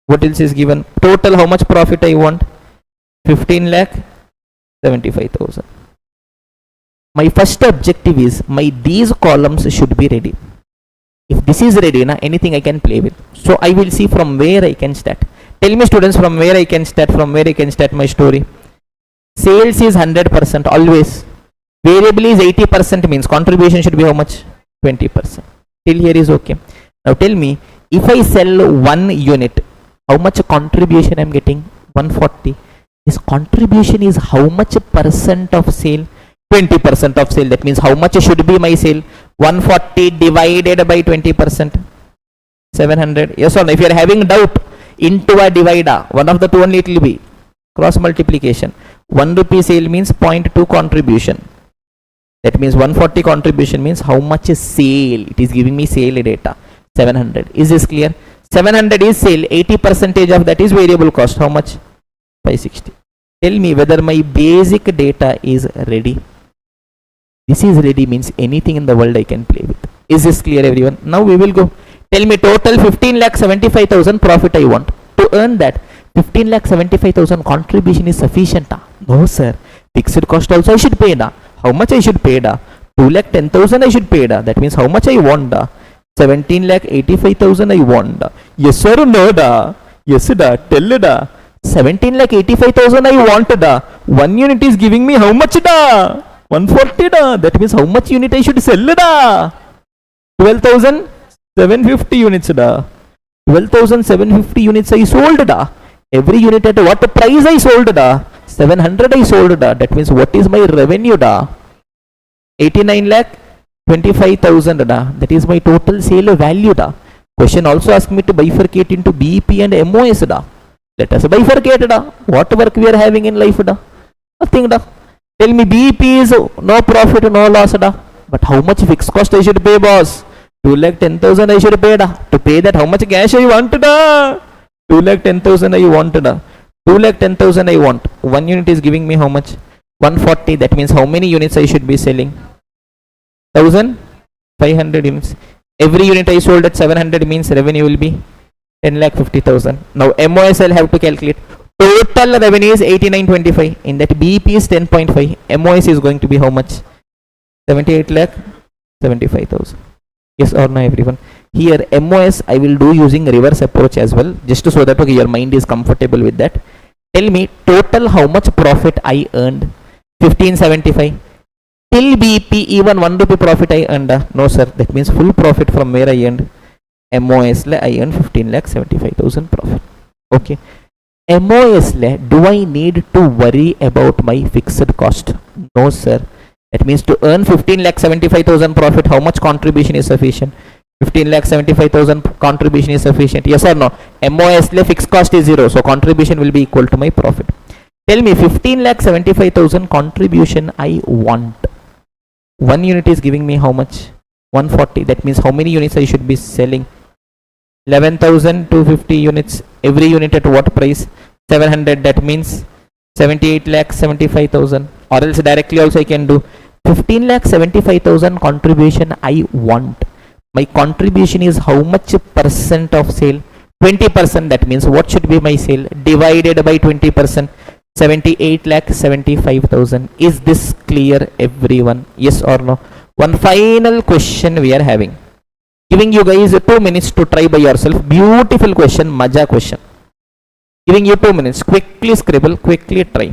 What else is given? Total how much profit I want? 15,75,000. My first objective is these columns should be ready. If this is ready, anything I can play with. So I will see from where I can start. Tell me, students, from where I can start, my story. Sales is 100% always. Variable is 80%, means contribution should be how much? 20%. Till here is okay. Now tell me, if I sell one unit, how much contribution I am getting? 140. This contribution is how much percent of sale? 20% of sale. That means how much should be my sale? 140 divided by 20%. 700. Yes or no? If you are having doubt, into a divider, one of the two only it will be. Cross multiplication. 1 rupee sale means 0.2 contribution. That means 140 contribution means how much is sale? It is giving me sale data. 700. Is this clear? 700 is sale. 80% of that is variable cost. How much? 560. Tell me whether my basic data is ready. This is ready means anything in the world I can play with. Is this clear, everyone? Now we will go. Tell me total 15,75,000 profit I want. To earn that 15,75,000 contribution is sufficient. No sir. Fixed cost also I should pay. How much I should pay? 2,10,000 I should pay. That means how much I want? 17,85,000 I want. Yes or no? Yes da. Tell da. 17,85,000 I want. 1 unit is giving me how much? 140 da. That means how much unit I should sell da? 12,750 units da. 12,750 units I sold da. Every unit at what price I sold da? 700 I sold da. That means what is my revenue da? 89,25,000 da. That is my total sale value da. Question also asked me to bifurcate into BEP and MOS da. Let us bifurcate da. What work we are having in life da? Nothing da. Tell me BEP is no profit, no loss da. But how much fixed cost I should pay, boss? 2,10,000 I should pay da. To pay that, how much cash I want da? 2,10,000 I want da. 2,10,000 I want. 1 unit is giving me how much? 140. That means how many units I should be selling? 1,500 units. Every unit I sold at 700 means revenue will be 10,50,000. Now MOS I'll have to calculate. Total revenue is 89,25. In that BEP is 10.5. MOS is going to be how much? 78,75,000. Yes or no, everyone? Here MOS I will do using reverse approach as well, just so that okay, your mind is comfortable with that. Tell me total how much profit I earned? 1575. Till BEP even 1 rupee profit I earned? No sir, that means full profit from where I earned? MOS I earned 15,75,000 profit. Okay. MOS do I need to worry about my fixed cost? No sir. That means to earn 15,75,000 profit, how much contribution is sufficient? 15,75,000 contribution is sufficient. Yes or no? MOS fixed cost is 0, so contribution will be equal to my profit. Tell me 15,75,000 contribution I want. 1 unit is giving me how much? 140. That means how many units I should be selling? 11,250 units. Every unit at what price? 700. That means 78,75,000. Or else directly also I can do 15,75,000 contribution I want. My contribution is how much percent of sale? 20%. That means what should be my sale divided by 20%? 78,75,000. Is this clear, everyone? Yes or no? One final question we are having. Giving you guys 2 minutes to try by yourself. Beautiful question, maja question. Giving you 2 minutes. Quickly scribble, quickly try.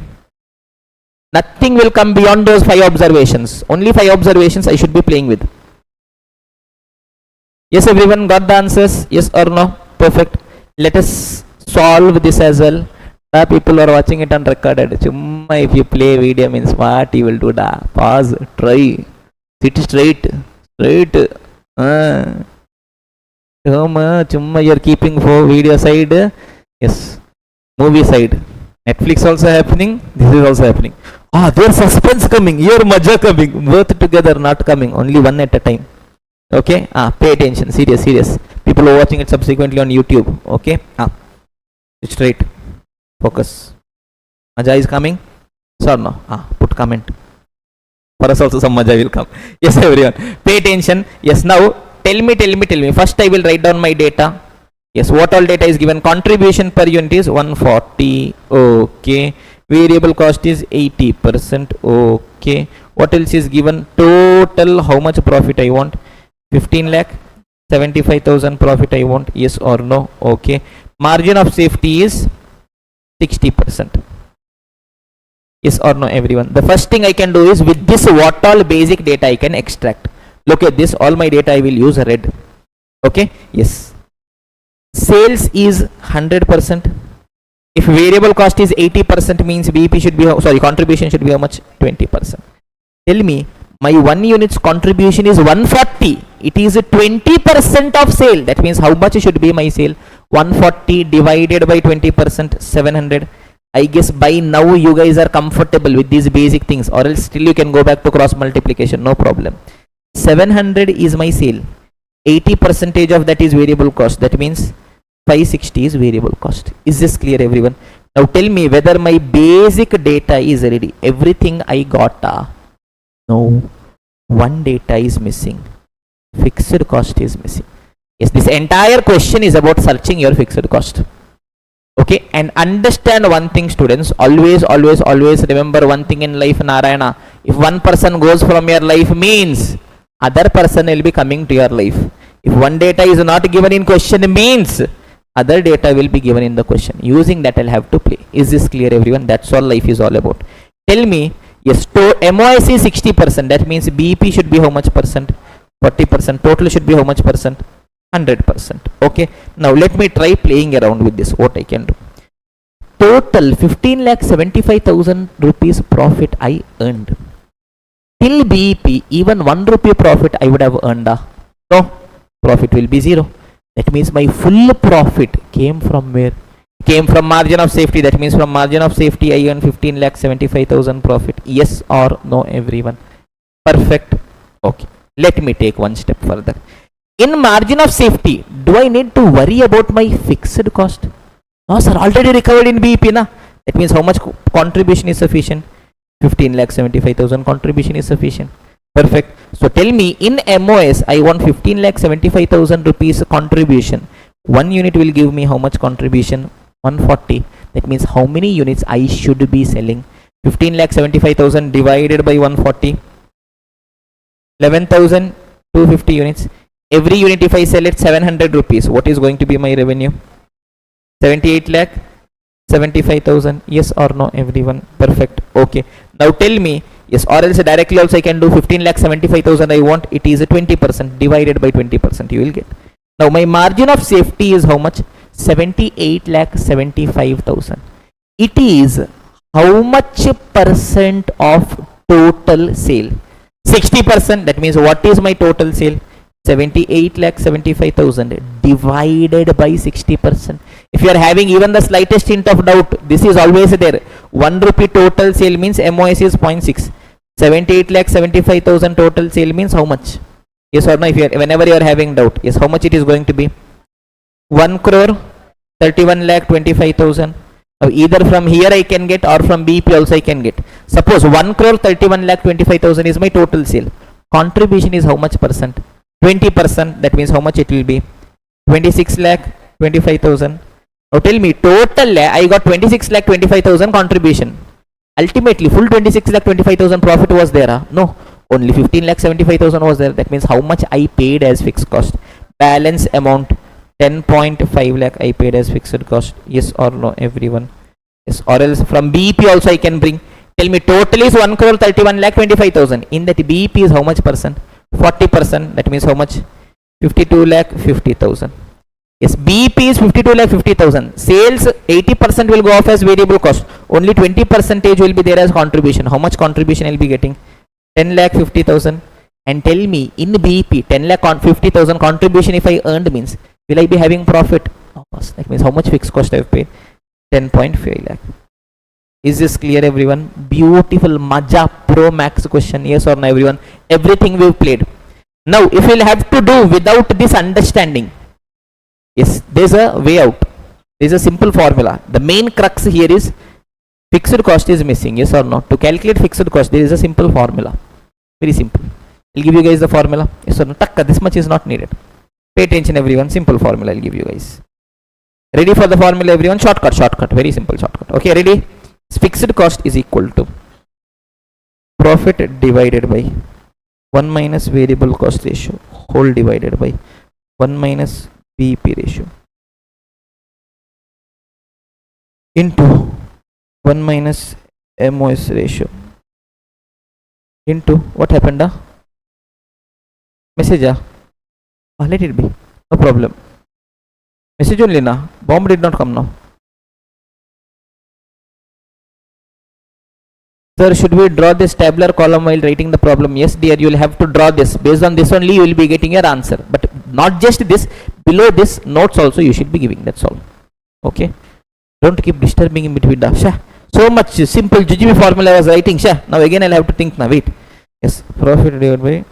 Nothing will come beyond those 5 observations. Only 5 observations I should be playing with. Yes, everyone got the answers? Yes or no? Perfect. Let us solve this as well. People are watching it on recorded. Chumma, if you play video means what you will do da. Pause, try, sit straight. Chumma, you're keeping for video side. Yes, movie side. Netflix also happening. This is also happening. There's suspense coming. Your maja coming. Both together not coming. Only one at a time. Okay. Pay attention. Serious. People are watching it subsequently on YouTube. Okay. Straight. Focus. Maja is coming. So no. Put comment. For us also some maja will come. Yes, everyone. Pay attention. Yes. Now tell me. First I will write down my data. Yes, what all data is given? Contribution per unit is 140. Okay. Variable cost is 80%. Okay. What else is given? Total how much profit I want? 15 lakh 75,000 profit I want. Yes or no? Okay. Margin of safety is 60%. Yes or no, everyone? The first thing I can do is with this what all basic data I can extract. Look at this. All my data I will use red. Okay. Yes. Sales is 100%. If variable cost is 80% means BP should be, contribution should be how much? 20%. Tell me, my 1 unit's contribution is 140. It is 20% of sale. That means how much should be my sale? 140 divided by 20%, 700. I guess by now you guys are comfortable with these basic things, or else still you can go back to cross multiplication, no problem. 700 is my sale. 80% of that is variable cost. That means 560 is variable cost. Is this clear, everyone? Now tell me whether my basic data is ready. Everything I got. No, one data is missing. Fixed cost is missing. Yes, this entire question is about searching your fixed cost. Okay, and understand one thing, students. Always remember one thing in life, Narayana. If one person goes from your life means other person will be coming to your life. If one data is not given in question means other data will be given in the question. Using that I'll have to play. Is this clear, everyone? That's all life is all about. Tell me, yes, MOS is 60%. That means BP should be how much percent? 40%. Total should be how much percent? 100%. Okay. Now let me try playing around with this. What I can do. Total 15,75,000 rupees profit I earned. Till BP, even 1 rupee profit I would have earned. No, profit will be 0. That means my full profit came from where? Came from margin of safety. That means from margin of safety I earned 15,75,000 profit. Yes or no, everyone? Perfect. Okay. Let me take one step further. In margin of safety, do I need to worry about my fixed cost? No, sir. Already recovered in BP, na? That means how much contribution is sufficient? 15,75,000 contribution is sufficient. Perfect. So tell me, in MOS I want 15,75,000 rupees contribution. 1 unit will give me how much contribution? 140. That means how many units I should be selling? 15,75,000 divided by 140. 11,250 units. Every unit if I sell it 700 rupees, what is going to be my revenue? 78,75,000. Yes or no, everyone? Perfect. Okay. Now tell me, yes, or else directly also I can do 15,75,000 I want. It is 20% divided by 20%. You will get. Now my margin of safety is how much? 78,75,000. It is how much percent of total sale? 60%. That means what is my total sale? 78,75,000 divided by 60%. If you are having even the slightest hint of doubt, this is always there. 1 rupee total sale means MOS is 0.6. 78,75,000 total sale means how much? Yes or no? If you are, whenever you are having doubt, yes, how much it is going to be? 1,31,25,000. Either from here I can get, or from BP also I can get. Suppose 1,31,25,000 is my total sale. Contribution is how much percent? 20%. That means how much it will be? 26,25,000. Now tell me, total I got 26,25,000 contribution. Ultimately full 26,25,000 profit was there. No, only 15,75,000 was there. That means how much I paid as fixed cost? Balance amount 10.5 lakh I paid as fixed cost. Yes or no, everyone? Yes, or else from BP also I can bring. Tell me, total is 1,31,25,000. In that BP is how much percent? 40%. That means how much? 52,50,000. Yes, BEP is 52 lakh 50,000. Sales 80% will go off as variable cost. Only 20% will be there as contribution. How much contribution I will be getting? 10 lakh 50,000. And tell me, in BEP, 10 lakh 50,000 contribution if I earned means, will I be having profit? No, that means how much fixed cost I have paid? 10.5 lakh. Is this clear, everyone? Beautiful Maja Pro Max question. Yes or no, everyone? Everything we've played. Now, if we'll have to do without this understanding, yes, there's a way out. There's a simple formula. The main crux here is fixed cost is missing. Yes or no? To calculate fixed cost, there is a simple formula. Very simple. I'll give you guys the formula. Yes or no? Takka, this much is not needed. Pay attention, everyone. Simple formula I'll give you guys. Ready for the formula, everyone? Shortcut. Very simple shortcut. Okay, ready? Fixed cost is equal to profit divided by 1 minus variable cost ratio whole divided by 1 minus BEP ratio into 1 minus MOS ratio into what happened? Message? Let it be. No problem. Message only na. Bomb did not come now. Sir, should we draw this tabular column while writing the problem? Yes, dear, you will have to draw this. Based on this only, you will be getting your answer. But not just this, below this, notes also you should be giving. That's all. Okay? Don't keep disturbing in between. So much simple GGB formula I was writing. Now again, I'll have to think now. Wait. Yes, profit divided by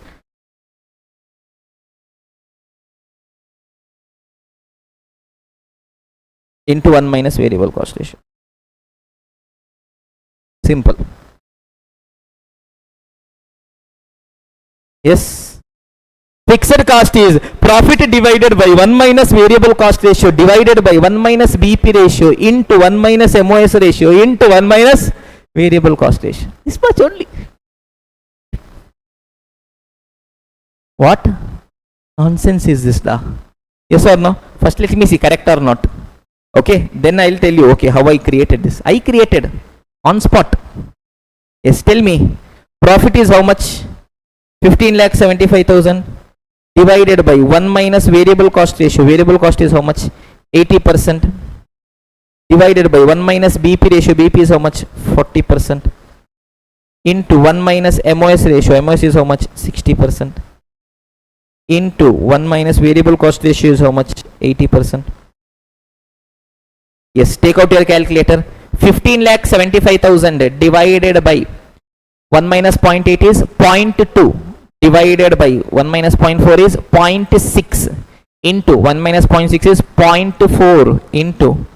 into 1 minus variable cost ratio. Simple. Yes. Fixed cost is profit divided by 1 minus variable cost ratio divided by 1 minus BP ratio into 1 minus MOS ratio into 1 minus variable cost ratio. This much only. What nonsense is this da? Yes or no? First let me see correct or not. Okay, then I'll tell you okay how I created this. I created on spot. Yes, tell me. Profit is how much? 15,75,000 divided by 1 minus variable cost ratio. Variable cost is how much? 80%. Divided by 1 minus BP ratio. BP is how much? 40%. Into 1 minus MOS ratio. MOS is how much? 60%. Into 1 minus variable cost ratio is how much? 80%. Yes, take out your calculator. 15,75,000 divided by 1 minus 0.8 is 0.2 divided by 1 minus 0.4 is 0.6 into 1 minus 0.6 is 0.4 into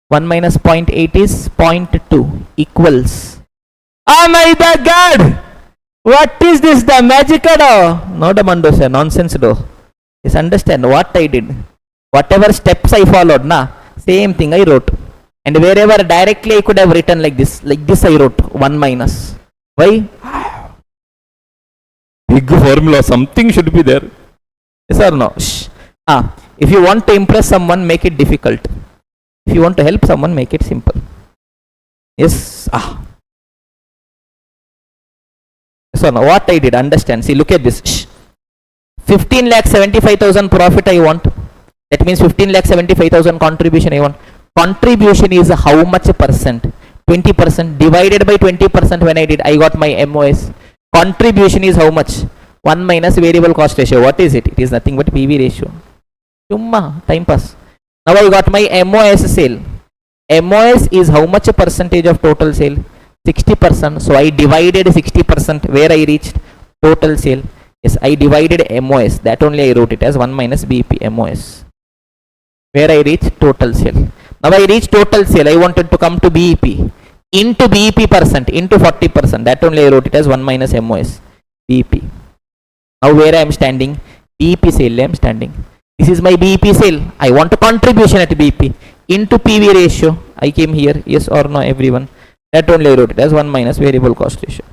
1 minus 0.8 is 0.2 equals. Oh my God! What is this? The magic do? No, the mando sir, nonsense do. Just understand what I did. Whatever steps I followed, na same thing I wrote. And wherever directly I could have written like this I wrote 1 minus. Why? Big formula, something should be there. Yes or no? Shh. If you want to impress someone, make it difficult. If you want to help someone, make it simple. Yes. So now what I did, understand. See, look at this. Shh. 15,75,000 profit I want. That means 15,75,000 contribution I want. Contribution is how much percent? 20% divided by 20%. When I did, I got my MOS. Contribution is how much? 1 minus variable cost ratio. What is it? It is nothing but PV ratio. Chumma, time pass. Now I got my MOS sale. MOS is how much percentage of total sale? 60%. So I divided 60%. Where I reached? Total sale. Yes, I divided MOS. That only I wrote it as 1 minus BP MOS. Where I reached total sale. Now I reached total sale. I wanted to come to BEP. Into BEP percent. Into 40%. That only I wrote it as 1 minus MOS. BEP. Now where I am standing? BEP sale I am standing. This is my BEP sale. I want a contribution at BEP. Into PV ratio. I came here. Yes or no, everyone? That only I wrote it as 1 minus variable cost ratio.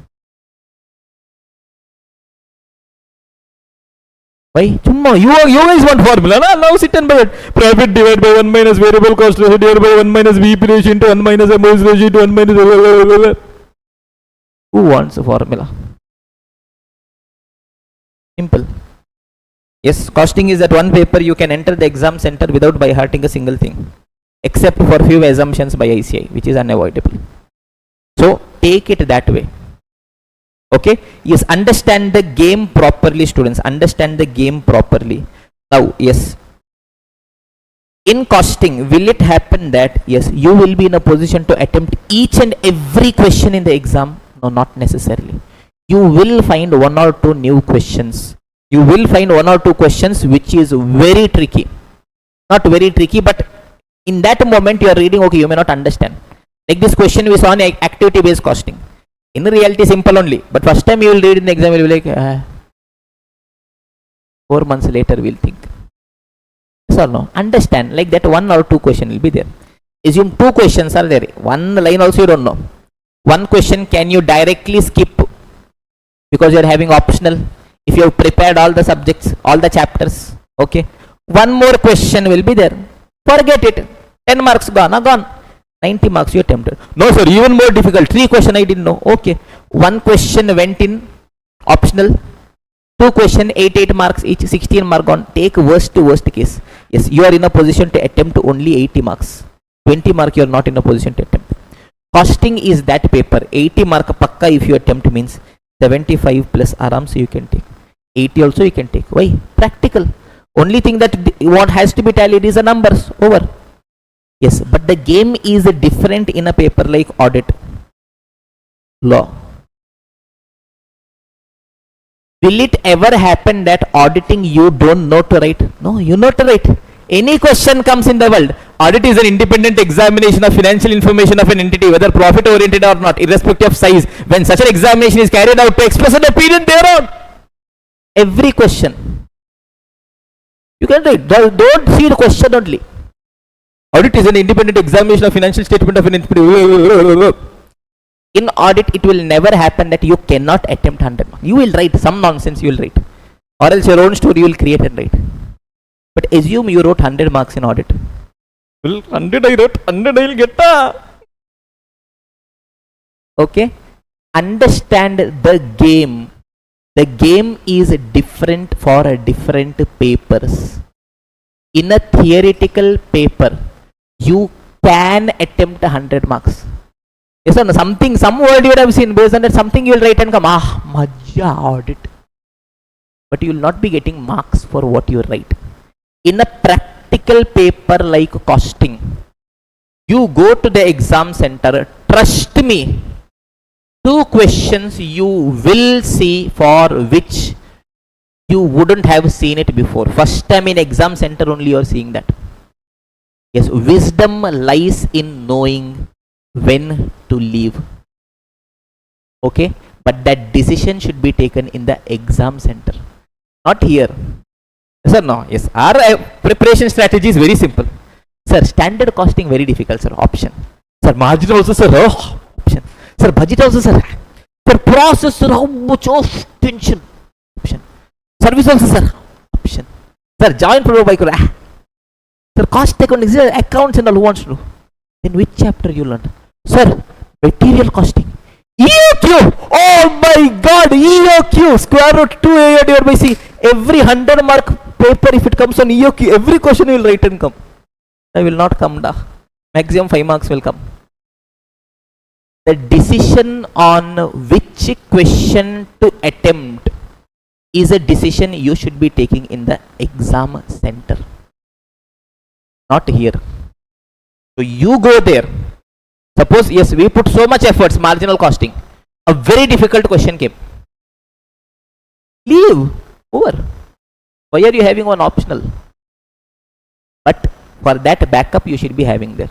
Why? Chumma, you guys want formula, na? Now sit and buy it. Profit divided by 1 minus variable cost ratio divided by 1 minus BEP ratio into 1 minus MOS ratio into 1 minus... Who wants a formula? Simple. Yes, costing is that one paper you can enter the exam center without by hearting a single thing, except for few assumptions by ICI, which is unavoidable. So take it that way. Okay, yes, understand the game properly, students. Understand the game properly. Now, yes, in costing, will it happen that yes, you will be in a position to attempt each and every question in the exam? No, not necessarily. You will find one or two new questions. You will find one or two questions which is very tricky. Not very tricky, but in that moment you are reading, okay, you may not understand. Like this question we saw on activity based costing. In reality, simple only. But first time you will read in the exam, you will be like, 4 months later we will think. Yes or no? Understand, like that one or two question will be there. Assume two questions are there. One line also you don't know. One question can you directly skip because you are having optional. If you have prepared all the subjects, all the chapters, okay. One more question will be there. Forget it. 10 marks gone. 90 marks you attempted. No sir, even more difficult. 3 question I didn't know. Okay. One question went in optional. 2 question, 8 marks each, 16 mark gone. Take worst to worst case. Yes, you are in a position to attempt only 80 marks. 20 mark you are not in a position to attempt. Costing is that paper. 80 mark pakka if you attempt means 75 plus aram so you can take. 80 also you can take. Why? Practical. Only thing that what has to be tallied is the numbers. Over. Yes, but the game is different in a paper like audit, law. Will it ever happen that auditing you don't know to write? No, you know to write. Any question comes in the world. Audit is an independent examination of financial information of an entity, whether profit oriented or not, irrespective of size. When such an examination is carried out to express an opinion thereon, every question you can write. Don't see the question only. Audit is an independent examination of financial statement of an entity. In audit, it will never happen that you cannot attempt 100 marks. You will write some nonsense, you will write. Or else your own story you will create and write. But assume you wrote 100 marks in audit. Well, 100 I wrote, 100 I will get. Okay? Understand the game. The game is different for different papers. In a theoretical paper, you can attempt 100 marks. Yes or no? Something, some word you would have seen, based on that something you will write and come, Majja audit. But you will not be getting marks for what you write. In a practical paper like costing, you go to the exam center, trust me, 2 questions you will see for which you wouldn't have seen it before. First time in exam center only you are seeing that. Yes, wisdom lies in knowing when to leave. Okay, but that decision should be taken in the exam center, not here. Yes or no? Yes, our preparation strategy is very simple. Sir, standard costing very difficult, sir. Option. Sir, marginal also, sir. Oh, option. Sir, budget also, sir. Sir, process, sir. How much of tension? Option. Service also, sir. Option. Sir, joint product by Sir, cost accounting, sir, accounts and all who wants to do. In which chapter you learned? Sir, material costing. EOQ! Oh my god, EOQ! Square root 2A divided by C. Every 100 mark paper, if it comes on EOQ, every question you will write and come. I will not come down. Maximum 5 marks will come. The decision on which question to attempt is a decision you should be taking in the exam center, not here. So you go there. Suppose, yes, we put so much efforts, marginal costing. A very difficult question came. Leave. Over. Why are you having one optional? But for that backup you should be having there.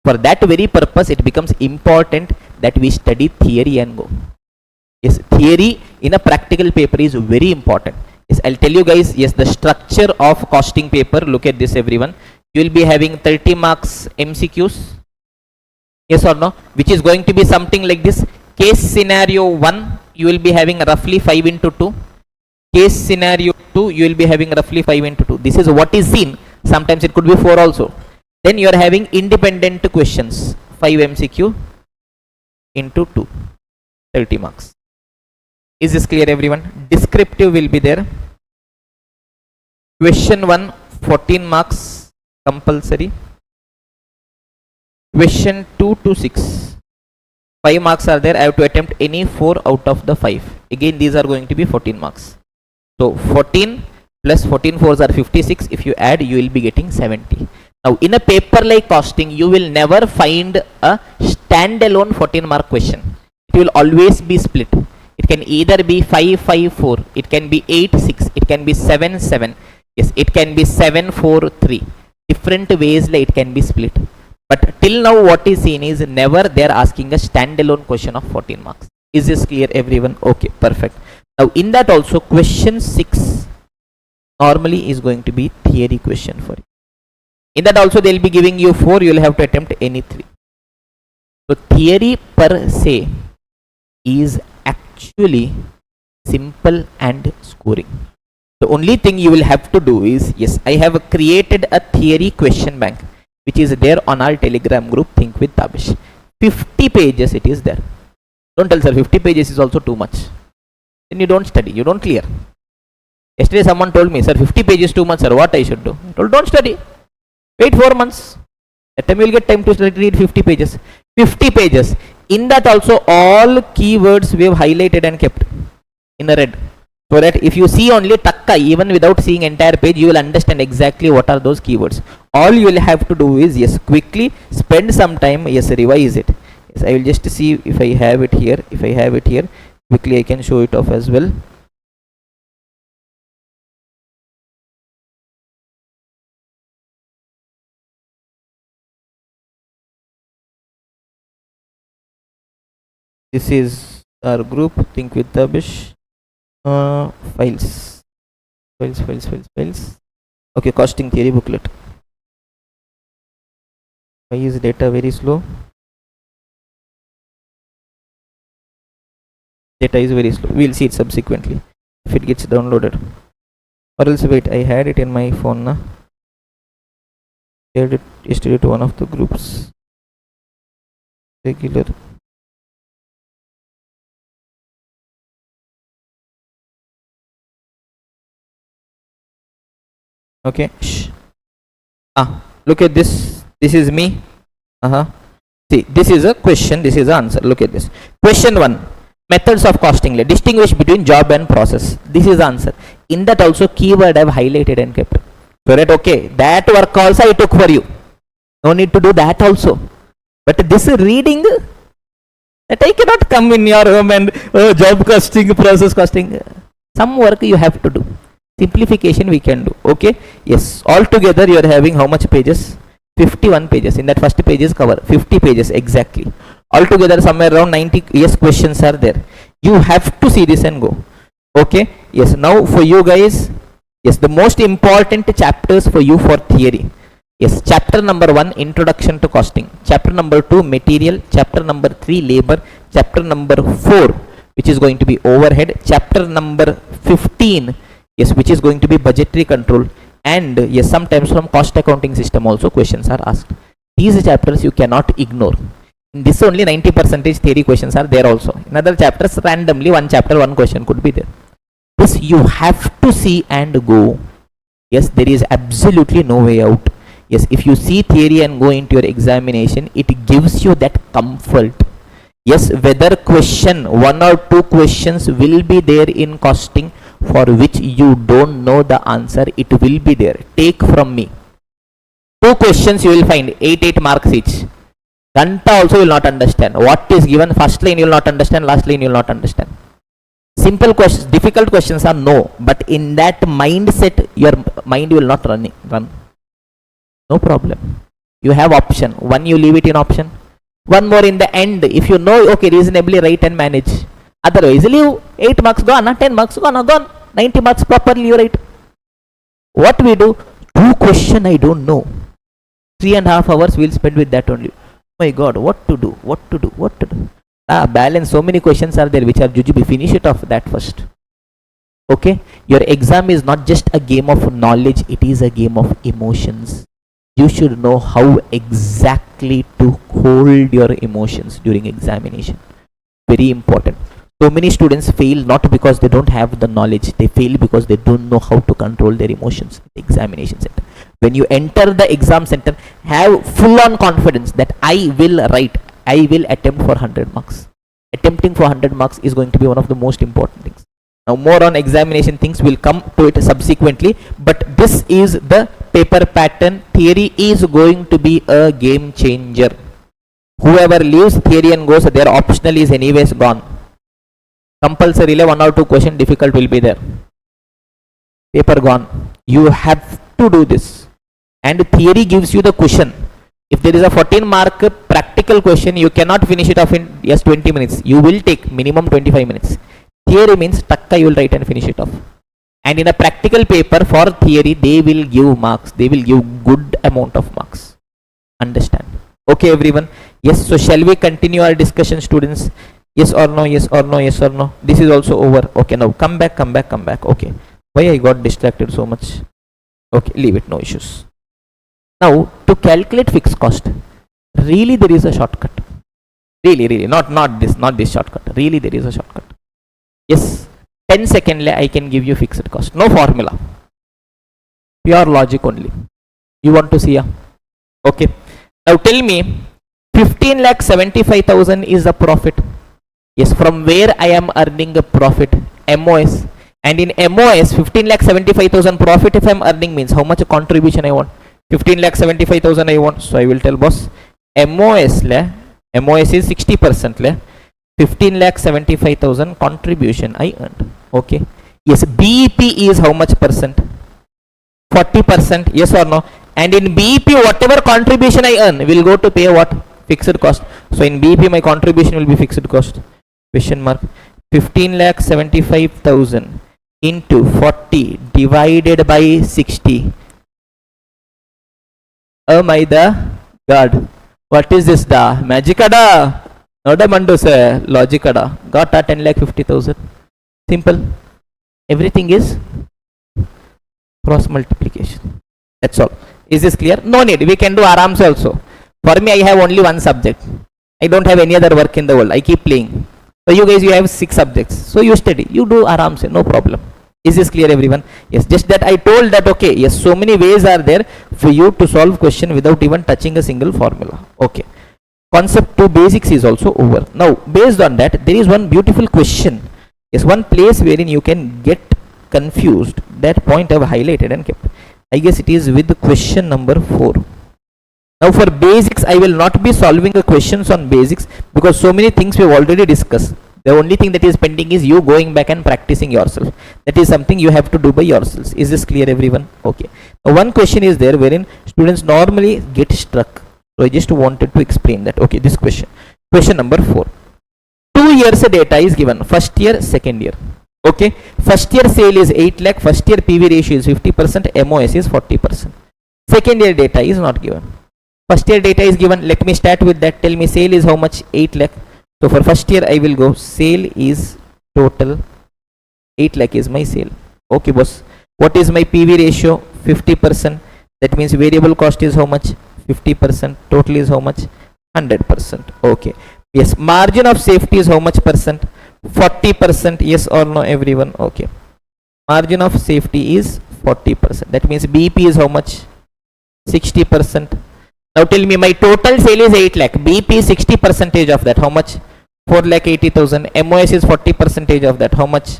For that very purpose it becomes important that we study theory and go. Yes, theory in a practical paper is very important. Yes, I'll tell you guys, yes, the structure of costing paper, look at this everyone. You will be having 30 marks MCQs. Yes or no? Which is going to be something like this. Case scenario 1, you will be having roughly 5 into 2. Case scenario 2, you will be having roughly 5 into 2. This is what is seen. Sometimes it could be 4 also. Then you are having independent questions. 5 MCQ into 2. 30 marks. Is this clear everyone? Descriptive will be there. Question 1, 14 marks compulsory. Question 2 to 6, 5 marks are there. I have to attempt any 4 out of the 5. Again, these are going to be 14 marks. So 14 plus 14 fours are 56. If you add, you will be getting 70. Now, in a paper like costing, you will never find a standalone 14 mark question. It will always be split. It can either be 5, 5, 4. It can be 8, 6. It can be 7, 7. Yes, it can be 7, 4, 3. Different ways like it can be split. But till now what is seen is never they are asking a standalone question of 14 marks. Is this clear everyone? Okay, perfect. Now in that also question 6 normally is going to be theory question for you. In that also they will be giving you 4, you will have to attempt any 3. So theory per se is actually simple and scoring. The only thing you will have to do is, yes, I have created a theory question bank which is there on our Telegram group, Think with Tabish. 50 pages it is there. Don't tell sir 50 pages is also too much. Then you don't study, you don't clear. Yesterday someone told me, sir 50 pages too much sir, what I should do? I told don't study. Wait 4 months. That time you will get time to read 50 pages. 50 pages. In that also all keywords we have highlighted and kept in the red. So that if you see only takka, even without seeing entire page, you will understand exactly what are those keywords. All you will have to do is, yes, quickly spend some time, yes, revise it. Yes, I will just see if I have it here. If I have it here, quickly I can show it off as well. This is our group, Think with Tabish. Files. Okay, costing theory booklet. Why is data very slow? Data is very slow. We will see it subsequently if it gets downloaded. Or else wait, I had it in my phone now. Shared it yesterday to one of the groups. Regular. Okay. Shh. Look at this. This is me. See, this is a question. This is the answer. Look at this. Question 1. Methods of costing. Distinguish between job and process. This is the answer. In that also keyword I have highlighted and kept. So that okay. That work also I took for you. No need to do that also. But this reading that I cannot come in your home and job costing, process costing. Some work you have to do. Simplification we can do. Okay. Yes. Altogether you are having how much pages? 51 pages. In that first page is cover 50 pages exactly. Altogether somewhere around 90 yes questions are there. You have to see this and go. Okay. Yes. Now for you guys, yes, the most important chapters for you for theory. Yes. Chapter number 1, introduction to costing. Chapter number 2, material. Chapter number 3, labor. Chapter number 4, which is going to be overhead. Chapter number 15, yes, which is going to be budgetary control. And yes, sometimes from cost accounting system also questions are asked. These chapters you cannot ignore. In this only 90% theory questions are there also. In other chapters randomly one chapter one question could be there. This you have to see and go. Yes, there is absolutely no way out. Yes, if you see theory and go into your examination, it gives you that comfort. Yes, whether question 1 or 2 questions will be there in costing for which you don't know the answer, it will be there. Take from me 2 questions you will find 8 marks each. Ganta also will not understand. What is given first line you will not understand, last line you will not understand. Simple questions, difficult questions are no, but in that mindset your mind will not run. No problem. You have option. One you leave it in option. One more in the end. If you know, okay, reasonably write and manage. Otherwise, leave 8 marks gone, 10 marks gone, 90 marks properly you write. What we do? 2 question I don't know. 3.5 hours we'll spend with that only. My God, what to do? Balance. So many questions are there which are jujube. Finish it off that first. Okay? Your exam is not just a game of knowledge, it is a game of emotions. You should know how exactly to hold your emotions during examination. Very important. So many students fail not because they don't have the knowledge, they fail because they don't know how to control their emotions in the examination center. When you enter the exam center, have full on confidence that I will write, I will attempt for 100 marks. Attempting for 100 marks is going to be one of the most important things. Now more on examination things will come to it subsequently, but this is the paper pattern. Theory is going to be a game changer. Whoever leaves theory and goes, their optional is anyways gone. Compulsory 1 or 2 question difficult will be there. Paper gone. You have to do this. And theory gives you the question. If there is a 14 mark practical question, you cannot finish it off in just 20 minutes. You will take minimum 25 minutes. Theory means takka you will write and finish it off. And in a practical paper for theory, they will give marks. They will give good amount of marks. Understand? Okay, everyone. Yes, so shall we continue our discussion, students? Yes or no, yes or no, yes or no. This is also over. Okay, now come back. Okay. Why I got distracted so much? Okay, leave it, no issues. Now, to calculate fixed cost, really there is a shortcut. Really, not this shortcut. Really there is a shortcut. Yes, 10 seconds I can give you fixed cost. No formula. Pure logic only. You want to see? Okay. Now tell me, 15,75,000 is the profit. Yes, from where I am earning a profit, MOS. And in MOS, 15,75,000 profit if I am earning means how much contribution I want? 15,75,000 I want. So I will tell boss, MOS is 60%. 15,75,000 contribution I earned. Okay. Yes, BEP is how much percent? 40%. Yes or no? And in BEP, whatever contribution I earn will go to pay what? Fixed cost. So in BEP, my contribution will be fixed cost. Question mark. 15,75,000 into 40 divided by 60. Oh my the God. What is this da? Magicada? Noda mandu sir. Logicada. Got a 10,50,000. Simple. Everything is cross multiplication. That's all. Is this clear? No need. We can do arams also. For me, I have only one subject. I don't have any other work in the world. I keep playing. So you guys, you have 6 subjects. So you study. You do arams. No problem. Is this clear, everyone? Yes. Just that I told that, okay, yes, so many ways are there for you to solve question without even touching a single formula. Okay. Concept 2 basics is also over. Now, based on that, there is one beautiful question. Yes, one place wherein you can get confused. That point I have highlighted and kept. I guess it is with question number 4. Now for basics, I will not be solving the questions on basics because so many things we have already discussed. The only thing that is pending is you going back and practicing yourself. That is something you have to do by yourselves. Is this clear, everyone? Okay. Now one question is there wherein students normally get struck. So I just wanted to explain that. Okay, this question. Question number 4. 2 years data is given. First year, second year. Okay. First year sale is 8 lakh. First year PV ratio is 50%. MOS is 40%. Second year data is not given. First year data is given. Let me start with that. Tell me sale is how much? 8 lakh. So for first year I will go sale is total 8 lakh is my sale. Okay boss. What is my PV ratio? 50%. That means variable cost is how much? 50%. Total is how much? 100%. Okay. Yes. Margin of safety is how much percent? 40%. Yes or no, everyone? Okay. Margin of safety is 40%. That means BP is how much? 60%. Now tell me, my total sale is 8 lakh. BP is 60% of that. How much? 4,80,000. MOS is 40% of that. How much?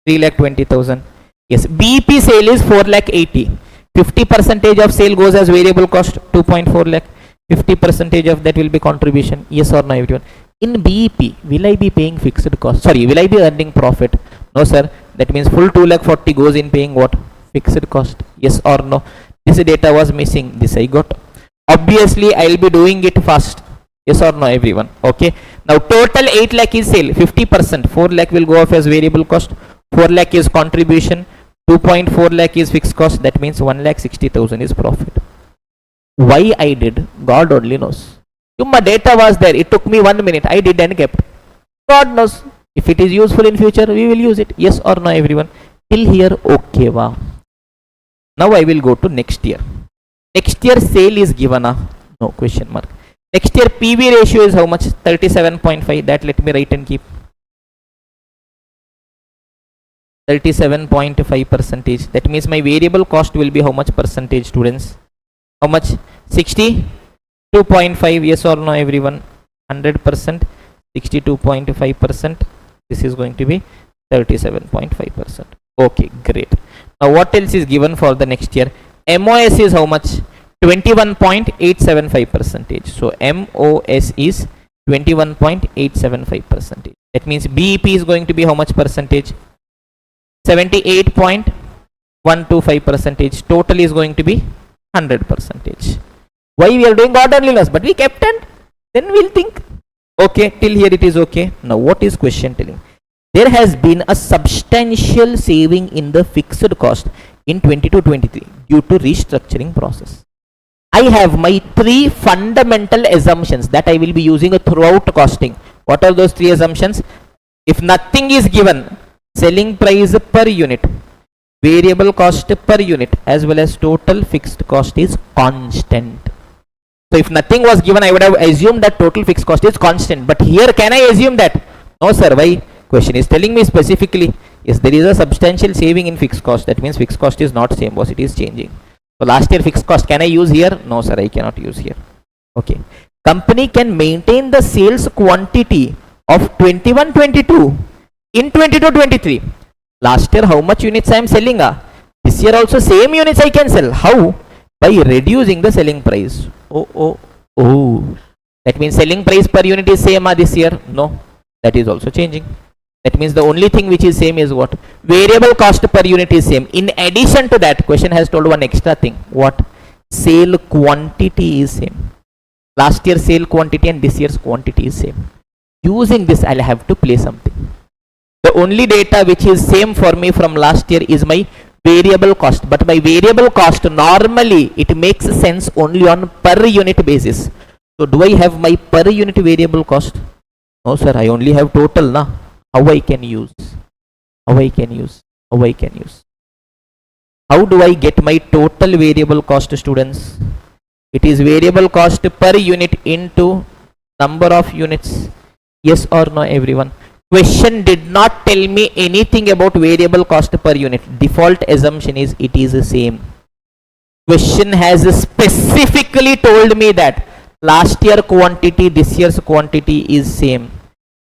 3,20,000. Yes. BP sale is 4,80,000. 50% of sale goes as variable cost, 2.4 lakh. 50% of that will be contribution. Yes or no, everyone? In BEP, will I be paying fixed cost? Sorry, will I be earning profit? No, sir. That means full 2,40,000 goes in paying what? Fixed cost. Yes or no? This data was missing. This I got. Obviously, I will be doing it fast. Yes or no, everyone? Okay. Now, total 8 lakh is sale. 50%. 4 lakh will go off as variable cost. 4 lakh is contribution. 2.4 lakh is fixed cost. That means 1,60,000 is profit. Why I did, God only knows. My data was there. It took me 1 minute. I did and kept. God knows. If it is useful in future, we will use it. Yes or no, everyone? Till here, okay, wow. Now I will go to next year. Next year sale is given. No question mark. Next year PV ratio is how much? 37.5. That let me write and keep. 37.5 percentage. That means my variable cost will be how much percentage, students? How much? 62.5. Yes or no, everyone? 100%. 62.5%. This is going to be 37.5%. Okay, great. Now what else is given for the next year? MOS is how much? 21.875 percentage. So MOS is 21.875 percentage. That means BEP is going to be how much percentage? 78.125 percentage. Total is going to be 100 percentage. Why we are doing orderly loss? But we kept it. Then we'll think. Okay, till here it is okay. Now what is question telling? There has been a substantial saving in the fixed cost in 22-23 due to restructuring process. I have my three fundamental assumptions that I will be using throughout costing. What are those three assumptions? If nothing is given, selling price per unit, variable cost per unit, as well as total fixed cost is constant. So if nothing was given, I would have assumed that total fixed cost is constant. But here, can I assume that? No, sir. Why? Question is telling me specifically, yes, there is a substantial saving in fixed cost. That means fixed cost is not same, boss. It is changing. So last year fixed cost, can I use here? No, sir. I cannot use here. Okay. Company can maintain the sales quantity of 21-22 in 22-23. Last year, how much units I am selling? This year also same units I can sell. How? By reducing the selling price. Oh. That means selling price per unit is same this year? No. That is also changing. That means the only thing which is same is what? Variable cost per unit is same. In addition to that, question has told one extra thing. What? Sale quantity is same. Last year sale quantity and this year's quantity is same. Using this, I'll have to play something. The only data which is same for me from last year is my variable cost. But my variable cost, normally it makes sense only on per unit basis. So do I have my per unit variable cost? No, sir. I only have total na. How I can use? How I can use? How do I get my total variable cost, students? It is variable cost per unit into number of units. Yes or no, everyone? Question did not tell me anything about variable cost per unit. Default assumption is it is the same. Question has specifically told me that last year quantity, this year's quantity is same.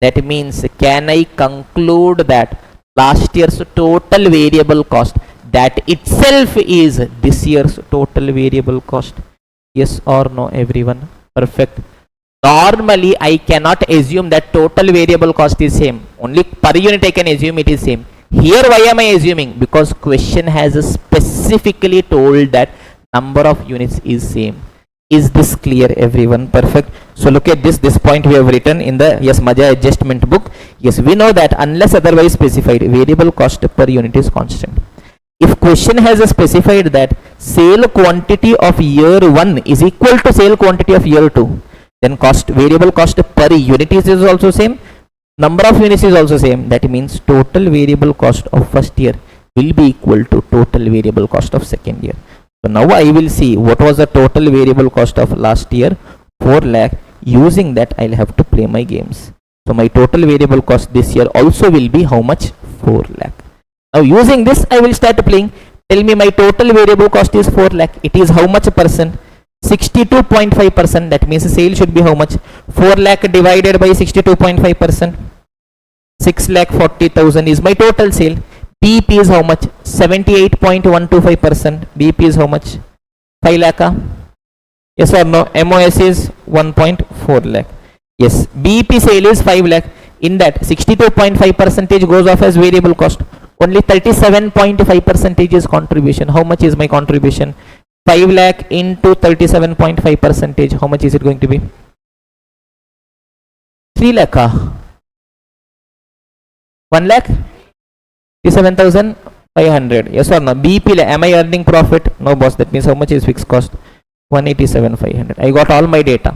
That means, can I conclude that last year's total variable cost, that itself is this year's total variable cost? Yes or no, everyone? Perfect. Normally, I cannot assume that total variable cost is same. Only per unit I can assume it is same. Here, why am I assuming? Because question has specifically told that number of units is same. Is this clear, everyone? Perfect. So look at this point we have written in the Maja adjustment book. Yes, we know that unless otherwise specified, variable cost per unit is constant. If question has specified that sale quantity of year 1 is equal to sale quantity of year 2, then variable cost per unit is also same, number of units is also same. That means total variable cost of first year will be equal to total variable cost of second year. So now I will see what was the total variable cost of last year, 4 lakh. Using that, I'll have to play my games. So my total variable cost this year also will be how much? 4 lakh. Now using this, I will start playing. Tell me my total variable cost is 4 lakh. It is how much percent? 62.5%. That means sale should be how much? 4 lakh divided by 62.5%. 6,40,000 is my total sale. BP is how much? 78.125%. BP is how much? 5 lakh. Yes or no? MOS is 1.4 lakh. Yes. BP sale is 5 lakh. In that, 62.5% goes off as variable cost. Only 37.5% is contribution. How much is my contribution? 5 lakh into 37.5%. How much is it going to be? 3 lakh. 1 lakh? 57,500. Yes or no? BP, am I earning profit? No, boss. That means how much is fixed cost? 187,500. I got all my data.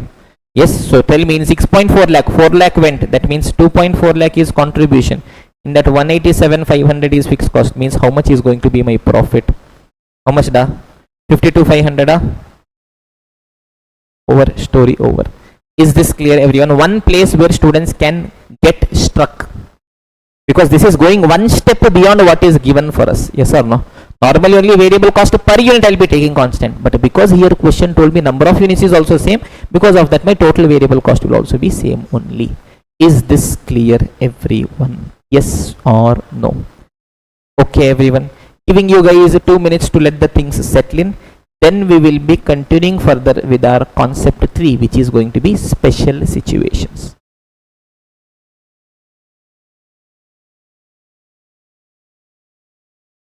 Yes. So tell me in 6.4 lakh, 4 lakh went. That means 2.4 lakh is contribution. In that 187,500 is fixed cost. Means how much is going to be my profit? How much da? 52,500 over. Story over. Is this clear, everyone? One place where students can get struck. because this is going one step beyond what is given for us. Yes or no? Normally only variable cost per unit I'll be taking constant, but because here question told me number of units is also same, because of that my total variable cost will also be same only. Is this clear everyone? Yes or no? Okay everyone, giving you guys 2 minutes to let the things settle in, then we will be continuing further with our concept 3, which is going to be special situations.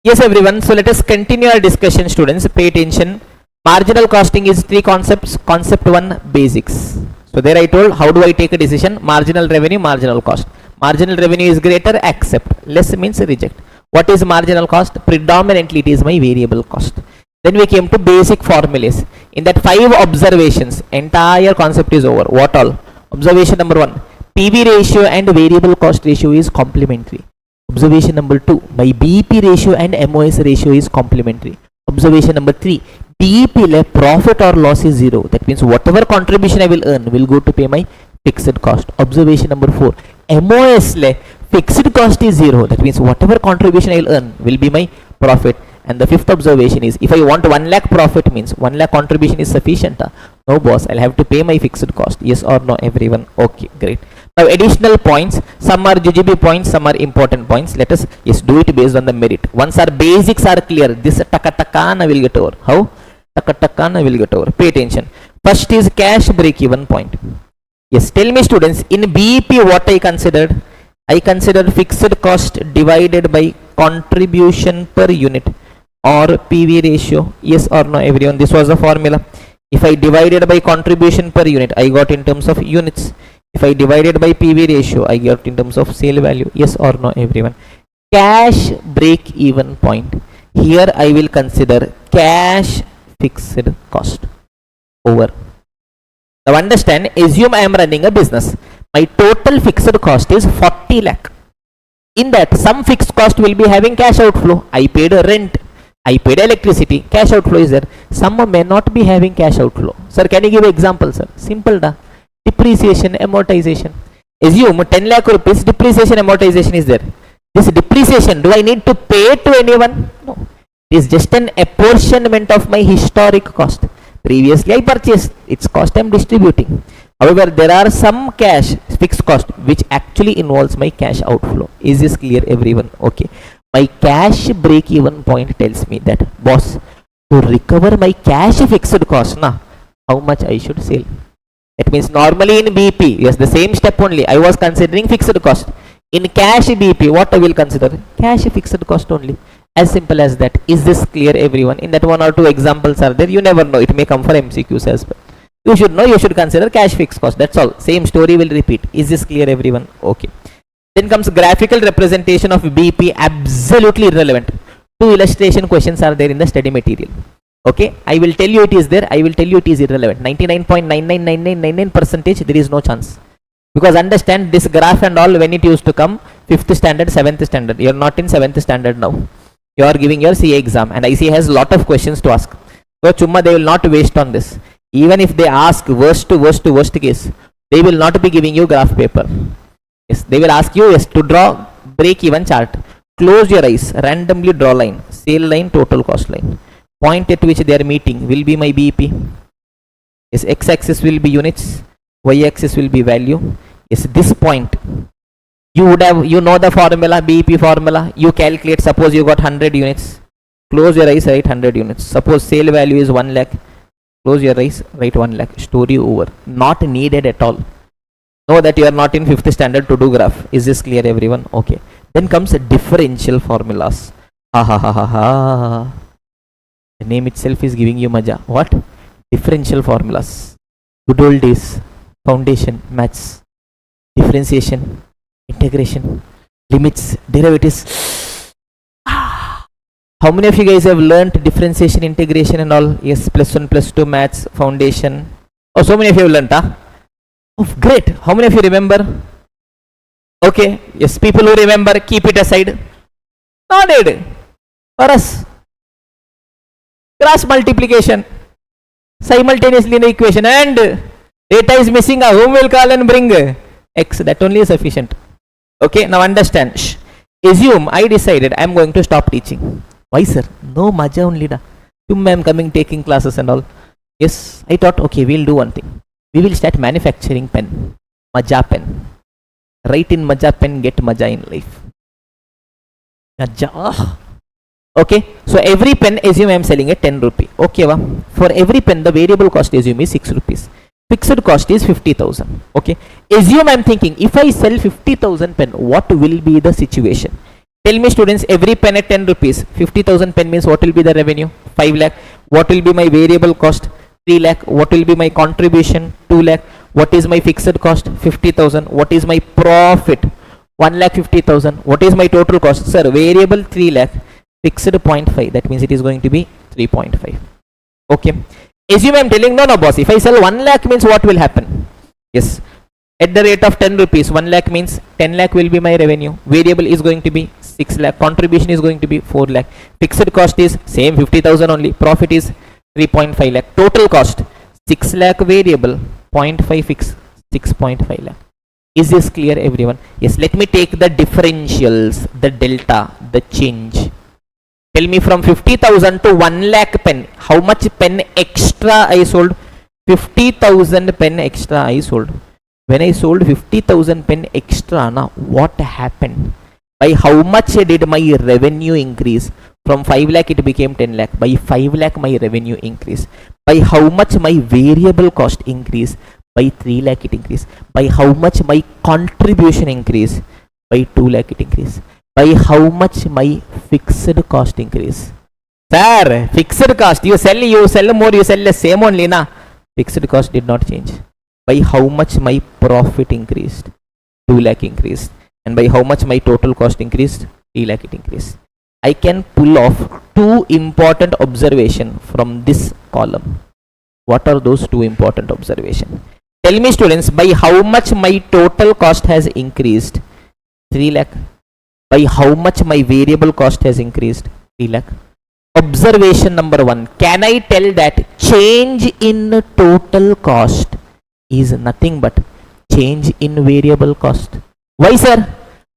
Yes everyone, so let us continue our discussion students, pay attention. Marginal costing is 3 concepts. Concept 1, basics. So there I told how do I take a decision, marginal revenue, marginal cost. Marginal revenue is greater, accept, less means reject. What is marginal cost? Predominantly it is my variable cost. Then we came to basic formulas. In that 5 observations, entire concept is over. What all? Observation number 1, PV ratio and variable cost ratio is complementary. Observation number 2, my BP ratio and MOS ratio is complementary. Observation number 3, BEP le profit or loss is 0. That means whatever contribution I will earn will go to pay my fixed cost. Observation number 4, MOS le fixed cost is 0. That means whatever contribution I will earn will be my profit. And the 5th observation is, if I want 1 lakh profit means 1 lakh contribution is sufficient. No boss, I'll have to pay my fixed cost. Yes or no everyone? Okay, great. Now additional points, some are GGB points, some are important points. Let us do it based on the merit. Once our basics are clear, this taka will get over. How? Taka will get over. Pay attention. First is cash break even point. Yes, tell me students, in BEP what I considered? I considered fixed cost divided by contribution per unit or PV ratio. Yes or no everyone? This was the formula. If I divided by contribution per unit, I got in terms of units. If I divided by PV ratio, I got in terms of sale value. Yes or no everyone? Cash break even point. Here I will consider cash fixed cost. Over. Now understand, assume I am running a business. My total fixed cost is 40 lakh. In that, some fixed cost will be having cash outflow. I paid rent, I paid electricity, cash outflow is there. Some may not be having cash outflow. Sir, can you give example, sir? Simple da. Depreciation, amortization. Assume 10 lakh rupees depreciation, amortization is there. This depreciation, do I need to pay to anyone? No. It is just an apportionment of my historic cost. Previously I purchased, its cost I am distributing. However, there are some cash fixed cost which actually involves my cash outflow. Is this clear everyone? Okay. My cash break even point tells me that, boss, to recover my cash fixed cost, how much I should sell. That means normally in BP, yes, the same step only, I was considering fixed cost. In cash BP, what I will consider? Cash fixed cost only. As simple as that. Is this clear everyone? In that 1 or 2 examples are there. You never know. It may come for MCQs as well. You should know, you should consider cash fixed cost. That's all. Same story will repeat. Is this clear everyone? Okay. Then comes graphical representation of BP, absolutely irrelevant. 2 illustration questions are there in the study material. Okay. I will tell you it is there. I will tell you it is irrelevant. 99.999999% there is no chance. Because understand this graph and all, when it used to come 5th standard, 7th standard. You are not in 7th standard now. You are giving your CA exam and ICA has lot of questions to ask. So chumma they will not waste on this. Even if they ask worst case, they will not be giving you graph paper. Yes, they will ask you to draw break even chart. Close your eyes, randomly draw line, sale line, total cost line. Point at which they are meeting will be my BEP. Yes, x axis will be units, y axis will be value. Yes, this point you would have, you know the formula, BEP formula. You calculate, suppose you got 100 units. Close your eyes, write 100 units. Suppose sale value is 1 lakh. Close your eyes, write 1 lakh. Story over. Not needed at all. Know that you are not in 5th standard to do graph. Is this clear everyone? Okay. Then comes differential formulas. Ha ha ha ha ha. The name itself is giving you maja. What? Differential formulas. Good old days. Foundation, maths, differentiation, integration, limits, derivatives. How many of you guys have learnt differentiation, integration and all? Yes, +1, +2 maths, foundation. Oh, so many of you have learnt, huh? Oh, great. How many of you remember? Okay. Yes, people who remember, keep it aside. Not needed. For us. Cross multiplication. Simultaneously in the equation and data is missing. Whom will call and bring? X. That only is sufficient. Okay. Now understand. Assume I decided I am going to stop teaching. Why, sir? No maja only da. I am coming taking classes and all. Yes, I thought, okay, we'll do one thing. We will start manufacturing pen. Maja pen. Write in maja pen, get maja in life. Maja. Okay, so every pen, assume I am selling at 10 rupee. Okay, va? For every pen, the variable cost assume is 6 rupees. Fixed cost is 50,000. Okay, assume I am thinking, if I sell 50,000 pen, what will be the situation? Tell me, students, every pen at 10 rupees. 50,000 pen means what will be the revenue? 5 lakh. What will be my variable cost? 3 lakh. What will be my contribution? 2 lakh. What is my fixed cost? 50,000. What is my profit? 1,50,000. What is my total cost? Sir, variable 3 lakh. Fixed 0.5. That means it is going to be 3.5. Okay. Assume I am telling, no, boss. If I sell 1 lakh means what will happen? Yes. At the rate of 10 rupees, 1 lakh means 10 lakh will be my revenue. Variable is going to be 6 lakh. Contribution is going to be 4 lakh. Fixed cost is same 50,000 only. Profit is 3.5 lakh. Total cost 6 lakh variable, 0.5 fixed, 6.5 lakh. Is this clear, everyone? Yes. Let me take the differentials, the delta, the change. Tell me, from 50,000 to 1 lakh pen, how much pen extra I sold? 50,000 pen extra I sold. When I sold 50,000 pen extra, now what happened? By how much did my revenue increase? From 5 lakh it became 10 lakh. By 5 lakh my revenue increased. By how much my variable cost increased? By 3 lakh it increased. By how much my contribution increased? By 2 lakh it increased. By how much my fixed cost increase? Sir, fixed cost, you sell more, you sell the same only, na? Fixed cost did not change. By how much my profit increased? 2 lakh increased. And by how much my total cost increased? 3 lakh it increased. I can pull off two important observations from this column. What are those two important observations? Tell me, students, by how much my total cost has increased? 3 lakh. By how much my variable cost has increased? 3 lakh. Observation number 1. Can I tell that change in total cost is nothing but change in variable cost? Why, sir?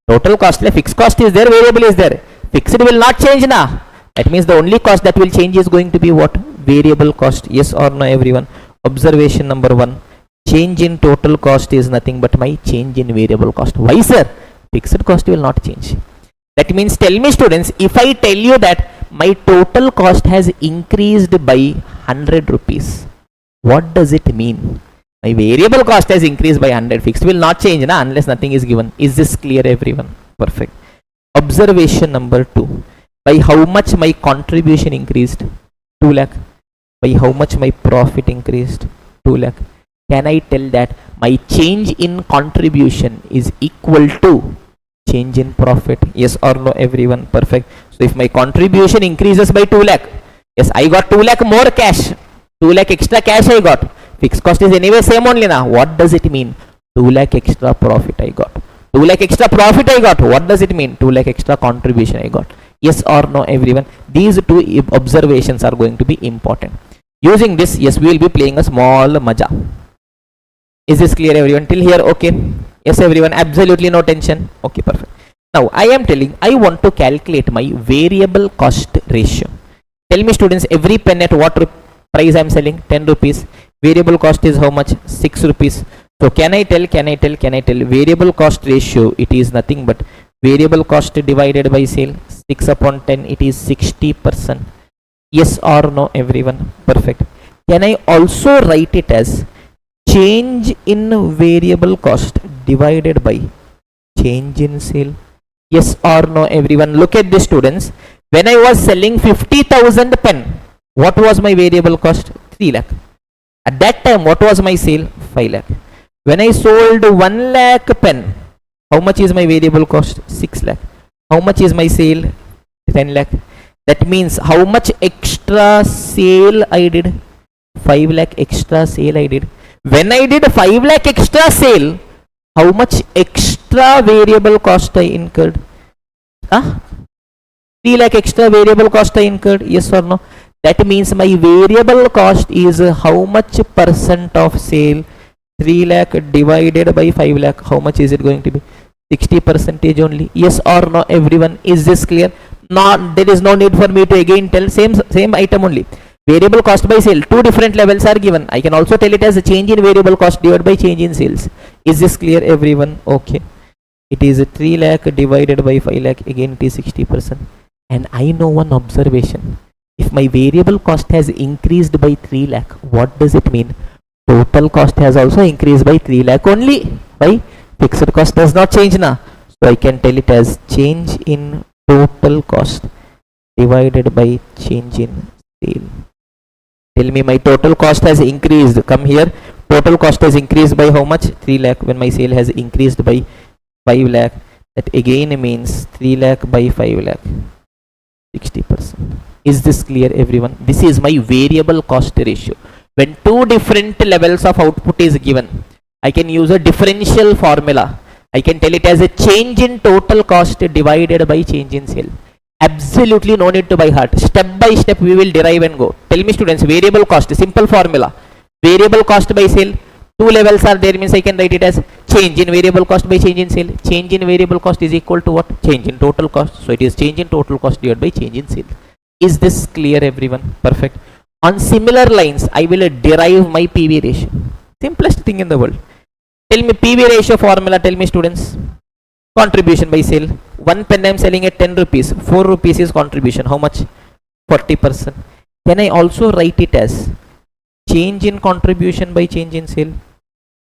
Total cost, fixed cost is there, variable is there. Fixed will not change now. That means the only cost that will change is going to be what? Variable cost. Yes or no, everyone? Observation number 1. Change in total cost is nothing but my change in variable cost. Why, sir? Fixed cost will not change. That means, tell me, students, if I tell you that my total cost has increased by 100 rupees, what does it mean? My variable cost has increased by 100. Fixed will not change na, unless nothing is given. Is this clear, everyone? Perfect. Observation number 2. By how much my contribution increased? 2 lakh. By how much my profit increased? 2 lakh. Can I tell that my change in contribution is equal to change in profit? Yes or no, everyone? Perfect. So if my contribution increases by 2 lakh, yes, I got 2 lakh more cash. 2 lakh extra cash I got. Fixed cost is anyway same only now. What does it mean? 2 lakh extra profit I got. 2 lakh extra profit I got. What does it mean? 2 lakh extra contribution I got. Yes or no, everyone? These two observations are going to be important. Using this, yes, we will be playing a small maja. Is this clear, everyone? Till here, okay? Yes, everyone? Absolutely no tension. Okay, perfect. Now, I am telling, I want to calculate my variable cost ratio. Tell me, students, every pen at what price I am selling? 10 rupees. Variable cost is how much? 6 rupees. So, can I tell variable cost ratio, it is nothing but variable cost divided by sale. 6 upon 10, it is 60%. Yes or no, everyone? Perfect. Can I also write it as change in variable cost divided by change in sale? Yes or no, everyone? Look at this, students. When I was selling 50,000 pen, what was my variable cost? 3 lakh. At that time, what was my sale? 5 lakh. When I sold 1 lakh pen, how much is my variable cost? 6 lakh. How much is my sale? 10 lakh. That means how much extra sale I did? 5 lakh extra sale I did. When I did 5 lakh extra sale, how much extra variable cost I incurred? 3 lakh extra variable cost I incurred. Yes or no? That means my variable cost is how much percent of sale? 3 lakh divided by 5 lakh. How much is it going to be? 60 percentage only. Yes or no, everyone? Is this clear? Not, there is no need for me to again tell. Same item only. Variable cost by sale, two different levels are given. I can also tell it as a change in variable cost divided by change in sales. Is this clear, everyone? Okay. It is 3 lakh divided by 5 lakh. Again it is 60%. And I know one observation. If my variable cost has increased by 3 lakh, what does it mean? Total cost has also increased by 3 lakh only. Why? Fixed cost does not change now. So I can tell it as change in total cost divided by change in sale. Tell me, my total cost has increased. Come here. Total cost has increased by how much? 3 lakh. When my sale has increased by 5 lakh, that again means 3 lakh by 5 lakh. 60%. Is this clear, everyone? This is my variable cost ratio. When two different levels of output is given, I can use a differential formula. I can tell it as a change in total cost divided by change in sale. Absolutely no need to by heart. Step by step we will derive and go. Tell me, students, variable cost, simple formula. Variable cost by sale, two levels are there, means I can write it as change in variable cost by change in sale. Change in variable cost is equal to what? Change in total cost. So it is change in total cost divided by change in sale. Is this clear, everyone? Perfect. On similar lines, I will derive my PV ratio. Simplest thing in the world. Tell me PV ratio formula. Tell me, students. Contribution by sale. 1 pen I am selling at 10 rupees. 4 rupees is contribution. How much? 40%. Can I also write it as change in contribution by change in sale?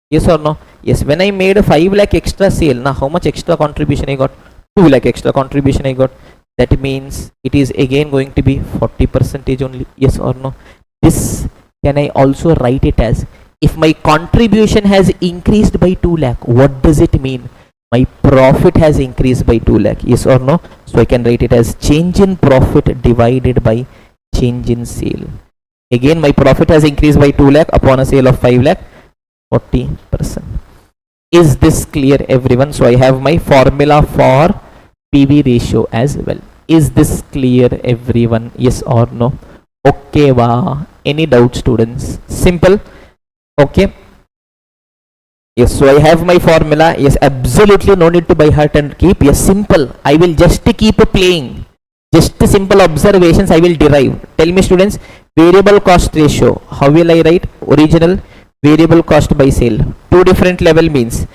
Yes or no? Yes. When I made a 5 lakh extra sale, now how much extra contribution I got? 2 lakh extra contribution I got. That means it is again going to be 40% only. Yes or no? This can I also write it as, if my contribution has increased by 2 lakh, what does it mean? My profit has increased by 2 lakh. Yes or no? So I can write it as change in profit divided by change in sale. Again my profit has increased by 2 lakh upon a sale of 5 lakh. 40%. Is this clear, everyone? So I have my formula for PV ratio as well. Is this clear, everyone? Yes or no? Okay, wow. Any doubt, students? Simple. Okay. Yes, so I have my formula. Yes, absolutely no need to by heart and keep. Yes, simple. I will just keep playing. Just simple observations I will derive. Tell me, students, variable cost ratio. How will I write? Original variable cost by sale. Two different level means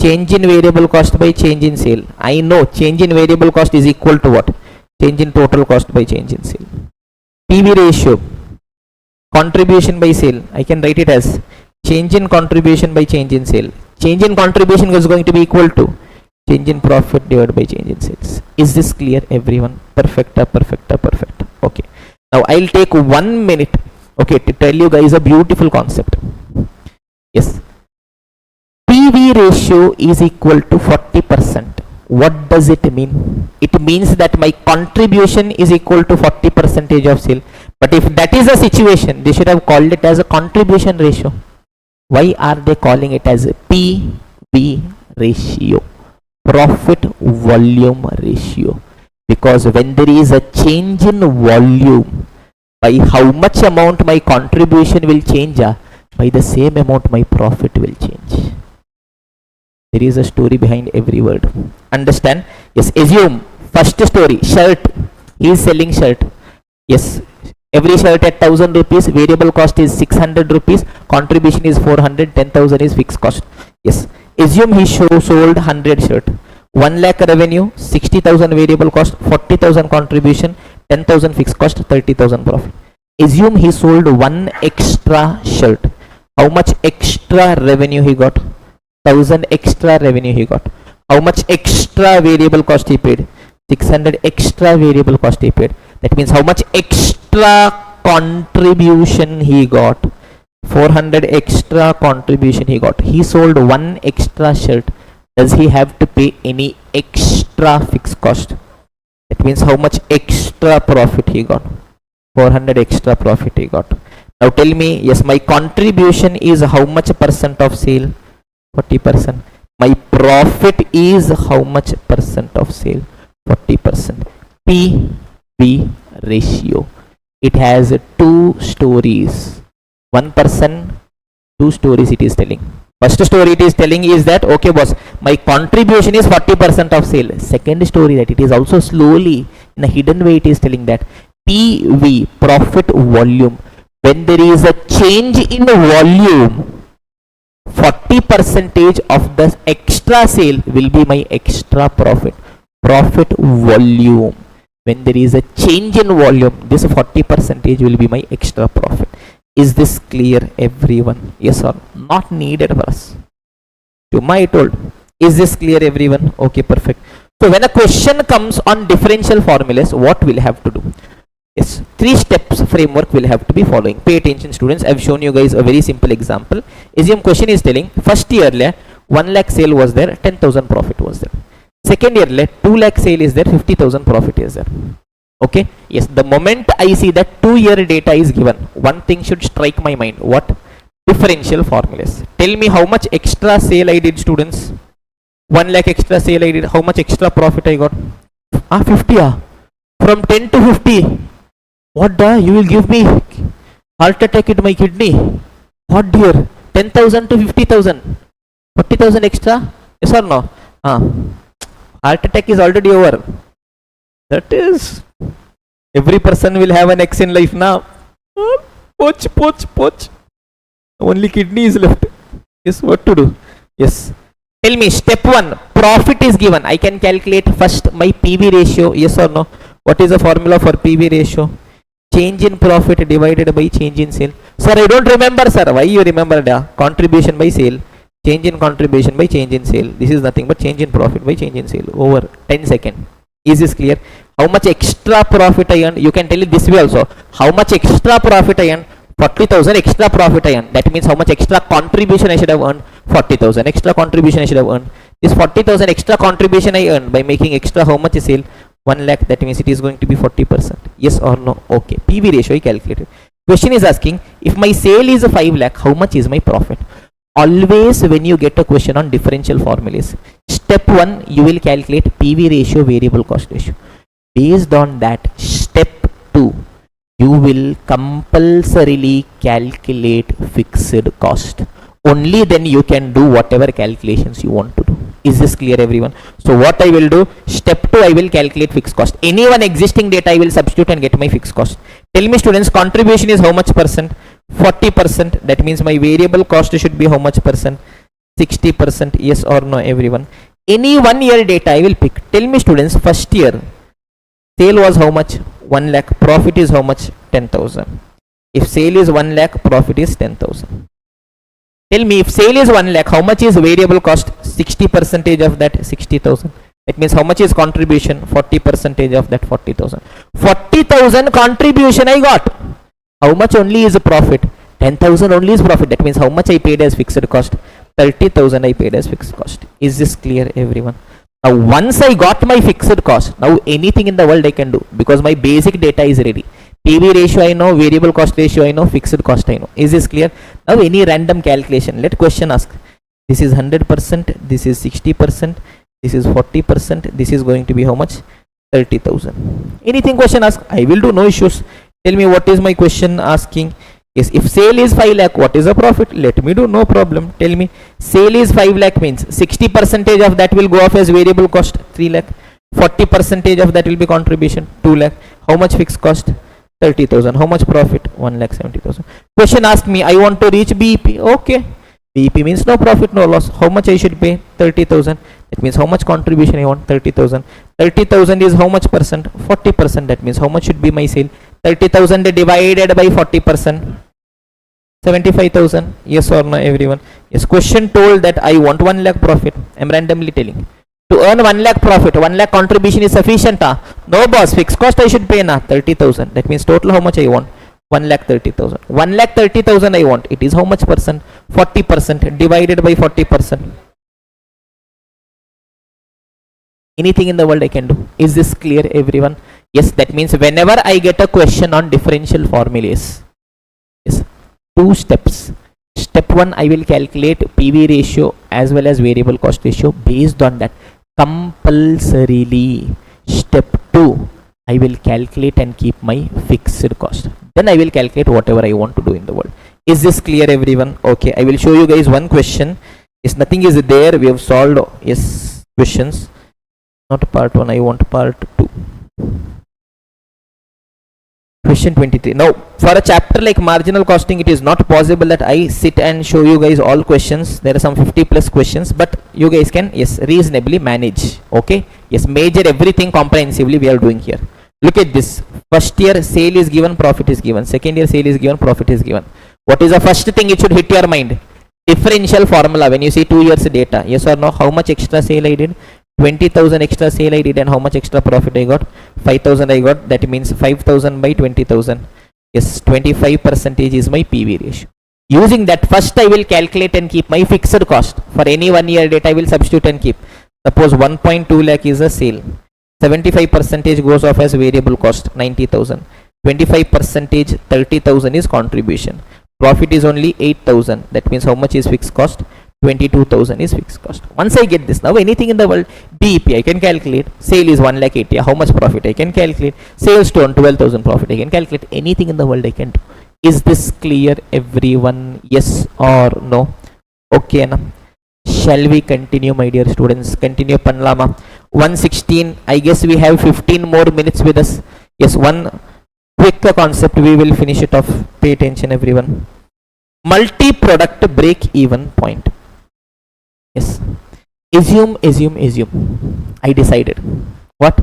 change in variable cost by change in sale. I know change in variable cost is equal to what? Change in total cost by change in sale. PV ratio. Contribution by sale. I can write it as change in contribution by change in sale. Change in contribution is going to be equal to change in profit divided by change in sales. Is this clear, everyone? Perfecta, perfecta, perfect. Okay. Now I'll take 1 minute, okay, to tell you guys a beautiful concept. Yes. PV ratio is equal to 40%. What does it mean? It means that my contribution is equal to 40% of sale. But if that is a situation, they should have called it as a contribution ratio. Why are they calling it as a PV ratio? Profit volume ratio. Because when there is a change in volume, by how much amount my contribution will change, by the same amount my profit will change. There is a story behind every word. Understand? Yes, assume first story, shirt. He is selling shirt. Yes, every shirt at 1000 rupees, variable cost is 600 rupees, contribution is 400, 10,000 is fixed cost. Yes, assume he sold 100 shirt. 1 lakh revenue, 60,000 variable cost, 40,000 contribution, 10,000 fixed cost, 30,000 profit. Assume he sold one extra shirt. How much extra revenue he got? 1000 extra revenue he got. How much extra variable cost he paid? 600 extra variable cost he paid. That means how much extra contribution he got? 400 extra contribution he got. He sold one extra shirt. Does he have to pay any extra fixed cost? That means how much extra profit he got? 400 extra profit he got. Now tell me, yes, my contribution is how much percent of sale? 40%. My profit is how much percent of sale? 40%. PV ratio. It has two stories. One person, two stories it is telling. First story it is telling is that, okay boss, my contribution is 40% of sale. Second story that it is also slowly in a hidden way it is telling that PV, profit volume, when there is a change in volume, 40% of the extra sale will be my extra profit. Profit volume. When there is a change in volume, this 40% will be my extra profit. Is this clear, everyone? Yes or no? Not needed for us. To my told. Is this clear, everyone? Okay, perfect. So when a question comes on differential formulas, what we'll have to do? Yes, 3 steps framework will have to be following. Pay attention, students. I've shown you guys a very simple example. Assume question is telling first year 1 lakh sale was there, 10,000 profit was there. Second year 2 lakh sale is there, 50,000 profit is there. Okay, yes, the moment I see that 2-year data is given, one thing should strike my mind. What? Differential formulas. Tell me how much extra sale I did, students. 1 lakh extra sale I did. How much extra profit I got? 50. From 10 to 50. What the? You will give me heart attack in my kidney. What dear? 10,000 to 50,000. 40,000 extra? Yes or no? Heart attack is already over. That is, every person will have an X in life now. Poch. Only kidney is left. Yes, what to do? Yes. Tell me, step 1, profit is given. I can calculate first my PV ratio. Yes or no? What is the formula for PV ratio? Change in profit divided by change in sale. Sir, I don't remember, sir. Why you remember the contribution by sale? Change in contribution by change in sale. This is nothing but change in profit by change in sale over 10 seconds. Is this clear? How much extra profit I earned? You can tell it this way also. How much extra profit I earned? 40,000 extra profit I earned. That means how much extra contribution I should have earned? 40,000 extra contribution I should have earned. This 40,000 extra contribution I earned by making extra how much is sale? 1 lakh. That means it is going to be 40%. Yes or no? Okay. PV ratio I calculated. Question is asking, if my sale is 5 lakh, how much is my profit? Always when you get a question on differential formulas, step 1 you will calculate PV ratio, variable cost ratio. Based on that, step 2 you will compulsorily calculate fixed cost. Only then you can do whatever calculations you want to do. Is this clear, everyone? So what I will do, step 2 I will calculate fixed cost. Any one existing data I will substitute and get my fixed cost. Tell me, students, contribution is how much percent? 40%. That means my variable cost should be how much percent? 60%. Yes or no, everyone? Any 1 year data I will pick. Tell me, students, first year sale was how much? 1 lakh. Profit is how much? 10,000. If sale is 1 lakh, profit is 10,000. Tell me, if sale is 1 lakh, how much is variable cost? 60% of that, 60,000. That means how much is contribution? 40% of that, 40,000. 40,000 contribution I got. How much only is profit? 10,000 only is profit. That means how much I paid as fixed cost? 30,000 I paid as fixed cost. Is this clear, everyone? Now once I got my fixed cost, now anything in the world I can do, because my basic data is ready. PV ratio I know, variable cost ratio I know, fixed cost I know. Is this clear? Now any random calculation, let question ask. This is 100%, this is 60%, this is 40%, this is going to be how much? 30,000. Anything question ask, I will do, no issues. Tell me what is my question asking. Yes, if sale is 5 lakh, what is the profit? Let me do, no problem. Tell me, sale is 5 lakh means 60% of that will go off as variable cost, 3 lakh. 40% of that will be contribution, 2 lakh. How much fixed cost? 30,000. How much profit? 1,70,000. Question asked me, I want to reach BEP. Okay. BEP means no profit, no loss. How much I should pay? 30,000. That means how much contribution I want? 30,000. 30,000 is how much percent? 40%. That means how much should be my sale? 30,000 divided by 40%. 75,000. Yes or no, everyone? Yes. Question told that I want 1 lakh profit. I am randomly telling. To earn 1 lakh profit, 1 lakh contribution is sufficient. No boss, fixed cost I should pay 30,000. That means total how much I want? 1,30,000. 1,30,000 I want. It is how much percent? 40% divided by 40%. Anything in the world I can do. Is this clear, everyone? Yes, that means whenever I get a question on differential formulas, yes, 2 steps. Step 1 I will calculate PV ratio as well as variable cost ratio. Based on that, compulsorily, step 2 I will calculate and keep my fixed cost. Then I will calculate whatever I want to do in the world. Is this clear everyone? Okay, I will show you guys one question. Yes, nothing is there, we have solved yes questions. Not part 1, I want part 2. Question 23. Now for a chapter like marginal costing, it is not possible that I sit and show you guys all questions. There are some 50 plus questions, but you guys can yes reasonably manage. Okay, yes, major everything comprehensively we are doing here. Look at this. First year sale is given, profit is given. Second year sale is given, profit is given. What is the first thing it should hit your mind? Differential formula. When you see 2 years data, yes or no, how much extra sale I did? 20,000 extra sale I did, and how much extra profit I got? 5,000 I got. That means 5,000 by 20,000. Yes, 25% is my PV ratio. Using that, first I will calculate and keep my fixed cost. For any 1 year data, I will substitute and keep. Suppose 1.2 lakh is a sale. 75% goes off as variable cost, 90,000. 25%, 30,000 is contribution. Profit is only 8,000. That means how much is fixed cost? 22,000 is fixed cost. Once I get this, now anything in the world, BEP I can calculate. Sale is 1,80,000. How much profit I can calculate? Sales to 12,000 profit I can calculate. Anything in the world I can do. Is this clear everyone? Yes or no? Okay na? Shall we continue, my dear students? Continue panlama. 116. I guess we have 15 more minutes with us. Yes, one quick concept, we will finish it off. Pay attention everyone. Multi-product break-even point. Yes. Assume. I decided. What?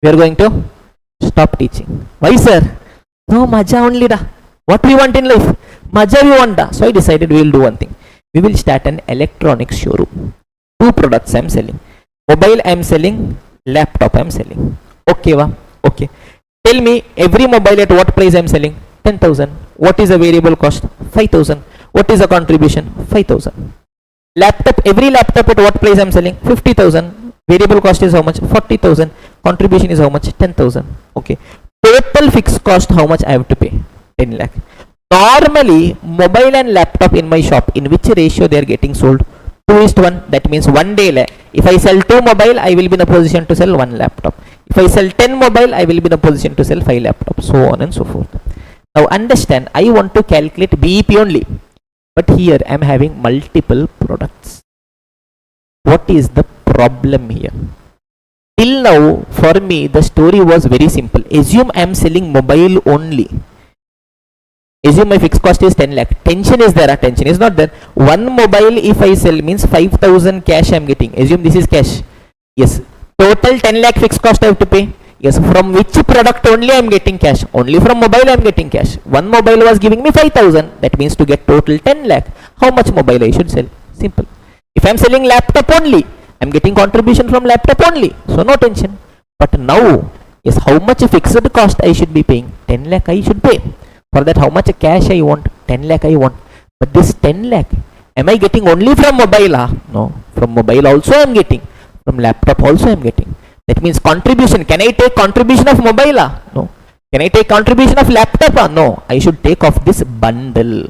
We are going to stop teaching. Why, sir? No, maja only da. What we want in life? Maja we want da. So I decided we will do one thing. We will start an electronics showroom. 2 products I am selling. Mobile I am selling. Laptop I am selling. Okay, wa? Okay. Tell me, every mobile at what price I am selling? 10,000. What is the variable cost? 5,000. What is the contribution? 5,000. Laptop, every laptop at what price I am selling? 50,000. Variable cost is how much? 40,000. Contribution is how much? 10,000. Okay. Total fixed cost, how much I have to pay? 10 lakh. Normally, mobile and laptop in my shop, in which ratio they are getting sold? 2:1. That means one day, if I sell 2 mobile, I will be in a position to sell 1 laptop. If I sell 10 mobile, I will be in a position to sell 5 laptops, so on and so forth. Now understand, I want to calculate BEP only, but here I am having multiple products. What is the problem here? Till now, for me, the story was very simple. Assume I am selling mobile only. Assume my fixed cost is 10 lakh. Tension is there, tension is not there. One mobile if I sell means 5,000 cash I am getting. Assume this is cash. Yes. Total 10 lakh fixed cost I have to pay. Yes. From which product only I am getting cash? Only from mobile I am getting cash. One mobile was giving me 5,000. That means to get total 10 lakh. How much mobile I should sell? Simple. If I am selling laptop only, I am getting contribution from laptop only. So no tension. But now, yes, how much fixed cost I should be paying? 10 lakh I should pay. For that, how much cash I want? 10 lakh I want. But this 10 lakh, am I getting only from mobile? No. From mobile also I am getting. From laptop also I am getting. That means contribution. Can I take contribution of mobile? No. Can I take contribution of laptop? No. I should take off this bundle.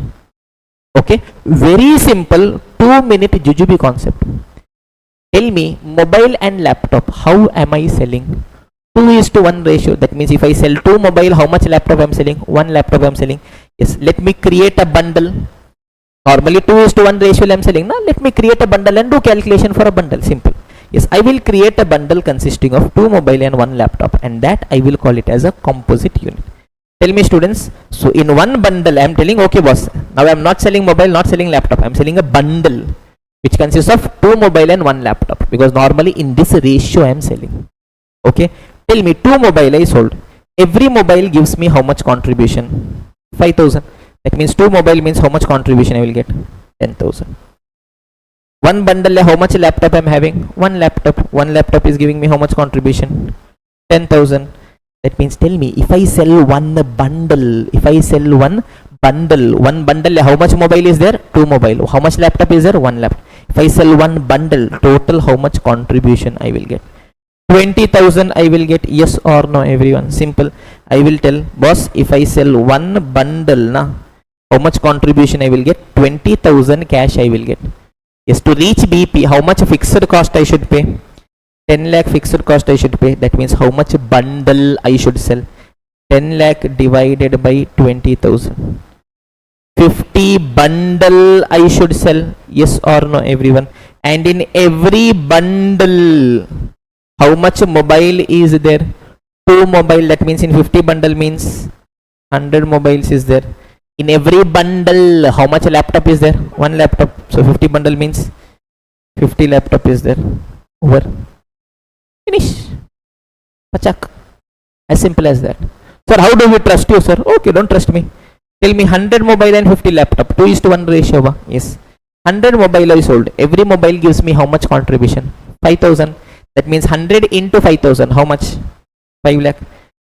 Okay. Very simple 2-minute jujube concept. Tell me, mobile and laptop, how am I selling? 2:1 ratio. That means if I sell 2 mobile, how much laptop I am selling? 1 laptop I am selling. Yes, let me create a bundle. Normally 2:1 ratio I am selling. Now let me create a bundle and do calculation for a bundle. Simple. Yes, I will create a bundle consisting of 2 mobile and 1 laptop, and that I will call it as a composite unit. Tell me students, so in one bundle I am telling, okay boss, now I am not selling mobile, not selling laptop, I am selling a bundle which consists of 2 mobile and 1 laptop, because normally in this ratio I am selling. Okay. Tell me, 2 mobile I sold. Every mobile gives me how much contribution? 5,000. That means 2 mobile means how much contribution I will get? 10,000. One bundle, how much laptop I am having? 1 laptop. 1 laptop is giving me how much contribution? 10,000. That means tell me, if I sell one bundle, one bundle, how much mobile is there? 2 mobile. How much laptop is there? 1 laptop. If I sell one bundle, total how much contribution I will get? 20,000 I will get. Yes or no everyone? Simple. I will tell boss, if I sell one bundle, how much contribution I will get? 20,000 cash I will get. Yes, to reach BP, how much fixed cost I should pay? 10 lakh fixed cost I should pay. That means how much bundle I should sell? 10 lakh divided by 20,000. 50 bundle I should sell, yes or no everyone? And in every bundle how much mobile is there? 2 mobile, that means in 50 bundle means 100 mobiles is there. In every bundle how much laptop is there? 1 laptop. So 50 bundle means 50 laptop is there. Over. Finish. Pachak. As simple as that. Sir, how do we trust you, sir? Okay, don't trust me. Tell me 100 mobile and 50 laptop. 2:1 ratio. Yes. 100 mobile I sold. Every mobile gives me how much contribution? 5,000. That means 100 into 5,000. How much? 5 lakh.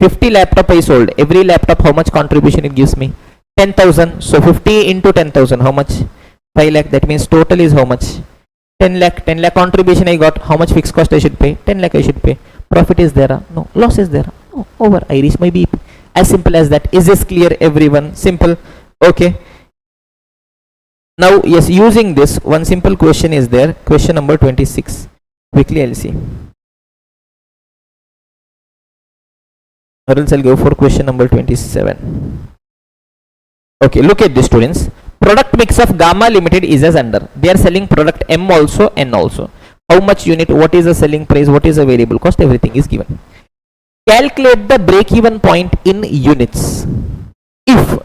50 laptop I sold. Every laptop how much contribution it gives me? 10,000. So 50 into 10,000. How much? 5 lakh. That means total is how much? 10 lakh. 10 lakh contribution I got. How much fixed cost I should pay? 10 lakh I should pay. Profit is there? No. Loss is there? No. Over. I reach my BP. As simple as that. Is this clear everyone? Simple. Okay. Now yes, using this one simple question is there. Question number 26. Quickly I'll see. Or else I'll go for question number 27. Okay, look at this students. Product mix of Gamma Limited is as under. They are selling product M also, N also. How much unit? What is the selling price? What is the variable cost? Everything is given. Calculate the break-even point in units. If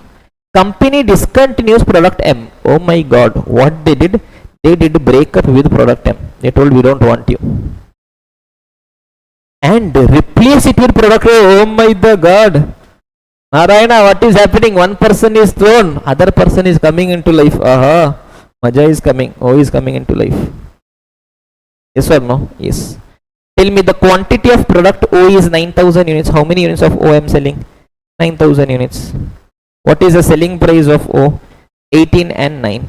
company discontinues product M, oh my god, what they did? They did breakup with product M. They told we don't want you. And replace it with product A. Oh my god. Narayana, what is happening? One person is thrown, other person is coming into life. Aha. Maja is coming. O is coming into life. Yes or no? Yes. Tell me the quantity of product O is 9,000 units. How many units of O I am selling? 9,000 units. What is the selling price of O? 18 and 9.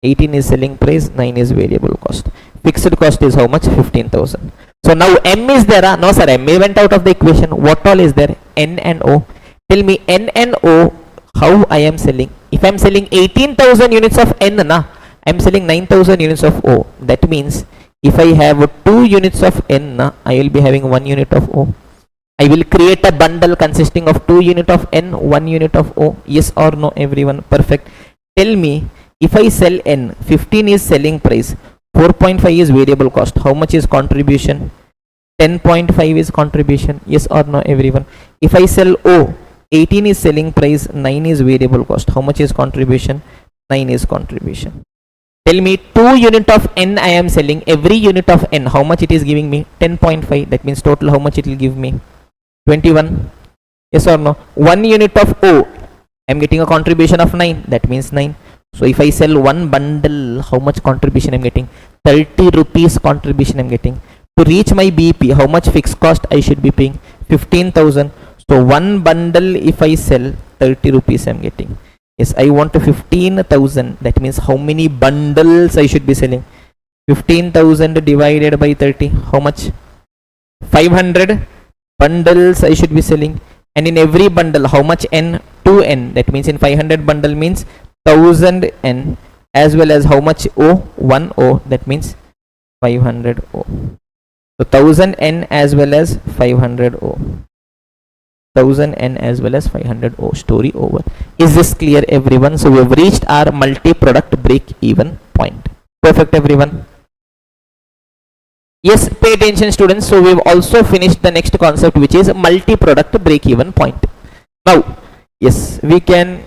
18 is selling price, 9 is variable cost. Fixed cost is how much? 15,000. So now M is there? No sir, M went out of the equation. What all is there? N and O. Tell me N and O, how I am selling? If I am selling 18,000 units of N, I am selling 9,000 units of O. That means if I have 2 units of N, I will be having 1 unit of O. I will create a bundle consisting of 2 unit of N, 1 unit of O. Yes or no everyone? Perfect. Tell me, if I sell N, 15 is selling price, 4.5 is variable cost. How much is contribution? 10.5 is contribution. Yes or no everyone? If I sell O, 18 is selling price, 9 is variable cost. How much is contribution? 9 is contribution. Tell me 2 unit of N I am selling. Every unit of N, how much it is giving me? 10.5. That means total how much it will give me? 21. Yes or no? 1 unit of O, I am getting a contribution of 9. That means 9. So if I sell 1 bundle, how much contribution I am getting? 30 rupees contribution I am getting. To reach my BP, how much fixed cost I should be paying? 15,000. So 1 bundle if I sell, 30 rupees I am getting. Yes, I want 15,000. That means how many bundles I should be selling? 15,000 divided by 30. How much? 500 bundles I should be selling. And in every bundle, how much N? 2N. That means in 500 bundle means 1000 N, as well as how much O? 1 O. That means 500 O. So 1000 N as well as 500 O. 1000 N as well as 500 O. Story over. Is this clear everyone? So we have reached our multi-product break-even point. Perfect everyone? Yes, pay attention students. So we have also finished the next concept, which is multi-product break-even point. Now, yes, we can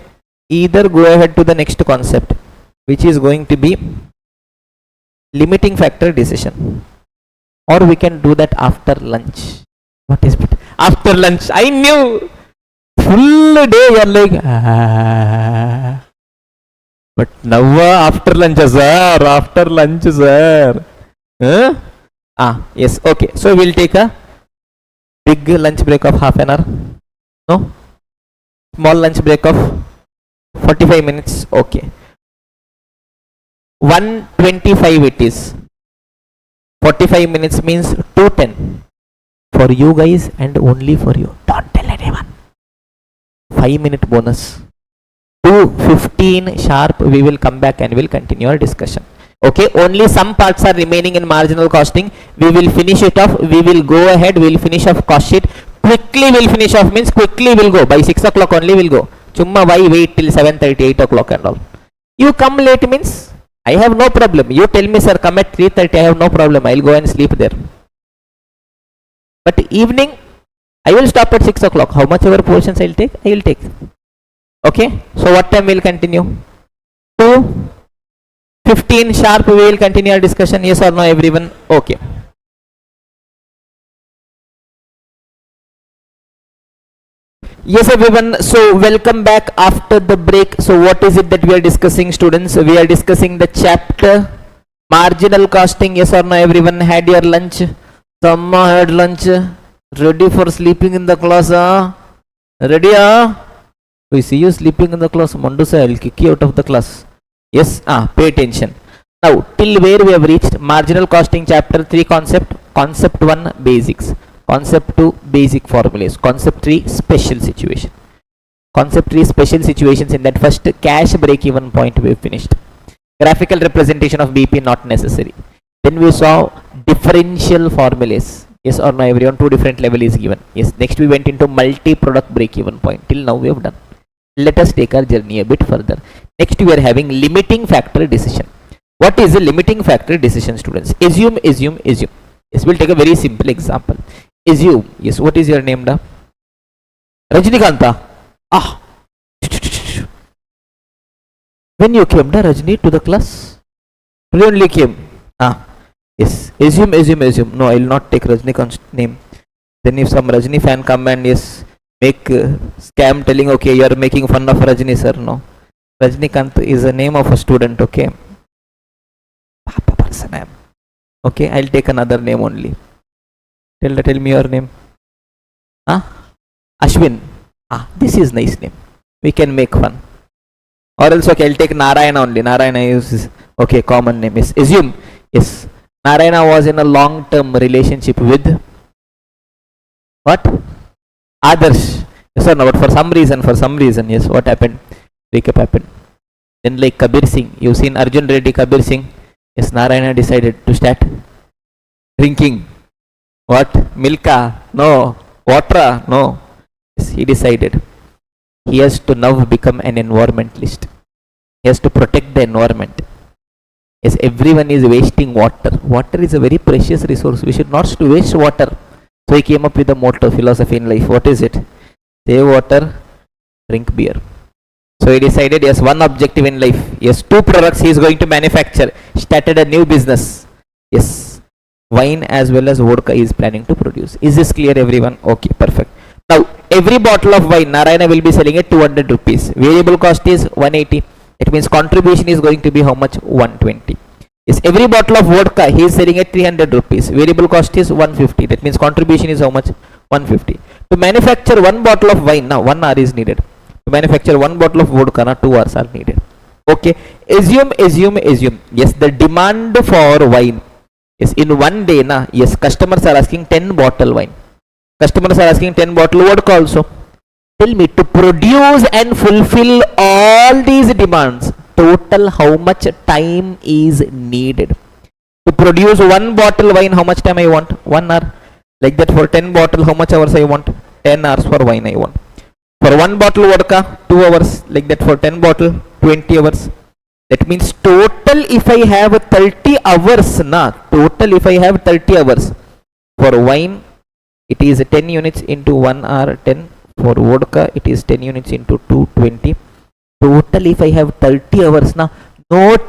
either go ahead to the next concept, which is going to be limiting factor decision, or we can do that after lunch. What is it? After lunch. I knew. Full day you are like, but now after lunch, sir. After lunch, sir. Yes. Okay. So we'll take a big lunch break of half an hour. No. Small lunch break of 45 minutes. Okay. 125 it is. 45 minutes means 210 for you guys and only for you. Don't tell anyone. 5-minute bonus. 2:15 sharp we will come back and we'll continue our discussion. Okay, only some parts are remaining in marginal costing. We will finish it off. We will go ahead. We will finish off cost sheet. Quickly we'll finish off means quickly we'll go. By 6 o'clock only we'll go. Chumma why wait till 7:30, 8 o'clock and all. You come late means I have no problem. You tell me, sir, come at 3:30, I have no problem. I'll go and sleep there. But evening, I will stop at 6 o'clock. How much ever portions I'll take, I will take. Okay. So what time we'll continue? 2:15 sharp we will continue our discussion. Yes or no, everyone? Okay. Yes, everyone. So welcome back after the break. So what is it that we are discussing, students? We are discussing the chapter marginal costing. Yes or no, everyone? Had your lunch? Some had lunch. Ready for sleeping in the class? Ready? We see you sleeping in the class. Mondusa, I'll kick you out of the class. Yes. Pay attention. Now, till where we have reached? Marginal costing chapter 3 concept. Concept 1 basics. Concept 2 basic formulas. Concept 3 special situation. Concept 3 special situations. In that first cash break even point we have finished. Graphical representation of BP not necessary. Then we saw differential formulas. Yes or no, everyone? 2 different level is given. Yes. Next we went into multi-product break even point. Till now we have done. Let us take our journey a bit further. Next we are having limiting factor decision. What is a limiting factor decision, students? Assume. Yes, we'll take a very simple example. Assume. Yes, what is your name, da? Rajnikanta. When you came, da, Rajni, to the class? You only came. Yes. Assume. No, I will not take Rajnikant's name. Then if some Rajni fan come and yes, make scam telling, okay, you are making fun of Rajni, sir. No. Rajnikant is a name of a student, okay? Papa person I am. Okay, I'll take another name only. Tell me your name. Ashwin. This is nice name. We can make fun. Or else, okay, I'll take Narayana only. Narayana is, okay, common name. Yes. Assume. Yes. Narayana was in a long-term relationship with what? Adarsh. Yes or no? But for some reason, yes, what happened? Breakup happened. Then like Kabir Singh, you've seen Arjun Reddy, Kabir Singh. Yes, Narayana decided to start drinking. What? Milka? No. Water? No. Yes, he decided. He has to now become an environmentalist. He has to protect the environment. Yes, everyone is wasting water. Water is a very precious resource. We should not waste water. So he came up with a motto, philosophy in life. What is it? Save water, drink beer. So he decided, yes, one objective in life. Yes, 2 products he is going to manufacture. Started a new business. Yes, wine as well as vodka he is planning to produce. Is this clear, everyone? Okay, perfect. Now, every bottle of wine, Narayana will be selling at 200 rupees. Variable cost is 180. It means contribution is going to be how much? 120. Yes, every bottle of vodka he is selling at 300 rupees. Variable cost is 150. That means contribution is how much? 150. To manufacture one bottle of wine, now 1 hour is needed. To manufacture one bottle of vodka, now 2 hours are needed. Okay. Assume. Yes, the demand for wine. Yes, in one day, yes, customers are asking 10 bottle wine. Customers are asking 10 bottle vodka also. Tell me, to produce and fulfill all these demands, total how much time is needed? To produce one bottle wine, how much time I want? 1 hour. Like that for 10 bottle, how much hours I want? 10 hours for wine I want. For one bottle vodka, 2 hours. Like that for 10 bottle, 20 hours. That means total if I have 30 hours, total if I have 30 hours. For wine, it is 10 units into 1 hour, 10. For vodka, it is 10 units into 2, 20. Total if I have 30 hours, no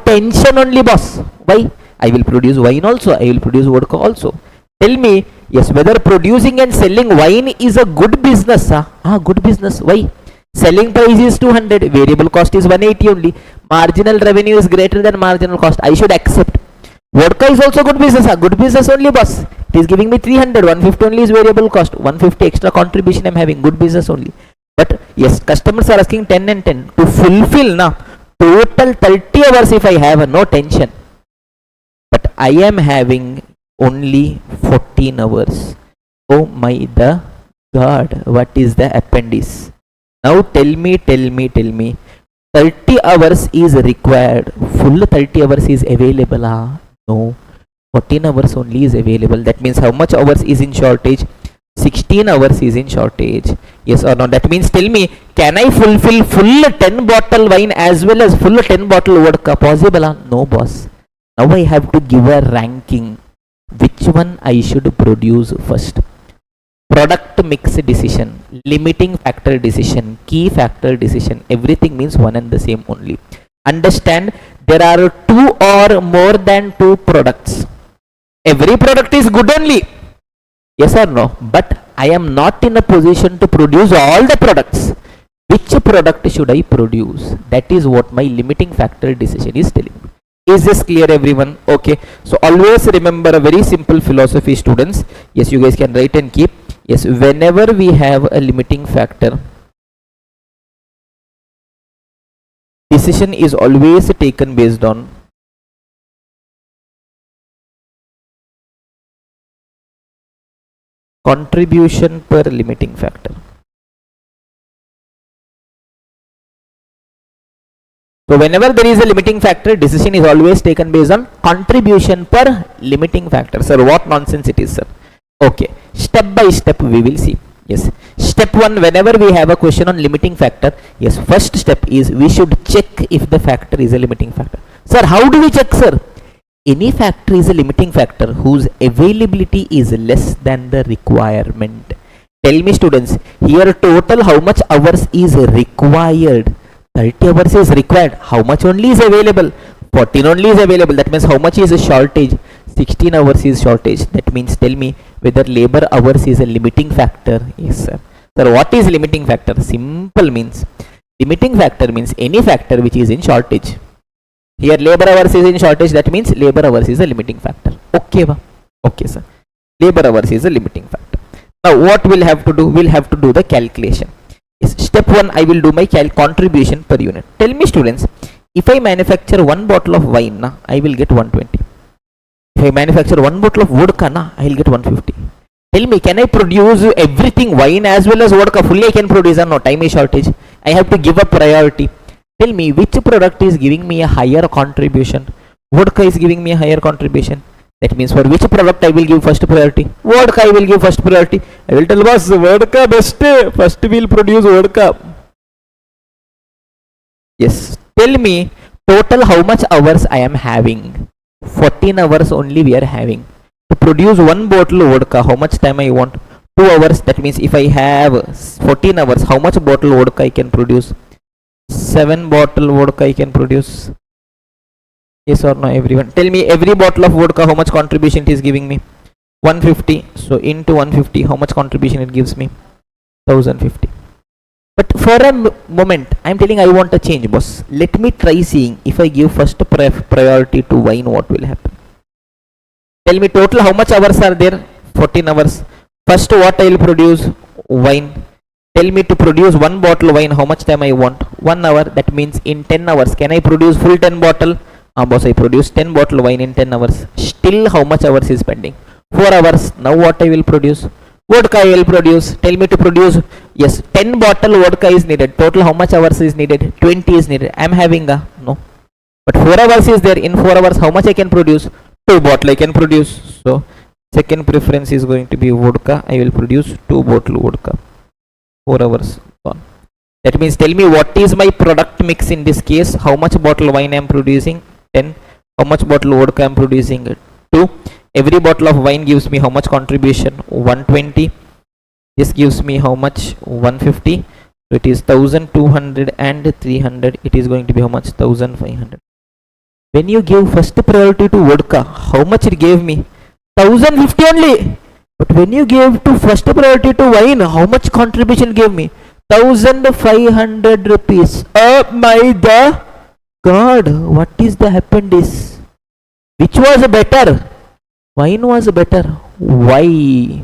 tension only, boss. Why? I will produce wine also, I will produce vodka also. Tell me, yes, whether producing and selling wine is a good business. Good business. Why? Selling price is 200, variable cost is 180 only. Marginal revenue is greater than marginal cost. I should accept. Vodka is also good business. Good business only, boss. It is giving me 300, 150 only is variable cost. 150 extra contribution I am having. Good business only. But yes, customers are asking 10 and 10. To fulfill total 30 hours if I have, no tension. But I am having only 14 hours. Oh my the God, what is the appendix? Now tell me, 30 hours is required. Full 30 hours is available. No, 14 hours only is available. That means how much hours is in shortage? 16 hours is in shortage. Yes or no? That means tell me, can I fulfill full 10 bottle wine as well as full 10 bottle vodka? Possible? No, boss. Now I have to give a ranking. Which one I should produce first? Product mix decision, limiting factor decision, key factor decision, everything means one and the same only. Understand, there are two or more than two products. Every product is good only. Yes or no? But I am not in a position to produce all the products. Which product should I produce? That is what my limiting factor decision is telling me. Is this clear, everyone? Okay. So always remember a very simple philosophy, students. Yes, you guys can write and keep. Yes, whenever we have a limiting factor, decision is always taken based on contribution per limiting factor. So whenever there is a limiting factor, decision is always taken based on contribution per limiting factor. Sir, what nonsense it is, sir? Okay, step by step we will see. Yes, step 1, whenever we have a question on limiting factor, yes, first step is we should check if the factor is a limiting factor. Sir, how do we check, sir? Any factor is a limiting factor whose availability is less than the requirement. Tell me, students, here total how much hours is required? 30 hours is required. How much only is available? 14 only is available. That means how much is a shortage? 16 hours is shortage. That means tell me whether labor hours is a limiting factor. Yes, sir. Sir, what is limiting factor? Simple means limiting factor means any factor which is in shortage. Here labor hours is in shortage. That means labor hours is a limiting factor. Okay, ba? Okay, sir. Labor hours is a limiting factor. Now what we'll have to do? We'll have to do the calculation. Yes, step 1, I will do my contribution per unit. Tell me, students, if I manufacture one bottle of wine, na, I will get 120. If I manufacture one bottle of vodka, na, I will get 150. Tell me, can I produce everything, wine as well as vodka fully? I can produce, or no, time is shortage. I have to give a priority. Tell me, which product is giving me a higher contribution? Vodka is giving me a higher contribution. That means for which product I will give first priority? Vodka I will give first priority. I will tell boss, vodka best. First we will produce vodka. Yes. Tell me, total how much hours I am having? 14 hours only we are having. To produce one bottle vodka, how much time I want? 2 hours. That means if I have 14 hours, how much bottle vodka I can produce? 7 bottle vodka I can produce. Yes or no, everyone? Tell me, every bottle of vodka, how much contribution it is giving me? 150. So into 150, how much contribution it gives me? 1050. But for a moment, I am telling I want a change, boss. Let me try seeing if I give first priority to wine, what will happen? Tell me total how much hours are there? 14 hours. First what I will produce? Wine. Tell me to produce one bottle wine, how much time I want? 1 hour. That means in 10 hours, can I produce full 10 bottle? Boss, I produce 10 bottle wine in 10 hours. Still how much hours is pending? 4 hours. Now what I will produce? Vodka I will produce. Tell me to produce. Yes, 10 bottle vodka is needed. Total how much hours is needed? 20 is needed. I am having a no. But 4 hours is there. In 4 hours, how much I can produce? 2 bottle I can produce. So second preference is going to be vodka. I will produce 2 bottle vodka. 4 hours gone. That means tell me what is my product mix in this case? How much bottle wine I am producing? 10. How much bottle vodka I am producing? 2. Every bottle of wine gives me how much contribution? 120. This gives me how much? 150. So it is 1200 and 300. It is going to be how much? 1500. When you give first priority to vodka, how much it gave me? 1050 only. But when you gave to first priority to wine, how much contribution gave me? 1500 rupees. Oh my God, what is the happened is? Which was better? Wine was better. Why?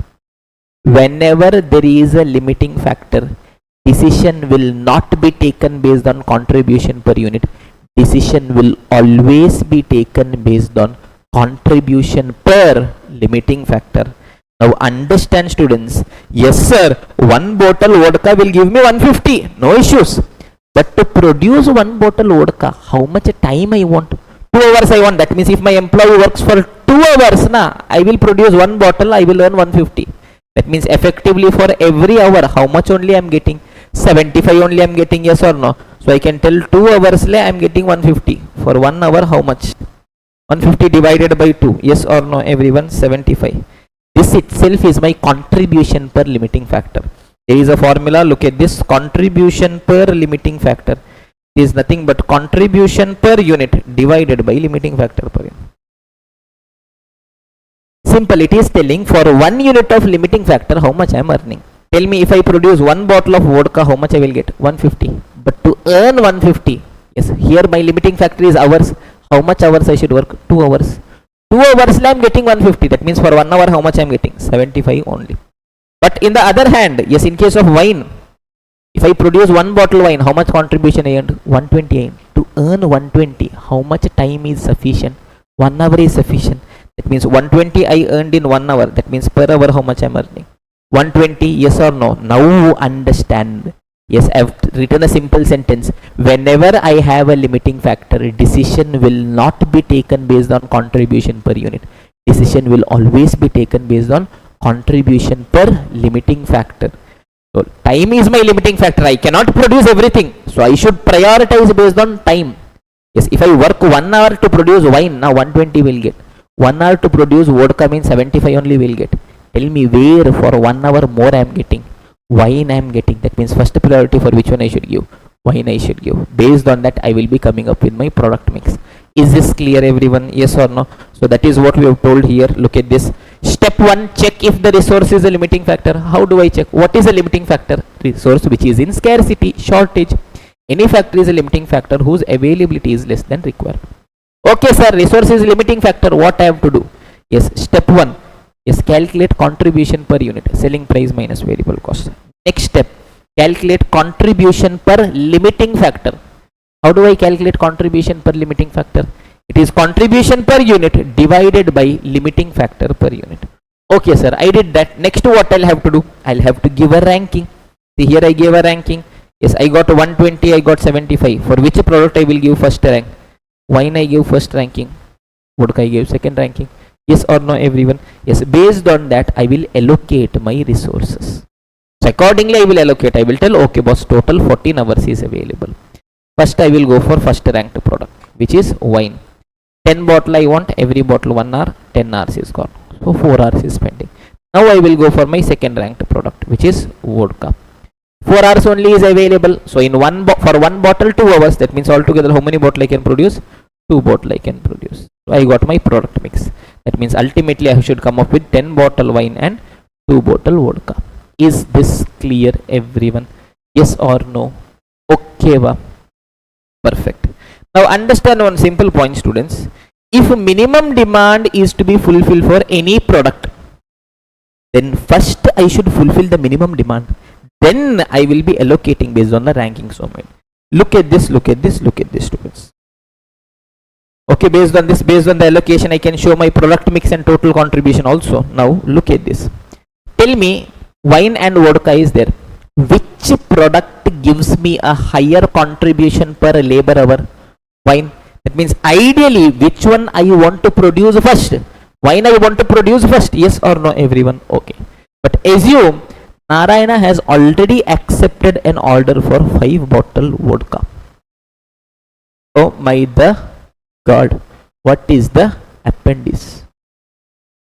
Whenever there is a limiting factor, decision will not be taken based on contribution per unit. Decision will always be taken based on contribution per limiting factor. Now understand, students. Yes sir, one bottle vodka will give me 150. No issues. But to produce one bottle vodka, how much time I want? 2 hours I want. That means if my employee works for 2 hours, I will produce one bottle, I will earn 150. That means effectively for every hour, how much only I am getting? 75 only I am getting, yes or no? So I can tell 2 hours I am getting 150. For 1 hour how much? 150 divided by 2, yes or no everyone? 75. This itself is my contribution per limiting factor. There is a formula, look at this, contribution per limiting factor is nothing but contribution per unit divided by limiting factor per unit. Simple, it is telling for 1 unit of limiting factor how much I am earning. Tell me, if I produce 1 bottle of vodka, how much I will get? 150. But to earn 150, yes, here my limiting factor is hours. How much hours I should work? 2 hours. 2 hours I am getting 150. That means for 1 hour how much I am getting? 75 only. But in the other hand, yes, in case of wine, if I produce 1 bottle wine, how much contribution I earned? 120 I earned. To earn 120, how much time is sufficient? 1 hour is sufficient. That means 120 I earned in 1 hour. That means per hour how much I am earning? 120, yes or no? Now understand. Yes, I have written a simple sentence. Whenever I have a limiting factor, decision will not be taken based on contribution per unit. Decision will always be taken based on contribution per limiting factor. So time is my limiting factor. I cannot produce everything. So I should prioritize based on time. Yes, if I work 1 hour to produce wine, now 120 will get. 1 hour to produce vodka means 75 only will get. Tell me where for 1 hour more I am getting. Wine I am getting. That means first priority for which one I should give? Wine I should give. Based on that I will be coming up with my product mix. Is this clear everyone? Yes or no? So that is what we have told here. Look at this. Step 1, check if the resource is a limiting factor. How do I check? What is a limiting factor? Resource which is in scarcity, shortage. Any factor is a limiting factor whose availability is less than required. Okay sir, resource is limiting factor. What I have to do? Yes, step 1 is calculate contribution per unit. Selling price minus variable cost. Next step, calculate contribution per limiting factor. How do I calculate contribution per limiting factor? It is contribution per unit divided by limiting factor per unit. Okay sir, I did that. Next what I'll have to do? I'll have to give a ranking. See here I gave a ranking. Yes, I got 120, I got 75. For which product I will give first rank? Wine I give first ranking. Vodka I give second ranking. Yes or no everyone? Yes, based on that I will allocate my resources. So accordingly I will allocate. I will tell, okay boss, total 14 hours is available. First I will go for first ranked product, which is wine. 10 bottle I want, every bottle 1 hour, 10 hours is gone. So 4 hours is spending. Now I will go for my second ranked product, which is vodka. 4 hours only is available. So in for one bottle 2 hours. That means altogether how many bottle I can produce? 2 bottle I can produce. So I got my product mix. That means ultimately I should come up with 10 bottle wine and 2 bottle vodka. Is this clear everyone? Yes or no? Okay va? Perfect. Now understand one simple point students. If minimum demand is to be fulfilled for any product, then first I should fulfill the minimum demand. Then I will be allocating based on the ranking so many. Look at this, look at this, look at this students. Okay, based on this, based on the allocation, I can show my product mix and total contribution also. Now look at this. Tell me, wine and vodka is there. Which product gives me a higher contribution per labor hour? Wine. That means ideally which one I want to produce first? Wine I want to produce first. Yes or no everyone? Okay. But assume Narayana has already accepted an order for 5 bottle vodka. Oh my the God, what is the appendix?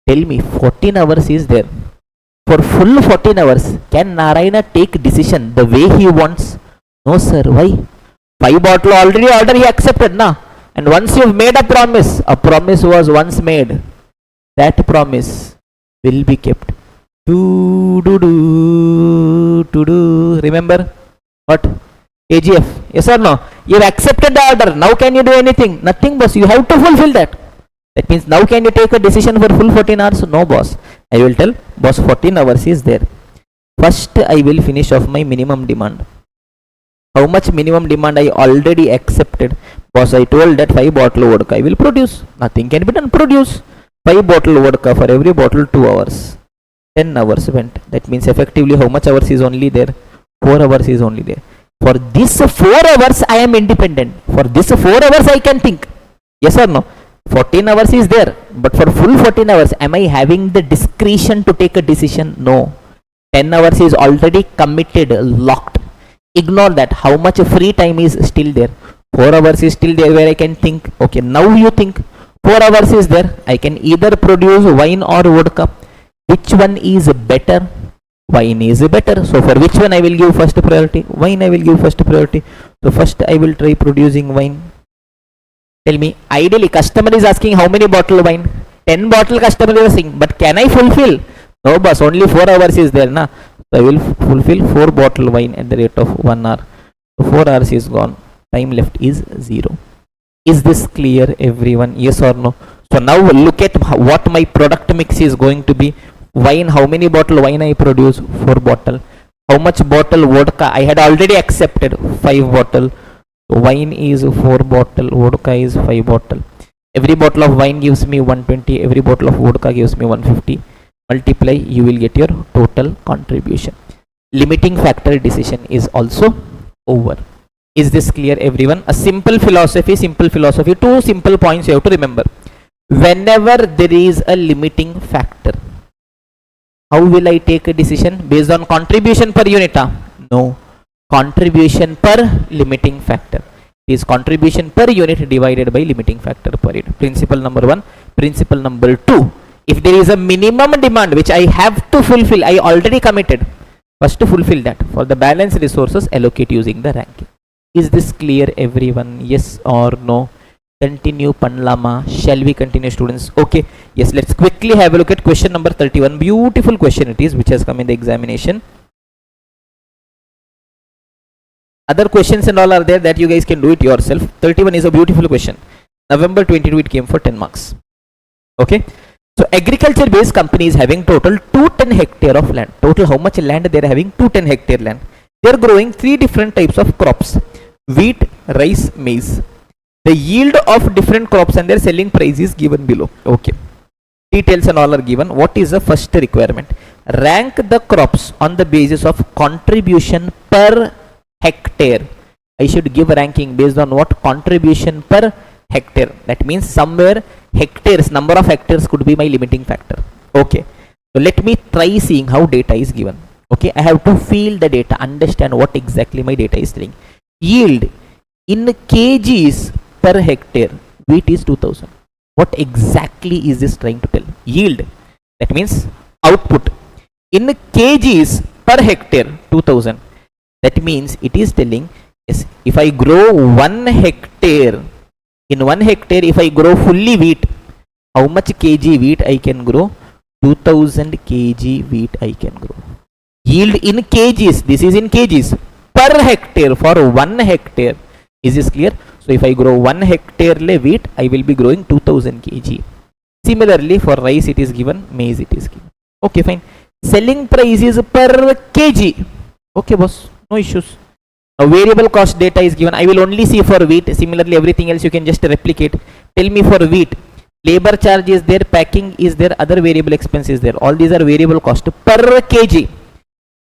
Tell me, 14 hours is there. For full 14 hours, can Narayana take decision the way he wants? No sir, why? 5 bottle already order he accepted na. And once you've made a promise was once made. That promise will be kept. Remember what? AGF, yes or no? You have accepted the order. Now can you do anything? Nothing boss, you have to fulfill that. That means now can you take a decision for full 14 hours? No boss. I will tell boss 14 hours is there. First I will finish off my minimum demand. How much minimum demand I already accepted? Boss, I told that 5 bottle vodka I will produce. Nothing can be done. Produce 5 bottle vodka, for every bottle 2 hours. 10 hours went. That means effectively how much hours is only there? 4 hours is only there. For this 4 hours I am independent. For this 4 hours I can think. Yes or no? 14 hours is there. But for full 14 hours am I having the discretion to take a decision? No. 10 hours is already committed, locked. Ignore that. How much free time is still there? 4 hours is still there where I can think. Okay, now you think 4 hours is there. I can either produce wine or vodka. Which one is better? Wine is better. So for which one I will give first priority? Wine I will give first priority. So first I will try producing wine. Tell me, ideally customer is asking how many bottle wine? 10 bottle customer is asking, but can I fulfill? No boss, only 4 hours is there na. So I will fulfill 4 bottle wine at the rate of 1 hour. So 4 hours is gone. Time left is 0. Is this clear everyone? Yes or no? So now look at what my product mix is going to be. Wine, how many bottle wine I produce? 4 bottle. How much bottle vodka? I had already accepted 5 bottle. So wine is 4 bottle, vodka is 5 bottle. Every bottle of wine gives me 120, every bottle of vodka gives me 150. Multiply, you will get your total contribution. Limiting factor decision is also over. Is this clear everyone? A simple philosophy, 2 simple points you have to remember. Whenever there is a limiting factor, how will I take a decision? Based on contribution per unit? No. Contribution per limiting factor. It is contribution per unit divided by limiting factor per unit. Principle number 1. Principle number 2. If there is a minimum demand which I have to fulfill, I already committed. First to fulfill that. For the balance resources, allocate using the ranking. Is this clear everyone? Yes or no? Continue Panlama. Shall we continue students? Okay. Yes, let's quickly have a look at question number 31. Beautiful question it is which has come in the examination. Other questions and all are there that you guys can do it yourself. 31 is a beautiful question. November 22 it came for 10 marks. Okay. So agriculture based company is having total 210 hectare of land. Total how much land they are having? 210 hectare land. They are growing 3 different types of crops. Wheat, rice, maize. The yield of different crops and their selling price is given below. Okay. Details and all are given. What is the first requirement? Rank the crops on the basis of contribution per hectare. I should give a ranking based on what? Contribution per hectare. That means somewhere hectares, number of hectares could be my limiting factor. Okay. So let me try seeing how data is given. Okay. I have to feel the data, understand what exactly my data is telling. Yield in kgs per hectare. Wheat is 2000. What exactly is this trying to tell? Yield. That means output. In kgs per hectare 2000. That means it is telling, yes, if I grow 1 hectare, in 1 hectare if I grow fully wheat, how much kg wheat I can grow? 2000 kg wheat I can grow. Yield in kgs, this is in kgs, per hectare for 1 hectare. Is this clear? So if I grow 1 hectare wheat, I will be growing 2000 kg. Similarly for rice it is given, maize it is given. Okay, fine. Selling price is per kg. Okay boss, no issues. Now variable cost data is given. I will only see for wheat. Similarly everything else you can just replicate. Tell me for wheat. Labor charge is there, packing is there, other variable expense is there. All these are variable cost per kg.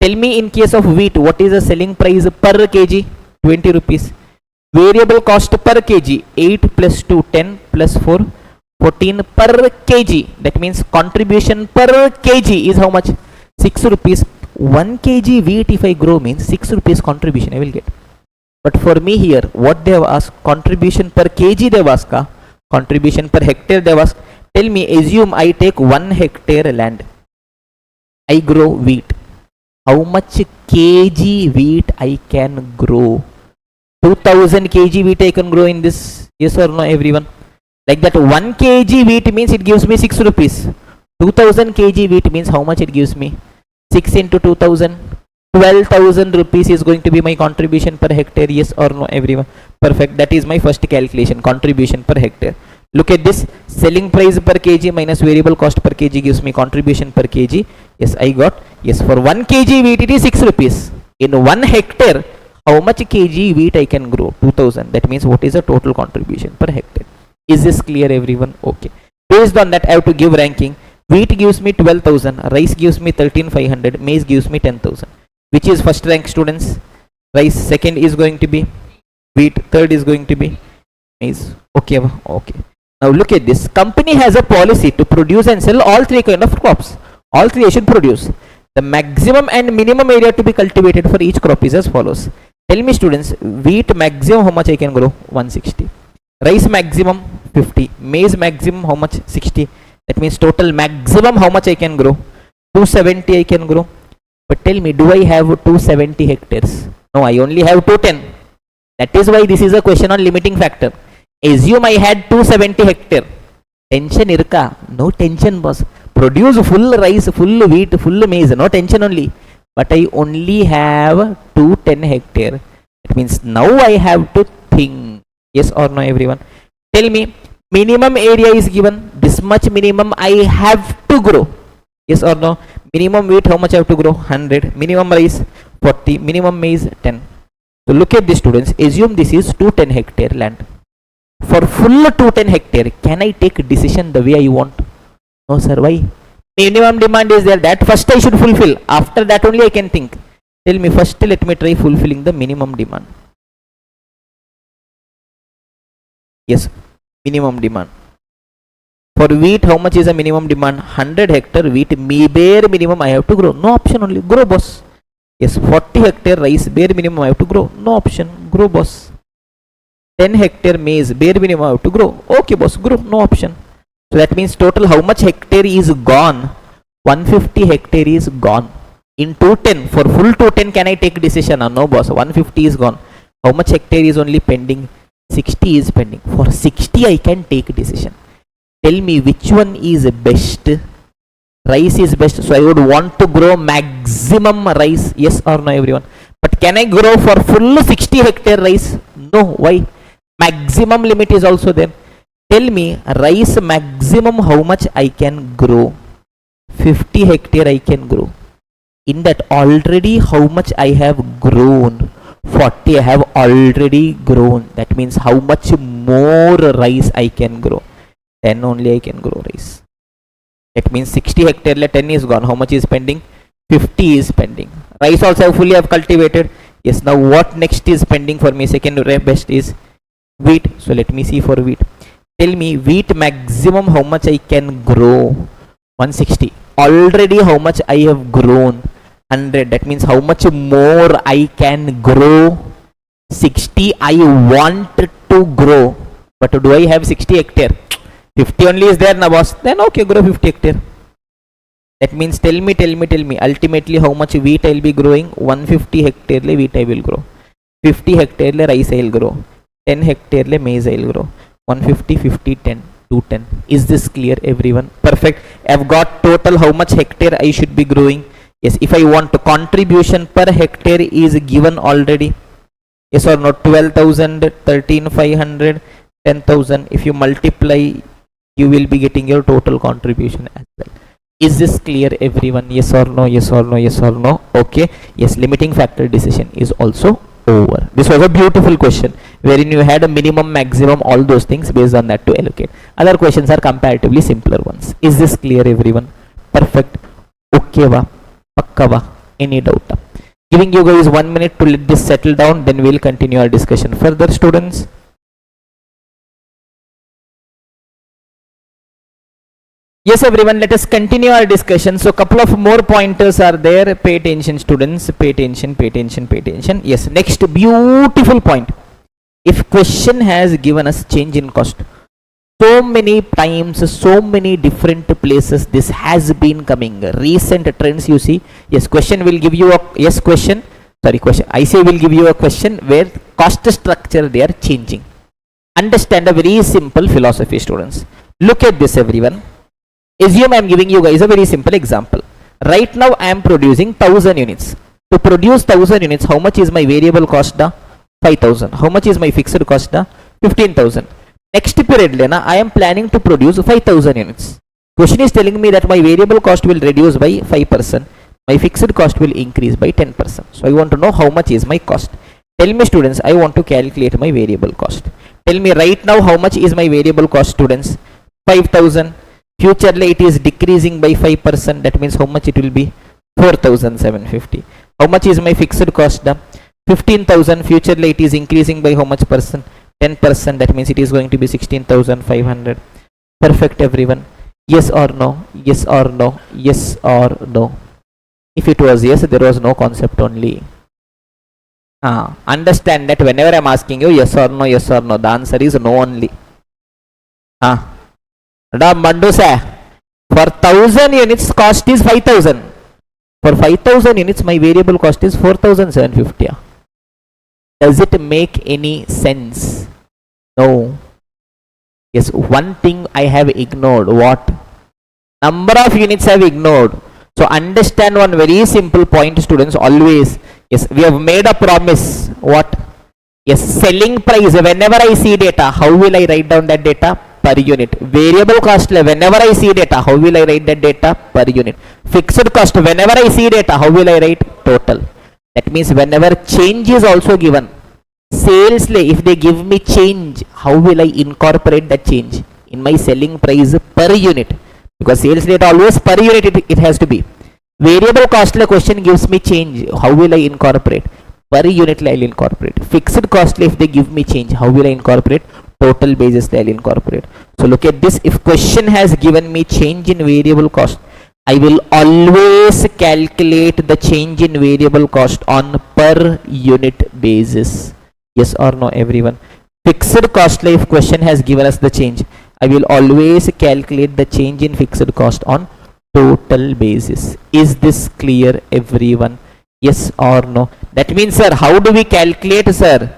Tell me in case of wheat, what is the selling price per kg? 20 rupees. Variable cost per kg, 8 plus 2, 10 plus 4, 14 per kg. That means contribution per kg is how much? 6 rupees. 1 kg wheat if I grow means 6 rupees contribution I will get. But for me here, what they have asked, contribution per kg they have asked, contribution per hectare they have asked. Tell me, assume I take 1 hectare land. I grow wheat. How much kg wheat I can grow? 2000 kg wheat I can grow in this. Yes or no everyone? Like that 1 kg wheat means it gives me 6 rupees. 2000 kg wheat means how much it gives me? 6 into 2000, 12,000 rupees is going to be my contribution per hectare. Yes or no everyone? Perfect. That is my first calculation, contribution per hectare. Look at this, selling price per kg minus variable cost per kg gives me contribution per kg. Yes, I got. Yes, for 1 kg wheat it is 6 rupees. In 1 hectare, how much kg wheat I can grow? 2000. That means what is the total contribution per hectare? Is this clear everyone? Okay. Based on that I have to give ranking. Wheat gives me 12,000, rice gives me 13,500, maize gives me 10,000. Which is first rank students? Rice. Second is going to be wheat. Third is going to be maize. Okay, okay. Now look at this. Company has a policy to produce and sell all 3 kind of crops. All 3 I should produce. The maximum and minimum area to be cultivated for each crop is as follows. Tell me students, wheat maximum how much I can grow? 160. Rice maximum 50. Maize maximum how much? 60. That means total maximum how much I can grow? 270 I can grow. But tell me, do I have 270 hectares? No, I only have 210. That is why this is a question on limiting factor. Assume I had 270 hectare. Tension irka? No tension boss. Produce full rice, full wheat, full maize. No tension only. But I only have 210 hectare. It means now I have to think. Yes or no everyone? Tell me, minimum area is given. This much minimum I have to grow. Yes or no? Minimum wheat how much I have to grow? 100. Minimum rice 40. Minimum maize 10. So look at this students. Assume this is 210 hectare land. For full 210 hectare, can I take a decision the way I want? No sir, why? Minimum demand is there. That first I should fulfill. After that only I can think. Tell me, first let me try fulfilling the minimum demand. Yes, minimum demand. For wheat, how much is the minimum demand? 100 hectare wheat, bare minimum I have to grow. No option only. Grow boss. Yes, 40 hectare rice, bare minimum I have to grow. No option. Grow boss. 10 hectare maize, bare minimum I have to grow. Okay boss, grow. No option. So that means total how much hectare is gone? 150 hectare is gone. In 210, for full 210 can I take decision? No boss, 150 is gone. How much hectare is only pending? 60 is pending. For 60 I can take decision. Tell me which one is best? Rice is best, so I would want to grow maximum rice. Yes or no everyone? But can I grow for full 60 hectare rice? No. Why? Maximum limit is also there. Tell me, rice maximum how much I can grow? 50 hectare I can grow. In that already how much I have grown? 40 I have already grown. That means how much more rice I can grow? 10 only I can grow rice. That means 60 hectare, 10 is gone. How much is pending? 50 is pending. Rice also I fully have cultivated. Yes, now what next is pending for me? Second best is wheat. So let me see for wheat. Tell me, wheat maximum how much I can grow? 160. Already how much I have grown? 100. That means how much more I can grow? 60 I want to grow. But do I have 60 hectare? 50 only is there na boss. Then okay, grow 50 hectare. That means tell me. Ultimately how much wheat I will be growing? 150 hectare le wheat I will grow. 50 hectare le rice I will grow. 10 hectare le maize I will grow. 150, 50, 10, 210. Is this clear everyone? Perfect. I have got total how much hectare I should be growing. Yes, if I want to contribution per hectare is given already. Yes or no? 12,000, 13,500, 10,000. If you multiply, you will be getting your total contribution as well. Is this clear everyone? Yes or no? Yes or no? Yes or no? Okay. Yes, limiting factor decision is also over. This was a beautiful question wherein you had a minimum, maximum, all those things. Based on that to allocate. Other questions are comparatively simpler ones. Is this clear everyone? Perfect. Okay va? Pakka va? Any doubt? Giving you guys 1 minute to let this settle down, then we'll continue our discussion further, students. Yes everyone, let us continue our discussion. So couple of more pointers are there. Pay attention students, pay attention. Yes, next beautiful point. If question has given us change in cost, so many times, so many different places this has been coming. Recent trends you see. Yes, question will give you a question. I say will give you a question where cost structure they are changing. Understand a very simple philosophy students. Look at this everyone. Assume I am giving you guys a very simple example. Right now I am producing 1000 units. To produce 1000 units, how much is my variable cost? 5,000. How much is my fixed cost? 15,000. Next period lena, I am planning to produce 5,000 units. Question is telling me that my variable cost will reduce by 5%. My fixed cost will increase by 10%. So I want to know how much is my cost. Tell me students, I want to calculate my variable cost. Tell me right now how much is my variable cost students? 5,000. Futurely it is decreasing by 5%. That means how much it will be? 4,750. How much is my fixed cost? 15,000. Futurely it is increasing by how much percent? 10%. That means it is going to be 16,500. Perfect everyone. Yes or no? Yes or no? Yes or no? If it was yes, there was no concept only. Understand that whenever I'm asking you yes or no, the answer is no only. Mandu say, for 1000 units cost is 5000. For 5000 units my variable cost is 4750. Does it make any sense? No. Yes, one thing I have ignored. What? Number of units I have ignored. So understand one very simple point, students. Always, yes, we have made a promise. What? Yes, selling price. Whenever I see data, how will I write down that data? Per unit. Variable cost, whenever I see data, how will I write that data? Per unit. Fixed cost, whenever I see data, how will I write? Total. That means whenever change is also given, sales, if they give me change, how will I incorporate that change in my selling price per unit? Because sales data always per unit it has to be. Variable cost question gives me change, how will I incorporate? Per unit I will incorporate. Fixed cost if they give me change, how will I incorporate? Total basis I will incorporate. So look at this. If question has given me change in variable cost, I will always calculate the change in variable cost on per unit basis. Yes or no, everyone? Fixed cost, if question has given us the change, I will always calculate the change in fixed cost on total basis. Is this clear, everyone? Yes or no? That means, sir, how do we calculate, sir?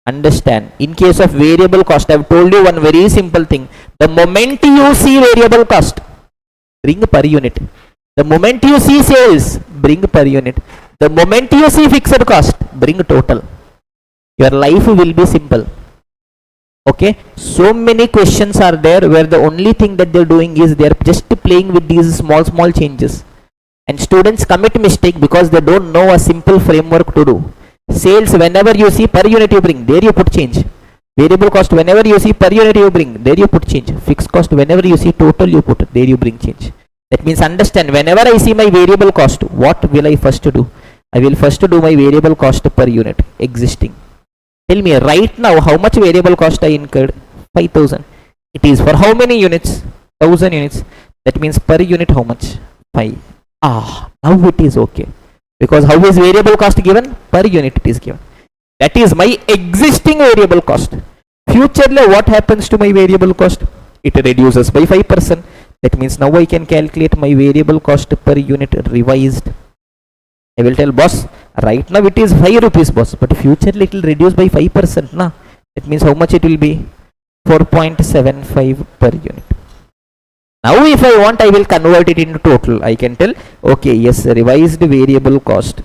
Understand, in case of variable cost, I have told you one very simple thing. The moment you see variable cost, bring per unit. The moment you see sales, bring per unit. The moment you see fixed cost, bring total. Your life will be simple. Okay, so many questions are there where the only thing that they're doing is they're just playing with these small changes, and students commit mistake because they don't know a simple framework to do. Sales, whenever you see per unit you bring, there you put change. Variable cost, whenever you see per unit you bring, there you put change. Fixed cost, whenever you see total you put, there you bring change. That means, understand, whenever I see my variable cost, what will I first do? I will first do my variable cost per unit existing. Tell me right now how much variable cost I incurred? 5000. It is for how many units? 1000 units. That means per unit how much? 5. Now it is okay. Because how is variable cost given? Per unit it is given. That is my existing variable cost. Futurely what happens to my variable cost? It reduces by 5%. That means now I can calculate my variable cost per unit revised. I will tell boss, right now it is 5 rupees boss, but futurely it will reduce by 5%. Na? That means how much it will be? 4.75 per unit. Now if I want, I will convert it into total. I can tell, okay, yes, revised variable cost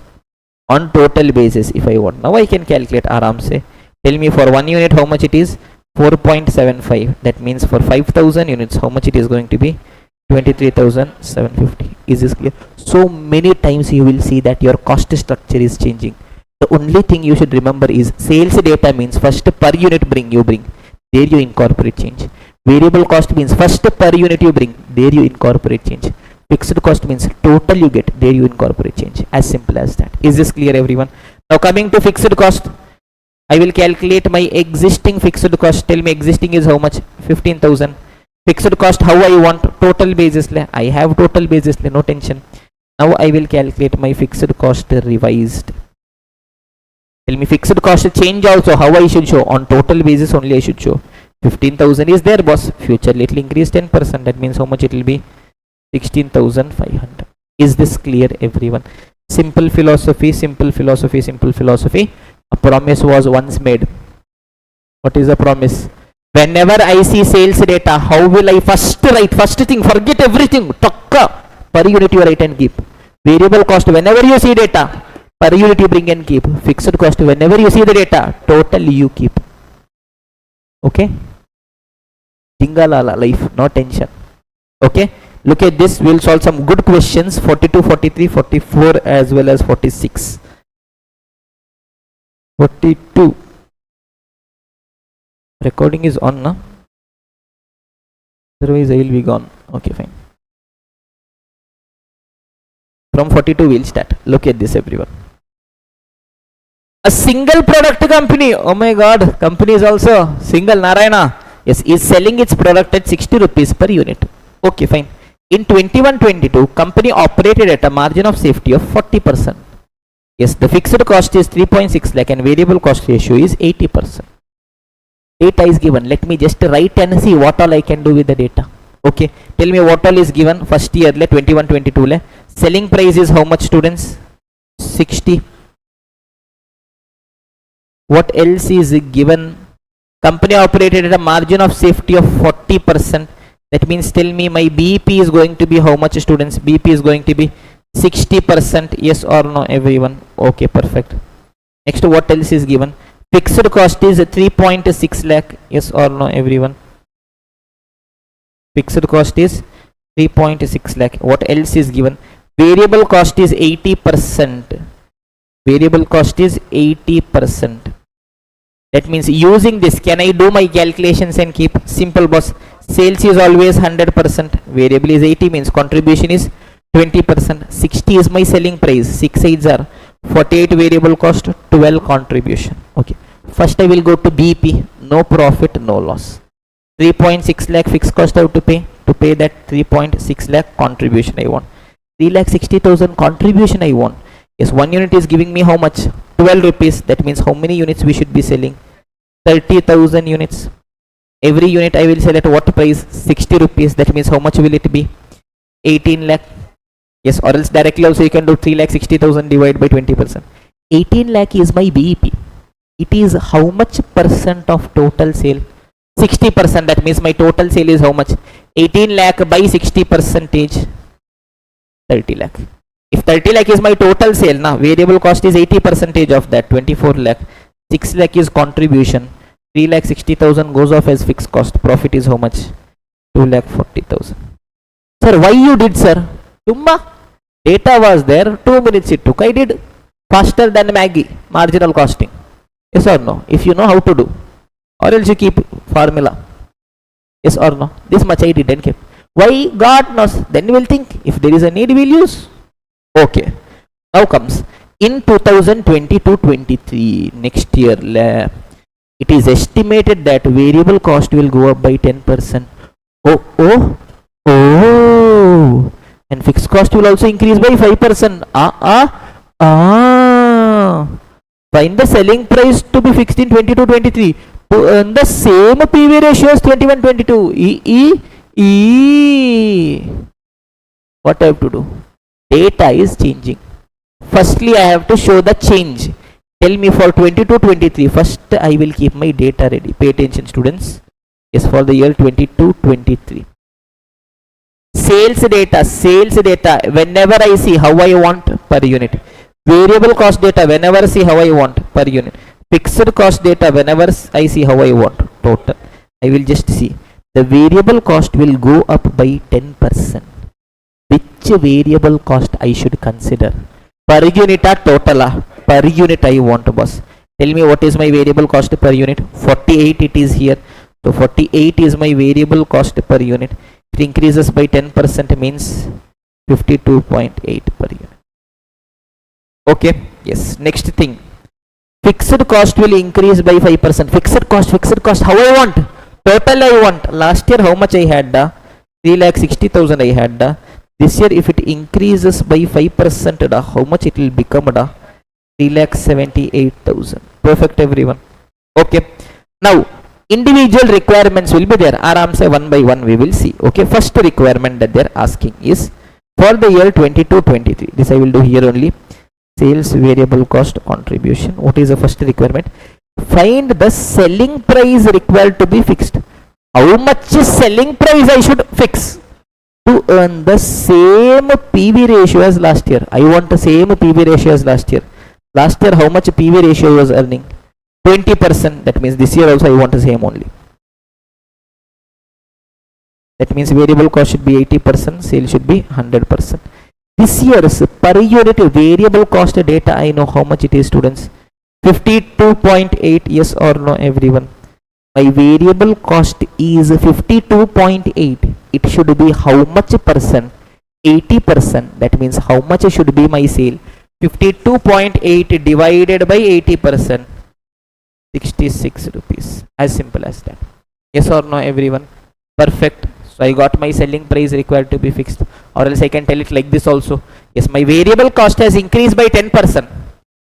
on total basis if I want. Now I can calculate aram se. Tell me for 1 unit how much it is? 4.75. That means for 5000 units how much it is going to be? 23,750. Is this clear? So many times you will see that your cost structure is changing. The only thing you should remember is sales data means first per unit you bring, there you incorporate change. Variable cost means first per unit you bring, there you incorporate change. Fixed cost means total you get, there you incorporate change. As simple as that. Is this clear, everyone? Now coming to fixed cost, I will calculate my existing fixed cost. Tell me existing is how much? 15,000. Fixed cost, how I want? Total basis. I have total basis, no tension. Now I will calculate my fixed cost revised. Tell me fixed cost change also, how I should show? On total basis only I should show. 15,000 is there boss. Future little increase 10%. That means how much it will be? 16,500. Is this clear, everyone? Simple philosophy, simple philosophy, simple philosophy. A promise was once made. What is the promise? Whenever I see sales data, how will I first write? First thing, forget everything. Tokka. Per unit you write and keep. Variable cost, whenever you see data, per unit you bring and keep. Fixed cost, whenever you see the data, total you keep. Okay? Jingalala life, no tension. Okay? Look at this. We'll solve some good questions. 42, 43, 44 as well as 46. 42. Recording is on now. Otherwise I will be gone. Okay, fine. From 42 we'll start. Look at this, everyone. A single product company. Oh my god. Company is also single. Narayana. Yes, is selling its product at 60 rupees per unit. Okay, fine. In 21-22, company operated at a margin of safety of 40%. Yes, the fixed cost is 3.6 lakh and variable cost ratio is 80%. Data is given. Let me just write and see what all I can do with the data. Okay, tell me what all is given. First year, 21-22. Selling price is how much, students? 60. What else is given? Company operated at a margin of safety of 40%. That means tell me my BP is going to be how much, students? BP is going to be 60%. Yes or no, everyone? Okay, perfect. Next, what else is given? Fixed cost is 3.6 lakh. Yes or no, everyone? Fixed cost is 3.6 lakh. What else is given? Variable cost is 80%. Variable cost is 80%. That means using this, can I do my calculations and keep simple, boss? Sales is always 100%. Variable is 80, means contribution is 20%. 60 is my selling price. 6 sides are 48 variable cost, 12 contribution. Okay. First I will go to BP. No profit, no loss. 3.6 lakh fixed cost I have to pay. To pay that 3.6 lakh contribution I want. 3,60,000 contribution I want. Yes, 1 unit is giving me how much? 12 rupees. That means how many units we should be selling? 30,000 units. Every unit I will sell at what price? 60 rupees. That means how much will it be? 18 lakh. Yes, or else directly also you can do 3,60,000 divided by 20%. 18 lakh is my BEP. It is how much percent of total sale? 60%. That means my total sale is how much? 18 lakh by 60 percentage, 30 lakh. If 30 lakh is my total sale, now variable cost is 80% of that, 24 lakh. 6 lakh is contribution. 3,60,000 goes off as fixed cost. Profit is how much? 2,40,000. Sir, why you did, sir? Tumma. Data was there. 2 minutes it took. I did faster than Maggie. Marginal costing. Yes or no? If you know how to do. Or else you keep formula. Yes or no? This much I did and kept. Why? God knows. Then you will think. If there is a need, we will use. Okay. Now comes. In 2022-23, next year, it is estimated that variable cost will go up by 10%. Oh. And fixed cost will also increase by 5%. Find the selling price to be fixed in 22-23. The same PV ratio as 21-22. What I have to do? Data is changing. Firstly, I have to show the change. Tell me for 22-23. First, I will keep my data ready. Pay attention, students. Yes, for the year 22-23. Sales data. Whenever I see how I want per unit. Variable cost data. Whenever I see how I want per unit. Fixed cost data. Whenever I see how I want total. I will just see. The variable cost will go up by 10%. Which variable cost I should consider? Per unit or total? Per unit I want, boss. Tell me what is my variable cost per unit? 48 it is here. So 48 is my variable cost per unit. It increases by 10% means 52.8 per unit. Okay. Yes. Next thing. Fixed cost will increase by 5%. Fixed cost. How I want? Total I want. Last year how much I had? 3,60,000 I had. This year if it increases by 5%, how much it will become? 3,78,000. Perfect, everyone. Okay. Now individual requirements will be there. Aram say one by one we will see. Okay. First requirement that they are asking is for the year 22-23. This I will do here only. Sales variable cost contribution. What is the first requirement? Find the selling price required to be fixed. How much selling price I should fix to earn the same PV ratio as last year? I want the same PV ratio as last year. Last year how much PV ratio I was earning? 20%. That means this year also I want the same only. That means variable cost should be 80%, sale should be 100%. This year's per unit variable cost data, I know how much it is, students. 52.8. Yes or no, everyone? My variable cost is 52.8. It should be how much percent? 80%. That means how much should be my sale? 52.8 divided by 80%. 66 rupees. As simple as that. Yes or no, everyone? Perfect. So I got my selling price required to be fixed. Or else I can tell it like this also. Yes, my variable cost has increased by 10%.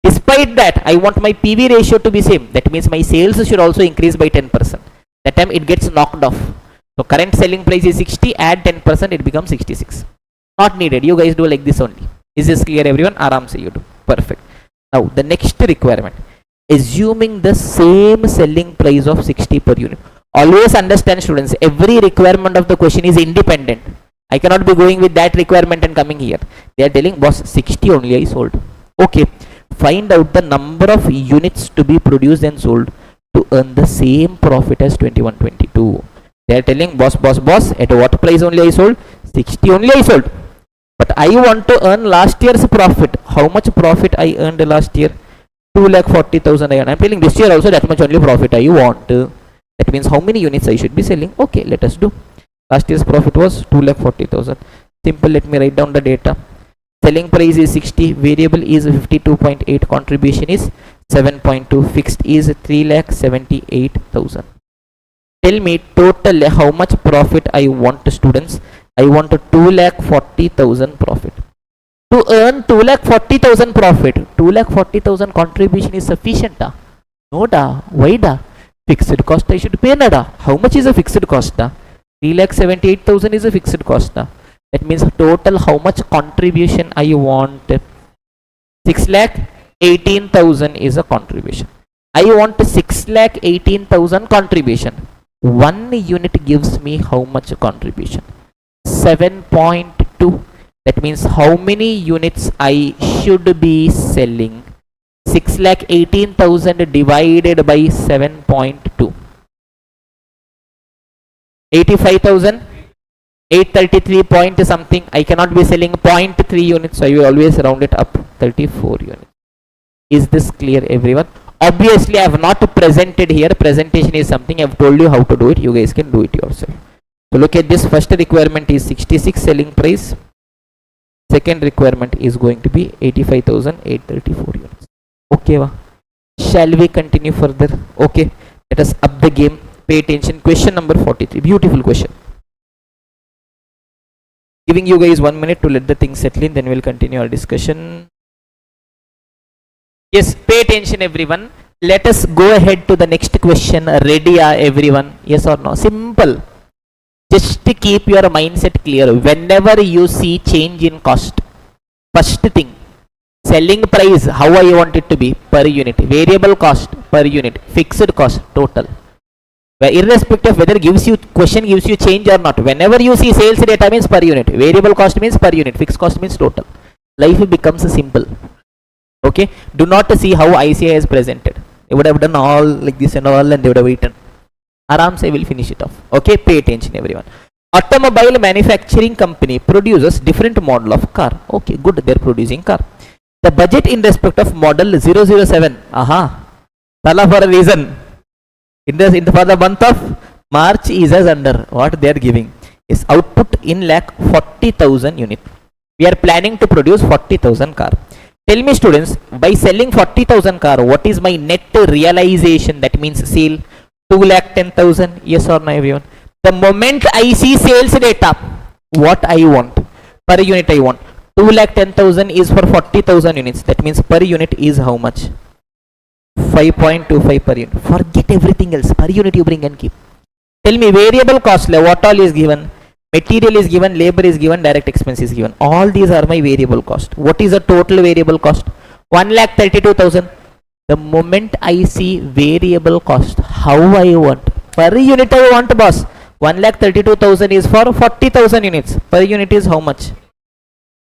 Despite that, I want my PV ratio to be same. That means my sales should also increase by 10%. That time it gets knocked off. So current selling price is 60, add 10%, it becomes 66. Not needed. You guys do like this only. Is this clear, everyone? Aram se you do. Perfect. Now the next requirement. Assuming the same selling price of 60 per unit. Always understand, students, every requirement of the question is independent. I cannot be going with that requirement and coming here. They are telling, boss, 60 only I sold. Okay. Find out the number of units to be produced and sold to earn the same profit as 21-22. They are telling, boss, at what price only I sold? 60 only I sold. But I want to earn last year's profit. How much profit I earned last year? 2,40,000 I earned. I am telling this year also that much only profit I want. That means how many units I should be selling? Okay, let us do. Last year's profit was 2,40,000. Simple, let me write down the data. Selling price is 60, variable is 52.8, contribution is 7.2, fixed is 3,78,000. Tell me total how much profit I want, students. I want 2,40,000 profit. To earn 2,40,000 profit, 2,40,000 contribution is sufficient. No da, why da? Fixed cost I should pay na da. How much is a fixed cost da? 3,78,000 is a fixed cost da. That means total how much contribution I want? 6,18,000 is a contribution. I want 6,18,000 contribution. 1 unit gives me how much contribution? 7.2. That means how many units I should be selling? 6,18,000 divided by 7.2. 85,000. 833 point something. I cannot be selling 0.3 units, so I will always round it up. 34 units. Is this clear, everyone? Obviously I have not presented here. Presentation is something I have told you how to do it. You guys can do it yourself. So look at this. First requirement is 66 selling price. Second requirement is going to be 85,834 units. Okay, shall we continue further? Okay, let us up the game. Pay attention. Question number 43. Beautiful question. Giving you guys 1 minute to let the things settle in, then we'll continue our discussion. Yes, pay attention, everyone. Let us go ahead to the next question. Ready, everyone? Yes or no? Simple. Just to keep your mindset clear. Whenever you see change in cost, first thing, selling price, how I want it to be? Per unit. Variable cost, per unit. Fixed cost, total. Irrespective of whether question gives you change or not, whenever you see sales data means per unit, variable cost means per unit, fixed cost means total. Life becomes simple. Okay, do not see how ICI is presented. They would have done all like this and all, and they would have eaten. Aram se will finish it off. Okay, pay attention, everyone. Automobile manufacturing company produces different model of car. Okay, good, they are producing car. The budget in respect of model 007. Tala for a reason. For the month of March is as under what they are giving is output in lakh 40,000 unit. We are planning to produce 40,000 car. Tell me, students, by selling 40,000 car, what is my net realization? That means sale 2,10,000. Yes or no, everyone? The moment I see sales data, what I want per unit, I want 2,10,000 is for 40,000 units. That means per unit is how much? 5.25 per unit. Forget everything else. Per unit you bring and keep. Tell me variable cost, what all is given? Material is given, labor is given, direct expense is given. All these are my variable cost. What is the total variable cost? 1,32,000. The moment I see variable cost, how I want? Per unit I want, boss. 1,32,000 is for 40,000 units. Per unit is how much?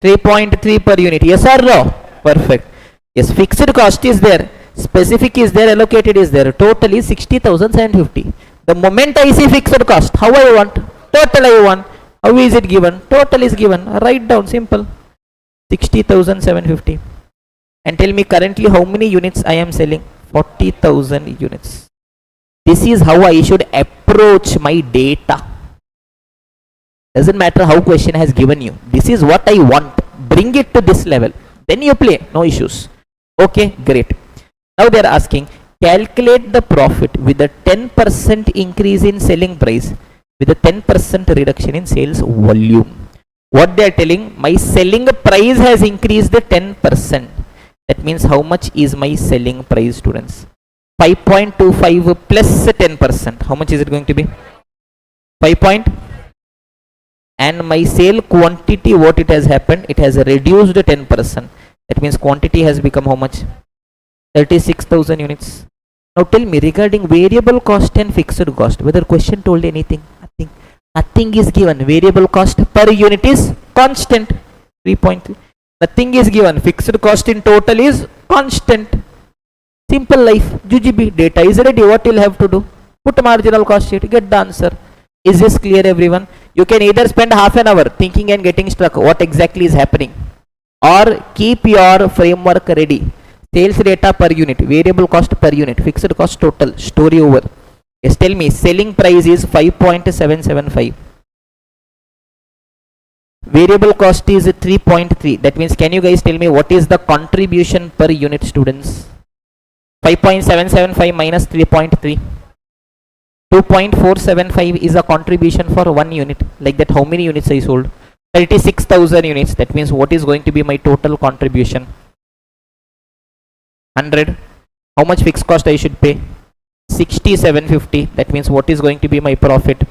3.3 per unit. Yes or no? Perfect. Yes, fixed cost is there. Specific is there, allocated is there. Total is 60,750. The moment I see fixed cost, how I want? Total I want. How is it given? Total is given. Write down, simple. 60,750. And tell me currently how many units I am selling? 40,000 units. This is how I should approach my data. Doesn't matter how question has given you. This is what I want. Bring it to this level. Then you play. No issues. Okay, great. Now they are asking, calculate the profit with a 10% increase in selling price with a 10% reduction in sales volume. What they are telling, my selling price has increased 10%. That means how much is my selling price, students? 5.25 plus 10%. How much is it going to be? 5 point. And my sale quantity, what it has happened? It has reduced 10%. That means quantity has become how much? 36,000 units. Now tell me regarding variable cost and fixed cost, whether question told anything? Nothing. Nothing is given. Variable cost per unit is constant. 3.3. Nothing is given. Fixed cost in total is constant. Simple life. GGB. Data is ready. What you'll have to do? Put marginal cost sheet. Get the answer. Is this clear, everyone? You can either spend half an hour thinking and getting stuck what exactly is happening, or keep your framework ready. Sales data per unit, variable cost per unit, fixed cost total, story over. Yes, tell me, selling price is 5.775. Variable cost is 3.3. That means, can you guys tell me what is the contribution per unit, students? 5.775 minus 3.3. 2.475 is a contribution for 1 unit. Like that, how many units I sold? 36,000 units. That means, what is going to be my total contribution? 100. How much fixed cost I should pay? 6750. That means, what is going to be my profit?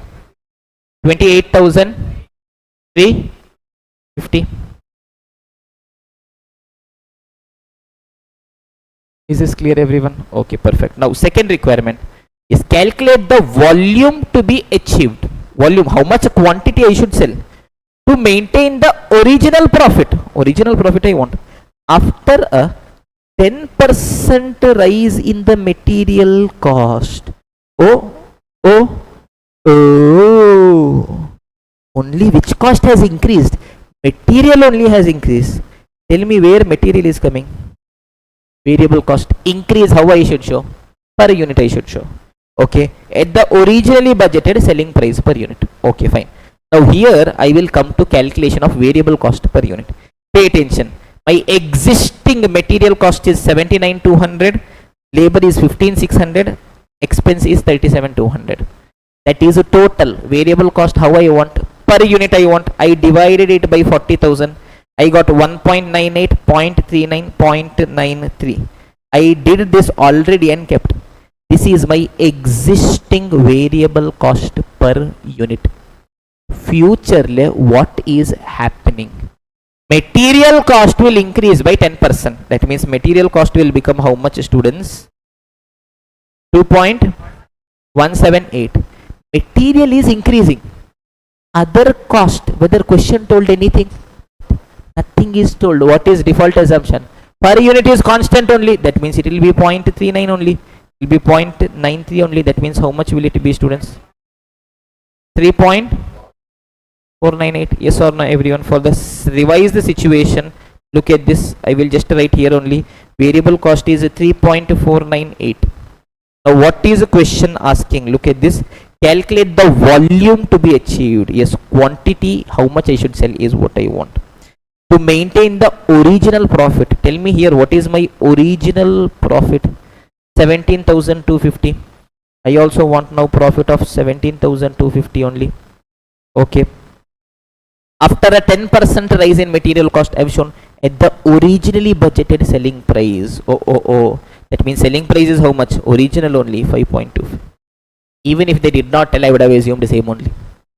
28,350. Is this clear, everyone? Okay, perfect. Now second requirement is calculate the volume to be achieved. Volume, how much quantity I should sell to maintain the original profit. Original profit I want after a 10% rise in the material cost. Oh, only which cost has increased? Material only has increased. Tell me where material is coming. Variable cost increase. How I should show? Per unit I should show. Okay, at the originally budgeted selling price per unit. Okay, fine. Now here I will come to calculation of variable cost per unit. Pay attention. My existing material cost is 79,200, labor is 15,600, expense is 37,200. That is a total variable cost. How I want? Per unit I want. I divided it by 40,000. I got 1.98, 0.39, 0.93. I did this already and kept. This is my existing variable cost per unit. Future, what is happening? Material cost will increase by 10%. That means material cost will become how much, students? 2.178. Material is increasing. Other cost, whether question told anything? Nothing is told. What is default assumption? Per unit is constant only. That means it will be 0.39 only. It will be 0.93 only. That means how much will it be, students? 3.498. Yes or no, everyone? For this revise the situation, look at this. I will just write here only. Variable cost is 3.498. Now what is the question asking? Look at this. Calculate the volume to be achieved. Yes, quantity, how much I should sell is what I want. To maintain the original profit. Tell me here, what is my original profit? 17,250. I also want now profit of 17,250 only. Okay. After a 10% rise in material cost, I have shown at the originally budgeted selling price. That means selling price is how much? Original only 5.2. Even if they did not tell, I would have assumed the same only.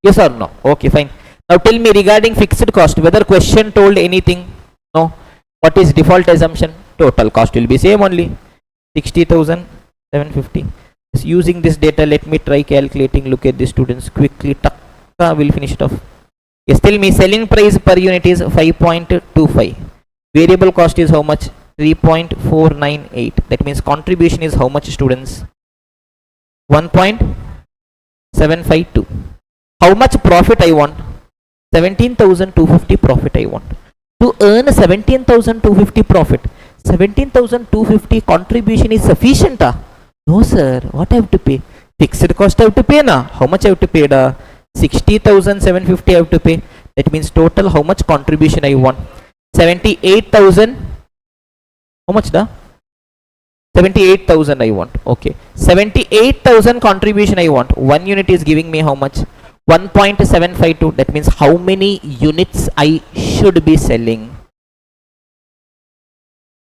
Yes or no? Okay, fine. Now tell me regarding fixed cost, whether question told anything? No. What is default assumption? Total cost will be same only. 60,750. Using this data, let me try calculating. Look at the students quickly. We'll finish it off. Yes, tell me selling price per unit is 5.25. Variable cost is how much? 3.498. That means contribution is how much, students? 1.752. How much profit I want? 17,250 profit I want. To earn 17,250 profit, 17,250 contribution is sufficient? No sir, what I have to pay? Fixed cost I have to pay na? How much I have to pay? 60,750 I have to pay. That means total how much contribution I want? 78,000. How much da? 78,000 I want. Okay. 78,000 contribution I want. 1 unit is giving me how much? 1.752. That means how many units I should be selling?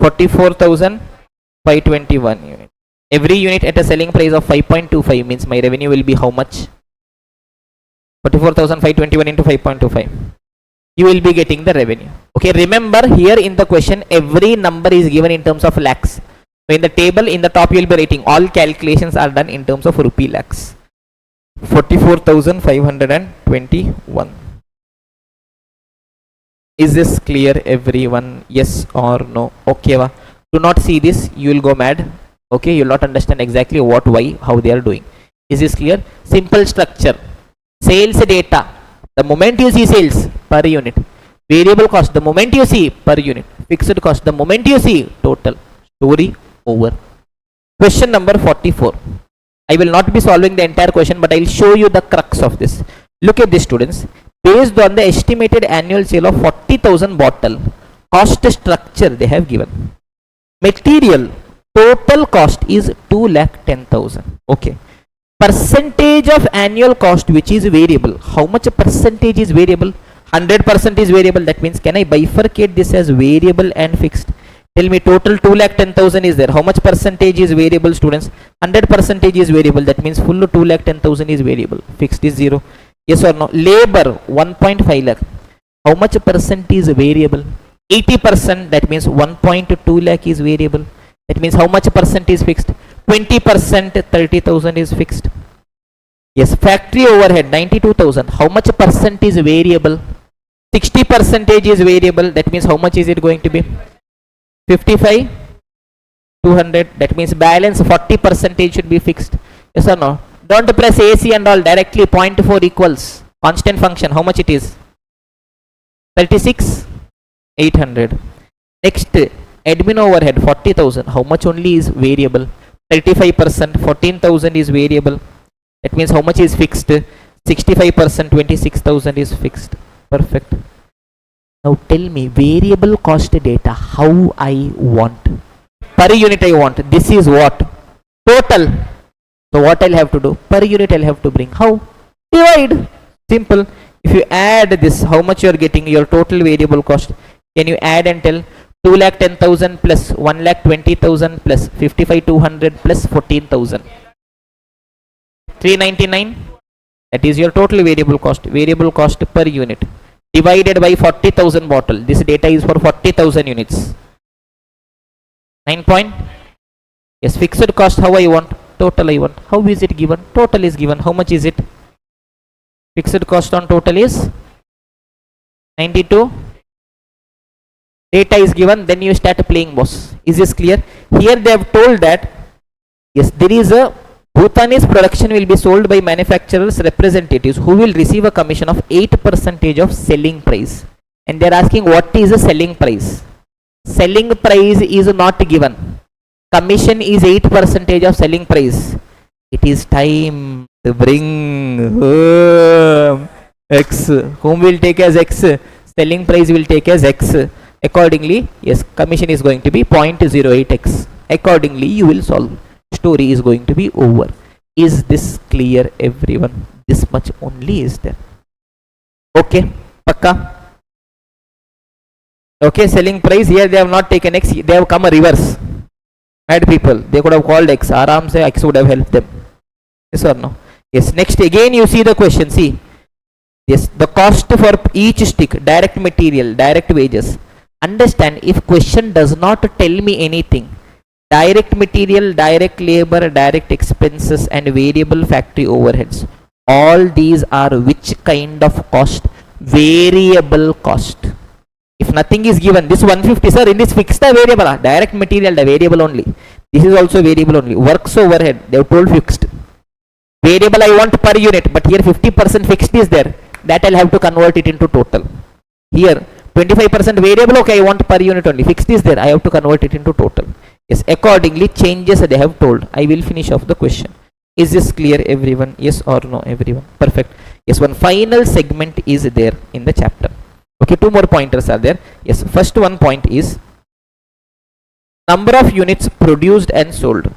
44,521 unit. Every unit at a selling price of 5.25 means my revenue will be how much? 44,521 into 5.25. You will be getting the revenue. Okay, remember here in the question every number is given in terms of lakhs. So in the table in the top you will be writing all calculations are done in terms of rupee lakhs. 44,521. Is this clear everyone? Yes or no? Okay, do not see this, you will go mad. Okay, you will not understand exactly what, why, how they are doing. Is this clear? Simple structure. Sales data. The moment you see sales, per unit. Variable cost, the moment you see, per unit. Fixed cost, the moment you see, total. Story over. Question number 44. I will not be solving the entire question, but I will show you the crux of this. Look at this, students. Based on the estimated annual sale of 40,000 bottle, cost structure they have given. Material, total cost is 2,10,000. Okay. Percentage of annual cost which is variable. How much percentage is variable? 100% is variable. That means can I bifurcate this as variable and fixed? Tell me total 2,10,000 is there. How much percentage is variable, students? 100% is variable. That means full 2,10,000 is variable. Fixed is 0. Yes or no? Labor 1.5 lakh. How much percent is variable? 80%. That means 1.2 lakh is variable. That means how much percent is fixed? 20%, 30,000 is fixed. Yes, factory overhead 92,000. How much percent is variable? 60% is variable. That means how much is it going to be? 55, 200. That means balance 40% should be fixed. Yes or no? Don't press AC and all, directly 0.4 equals constant function. How much it is? 36, 800. Next, admin overhead 40,000. How much only is variable? 35%, 14,000 is variable. That means how much is fixed? 65%, 26,000 is fixed. Perfect. Now tell me variable cost data how I want. Per unit I want. This is what? Total. So what I'll have to do? Per unit I'll have to bring. How? Divide. Simple. If you add this, how much you are getting? Your total variable cost. Can you add and tell? 2,10,000 plus 1,20,000 plus 55,200 plus 14,000. 399. That is your total variable cost. Variable cost per unit. Divided by 40,000 bottle. This data is for 40,000 units. 9 point. Yes, fixed cost how I want? Total I want. How is it given? Total is given. How much is it? Fixed cost on total is 92. Data is given, then you start playing boss. Is this clear? Here they have told that yes, there is a Bhutanese production will be sold by manufacturers representatives who will receive a commission of 8% of selling price. And they are asking what is the selling price? Selling price is not given. Commission is 8% of selling price. It is time to bring home X. Whom will take as X? Selling price will take as X. Accordingly, yes, commission is going to be 0.08x. Accordingly, you will solve. Story is going to be over. Is this clear, everyone? This much only is there. Okay, Pakka. Okay, selling price here they have not taken X. They have come a reverse. Mad people. They could have called X. Aram se X would have helped them. Yes or no? Yes. Next, again you see the question. See. Yes, the cost for each stick, direct material, direct wages. Understand, if question does not tell me anything, direct material, direct labor, direct expenses and variable factory overheads, all these are which kind of cost? Variable cost. If nothing is given, this 150, sir, in this fixed the variable, direct material, the variable only. This is also variable only. Works overhead, they have told fixed. Variable I want per unit, but here 50% fixed is there. That I'll have to convert it into total. Here 25% variable, okay, I want per unit only. Fixed is there, I have to convert it into total. Yes, accordingly changes they have told. I will finish off the question. Is this clear, everyone? Yes or no, everyone? Perfect. Yes, one final segment is there in the chapter. Okay, two more pointers are there. Yes, first one point is number of units produced and sold.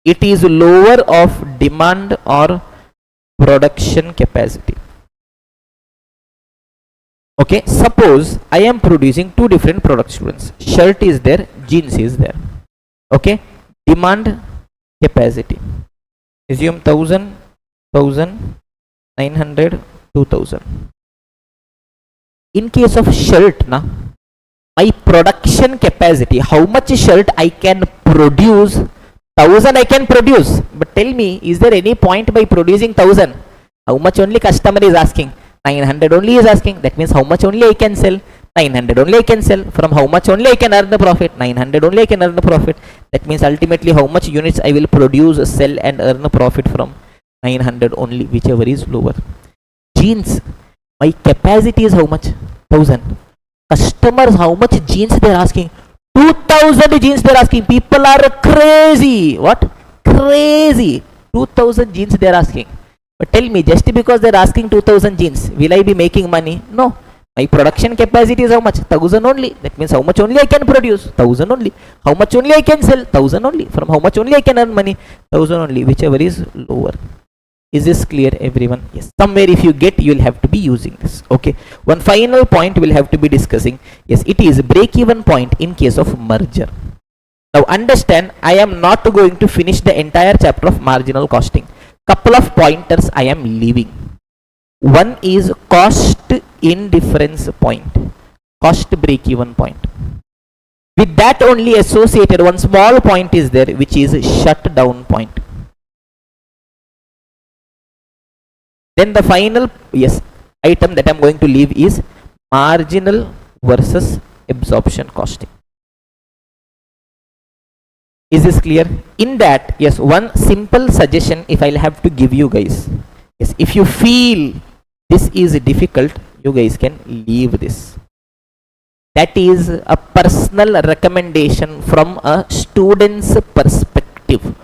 It is lower of demand or production capacity. Okay, suppose I am producing two different product, students. Shirt is there, jeans is there. Okay, demand, capacity. Assume 1000, 900, 2000. In case of shirt, na, my production capacity, how much shirt I can produce, 1000 I can produce. But tell me, is there any point by producing 1000? How much only customer is asking? 900 only is asking. That means how much only I can sell? 900 only I can sell. From how much only I can earn the profit? 900 only I can earn the profit. That means ultimately how much units I will produce, sell and earn a profit from? 900 only, whichever is lower. Jeans, my capacity is how much? 1000. Customers, how much jeans they are asking? 2000 jeans they are asking. People are crazy. What? Crazy. 2000 jeans they are asking. But tell me, just because they are asking 2000 jeans, will I be making money? No. My production capacity is how much? 1000 only. That means how much only I can produce? 1000 only. How much only I can sell? 1000 only. From how much only I can earn money? 1000 only, whichever is lower. Is this clear, everyone? Yes. Somewhere if you get, you will have to be using this. Okay. One final point we'll have to be discussing. Yes, it is break-even point in case of merger. Now understand, I am not going to finish the entire chapter of marginal costing. Couple of pointers I am leaving. One is cost indifference point, cost break-even point. With that only associated one small point is there, which is shutdown point. Then the final item that I am going to leave is marginal versus absorption costing. Is this clear? In that, yes, one simple suggestion if I'll have to give you guys. Yes, if you feel this is difficult, you guys can leave this. That is a personal recommendation from a student's perspective,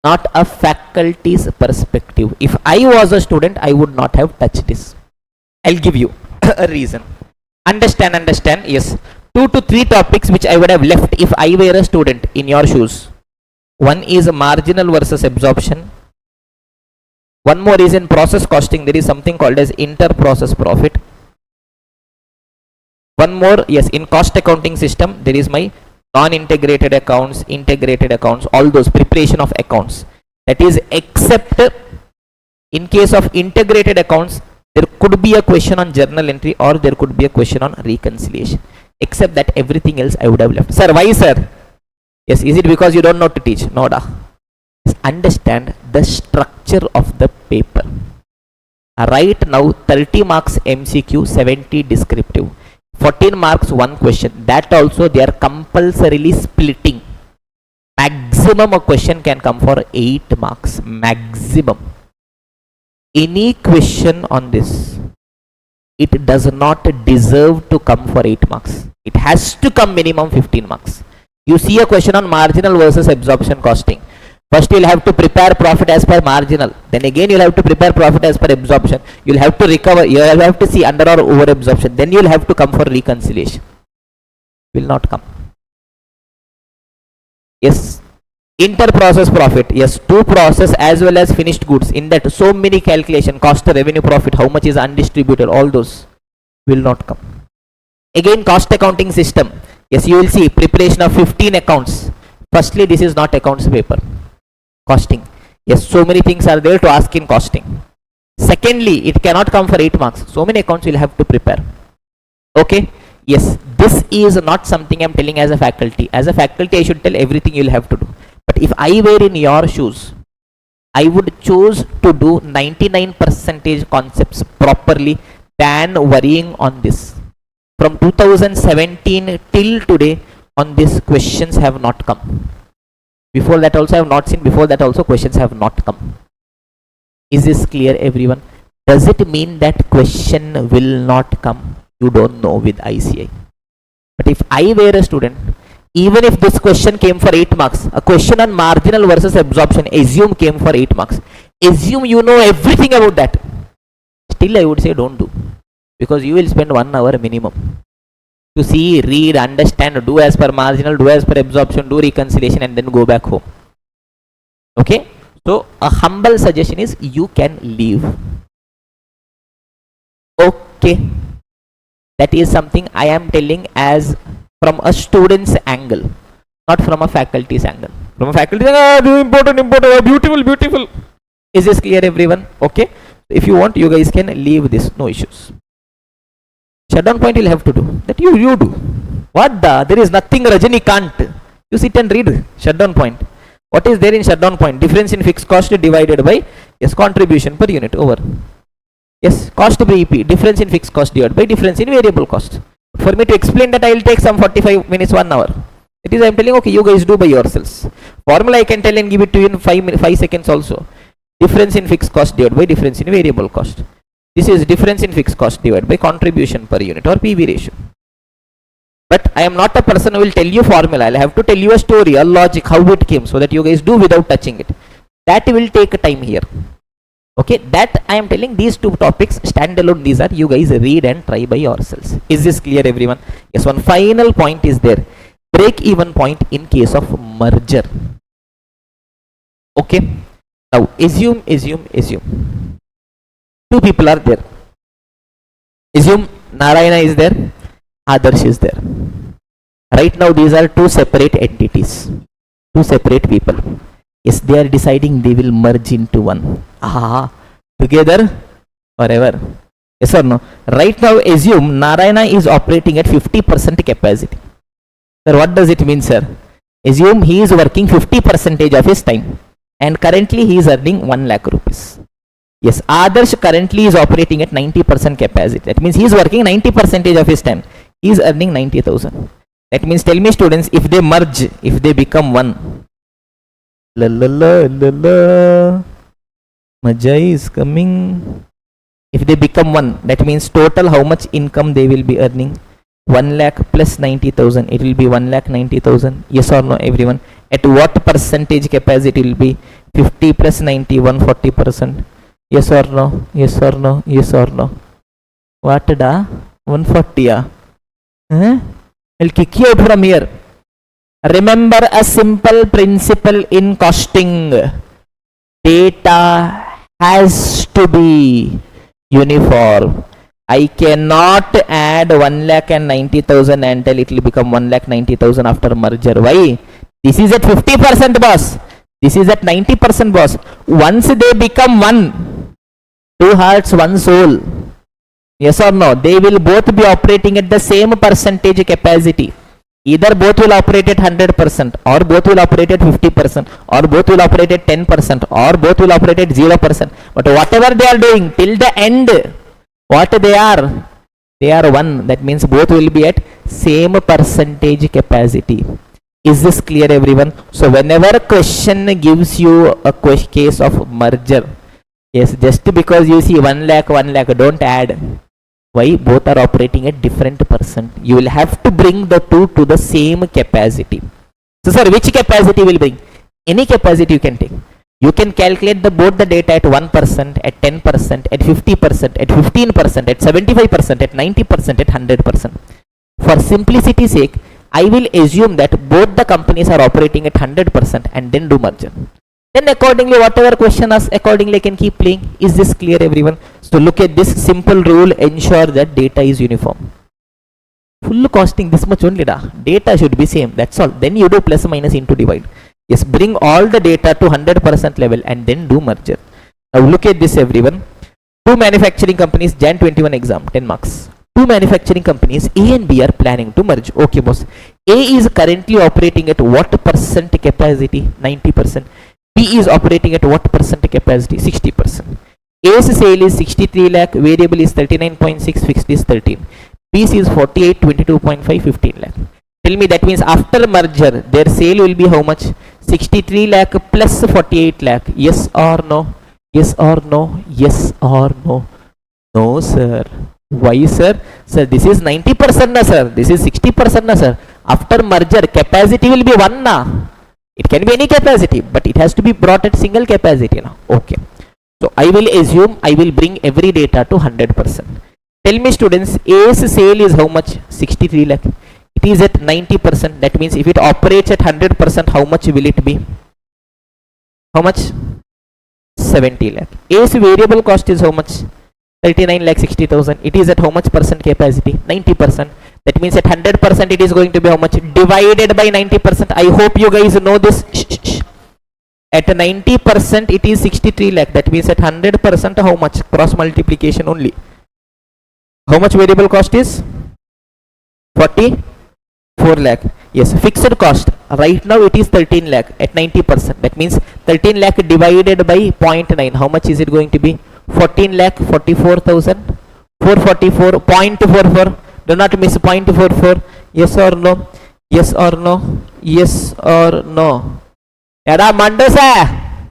not a faculty's perspective. If I was a student, I would not have touched this. I'll give you a reason. Understand, yes. 2 to 3 topics which I would have left if I were a student in your shoes. One is marginal versus absorption. One more is in process costing. There is something called as inter-process profit. One more, yes, in cost accounting system, there is my non-integrated accounts, integrated accounts, all those preparation of accounts. That is, except in case of integrated accounts, there could be a question on journal entry or there could be a question on reconciliation. Except that everything else I would have left. Sir, why sir? Yes, is it because you don't know to teach? No, da. Understand the structure of the paper. Right now, 30 marks MCQ, 70 descriptive. 14 marks, one question. That also they are compulsorily splitting. Maximum a question can come for 8 marks. Maximum. Any question on this, it does not deserve to come for 8 marks. It has to come minimum 15 marks. You see a question on marginal versus absorption costing. First you will have to prepare profit as per marginal. Then again you will have to prepare profit as per absorption. You will have to recover. You will have to see under or over absorption. Then you will have to come for reconciliation. Will not come. Yes. Inter-process profit. Yes. To process as well as finished goods. In that so many calculation. Cost, revenue, profit. How much is undistributed. All those will not come. Again cost accounting system. Yes, you will see preparation of 15 accounts. Firstly, this is not accounts paper. Costing. Yes, so many things are there to ask in costing. Secondly, it cannot come for 8 marks. So many accounts you will have to prepare. Okay. Yes, this is not something I am telling as a faculty. As a faculty, I should tell everything you will have to do. But if I were in your shoes, I would choose to do 99% concepts properly than worrying on this. From 2017 till today, on this questions have not come. Before that also I have not seen. Before that also questions have not come. Is this clear, everyone? Does it mean that question will not come? You don't know with ICI. But if I were a student, even if this question came for 8 marks, a question on marginal versus absorption, assume came for 8 marks. Assume you know everything about that. Still I would say don't do. Because you will spend 1 hour minimum to see, read, understand, do as per marginal, do as per absorption, do reconciliation and then go back home. Okay. So a humble suggestion is you can leave. Okay. That is something I am telling as from a student's angle, not from a faculty's angle. From a faculty, important, beautiful. Is this clear, everyone? Okay. If you want, you guys can leave this, no issues. Shutdown point you'll have to do. That you do. What the? There is nothing Rajani can't. You sit and read shutdown point. What is there in shutdown point? Difference in fixed cost divided by, yes, contribution per unit over. Yes, cost BP, difference in fixed cost divided by difference in variable cost. For me to explain that, I will take some 45 minutes, 1 hour. It is I am telling, okay, you guys do by yourselves. Formula I can tell and give it to you in 5 seconds also. Difference in fixed cost divided by difference in variable cost. This is difference in fixed cost divided by contribution per unit or PV ratio. But I am not a person who will tell you formula. I will have to tell you a story, a logic, how it came, so that you guys do without touching it. That will take time here. Okay, that I am telling, these two topics standalone, these are, you guys read and try by yourselves. Is this clear, everyone? Yes, one final point is there. Break even point in case of merger. Okay, now assume two people are there. Assume Narayana is there, Adarsh is there. Right now these are two separate entities, two separate people. Yes, they are deciding they will merge into one. Together forever. Yes or no? Right now assume Narayana is operating at 50% capacity. Sir, what does it mean, sir? Assume he is working 50% of his time and currently he is earning 1 lakh rupees. Yes, Adarsh currently is operating at 90% capacity. That means he is working 90% of his time. He is earning 90,000. That means, tell me students, if they merge, if they become one. La la la la la. Majai is coming. If they become one, that means total how much income they will be earning? 1 lakh plus 90,000. It will be 1 lakh 90,000. Yes or no, everyone? At what percentage capacity will be? 50 plus 90, 140%. Yes or no? Yes or no? Yes or no? What da? 140 I'll kick you out from here. Remember a simple principle in costing. Data has to be uniform. I cannot add 1,90,000 and tell it will become 1,90,000 after merger. Why? This is at 50%, boss. This is at 90%, boss. Once they become one, two hearts, one soul. Yes or no? They will both be operating at the same percentage capacity. Either both will operate at 100%, or both will operate at 50%, or both will operate at 10%, or both will operate at 0%. But whatever they are doing till the end, what they are one. That means both will be at same percentage capacity. Is this clear, everyone? So whenever question gives you a case of merger, yes, just because you see 1 lakh, don't add. Why? Both are operating at different percent. You will have to bring the two to the same capacity. So sir, which capacity will bring? Any capacity you can take. You can calculate both the data at 1%, at 10%, at 50%, at 15%, at 75%, at 90%, at 100%. For simplicity's sake, I will assume that both the companies are operating at 100% and then do merger. Then accordingly, whatever question asks, accordingly I can keep playing. Is this clear, everyone? So look at this simple rule, ensure that data is uniform. Full costing, this much only da. Data should be same, that's all. Then you do plus minus into divide. Yes, bring all the data to 100% level and then do merger. Now look at this, everyone. Two manufacturing companies, Jan 21 exam, 10 marks. Two manufacturing companies, A and B, are planning to merge. Okay, boss. A is currently operating at what percent capacity? 90%. B is operating at what percent capacity? 60%. A's sale is 63 lakh, variable is 39.6, fixed is 13. B's is 48, 22.5, 15 lakh. Tell me, that means after merger, their sale will be how much? 63 lakh plus 48 lakh. Yes or no? Yes or no? Yes or no? No, sir. Why, sir? Sir, this is 90% na, sir. This is 60% na, sir. After merger, capacity will be 1 na. It can be any capacity, but it has to be brought at single capacity now. Okay. So I will assume I will bring every data to 100%. Tell me, students, A's sale is how much? 63 lakh. It is at 90%. That means if it operates at 100%, how much will it be? How much? 70 lakh. A's variable cost is how much? 39 lakh 60,000. It is at how much percent capacity? 90%. That means at 100% it is going to be how much? Divided by 90%. I hope you guys know this. At 90% it is 63 lakh. That means at 100% how much? Cross multiplication only. How much variable cost is? 44 lakh. Yes, fixed cost. Right now it is 13 lakh at 90%. That means 13 lakh divided by 0.9. How much is it going to be? 14 lakh 44,000. 444. 0.44. Do not miss 0.44. Yes or no? Yes or no? Yes or no? Yada Mandasa.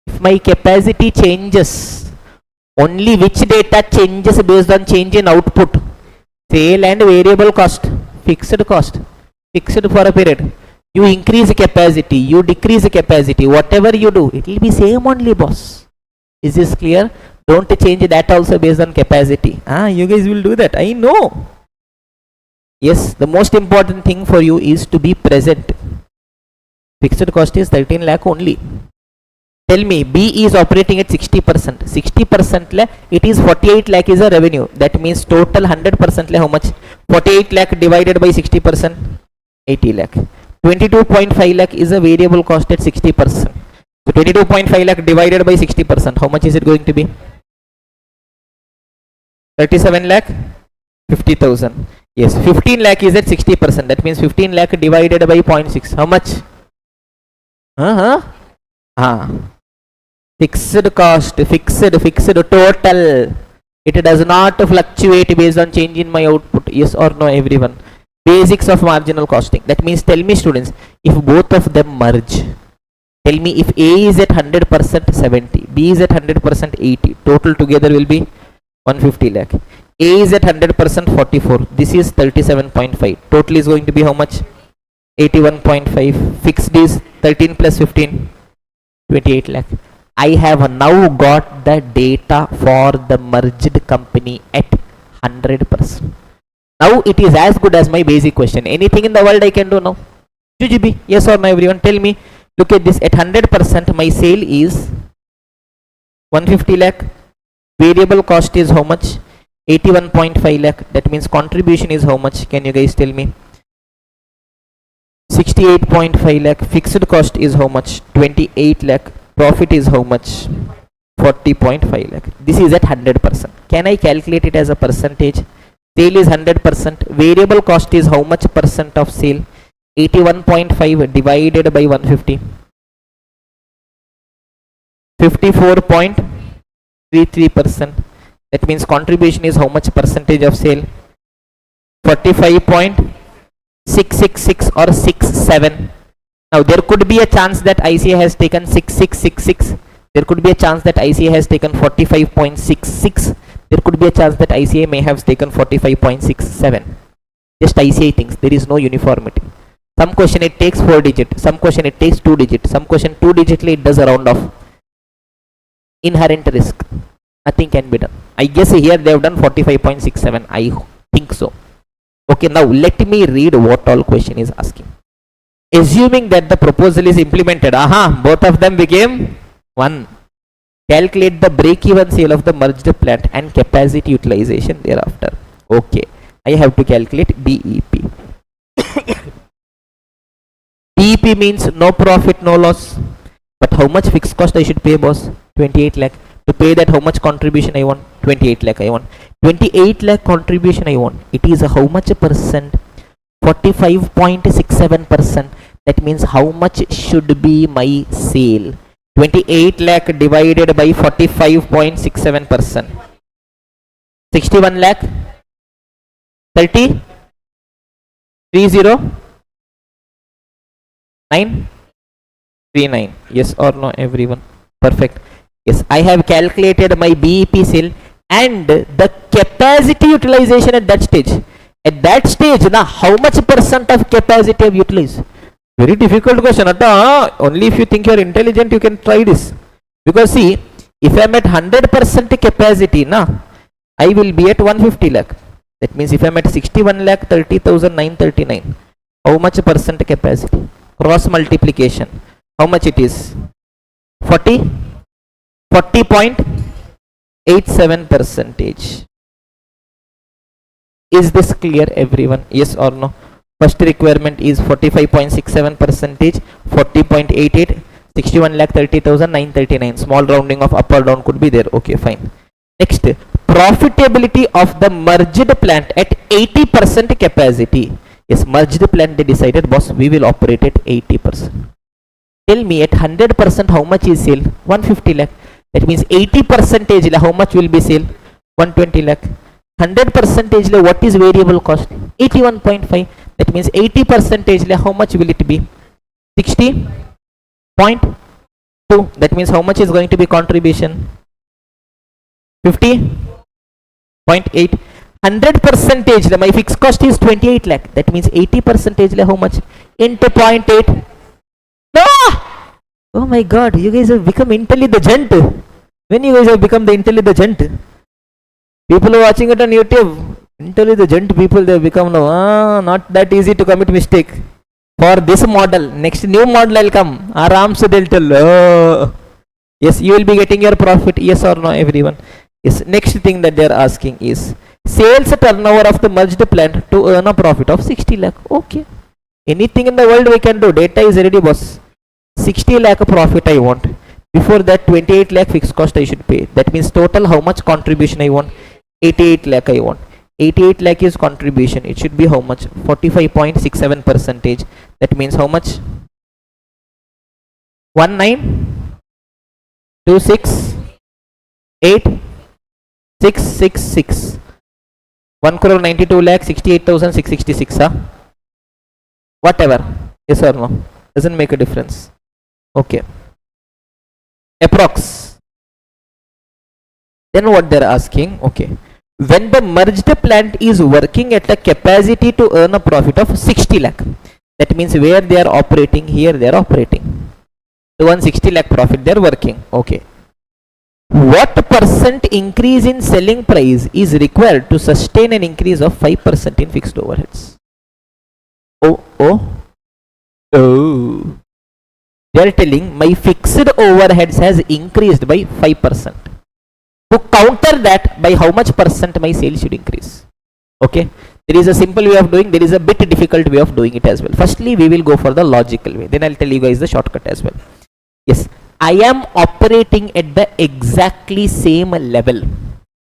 If my capacity changes, only which data changes based on change in output? Sale and variable cost. Fixed cost. Fixed for a period. You increase capacity, you decrease capacity. Whatever you do, it will be same only, boss. Is this clear? Don't change that also based on capacity. You guys will do that. I know. Yes, the most important thing for you is to be present. Fixed cost is 13 lakh only. Tell me, B is operating at 60%. 60% it is 48 lakh is a revenue. That means total 100% how much? 48 lakh divided by 60%. 80 lakh. 22.5 lakh is a variable cost at 60%. So 22.5 lakh divided by 60%. How much is it going to be? 37 lakh 50,000. Yes, 15 lakh is at 60%. That means 15 lakh divided by 0.6. How much? Fixed cost, fixed total. It does not fluctuate based on change in my output. Yes or no, everyone? Basics of marginal costing. That means, tell me students, if both of them merge, tell me if A is at 100% 70, B is at 100% 80, total together will be 150 lakh. A is at 100% 44, this is 37.5, total is going to be how much? 81.5. Fixed is 13 plus 15, 28 lakh. I have now got the data for the merged company at 100%. Now it is as good as my basic question. Anything in the world I can do now? GGB, yes or no, everyone? Tell me. Look at this. At 100% my sale is 150 lakh. Variable cost is how much? 81.5 lakh. That means contribution is how much? Can you guys tell me? 68.5 lakh. Fixed cost is how much? 28 lakh. Profit is how much? 40.5 lakh. This is at 100%. Can I calculate it as a percentage? Sale is 100%. Variable cost is how much percent of sale? 81.5 divided by 150. 54.33%. That means contribution is how much percentage of sale? 45.666 or 67. Now there could be a chance that ICA has taken 6666. There could be a chance that ICA has taken 45.66. There could be a chance that ICA may have taken 45.67. Just ICA thinks. There is no uniformity. Some question it takes 4 digit. Some question it takes 2 digit. Some question 2 digitly it does a round off. Inherent risk. Nothing can be done. I guess here they have done 45.67. I think so. Okay, now let me read what all question is asking. Assuming that the proposal is implemented, both of them became one. Calculate the break-even sale of the merged plant and capacity utilization thereafter. Okay, I have to calculate BEP. BEP means no profit, no loss. But how much fixed cost I should pay, boss? 28 lakh. To pay that, how much contribution I want? 28 lakh I want. 28 lakh contribution I want. It is how much percent? 45.67%. That means how much should be my sale? 28 lakh divided by 45.67%. 61 lakh. 30. 30. 939. Yes or no, everyone? Perfect. Yes, I have calculated my BEP sale and the capacity utilization at that stage. At that stage, now how much percent of capacity have utilized? Very difficult question. Only if you think you are intelligent, you can try this. Because see, if I am at 100% capacity, I will be at 150 lakh. That means if I am at 61 lakh 30,939, how much percent capacity? Cross multiplication. How much it is? 40? 40 point? 87 percentage. Is this clear, everyone? Yes or no? First requirement is 45.67 percentage, 40.88, 61 lakh 30,939. Small rounding of up or down could be there. Okay, fine. Next, profitability of the merged plant at 80% capacity. Yes, merged plant they decided, boss, we will operate at 80%. Tell me at 100% how much is sale? 150 lakh. That means 80 percentage how much will be sale? 120 lakh. 100 percentage what is variable cost? 81.5. That means 80 percentage how much will it be? 60.2. That means how much is going to be contribution? 50.8. 100 percentage my fixed cost is 28 lakh. That means 80 percentage how much? Into 0.8. No! Oh my god, you guys have become intelligent. When you guys have become the intelligent? People who are watching it on YouTube, intelligent people they have become now. Not that easy to commit mistake. For this model, next new model will come. Aram se they'll tell. Oh. Yes, you will be getting your profit. Yes or no, everyone? Yes. Next thing that they are asking is sales turnover of the merged plant to earn a profit of 60 lakh. Okay. Anything in the world we can do. Data is ready, boss. 60 lakh profit I want. Before that 28 lakh fixed cost I should pay. That means total how much contribution I want? 88 lakh I want. 88 lakh is contribution. It should be how much? 45.67 percentage. That means how much? 1926866. 1 crore 92 lakh 68,666. Whatever. Yes or no? Doesn't make a difference. Okay. Approx. Then what they're asking? Okay. When the merged plant is working at a capacity to earn a profit of 60 lakh. That means where they are operating, here they are operating. The 160 lakh profit they are working. Okay. What percent increase in selling price is required to sustain an increase of 5% in fixed overheads? Oh. They are telling my fixed overheads has increased by 5%. To counter that, by how much percent my sales should increase? Okay. There is a simple way of doing. There is a bit difficult way of doing it as well. Firstly, we will go for the logical way. Then I'll tell you guys the shortcut as well. Yes. I am operating at the exactly same level.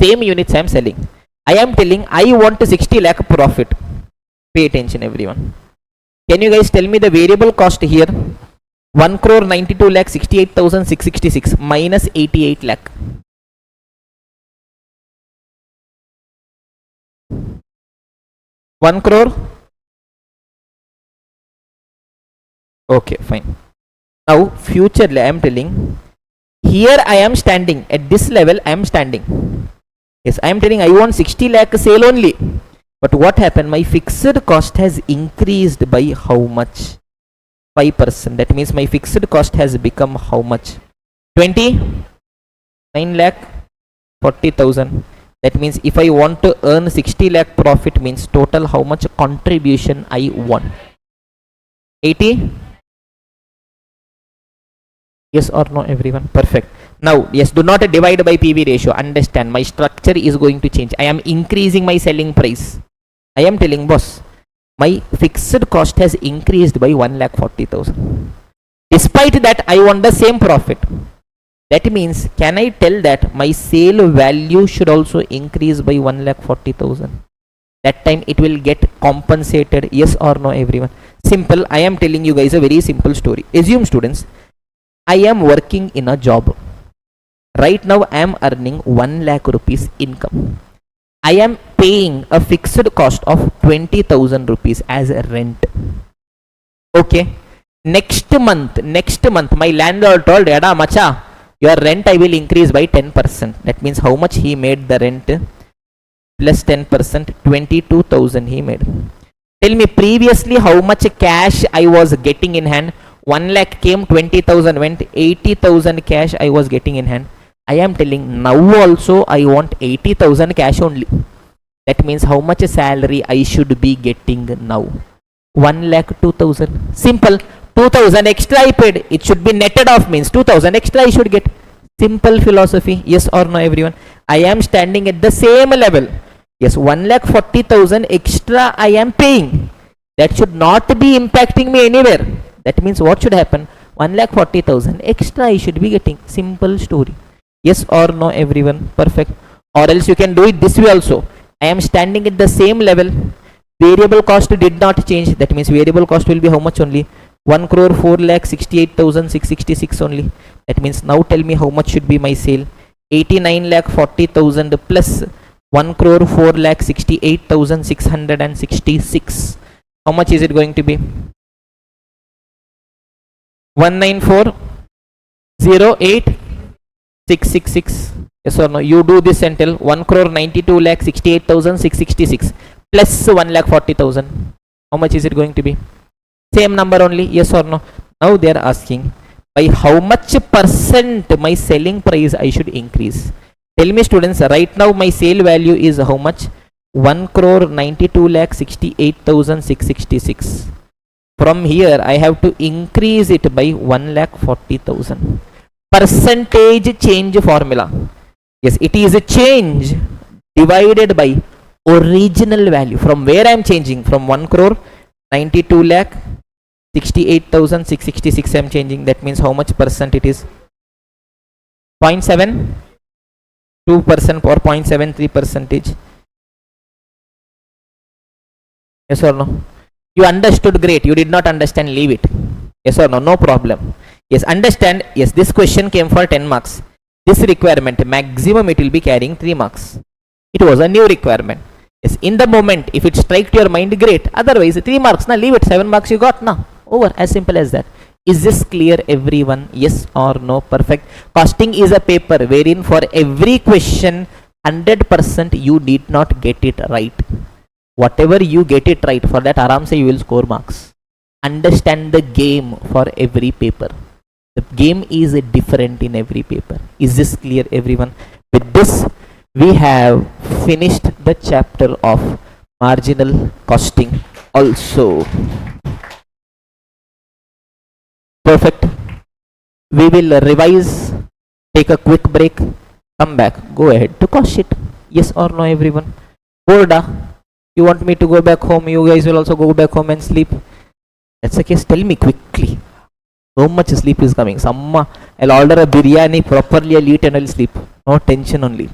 Same units I am selling. I am telling I want 60 lakh profit. Pay attention, everyone. Can you guys tell me the variable cost here? 1 crore 92 lakh 68,666 minus 88 lakh. One crore. Okay, fine. Now futurely I am telling here I am standing at this level. I am standing. Yes, I am telling I want 60 lakh sale only. But what happened? My fixed cost has increased by how much? 5%. That means my fixed cost has become how much? 29 lakh 40,000. That means if I want to earn 60 lakh profit means total how much contribution I want? 80? Yes or no, everyone? Perfect. Now, yes, do not divide by PV ratio. Understand, my structure is going to change. I am increasing my selling price. I am telling boss, my fixed cost has increased by 1,40,000. Despite that, I want the same profit. That means, can I tell that my sale value should also increase by 1,40,000? That time it will get compensated. Yes or no, everyone? Simple. I am telling you guys a very simple story. Assume, students, I am working in a job. Right now I am earning 1 lakh rupees income. I am paying a fixed cost of 20,000 rupees as a rent. Okay. Next month, my landlord told, Yada macha, your rent I will increase by 10%. That means how much he made the rent? Plus 10%, 22,000 he made. Tell me previously how much cash I was getting in hand. 1 lakh came, 20,000 went, 80,000 cash I was getting in hand. I am telling now also I want 80,000 cash only. That means how much salary I should be getting now? 1 lakh 2,000. Simple. 2,000 extra I paid. It should be netted off means 2,000 extra I should get. Simple philosophy, yes or no everyone? I am standing at the same level. Yes, 1,40,000 extra I am paying. That should not be impacting me anywhere. That means what should happen? 1,40,000 extra I should be getting. Simple story. Yes or no everyone? Perfect. Or else you can do it this way also. I am standing at the same level. Variable cost did not change. That means variable cost will be how much only? 1,04,68,666 only. That means now tell me how much should be my sale. 89,40,000 plus 1,04,68,666. How much is it going to be? 194,08,666. Yes or no? You do this and tell. 1,92,68,666 plus 1,40,000. How much is it going to be? Same number only. Yes or no? Now they are asking by how much percent my selling price I should increase. Tell me students, right now my sale value is how much? 1,92,68,666. From here I have to increase it by 1,40,000. Percentage change formula. Yes, it is a change divided by original value. From where I am changing? From 1,68,666 I am changing. That means how much percent it is? 0.72% or 0.73 percentage. Yes or no? You understood, great. You did not understand, leave it. Yes or no? No problem. Yes, understand. Yes, this question came for 10 marks. This requirement maximum it will be carrying 3 marks. It was a new requirement. Yes, in the moment if it striked your mind, great. Otherwise 3 marks, now leave it. 7 marks you got now. Over, as simple as that. Is this clear everyone? Yes or no? Perfect. Costing is a paper wherein for every question 100% you did not get it right. Whatever you get it right, for that aram se you will score marks. Understand the game for every paper. The game is different in every paper. Is this clear everyone? With this we have finished the chapter of marginal costing also. Perfect. We will revise, take a quick break, come back, go ahead to cost sheet. Yes or no everyone? Boarda, you want me to go back home? You guys will also go back home and sleep? That's the case. Tell me quickly. So much sleep is coming. Samma, I'll order a biryani, properly I'll eat and I'll sleep. No tension only.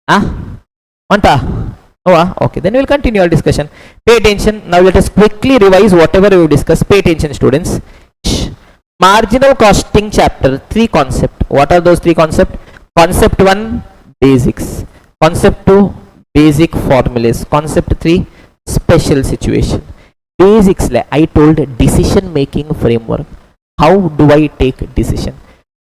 Anta? Oh, okay. Then we'll continue our discussion. Pay attention. Now let us quickly revise whatever we discussed. Pay attention students. Marginal costing chapter, 3 concepts. What are those 3 concepts? Concept 1, basics. Concept 2, basic formulas. Concept 3, special situation. Basics, I told decision making framework. How do I take decision?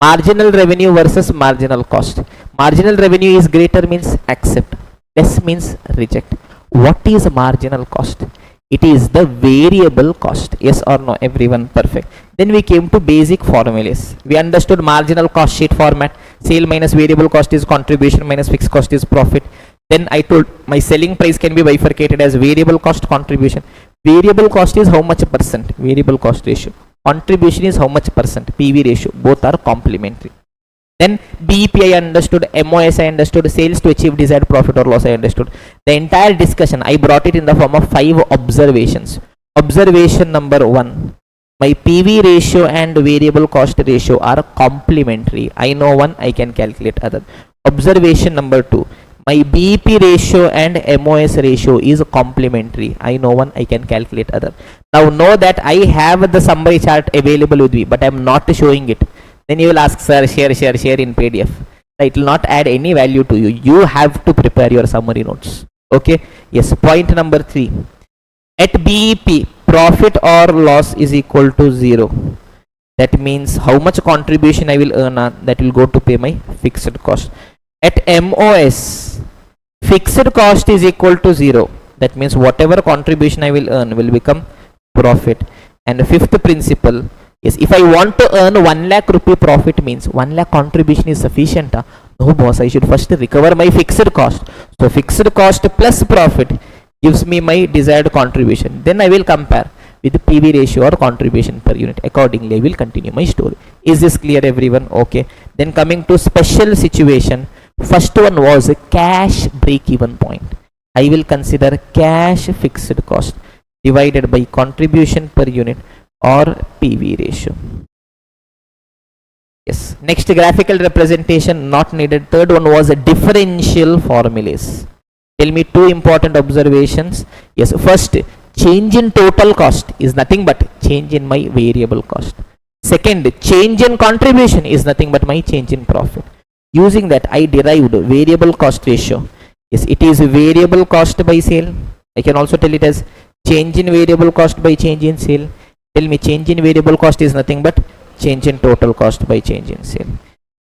Marginal revenue versus marginal cost. Marginal revenue is greater means accept. Less means reject. What is marginal cost? It is the variable cost. Yes or no everyone? Perfect. Then we came to basic formulas. We understood marginal cost sheet format. Sale minus variable cost is contribution minus fixed cost is profit. Then I told my selling price can be bifurcated as variable cost, contribution. Variable cost is how much percent? Variable cost ratio. Contribution is how much percent? PV ratio. Both are complementary. Then BEP I understood, MOS I understood, sales to achieve desired profit or loss I understood. The entire discussion I brought it in the form of 5 observations. Observation number 1. My PV ratio and variable cost ratio are complementary. I know one, I can calculate other. Observation number 2. My BEP ratio and MOS ratio is complementary. I know one, I can calculate other. Now know that I have the summary chart available with me, but I am not showing it. Then you will ask, sir, share in PDF. It will not add any value to you. You have to prepare your summary notes. Okay. Yes. Point number 3. At BEP, profit or loss is equal to 0. That means how much contribution I will earn, that will go to pay my fixed cost. At MOS, fixed cost is equal to 0. That means whatever contribution I will earn will become profit. And the 5th principle, yes, if I want to earn 1 lakh rupee profit means 1 lakh contribution is sufficient. No boss, I should first recover my fixed cost. So fixed cost plus profit gives me my desired contribution. Then I will compare. with PV ratio or contribution per unit. Accordingly, I will continue my story. Is this clear, everyone? Okay. Then coming to special situation. First one was a cash break-even point. I will consider cash fixed cost divided by contribution per unit or PV ratio. Yes. Next, graphical representation not needed. Third one was a differential formulas. Tell me two important observations. Yes. First, change in total cost is nothing but change in my variable cost. Second, change in contribution is nothing but my change in profit. Using that, I derived variable cost ratio. Yes, it is variable cost by sale. I can also tell it as change in variable cost by change in sale. Tell me, change in variable cost is nothing but change in total cost by change in sale.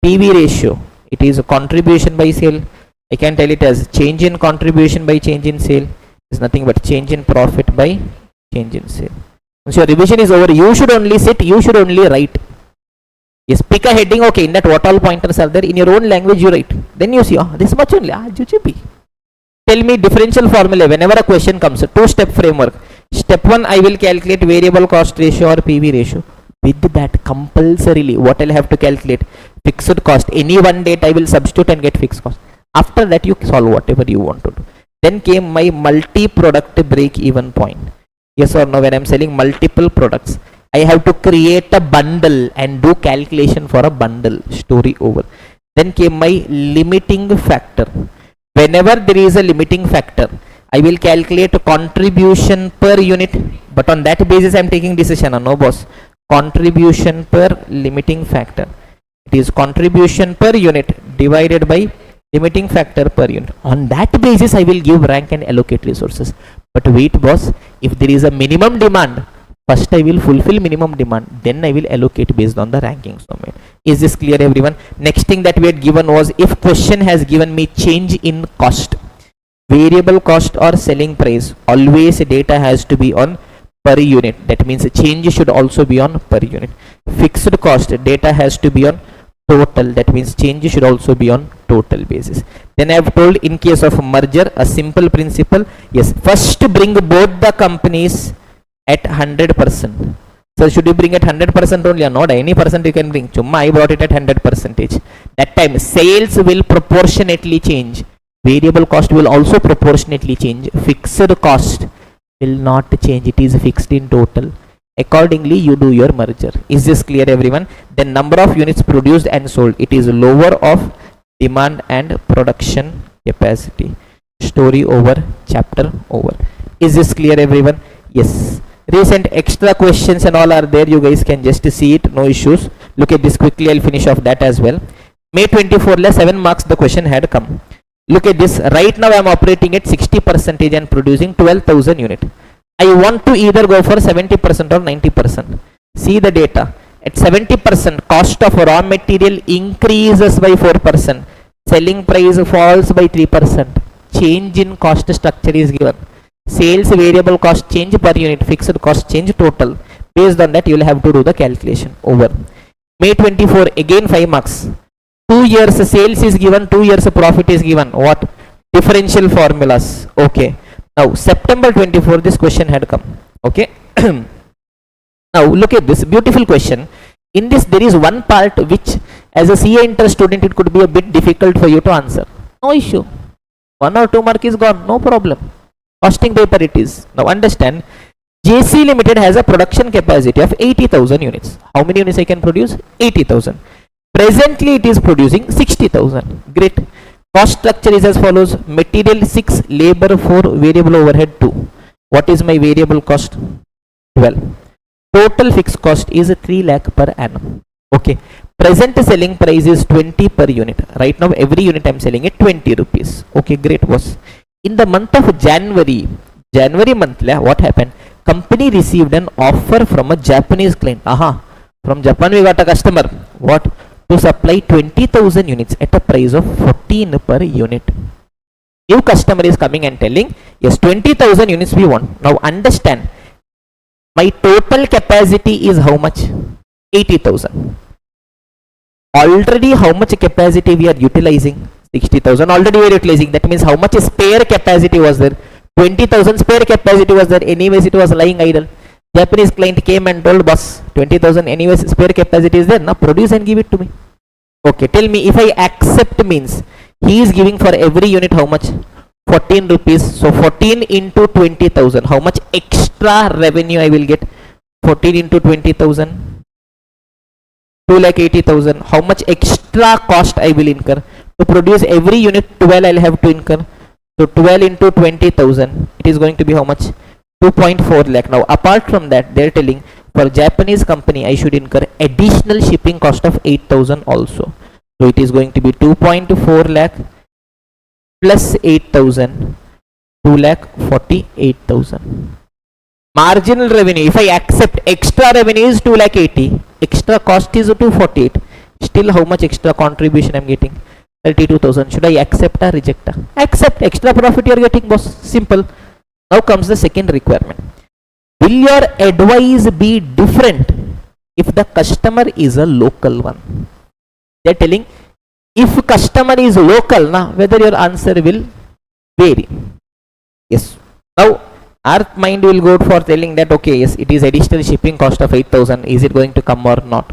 PV ratio, it is a contribution by sale. I can tell it as change in contribution by change in sale is nothing but change in profit by change in sale. Once your revision is over, you should only sit, you should only write. Yes, pick a heading, okay, in that what all pointers are there, in your own language you write. Then you see, this much only, GGP. Tell me differential formula, whenever a question comes, two-step framework. Step 1, I will calculate variable cost ratio or PV ratio. With that, compulsorily, what I'll have to calculate? Fixed cost. Any one date I will substitute and get fixed cost. After that, you solve whatever you want to do. Then came my multi-product break-even point. Yes or no, when I'm selling multiple products, I have to create a bundle and do calculation for a bundle. Story over. Then came my limiting factor. Whenever there is a limiting factor, I will calculate a contribution per unit, but on that basis I am taking decision. No boss. Contribution per limiting factor. It is contribution per unit divided by limiting factor per unit. On that basis I will give rank and allocate resources. But wait boss, if there is a minimum demand, first I will fulfill minimum demand, then I will allocate based on the rankings domain. Is this clear, everyone? Next thing that we had given was, if question has given me change in cost, variable cost or selling price, always data has to be on per unit. That means change should also be on per unit. Fixed cost, data has to be on total. That means change should also be on total basis. Then I have told, in case of merger, a simple principle. Yes, first bring both the companies at 100%. So should you bring at 100% only or not? Any percent you can bring. Chumma, I brought it at 100%. That time sales will proportionately change. Variable cost will also proportionately change. Fixed cost will not change. It is fixed in total. Accordingly, you do your merger. Is this clear, everyone? The number of units produced and sold, it is lower of demand and production capacity. Story over, chapter over. Is this clear, everyone? Yes. Recent extra questions and all are there. You guys can just see it. No issues. Look at this quickly. I'll finish off that as well. May 24, 7 marks the question had come. Look at this. Right now I am operating at 60% and producing 12,000 units. I want to either go for 70% or 90%. See the data. At 70%, cost of raw material increases by 4%. Selling price falls by 3%. Change in cost structure is given. Sales variable cost change per unit. Fixed cost change total. Based on that, you will have to do the calculation. Over. May 24, again 5 marks. 2 years sales is given, 2 years profit is given. What? Differential formulas. Okay. Now, September 24, this question had come. Okay. Now, look at this beautiful question. In this, there is one part which, as a CA inter student, it could be a bit difficult for you to answer. No issue. 1 or 2 mark is gone. No problem. Costing paper it is. Now, understand. JC Limited has a production capacity of 80,000 units. How many units I can produce? 80,000. Presently, it is producing 60,000. Great. Cost structure is as follows. Material 6, labor 4, variable overhead 2. What is my variable cost? 12. Total fixed cost is 3 lakh per annum. Okay. Present selling price is 20 per unit. Right now, every unit I am selling at 20 rupees. Okay, great boss. In the month of January month, what happened? Company received an offer from a Japanese client. From Japan we got a customer. What? To supply 20,000 units at a price of 14 per unit. New customer is coming and telling, yes, 20,000 units we want. Now understand, my total capacity is how much? 80,000. Already how much capacity we are utilizing? 60,000 already we are utilizing. That means how much spare capacity was there? 20,000 spare capacity was there. Anyways, it was lying idle. Japanese client came and told, boss, 20,000 anyways spare capacity is there, now produce and give it to me. Okay, tell me, if I accept means he is giving for every unit how much? 14 rupees. So 14 into 20,000, how much extra revenue I will get? 14 into 20,000, 2,80,000. How much extra cost I will incur? To produce every unit 12 I'll have to incur. So 12 into 20,000, it is going to be how much? 2.4 lakh. Now apart from that, they are telling for Japanese company I should incur additional shipping cost of 8,000 also. So it is going to be 2.4 lakh plus 8,000, 2,48,000. Marginal revenue, if I accept extra revenue is 2,80,000, extra cost is 248. Still how much extra contribution I am getting? 32,000. Should I accept or reject? Accept. Extra profit you are getting, boss. Simple. Now comes the second requirement. Will your advice be different if the customer is a local one? They are telling, if customer is local, now whether your answer will vary. Yes. Now our mind will go for telling that, okay, yes, it is additional shipping cost of 8,000. Is it going to come or not?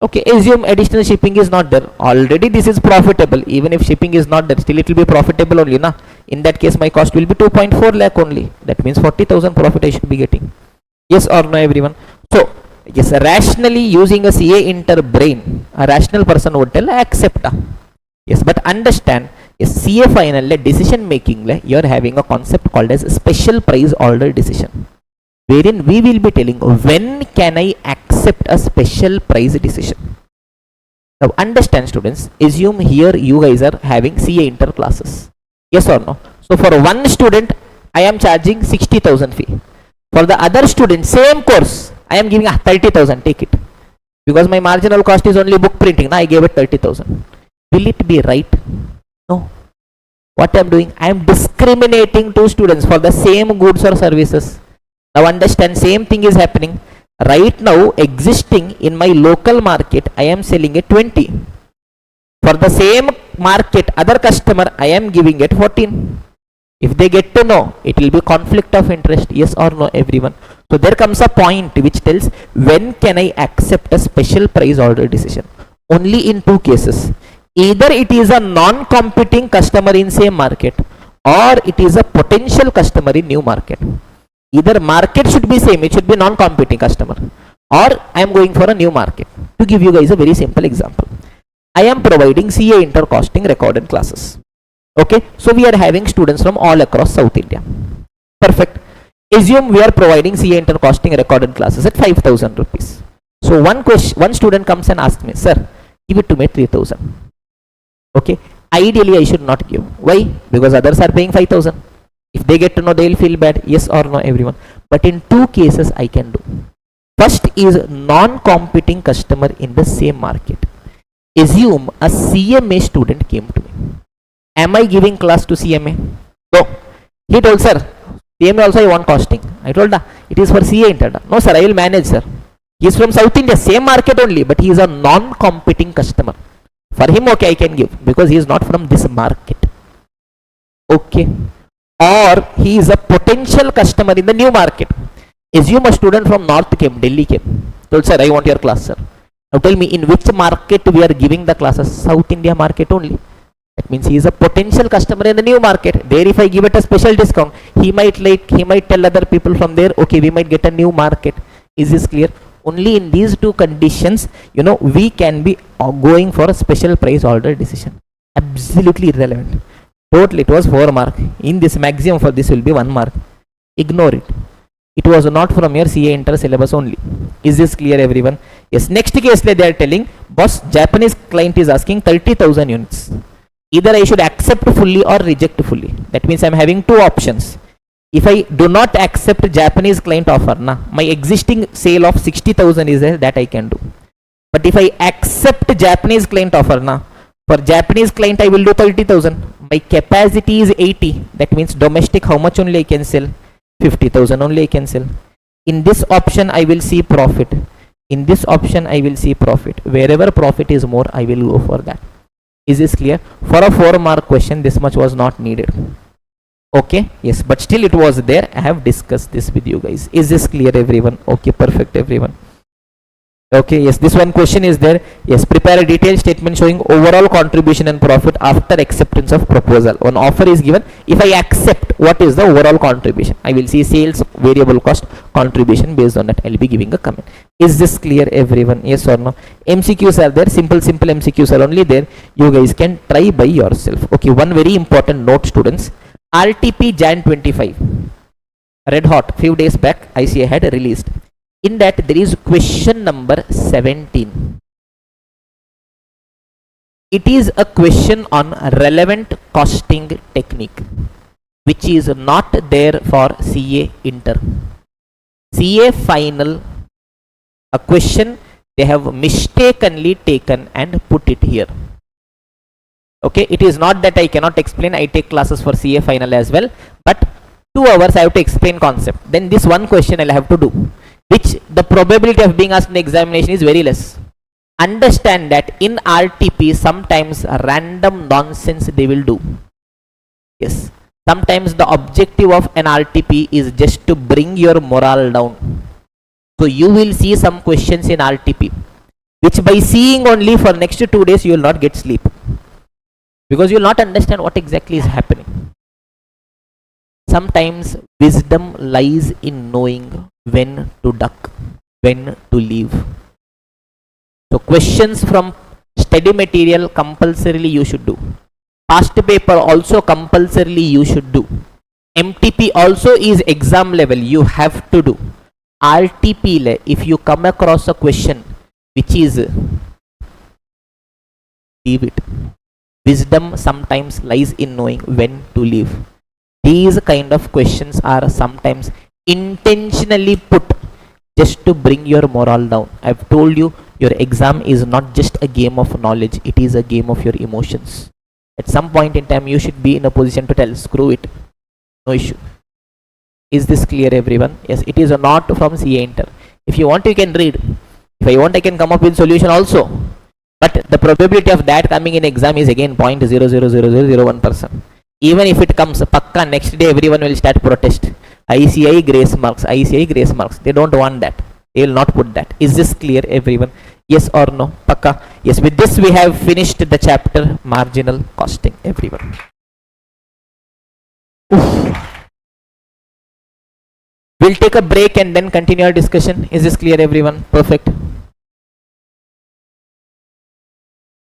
Okay, assume additional shipping is not there. Already this is profitable. Even if shipping is not there, still it will be profitable only, na? In that case, my cost will be 2.4 lakh only. That means 40,000 profit I should be getting. Yes or no, everyone? So, yes, rationally using a CA inter brain, a rational person would tell accept. Yes, but understand, yes, CA final decision making, you are having a concept called as special price order decision, wherein we will be telling when can I accept a special price decision. Now understand students, assume here you guys are having CA inter classes. Yes or no? So for one student I am charging 60,000 fee. For the other student, same course, I am giving 30,000, take it. Because my marginal cost is only book printing, now I gave it 30,000. Will it be right? No. What I am doing? I am discriminating two students for the same goods or services. Now understand, same thing is happening. Right now, existing in my local market, I am selling at 20. For the same market, other customer, I am giving it 14. If they get to know, it will be conflict of interest. Yes or no, everyone? So there comes a point which tells when can I accept a special price order decision. Only in two cases. Either it is a non-competing customer in same market, or it is a potential customer in new market. Either market should be same, it should be non-competing customer, or I am going for a new market. To give you guys a very simple example, I am providing CA intercosting recorded classes. Okay, so we are having students from all across South India. Perfect. Assume we are providing CA intercosting recorded classes at 5,000 rupees. So one student comes and asks me, sir, give it to me 3,000. Okay, ideally I should not give. Why? Because others are paying 5,000. If they get to know, they will feel bad. Yes or no, everyone? But in two cases I can do. First is non-competing customer in the same market. Assume a CMA student came to me. Am I giving class to CMA? No. He told, sir, CMA also I want costing. I told, it is for CA inter. No sir, I will manage, sir. He is from South India, same market only, but he is a non-competing customer. For him, okay, I can give, because he is not from this market. Okay. Or he is a potential customer in the new market. Assume a student from North came, Delhi came. Told, sir, I want your class, sir. Now tell me, in which market we are giving the classes? South India market only. That means he is a potential customer in the new market. There, if I give it a special discount, he might tell other people from there, okay, we might get a new market. Is this clear? Only in these two conditions, we can be going for a special price order decision. Absolutely irrelevant. Total, it was 4 mark. In this, maximum for this will be 1 mark. Ignore it. It was not from your CA inter syllabus only. Is this clear, everyone? Yes. Next case, they are telling, boss, Japanese client is asking 30,000 units. Either I should accept fully or reject fully. That means I am having two options. If I do not accept Japanese client offer, my existing sale of 60,000 is there, that I can do. But if I accept Japanese client offer, for Japanese client I will do 30,000. My capacity is 80. That means domestic, how much only I can sell? 50,000 only I can sell. In this option I will see profit. In this option I will see profit. Wherever profit is more, I will go for that. Is this clear? For a 4 mark question, this much was not needed. Okay, yes, but still it was there. I have discussed this with you guys. Is this clear, everyone? Okay, perfect, everyone. Okay, yes, this one question is there. Yes, prepare a detailed statement showing overall contribution and profit after acceptance of proposal. One offer is given. If I accept, what is the overall contribution? I will see sales, variable cost, contribution. Based on that, I'll be giving a comment. Is this clear, everyone? Yes or no? MCQs are there. Simple MCQs are only there. You guys can try by yourself. Okay, one very important note, students. RTP Jan 25. Red hot. Few days back, ICA had released. In that, there is question number 17. It is a question on relevant costing technique, which is not there for CA Inter. CA Final, a question they have mistakenly taken and put it here. Okay, it is not that I cannot explain. I take classes for CA Final as well, but 2 hours I have to explain concept. Then this one question I'll have to do, which the probability of being asked in the examination is very less. Understand that in RTP sometimes random nonsense they will do. Yes, sometimes the objective of an RTP is just to bring your morale down. So you will see some questions in RTP which by seeing only for next 2 days you will not get sleep, because you will not understand what exactly is happening. Sometimes wisdom lies in knowing when to duck, when to leave. So questions from study material compulsorily you should do. Past paper also compulsorily you should do. MTP also is exam level, you have to do. RTP, if you come across a question which is, leave it. Wisdom sometimes lies in knowing when to leave. These kind of questions are sometimes intentionally put just to bring your morale down. I've told you, your exam is not just a game of knowledge, it is a game of your emotions. At some point in time you should be in a position to tell, screw it, no issue. Is this clear, everyone? Yes, it is not from CA Inter. If you want, you can read. If I want, I can come up with solution also, but the probability of that coming in exam is again 0.000001%. Even if it comes pakka, next day everyone will start protest. ICI grace marks, ICI grace marks. They don't want that. They will not put that. Is this clear, everyone? Yes or no? Pakka? Yes. With this we have finished the chapter marginal costing, everyone. Oof. We'll take a break and then continue our discussion. Is this clear, everyone? Perfect.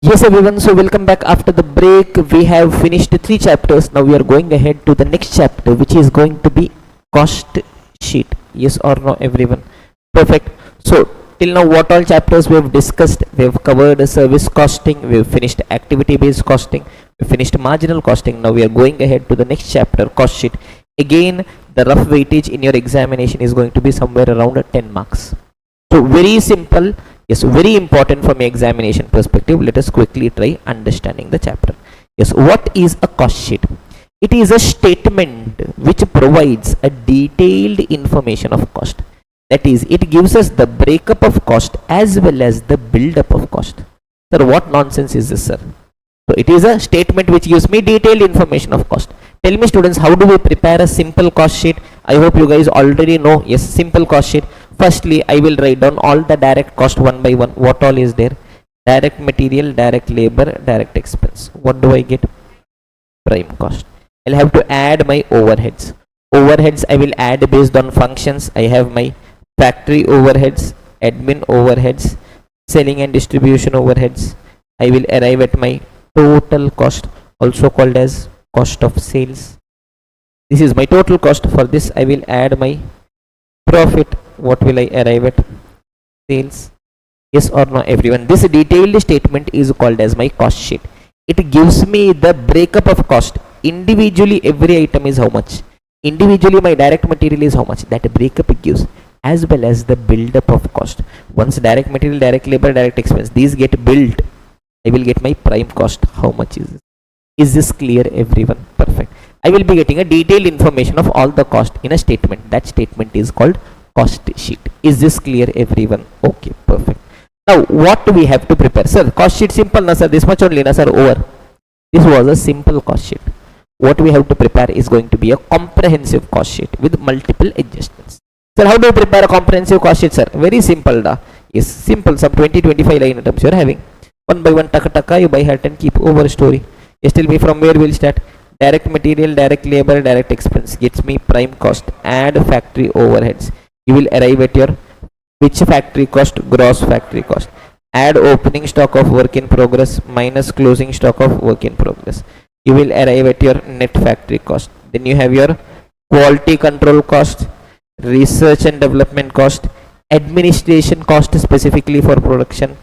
Yes, everyone, so welcome back after the break. We have finished 3 chapters. Now we are going ahead to the next chapter, which is going to be cost sheet. Yes or no, everyone? Perfect. So till now what all chapters we have discussed? We have covered service costing, we have finished activity based costing, we finished marginal costing. Now we are going ahead to the next chapter, cost sheet. Again, the rough weightage in your examination is going to be somewhere around 10 marks. So very simple. Yes, very important from examination perspective. Let us quickly try understanding the chapter. Yes, what is a cost sheet? It is a statement which provides a detailed information of cost. That is, it gives us the breakup of cost as well as the buildup of cost. Sir, what nonsense is this, sir? So it is a statement which gives me detailed information of cost. Tell me, students, how do we prepare a simple cost sheet? I hope you guys already know. Yes, simple cost sheet. Firstly, I will write down all the direct cost one by one. What all is there? Direct material, direct labor, direct expense. What do I get? Prime cost. I'll have to add my overheads. Overheads I will add based on functions. I have my factory overheads, admin overheads, selling and distribution overheads. I will arrive at my total cost, also called as cost of sales. This is my total cost. For this I will add my profit. What will I arrive at? Sales. Yes or no, everyone? This detailed statement is called as my cost sheet. It gives me the breakup of cost. Individually every item is how much, individually my direct material is how much. That breakup it gives, as well as the buildup of cost. Once direct material, direct labor, direct expense, these get built, I will get my prime cost. How much is this? Is this clear, everyone? Perfect. I will be getting a detailed information of all the cost in a statement. That statement is called cost sheet. Is this clear, everyone? Okay, perfect. Now what do we have to prepare? Sir, cost sheet simple na sir, this much only na sir, over. This was a simple cost sheet. what we have to prepare is going to be a comprehensive cost sheet with multiple adjustments. Sir, how do you prepare a comprehensive cost sheet, sir? Very simple da. Yes, simple. Some 20-25 line items you are having. One by one, taka you buy hat and keep over story. Yes, tell me from where we'll start. Direct material, direct labor, direct expense gets me prime cost. Add factory overheads. You will arrive at your which factory cost? Gross factory cost. Add opening stock of work in progress minus closing stock of work in progress. You will arrive at your net factory cost. Then you have your quality control cost, research and development cost, administration cost specifically for production,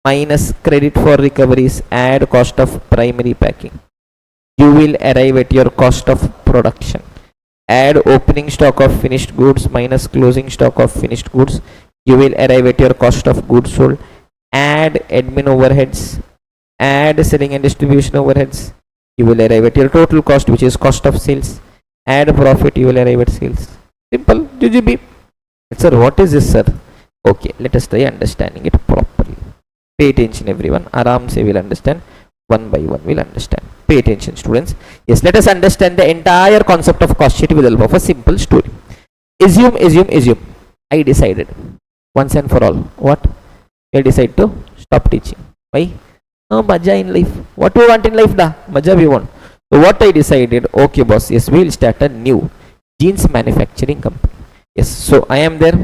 minus credit for recoveries, add cost of primary packing. You will arrive at your cost of production. Add opening stock of finished goods minus closing stock of finished goods. You will arrive at your cost of goods sold. Add admin overheads, add selling and distribution overheads. You will arrive at your total cost, which is cost of sales. Add profit, you will arrive at sales. Simple, GGB. Sir, what is this, sir? Okay, let us try understanding it properly. Pay attention, everyone. Aram se will understand. One by one will understand. Pay attention, students. Yes, let us understand the entire concept of cost sheet with the help of a simple story. Assume. I decided once and for all. What? I decide to stop teaching. Why? No maja in life. What do you want in life, da? Maja we want. So what I decided, okay boss, yes, we will start a new jeans manufacturing company. Yes, so I am there.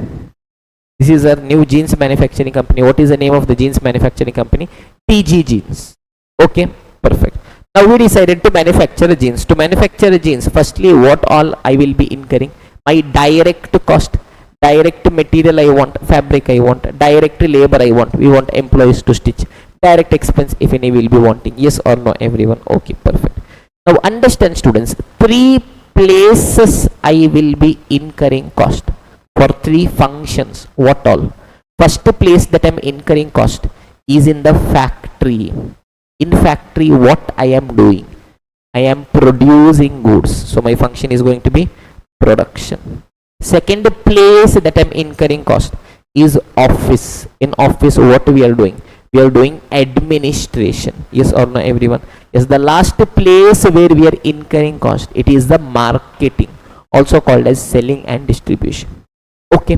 This is a new jeans manufacturing company. What is the name of the jeans manufacturing company? TG Jeans. Okay, perfect. Now we decided to manufacture jeans. To manufacture jeans, firstly, what all I will be incurring? My direct cost. Direct material I want, fabric I want, direct labor I want, we want employees to stitch, direct expense if any will be wanting, yes or no, everyone. Okay, perfect. Now understand, students, 3 places I will be incurring cost for 3 functions. What all? First place that I am incurring cost is in the factory. In factory, what I am doing? I am producing goods, so my function is going to be production. Second place that I am incurring cost is office. In office, what we are doing? We are doing administration. Yes or no, everyone? Yes, the last place where we are incurring cost, it is the marketing, also called as selling and distribution. Okay,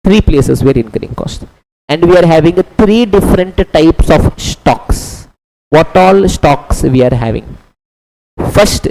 3 places we are incurring cost, and we are having 3 different types of stocks. What all stocks we are having? First,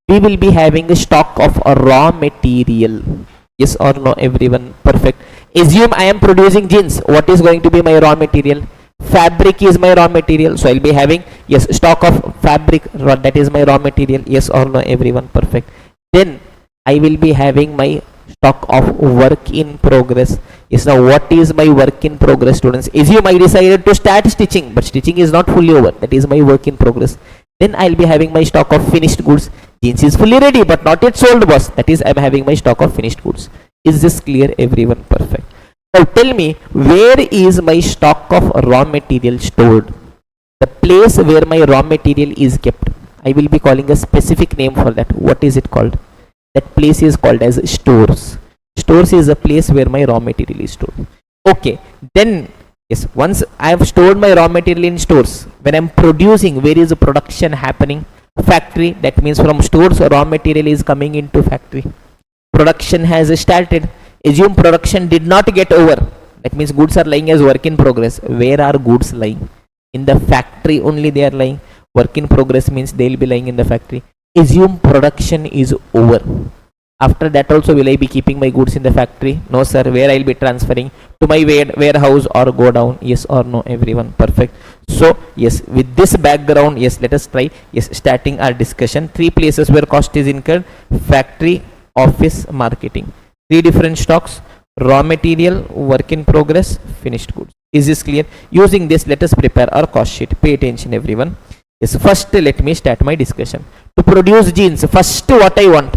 we will be having a stock of a raw material. Yes or no, everyone? Perfect. Assume I am producing jeans. What is going to be my raw material? Fabric is my raw material, so I'll be having, yes, stock of fabric, that is my raw material. Yes or no, everyone? Perfect. Then I will be having my stock of work in progress. Yes, now what is my work in progress, students? Assume I decided to start stitching, but stitching is not fully over, that is my work in progress. Then I'll be having my stock of finished goods. Jeans is fully ready but not yet sold, boss, that is I'm having my stock of finished goods. Is this clear, everyone? Perfect. Now tell me, where is my stock of raw material stored? The place where my raw material is kept, I will be calling a specific name for that. What is it called? That place is called as stores. Stores is a place where my raw material is stored. Okay, then yes, once I have stored my raw material in stores, when I am producing, where is the production happening? Factory. That means from stores raw material is coming into factory. Production has started. Assume production did not get over, that means goods are lying as work in progress. Where are goods lying? In the factory only they are lying. Work in progress means they will be lying in the factory. Assume production is over. After that also, will I be keeping my goods in the factory? No sir. Where I will be transferring? To my warehouse or go down? Yes or no, everyone? Perfect. So yes, with this background, yes, let us try, yes, starting our discussion. 3 places where cost is incurred: factory, office, marketing. 3 different stocks: raw material, work in progress, finished goods. Is this clear? Using this, let us prepare our cost sheet. Pay attention, everyone. Yes, first let me start my discussion. To produce jeans, first what I want?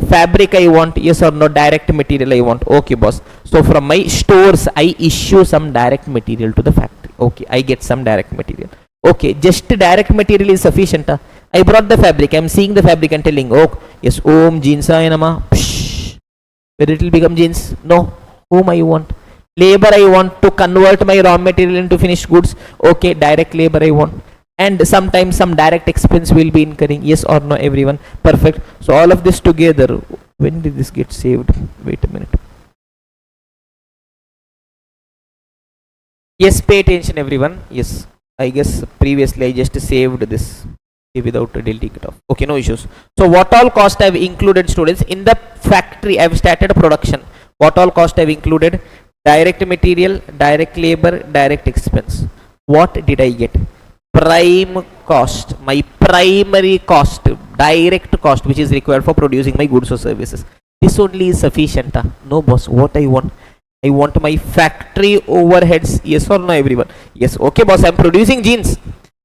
Fabric I want, yes or no? Direct material I want. Okay boss, so from my stores I issue some direct material to the factory. Okay, I get some direct material. Okay, just direct material is sufficient. I brought the fabric, I am seeing the fabric and telling, oh yes, om jeansaya nama, where it will become jeans? No. Whom I want? Labor I want to convert my raw material into finished goods. Okay, direct labor I want. and sometimes some direct expense will be incurring. Yes or no, everyone? Perfect. So all of this together, when did this get saved? Wait a minute. Yes, pay attention, everyone. Yes, I guess previously I just saved this without deleting it off. Okay, no issues. So what all cost I've included, students, in the factory? I've started production. What all cost I've included? Direct material, direct labor, direct expense. What did I get? Prime cost, my primary cost, direct cost, which is required for producing my goods or services. This only is sufficient. No, boss. What I want? I want my factory overheads. Yes or no, everyone? Yes. Okay, boss. I'm producing jeans,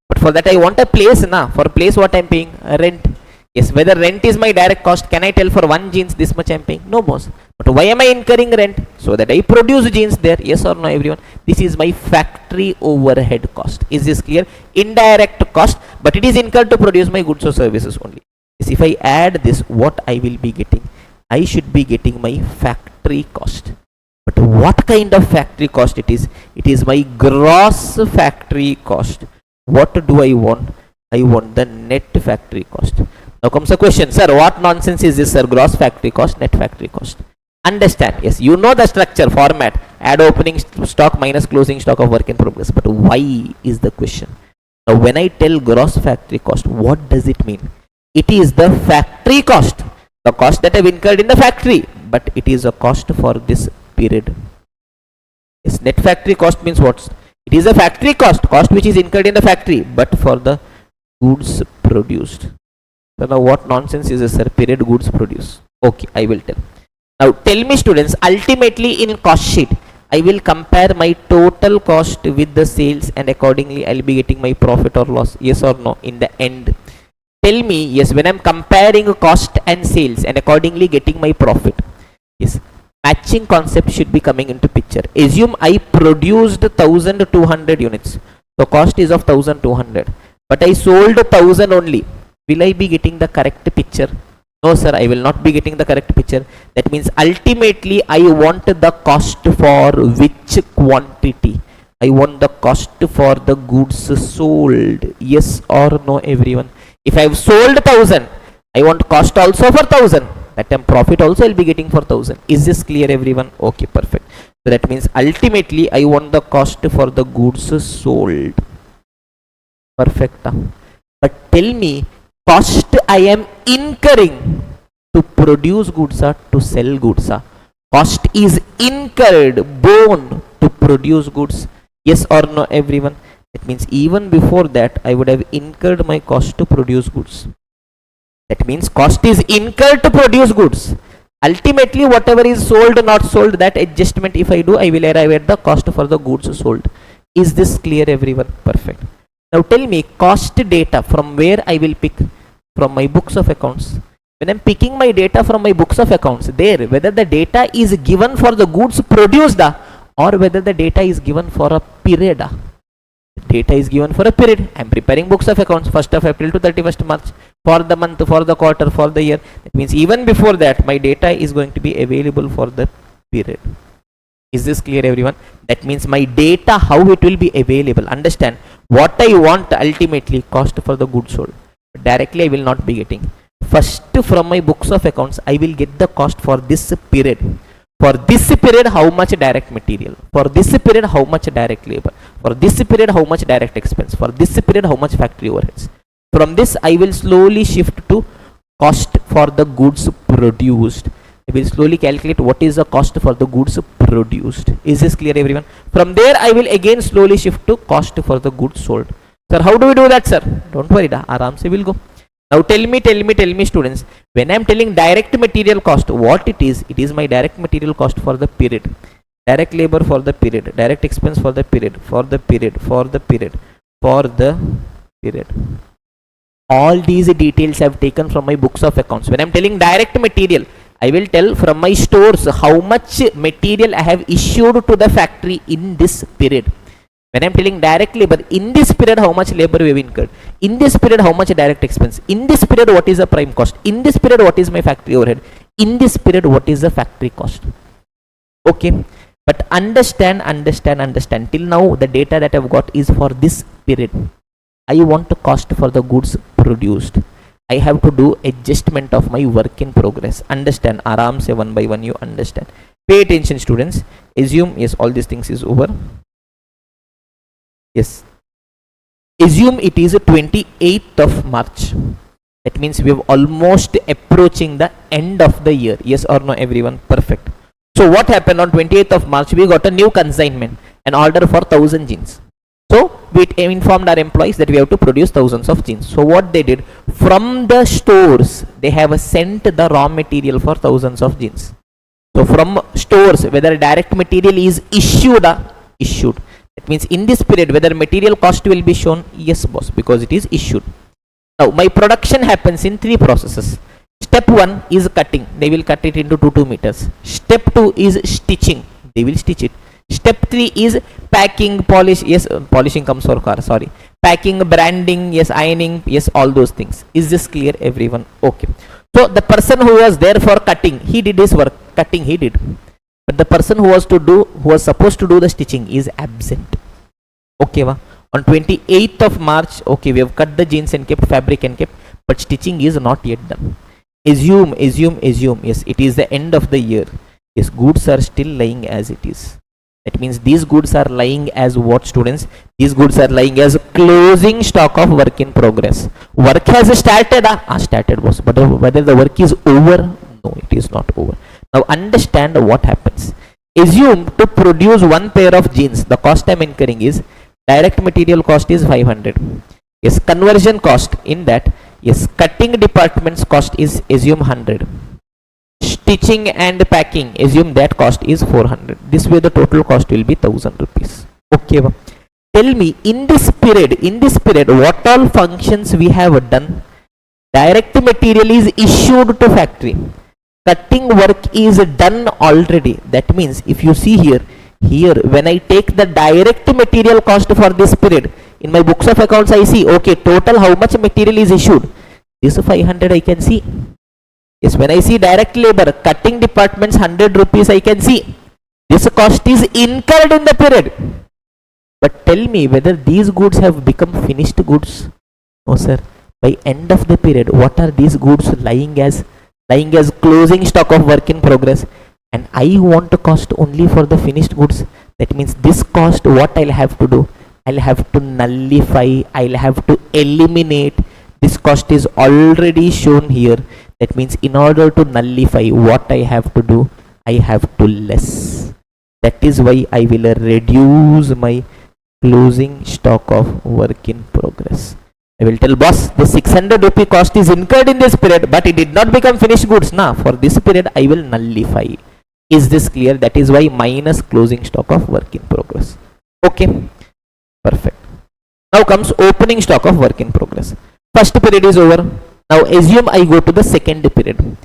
but for that I want a place. For place, what I'm paying? Rent. Yes. Whether rent is my direct cost, can I tell for one jeans this much I'm paying? No, boss. But why am I incurring rent? So that I produce jeans there. Yes or no, everyone? This is my factory overhead cost. Is this clear? Indirect cost, but it is incurred to produce my goods or services only. Yes, if I add this, what I will be getting? I should be getting my factory cost. But what kind of factory cost it is? It is my gross factory cost. What do I want? I want the net factory cost. Now comes the question, sir, what nonsense is this, sir? Gross factory cost, net factory cost. Understand? Yes, you know the structure, format. Add opening stock minus closing stock of work in progress. But why is the question? Now when I tell gross factory cost, what does it mean? It is the factory cost. The cost that I have incurred in the factory. But it is a cost for this period. Yes, net factory cost means what? It is a factory cost which is incurred in the factory, but for the goods produced. So now what nonsense is this, sir? Period goods produced. Okay, I will tell. Now tell me, students, ultimately in cost sheet, I will compare my total cost with the sales, and accordingly I'll be getting my profit or loss. Yes or no? In the end, tell me, yes, when I'm comparing cost and sales and accordingly getting my profit, yes, matching concept should be coming into picture. Assume I produced 1200 units. So cost is of 1200, but I sold 1000 only. Will I be getting the correct picture? No, sir, I will not be getting the correct picture. That means ultimately I want the cost for which quantity? I want the cost for the goods sold. Yes or no, everyone? If I have sold 1000, I want cost also for 1000. That time profit also I'll be getting for 1000. Is this clear, everyone? Okay, perfect. So that means ultimately I want the cost for the goods sold. Perfect. But tell me, cost I am incurring to produce goods or to sell goods? Cost is incurred, borne to produce goods. Yes or no, everyone? That means even before that I would have incurred my cost to produce goods. That means cost is incurred to produce goods. Ultimately whatever is sold, not sold, that adjustment if I do, I will arrive at the cost for the goods sold. Is this clear, everyone? Perfect. Now tell me, cost data from where I will pick? From my books of accounts. When I'm picking my data from my books of accounts, there whether the data is given for the goods produced or whether the data is given for a period. Data is given for a period. I'm preparing books of accounts 1st of April to 31st March, for the month, for the quarter, for the year. That means even before that my data is going to be available for the period. Is this clear, everyone? That means my data, how it will be available. Understand, what I want ultimately, cost for the goods sold. Directly I will not be getting. First from my books of accounts I will get the cost for this period. For this period, how much direct material? For this period, how much direct labor? For this period, how much direct expense? For this period, how much factory overheads? From this, I will slowly shift to cost for the goods produced. I will slowly calculate what is the cost for the goods produced. Is this clear, everyone? From there, I will again slowly shift to cost for the goods sold. Sir, how do we do that, sir? Don't worry, aram se will go. Now tell me, students, when I am telling direct material cost, what it is my direct material cost for the period. Direct labor for the period, direct expense for the period, for the period, for the period, for the period. All these details I have taken from my books of accounts. When I am telling direct material, I will tell from my stores how much material I have issued to the factory in this period. When I am telling direct labor, in this period how much labor we have incurred, in this period how much direct expense, in this period what is the prime cost, in this period what is my factory overhead, in this period what is the factory cost. Okay, but understand, till now the data that I have got is for this period. I want to cost for the goods produced. I have to do adjustment of my work in progress. Understand? Aram se one by one you understand. Pay attention, students. Assume, yes, all these things is over. Yes. Assume it is 28th of March. That means we have almost approaching the end of the year. Yes or no, everyone? Perfect. So what happened on 28th of March? We got a new consignment, an order for 1000 jeans. So we informed our employees that we have to produce thousands of jeans. So what they did, from the stores, they have sent the raw material for thousands of jeans. So from stores, whether direct material is issued, that means in this period, whether material cost will be shown, yes boss, because it is issued. Now my production happens in 3 processes. Step 1 is cutting, they will cut it into 2 meters. Step 2 is stitching, they will stitch it. Step 3 is packing, polish, yes, polishing comes for car, sorry. Packing, branding, yes, ironing, yes, all those things. Is this clear, everyone? Okay. So the person who was there for cutting, he did his work, cutting he did. But the person who was supposed to do the stitching is absent. Okay, va? On 28th of March, okay, we have cut the jeans and kept fabric and kept, but stitching is not yet done. Assume, yes, it is the end of the year. Yes, goods are still lying as it is. That means these goods are lying as what, students? These goods are lying as closing stock of work in progress. Work has started, started boss, but whether the work is over? No, it is not over. Now understand what happens. Assume to produce 1 pair of jeans, the cost I am incurring is, direct material cost is 500. Yes, conversion cost in that, yes, cutting department's cost is, assume 100. Stitching and packing, assume that cost is 400. This way the total cost will be 1000 rupees. Okay, tell me, in this period, what all functions we have done? Direct material is issued to factory. Cutting work is done already. That means if you see here, when I take the direct material cost for this period, in my books of accounts I see, okay, total how much material is issued? This 500 I can see. Yes, when I see direct labor, cutting departments 100 rupees I can see. This cost is incurred in the period. But tell me whether these goods have become finished goods. No sir. By end of the period, what are these goods lying as? Lying as closing stock of work in progress. And I want to cost only for the finished goods. That means this cost, what I'll have to do? I'll have to nullify, I'll have to eliminate. This cost is already shown here. That means in order to nullify, what I have to do? I have to less. That is why I will reduce my closing stock of work in progress. I will tell boss, the 600 rupee cost is incurred in this period, but it did not become finished goods. Now for this period I will nullify. Is this clear? That is why minus closing stock of work in progress. Okay, perfect. Now comes opening stock of work in progress. First period is over. Now assume I go to the second period.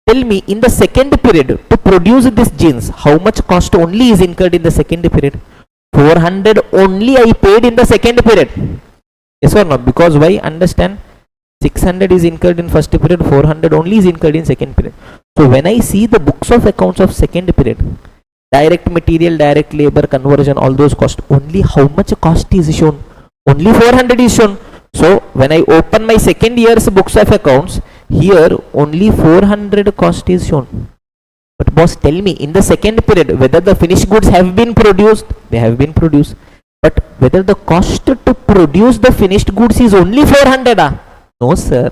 Tell me, in the second period, to produce this jeans, how much cost only is incurred in the second period? 400 only I paid in the second period. Yes or no? Because why? Understand, 600 is incurred in first period, 400 only is incurred in second period. So when I see the books of accounts of second period, direct material, direct labor, conversion, all those costs, only how much cost is shown? Only 400 is shown. So when I open my second year's books of accounts, here only 400 cost is shown. But boss, tell me, in the second period, whether the finished goods have been produced? They have been produced. But whether the cost to produce the finished goods is only 400? No sir.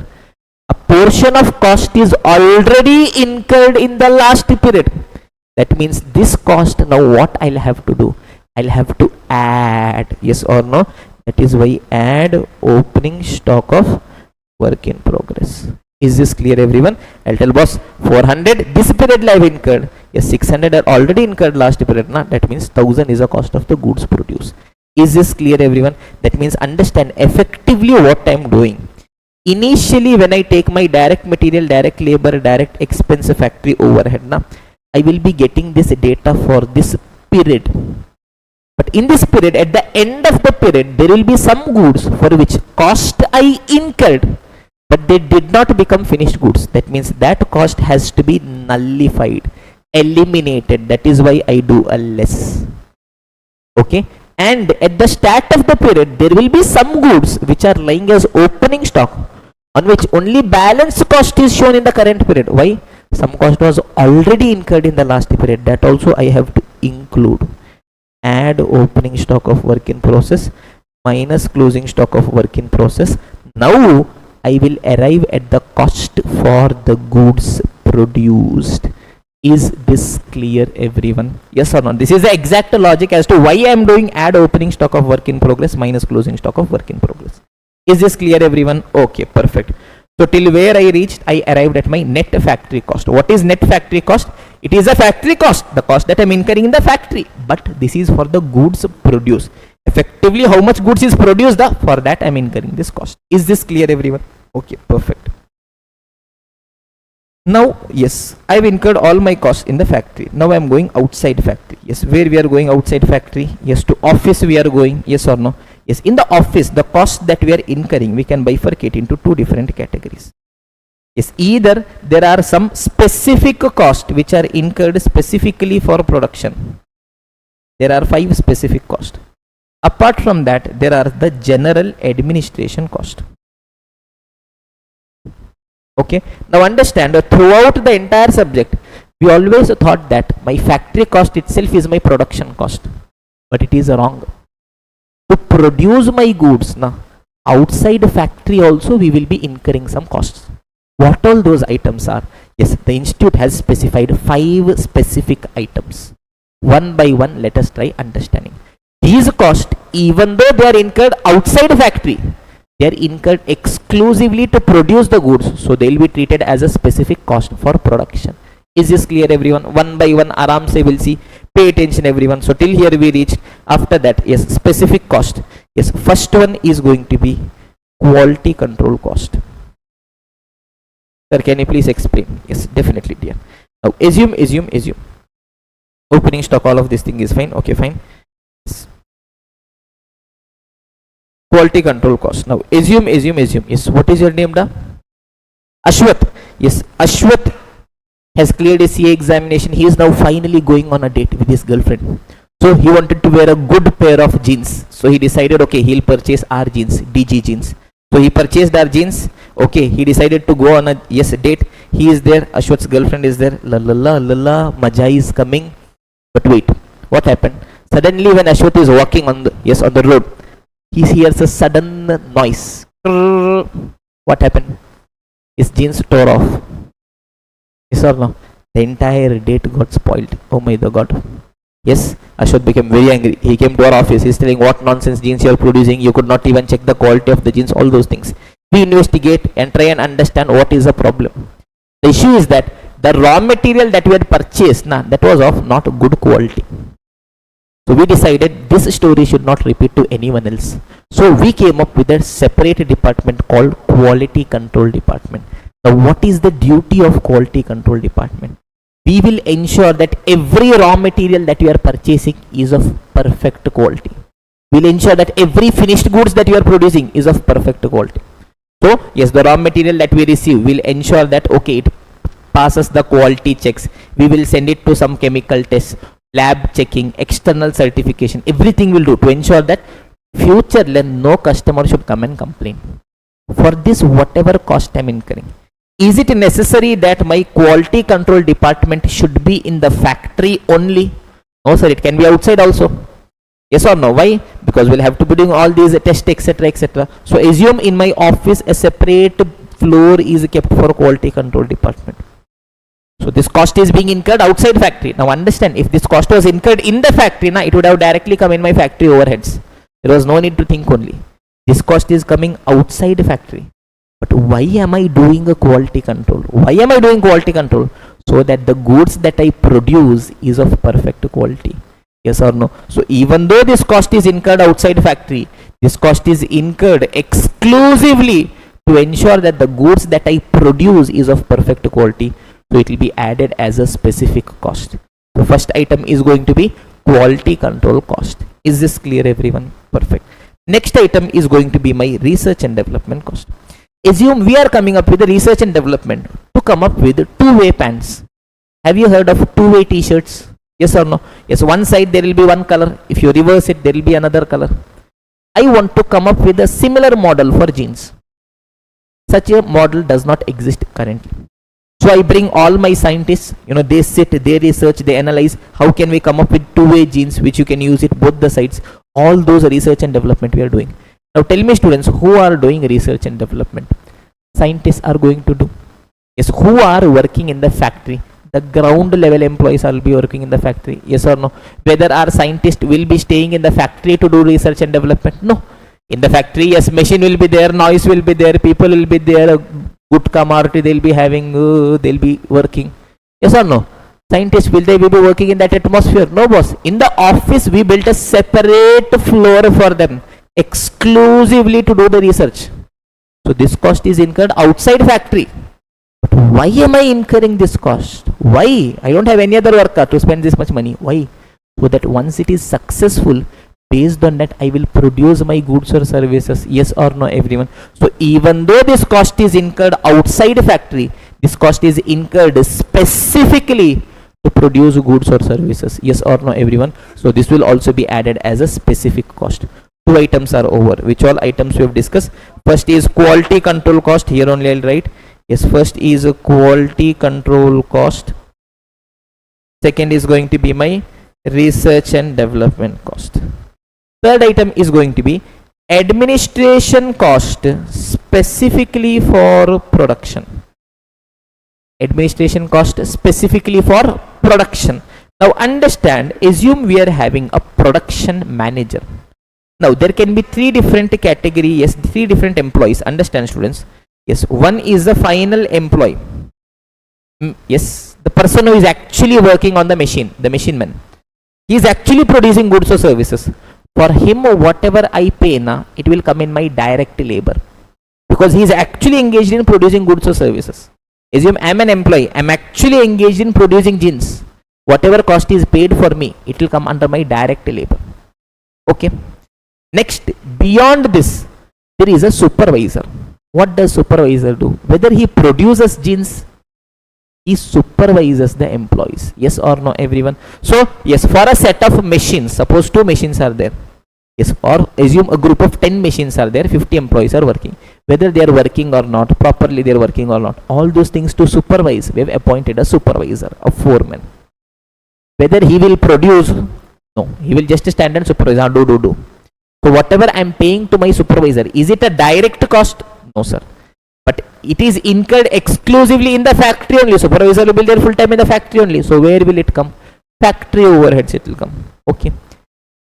A portion of cost is already incurred in the last period. That means this cost, now what I'll have to do? I'll have to add. Yes or no? That is why add opening stock of work in progress. Is this clear, everyone? I'll tell boss, 400 this period I have incurred. Yes, 600 are already incurred last period. That means 1000 is the cost of the goods produced. Is this clear, everyone? That means understand effectively what I am doing. Initially when I take my direct material, direct labor, direct expense, factory overhead, I will be getting this data for this period. But in this period, at the end of the period, there will be some goods for which cost I incurred, but they did not become finished goods. That means that cost has to be nullified, eliminated. That is why I do a less. Okay. and at the start of the period there will be some goods which are lying as opening stock on which only balance cost is shown in the current period. Why? Some cost was already incurred in the last period, that also I have to include. Add opening stock of work in process minus closing stock of work in process. Now I will arrive at the cost for the goods produced. Is this clear, everyone? Yes or no? This is the exact logic as to why I am doing add opening stock of work in progress minus closing stock of work in progress. Is this clear, everyone? Okay, perfect. So till where I reached, I arrived at my net factory cost. What is net factory cost? It is a factory cost, the cost that I am incurring in the factory, but this is for the goods produced. Effectively, how much goods is produced, for that I am incurring this cost. Is this clear, everyone? Okay, perfect. Now, yes, I have incurred all my costs in the factory. Now I am going outside factory. Yes, where we are going outside factory? Yes, to office we are going. Yes or no? Yes, in the office, the cost that we are incurring, we can bifurcate into two different categories. Yes, either there are some specific costs which are incurred specifically for production. There are 5 specific costs. Apart from that, there are the general administration cost. Okay, now understand, throughout the entire subject, we always thought that my factory cost itself is my production cost, but it is wrong. To produce my goods, now outside factory also we will be incurring some costs. What all those items are? Yes, the institute has specified 5 specific items. One by one, let us try understanding. These costs, even though they are incurred outside factory, they are incurred exclusively to produce the goods, so they will be treated as a specific cost for production. Is this clear, everyone? One by one, aram se will see. Pay attention, everyone. So till here we reached. After that, yes, specific cost. Yes, first one is going to be quality control cost. Sir, can you please explain? Yes, definitely, dear. Now assume. Opening stock, all of this thing is fine. Okay, fine. Yes. Quality control cost. Now assume. Yes, what is your name, da? Ashwath. Yes, Ashwath has cleared a CA examination. He is now finally going on a date with his girlfriend. So he wanted to wear a good pair of jeans. So he decided, okay, he'll purchase our jeans, DG jeans. So he purchased our jeans. Okay, he decided to go on a date. He is there. Ashwath's girlfriend is there. La la la la la. Maja is coming. But wait, what happened? Suddenly, when Ashwath is walking on the road, he hears a sudden noise. What happened? His jeans tore off. Yes or no? The entire date got spoiled. Oh my God. Yes, Ashwath became very angry. He came to our office. He's telling, what nonsense jeans you are producing. You could not even check the quality of the jeans, all those things. We investigate and try and understand what is the problem. The issue is that the raw material that we had purchased, that was of not good quality. So we decided this story should not repeat to anyone else. So we came up with a separate department called Quality Control Department. Now what is the duty of Quality Control Department? We will ensure that every raw material that you are purchasing is of perfect quality. We will ensure that every finished goods that you are producing is of perfect quality. So yes, the raw material that we receive will ensure that okay, it passes the quality checks. We will send it to some chemical tests, lab checking, external certification. Everything will do to ensure that future no customer should come and complain. For this, whatever cost I am incurring, is it necessary that my quality control department should be in the factory only? No sir, it can be outside also. Yes or no? Why? Because we'll have to be doing all these tests, etc. So assume in my office a separate floor is kept for quality control department. So this cost is being incurred outside factory. Now understand, if this cost was incurred in the factory, it would have directly come in my factory overheads. There was no need to think only. This cost is coming outside factory. But why am I doing a quality control? Why am I doing quality control? So that the goods that I produce is of perfect quality. Yes or no? So even though this cost is incurred outside factory, this cost is incurred exclusively to ensure that the goods that I produce is of perfect quality. So it will be added as a specific cost. The first item is going to be quality control cost. Is this clear, everyone? Perfect. Next item is going to be my research and development cost. Assume we are coming up with a research and development to come up with two-way pants. Have you heard of two-way t-shirts? Yes or no? Yes, one side there will be one color. If you reverse it, there will be another color. I want to come up with a similar model for jeans. Such a model does not exist currently. So I bring all my scientists, they sit, they research, they analyze how can we come up with two-way jeans which you can use it both the sides. All those research and development we are doing. Now tell me students, who are doing research and development? Scientists are going to do. Yes, who are working in the factory? The ground level employees will be working in the factory. Yes or no? Whether our scientists will be staying in the factory to do research and development? No. In the factory, yes, machine will be there, noise will be there, people will be there, good commodity they'll be having, they'll be working. Yes or no? Scientists, will they be working in that atmosphere? No, boss. In the office, we built a separate floor for them, exclusively to do the research. So this cost is incurred outside factory. But why am I incurring this cost? Why? I don't have any other worker to spend this much money. Why? So that once it is successful, based on that I will produce my goods or services. Yes or no, everyone? So even though this cost is incurred outside factory, this cost is incurred specifically to produce goods or services. Yes or no, everyone? So this will also be added as a specific cost. Two items are over. Which all items we have discussed? First is quality control cost. Here only I'll write. Yes, first is a quality control cost. Second is going to be my research and development cost. Third item is going to be administration cost specifically for production. Administration cost specifically for production. Now understand, assume we are having a production manager. Now there can be three different categories, yes, three different employees. Understand students? Yes, one is the final employee. Yes, the person who is actually working on the machine, the machine man. He is actually producing goods or services. For him, whatever I pay now, it will come in my direct labor, because he is actually engaged in producing goods or services. Assume I am an employee, I am actually engaged in producing jeans. Whatever cost is paid for me, it will come under my direct labor. Okay. Next, beyond this, there is a supervisor. What does supervisor do? Whether he produces jeans, he supervises the employees. Yes or no, everyone? So yes, for a set of machines, suppose two machines are there. Yes, or assume a group of 10 machines are there, 50 employees are working. Whether they are working or not, properly they are working or not, all those things to supervise, we have appointed a supervisor, a foreman. Whether he will produce, no, he will just stand and supervise, do. So whatever I am paying to my supervisor, is it a direct cost? No, sir. But it is incurred exclusively in the factory only. Supervisor will be there full time in the factory only. So where will it come? Factory overheads it will come. Okay.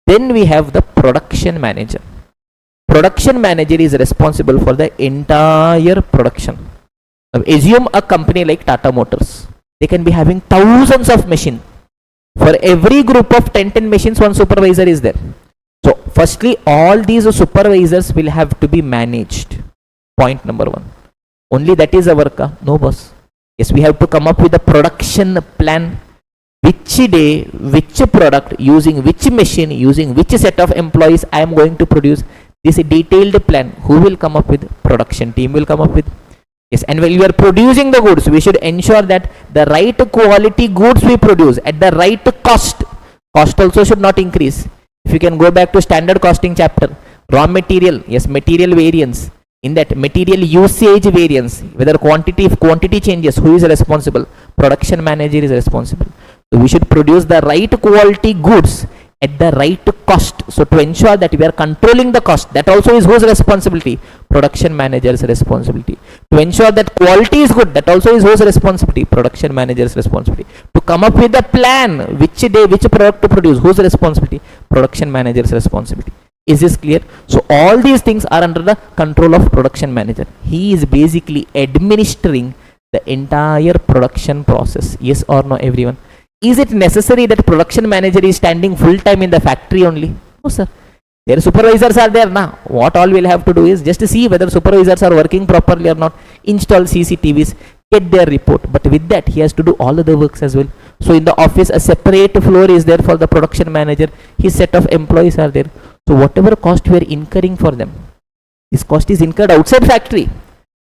Then we have the production manager. Production manager is responsible for the entire production. Now assume a company like Tata Motors. They can be having thousands of machines. For every group of 10 machines, one supervisor is there. So firstly, all these supervisors will have to be managed. Point number one. Only that is our work. No, boss. Yes, we have to come up with a production plan. Which day, which product, using which machine, using which set of employees I am going to produce. This detailed plan. Who will come up with? Production team will come up with. Yes, and when we are producing the goods, we should ensure that the right quality goods we produce at the right cost. Cost also should not increase. If you can go back to standard costing chapter, raw material, yes, material variance. In that material usage variance, whether if quantity changes, who is responsible? Production manager is responsible. So we should produce the right quality goods at the right cost. So to ensure that we are controlling the cost, that also is whose responsibility? Production manager's responsibility. To ensure that quality is good, that also is whose responsibility? Production manager's responsibility. To come up with a plan, which day, which product to produce, whose responsibility? Production manager's responsibility. Is this clear? So all these things are under the control of production manager. He is basically administering the entire production process. Yes or no, everyone? Is it necessary that production manager is standing full time in the factory only? No, sir. Their supervisors are there now. What all we'll have to do is just to see whether supervisors are working properly or not. Install CCTVs, get their report. But with that, he has to do all other works as well. So in the office, a separate floor is there for the production manager. His set of employees are there. So whatever cost we are incurring for them, this cost is incurred outside factory.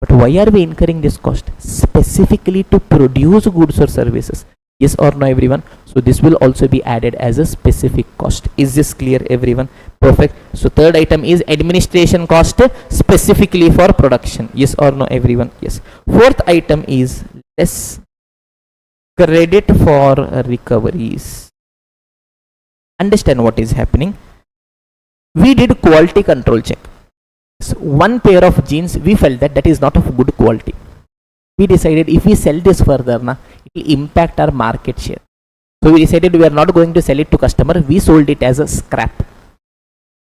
But why are we incurring this cost? Specifically to produce goods or services. Yes or no everyone? So this will also be added as a specific cost. Is this clear everyone? Perfect. So third item is administration cost specifically for production. Yes or no everyone? Yes. Fourth item is less credit for recoveries. Understand what is happening. We did quality control check. So one pair of jeans, we felt that is not of good quality. We decided if we sell this further, it will impact our market share. So we decided we are not going to sell it to customer. We sold it as a scrap.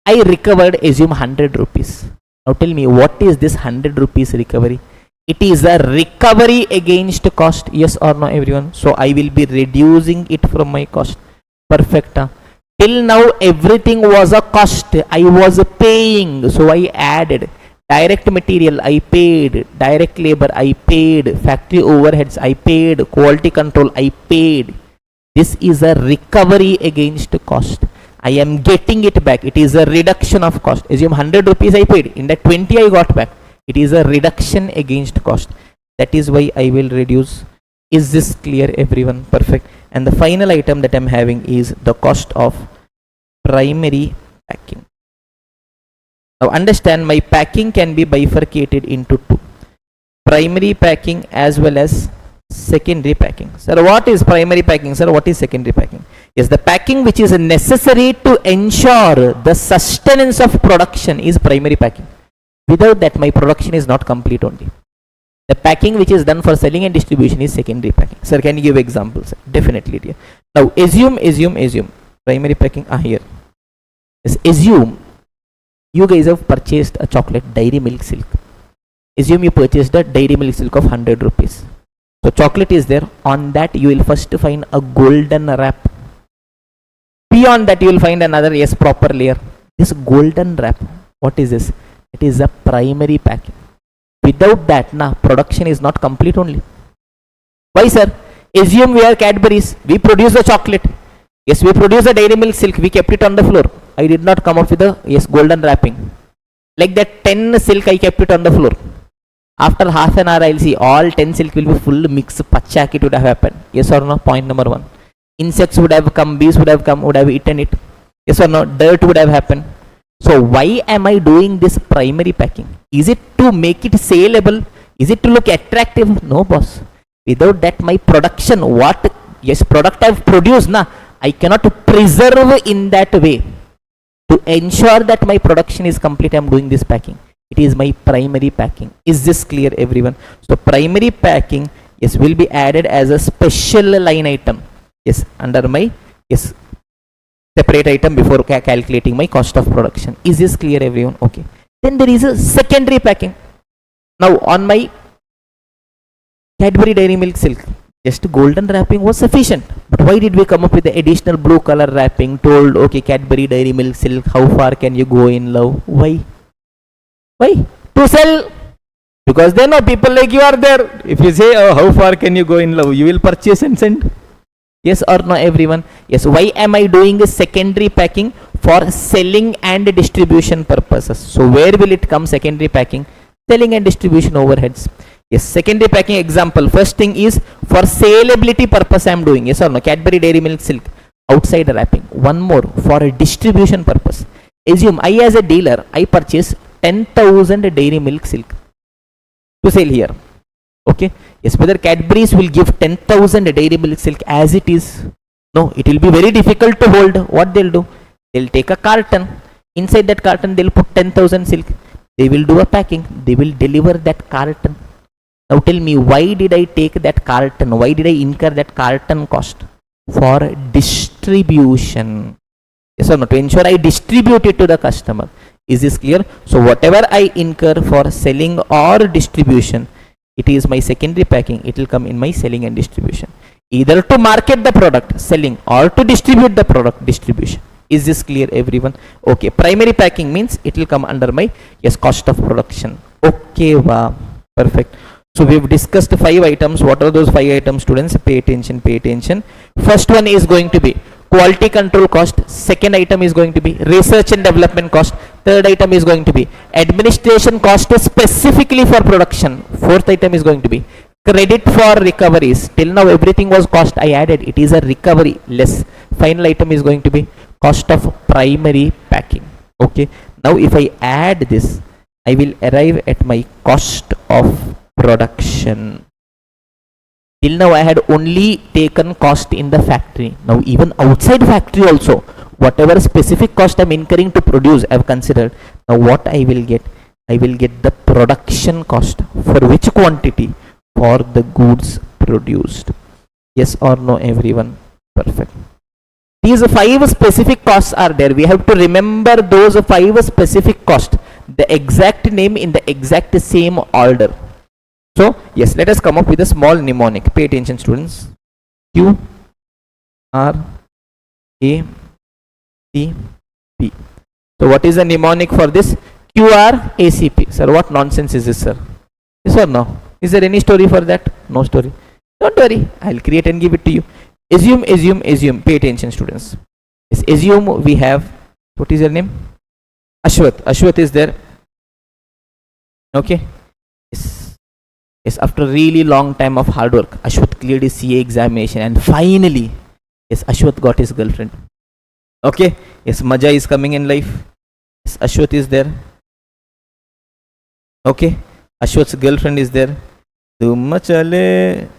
I recovered, assume 100 rupees. Now tell me, what is this 100 rupees recovery? It is a recovery against cost. Yes or no everyone? So I will be reducing it from my cost. Perfect. Till now everything was a cost. I was paying. So I added. Direct material I paid, direct labor I paid, factory overheads I paid, quality control I paid. This is a recovery against cost. I am getting it back. It is a reduction of cost. Assume 100 rupees I paid, in that 20 I got back. It is a reduction against cost. That is why I will reduce. Is this clear everyone? Perfect. And the final item that I am having is the cost of primary packing. Now understand, my packing can be bifurcated into two: primary packing as well as secondary packing. Sir, what is primary packing? Sir, what is secondary packing? Yes, the packing which is necessary to ensure the sustenance of production is primary packing. Without that, my production is not complete only. The packing which is done for selling and distribution is secondary packing. Sir, can you give examples? Definitely, dear. Now assume primary packing here. Yes, assume you guys have purchased a chocolate dairy milk silk. Assume you purchased a dairy milk silk of 100 rupees. So chocolate is there. On that you will first find a golden wrap. Beyond that you will find another, yes, proper layer. This golden wrap, what is this? It is a primary packing. Without that, production is not complete only. Why, sir? Assume we are Cadbury's. We produce the chocolate. Yes, we produce the dairy milk silk. We kept it on the floor. I did not come up with the, yes, golden wrapping. Like that 10 silk I kept it on the floor. After half an hour I'll see all 10 silk will be full mix. Pachak, it would have happened. Yes or no? Point number one. Insects would have come, bees would have come, would have eaten it. Yes or no? Dirt would have happened. So why am I doing this primary packing? Is it to make it saleable? Is it to look attractive? No, boss. Without that, my production, what, yes, product I've produced, I cannot preserve in that way. To ensure that my production is complete, I am doing this packing. It is my primary packing. Is this clear everyone? So primary packing, yes, will be added as a special line item. Yes, under my, yes, separate item before calculating my cost of production. Is this clear everyone? Okay. Then there is a secondary packing. Now on my Cadbury Dairy Milk Silk, just golden wrapping was sufficient. But why did we come up with the additional blue color wrapping? Told, okay, Cadbury Dairy Milk Silk, how far can you go in love? Why? Why? To sell. Because they know people like you are there. If you say, oh, how far can you go in love? You will purchase and send. Yes or no everyone? Yes. Why am I doing a secondary packing? For selling and distribution purposes. So where will it come secondary packing? Selling and distribution overheads. Yes, secondary packing example. First thing is for saleability purpose I am doing. Yes or no? Cadbury Dairy Milk Silk, outside wrapping. One more, for a distribution purpose. Assume I as a dealer, I purchase 10,000 dairy milk silk to sell here. Okay. Yes, whether Cadbury's will give 10,000 dairy milk silk as it is? No, it will be very difficult to hold. What they'll do? They'll take a carton. Inside that carton they'll put 10,000 silk. They will do a packing. They will deliver that carton. Now tell me, why did I take that carton? Why did I incur that carton cost? For distribution. Yes or no? To ensure I distribute it to the customer. Is this clear? So whatever I incur for selling or distribution, it is my secondary packing. It will come in my selling and distribution. Either to market the product, selling, or to distribute the product, distribution. Is this clear everyone? Okay. Primary packing means it will come under my, yes, cost of production. Okay, wow. Perfect. So we've discussed 5 items. What are those 5 items, students? Pay attention, pay attention. First one is going to be quality control cost. Second item is going to be research and development cost. Third item is going to be administration cost specifically for production. Fourth item is going to be Credit for recoveries. Till now everything was cost, I added, it is a recovery less. Final item is going to be cost of primary packing. Okay, now if I add this, I will arrive at my cost of production. Till now I had only taken cost in the factory. Now even outside factory also, whatever specific cost I'm incurring to produce, I've considered. Now what I will get? I will get the production cost. For which quantity? For the goods produced. Yes or no, everyone? Perfect. These 5 specific costs are there. We have to remember those 5 specific costs, the exact name in the exact same order. So yes, let us come up with a small mnemonic. Pay attention, students. Q R A C P. So what is the mnemonic for this? QRACP. Sir, what nonsense is this, sir? Yes or no? Is there any story for that? No story. Don't worry, I'll create and give it to you. Assume, assume, assume. Pay attention, students. Yes, assume we have, what is your name? Ashwath. Ashwath is there. Okay. Yes. Yes, after really long time of hard work, Ashwath cleared his CA examination and finally, yes, Ashwath got his girlfriend. Okay. Yes, Maja is coming in life. Yes, Ashwath is there. Okay. Ashwath's girlfriend is there. Dhum chale.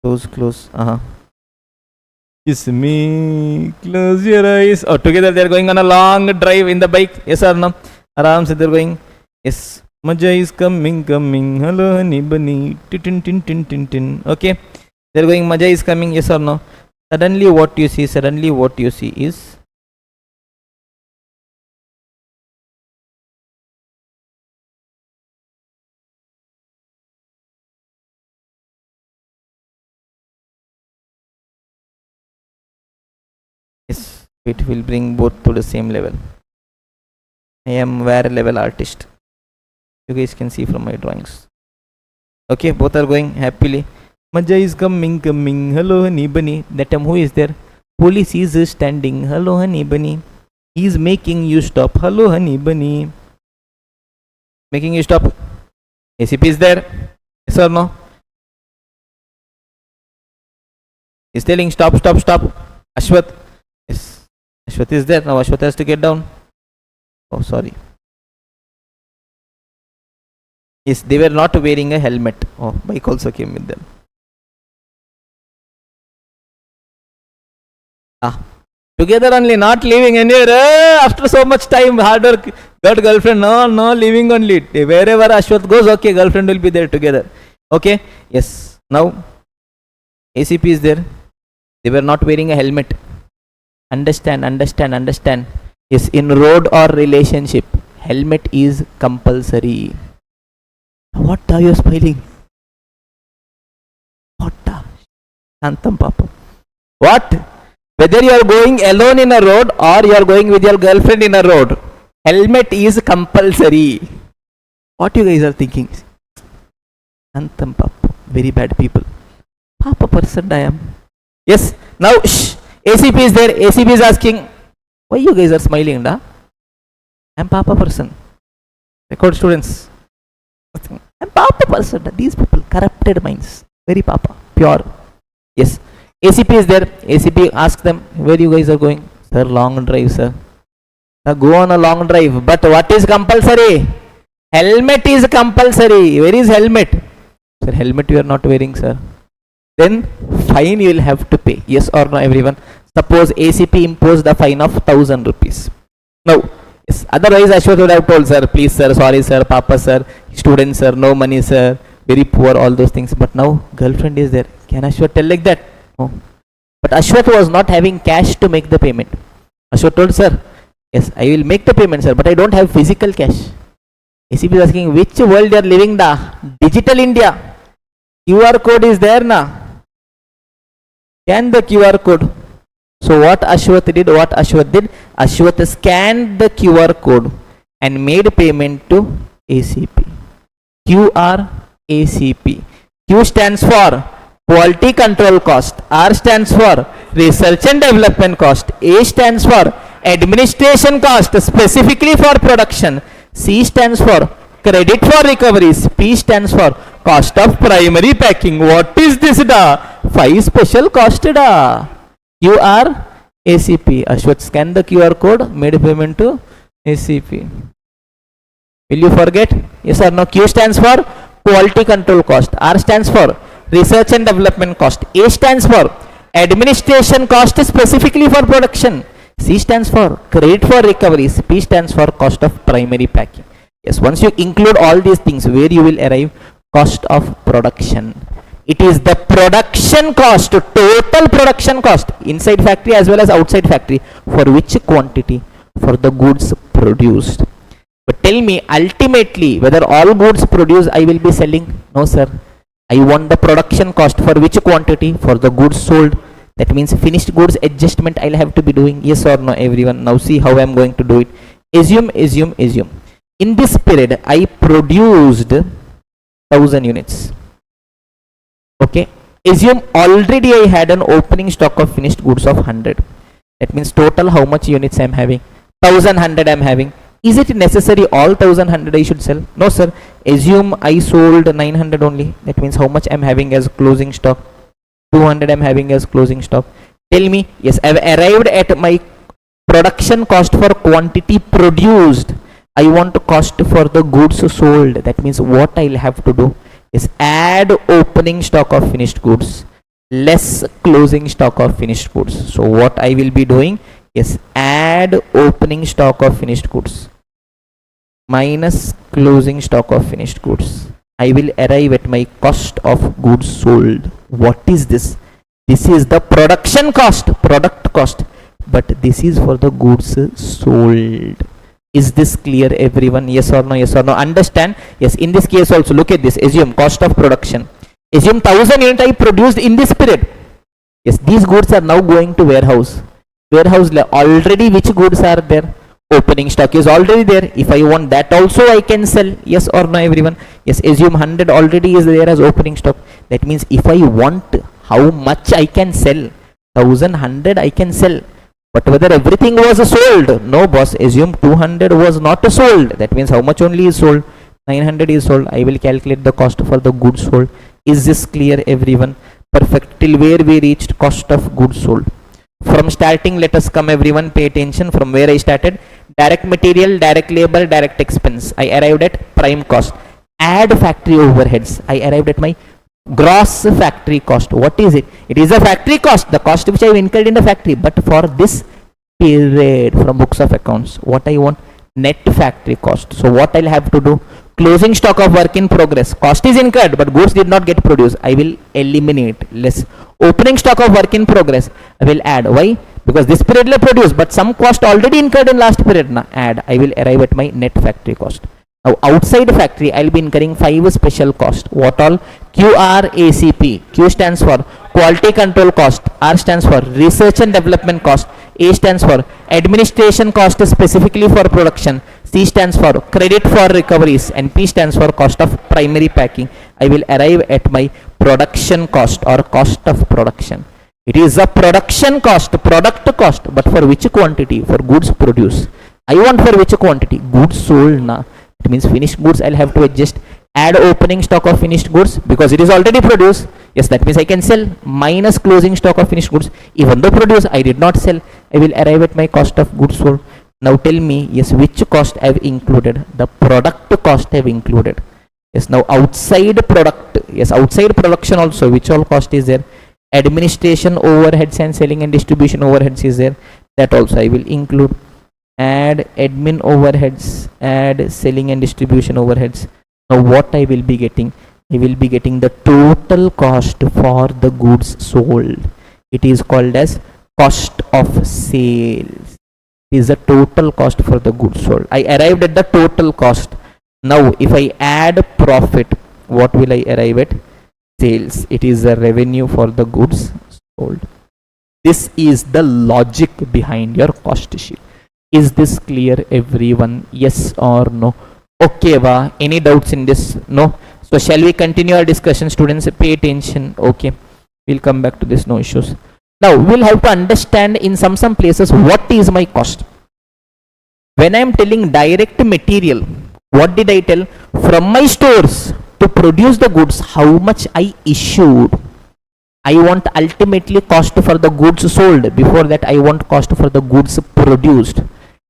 Close. Kiss me, close your eyes. Oh, together they are going on a long drive in the bike. Yes or no? Aram se they are going. Yes. Maja is coming. Hello, honey bunny. Tin tin tin tin tin. Okay. They are going. Maja is coming. Yes or no? Suddenly what you see is yes, it will bring both to the same level. I am very level artist. You guys can see from my drawings. Okay, both are going happily. Maja is coming. Hello, honey bunny. That time who is there? Police is standing. Hello, honey bunny. He is making you stop. Hello, honey bunny. Making you stop. ACP is there. Yes or no? He's telling stop. Ashwath. Yes. Ashwath is there. Now Ashwath has to get down. Oh, sorry. Yes, they were not wearing a helmet. Oh, bike also came with them. Together only, not living anywhere. After so much time, hard work, got girlfriend. No, living only. Wherever Ashwath goes, okay, girlfriend will be there together. Okay, yes. Now, ACP is there. They were not wearing a helmet. Understand. Yes, in road or relationship, helmet is compulsory. What are you smiling? What? Shantam Papa. What? Whether you are going alone in a road or you are going with your girlfriend in a road, helmet is compulsory. What you guys are thinking? Antam Papa, very bad people. Papa person I am. Yes, now shh, ACP is there. ACP is asking, why you guys are smiling? Da? I am Papa person. Record students. I am Papa person. Da. These people, corrupted minds. Very Papa, pure. Yes. ACP is there. ACP asks them, where you guys are going? Sir, long drive, sir. Go on a long drive. But what is compulsory? Helmet is compulsory. Where is helmet? Sir, helmet you are not wearing, sir. Then fine you will have to pay. Yes or no, everyone? Suppose ACP imposed the fine of 1,000 rupees. No. Yes. Otherwise, Ashwath would have told, sir, please, sir, sorry, sir, Papa, sir, student, sir, no money, sir, very poor, all those things. But now girlfriend is there. Can Ashwath tell like that? No. But Ashwath was not having cash to make the payment. Ashwath told, sir, yes, I will make the payment, sir, but I don't have physical cash. ACP is asking, which world you are living, the digital India? QR code is there now. Scan the QR code. So what Ashwath did? Ashwath scanned the QR code and made payment to ACP. QRACP. Q stands for quality control cost. R stands for research and development cost. A stands for administration cost specifically for production. C stands for credit for recoveries. P stands for cost of primary packing. What is this da? 5 special cost da. QR ACP. Ashwat, scan the QR code, made payment to ACP. Will you forget? Yes or no? Q stands for quality control cost. R stands for research and development cost. A stands for administration cost specifically for production. C stands for credit for recoveries. P stands for cost of primary packing. Yes, once you include all these things, where you will arrive? Cost of production. It is the production cost, total production cost, inside factory as well as outside factory, for which quantity? For the goods produced. But tell me, ultimately, whether all goods produced I will be selling? No sir. I want the production cost for which quantity? For the goods sold. That means finished goods adjustment I'll have to be doing. Yes or no, everyone? Now see how I'm going to do it. Assume. In this period, I produced 1000 units. Okay. Assume already I had an opening stock of finished goods of 100. That means total how much units I'm having? 1100 I'm having. Is it necessary all 1100 I should sell? No sir. Assume I sold 900 only. That means how much I'm having as closing stock? 200 I'm having as closing stock. Tell me, yes, I've arrived at my production cost for quantity produced. I want to cost for the goods sold. That means what I'll have to do is add opening stock of finished goods less closing stock of finished goods. So what I will be doing is add opening stock of finished goods minus closing stock of finished goods. I will arrive at my cost of goods sold. What is this? This is the production cost, product cost, but this is for the goods sold. Is this clear, everyone? Yes or no? Yes or no? Understand? Yes. In this case also, look at this. Assume cost of production. Assume 1000 units I produced in this period. Yes, these goods are now going to warehouse. Warehouse already which goods are there? Opening stock is already there. If I want that also I can sell. Yes or no, everyone? Yes. Assume 100 already is there as opening stock. That means if I want, how much I can sell? 1100 I can sell. But whether everything was sold? No boss. Assume 200 was not sold. That means how much only is sold? 900 is sold. I will calculate the cost for the goods sold. Is this clear, everyone? Perfect. Till where we reached cost of goods sold. From starting, let us come, everyone, pay attention from where I started. Direct material, direct labor, direct expense. I arrived at prime cost. Add factory overheads. I arrived at my gross factory cost. What is it? It is a factory cost, the cost which I have incurred in the factory, but for this period from books of accounts. What I want? Net factory cost. So what I'll have to do? Closing stock of work in progress. Cost is incurred, but goods did not get produced. I will eliminate less. Opening stock of work in progress. I will add. Why? Because this period will produce, but some cost already incurred in last period. Now add. I will arrive at my net factory cost. Now outside factory, I will be incurring 5 special cost. What all? QRACP. Q stands for quality control cost. R stands for research and development cost. A stands for administration cost specifically for production. C stands for credit for recoveries, and P stands for cost of primary packing. I will arrive at my production cost or cost of production. It is a production cost, product cost, but for which quantity? For goods produced. I want for which quantity? Goods sold. Na. It means finished goods I'll have to adjust. Add opening stock of finished goods because it is already produced. Yes, that means I can sell minus closing stock of finished goods. Even though produced, I did not sell. I will arrive at my cost of goods sold. Now tell me, yes, which cost I have included? The product cost I have included. Yes, now outside product, yes, outside production also, which all cost is there? Administration overheads and selling and distribution overheads is there. That also I will include. Add admin overheads, add selling and distribution overheads. Now what I will be getting? I will be getting the total cost for the goods sold. It is called as cost of sales. It is the total cost for the goods sold. I arrived at the total cost. Now if I add profit, what will I arrive at? Sales. It is the revenue for the goods sold. This is the logic behind your cost sheet. Is this clear, everyone? Yes or no? Okay, va? Any doubts in this? No? So shall we continue our discussion, students? Pay attention. Okay, we'll come back to this. No issues. Now we'll have to understand in some places what is my cost. When I am telling direct material, what did I tell? from my stores to produce the goods, how much I issued. I want ultimately cost for the goods sold. Before that, I want cost for the goods produced.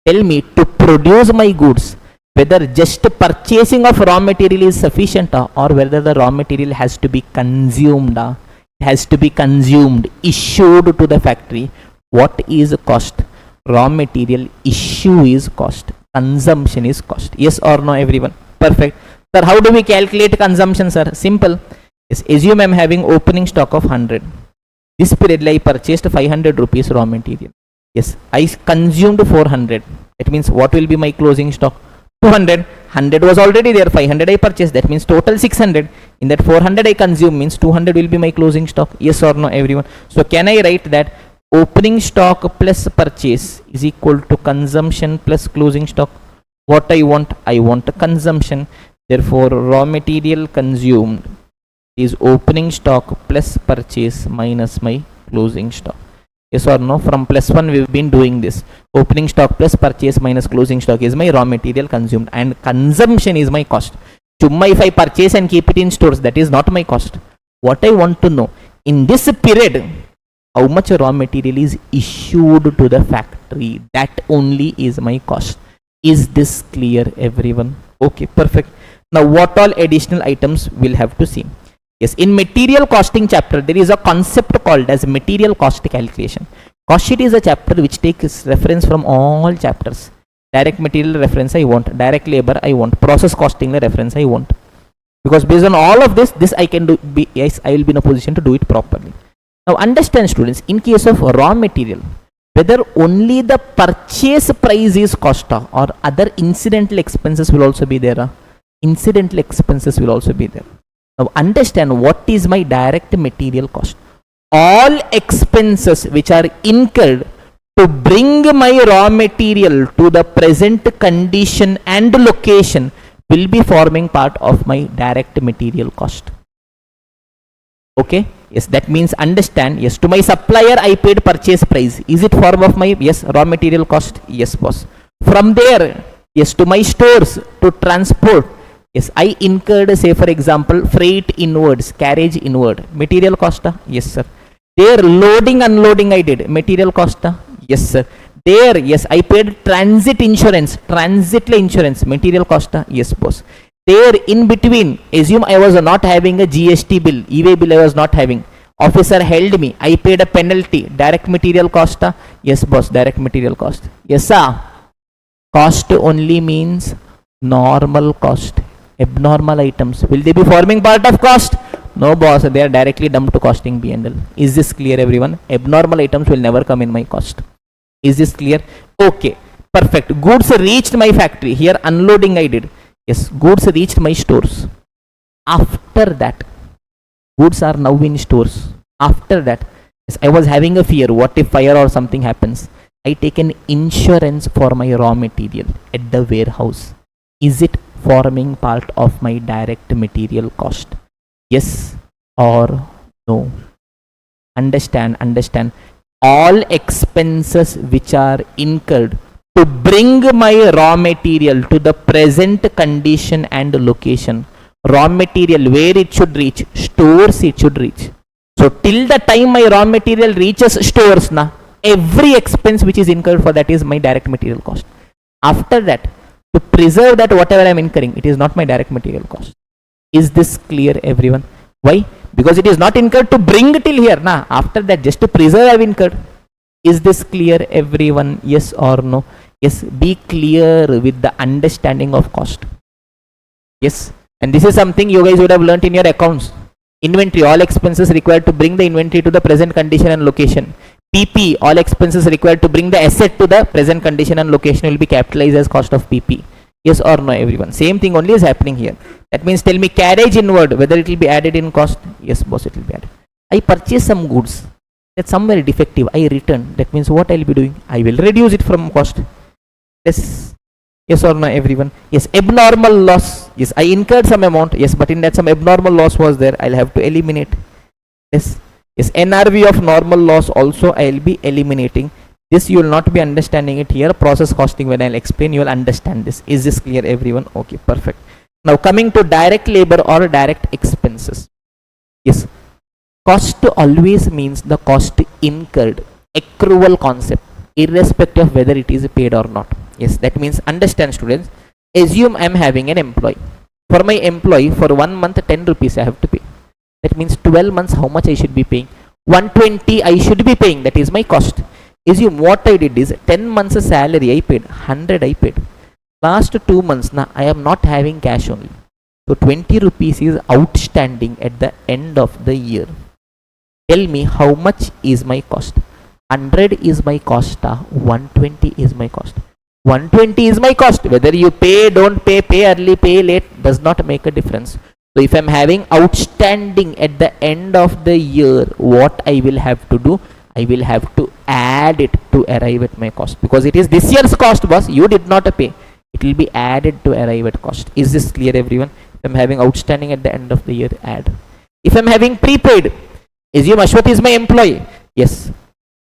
Tell me, to produce my goods, whether just purchasing of raw material is sufficient or whether the raw material has to be consumed. Has to be consumed, issued to the factory. What is cost? Raw material issue is cost. Consumption is cost. Yes or no, everyone? Perfect. Sir, how do we calculate consumption, sir? Simple. Yes, assume I am having opening stock of 100. This period I purchased 500 rupees raw material. Yes, I consumed 400. That means what will be my closing stock? 200. 100 was already there. 500 I purchased. That means total 600. In that 400 I consume means 200 will be my closing stock. Yes or no, everyone? So can I write that opening stock plus purchase is equal to consumption plus closing stock? What I want? I want consumption. Therefore, raw material consumed is opening stock plus purchase minus my closing stock. Yes or no? From plus 1 we've been doing this. Opening stock plus purchase minus closing stock is my raw material consumed, and consumption is my cost. Chumma if I purchase and keep it in stores, that is not my cost. What I want to know, in this period, how much raw material is issued to the factory, that only is my cost. Is this clear, everyone? Okay, perfect. Now what all additional items we'll have to see? Yes, in material costing chapter, there is a concept called as material cost calculation. Cost sheet is a chapter which takes reference from all chapters. Direct material reference I want, direct labor I want, process costing reference I want. Because based on all of this I can do, yes, I will be in a position to do it properly. Now understand, students, in case of raw material, whether only the purchase price is cost or other incidental expenses will also be there. Incidental expenses will also be there. Now understand what is my direct material cost. All expenses which are incurred to bring my raw material to the present condition and location will be forming part of my direct material cost. Okay? Yes, that means understand. Yes, to my supplier I paid purchase price. Is it form of my, yes, raw material cost? Yes, boss. From there, yes, to my stores to transport. Yes, I incurred, say for example, freight inwards, carriage inward. Material cost? Yes, sir. There, loading, unloading I did. Material cost? Yes, sir. There, yes, I paid transit insurance. Transit insurance. Material cost? Yes, boss. There, in between, assume I was not having a GST bill. E-way bill I was not having. Officer held me. I paid a penalty. Direct material cost? Yes, boss. Direct material cost. Yes, sir. Cost only means normal cost. Abnormal items, will they be forming part of cost? No, boss, they are directly dumped to costing B&L. Is this clear, everyone? Abnormal items will never come in my cost. Is this clear? Okay, perfect. Goods reached my factory. Here unloading I did. Yes, goods reached my stores. After that, goods are now in stores. After that, yes, I was having a fear. What if fire or something happens? I take an insurance for my raw material at the warehouse. Is it forming part of my direct material cost? Yes or no? Understand. All expenses which are incurred to bring my raw material to the present condition and location. Raw material, where it should reach? Stores it should reach. So till the time my raw material reaches stores, every expense which is incurred for that is my direct material cost. After that, to preserve that whatever I am incurring, it is not my direct material cost. Is this clear, everyone? Why? Because it is not incurred to bring till here. After that, just to preserve I have incurred. Is this clear, everyone? Yes or no? Yes, be clear with the understanding of cost. Yes, and this is something you guys would have learnt in your accounts. Inventory, all expenses required to bring the inventory to the present condition and location. PP, all expenses required to bring the asset to the present condition and location will be capitalized as cost of PP. Yes or no, everyone? Same thing only is happening here. That means tell me carriage inward, whether it will be added in cost? Yes, boss, it will be added. I purchase some goods that's somewhere defective. I return. That means what I will be doing? I will reduce it from cost. Yes. Yes or no, everyone? Yes, abnormal loss. Yes, I incurred some amount. Yes, but in that some abnormal loss was there. I'll have to eliminate. Yes. Yes, NRV of normal loss also I will be eliminating. This you will not be understanding it here. Process costing, when I'll explain, you will understand this. Is this clear, everyone? Okay, perfect. Now coming to direct labor or direct expenses. Yes, cost always means the cost incurred, accrual concept, irrespective of whether it is paid or not. Yes, that means, understand students, assume I am having an employee. For my employee, for 1 month 10 rupees I have to pay. That means 12 months how much I should be paying? 120 I should be paying, that is my cost. Assume what I did is 10 months salary I paid, 100 I paid. Last 2 months now I am not having cash only. So 20 rupees is outstanding at the end of the year. Tell me how much is my cost? 100 is my cost, 120 is my cost. 120 is my cost. Whether you pay, don't pay, pay early, pay late, does not make a difference. So if I am having outstanding at the end of the year, what I will have to do? I will have to add it to arrive at my cost, because it is this year's cost, boss. You did not pay. It will be added to arrive at cost. Is this clear, everyone? If I am having outstanding at the end of the year, add. If I am having prepaid, assume Ashwath is my employee. Yes,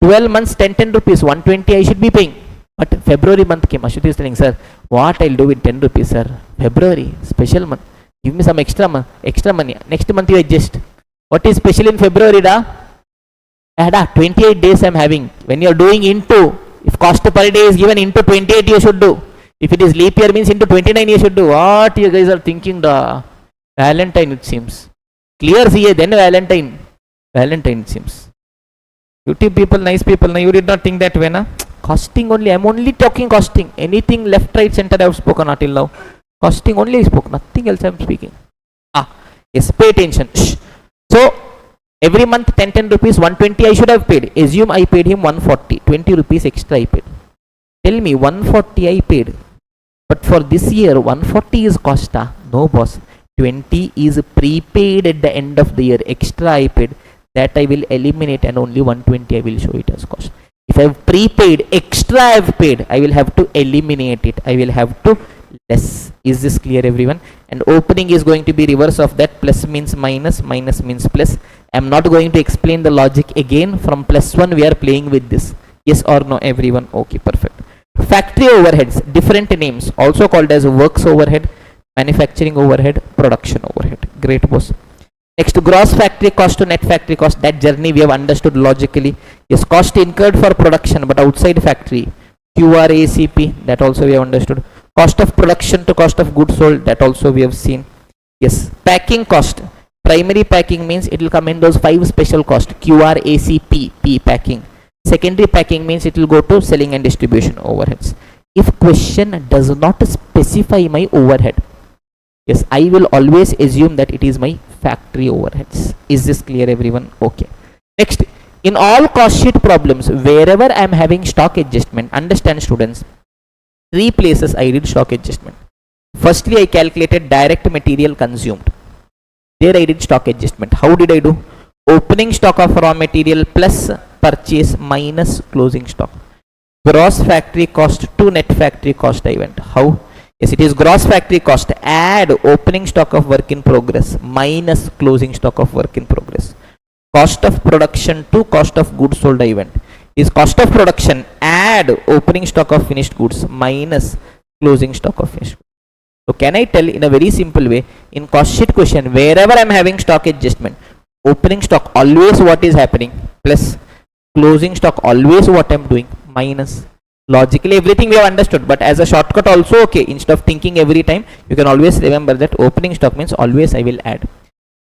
12 months 10 rupees, 120 I should be paying. But February month came, Ashwath is telling, sir, what I'll do with 10 rupees, sir? February, special month. Give me some extra money. Next month you adjust. What is special in February, da? 28 days I'm having. When you're doing into, if cost per day is given into 28, you should do. If it is leap year, means into 29 you should do. What you guys are thinking, da? Valentine, it seems. Clear CA, then Valentine. Valentine, it seems. Beauty people, nice people. Now you did not think that way, na? Costing only. I'm only talking costing. Anything left, right, center I have spoken until now. Costing only I spoke. Nothing else I am speaking. Yes, pay attention. Shh. So every month 10 rupees, 120 I should have paid. Assume I paid him 140. 20 rupees extra I paid. Tell me 140 I paid. But for this year 140 is cost. No, boss. 20 is prepaid at the end of the year. Extra I paid. That I will eliminate, and only 120 I will show it as cost. If I have prepaid, extra I have paid, I will have to eliminate it. I will have to less. Is this clear, everyone? And opening is going to be reverse of that. Plus means minus, minus means plus. I am not going to explain the logic again. From +1 we are playing with this. Yes or no, everyone? Okay, perfect. Factory overheads, different names, also called as works overhead, manufacturing overhead, production overhead. Great, boss. Next, gross factory cost to net factory cost. That journey we have understood logically. Yes, cost incurred for production but outside factory. QRACP, that also we have understood. Cost of production to cost of goods sold, that also we have seen. Yes, packing cost. Primary packing means it will come in those 5 special costs. QRACP, P, packing. Secondary packing means it will go to selling and distribution overheads. If question does not specify my overhead, yes, I will always assume that it is my factory overheads. Is this clear, everyone? Okay. Next, in all cost sheet problems, wherever I am having stock adjustment, understand students, 3 places I did stock adjustment. Firstly, I calculated direct material consumed. There I did stock adjustment. How did I do? Opening stock of raw material plus purchase minus closing stock. Gross factory cost to net factory cost I went. How? Yes, it is gross factory cost. Add opening stock of work in progress minus closing stock of work in progress. Cost of production to cost of goods sold I went. Is cost of production. Add opening stock of finished goods minus closing stock of finished goods. So can I tell in a very simple way, in cost sheet question, wherever I am having stock adjustment, opening stock always what is happening plus closing stock always what I am doing minus. Logically everything we have understood, but as a shortcut also, okay, instead of thinking every time, you can always remember that opening stock means always I will add,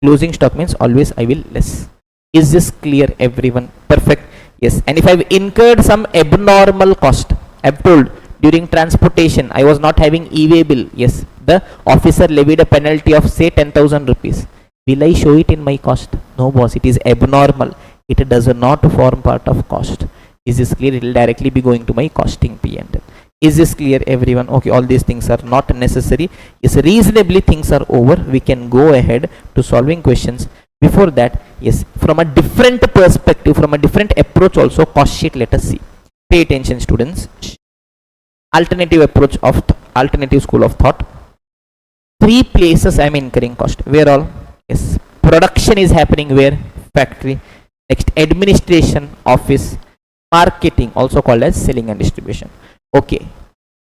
closing stock means always I will less. Is this clear, everyone? Perfect. Yes. And if I have incurred some abnormal cost, I have told during transportation I was not having e-way bill. Yes, the officer levied a penalty of say 10,000 rupees. Will I show it in my cost? No, boss, it is abnormal. It does not form part of cost. Is this clear? It will directly be going to my costing P&L. Is this clear, everyone? Okay, all these things are not necessary. Yes, reasonably things are over. We can go ahead to solving questions. Before that, yes, from a different perspective, from a different approach also, cost sheet, let us see. Pay attention, students. Alternative approach of alternative school of thought. 3 places I am incurring cost. Where all? Yes, production is happening where? Factory. Next, administration, office. Marketing, also called as selling and distribution. Okay,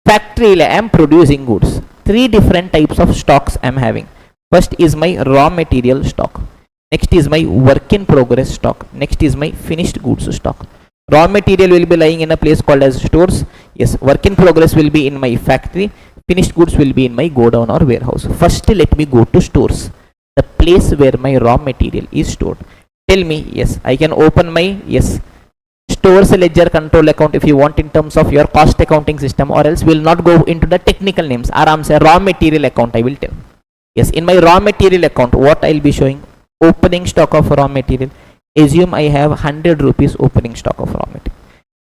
factory I am producing goods. three different types of stocks I am having. First is my raw material stock. Next is my work in progress stock. Next is my finished goods stock. Raw material will be lying in a place called as stores. Yes, work in progress will be in my factory. Finished goods will be in my godown or warehouse. First, let me go to stores, the place where my raw material is stored. Tell me, yes, I can open my, yes, stores ledger control account if you want in terms of your cost accounting system, or else we will not go into the technical names. Aram say raw material account I will tell. Yes, in my raw material account, what I will be showing, opening stock of raw material. Assume I have 100 rupees opening stock of raw material.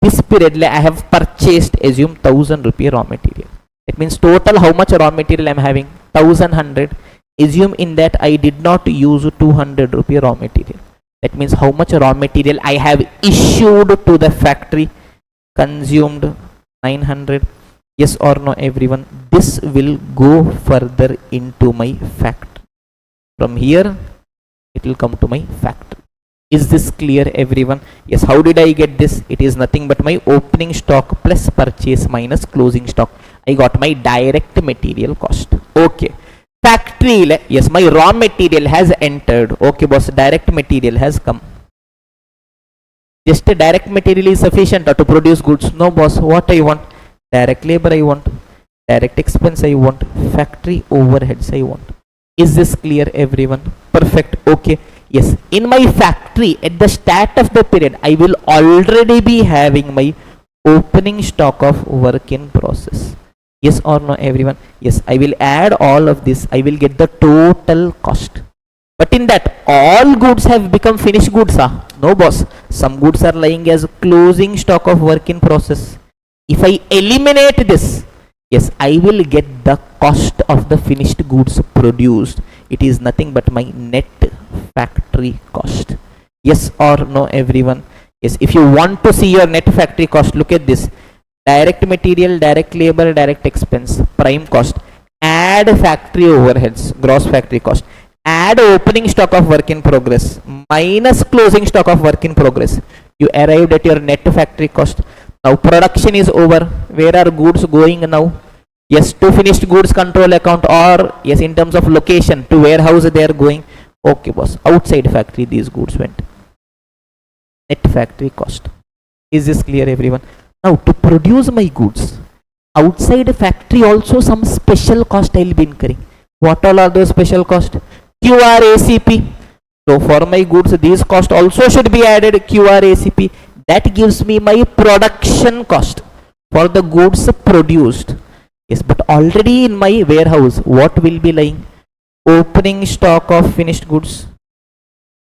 This period I have purchased, assume 1000 rupee raw material. It means total how much raw material I am having, 1100. Assume in that I did not use 200 rupee raw material. That means how much raw material I have issued to the factory, consumed 900. Yes or no everyone? This will go further into my factory. From here it will come to my factory. Is this clear everyone? Yes. How did I get this? It is nothing but my opening stock plus purchase minus closing stock. I got my direct material cost. Okay. Factory, yes, my raw material has entered. Okay boss, direct material has come. Just a direct material is sufficient to produce goods. No boss, what I want? Direct labor I want, direct expense I want, factory overheads I want. Is this clear everyone? Perfect. Okay. Yes, in my factory at the start of the period I will already be having my opening stock of work in process. Yes or no everyone? Yes, I will add all of this. I will get the total cost. But in that all goods have become finished goods. No boss, some goods are lying as closing stock of work in process. If I eliminate this, yes, I will get the cost of the finished goods produced. It is nothing but my net factory cost. Yes or no everyone? Yes, if you want to see your net factory cost, look at this. Direct material, direct labor, direct expense, prime cost, add factory overheads, gross factory cost, add opening stock of work in progress minus closing stock of work in progress. You arrived at your net factory cost. Now production is over. Where are goods going now? Yes, to finished goods control account, or yes, in terms of location, to warehouse they are going. Okay boss, outside factory these goods went. Net factory cost. Is this clear everyone? Now to produce my goods outside factory also some special cost I will be incurring. What all are those special cost? QRACP. So for my goods these cost also should be added. QRACP. That gives me my production cost for the goods produced. Yes, but already in my warehouse what will be lying? Opening stock of finished goods.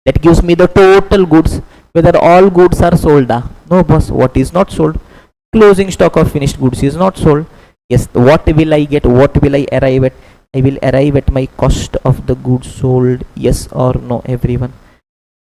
That gives me the total goods, whether all goods are sold. No boss, what is not sold? Closing stock of finished goods is not sold. Yes, what will I get? What will I arrive at? I will arrive at my cost of the goods sold. Yes or no everyone?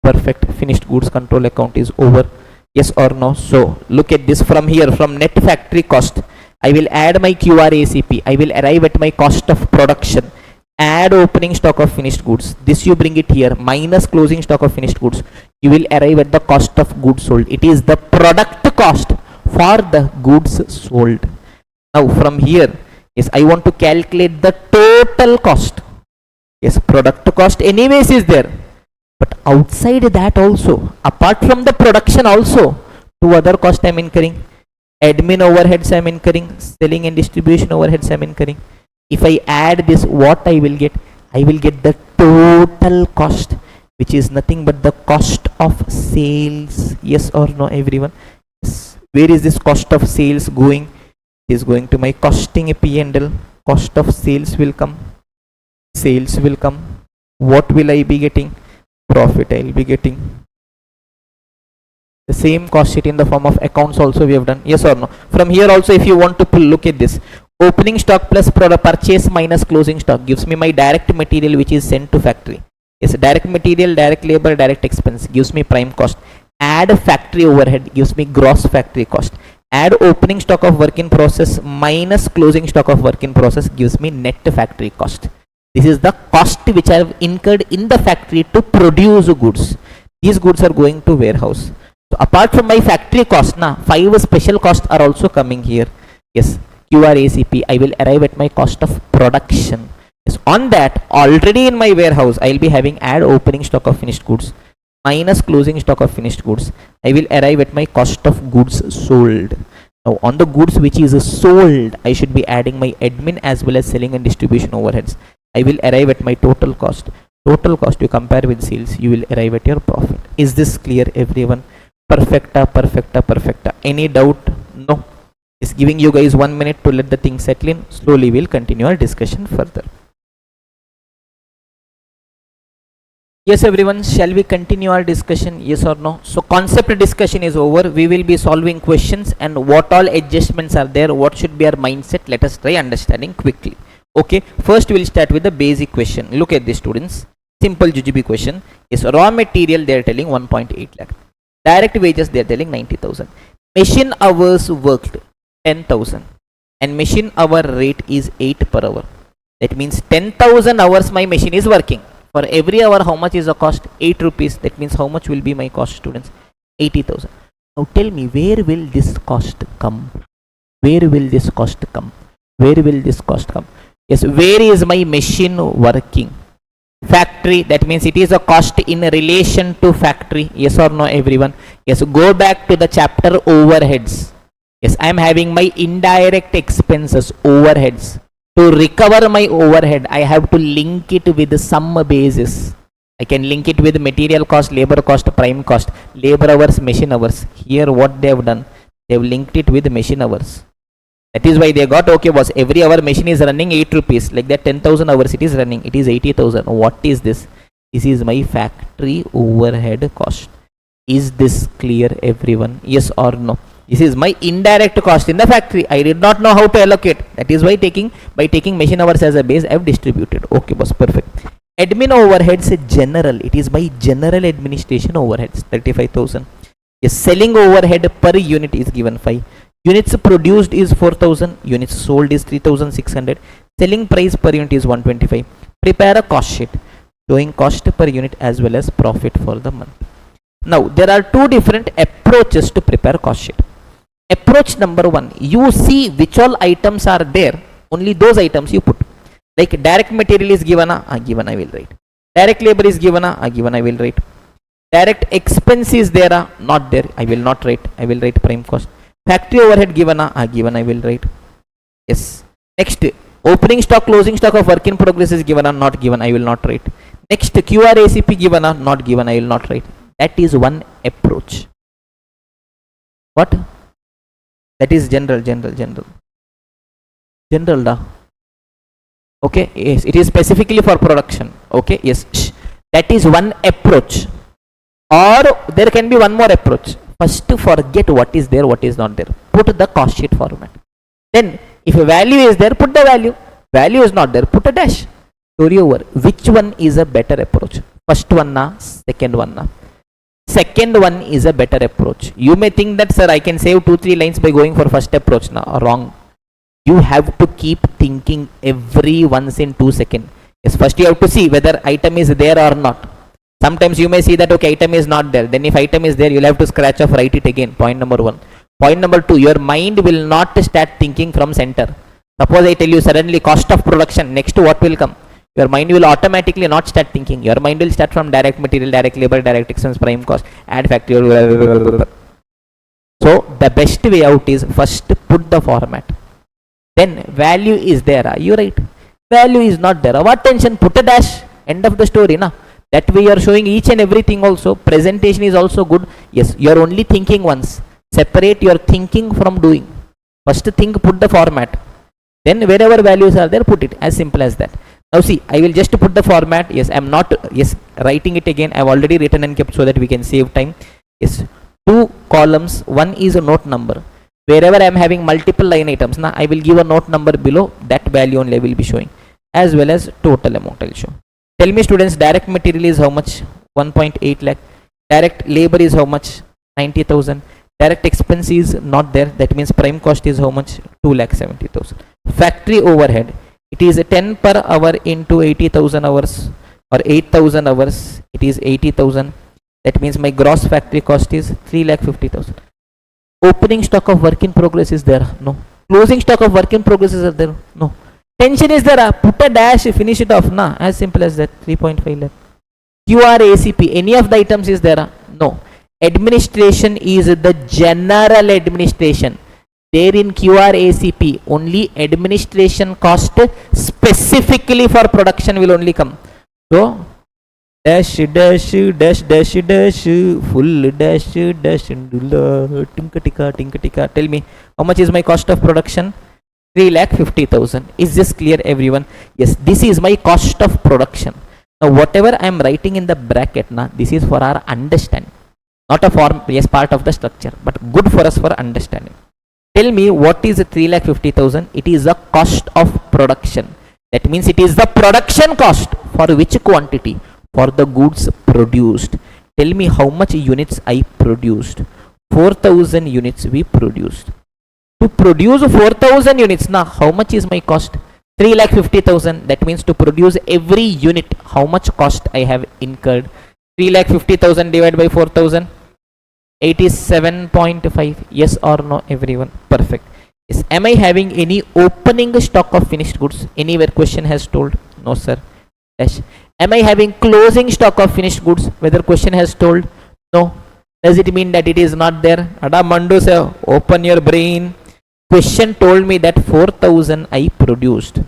Perfect. Finished goods control account is over. Yes or no? So look at this. From here, from net factory cost, I will add my QRACP. I will arrive at my cost of production. Add opening stock of finished goods. This you bring it here, minus closing stock of finished goods. You will arrive at the cost of goods sold. It is the product cost for the goods sold. Now from here, yes, I want to calculate the total cost. Yes, product cost anyways is there, but outside that also, apart from the production also, two other costs I am incurring. Admin overheads I am incurring, selling and distribution overheads I am incurring. If I add this, what I will get? I will get the total cost, which is nothing but the cost of sales. Yes or no everyone? Yes. Where is this cost of sales going? It is going to my costing P&L. Cost of sales will come. Sales will come. What will I be getting? Profit I will be getting. The same cost sheet in the form of accounts also we have done. Yes or no? From here also, if you want to look at this, opening stock plus product purchase minus closing stock gives me my direct material which is sent to factory. Yes, direct material, direct labor, direct expense gives me prime cost. Add factory overhead gives me gross factory cost. Add opening stock of work in process minus closing stock of work in process gives me net factory cost. This is the cost which I have incurred in the factory to produce goods. These goods are going to warehouse. So apart from my factory cost, 5 special costs are also coming here. Yes, QRACP, I will arrive at my cost of production. Yes, on that, already in my warehouse, I will be having add opening stock of finished goods minus closing stock of finished goods. I will arrive at my cost of goods sold. Now, on the goods which is sold, I should be adding my admin as well as selling and distribution overheads. I will arrive at my total cost. Total cost you compare with sales, you will arrive at your profit. Is this clear, everyone? Perfecta, perfecta, perfecta. Any doubt? No. Just giving you guys 1 minute to let the thing settle in. Slowly we'll continue our discussion further. Yes, everyone, shall we continue our discussion? Yes or no? So concept discussion is over. We will be solving questions and what all adjustments are there, what should be our mindset. Let us try understanding quickly. Okay, first we will start with the basic question. Look at this, students. Simple GGB question is raw material they are telling 1.8 lakh. Direct wages they are telling 90,000. Machine hours worked 10,000 and machine hour rate is 8 per hour. That means 10,000 hours my machine is working. For every hour, how much is the cost? 8 rupees. That means how much will be my cost, students? 80,000. Now tell me, where will this cost come? Where will this cost come? Where will this cost come? Yes, where is my machine working? Factory. That means it is a cost in relation to factory. Yes or no, everyone? Yes, go back to the chapter overheads. Yes, I am having my indirect expenses, overheads. To recover my overhead, I have to link it with some basis. I can link it with material cost, labor cost, prime cost, labor hours, machine hours. Here what they have done, they have linked it with machine hours. That is why they got, okay boss, every hour machine is running 8 rupees. Like that 10,000 hours it is running. It is 80,000. What is this? This is my factory overhead cost. Is this clear, everyone? Yes or no? This is my indirect cost in the factory. I did not know how to allocate. That is why by taking machine hours as a base, I have distributed. Okay, boss, perfect. Admin overheads general. It is my general administration overheads, 35,000. Yes, selling overhead per unit is given 5. Units produced is 4,000. Units sold is 3,600. Selling price per unit is 125. Prepare a cost sheet showing cost per unit as well as profit for the month. Now, there are two different approaches to prepare cost sheet. Approach number 1, you see which all items are there, only those items you put. Like direct material is given, given I will write. Direct labor is given, given I will write. Direct expense is there, not there, I will not write. I will write prime cost. Factory overhead given, given I will write. Yes. Next, opening stock, closing stock of work in progress is given, not given, I will not write. Next, QRACP given, not given, I will not write. That is one approach. What? That is general. General da. Okay, yes, it is specifically for production. Okay, yes, that is one approach. Or there can be one more approach. First, to forget what is there, what is not there. Put the cost sheet format. Then, if a value is there, put the value. Value is not there, put a dash. Story over. Which one is a better approach? First one na, second one na. Second one is a better approach. You may think that, sir, I can save 2-3 lines by going for first approach. No, wrong. You have to keep thinking every once in 2 seconds. Yes, first you have to see whether item is there or not. Sometimes you may see that, okay, item is not there. Then if item is there, you'll have to scratch off, write it again. Point number 1. Point number 2, your mind will not start thinking from center. Suppose I tell you suddenly cost of production, next what will come? Your mind will automatically not start thinking. Your mind will start from direct material, direct labor, direct expense, prime cost, add factory. So the best way out is first put the format. Then value is there. You write. Value is not there. What tension? Put a dash. End of the story. Na? That way you are showing each and everything also. Presentation is also good. Yes, you are only thinking once. Separate your thinking from doing. First think, put the format. Then wherever values are there, put it. As simple as that. Now see, I will just put the format. Yes, I am not writing it again. I have already written and kept so that we can save time. Yes, 2 columns. One is a note number. Wherever I am having multiple line items, now I will give a note number below. That value only I will be showing. As well as total amount I will show. Tell me, students, direct material is how much? 1.8 lakh. Direct labor is how much? 90,000. Direct expense is not there. That means prime cost is how much? 2,70,000. Factory overhead. It is 10 per hour into 80,000 hours or 8,000 hours. It is 80,000. That means my gross factory cost is 3,50,000. Opening stock of work in progress is there? No. Closing stock of work in progress is there? No. Tension is there? Put a dash, finish it off. Nah, as simple as that. 3.5 lakh. QRACP, any of the items is there? No. Administration is the general administration. There in QRACP, only administration cost specifically for production will only come. So, dash, dash, dash, dash, dash, full dash, dash, tinka tika. Tell me, how much is my cost of production? 3,50,000. Is this clear, everyone? Yes, this is my cost of production. Now, whatever I am writing in the bracket, this is for our understanding. Not a form, yes, part of the structure, but good for us for understanding. Tell me, what is 3,50,000? It is the cost of production. That means it is the production cost for which quantity? For the goods produced. Tell me how much units I produced. 4,000 units we produced. To produce 4,000 units, now how much is my cost? 3,50,000. That means to produce every unit, how much cost I have incurred? 3,50,000 divided by 4,000. 87.5. Yes or no, everyone? Perfect. Yes. Am I having any opening stock of finished goods? Anywhere question has told? No, sir. Dash. Am I having closing stock of finished goods? Whether question has told? No. Does it mean that it is not there? Ada Mandu sir, open your brain. Question told me that 4,000 I produced,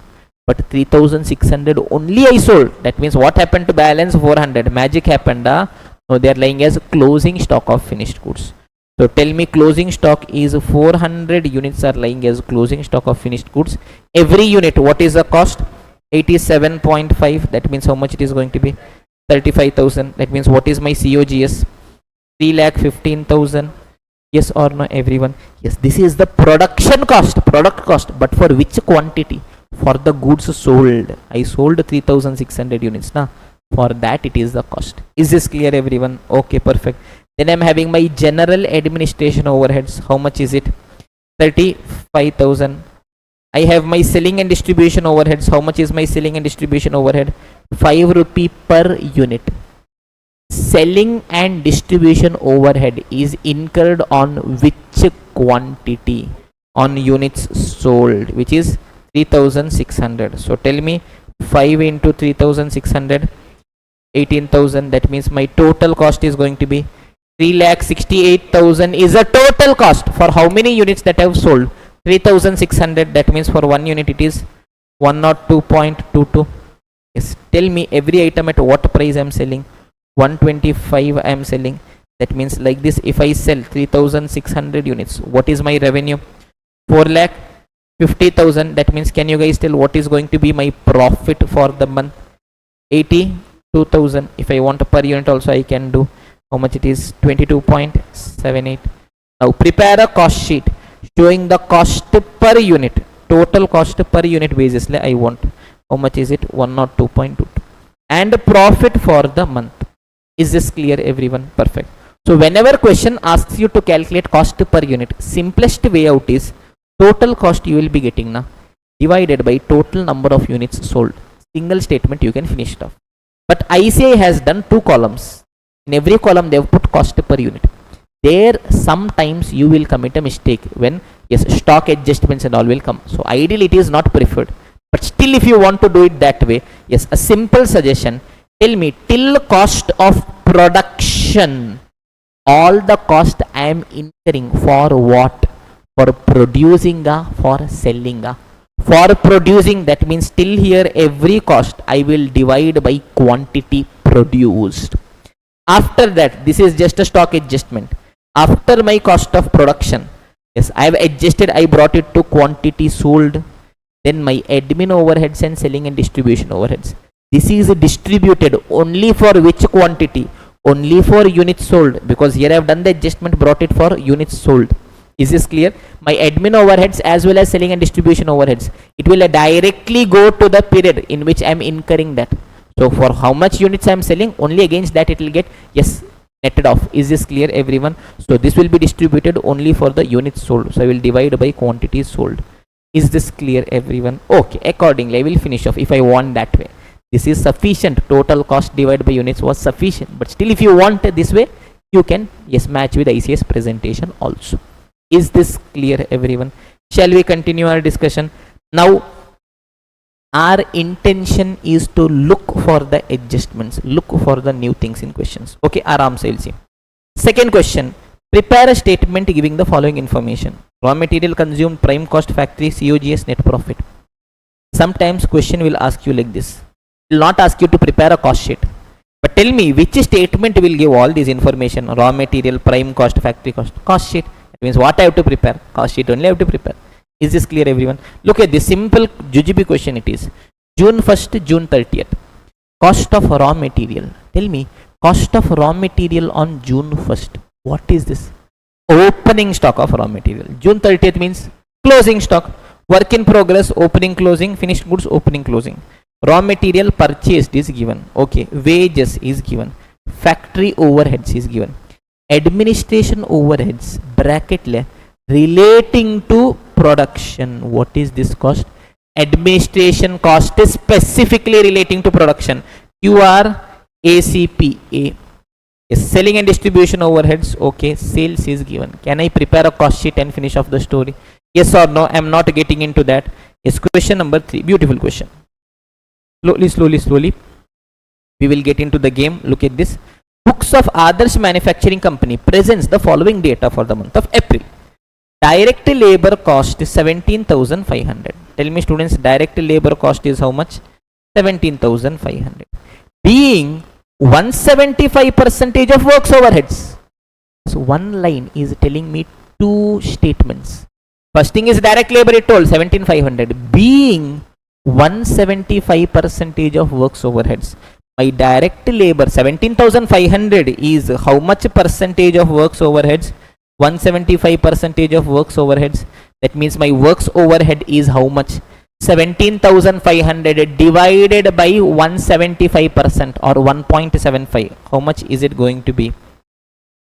but 3,600 only I sold. That means what happened to balance 400? Magic happened. No, they are lying as closing stock of finished goods. So tell me, closing stock is 400 units are lying as closing stock of finished goods. Every unit, what is the cost? 87.5. That means how much it is going to be? 35,000. That means what is my COGS? 3,15,000. Yes or no, everyone? Yes, this is the production cost, product cost, but for which quantity? For the goods sold. I sold 3,600 units. Now, for that it is the cost. Is this clear, everyone? Okay, perfect. Then I am having my general administration overheads. How much is it? 35,000. I have my selling and distribution overheads. How much is my selling and distribution overhead? 5 rupee per unit. Selling and distribution overhead is incurred on which quantity? On units sold, which is 3,600. So tell me, 5 into 3,600, 18,000. That means my total cost is going to be 3,68,000 is a total cost for how many units that I have sold? 3,600. That means for one unit it is 102.22. Yes. Tell me, every item at what price I am selling? 125 I am selling. That means like this, if I sell 3,600 units, what is my revenue? 4,50,000. That means, can you guys tell what is going to be my profit for the month? 82,000. If I want per unit also I can do. How much it is? 22.78. Now prepare a cost sheet showing the cost per unit, total cost per unit basis. I want. How much is it? 102.22. And profit for the month. Is this clear, everyone? Perfect. So whenever question asks you to calculate cost per unit, simplest way out is total cost you will be getting now divided by total number of units sold. Single statement you can finish it off. But ICI has done 2 columns. In every column they have put cost per unit. There sometimes you will commit a mistake when, yes, stock adjustments and all will come. So ideally it is not preferred. But still, if you want to do it that way, yes, a simple suggestion. Tell me, till cost of production, all the cost I am incurring for what? For producing, for selling. For producing, that means till here every cost I will divide by quantity produced. After that, this is just a stock adjustment. After my cost of production, yes, I have adjusted, I brought it to quantity sold. Then my admin overheads and selling and distribution overheads. This is distributed only for which quantity? Only for units sold, because here I have done the adjustment, brought it for units sold. Is this clear? My admin overheads as well as selling and distribution overheads, it will directly go to the period in which I am incurring that. So for how much units I am selling, only against that it will get, yes, netted off. Is this clear, everyone? So this will be distributed only for the units sold. So I will divide by quantities sold. Is this clear, everyone? Okay, accordingly I will finish off if I want that way. This is sufficient. Total cost divided by units was sufficient. But still, if you want this way, you can, yes, match with ICS presentation also. Is this clear, everyone? Shall we continue our discussion? Now, our intention is to look for the adjustments, look for the new things in questions. Okay, aram se we'll see. Second question, prepare a statement giving the following information: raw material consumed, prime cost, factory, COGS, net profit. Sometimes question will ask you like this. It will not ask you to prepare a cost sheet, but tell me which statement will give all this information: raw material, prime cost, factory cost. Cost sheet. That means what I have to prepare? Cost sheet only I have to prepare. Is this clear, everyone? Look at this simple JGB question. It is June 1st, June 30th. Cost of raw material. Tell me, cost of raw material on June 1st. What is this? Opening stock of raw material. June 30th means closing stock. Work in progress, opening, closing, finished goods, opening, closing. Raw material purchased is given. Okay. Wages is given. Factory overheads is given. Administration overheads, bracket le, relating to production. What is this cost? Administration cost is specifically relating to production. QR ACPA. Yes, selling and distribution overheads. Okay, sales is given. Can I prepare a cost sheet and finish off the story? Yes or no? I am not getting into that. Yes, question number 3. Beautiful question. Slowly. We will get into the game. Look at this. Books of Adarsh Manufacturing Company presents the following data for the month of April. Direct labor cost is 17,500. Tell me, students, direct labor cost is how much? 17,500. Being 175% of works overheads. So one line is telling me two statements. First thing is direct labor, it told 17,500. Being 175% of works overheads. My direct labor 17,500 is how much percentage of works overheads? 175% of works overheads. That means my works overhead is how much? 17,500 divided by 175% or 1.75. How much is it going to be?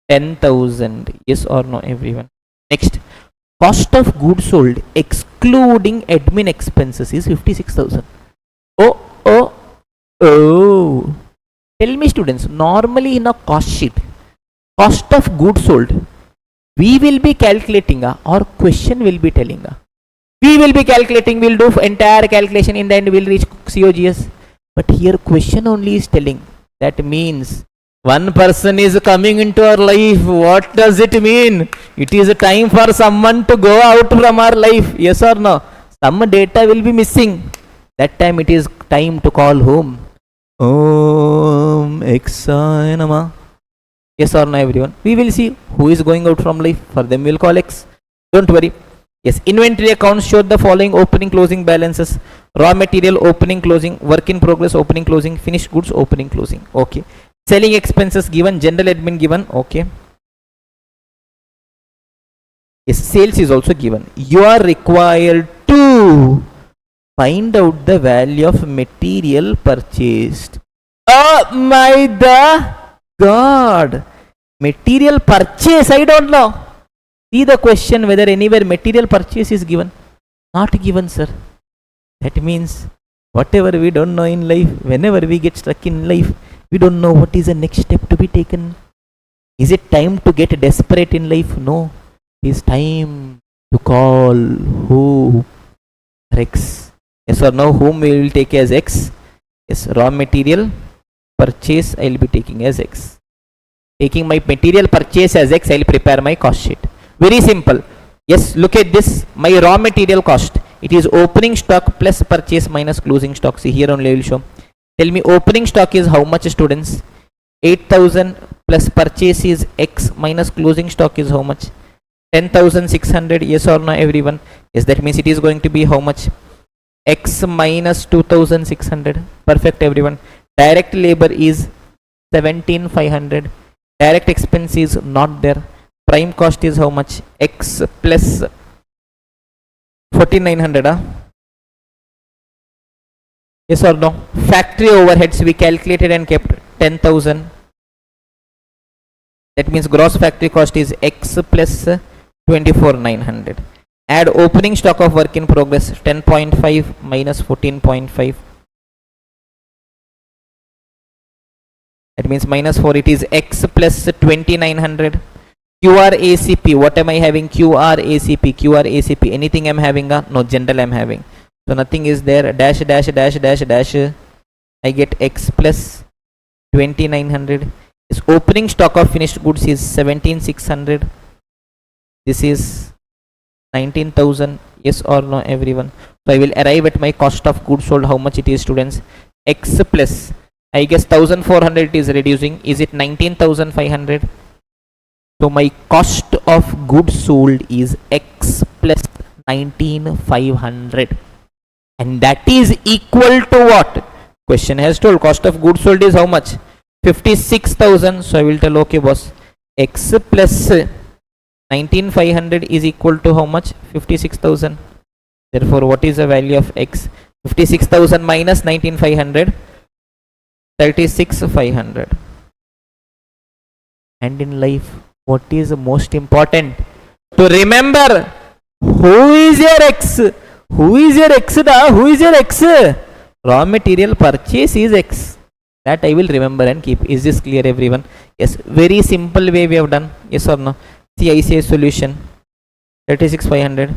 10,000. Yes or no, everyone? Next, cost of goods sold excluding admin expenses is 56,000. Oh. Tell me, students, normally in a cost sheet, cost of goods sold, we will be calculating or question will be telling. We will be calculating, we'll do entire calculation, in the end we'll reach COGS. But here question only is telling. That means one person is coming into our life. What does it mean? It is a time for someone to go out from our life. Yes or no? Some data will be missing. That time it is time to call home. Om Exai Nama. Yes or no, everyone? We will see who is going out from life. For them we'll call X. Don't worry. Yes, inventory accounts show the following opening closing balances: raw material opening closing, work in progress opening closing, finished goods opening closing. Okay. Selling expenses given, general admin given. Okay. Yes, sales is also given. You are required to find out the value of material purchased. Oh my God! Material purchase, I don't know. See the question whether anywhere material purchase is given. Not given, sir. That means whatever we don't know in life, whenever we get stuck in life, we don't know what is the next step to be taken. Is it time to get desperate in life? No. It is time to call who? X. Yes or no? Whom we will take as X? Yes, raw material purchase I will be taking as X. Taking my material purchase as X, I will prepare my cost sheet. Very simple. Yes, look at this. My raw material cost. It is opening stock plus purchase minus closing stock. See, here only I will show. Tell me, opening stock is how much, students? 8,000 plus purchase is X minus closing stock is how much? 10,600. Yes or no, everyone? Yes, that means it is going to be how much? X minus 2,600. Perfect, everyone. Direct labor is 17,500. Direct expense is not there. Prime cost is how much? X plus 4,900. Yes or no? Factory overheads we calculated and kept 10,000. That means gross factory cost is X plus 24,900. Add opening stock of work in progress 10.5 minus 14.5. That means minus 4. It is X plus 2,900. QRACP, what am I having? QRACP, anything I'm having? No, general I'm having. So nothing is there. Dash, dash, dash, dash, dash. I get X plus 2900. This opening stock of finished goods is 17600. This is 19,000. Yes or no, everyone? So I will arrive at my cost of goods sold. How much it is, students? X plus, I guess 1400 it is reducing. Is it 19,500? So my cost of goods sold is X plus 19,500. And that is equal to what? Question has told cost of goods sold is how much? 56,000. So I will tell, okay boss, X plus 19,500 is equal to how much? 56,000. Therefore, what is the value of X? 56,000 minus 19,500, 36,500. And in life, what is most important? To remember, who is your X? Who is your X? Who is your X? Raw material purchase is X. That I will remember and keep. Is this clear, everyone? Yes. Very simple way we have done. Yes or no? See, I say solution 36,500.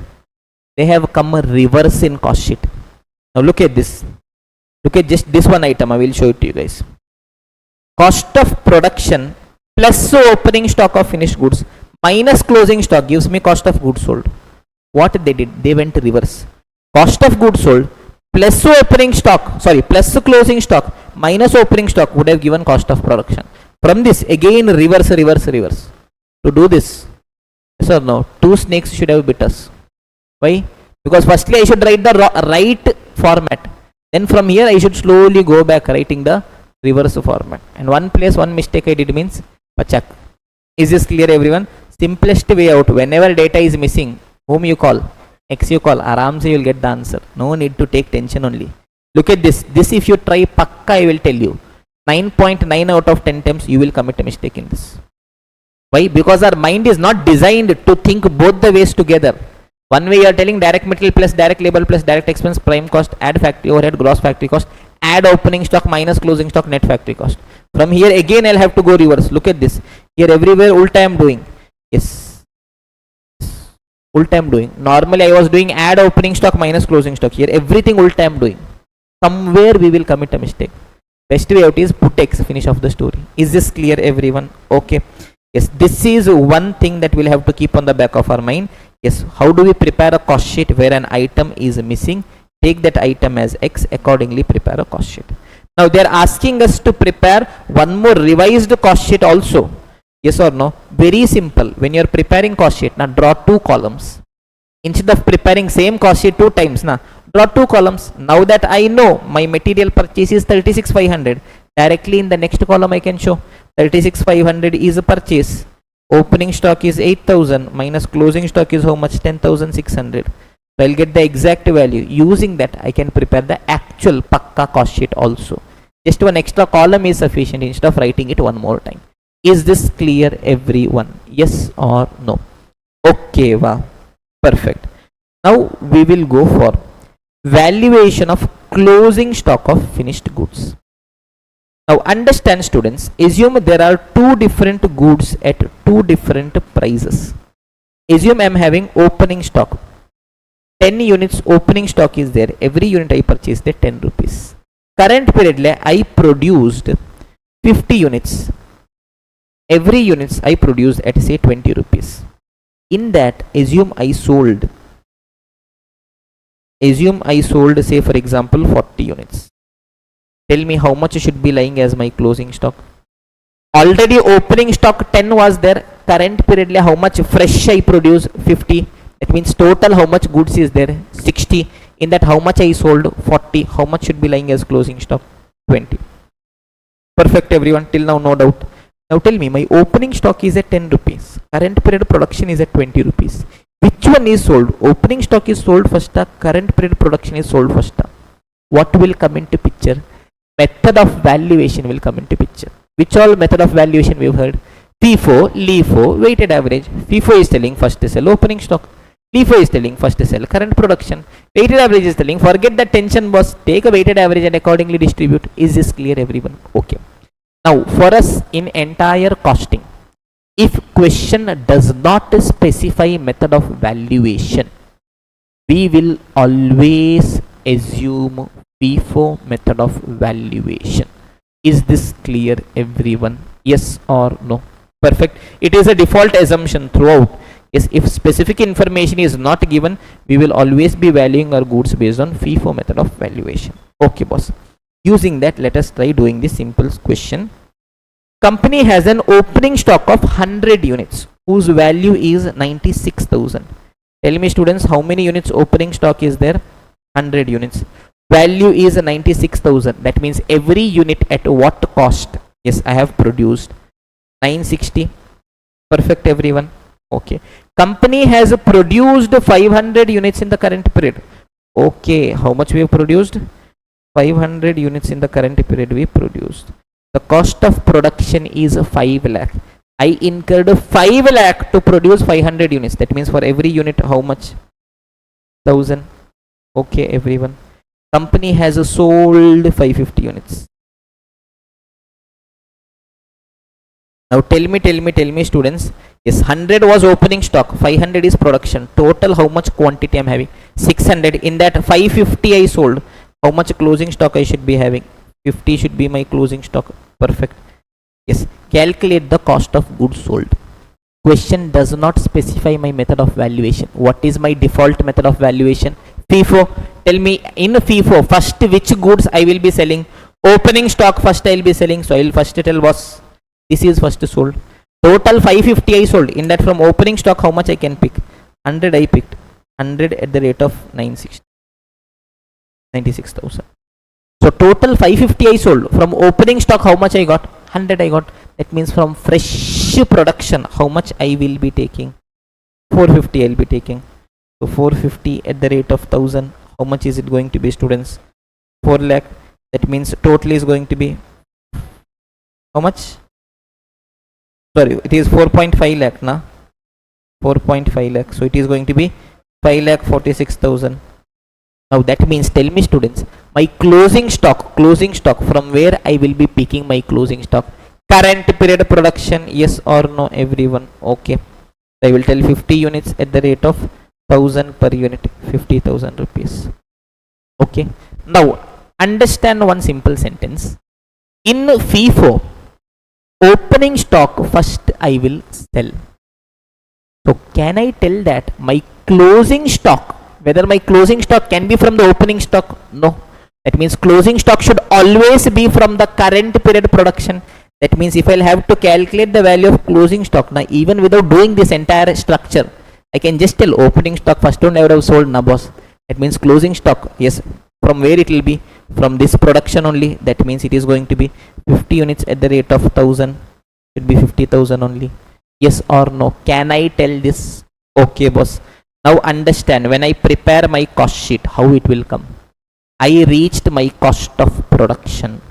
They have come a reverse in cost sheet. Now look at this. Look at just this one item. I will show it to you guys. Cost of production plus opening stock of finished goods minus closing stock gives me cost of goods sold. What they did? They went reverse. Cost of goods sold plus opening stock, sorry, plus closing stock minus opening stock would have given cost of production. From this, again reverse. To do this, yes or no, two snakes should have bit us. Why? Because firstly I should write the right format. Then from here I should slowly go back writing the reverse format. And one place, one mistake I did means pachak. Is this clear, everyone? Simplest way out. Whenever data is missing, whom you call? X you call. Aram se you will get the answer. No need to take tension only. Look at this. This if you try pakka, I will tell you 9.9 out of 10 times you will commit a mistake in this. Why? Because our mind is not designed to think both the ways together. One way you are telling direct material plus direct labor plus direct expense, prime cost, add factory overhead, gross factory cost, add opening stock minus closing stock, net factory cost. From here again I'll have to go reverse. Look at this. Here everywhere ulta I am doing. Yes. Ulta I am doing. Normally I was doing add opening stock minus closing stock. Here everything ulta I am doing. Somewhere we will commit a mistake. Best way out is put X, finish off the story. Is this clear, everyone? Okay. Yes, this is one thing that we'll have to keep on the back of our mind. Yes, how do we prepare a cost sheet where an item is missing? Take that item as X, accordingly prepare a cost sheet. Now they are asking us to prepare one more revised cost sheet also. Yes or no? Very simple. When you are preparing cost sheet, now draw two columns. Instead of preparing same cost sheet two times, now draw two columns. Now that I know my material purchase is 36,500, directly in the next column I can show 36,500 is a purchase. Opening stock is 8,000 minus closing stock is how much? 10,600. So I'll get the exact value. Using that I can prepare the actual pakka cost sheet also. Just one extra column is sufficient instead of writing it one more time. Is this clear, everyone? Yes or no? Okay, wow. Perfect. Now we will go for valuation of closing stock of finished goods. Now understand, students, assume there are two different goods at two different prices. Assume I am having opening stock. 10 units opening stock is there. Every unit I purchased at 10 rupees. Current period I produced 50 units. Every units I produced at say 20 rupees. In that, assume I sold say for example 40 units. Tell me how much should be lying as my closing stock. Already opening stock 10 was there. Current period how much fresh I produce? 50. That means total how much goods is there? 60. In that how much I sold? 40. How much should be lying as closing stock? 20. Perfect, everyone. Till now no doubt. Now tell me, my opening stock is at 10 rupees. Current period production is at 20 rupees. Which one is sold? Opening stock is sold first. Current period production is sold first. What will come into picture? Method of valuation will come into picture. Which all method of valuation we have heard? FIFO, LIFO, weighted average. FIFO is telling first sell opening stock. LIFO is telling first sell current production. Weighted average is telling forget the tension boss. Take a weighted average and accordingly distribute. Is this clear, everyone? Okay. Now for us in entire costing, If question does not specify method of valuation, we will always assume FIFO method of valuation. Is this clear, everyone? Yes or no? Perfect. It is a default assumption throughout. Yes, if specific information is not given, we will always be valuing our goods based on FIFO method of valuation. Okay, boss. Using that, let us try doing this simple question. Company has an opening stock of 100 units whose value is 96,000. Tell me, students, how many units opening stock is there? 100 units. Value is 96,000. That means every unit at what cost? Yes, I have produced 960. Perfect, everyone. Okay. Company has produced 500 units in the current period. Okay, how much we have produced? 500 units in the current period we produced. The cost of production is 5 lakh. I incurred 5 lakh to produce 500 units. That means for every unit how much? 1000. Okay, everyone. Company has sold 550 units. Now tell me, students. Yes, 100 was opening stock, 500 is production. Total how much quantity I am having? 600. In that 550 I sold. How much closing stock I should be having? 50 should be my closing stock. Perfect. Yes, calculate the cost of goods sold. Question does not specify my method of valuation. What is my default method of valuation? FIFO. Tell me, in FIFO, first which goods I will be selling? Opening stock first I will be selling. So I will first tell boss, this is first sold. Total 550 I sold. In that from opening stock how much I can pick? 100 I picked. 100 at the rate of 96,000. So total 550 I sold. From opening stock how much I got? 100 I got. That means from fresh production how much I will be taking? 450 I will be taking. So 450 at the rate of 1000. How much is it going to be, students? 4 lakh. That means total is going to be how much? Sorry, it is 4.5 lakh na? 4.5 lakh. So it is going to be 5,46,000. Now that means, tell me, students, my closing stock, from where I will be picking my closing stock? Current period production, yes or no, everyone? Okay, I will tell 50 units at the rate of 1000 per unit, 50,000 rupees. Okay, now understand one simple sentence. In FIFO, opening stock first I will sell. So can I tell that my closing stock, whether my closing stock can be from the opening stock? No. That means closing stock should always be from the current period production. That means if I'll have to calculate the value of closing stock now, even without doing this entire structure, I can just tell opening stock first one I would have sold na boss. That means closing stock, yes, from where it will be? From this production only. That means it is going to be 50 units at the rate of 1000. It will be 50,000 only. Yes or no? Can I tell this? Okay, boss. Now understand, when I prepare my cost sheet, how it will come? I reached my cost of production.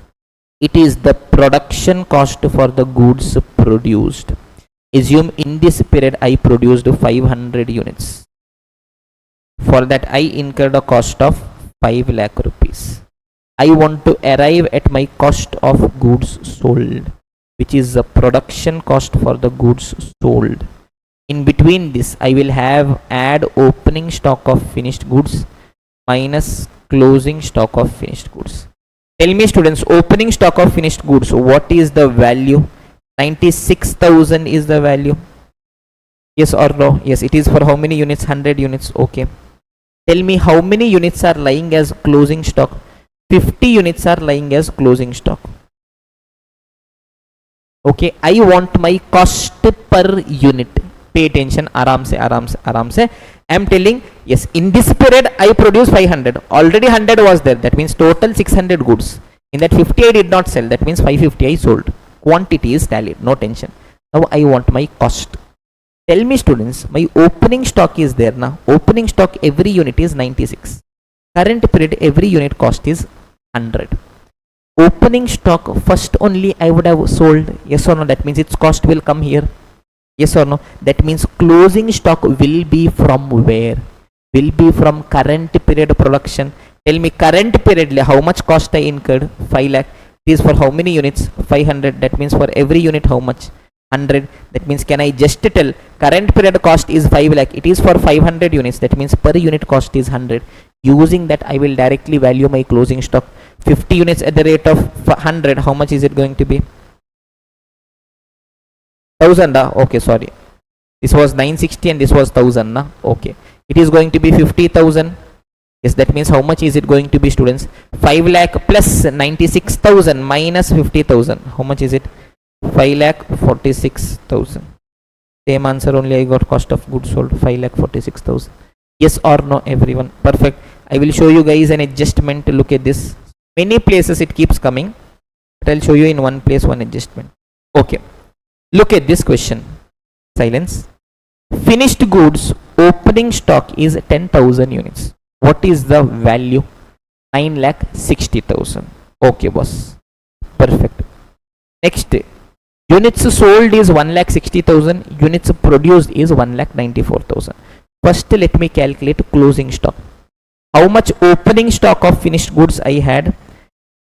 It is the production cost for the goods produced. Assume in this period I produced 500 units. For that I incurred a cost of 5 lakh rupees. I want to arrive at my cost of goods sold, which is the production cost for the goods sold. In between this, I will have add opening stock of finished goods minus closing stock of finished goods. Tell me, students, opening stock of finished goods, what is the value? 96,000 is the value. Yes or no? Yes, it is for how many units? 100 units. Okay. Tell me how many units are lying as closing stock? 50 units are lying as closing stock. Okay, I want my cost per unit. Pay attention, aram se. I am telling, yes, in this period I produced 500. Already 100 was there. That means total 600 goods. In that 50 I did not sell. That means 550 I sold. Quantity is tallied. No tension. Now I want my cost. Tell me, students, my opening stock is there now. Opening stock every unit is 96. Current period every unit cost is 100. Opening stock first only I would have sold. Yes or no? That means its cost will come here. Yes or no? That means closing stock will be from where? Will be from current period production. Tell me, current period how much cost I incurred? 5 lakh. It is for how many units? 500. That means for every unit how much? 100. That means can I just tell current period cost is 5 lakh, it is for 500 units, that means per unit cost is 100. Using that I will directly value my closing stock. 50 units at the rate of 100, how much is it going to be? 1000. Okay, sorry, this was 960 and this was 1000. Okay, it is going to be 50,000. Yes, that means how much is it going to be, students? 5 lakh plus 96,000 minus 50,000, how much is it? 5 lakh 46,000. Same answer only, I got cost of goods sold 5 lakh 46,000. Yes or no, everyone? Perfect. I will show you guys an adjustment. Look at this. Many places it keeps coming, but I'll show you in one place one adjustment. Okay, look at this question. Silence. Finished goods opening stock is 10,000 units. What is the value? 9 lakh 60,000. Okay, boss. Perfect. Next, units sold is 1 lakh 60,000. Units produced is 1 lakh 94,000. First, let me calculate closing stock. How much opening stock of finished goods I had?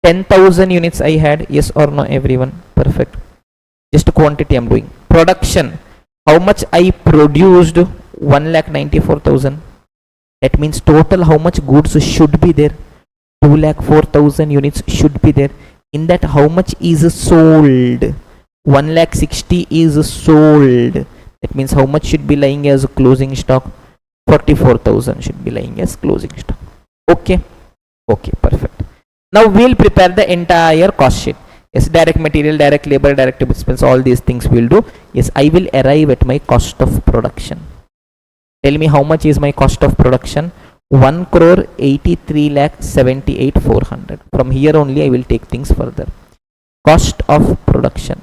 10,000 units I had. Yes or no, everyone? Perfect. Just quantity I'm doing. Production. How much I produced? 1 lakh 94,000. That means total how much goods should be there? 2 lakh 4,000 units should be there. In that how much is sold? 1 lakh 60 is sold. That means how much should be lying as closing stock? 44,000 should be lying as closing stock. Okay. Okay, perfect. Now we'll prepare the entire cost sheet. Yes, direct material, direct labor, direct expense, all these things we'll do. Yes, I will arrive at my cost of production. Tell me how much is my cost of production? 1 crore 83 lakh 78 400. From here only I will take things further. Cost of production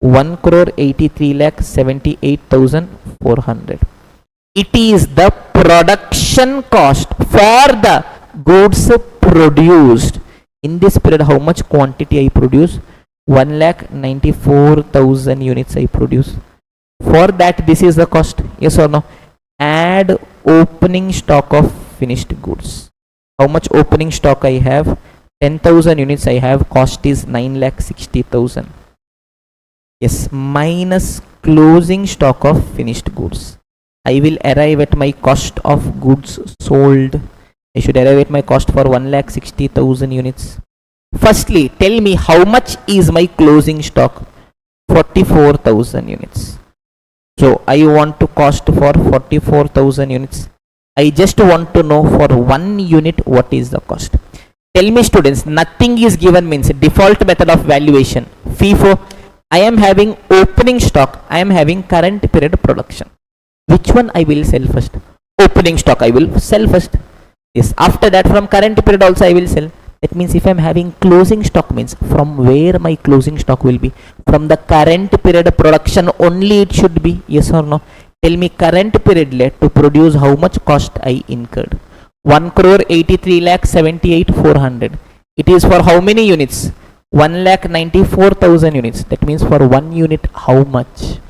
1 crore 83 lakh 78,400. It is the production cost for the goods produced. In this period, how much quantity I produce? 1 lakh 94,000 units I produce. For that, this is the cost. Yes or no? Add opening stock of finished goods. How much opening stock I have? 10,000 units I have. Cost is 9 lakh 60,000. Yes, minus closing stock of finished goods. I will arrive at my cost of goods sold. I should arrive at my cost for 1 lakh 60,000 units. Firstly, tell me how much is my closing stock? 44,000 units. So I want to cost for 44,000 units. I just want to know for 1 unit what is the cost. Tell me, students, nothing is given means default method of valuation. FIFO. I am having opening stock. I am having current period production. Which one I will sell first? Opening stock I will sell first. Yes, after that from current period also I will sell. That means if I am having closing stock means from where my closing stock will be? From the current period production only it should be. Yes or no? Tell me current period led to produce how much cost I incurred? 1 crore 83 lakh 78 400. It is for how many units? 1 lakh 94,000 units. That means for 1 unit how much?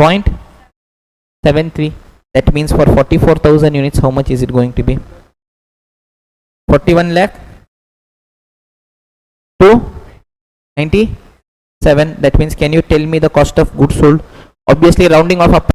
0.73. That means for 44,000 units how much is it going to be? 41 lakh 297. That means can you tell me the cost of goods sold? Obviously rounding off up